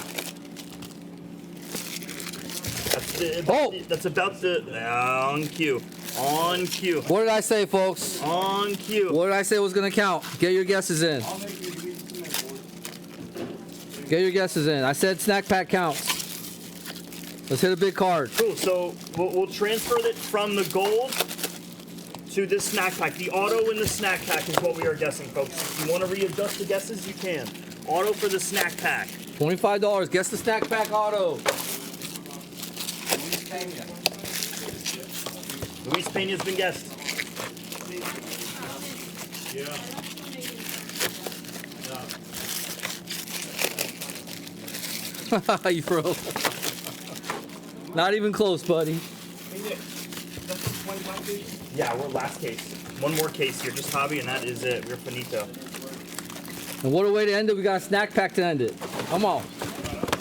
[SPEAKER 11] That's about the on cue. On cue.
[SPEAKER 6] What did I say, folks?
[SPEAKER 11] On cue.
[SPEAKER 6] What did I say was gonna count? Get your guesses in. Get your guesses in. I said snack pack counts. Let's hit a big card.
[SPEAKER 11] Cool. So we'll transfer it from the gold to this snack pack. The auto in the snack pack is what we are guessing, folks. If you want to readjust the guesses, you can. Auto for the snack pack.
[SPEAKER 6] $25. Guess the snack pack auto.
[SPEAKER 11] Luis Pena's been guessed.
[SPEAKER 7] Yeah.
[SPEAKER 6] You froze. Not even close, buddy.
[SPEAKER 11] Yeah, we're last case. One more case here, just hobby, and that is it. We're finito.
[SPEAKER 6] And what a way to end it. We got a snack pack to end it. Come on.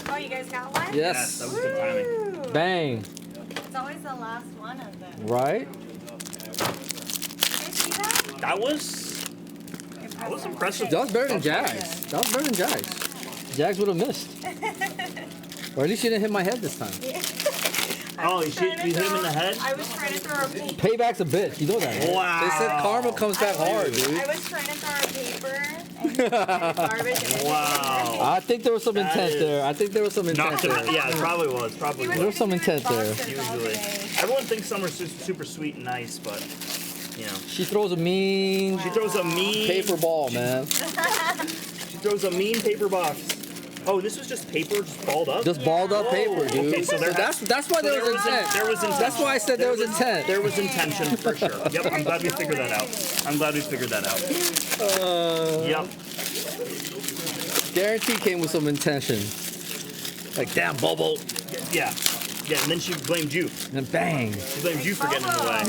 [SPEAKER 3] Oh, you guys got one?
[SPEAKER 6] Yes.
[SPEAKER 11] That was good timing.
[SPEAKER 3] Woo!
[SPEAKER 6] Bang.
[SPEAKER 3] It's always the last one of them.
[SPEAKER 6] Right?
[SPEAKER 3] You see that?
[SPEAKER 11] That was impressive.
[SPEAKER 6] That was better than Jags. That was better than Jags. Jags would have missed. Or at least you didn't hit my head this time.
[SPEAKER 11] Oh, you hit him in the head?
[SPEAKER 3] I was trying to throw a paper.
[SPEAKER 6] Payback's a bitch. You know that. Right?
[SPEAKER 11] Wow.
[SPEAKER 6] They said karma comes back hard, dude.
[SPEAKER 3] I was trying to throw a paper and garbage. And
[SPEAKER 11] Wow.
[SPEAKER 6] I think there was some
[SPEAKER 11] That
[SPEAKER 6] intent
[SPEAKER 11] is-
[SPEAKER 6] there. I think there was some intent
[SPEAKER 11] Knocked him out.
[SPEAKER 6] there.
[SPEAKER 11] Yeah, it probably was. Probably
[SPEAKER 6] There was
[SPEAKER 11] was.
[SPEAKER 6] some intent there.
[SPEAKER 11] Usually. Everyone thinks some are super sweet and nice, but, you know.
[SPEAKER 6] She throws a mean
[SPEAKER 11] She throws a mean
[SPEAKER 6] paper ball, man.
[SPEAKER 11] She throws a mean paper box. Oh, this was just paper, just balled up?
[SPEAKER 6] Just balled up paper, dude.
[SPEAKER 11] Okay, so there
[SPEAKER 6] that's why there was intent.
[SPEAKER 11] There was intent.
[SPEAKER 6] That's why I said there was intent.
[SPEAKER 11] There was intention for sure. Yep, I'm glad we figured that out. I'm glad we figured that out. Yep.
[SPEAKER 6] Guarantee came with some intention. Like, damn, Bobo.
[SPEAKER 11] Yeah. Yeah, and then she blamed you.
[SPEAKER 6] And then bang.
[SPEAKER 11] She blamed you for getting in the way.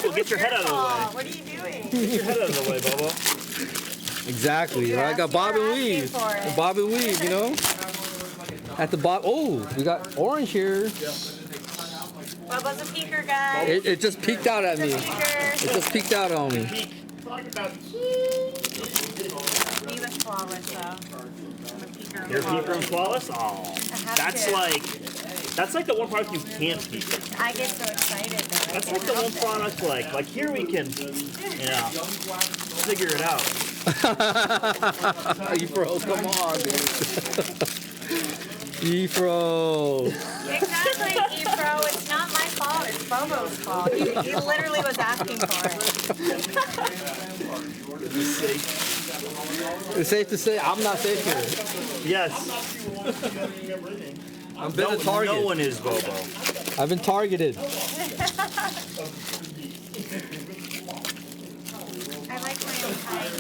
[SPEAKER 11] Bobo, get your head out of the way.
[SPEAKER 3] What are you doing?
[SPEAKER 11] Get your head out of the way, Bobo.
[SPEAKER 6] Exactly.
[SPEAKER 3] Yeah,
[SPEAKER 6] Right? Got
[SPEAKER 3] you
[SPEAKER 6] bob
[SPEAKER 3] were
[SPEAKER 6] and
[SPEAKER 3] asking
[SPEAKER 6] weave.
[SPEAKER 3] for it.
[SPEAKER 6] Bob and weave, you know? At the bottom. Oh, we got orange here.
[SPEAKER 3] Bubba's a peeker, guys.
[SPEAKER 6] It just peeked out at me. It
[SPEAKER 3] Peeker.
[SPEAKER 6] just peeked out on me.
[SPEAKER 3] He was flawless, though. I'm a peeker.
[SPEAKER 11] You're a peeker and flawless? Oh.
[SPEAKER 3] I have
[SPEAKER 11] That's
[SPEAKER 3] to.
[SPEAKER 11] like the one product you can't peek.
[SPEAKER 3] I get so excited though.
[SPEAKER 11] That's like the one product like here we can, figure it out.
[SPEAKER 6] Efro, come on, dude. Efro.
[SPEAKER 3] Exactly, Efro. It's not my fault. It's Bobo's fault. He literally was asking for it.
[SPEAKER 6] It's safe to say I'm not safe here.
[SPEAKER 11] Yes.
[SPEAKER 6] I've been a target.
[SPEAKER 11] No one is Bobo.
[SPEAKER 6] I've been targeted.
[SPEAKER 3] I like my own kind,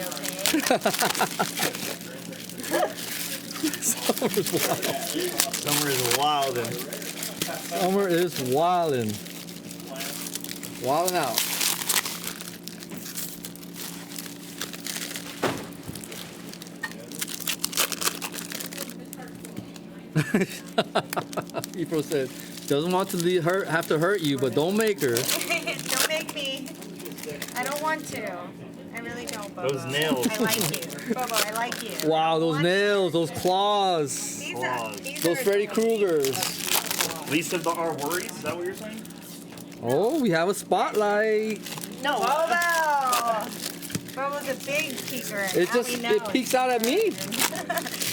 [SPEAKER 6] Summer's wild.
[SPEAKER 11] Summer is wildin'.
[SPEAKER 6] Summer is wildin'. Wildin' out. Efro said, doesn't want to have to hurt you, but don't make her.
[SPEAKER 3] Don't make me. I don't want to. I really don't, Bobo.
[SPEAKER 10] Those nails.
[SPEAKER 3] I like you. Bobo, I like you.
[SPEAKER 6] Wow, those
[SPEAKER 3] What?
[SPEAKER 6] nails, those claws,
[SPEAKER 3] These
[SPEAKER 6] those
[SPEAKER 3] are
[SPEAKER 6] Freddy
[SPEAKER 3] adorable.
[SPEAKER 6] Kruegers.
[SPEAKER 11] Least of our worries. Is that what you're saying?
[SPEAKER 6] Oh, we have a spotlight.
[SPEAKER 3] No. Bobo! Bobo's a big peeker.
[SPEAKER 6] It
[SPEAKER 3] Now
[SPEAKER 6] just
[SPEAKER 3] we know
[SPEAKER 6] it peeks out at me.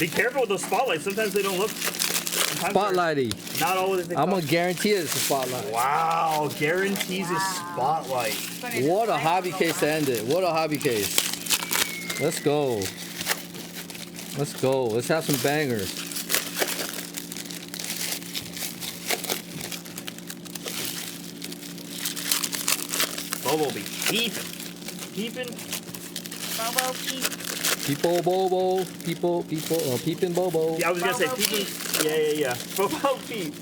[SPEAKER 10] Be careful with those spotlights. Sometimes they don't look. Sometimes they're
[SPEAKER 6] Spotlighty.
[SPEAKER 10] Not always. They
[SPEAKER 6] I'm
[SPEAKER 10] come.
[SPEAKER 6] gonna guarantee it's a spotlight.
[SPEAKER 10] Wow, guarantees a spotlight.
[SPEAKER 6] What a hobby case to end it. What a hobby case. Let's go. Let's go. Let's have some bangers.
[SPEAKER 10] Bobo be peeping. Peeping.
[SPEAKER 3] Bobo peep.
[SPEAKER 6] People Bobo. People peeping Bobo.
[SPEAKER 10] Yeah, I was gonna say
[SPEAKER 3] Bobo
[SPEAKER 10] peeping. Yeah. Bobo peep.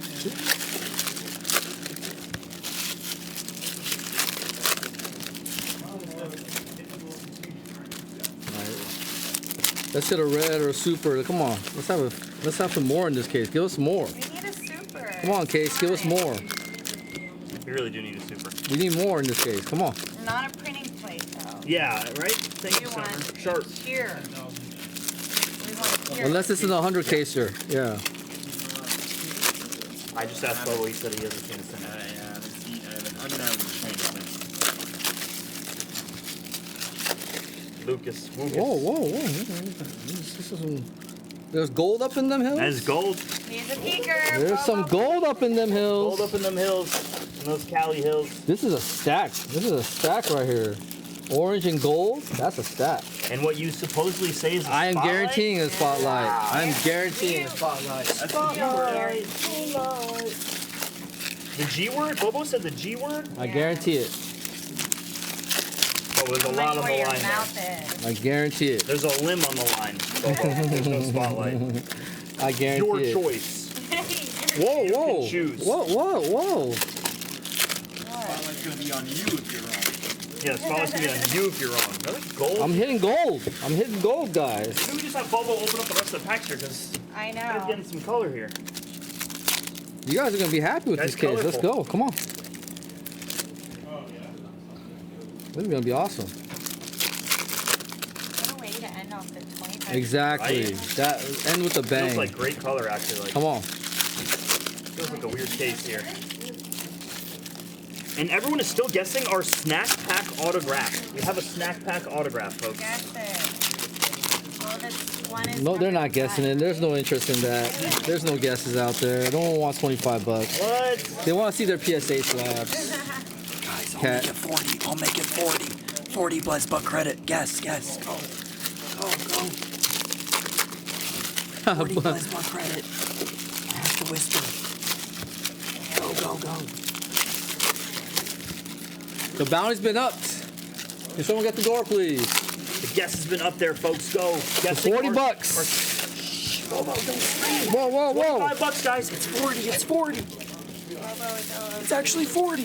[SPEAKER 6] Let's hit a red or a super. Come on. Let's have some more in this case. Give us more.
[SPEAKER 3] We need a super.
[SPEAKER 6] Come on, case. Give us more.
[SPEAKER 10] We really do need a super.
[SPEAKER 6] We need more in this case. Come on.
[SPEAKER 3] Not a printing plate, though.
[SPEAKER 10] Yeah, right? Thank you,
[SPEAKER 3] We
[SPEAKER 10] Summer.
[SPEAKER 3] want
[SPEAKER 10] Sharp.
[SPEAKER 3] Here. We want here.
[SPEAKER 6] Unless it's in a 100 caser. Yeah.
[SPEAKER 10] I just asked Bobo. He said he hasn't seen us in it. Lucas.
[SPEAKER 6] Whoa. This is some, there's gold up in them hills?
[SPEAKER 10] That's gold.
[SPEAKER 3] He's a peeker.
[SPEAKER 6] There's some gold up in them hills.
[SPEAKER 10] Gold up in them hills. In those Cali hills.
[SPEAKER 6] This is a stack. This is a stack right here. Orange and gold, that's a stack.
[SPEAKER 10] And what you supposedly say is a
[SPEAKER 6] I am
[SPEAKER 10] spotlight?
[SPEAKER 6] guaranteeing a spotlight. I am guaranteeing a spotlight.
[SPEAKER 10] Spotlight. The G word? Bobo said the G word?
[SPEAKER 6] I guarantee it.
[SPEAKER 10] Oh, there's a lot on the
[SPEAKER 3] Where your
[SPEAKER 10] line there.
[SPEAKER 3] mouth is.
[SPEAKER 6] I guarantee it.
[SPEAKER 10] There's a limb on the line. Bobo. There's no spotlight.
[SPEAKER 6] I guarantee
[SPEAKER 10] Your
[SPEAKER 6] it.
[SPEAKER 10] choice.
[SPEAKER 6] Whoa,
[SPEAKER 10] You
[SPEAKER 6] whoa.
[SPEAKER 10] can choose.
[SPEAKER 6] Whoa.
[SPEAKER 9] Spotlight's gonna be on you if you're wrong.
[SPEAKER 10] Yeah, the spotlight's gonna be on you if you're wrong. That's gold.
[SPEAKER 6] I'm hitting gold. I'm hitting gold, guys.
[SPEAKER 10] Maybe we just have Bobo open up the rest of the packs here because
[SPEAKER 3] I
[SPEAKER 10] we're
[SPEAKER 3] know.
[SPEAKER 10] getting some color here.
[SPEAKER 6] You guys are gonna be happy with
[SPEAKER 10] That's
[SPEAKER 6] this case. Let's
[SPEAKER 10] colorful.
[SPEAKER 6] go. Come on. This is gonna be awesome.
[SPEAKER 3] What a way to end off the 25.
[SPEAKER 6] Exactly.
[SPEAKER 10] Right.
[SPEAKER 6] That end with a bang.
[SPEAKER 10] Feels like great color actually. Like
[SPEAKER 6] Come on.
[SPEAKER 10] feels like a weird case here. And everyone is still guessing our snack pack autograph. We have a snack pack autograph, folks.
[SPEAKER 3] Guess it. Well, this one is
[SPEAKER 6] No, they're
[SPEAKER 3] number
[SPEAKER 6] not guessing
[SPEAKER 3] 5.
[SPEAKER 6] it. There's no interest in that. There's no guesses out there. No one wants 25 bucks.
[SPEAKER 10] What?
[SPEAKER 6] They want to see their PSA slabs.
[SPEAKER 12] Guys, I'll
[SPEAKER 6] Cat.
[SPEAKER 12] make it 40. I'll make it 40. 40 Bloods buck credit. Guess. Go. 40 Bloods buck credit. I have to whisper. Go.
[SPEAKER 6] The bounty's been upped. Can someone get the door, please?
[SPEAKER 10] The guess has been up there, folks. Go. Guessing
[SPEAKER 6] 40
[SPEAKER 10] our-
[SPEAKER 6] bucks.
[SPEAKER 12] Whoa, don't scream.
[SPEAKER 6] Whoa.
[SPEAKER 10] 25 guys.
[SPEAKER 12] It's 40. It's actually 40.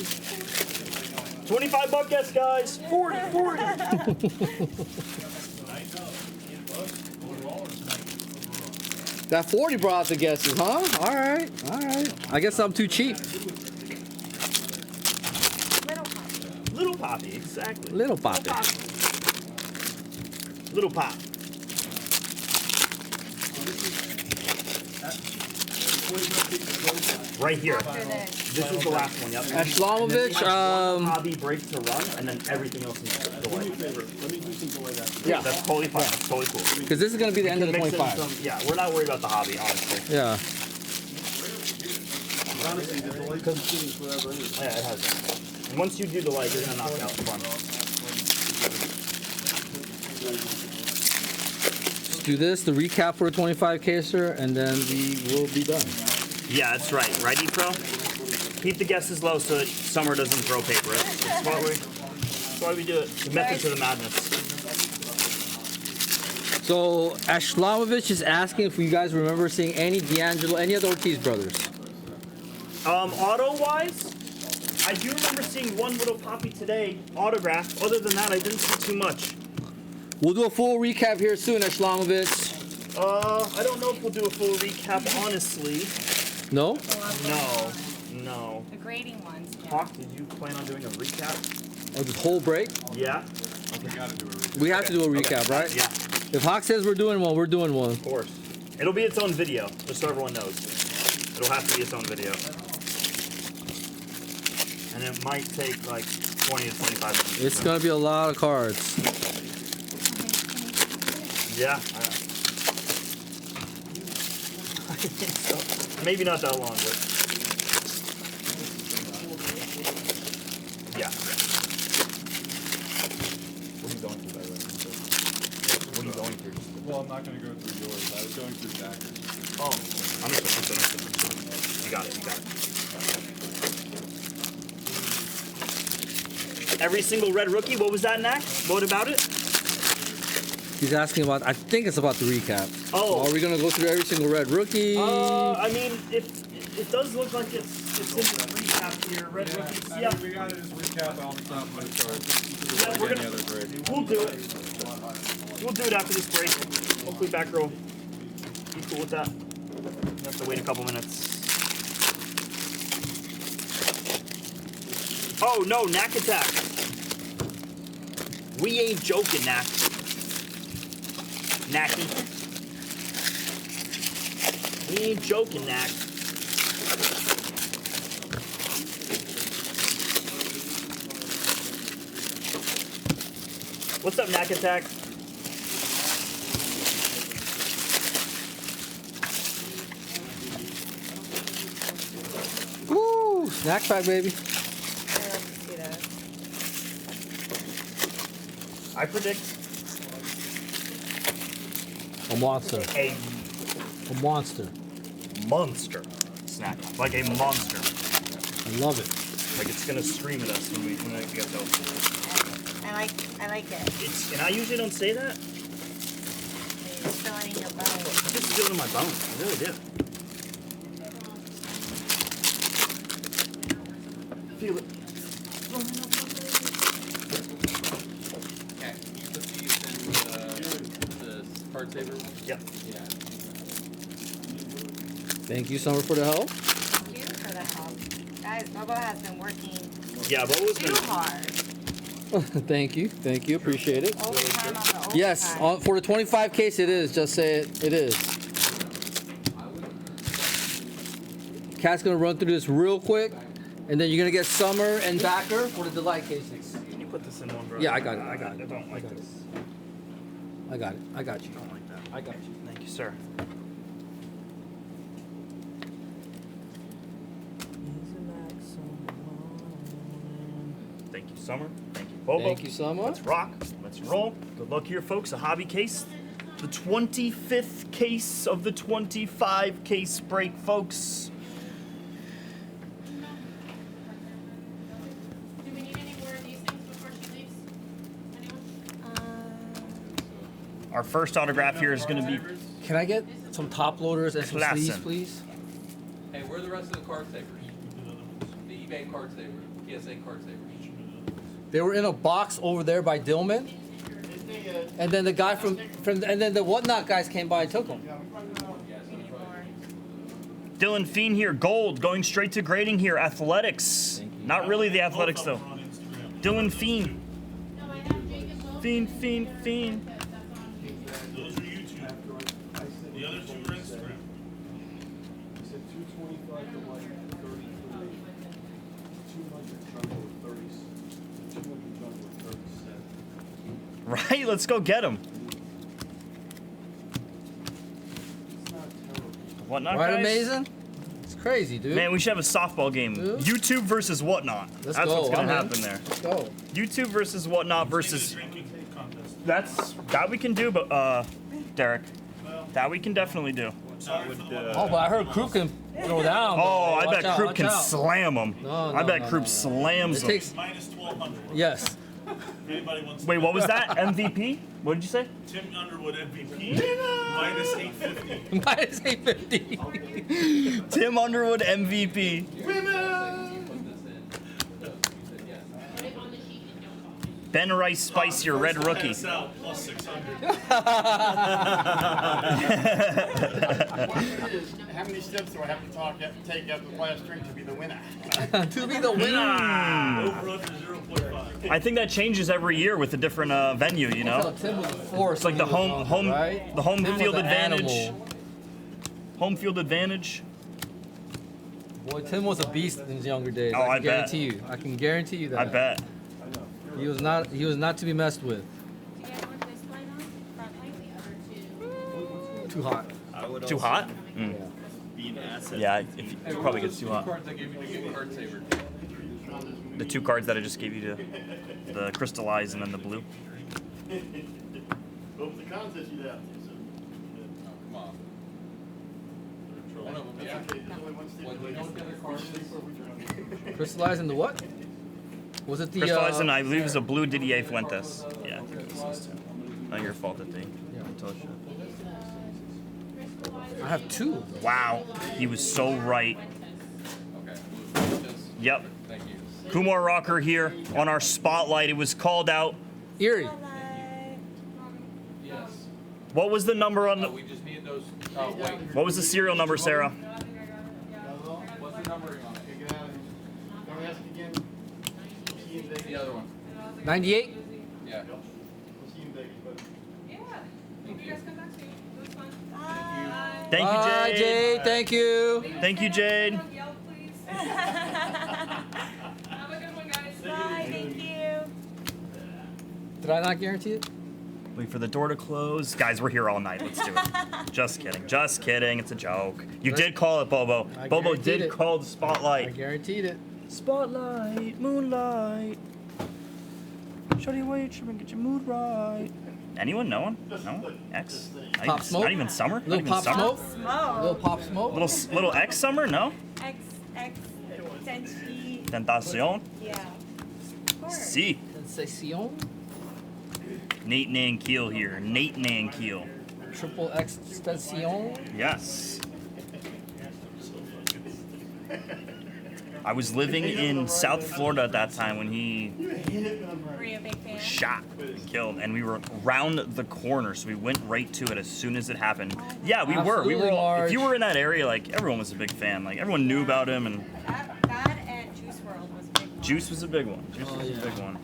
[SPEAKER 10] 25 buck guess, guys.
[SPEAKER 12] 40.
[SPEAKER 6] That 40 brought out the guesses, huh? All right. I guess I'm too cheap.
[SPEAKER 3] Little Poppy.
[SPEAKER 10] Little Poppy, exactly.
[SPEAKER 6] Little poppy.
[SPEAKER 10] Little Pop. Right here.
[SPEAKER 3] After this.
[SPEAKER 10] This is the last one, yep.
[SPEAKER 6] Ashlamovich,
[SPEAKER 10] Hobby break to run, and then everything else is delay.
[SPEAKER 6] yeah,
[SPEAKER 10] That's totally fine. That's totally cool.
[SPEAKER 6] because this is going to be the end of the
[SPEAKER 10] Mix in
[SPEAKER 6] 25.
[SPEAKER 10] some- yeah, we're not worried about the hobby, honestly.
[SPEAKER 6] Yeah.
[SPEAKER 1] Honestly, the delay continues forever anyway.
[SPEAKER 10] Yeah, it has been. And once you do the light, you're gonna knock out the fun.
[SPEAKER 6] Let's do this, the recap for a 25 caser, and then we will be done.
[SPEAKER 10] Yeah, that's right. Right, E-Pro? Keep the guesses low so that Summer doesn't throw paper. That's why we do it. The method to the madness.
[SPEAKER 6] So Ashlamovich is asking if you guys remember seeing any D'Angelo, any of the Ortiz brothers.
[SPEAKER 10] Auto-wise, I do remember seeing one Little Poppy today, autograph. Other than that, I didn't see too much.
[SPEAKER 6] We'll do a full recap here soon, Ashlamovich.
[SPEAKER 10] I don't know if we'll do a full recap, honestly.
[SPEAKER 6] No?
[SPEAKER 10] No.
[SPEAKER 3] The grading ones. Yeah.
[SPEAKER 10] Hawk, did you plan on doing a recap?
[SPEAKER 6] Or this whole break?
[SPEAKER 10] Yeah.
[SPEAKER 6] We have to do a recap, right?
[SPEAKER 11] Yeah,
[SPEAKER 6] If Hawk says we're doing one, we're doing one.
[SPEAKER 11] of course. It'll be its own video, just so everyone knows. It'll have to be its own video. And it might take like 20 to 25 minutes.
[SPEAKER 6] It's gonna be a lot of cards.
[SPEAKER 11] Yeah. I think so. Maybe not that long, but yeah.
[SPEAKER 5] What are you going through, by the way?
[SPEAKER 11] What are you going through?
[SPEAKER 5] Well, I'm not going to go through yours. I was going through Zachary.
[SPEAKER 11] Oh, understood. You got it. Every single red rookie. What was that, Knack? What about it?
[SPEAKER 6] He's asking about. I think it's about the recap.
[SPEAKER 11] Oh.
[SPEAKER 6] So are we gonna go through every single red rookie?
[SPEAKER 11] I mean, it does look like it's in the recap here. Red rookies. Yeah.
[SPEAKER 5] We got to just recap all the top of the cards.
[SPEAKER 11] Yeah, we're gonna. We'll do it. We'll do it after this break. Hopefully, back row. Be cool with that. We have to wait a couple minutes. Oh no, Knack attack. We ain't joking, Knack. Knacky. We ain't joking, Knack. What's up, Knack attack?
[SPEAKER 6] Woo! Snack pack, baby.
[SPEAKER 11] I predict
[SPEAKER 6] A monster.
[SPEAKER 11] a
[SPEAKER 6] A monster.
[SPEAKER 11] monster snack. Like a monster.
[SPEAKER 6] I love it.
[SPEAKER 11] Like it's gonna scream at us when we get those.
[SPEAKER 3] I like it.
[SPEAKER 11] It's, and I usually don't say that.
[SPEAKER 3] It's filling your bones.
[SPEAKER 11] I just feel it in my bones. I really do. Feel it.
[SPEAKER 4] Okay, you put these in the card saver one?
[SPEAKER 11] Yep.
[SPEAKER 4] Yeah.
[SPEAKER 6] Thank you, Summer, for the help.
[SPEAKER 3] Thank you for the help. Guys, Bobo has been working
[SPEAKER 11] Yeah, but was
[SPEAKER 3] too hard.
[SPEAKER 6] Thank you. Appreciate it.
[SPEAKER 3] Overtime on the overtime.
[SPEAKER 6] Yes, for the 25 case, it is. Just say it. It is. Cat's gonna run through this real quick, and then you're gonna get Summer and Backer for the delight cases.
[SPEAKER 11] Can you put this in one, bro?
[SPEAKER 6] Yeah, I got it.
[SPEAKER 11] I don't like this.
[SPEAKER 6] I got it. I got you.
[SPEAKER 11] I don't like that.
[SPEAKER 6] I got you.
[SPEAKER 11] Thank you, sir. Thank you, Summer. Thank you, Bobo.
[SPEAKER 6] Thank you, Summer.
[SPEAKER 11] Let's rock. Let's roll. Good luck here, folks. A hobby case. The 25th case of the 25 case break, folks.
[SPEAKER 8] Do we need any more of these things before she leaves? Anyone?
[SPEAKER 11] Our first autograph here is going to be
[SPEAKER 6] Can I get some top loaders and some
[SPEAKER 11] Klassen.
[SPEAKER 6] sleeves, please?
[SPEAKER 4] Hey, where are the rest of the card savers? The eBay card savers, PSA card savers.
[SPEAKER 6] They were in a box over there by Dillman, and then the guy from and then the Whatnot guys came by and took them.
[SPEAKER 11] Dylan Fiend here, gold, going straight to grading here. Athletics. Not really the athletics, though. Dylan Fiend.
[SPEAKER 8] No, I have Jacob Wilson.
[SPEAKER 11] Fiend.
[SPEAKER 7] Those are YouTube. The other two are Instagram.
[SPEAKER 1] He said 225 to like 33, 200 jungle with 30, 200 jungle with 37.
[SPEAKER 11] Right? Let's go get him.
[SPEAKER 1] It's not terrible.
[SPEAKER 11] Whatnot,
[SPEAKER 6] Right,
[SPEAKER 11] guys?
[SPEAKER 6] amazing. It's crazy, dude.
[SPEAKER 11] Man, we should have a softball game.
[SPEAKER 6] Dude.
[SPEAKER 11] YouTube versus Whatnot.
[SPEAKER 6] Let's
[SPEAKER 11] That's
[SPEAKER 6] go.
[SPEAKER 11] what's going to
[SPEAKER 6] I'm in.
[SPEAKER 11] happen there.
[SPEAKER 6] Let's go.
[SPEAKER 11] YouTube versus Whatnot versus...
[SPEAKER 7] Drinking contest.
[SPEAKER 11] That we can do, but, Derek. That we can definitely do.
[SPEAKER 6] Oh, but I heard Crew can throw down.
[SPEAKER 11] Oh, I
[SPEAKER 6] Watch
[SPEAKER 11] bet
[SPEAKER 6] out,
[SPEAKER 11] Croup
[SPEAKER 6] watch
[SPEAKER 11] can
[SPEAKER 6] out.
[SPEAKER 11] slam him.
[SPEAKER 6] No,
[SPEAKER 11] I bet
[SPEAKER 6] no,
[SPEAKER 11] Croup
[SPEAKER 6] no.
[SPEAKER 11] slams
[SPEAKER 6] It
[SPEAKER 11] him.
[SPEAKER 6] takes.
[SPEAKER 7] Minus 1,200.
[SPEAKER 6] Yes.
[SPEAKER 7] If anybody wants to
[SPEAKER 11] Wait, what was that? MVP? What did you say?
[SPEAKER 7] Tim Underwood MVP. Minus 850.
[SPEAKER 6] Minus 850.
[SPEAKER 11] Tim Underwood MVP. Ben Rice Spice, your red rookie.
[SPEAKER 7] Pass out, plus 600.
[SPEAKER 9] How many steps do I have to take after the last drink to be the winner?
[SPEAKER 6] To be the winner.
[SPEAKER 7] Over under 0.5.
[SPEAKER 11] I think that changes every year with a different venue. You know,
[SPEAKER 6] Tim was a force.
[SPEAKER 11] it's like the
[SPEAKER 6] when he was
[SPEAKER 11] home
[SPEAKER 6] younger, right?
[SPEAKER 11] the home
[SPEAKER 6] Tim was
[SPEAKER 11] field
[SPEAKER 6] an
[SPEAKER 11] advantage.
[SPEAKER 6] animal.
[SPEAKER 11] Home field advantage.
[SPEAKER 6] Boy, Tim was a beast in his younger days.
[SPEAKER 11] Oh,
[SPEAKER 6] I
[SPEAKER 11] I
[SPEAKER 6] can
[SPEAKER 11] bet.
[SPEAKER 6] guarantee you. I can guarantee you that.
[SPEAKER 11] I bet.
[SPEAKER 6] He was not to be messed with.
[SPEAKER 3] Do you guys want this light on? Front light?
[SPEAKER 6] Too hot.
[SPEAKER 11] Too hot? Yeah, if it probably gets too hot.
[SPEAKER 4] Cards I gave you to get card saver.
[SPEAKER 11] The 2 cards that I just gave you to the crystallize and then the blue.
[SPEAKER 9] Well, with the contest you'd have to, so.
[SPEAKER 4] Come on. One of them, yeah.
[SPEAKER 9] There's only one
[SPEAKER 4] When we know what the other card is.
[SPEAKER 6] Crystallizing the what? Was it the
[SPEAKER 11] Crystallize and I believe it was a blue Didier Fuentes. Yeah, I think it was those 2. Not your fault that they told you.
[SPEAKER 6] I have 2.
[SPEAKER 11] Wow, he was so right.
[SPEAKER 4] Okay.
[SPEAKER 11] Yep.
[SPEAKER 4] Thank you.
[SPEAKER 11] Kumar Rocker here on our spotlight. It was called out.
[SPEAKER 6] Erie.
[SPEAKER 4] Yes.
[SPEAKER 11] What was the number on the,
[SPEAKER 4] We just need those. Oh, wait.
[SPEAKER 11] what was the serial number, Sarah?
[SPEAKER 4] What's the numbering on it?
[SPEAKER 9] Get out of here. Don't ask again. We'll see you in Vegas.
[SPEAKER 4] The other one.
[SPEAKER 6] 98.
[SPEAKER 4] Yeah.
[SPEAKER 9] We'll see you in Vegas, buddy.
[SPEAKER 11] Thank you,
[SPEAKER 6] Bye,
[SPEAKER 11] Jade.
[SPEAKER 6] Jade. Thank you.
[SPEAKER 11] Thank you, Jade.
[SPEAKER 3] Bye, thank you.
[SPEAKER 6] Did I not guarantee it?
[SPEAKER 11] Wait for the door to close. Guys, we're here all night. Let's do it. Just kidding. Just kidding. It's a joke. You did call it, Bobo.
[SPEAKER 6] I
[SPEAKER 11] Bobo
[SPEAKER 6] guaranteed
[SPEAKER 11] did
[SPEAKER 6] it.
[SPEAKER 11] call the
[SPEAKER 6] I
[SPEAKER 11] spotlight.
[SPEAKER 6] guaranteed it.
[SPEAKER 11] Spotlight, moonlight. Shorty, wait, should we get your mood right? Anyone? No one? No? X?
[SPEAKER 6] Pop Smoke?
[SPEAKER 11] Not even summer? Not
[SPEAKER 6] Little
[SPEAKER 11] even
[SPEAKER 6] Pop
[SPEAKER 11] summer?
[SPEAKER 6] Smoke?
[SPEAKER 3] Smoke.
[SPEAKER 6] Little Pop Smoke?
[SPEAKER 11] Little X summer? No?
[SPEAKER 3] X, Senshi.
[SPEAKER 11] Tentacion?
[SPEAKER 3] Yeah. Of course.
[SPEAKER 11] See.
[SPEAKER 6] Sensation?
[SPEAKER 11] Nate Nankeel here. Nate Nankeel.
[SPEAKER 6] Triple Extension?
[SPEAKER 11] Yes. I was living in South Florida at that time when he
[SPEAKER 3] Were you a big fan?
[SPEAKER 11] shot and killed, and we were around the corner, so we went right to it as soon as it happened. Yeah, we were. We were.
[SPEAKER 6] Absolutely,
[SPEAKER 11] All, if you
[SPEAKER 6] Marge.
[SPEAKER 11] were in that area, like everyone was a big fan. Like everyone knew about him, and
[SPEAKER 3] That and Juice WRLD was a big one.
[SPEAKER 11] Juice was a big one. Juice
[SPEAKER 6] Oh,
[SPEAKER 11] was
[SPEAKER 6] yeah.
[SPEAKER 11] a big one.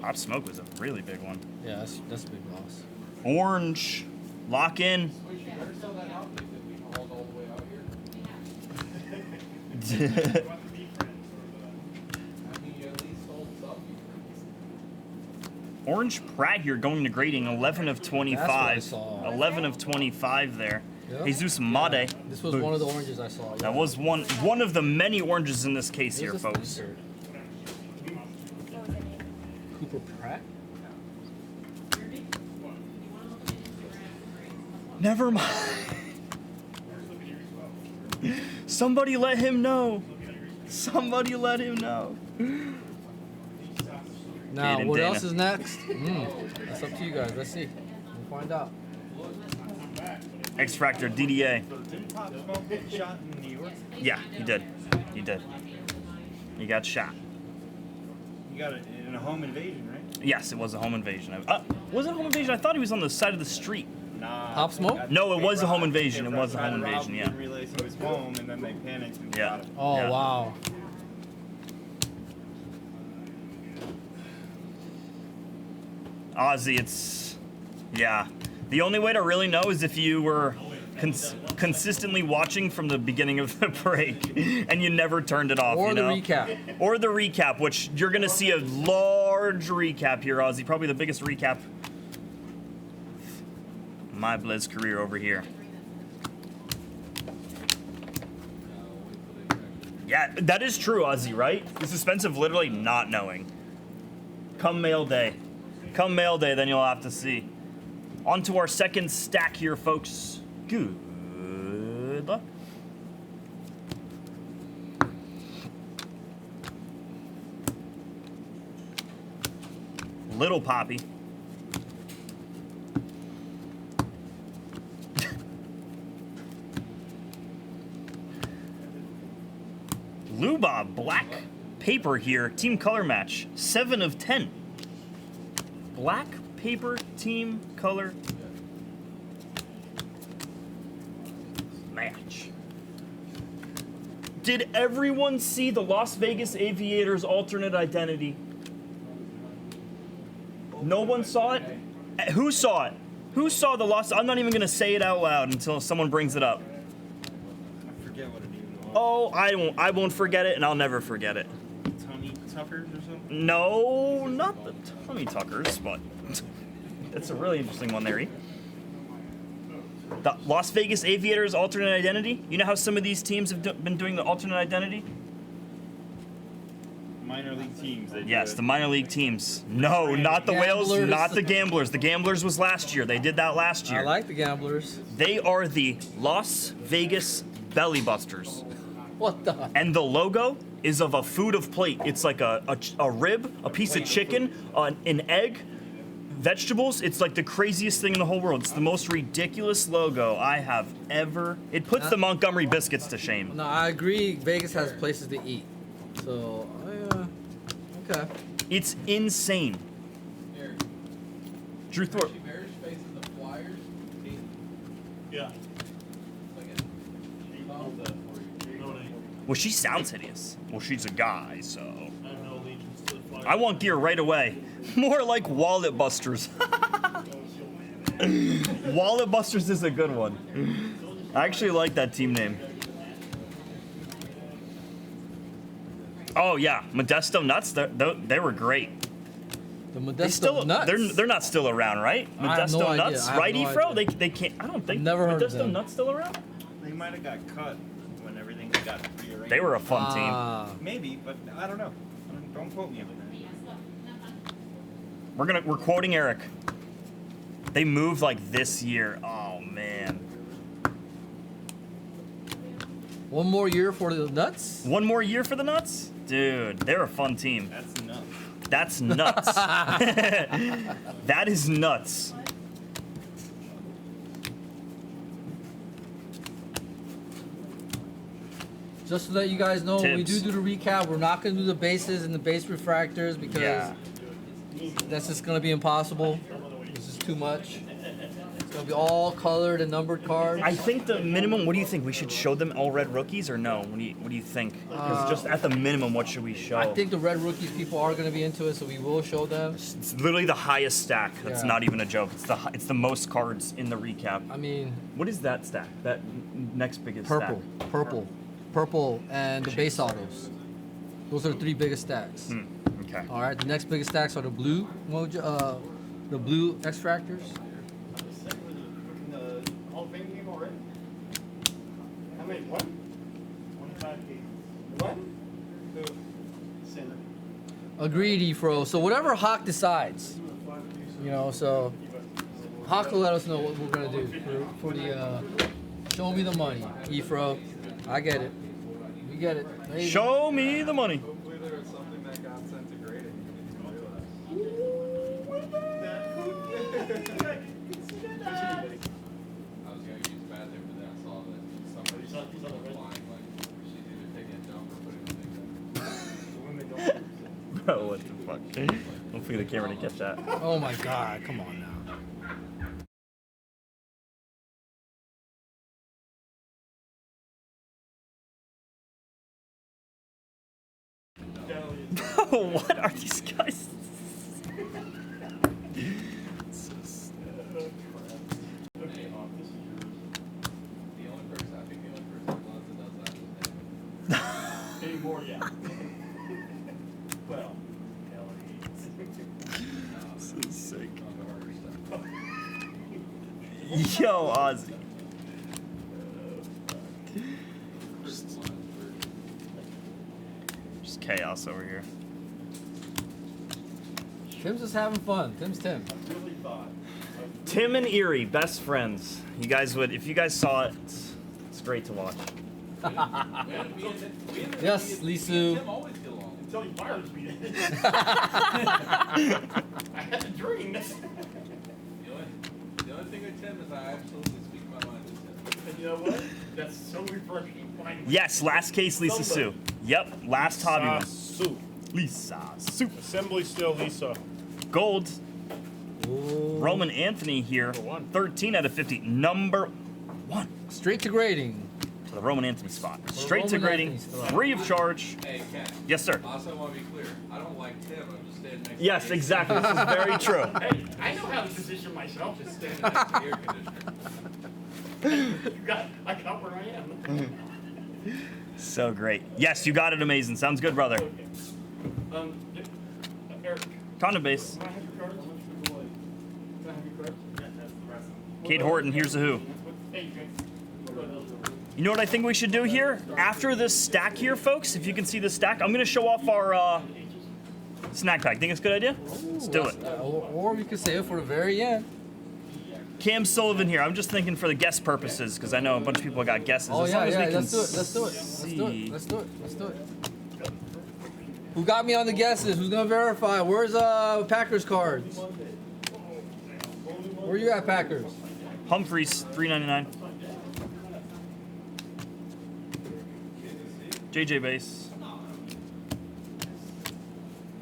[SPEAKER 11] Pop Smoke was a really big one.
[SPEAKER 6] Yeah, that's a big loss.
[SPEAKER 11] Orange, lock in.
[SPEAKER 4] We should better sell that out that we hauled all the way out here. I mean, you at least sold some.
[SPEAKER 11] Orange Pratt here going to grading 11 of 25.
[SPEAKER 6] saw.
[SPEAKER 11] 11 of 25 there.
[SPEAKER 6] Yeah.
[SPEAKER 11] Jesus Made.
[SPEAKER 6] This was one of the oranges I saw.
[SPEAKER 11] That was one of the many oranges in this case here,
[SPEAKER 6] Who's this
[SPEAKER 11] folks.
[SPEAKER 6] insert?
[SPEAKER 3] What was the name?
[SPEAKER 6] Cooper Pratt?
[SPEAKER 11] Never mind. Somebody let him know. Somebody let him know.
[SPEAKER 6] Now,
[SPEAKER 11] Jaden
[SPEAKER 6] what
[SPEAKER 11] Dana.
[SPEAKER 6] else is next? That's up to you guys. Let's see. We'll find out.
[SPEAKER 11] X Fractor DDA.
[SPEAKER 5] Didn't Pop Smoke get shot in New York?
[SPEAKER 11] Yeah, he did. He did. He got shot.
[SPEAKER 5] You got it in a home invasion, right?
[SPEAKER 11] Yes, it was a home invasion. Was it a home invasion? I thought he was on the side of the street.
[SPEAKER 5] Nah.
[SPEAKER 6] Pop Smoke?
[SPEAKER 11] No, it was a home invasion. It
[SPEAKER 5] They
[SPEAKER 11] was a
[SPEAKER 5] tried
[SPEAKER 11] home
[SPEAKER 5] to rob
[SPEAKER 11] invasion,
[SPEAKER 5] him,
[SPEAKER 11] yeah.
[SPEAKER 5] Didn't realize he was home, and then they panicked and
[SPEAKER 11] Yeah.
[SPEAKER 5] got him.
[SPEAKER 6] Oh,
[SPEAKER 11] Yeah.
[SPEAKER 6] wow.
[SPEAKER 11] Ozzy, it's, yeah. The only way to really know is if you were consistently watching from the beginning of the break and you never turned it off,
[SPEAKER 6] Or
[SPEAKER 11] you
[SPEAKER 6] the
[SPEAKER 11] know?
[SPEAKER 6] recap.
[SPEAKER 11] Or the recap, which you're going to see a large recap here, Ozzy. Probably the biggest recap of my Blizz career over here. Yeah, that is true, Ozzy, right? The suspense of literally not knowing. Come mail day. Come mail day, then you'll have to see. On to our second stack here, folks. Good luck. Little Poppy. Luba, black paper here. Team color match. 7 of 10. Black paper team color match. Did everyone see the Las Vegas Aviators alternate identity? No one saw it? Who saw it? Who saw the Las? I'm not even gonna say it out loud until someone brings it up.
[SPEAKER 13] I forget what it even was.
[SPEAKER 11] Oh, I won't forget it, and I'll never forget it.
[SPEAKER 13] Tommy Tuckers or something?
[SPEAKER 11] No, not the Tommy Tuckers, but that's a really interesting one there. The Las Vegas Aviators alternate identity. You know how some of these teams have been doing the alternate identity?
[SPEAKER 13] Minor league teams. They do
[SPEAKER 11] Yes,
[SPEAKER 13] it.
[SPEAKER 11] the minor league teams. No, not the Whales,
[SPEAKER 6] Gamblers.
[SPEAKER 11] not the Gamblers. The Gamblers was last year. They did that last year.
[SPEAKER 6] I like the Gamblers.
[SPEAKER 11] They are the Las Vegas Belly Busters.
[SPEAKER 6] What the?
[SPEAKER 11] And the logo is of a food of plate. It's like a rib, a piece of chicken, an egg, vegetables. It's like the craziest thing in the whole world. It's the most ridiculous logo I have ever. It puts the Montgomery Biscuits to shame.
[SPEAKER 6] No, I agree. Vegas has places to eat. So, okay.
[SPEAKER 11] It's insane. Drew Thorpe.
[SPEAKER 4] Bears facing the Flyers.
[SPEAKER 7] Yeah.
[SPEAKER 11] Well, she sounds hideous. Well, she's a guy, so.
[SPEAKER 7] I have no allegiance to the Flyers.
[SPEAKER 11] I want gear right away. More like Wallet Busters. Wallet Busters is a good one. I actually like that team name. Oh yeah, Modesto Nuts. They were great.
[SPEAKER 6] The
[SPEAKER 11] They still,
[SPEAKER 6] Modesto Nuts.
[SPEAKER 11] they're not still around, right?
[SPEAKER 6] I have
[SPEAKER 11] Modesto
[SPEAKER 6] no idea.
[SPEAKER 11] Nuts,
[SPEAKER 6] I have
[SPEAKER 11] right,
[SPEAKER 6] no
[SPEAKER 11] Efro?
[SPEAKER 6] idea.
[SPEAKER 11] They can't. I don't think.
[SPEAKER 6] Never heard of
[SPEAKER 11] Modesto
[SPEAKER 6] them.
[SPEAKER 11] Nuts still around?
[SPEAKER 13] They might have got cut when everything got rearranged.
[SPEAKER 11] They were a fun
[SPEAKER 6] Ah.
[SPEAKER 13] Maybe, but I don't know. Don't quote me on that.
[SPEAKER 11] team. We're quoting Eric. They moved like this year. Oh man.
[SPEAKER 6] One more year for the Nuts?
[SPEAKER 11] One more year for the Nuts? Dude, they're a fun team.
[SPEAKER 13] That's enough.
[SPEAKER 11] That's nuts. That is nuts.
[SPEAKER 6] Just to let you guys know, when we
[SPEAKER 11] Tips.
[SPEAKER 6] do the recap, we're not going to do the bases and the base refractors because
[SPEAKER 11] Yeah.
[SPEAKER 6] that's just going to be impossible. This is too much. It's going to be all colored and numbered cards.
[SPEAKER 11] I think the minimum. What do you think? We should show them all red rookies or no? What do you think? Because just at the minimum, what should we show?
[SPEAKER 6] I think the red rookies people are going to be into it, so we will show them.
[SPEAKER 11] It's literally the highest stack. That's
[SPEAKER 6] Yeah.
[SPEAKER 11] not even a joke. It's the most cards in the recap.
[SPEAKER 6] I mean,
[SPEAKER 11] What is that stack? That next biggest
[SPEAKER 6] purple,
[SPEAKER 11] stack?
[SPEAKER 6] purple, and the base autos. Those are the three biggest stacks.
[SPEAKER 11] Okay.
[SPEAKER 6] All right, the next biggest stacks are the blue the blue extractors.
[SPEAKER 9] The Hall of Fame game already? How many? One? 25 games. One? Who? Center.
[SPEAKER 6] Agreed, Efro. So whatever Hawk decides, so Hawk will let us know what we're gonna do for the show me the money, Efro. I get it. We get it. There you go.
[SPEAKER 11] Show me the money.
[SPEAKER 5] Hopefully there was something that got sent to grading.
[SPEAKER 4] I was gonna use the bathroom, but then I saw that somebody's flying, like, she's either taking a dump or putting a thing down.
[SPEAKER 11] Bro, what the fuck? Hopefully the camera didn't catch that.
[SPEAKER 6] Oh my God! Come on now.
[SPEAKER 11] What are these guys?
[SPEAKER 4] The only person, I think the only person that loves it does that is Nate.
[SPEAKER 9] Anymore, yeah. Well,
[SPEAKER 11] This is sick. Yo, Ozzy. Just chaos over here.
[SPEAKER 6] Tim's just having fun. Tim's Tim.
[SPEAKER 11] Tim and Erie, best friends. You guys would, if you guys saw it, it's great to watch.
[SPEAKER 6] Yes, Lisu.
[SPEAKER 4] Tim always get along.
[SPEAKER 9] until he fires me. I had a dream.
[SPEAKER 4] The only thing with Tim is I absolutely speak my mind with Tim.
[SPEAKER 9] And you know what? That's so refreshing. Finally.
[SPEAKER 11] Yes, last case, Lisa Sue. Yep, last hobby one.
[SPEAKER 7] Sue.
[SPEAKER 11] Lisa Sue.
[SPEAKER 7] Assembly still Lisa.
[SPEAKER 11] Gold.
[SPEAKER 6] Ooh.
[SPEAKER 11] Roman Anthony here.
[SPEAKER 7] Number one.
[SPEAKER 11] 13 out of 50. Number one.
[SPEAKER 6] Straight to grading.
[SPEAKER 11] for the Roman Anthony spot. Straight to
[SPEAKER 6] Roman
[SPEAKER 11] grading,
[SPEAKER 6] Anthony's spot.
[SPEAKER 11] free of charge.
[SPEAKER 4] Hey, Ken.
[SPEAKER 11] Yes, sir.
[SPEAKER 4] Also, I want to be clear. I don't like Tim. I'm just standing next
[SPEAKER 11] Yes,
[SPEAKER 4] to
[SPEAKER 11] exactly. This is very true.
[SPEAKER 9] Hey, I know how to position myself.
[SPEAKER 4] Just standing next to the air conditioner.
[SPEAKER 9] I got where I am.
[SPEAKER 11] So great. Yes, you got it amazing. Sounds good, brother.
[SPEAKER 9] Eric,
[SPEAKER 11] Condom base.
[SPEAKER 9] can I have your cards? Can I have your cards? Yeah, that's the rest of them.
[SPEAKER 11] Kate Horton, here's the who.
[SPEAKER 9] Hey,
[SPEAKER 11] You know what I think we should do here? After this stack here, folks, if you can see this stack, I'm going to show off our snack pack. Think it's a good idea? Let's do it.
[SPEAKER 6] Or we could save it for the very end.
[SPEAKER 11] Cam Sullivan here. I'm just thinking for the guest purposes, because I know a bunch of people got guesses.
[SPEAKER 6] Oh
[SPEAKER 11] As
[SPEAKER 6] yeah,
[SPEAKER 11] long as
[SPEAKER 6] yeah.
[SPEAKER 11] we can
[SPEAKER 6] Let's do it. Let's do it. Let's do
[SPEAKER 11] see-
[SPEAKER 6] it. Let's do it. Let's do it. Who got me on the guesses? Who's gonna verify? Where's Packers cards? Where you at, Packers?
[SPEAKER 11] Humphreys, $3.99. JJ base.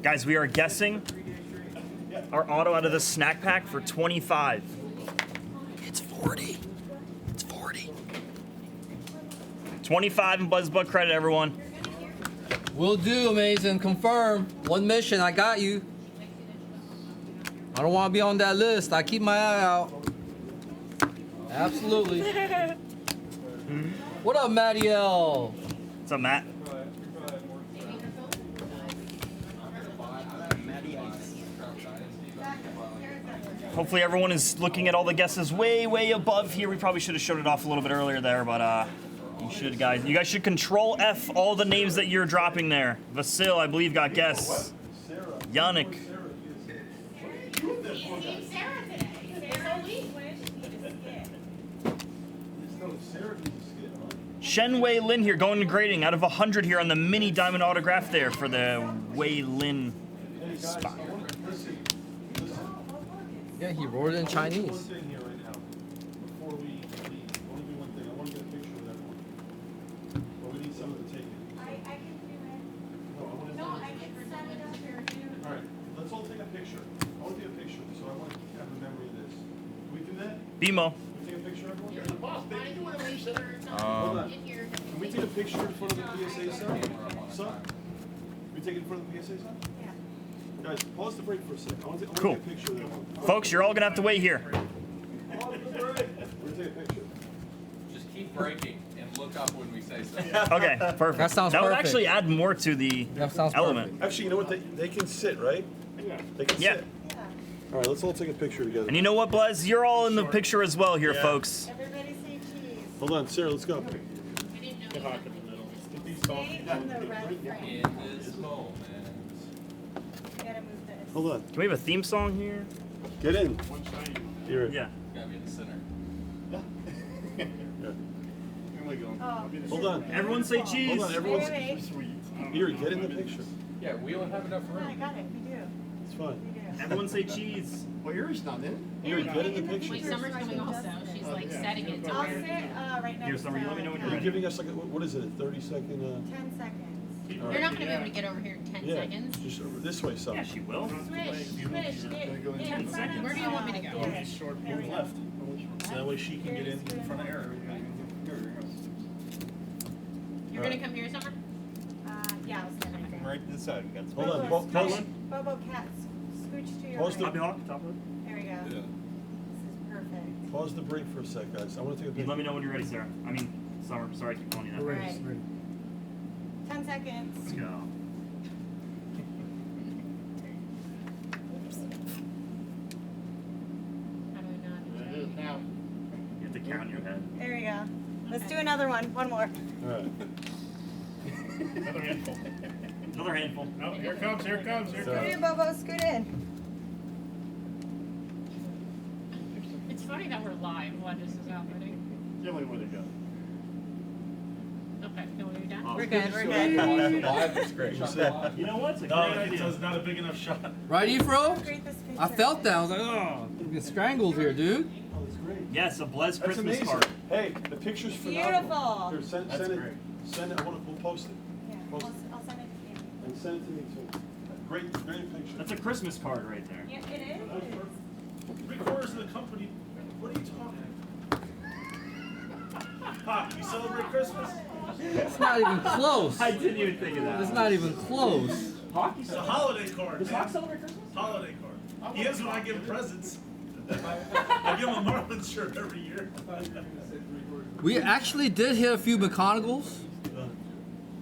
[SPEAKER 11] Guys, we are guessing our auto out of this snack pack for 25.
[SPEAKER 12] It's 40. It's 40.
[SPEAKER 11] 25 in BuzzBug credit, everyone.
[SPEAKER 6] Will do, amazing. Confirm. One mission. I got you. I don't want to be on that list. I keep my eye out. Absolutely. What up, Matty L?
[SPEAKER 11] What's up, Matt? Hopefully everyone is looking at all the guesses way, way above here. We probably should have showed it off a little bit earlier there, but you should, guys. You guys should control F all the names that you're dropping there. Vasil, I believe, got guess. Yannick. Shen Wei Lin here, going to grading out of 100 here on the mini diamond autograph there for the Wei Lin spot.
[SPEAKER 6] Yeah, he wrote it in Chinese.
[SPEAKER 1] One thing here right now. Before we leave, I want to do one thing. I want to get a picture of everyone. But we need someone to take it.
[SPEAKER 8] I can do it.
[SPEAKER 1] No, I want to.
[SPEAKER 8] No, I can set it up here too.
[SPEAKER 1] All right, let's all take a picture. I want to take a picture, so I want to have a memory of this. Can we do that?
[SPEAKER 11] BMO.
[SPEAKER 1] Can we take a picture, everyone?
[SPEAKER 9] You're the boss, baby. You want to make sure
[SPEAKER 1] Hold on.
[SPEAKER 8] In here.
[SPEAKER 1] Can we take a picture in front of the PSA sign? Son? Can we take it in front of the PSA sign?
[SPEAKER 3] Yeah.
[SPEAKER 1] Guys, pause the break for a second. I want to
[SPEAKER 11] Cool.
[SPEAKER 1] take a picture of everyone.
[SPEAKER 11] Folks, you're all going to have to wait here.
[SPEAKER 1] Pause the break. We're going to take a picture.
[SPEAKER 4] Just keep breaking and look up when we say something.
[SPEAKER 11] Okay, perfect.
[SPEAKER 6] That sounds
[SPEAKER 11] That would
[SPEAKER 6] perfect.
[SPEAKER 11] actually add more to the
[SPEAKER 6] That sounds
[SPEAKER 11] element.
[SPEAKER 1] Actually, you know what? They can sit, right? They can
[SPEAKER 11] Yeah.
[SPEAKER 1] sit. All right, let's all take a picture together.
[SPEAKER 11] And you know what, Blez? You're all in the picture as well here, folks.
[SPEAKER 3] Everybody say cheese.
[SPEAKER 1] Hold on, Sarah, let's go.
[SPEAKER 8] I didn't know.
[SPEAKER 3] Stay in the red frame.
[SPEAKER 4] In this moment.
[SPEAKER 3] You gotta move this.
[SPEAKER 1] Hold on.
[SPEAKER 11] Can we have a theme song here?
[SPEAKER 1] Get in. Here.
[SPEAKER 11] Yeah.
[SPEAKER 4] Gotta be in the center.
[SPEAKER 3] Oh.
[SPEAKER 1] Hold on.
[SPEAKER 11] Everyone say cheese.
[SPEAKER 1] Hold on, everyone's.
[SPEAKER 3] Wait.
[SPEAKER 1] Here, get in the picture.
[SPEAKER 4] Yeah, we don't have enough
[SPEAKER 3] No, I
[SPEAKER 4] room.
[SPEAKER 3] got it. We do.
[SPEAKER 1] It's fine.
[SPEAKER 3] We do.
[SPEAKER 11] Everyone say cheese.
[SPEAKER 9] Well, yours not in.
[SPEAKER 1] Here, get in the picture.
[SPEAKER 8] Wait, Summer's coming also. She's like setting it to
[SPEAKER 3] I'll
[SPEAKER 8] where.
[SPEAKER 3] sit right next
[SPEAKER 11] Here, Summer, you let me know when you're
[SPEAKER 1] You're
[SPEAKER 11] ready.
[SPEAKER 1] giving us like, what is it, a 30-second?
[SPEAKER 3] 10 seconds.
[SPEAKER 8] You're not gonna be able to get over here in 10
[SPEAKER 1] Yeah,
[SPEAKER 8] seconds.
[SPEAKER 1] just over this way, some.
[SPEAKER 11] Yeah, she will.
[SPEAKER 8] Switch, get in front of. Where do you want me to go?
[SPEAKER 3] Yeah.
[SPEAKER 7] Short move left. So that way she can get in front of Eric.
[SPEAKER 8] You're gonna come here, Summer?
[SPEAKER 3] Yeah, I'll stand right there.
[SPEAKER 13] Right to the side. We got
[SPEAKER 1] Hold on,
[SPEAKER 3] Bobo,
[SPEAKER 1] pause.
[SPEAKER 3] Bobo, cat, scooch to your
[SPEAKER 1] Pause the-
[SPEAKER 3] right.
[SPEAKER 11] Hawk, top of it.
[SPEAKER 3] There we go. This is perfect.
[SPEAKER 1] Pause the break for a sec, guys. I want to take a
[SPEAKER 11] You
[SPEAKER 1] picture.
[SPEAKER 11] let me know when you're ready, Sarah. I mean, Summer. Sorry, I keep calling you that.
[SPEAKER 3] All right. 10 seconds.
[SPEAKER 11] Let's go.
[SPEAKER 8] How do I not?
[SPEAKER 9] Now.
[SPEAKER 11] You have to count in your head.
[SPEAKER 3] There we go. Let's do another one. One more.
[SPEAKER 1] All right.
[SPEAKER 7] Another handful.
[SPEAKER 11] Another handful.
[SPEAKER 7] Oh, here it comes, here it comes, here it
[SPEAKER 3] Scoot
[SPEAKER 7] comes.
[SPEAKER 3] in, Bobo. Scoot in.
[SPEAKER 8] It's funny that we're live while this is happening.
[SPEAKER 9] The only way to go.
[SPEAKER 8] Okay, can we be done?
[SPEAKER 3] We're good. We're good.
[SPEAKER 4] Live is great.
[SPEAKER 11] You know what? It's a
[SPEAKER 7] No,
[SPEAKER 11] great idea.
[SPEAKER 7] it's not a big enough shot.
[SPEAKER 6] Right, Efro?
[SPEAKER 3] Create this picture.
[SPEAKER 6] I felt that. I was like, oh, I'm getting strangled here, dude.
[SPEAKER 1] Oh, that's great.
[SPEAKER 11] Yes, a Blez
[SPEAKER 1] That's
[SPEAKER 11] Christmas
[SPEAKER 1] amazing.
[SPEAKER 11] card.
[SPEAKER 1] Hey, the picture's phenomenal.
[SPEAKER 3] Beautiful.
[SPEAKER 1] Here, send
[SPEAKER 7] That's
[SPEAKER 1] it.
[SPEAKER 7] great.
[SPEAKER 1] Send it. We'll post it.
[SPEAKER 3] Yeah,
[SPEAKER 1] Post
[SPEAKER 3] I'll send it to you.
[SPEAKER 1] And send it to me too. Great picture.
[SPEAKER 11] That's a Christmas card right there.
[SPEAKER 3] Yeah, it is.
[SPEAKER 7] 3/4 of the company. What are you talking about? You celebrate Christmas?
[SPEAKER 6] It's not even close.
[SPEAKER 11] I didn't even think of that.
[SPEAKER 6] It's not even close.
[SPEAKER 11] Hockey.
[SPEAKER 7] It's a holiday card.
[SPEAKER 11] Does
[SPEAKER 7] man.
[SPEAKER 11] Hawk celebrate Christmas?
[SPEAKER 7] Holiday card. He is when I give presents. I give him a Marlins shirt every year.
[SPEAKER 6] We actually did hit a few McConaughey's.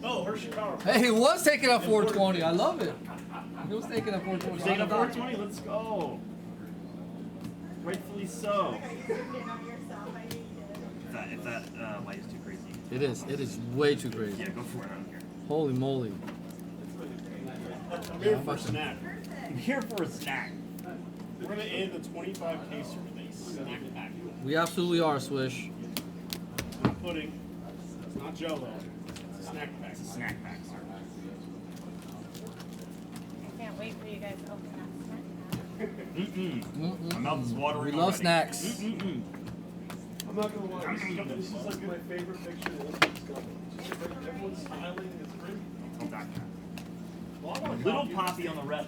[SPEAKER 7] Oh, Hershey Power.
[SPEAKER 6] Hey, he was taking a 420. I love it. He was taking a 420.
[SPEAKER 11] Taking a 420. Let's go. Rightfully so. If that light is too crazy.
[SPEAKER 6] It is. It is way too crazy.
[SPEAKER 11] Yeah, go for it. I don't care.
[SPEAKER 6] Holy moly.
[SPEAKER 7] I'm here for a snack.
[SPEAKER 11] I'm here for a snack.
[SPEAKER 7] We're gonna end the 25 caser with a snack pack.
[SPEAKER 6] We absolutely are, Swish.
[SPEAKER 7] It's not pudding. It's not Jello. It's a snack pack.
[SPEAKER 11] It's a snack pack, sir.
[SPEAKER 3] I can't wait for you guys to open that snack pack.
[SPEAKER 11] My mouth is watering.
[SPEAKER 6] We love
[SPEAKER 11] already.
[SPEAKER 6] snacks.
[SPEAKER 1] I'm not gonna lie, this is like my favorite picture of Olympics coming. Everyone's smiling, it's great.
[SPEAKER 11] Oh, that guy. Little Poppy on the red.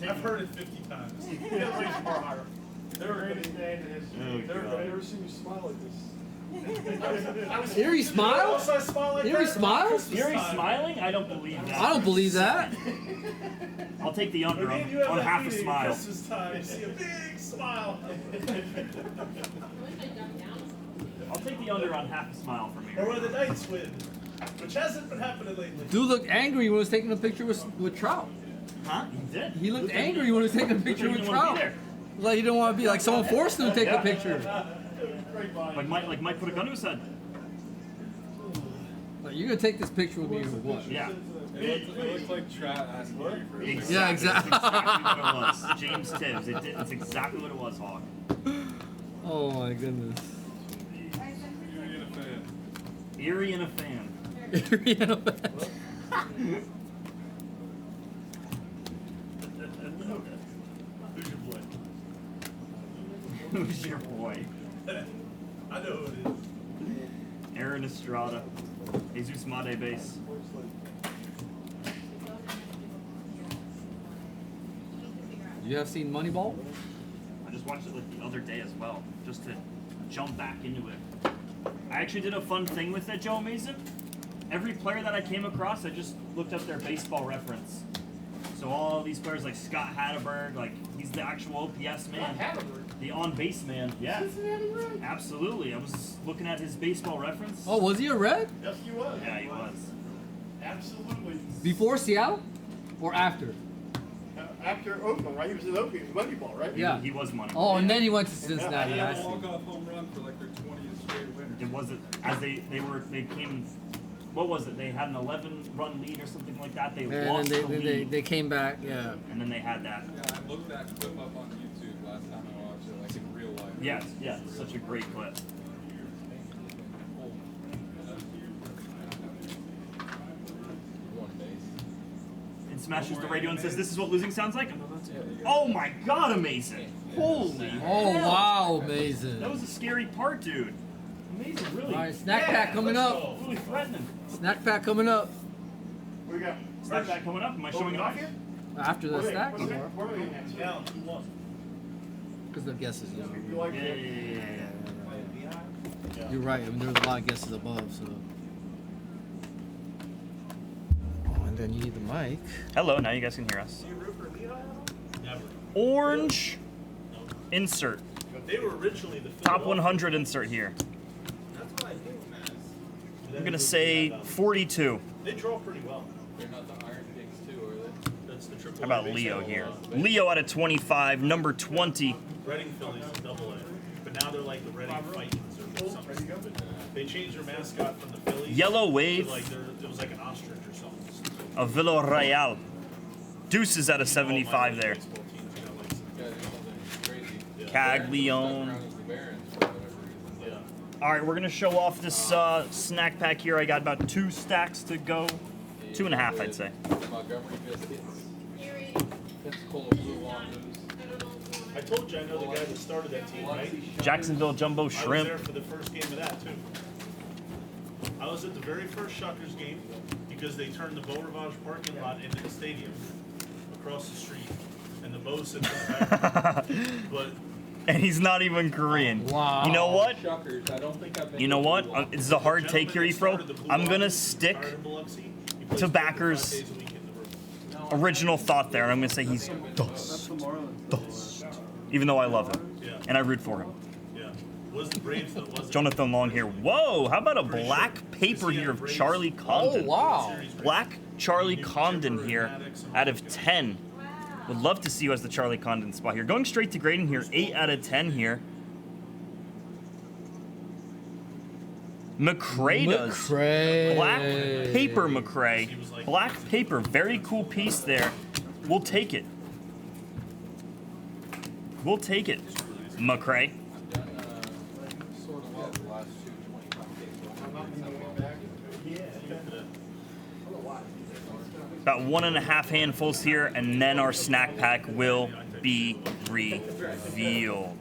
[SPEAKER 7] I've heard it 50 times.
[SPEAKER 1] I've never seen you smile like this.
[SPEAKER 6] Eerie smile? Eerie smile?
[SPEAKER 11] Eerie smiling? I don't believe that.
[SPEAKER 6] I don't believe that.
[SPEAKER 11] I'll take the under on half a smile.
[SPEAKER 7] Christmas time, you see a big smile.
[SPEAKER 11] I'll take the under on half a smile from
[SPEAKER 7] Or
[SPEAKER 11] here.
[SPEAKER 7] when the Knights win, which hasn't been happening lately.
[SPEAKER 6] Dude looked angry when he was taking a picture with Trout.
[SPEAKER 11] Huh? He did.
[SPEAKER 6] He looked angry when he was taking a picture with
[SPEAKER 11] He didn't want to
[SPEAKER 6] Trout.
[SPEAKER 11] be there.
[SPEAKER 6] Like he didn't want to be like someone forced him to take a picture.
[SPEAKER 11] Like Mike put a gun to his head.
[SPEAKER 6] Like you're gonna take this picture with me or what?
[SPEAKER 11] Yeah.
[SPEAKER 5] It looks like Trout asking you for it.
[SPEAKER 6] Yeah, exactly.
[SPEAKER 11] That's exactly what it was. James Tibbs. It's exactly what it was, Hawk.
[SPEAKER 6] Oh my goodness.
[SPEAKER 11] Eerie and a fan.
[SPEAKER 7] Who's your boy?
[SPEAKER 11] Who's your boy?
[SPEAKER 7] I know who it is.
[SPEAKER 11] Aaron Estrada. Jesus Made base.
[SPEAKER 6] You have seen Moneyball?
[SPEAKER 11] I just watched it like the other day as well, just to jump back into it. I actually did a fun thing with it, Joe Mason. Every player that I came across, I just looked up their baseball reference. So all these players like Scott Hatterberg, like he's the actual OPS man. The on-base man, yeah. Absolutely. I was looking at his baseball reference.
[SPEAKER 6] Oh, was he a Red?
[SPEAKER 7] Yes, he was.
[SPEAKER 11] Yeah, he was.
[SPEAKER 7] Absolutely.
[SPEAKER 6] Before Seattle? Or after?
[SPEAKER 9] After Oakland, right? He was in Oakland. He was Moneyball, right?
[SPEAKER 6] Yeah.
[SPEAKER 11] He was money.
[SPEAKER 6] Oh, and then he went to Cincinnati.
[SPEAKER 5] They
[SPEAKER 6] I
[SPEAKER 5] had a
[SPEAKER 6] see.
[SPEAKER 5] walk-off home run for like their 20th straight winner.
[SPEAKER 11] It wasn't as they came. What was it? They had an 11-run lead or something like that. They
[SPEAKER 6] And
[SPEAKER 11] lost
[SPEAKER 6] then
[SPEAKER 11] the lead,
[SPEAKER 6] they came back, yeah.
[SPEAKER 11] and then they had that.
[SPEAKER 5] Yeah, I looked that clip up on YouTube last time I watched it, like in real life.
[SPEAKER 11] Yes, yeah, such a great clip. And smashes the radio and says, "This is what losing sounds like." Oh my God, amazing! Holy!
[SPEAKER 6] Oh,
[SPEAKER 11] hell.
[SPEAKER 6] wow, amazing.
[SPEAKER 11] That was a scary part, dude. Amazing, really.
[SPEAKER 6] All right, snack pack coming up.
[SPEAKER 11] Really threatening.
[SPEAKER 6] Snack pack coming up.
[SPEAKER 9] What do you got?
[SPEAKER 11] Snack back coming up. Am I showing it off here?
[SPEAKER 6] After the snack,
[SPEAKER 9] Where are we at?
[SPEAKER 7] Yeah, who won?
[SPEAKER 6] because the guesses. You know.
[SPEAKER 9] You like
[SPEAKER 11] Yeah,
[SPEAKER 9] it?
[SPEAKER 11] yeah, yeah, yeah.
[SPEAKER 6] You're right. I mean, there was a lot of guesses above, so. Oh, and then you need the mic.
[SPEAKER 11] Hello, now you guys can hear us.
[SPEAKER 7] Never.
[SPEAKER 11] Orange insert.
[SPEAKER 7] They were originally the
[SPEAKER 11] Top 100 insert here. I'm gonna say 42.
[SPEAKER 7] They draw pretty well.
[SPEAKER 5] They're not the Iron Kings too, are they?
[SPEAKER 7] That's the triple.
[SPEAKER 11] How about Leo here? Leo out of 25, number 20.
[SPEAKER 7] Reading Phillies is double A, but now they're like the Reading Vikings or something stupid. They changed their mascot from the Phillies.
[SPEAKER 11] Yellow
[SPEAKER 7] to
[SPEAKER 11] Wave.
[SPEAKER 7] like it was like an ostrich or something.
[SPEAKER 11] Of Villarreal. Deuces out of 75 there.
[SPEAKER 7] Baseball teams, you know, like,
[SPEAKER 5] Yeah, there's something crazy.
[SPEAKER 11] Caglione.
[SPEAKER 5] Around as the Barons for whatever reason.
[SPEAKER 7] yeah.
[SPEAKER 11] All right, we're gonna show off this snack pack here. I got about 2 stacks to go. 2.5, I'd say.
[SPEAKER 5] Montgomery biscuits. Pensacola blue walnuts.
[SPEAKER 7] I told you I know the guy that started that team, right?
[SPEAKER 11] Jacksonville Jumbo
[SPEAKER 7] I was
[SPEAKER 11] Shrimp.
[SPEAKER 7] there for the first game of that too. I was at the very first Shuckers game because they turned the Beau Rivage parking lot into the stadium across the street, and the Beau sits in the back. But
[SPEAKER 11] And he's not even Korean.
[SPEAKER 6] Wow.
[SPEAKER 11] You know what?
[SPEAKER 5] Shuckers, I don't think I've been
[SPEAKER 11] You know what? This is a hard take here, Efro. I'm gonna stick to Backer's original thought there, and I'm gonna say he's dust. Even though I love him, and I root for him. Jonathan Long here. Whoa, how about a black paper here of Charlie Condon?
[SPEAKER 6] Oh, wow.
[SPEAKER 11] Black Charlie Condon here out of 10. Would love to see you as the Charlie Condon spot here. Going straight to grading here, 8 out of 10 here. McRae does.
[SPEAKER 6] McRae.
[SPEAKER 11] Black paper McRae. Black paper, very cool piece there. We'll take it. We'll take it, McRae. About 1.5 handfuls here, and then our snack pack will be revealed.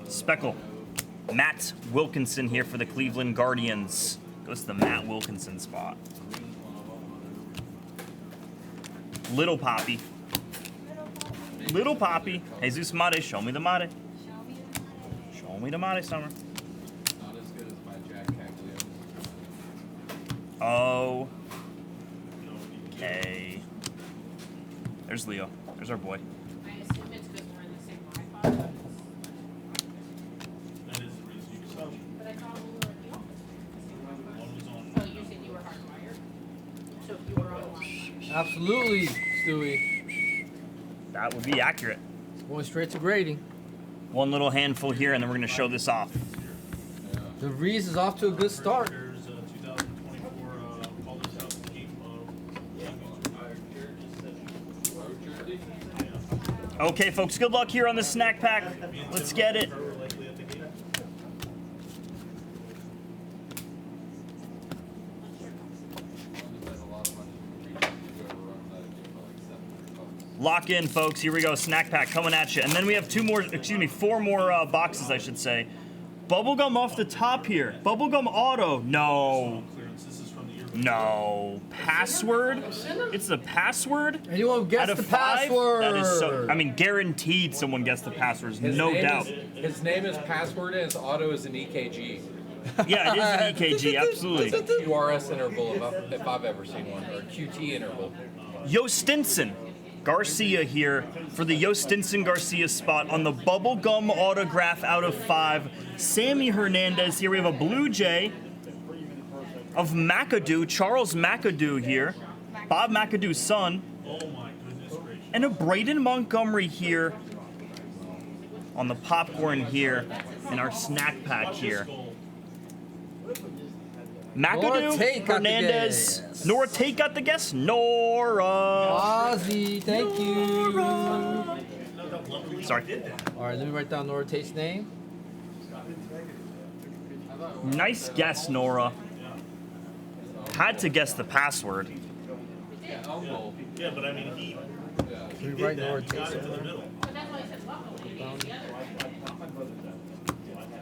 [SPEAKER 11] Speckle. Matt Wilkinson here for the Cleveland Guardians. Goes to the Matt Wilkinson spot. Little Poppy. Little Poppy. Jesus Mate, show me the mate. Show me the mate, Summer.
[SPEAKER 4] Not as good as my Jack Caglio.
[SPEAKER 11] Oh. Okay. There's Leo. There's our boy.
[SPEAKER 8] I assume it's because we're in the same Wi-Fi.
[SPEAKER 7] That is the reason you can switch.
[SPEAKER 8] But I thought we were in the office.
[SPEAKER 7] One was on.
[SPEAKER 8] So you said you were hardwired? So if you were on Wi-Fi.
[SPEAKER 6] Absolutely, Stewie.
[SPEAKER 11] That would be accurate.
[SPEAKER 6] Going straight to grading.
[SPEAKER 11] One little handful here, and then we're going to show this off.
[SPEAKER 6] The Reese is off to a good start.
[SPEAKER 7] There's 2024 Calder's House game.
[SPEAKER 11] Okay, folks, good luck here on the snack pack. Let's get it. Lock in, folks. Here we go. Snack pack coming at you. And then we have four more boxes, I should say. Bubblegum off the top here. Bubblegum auto. No. No. Password? It's the password?
[SPEAKER 6] Anyone guess
[SPEAKER 11] Out of
[SPEAKER 6] the
[SPEAKER 11] 5?
[SPEAKER 6] password?
[SPEAKER 11] That is so. I mean, guaranteed someone guessed the passwords. No doubt.
[SPEAKER 5] His name is Password, and his auto is an EKG.
[SPEAKER 11] Yeah, it is an EKG. Absolutely.
[SPEAKER 5] It's a QRS interval if I've ever seen one, or a QT interval.
[SPEAKER 11] Yo Stinson Garcia here for the Yo Stinson Garcia spot on the bubblegum autograph out of 5. Sammy Hernandez here. We have a Blue Jay of McAdoo, Charles McAdoo here. Bob McAdoo's son. And a Braden Montgomery here on the popcorn here in our snack pack here. McAdoo, Hernandez, Nora Tate got the guess. Nora.
[SPEAKER 6] Ozzy, thank you.
[SPEAKER 11] Sorry.
[SPEAKER 6] All right, let me write down Nora Tate's name.
[SPEAKER 11] Nice guess, Nora. Had to guess the password.
[SPEAKER 7] Yeah, but I mean, he
[SPEAKER 6] Let me write Nora Tate's
[SPEAKER 7] got it to the
[SPEAKER 6] name.
[SPEAKER 7] middle.
[SPEAKER 8] But that's why I said welcome. The other.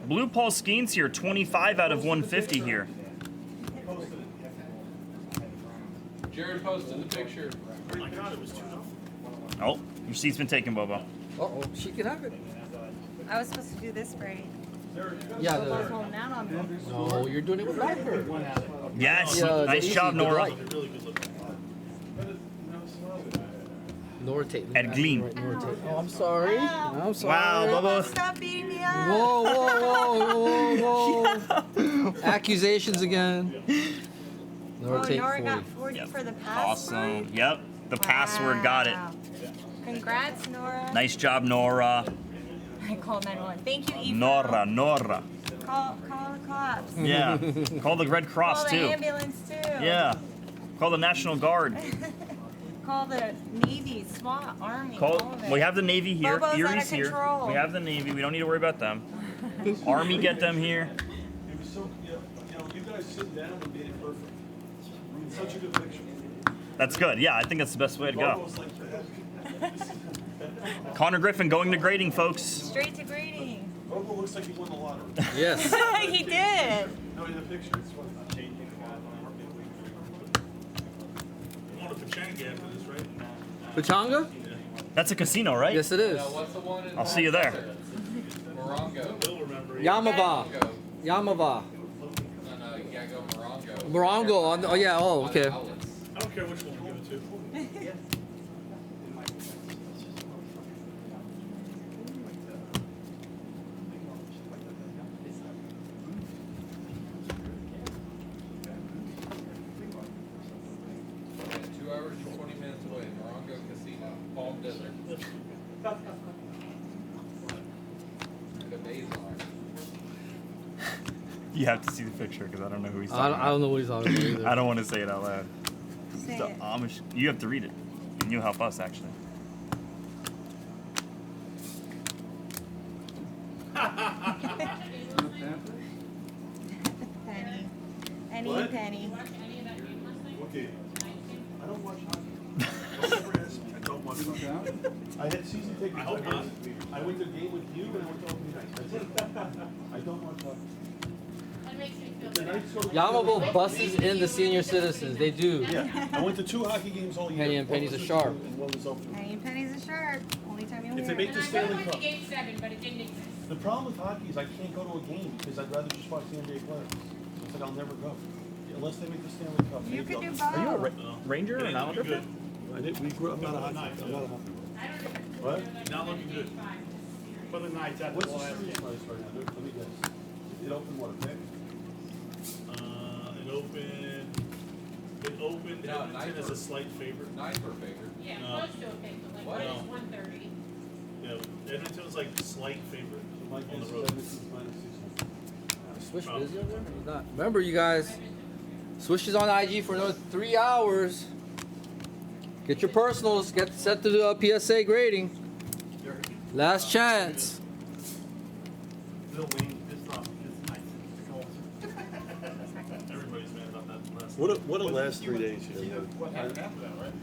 [SPEAKER 11] Blue Paul Skeens here, 25 out of 150 here.
[SPEAKER 5] Jared posted the picture.
[SPEAKER 7] Oh my God, it was 2-0.
[SPEAKER 11] Oh, your seat's been taken, Bobo.
[SPEAKER 6] Uh-oh, she can have it.
[SPEAKER 3] I was supposed to do this, Brady.
[SPEAKER 6] Yeah,
[SPEAKER 3] I was holding out on me.
[SPEAKER 6] no, you're doing it with Backer.
[SPEAKER 11] Yes,
[SPEAKER 6] Yeah,
[SPEAKER 11] nice
[SPEAKER 6] the
[SPEAKER 11] job,
[SPEAKER 6] easy, the
[SPEAKER 11] Nora.
[SPEAKER 6] right. Nora Tate.
[SPEAKER 11] Ed Gleam.
[SPEAKER 6] Right, Nora Tate. Oh, I'm sorry. I'm sorry.
[SPEAKER 11] Wow, Bobo.
[SPEAKER 3] Stop beating me up.
[SPEAKER 6] Whoa, whoa, whoa, whoa, whoa. Accusations again. Nora
[SPEAKER 3] Oh,
[SPEAKER 6] Tate
[SPEAKER 3] Nora
[SPEAKER 6] 40.
[SPEAKER 3] got 40 for the password.
[SPEAKER 11] Awesome. Yep, the password got it.
[SPEAKER 3] Wow. Congrats, Nora.
[SPEAKER 11] Nice job, Nora.
[SPEAKER 3] I called 911. Thank you, Eva.
[SPEAKER 11] Nora.
[SPEAKER 3] Call the cops.
[SPEAKER 11] Yeah. Call the Red Cross,
[SPEAKER 3] Call
[SPEAKER 11] too.
[SPEAKER 3] the ambulance, too.
[SPEAKER 11] Yeah. Call the National Guard.
[SPEAKER 3] Call the Navy, SWAT, Army, all of it.
[SPEAKER 11] We have the Navy here.
[SPEAKER 3] Bobo's out of
[SPEAKER 11] Erie's here.
[SPEAKER 3] control.
[SPEAKER 11] We have the Navy. We don't need to worry about them. Army, get them here.
[SPEAKER 1] It was so, you know, you guys sitting down and made it perfect. Such a good picture.
[SPEAKER 11] That's good. Yeah, I think that's the best way to go.
[SPEAKER 1] Almost like that.
[SPEAKER 11] Connor Griffin going to grading, folks.
[SPEAKER 3] Straight to grading.
[SPEAKER 1] Bobo looks like he won the lottery.
[SPEAKER 6] Yes.
[SPEAKER 3] He did.
[SPEAKER 1] No, in the picture, it's funny.
[SPEAKER 7] You want a pachanga after this, right?
[SPEAKER 6] Pachanga?
[SPEAKER 11] That's a casino, right?
[SPEAKER 6] Yes, it is.
[SPEAKER 4] What's the one in
[SPEAKER 11] I'll see you there.
[SPEAKER 4] Morongo?
[SPEAKER 7] He'll remember.
[SPEAKER 6] Yamava.
[SPEAKER 4] Morongo.
[SPEAKER 6] Yamava.
[SPEAKER 4] No, you gotta go Morongo.
[SPEAKER 6] Morongo. Oh yeah. Oh, okay.
[SPEAKER 4] Outlets.
[SPEAKER 7] I don't care which one we go to.
[SPEAKER 4] 2 hours and 20 minutes away, Morongo Casino, Palm Desert. The days are.
[SPEAKER 10] You have to see the picture because I don't know who he's
[SPEAKER 6] I
[SPEAKER 10] talking
[SPEAKER 6] don't, I
[SPEAKER 10] about.
[SPEAKER 6] don't know what he's talking about either.
[SPEAKER 10] I don't want to say it out loud.
[SPEAKER 3] Say
[SPEAKER 10] The
[SPEAKER 3] it.
[SPEAKER 10] Amish. You have to read it, and you'll help us actually.
[SPEAKER 3] Penny. Penny
[SPEAKER 1] What?
[SPEAKER 3] and Penny.
[SPEAKER 1] Okay. I don't watch hockey. Don't ever ask me. I don't watch hockey. I had season tickets.
[SPEAKER 7] I hope not.
[SPEAKER 1] I went to a game with you and I went to opening night. That's it. I don't watch hockey.
[SPEAKER 8] That makes me feel
[SPEAKER 1] The
[SPEAKER 8] better.
[SPEAKER 1] night sort of-
[SPEAKER 6] Yamavo buses in the senior citizens. They do.
[SPEAKER 1] Yeah, I went to 2 hockey games all year.
[SPEAKER 6] Penny and
[SPEAKER 1] One
[SPEAKER 6] Penny's
[SPEAKER 1] was
[SPEAKER 6] a
[SPEAKER 1] this
[SPEAKER 6] shark.
[SPEAKER 1] year and one was open.
[SPEAKER 3] Penny and Penny's a shark. Only time you'll
[SPEAKER 1] If
[SPEAKER 3] hear
[SPEAKER 1] they make
[SPEAKER 3] it.
[SPEAKER 1] the
[SPEAKER 8] And I
[SPEAKER 1] Stanley
[SPEAKER 8] went to
[SPEAKER 1] Cup.
[SPEAKER 8] game 7, but it didn't exist.
[SPEAKER 1] The problem with hockey is I can't go to a game because I'd rather just watch the NBA players. So it's like I'll never go. Unless they make the Stanley Cup.
[SPEAKER 3] You
[SPEAKER 1] maybe
[SPEAKER 3] could do
[SPEAKER 1] I'll-
[SPEAKER 3] both.
[SPEAKER 11] Are you a Ranger or an
[SPEAKER 7] It ain't looking
[SPEAKER 11] Islander?
[SPEAKER 7] good.
[SPEAKER 1] I didn't, we grew, I'm not a hockey, I'm not a hockey.
[SPEAKER 8] I don't know.
[SPEAKER 1] What?
[SPEAKER 7] Not looking good.
[SPEAKER 9] For the nights after
[SPEAKER 1] What's
[SPEAKER 9] the
[SPEAKER 1] the
[SPEAKER 9] last
[SPEAKER 1] series
[SPEAKER 9] game.
[SPEAKER 1] price right now? Let me guess. It opened what, a pick?
[SPEAKER 7] It opened.
[SPEAKER 4] No,
[SPEAKER 7] Edmonton
[SPEAKER 4] Knights
[SPEAKER 7] is a
[SPEAKER 4] are-
[SPEAKER 7] slight favorite.
[SPEAKER 4] Knights were favored.
[SPEAKER 8] Yeah,
[SPEAKER 7] No.
[SPEAKER 8] close to a pick, but like
[SPEAKER 4] What?
[SPEAKER 8] minus
[SPEAKER 7] No.
[SPEAKER 8] 130.
[SPEAKER 7] Yeah, Edmonton was like slight favorite
[SPEAKER 1] My
[SPEAKER 7] on
[SPEAKER 1] guess
[SPEAKER 7] the
[SPEAKER 1] is
[SPEAKER 7] road.
[SPEAKER 1] Edmonton's minus 600.
[SPEAKER 6] Swish busy over there? He's not. Remember, you guys. Swish is on IG for another 3 hours. Get your personals. Get set to the PSA grading. Last chance.
[SPEAKER 9] Bill Wayne, it's not, it's nice.
[SPEAKER 7] Everybody's mad about that last.
[SPEAKER 1] What a last 3 days here.
[SPEAKER 9] What happened after that, right?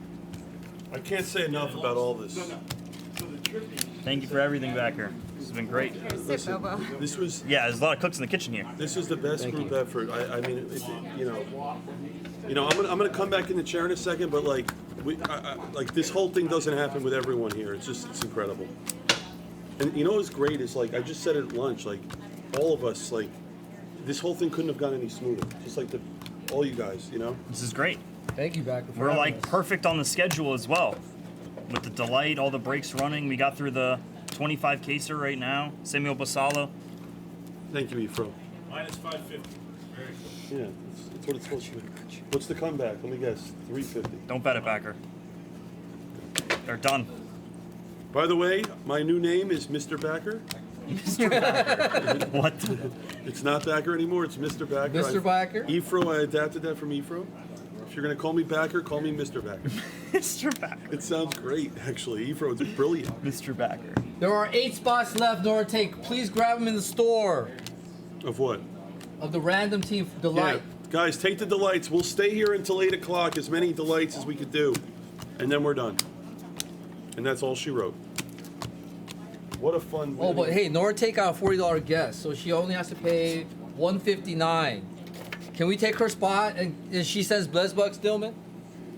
[SPEAKER 1] I can't say enough about all this.
[SPEAKER 9] So the tripping.
[SPEAKER 11] Thank you for everything back here. This has been great.
[SPEAKER 3] Here's Sip Bobo.
[SPEAKER 1] This was
[SPEAKER 11] Yeah, there's a lot of cooks in the kitchen here.
[SPEAKER 1] this is the best
[SPEAKER 6] Thank
[SPEAKER 1] group
[SPEAKER 6] you.
[SPEAKER 1] effort. I mean, you know, I'm gonna come back in the chair in a second, but like like this whole thing doesn't happen with everyone here. It's incredible. And you know what's great is like I just said at lunch, like all of us, like this whole thing couldn't have gone any smoother. Just like all you guys, you know.
[SPEAKER 11] This is great.
[SPEAKER 6] Thank you, Backer. for
[SPEAKER 11] We're
[SPEAKER 6] having
[SPEAKER 11] like
[SPEAKER 6] us.
[SPEAKER 11] perfect on the schedule as well. With the delight, all the breaks running. We got through the 25 caser right now. Samuel Basalo.
[SPEAKER 1] Thank you, Efro.
[SPEAKER 7] Minus 550. Very cool.
[SPEAKER 1] Yeah, it's what it's supposed to be. What's the comeback? Let me guess. 350.
[SPEAKER 11] Don't bet it, Backer. They're done.
[SPEAKER 1] By the way, my new name is Mr. Backer.
[SPEAKER 11] What?
[SPEAKER 1] It's not Backer anymore. It's Mr. Backer.
[SPEAKER 6] Mr. Backer?
[SPEAKER 1] Efro, I adapted that from Efro. If you're gonna call me Backer, call me Mr. Backer.
[SPEAKER 11] Mr. Backer.
[SPEAKER 1] It sounds great, actually. Efro, it's brilliant.
[SPEAKER 11] Mr. Backer.
[SPEAKER 6] There are 8 spots left, Nora Take. Please grab them in the store
[SPEAKER 1] Of what?
[SPEAKER 6] of the random team delight.
[SPEAKER 1] Yeah. Guys, take the delights. We'll stay here until 8 o'clock, as many delights as we could do. And then we're done. And that's all she wrote. What a fun
[SPEAKER 6] Oh, but
[SPEAKER 1] video.
[SPEAKER 6] hey, Nora Take got a $40 guest, so she only has to pay $159. Can we take her spot and she says Blesbuck Stillman?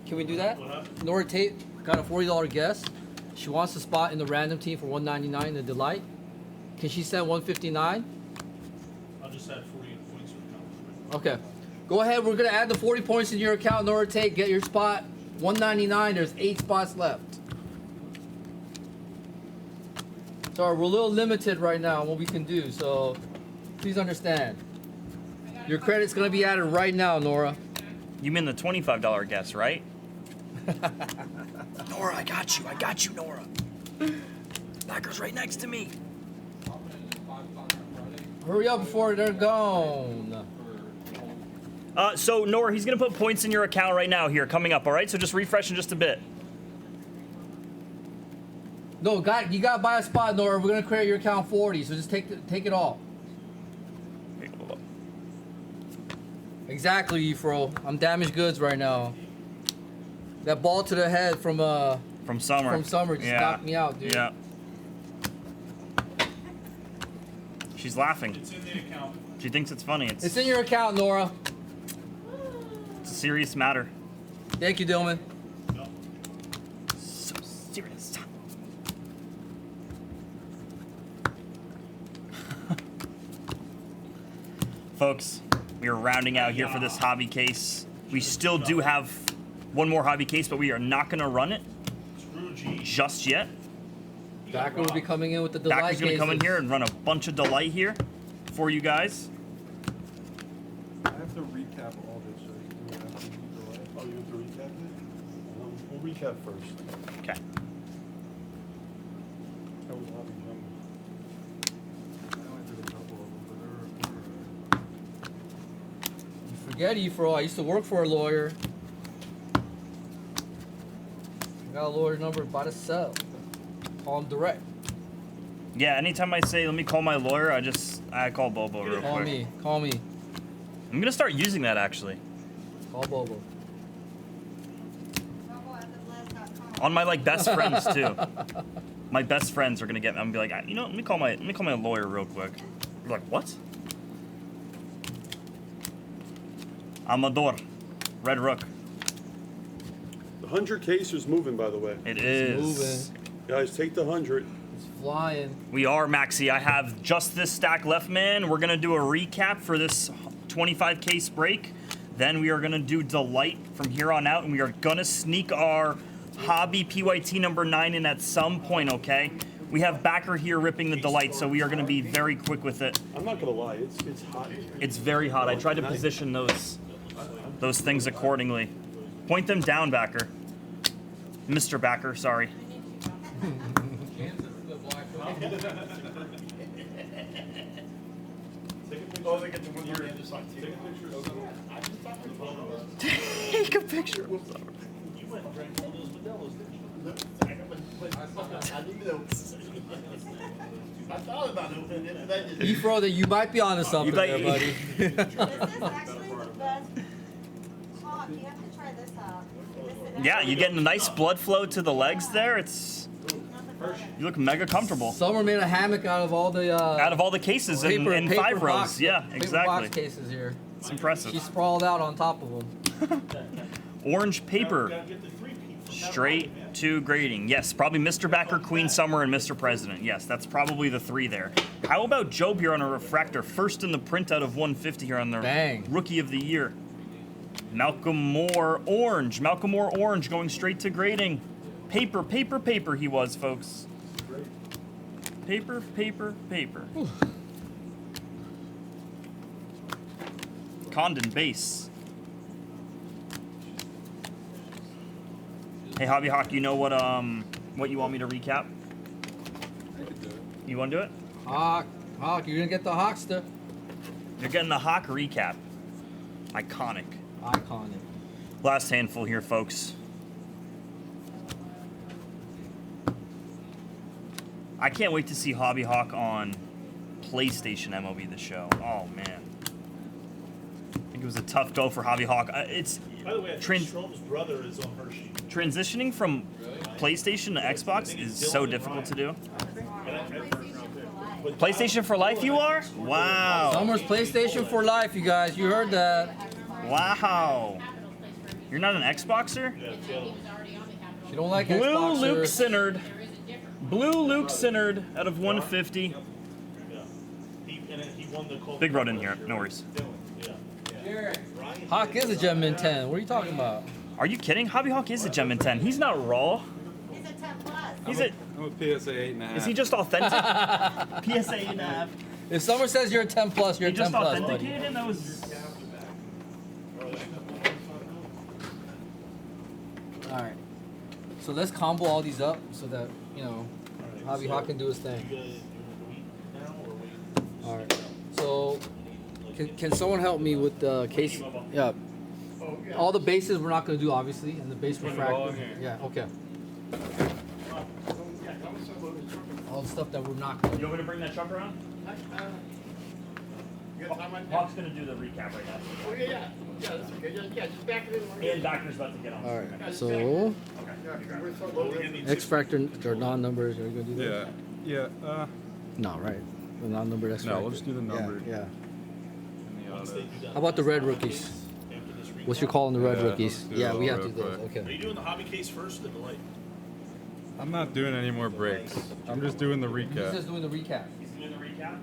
[SPEAKER 6] Can we do that?
[SPEAKER 7] What happened?
[SPEAKER 6] Nora Tate got a $40 guest. She wants a spot in the random team for $199 in the delight. Can she send $159?
[SPEAKER 7] I'll just add 40 points to the account.
[SPEAKER 6] Okay. Go ahead. We're gonna add the 40 points in your account. Nora Tate, get your spot. $199. There's 8 spots left. So we're a little limited right now on what we can do. So please understand. Your credit's gonna be added right now, Nora.
[SPEAKER 11] You mean the $25 guess, right?
[SPEAKER 12] Nora, I got you, Nora. Backer's right next to me.
[SPEAKER 6] Hurry up before they're gone.
[SPEAKER 11] So Nora, he's gonna put points in your account right now here, coming up. All right, so just refresh in just a bit.
[SPEAKER 6] No, you gotta buy a spot, Nora. We're gonna create your account 40, so just take it all. Exactly, Efro. I'm damaged goods right now. That ball to the head from
[SPEAKER 11] Summer.
[SPEAKER 6] From Summer just knocked me out, dude.
[SPEAKER 11] Yeah. She's laughing.
[SPEAKER 7] It's in the account.
[SPEAKER 11] She thinks it's funny.
[SPEAKER 6] It's in your account, Nora.
[SPEAKER 11] It's a serious matter.
[SPEAKER 6] Thank you, Dillman.
[SPEAKER 7] No.
[SPEAKER 11] So serious. Folks, we are rounding out here for this hobby case. We still do have one more hobby case, but we are not going to run it just yet.
[SPEAKER 6] Backer will be coming in with the delight
[SPEAKER 11] Backer's going to come in
[SPEAKER 6] cases.
[SPEAKER 11] here and run a bunch of delight here for you guys.
[SPEAKER 5] I have to recap all this. So you do it after you delay.
[SPEAKER 1] Oh, you have to recap it? We'll recap first.
[SPEAKER 11] Okay.
[SPEAKER 5] That was Hobby Jumbo. I only did a couple of them, but they're
[SPEAKER 6] You forget, Efro, I used to work for a lawyer. I got a lawyer number by the cell. Call him direct.
[SPEAKER 11] Yeah, anytime I say, let me call my lawyer, I call Bobo real
[SPEAKER 6] Call
[SPEAKER 11] quick.
[SPEAKER 6] me. Call me.
[SPEAKER 11] I'm going to start using that, actually.
[SPEAKER 6] Call Bobo.
[SPEAKER 11] On my, like, best friends, too. My best friends are going to get me. I'm going to be like, you know, let me call my lawyer real quick. You're like, what? Amador. Red Rook.
[SPEAKER 1] The 100 case is moving, by the way.
[SPEAKER 11] It is.
[SPEAKER 6] Moving.
[SPEAKER 1] Guys, take the 100.
[SPEAKER 6] It's flying.
[SPEAKER 11] We are, Maxi. I have just this stack left, man. We're going to do a recap for this 25 case break. Then we are going to do Delight from here on out, and we are going to sneak our Hobby PYT number 9 in at some point, okay? We have Backer here ripping the Delight, so we are going to be very quick with it.
[SPEAKER 1] I'm not going to lie. It's hot in here.
[SPEAKER 11] It's very hot. I tried to position those things accordingly. Point them down, Backer. Mr. Backer, sorry. Take a picture.
[SPEAKER 9] I thought about it, but then
[SPEAKER 6] Efro, that you might be onto something there, buddy.
[SPEAKER 3] This is actually the best hawk. You have to try this out.
[SPEAKER 11] Yeah, you getting a nice blood flow to the legs there. You look mega comfortable.
[SPEAKER 6] Summer made a hammock out of all the
[SPEAKER 11] cases
[SPEAKER 6] paper,
[SPEAKER 11] in
[SPEAKER 6] paper
[SPEAKER 11] 5 rows.
[SPEAKER 6] box,
[SPEAKER 11] Yeah,
[SPEAKER 6] paper
[SPEAKER 11] exactly.
[SPEAKER 6] box cases here.
[SPEAKER 11] It's impressive.
[SPEAKER 6] She sprawled out on top of them.
[SPEAKER 11] Orange paper. Straight to grading. Yes, probably Mr. Backer, Queen Summer, and Mr. President. Yes, that's probably the 3 there. How about Job here on a refractor? First in the printout of 150 here on the Rookie of the Year. Malcolm Moore Orange. Malcolm Moore Orange going straight to grading. Paper, paper, paper he was, folks. Paper, paper, paper. Condon base. Hey, Hobby Hawk, you know what you want me to recap?
[SPEAKER 5] I could do it.
[SPEAKER 11] You want to do it?
[SPEAKER 6] Hawk, you're gonna get the Hawkster.
[SPEAKER 11] You're getting the Hawk recap. Iconic.
[SPEAKER 6] Iconic.
[SPEAKER 11] Last handful here, folks. I can't wait to see Hobby Hawk on PlayStation MLB The Show. Oh, man. I think it was a tough go for Hobby Hawk. It's
[SPEAKER 7] By the way, I think Strom's brother is on Hershey.
[SPEAKER 11] transitioning from PlayStation to Xbox is so difficult to do. PlayStation for life you are? Wow.
[SPEAKER 6] Summer's PlayStation for life, you guys. You heard that.
[SPEAKER 11] Wow. You're not an Xboxer?
[SPEAKER 6] You don't like
[SPEAKER 11] Blue
[SPEAKER 6] Xboxers.
[SPEAKER 11] Luke Sinnard. Blue Luke Sinnard out of 150.
[SPEAKER 7] He won the
[SPEAKER 11] Big road in here. No worries.
[SPEAKER 6] Hawk is a Gem in 10. What are you talking about?
[SPEAKER 11] Are you kidding? Hobby Hawk is a gem in 10. He's not raw.
[SPEAKER 3] He's a 10 plus.
[SPEAKER 11] He's a.
[SPEAKER 5] I'm a PSA 8.5.
[SPEAKER 11] Is he just authentic? PSA 8.5.
[SPEAKER 6] If Summer says you're a 10 plus, you're
[SPEAKER 11] He
[SPEAKER 6] a 10
[SPEAKER 11] just
[SPEAKER 6] plus, buddy.
[SPEAKER 11] authenticated him? That was.
[SPEAKER 6] All right. So let's combo all these up so that, you know, Hobby Hawk can do his thing. All right. So can someone help me with the case? Yeah. All the bases we're not going to do, obviously, and the base refractor. Yeah, okay. All the stuff that we're not going to
[SPEAKER 11] You want me to bring that truck around? Hawk's going to do the recap right now.
[SPEAKER 9] Oh, yeah, that's okay. Just back it in.
[SPEAKER 11] And Doctor's about to get on.
[SPEAKER 6] All right. So X factor or non-numbers, are you going to do that?
[SPEAKER 5] Yeah.
[SPEAKER 6] No, right. The non-numbered X factor.
[SPEAKER 5] No, we'll just do the numbered.
[SPEAKER 6] Yeah.
[SPEAKER 5] In the auto.
[SPEAKER 6] How about the red rookies? What's your call on the red
[SPEAKER 5] Yeah,
[SPEAKER 6] rookies?
[SPEAKER 5] let's do
[SPEAKER 6] Yeah,
[SPEAKER 5] it
[SPEAKER 6] we
[SPEAKER 5] all
[SPEAKER 6] have to do
[SPEAKER 5] real
[SPEAKER 6] those.
[SPEAKER 5] quick.
[SPEAKER 7] Are
[SPEAKER 6] Okay.
[SPEAKER 7] you doing the hobby case first or the light?
[SPEAKER 5] I'm not doing any more breaks. I'm just doing the
[SPEAKER 6] He's
[SPEAKER 5] recap.
[SPEAKER 6] just doing the recap.
[SPEAKER 11] He's doing the recap?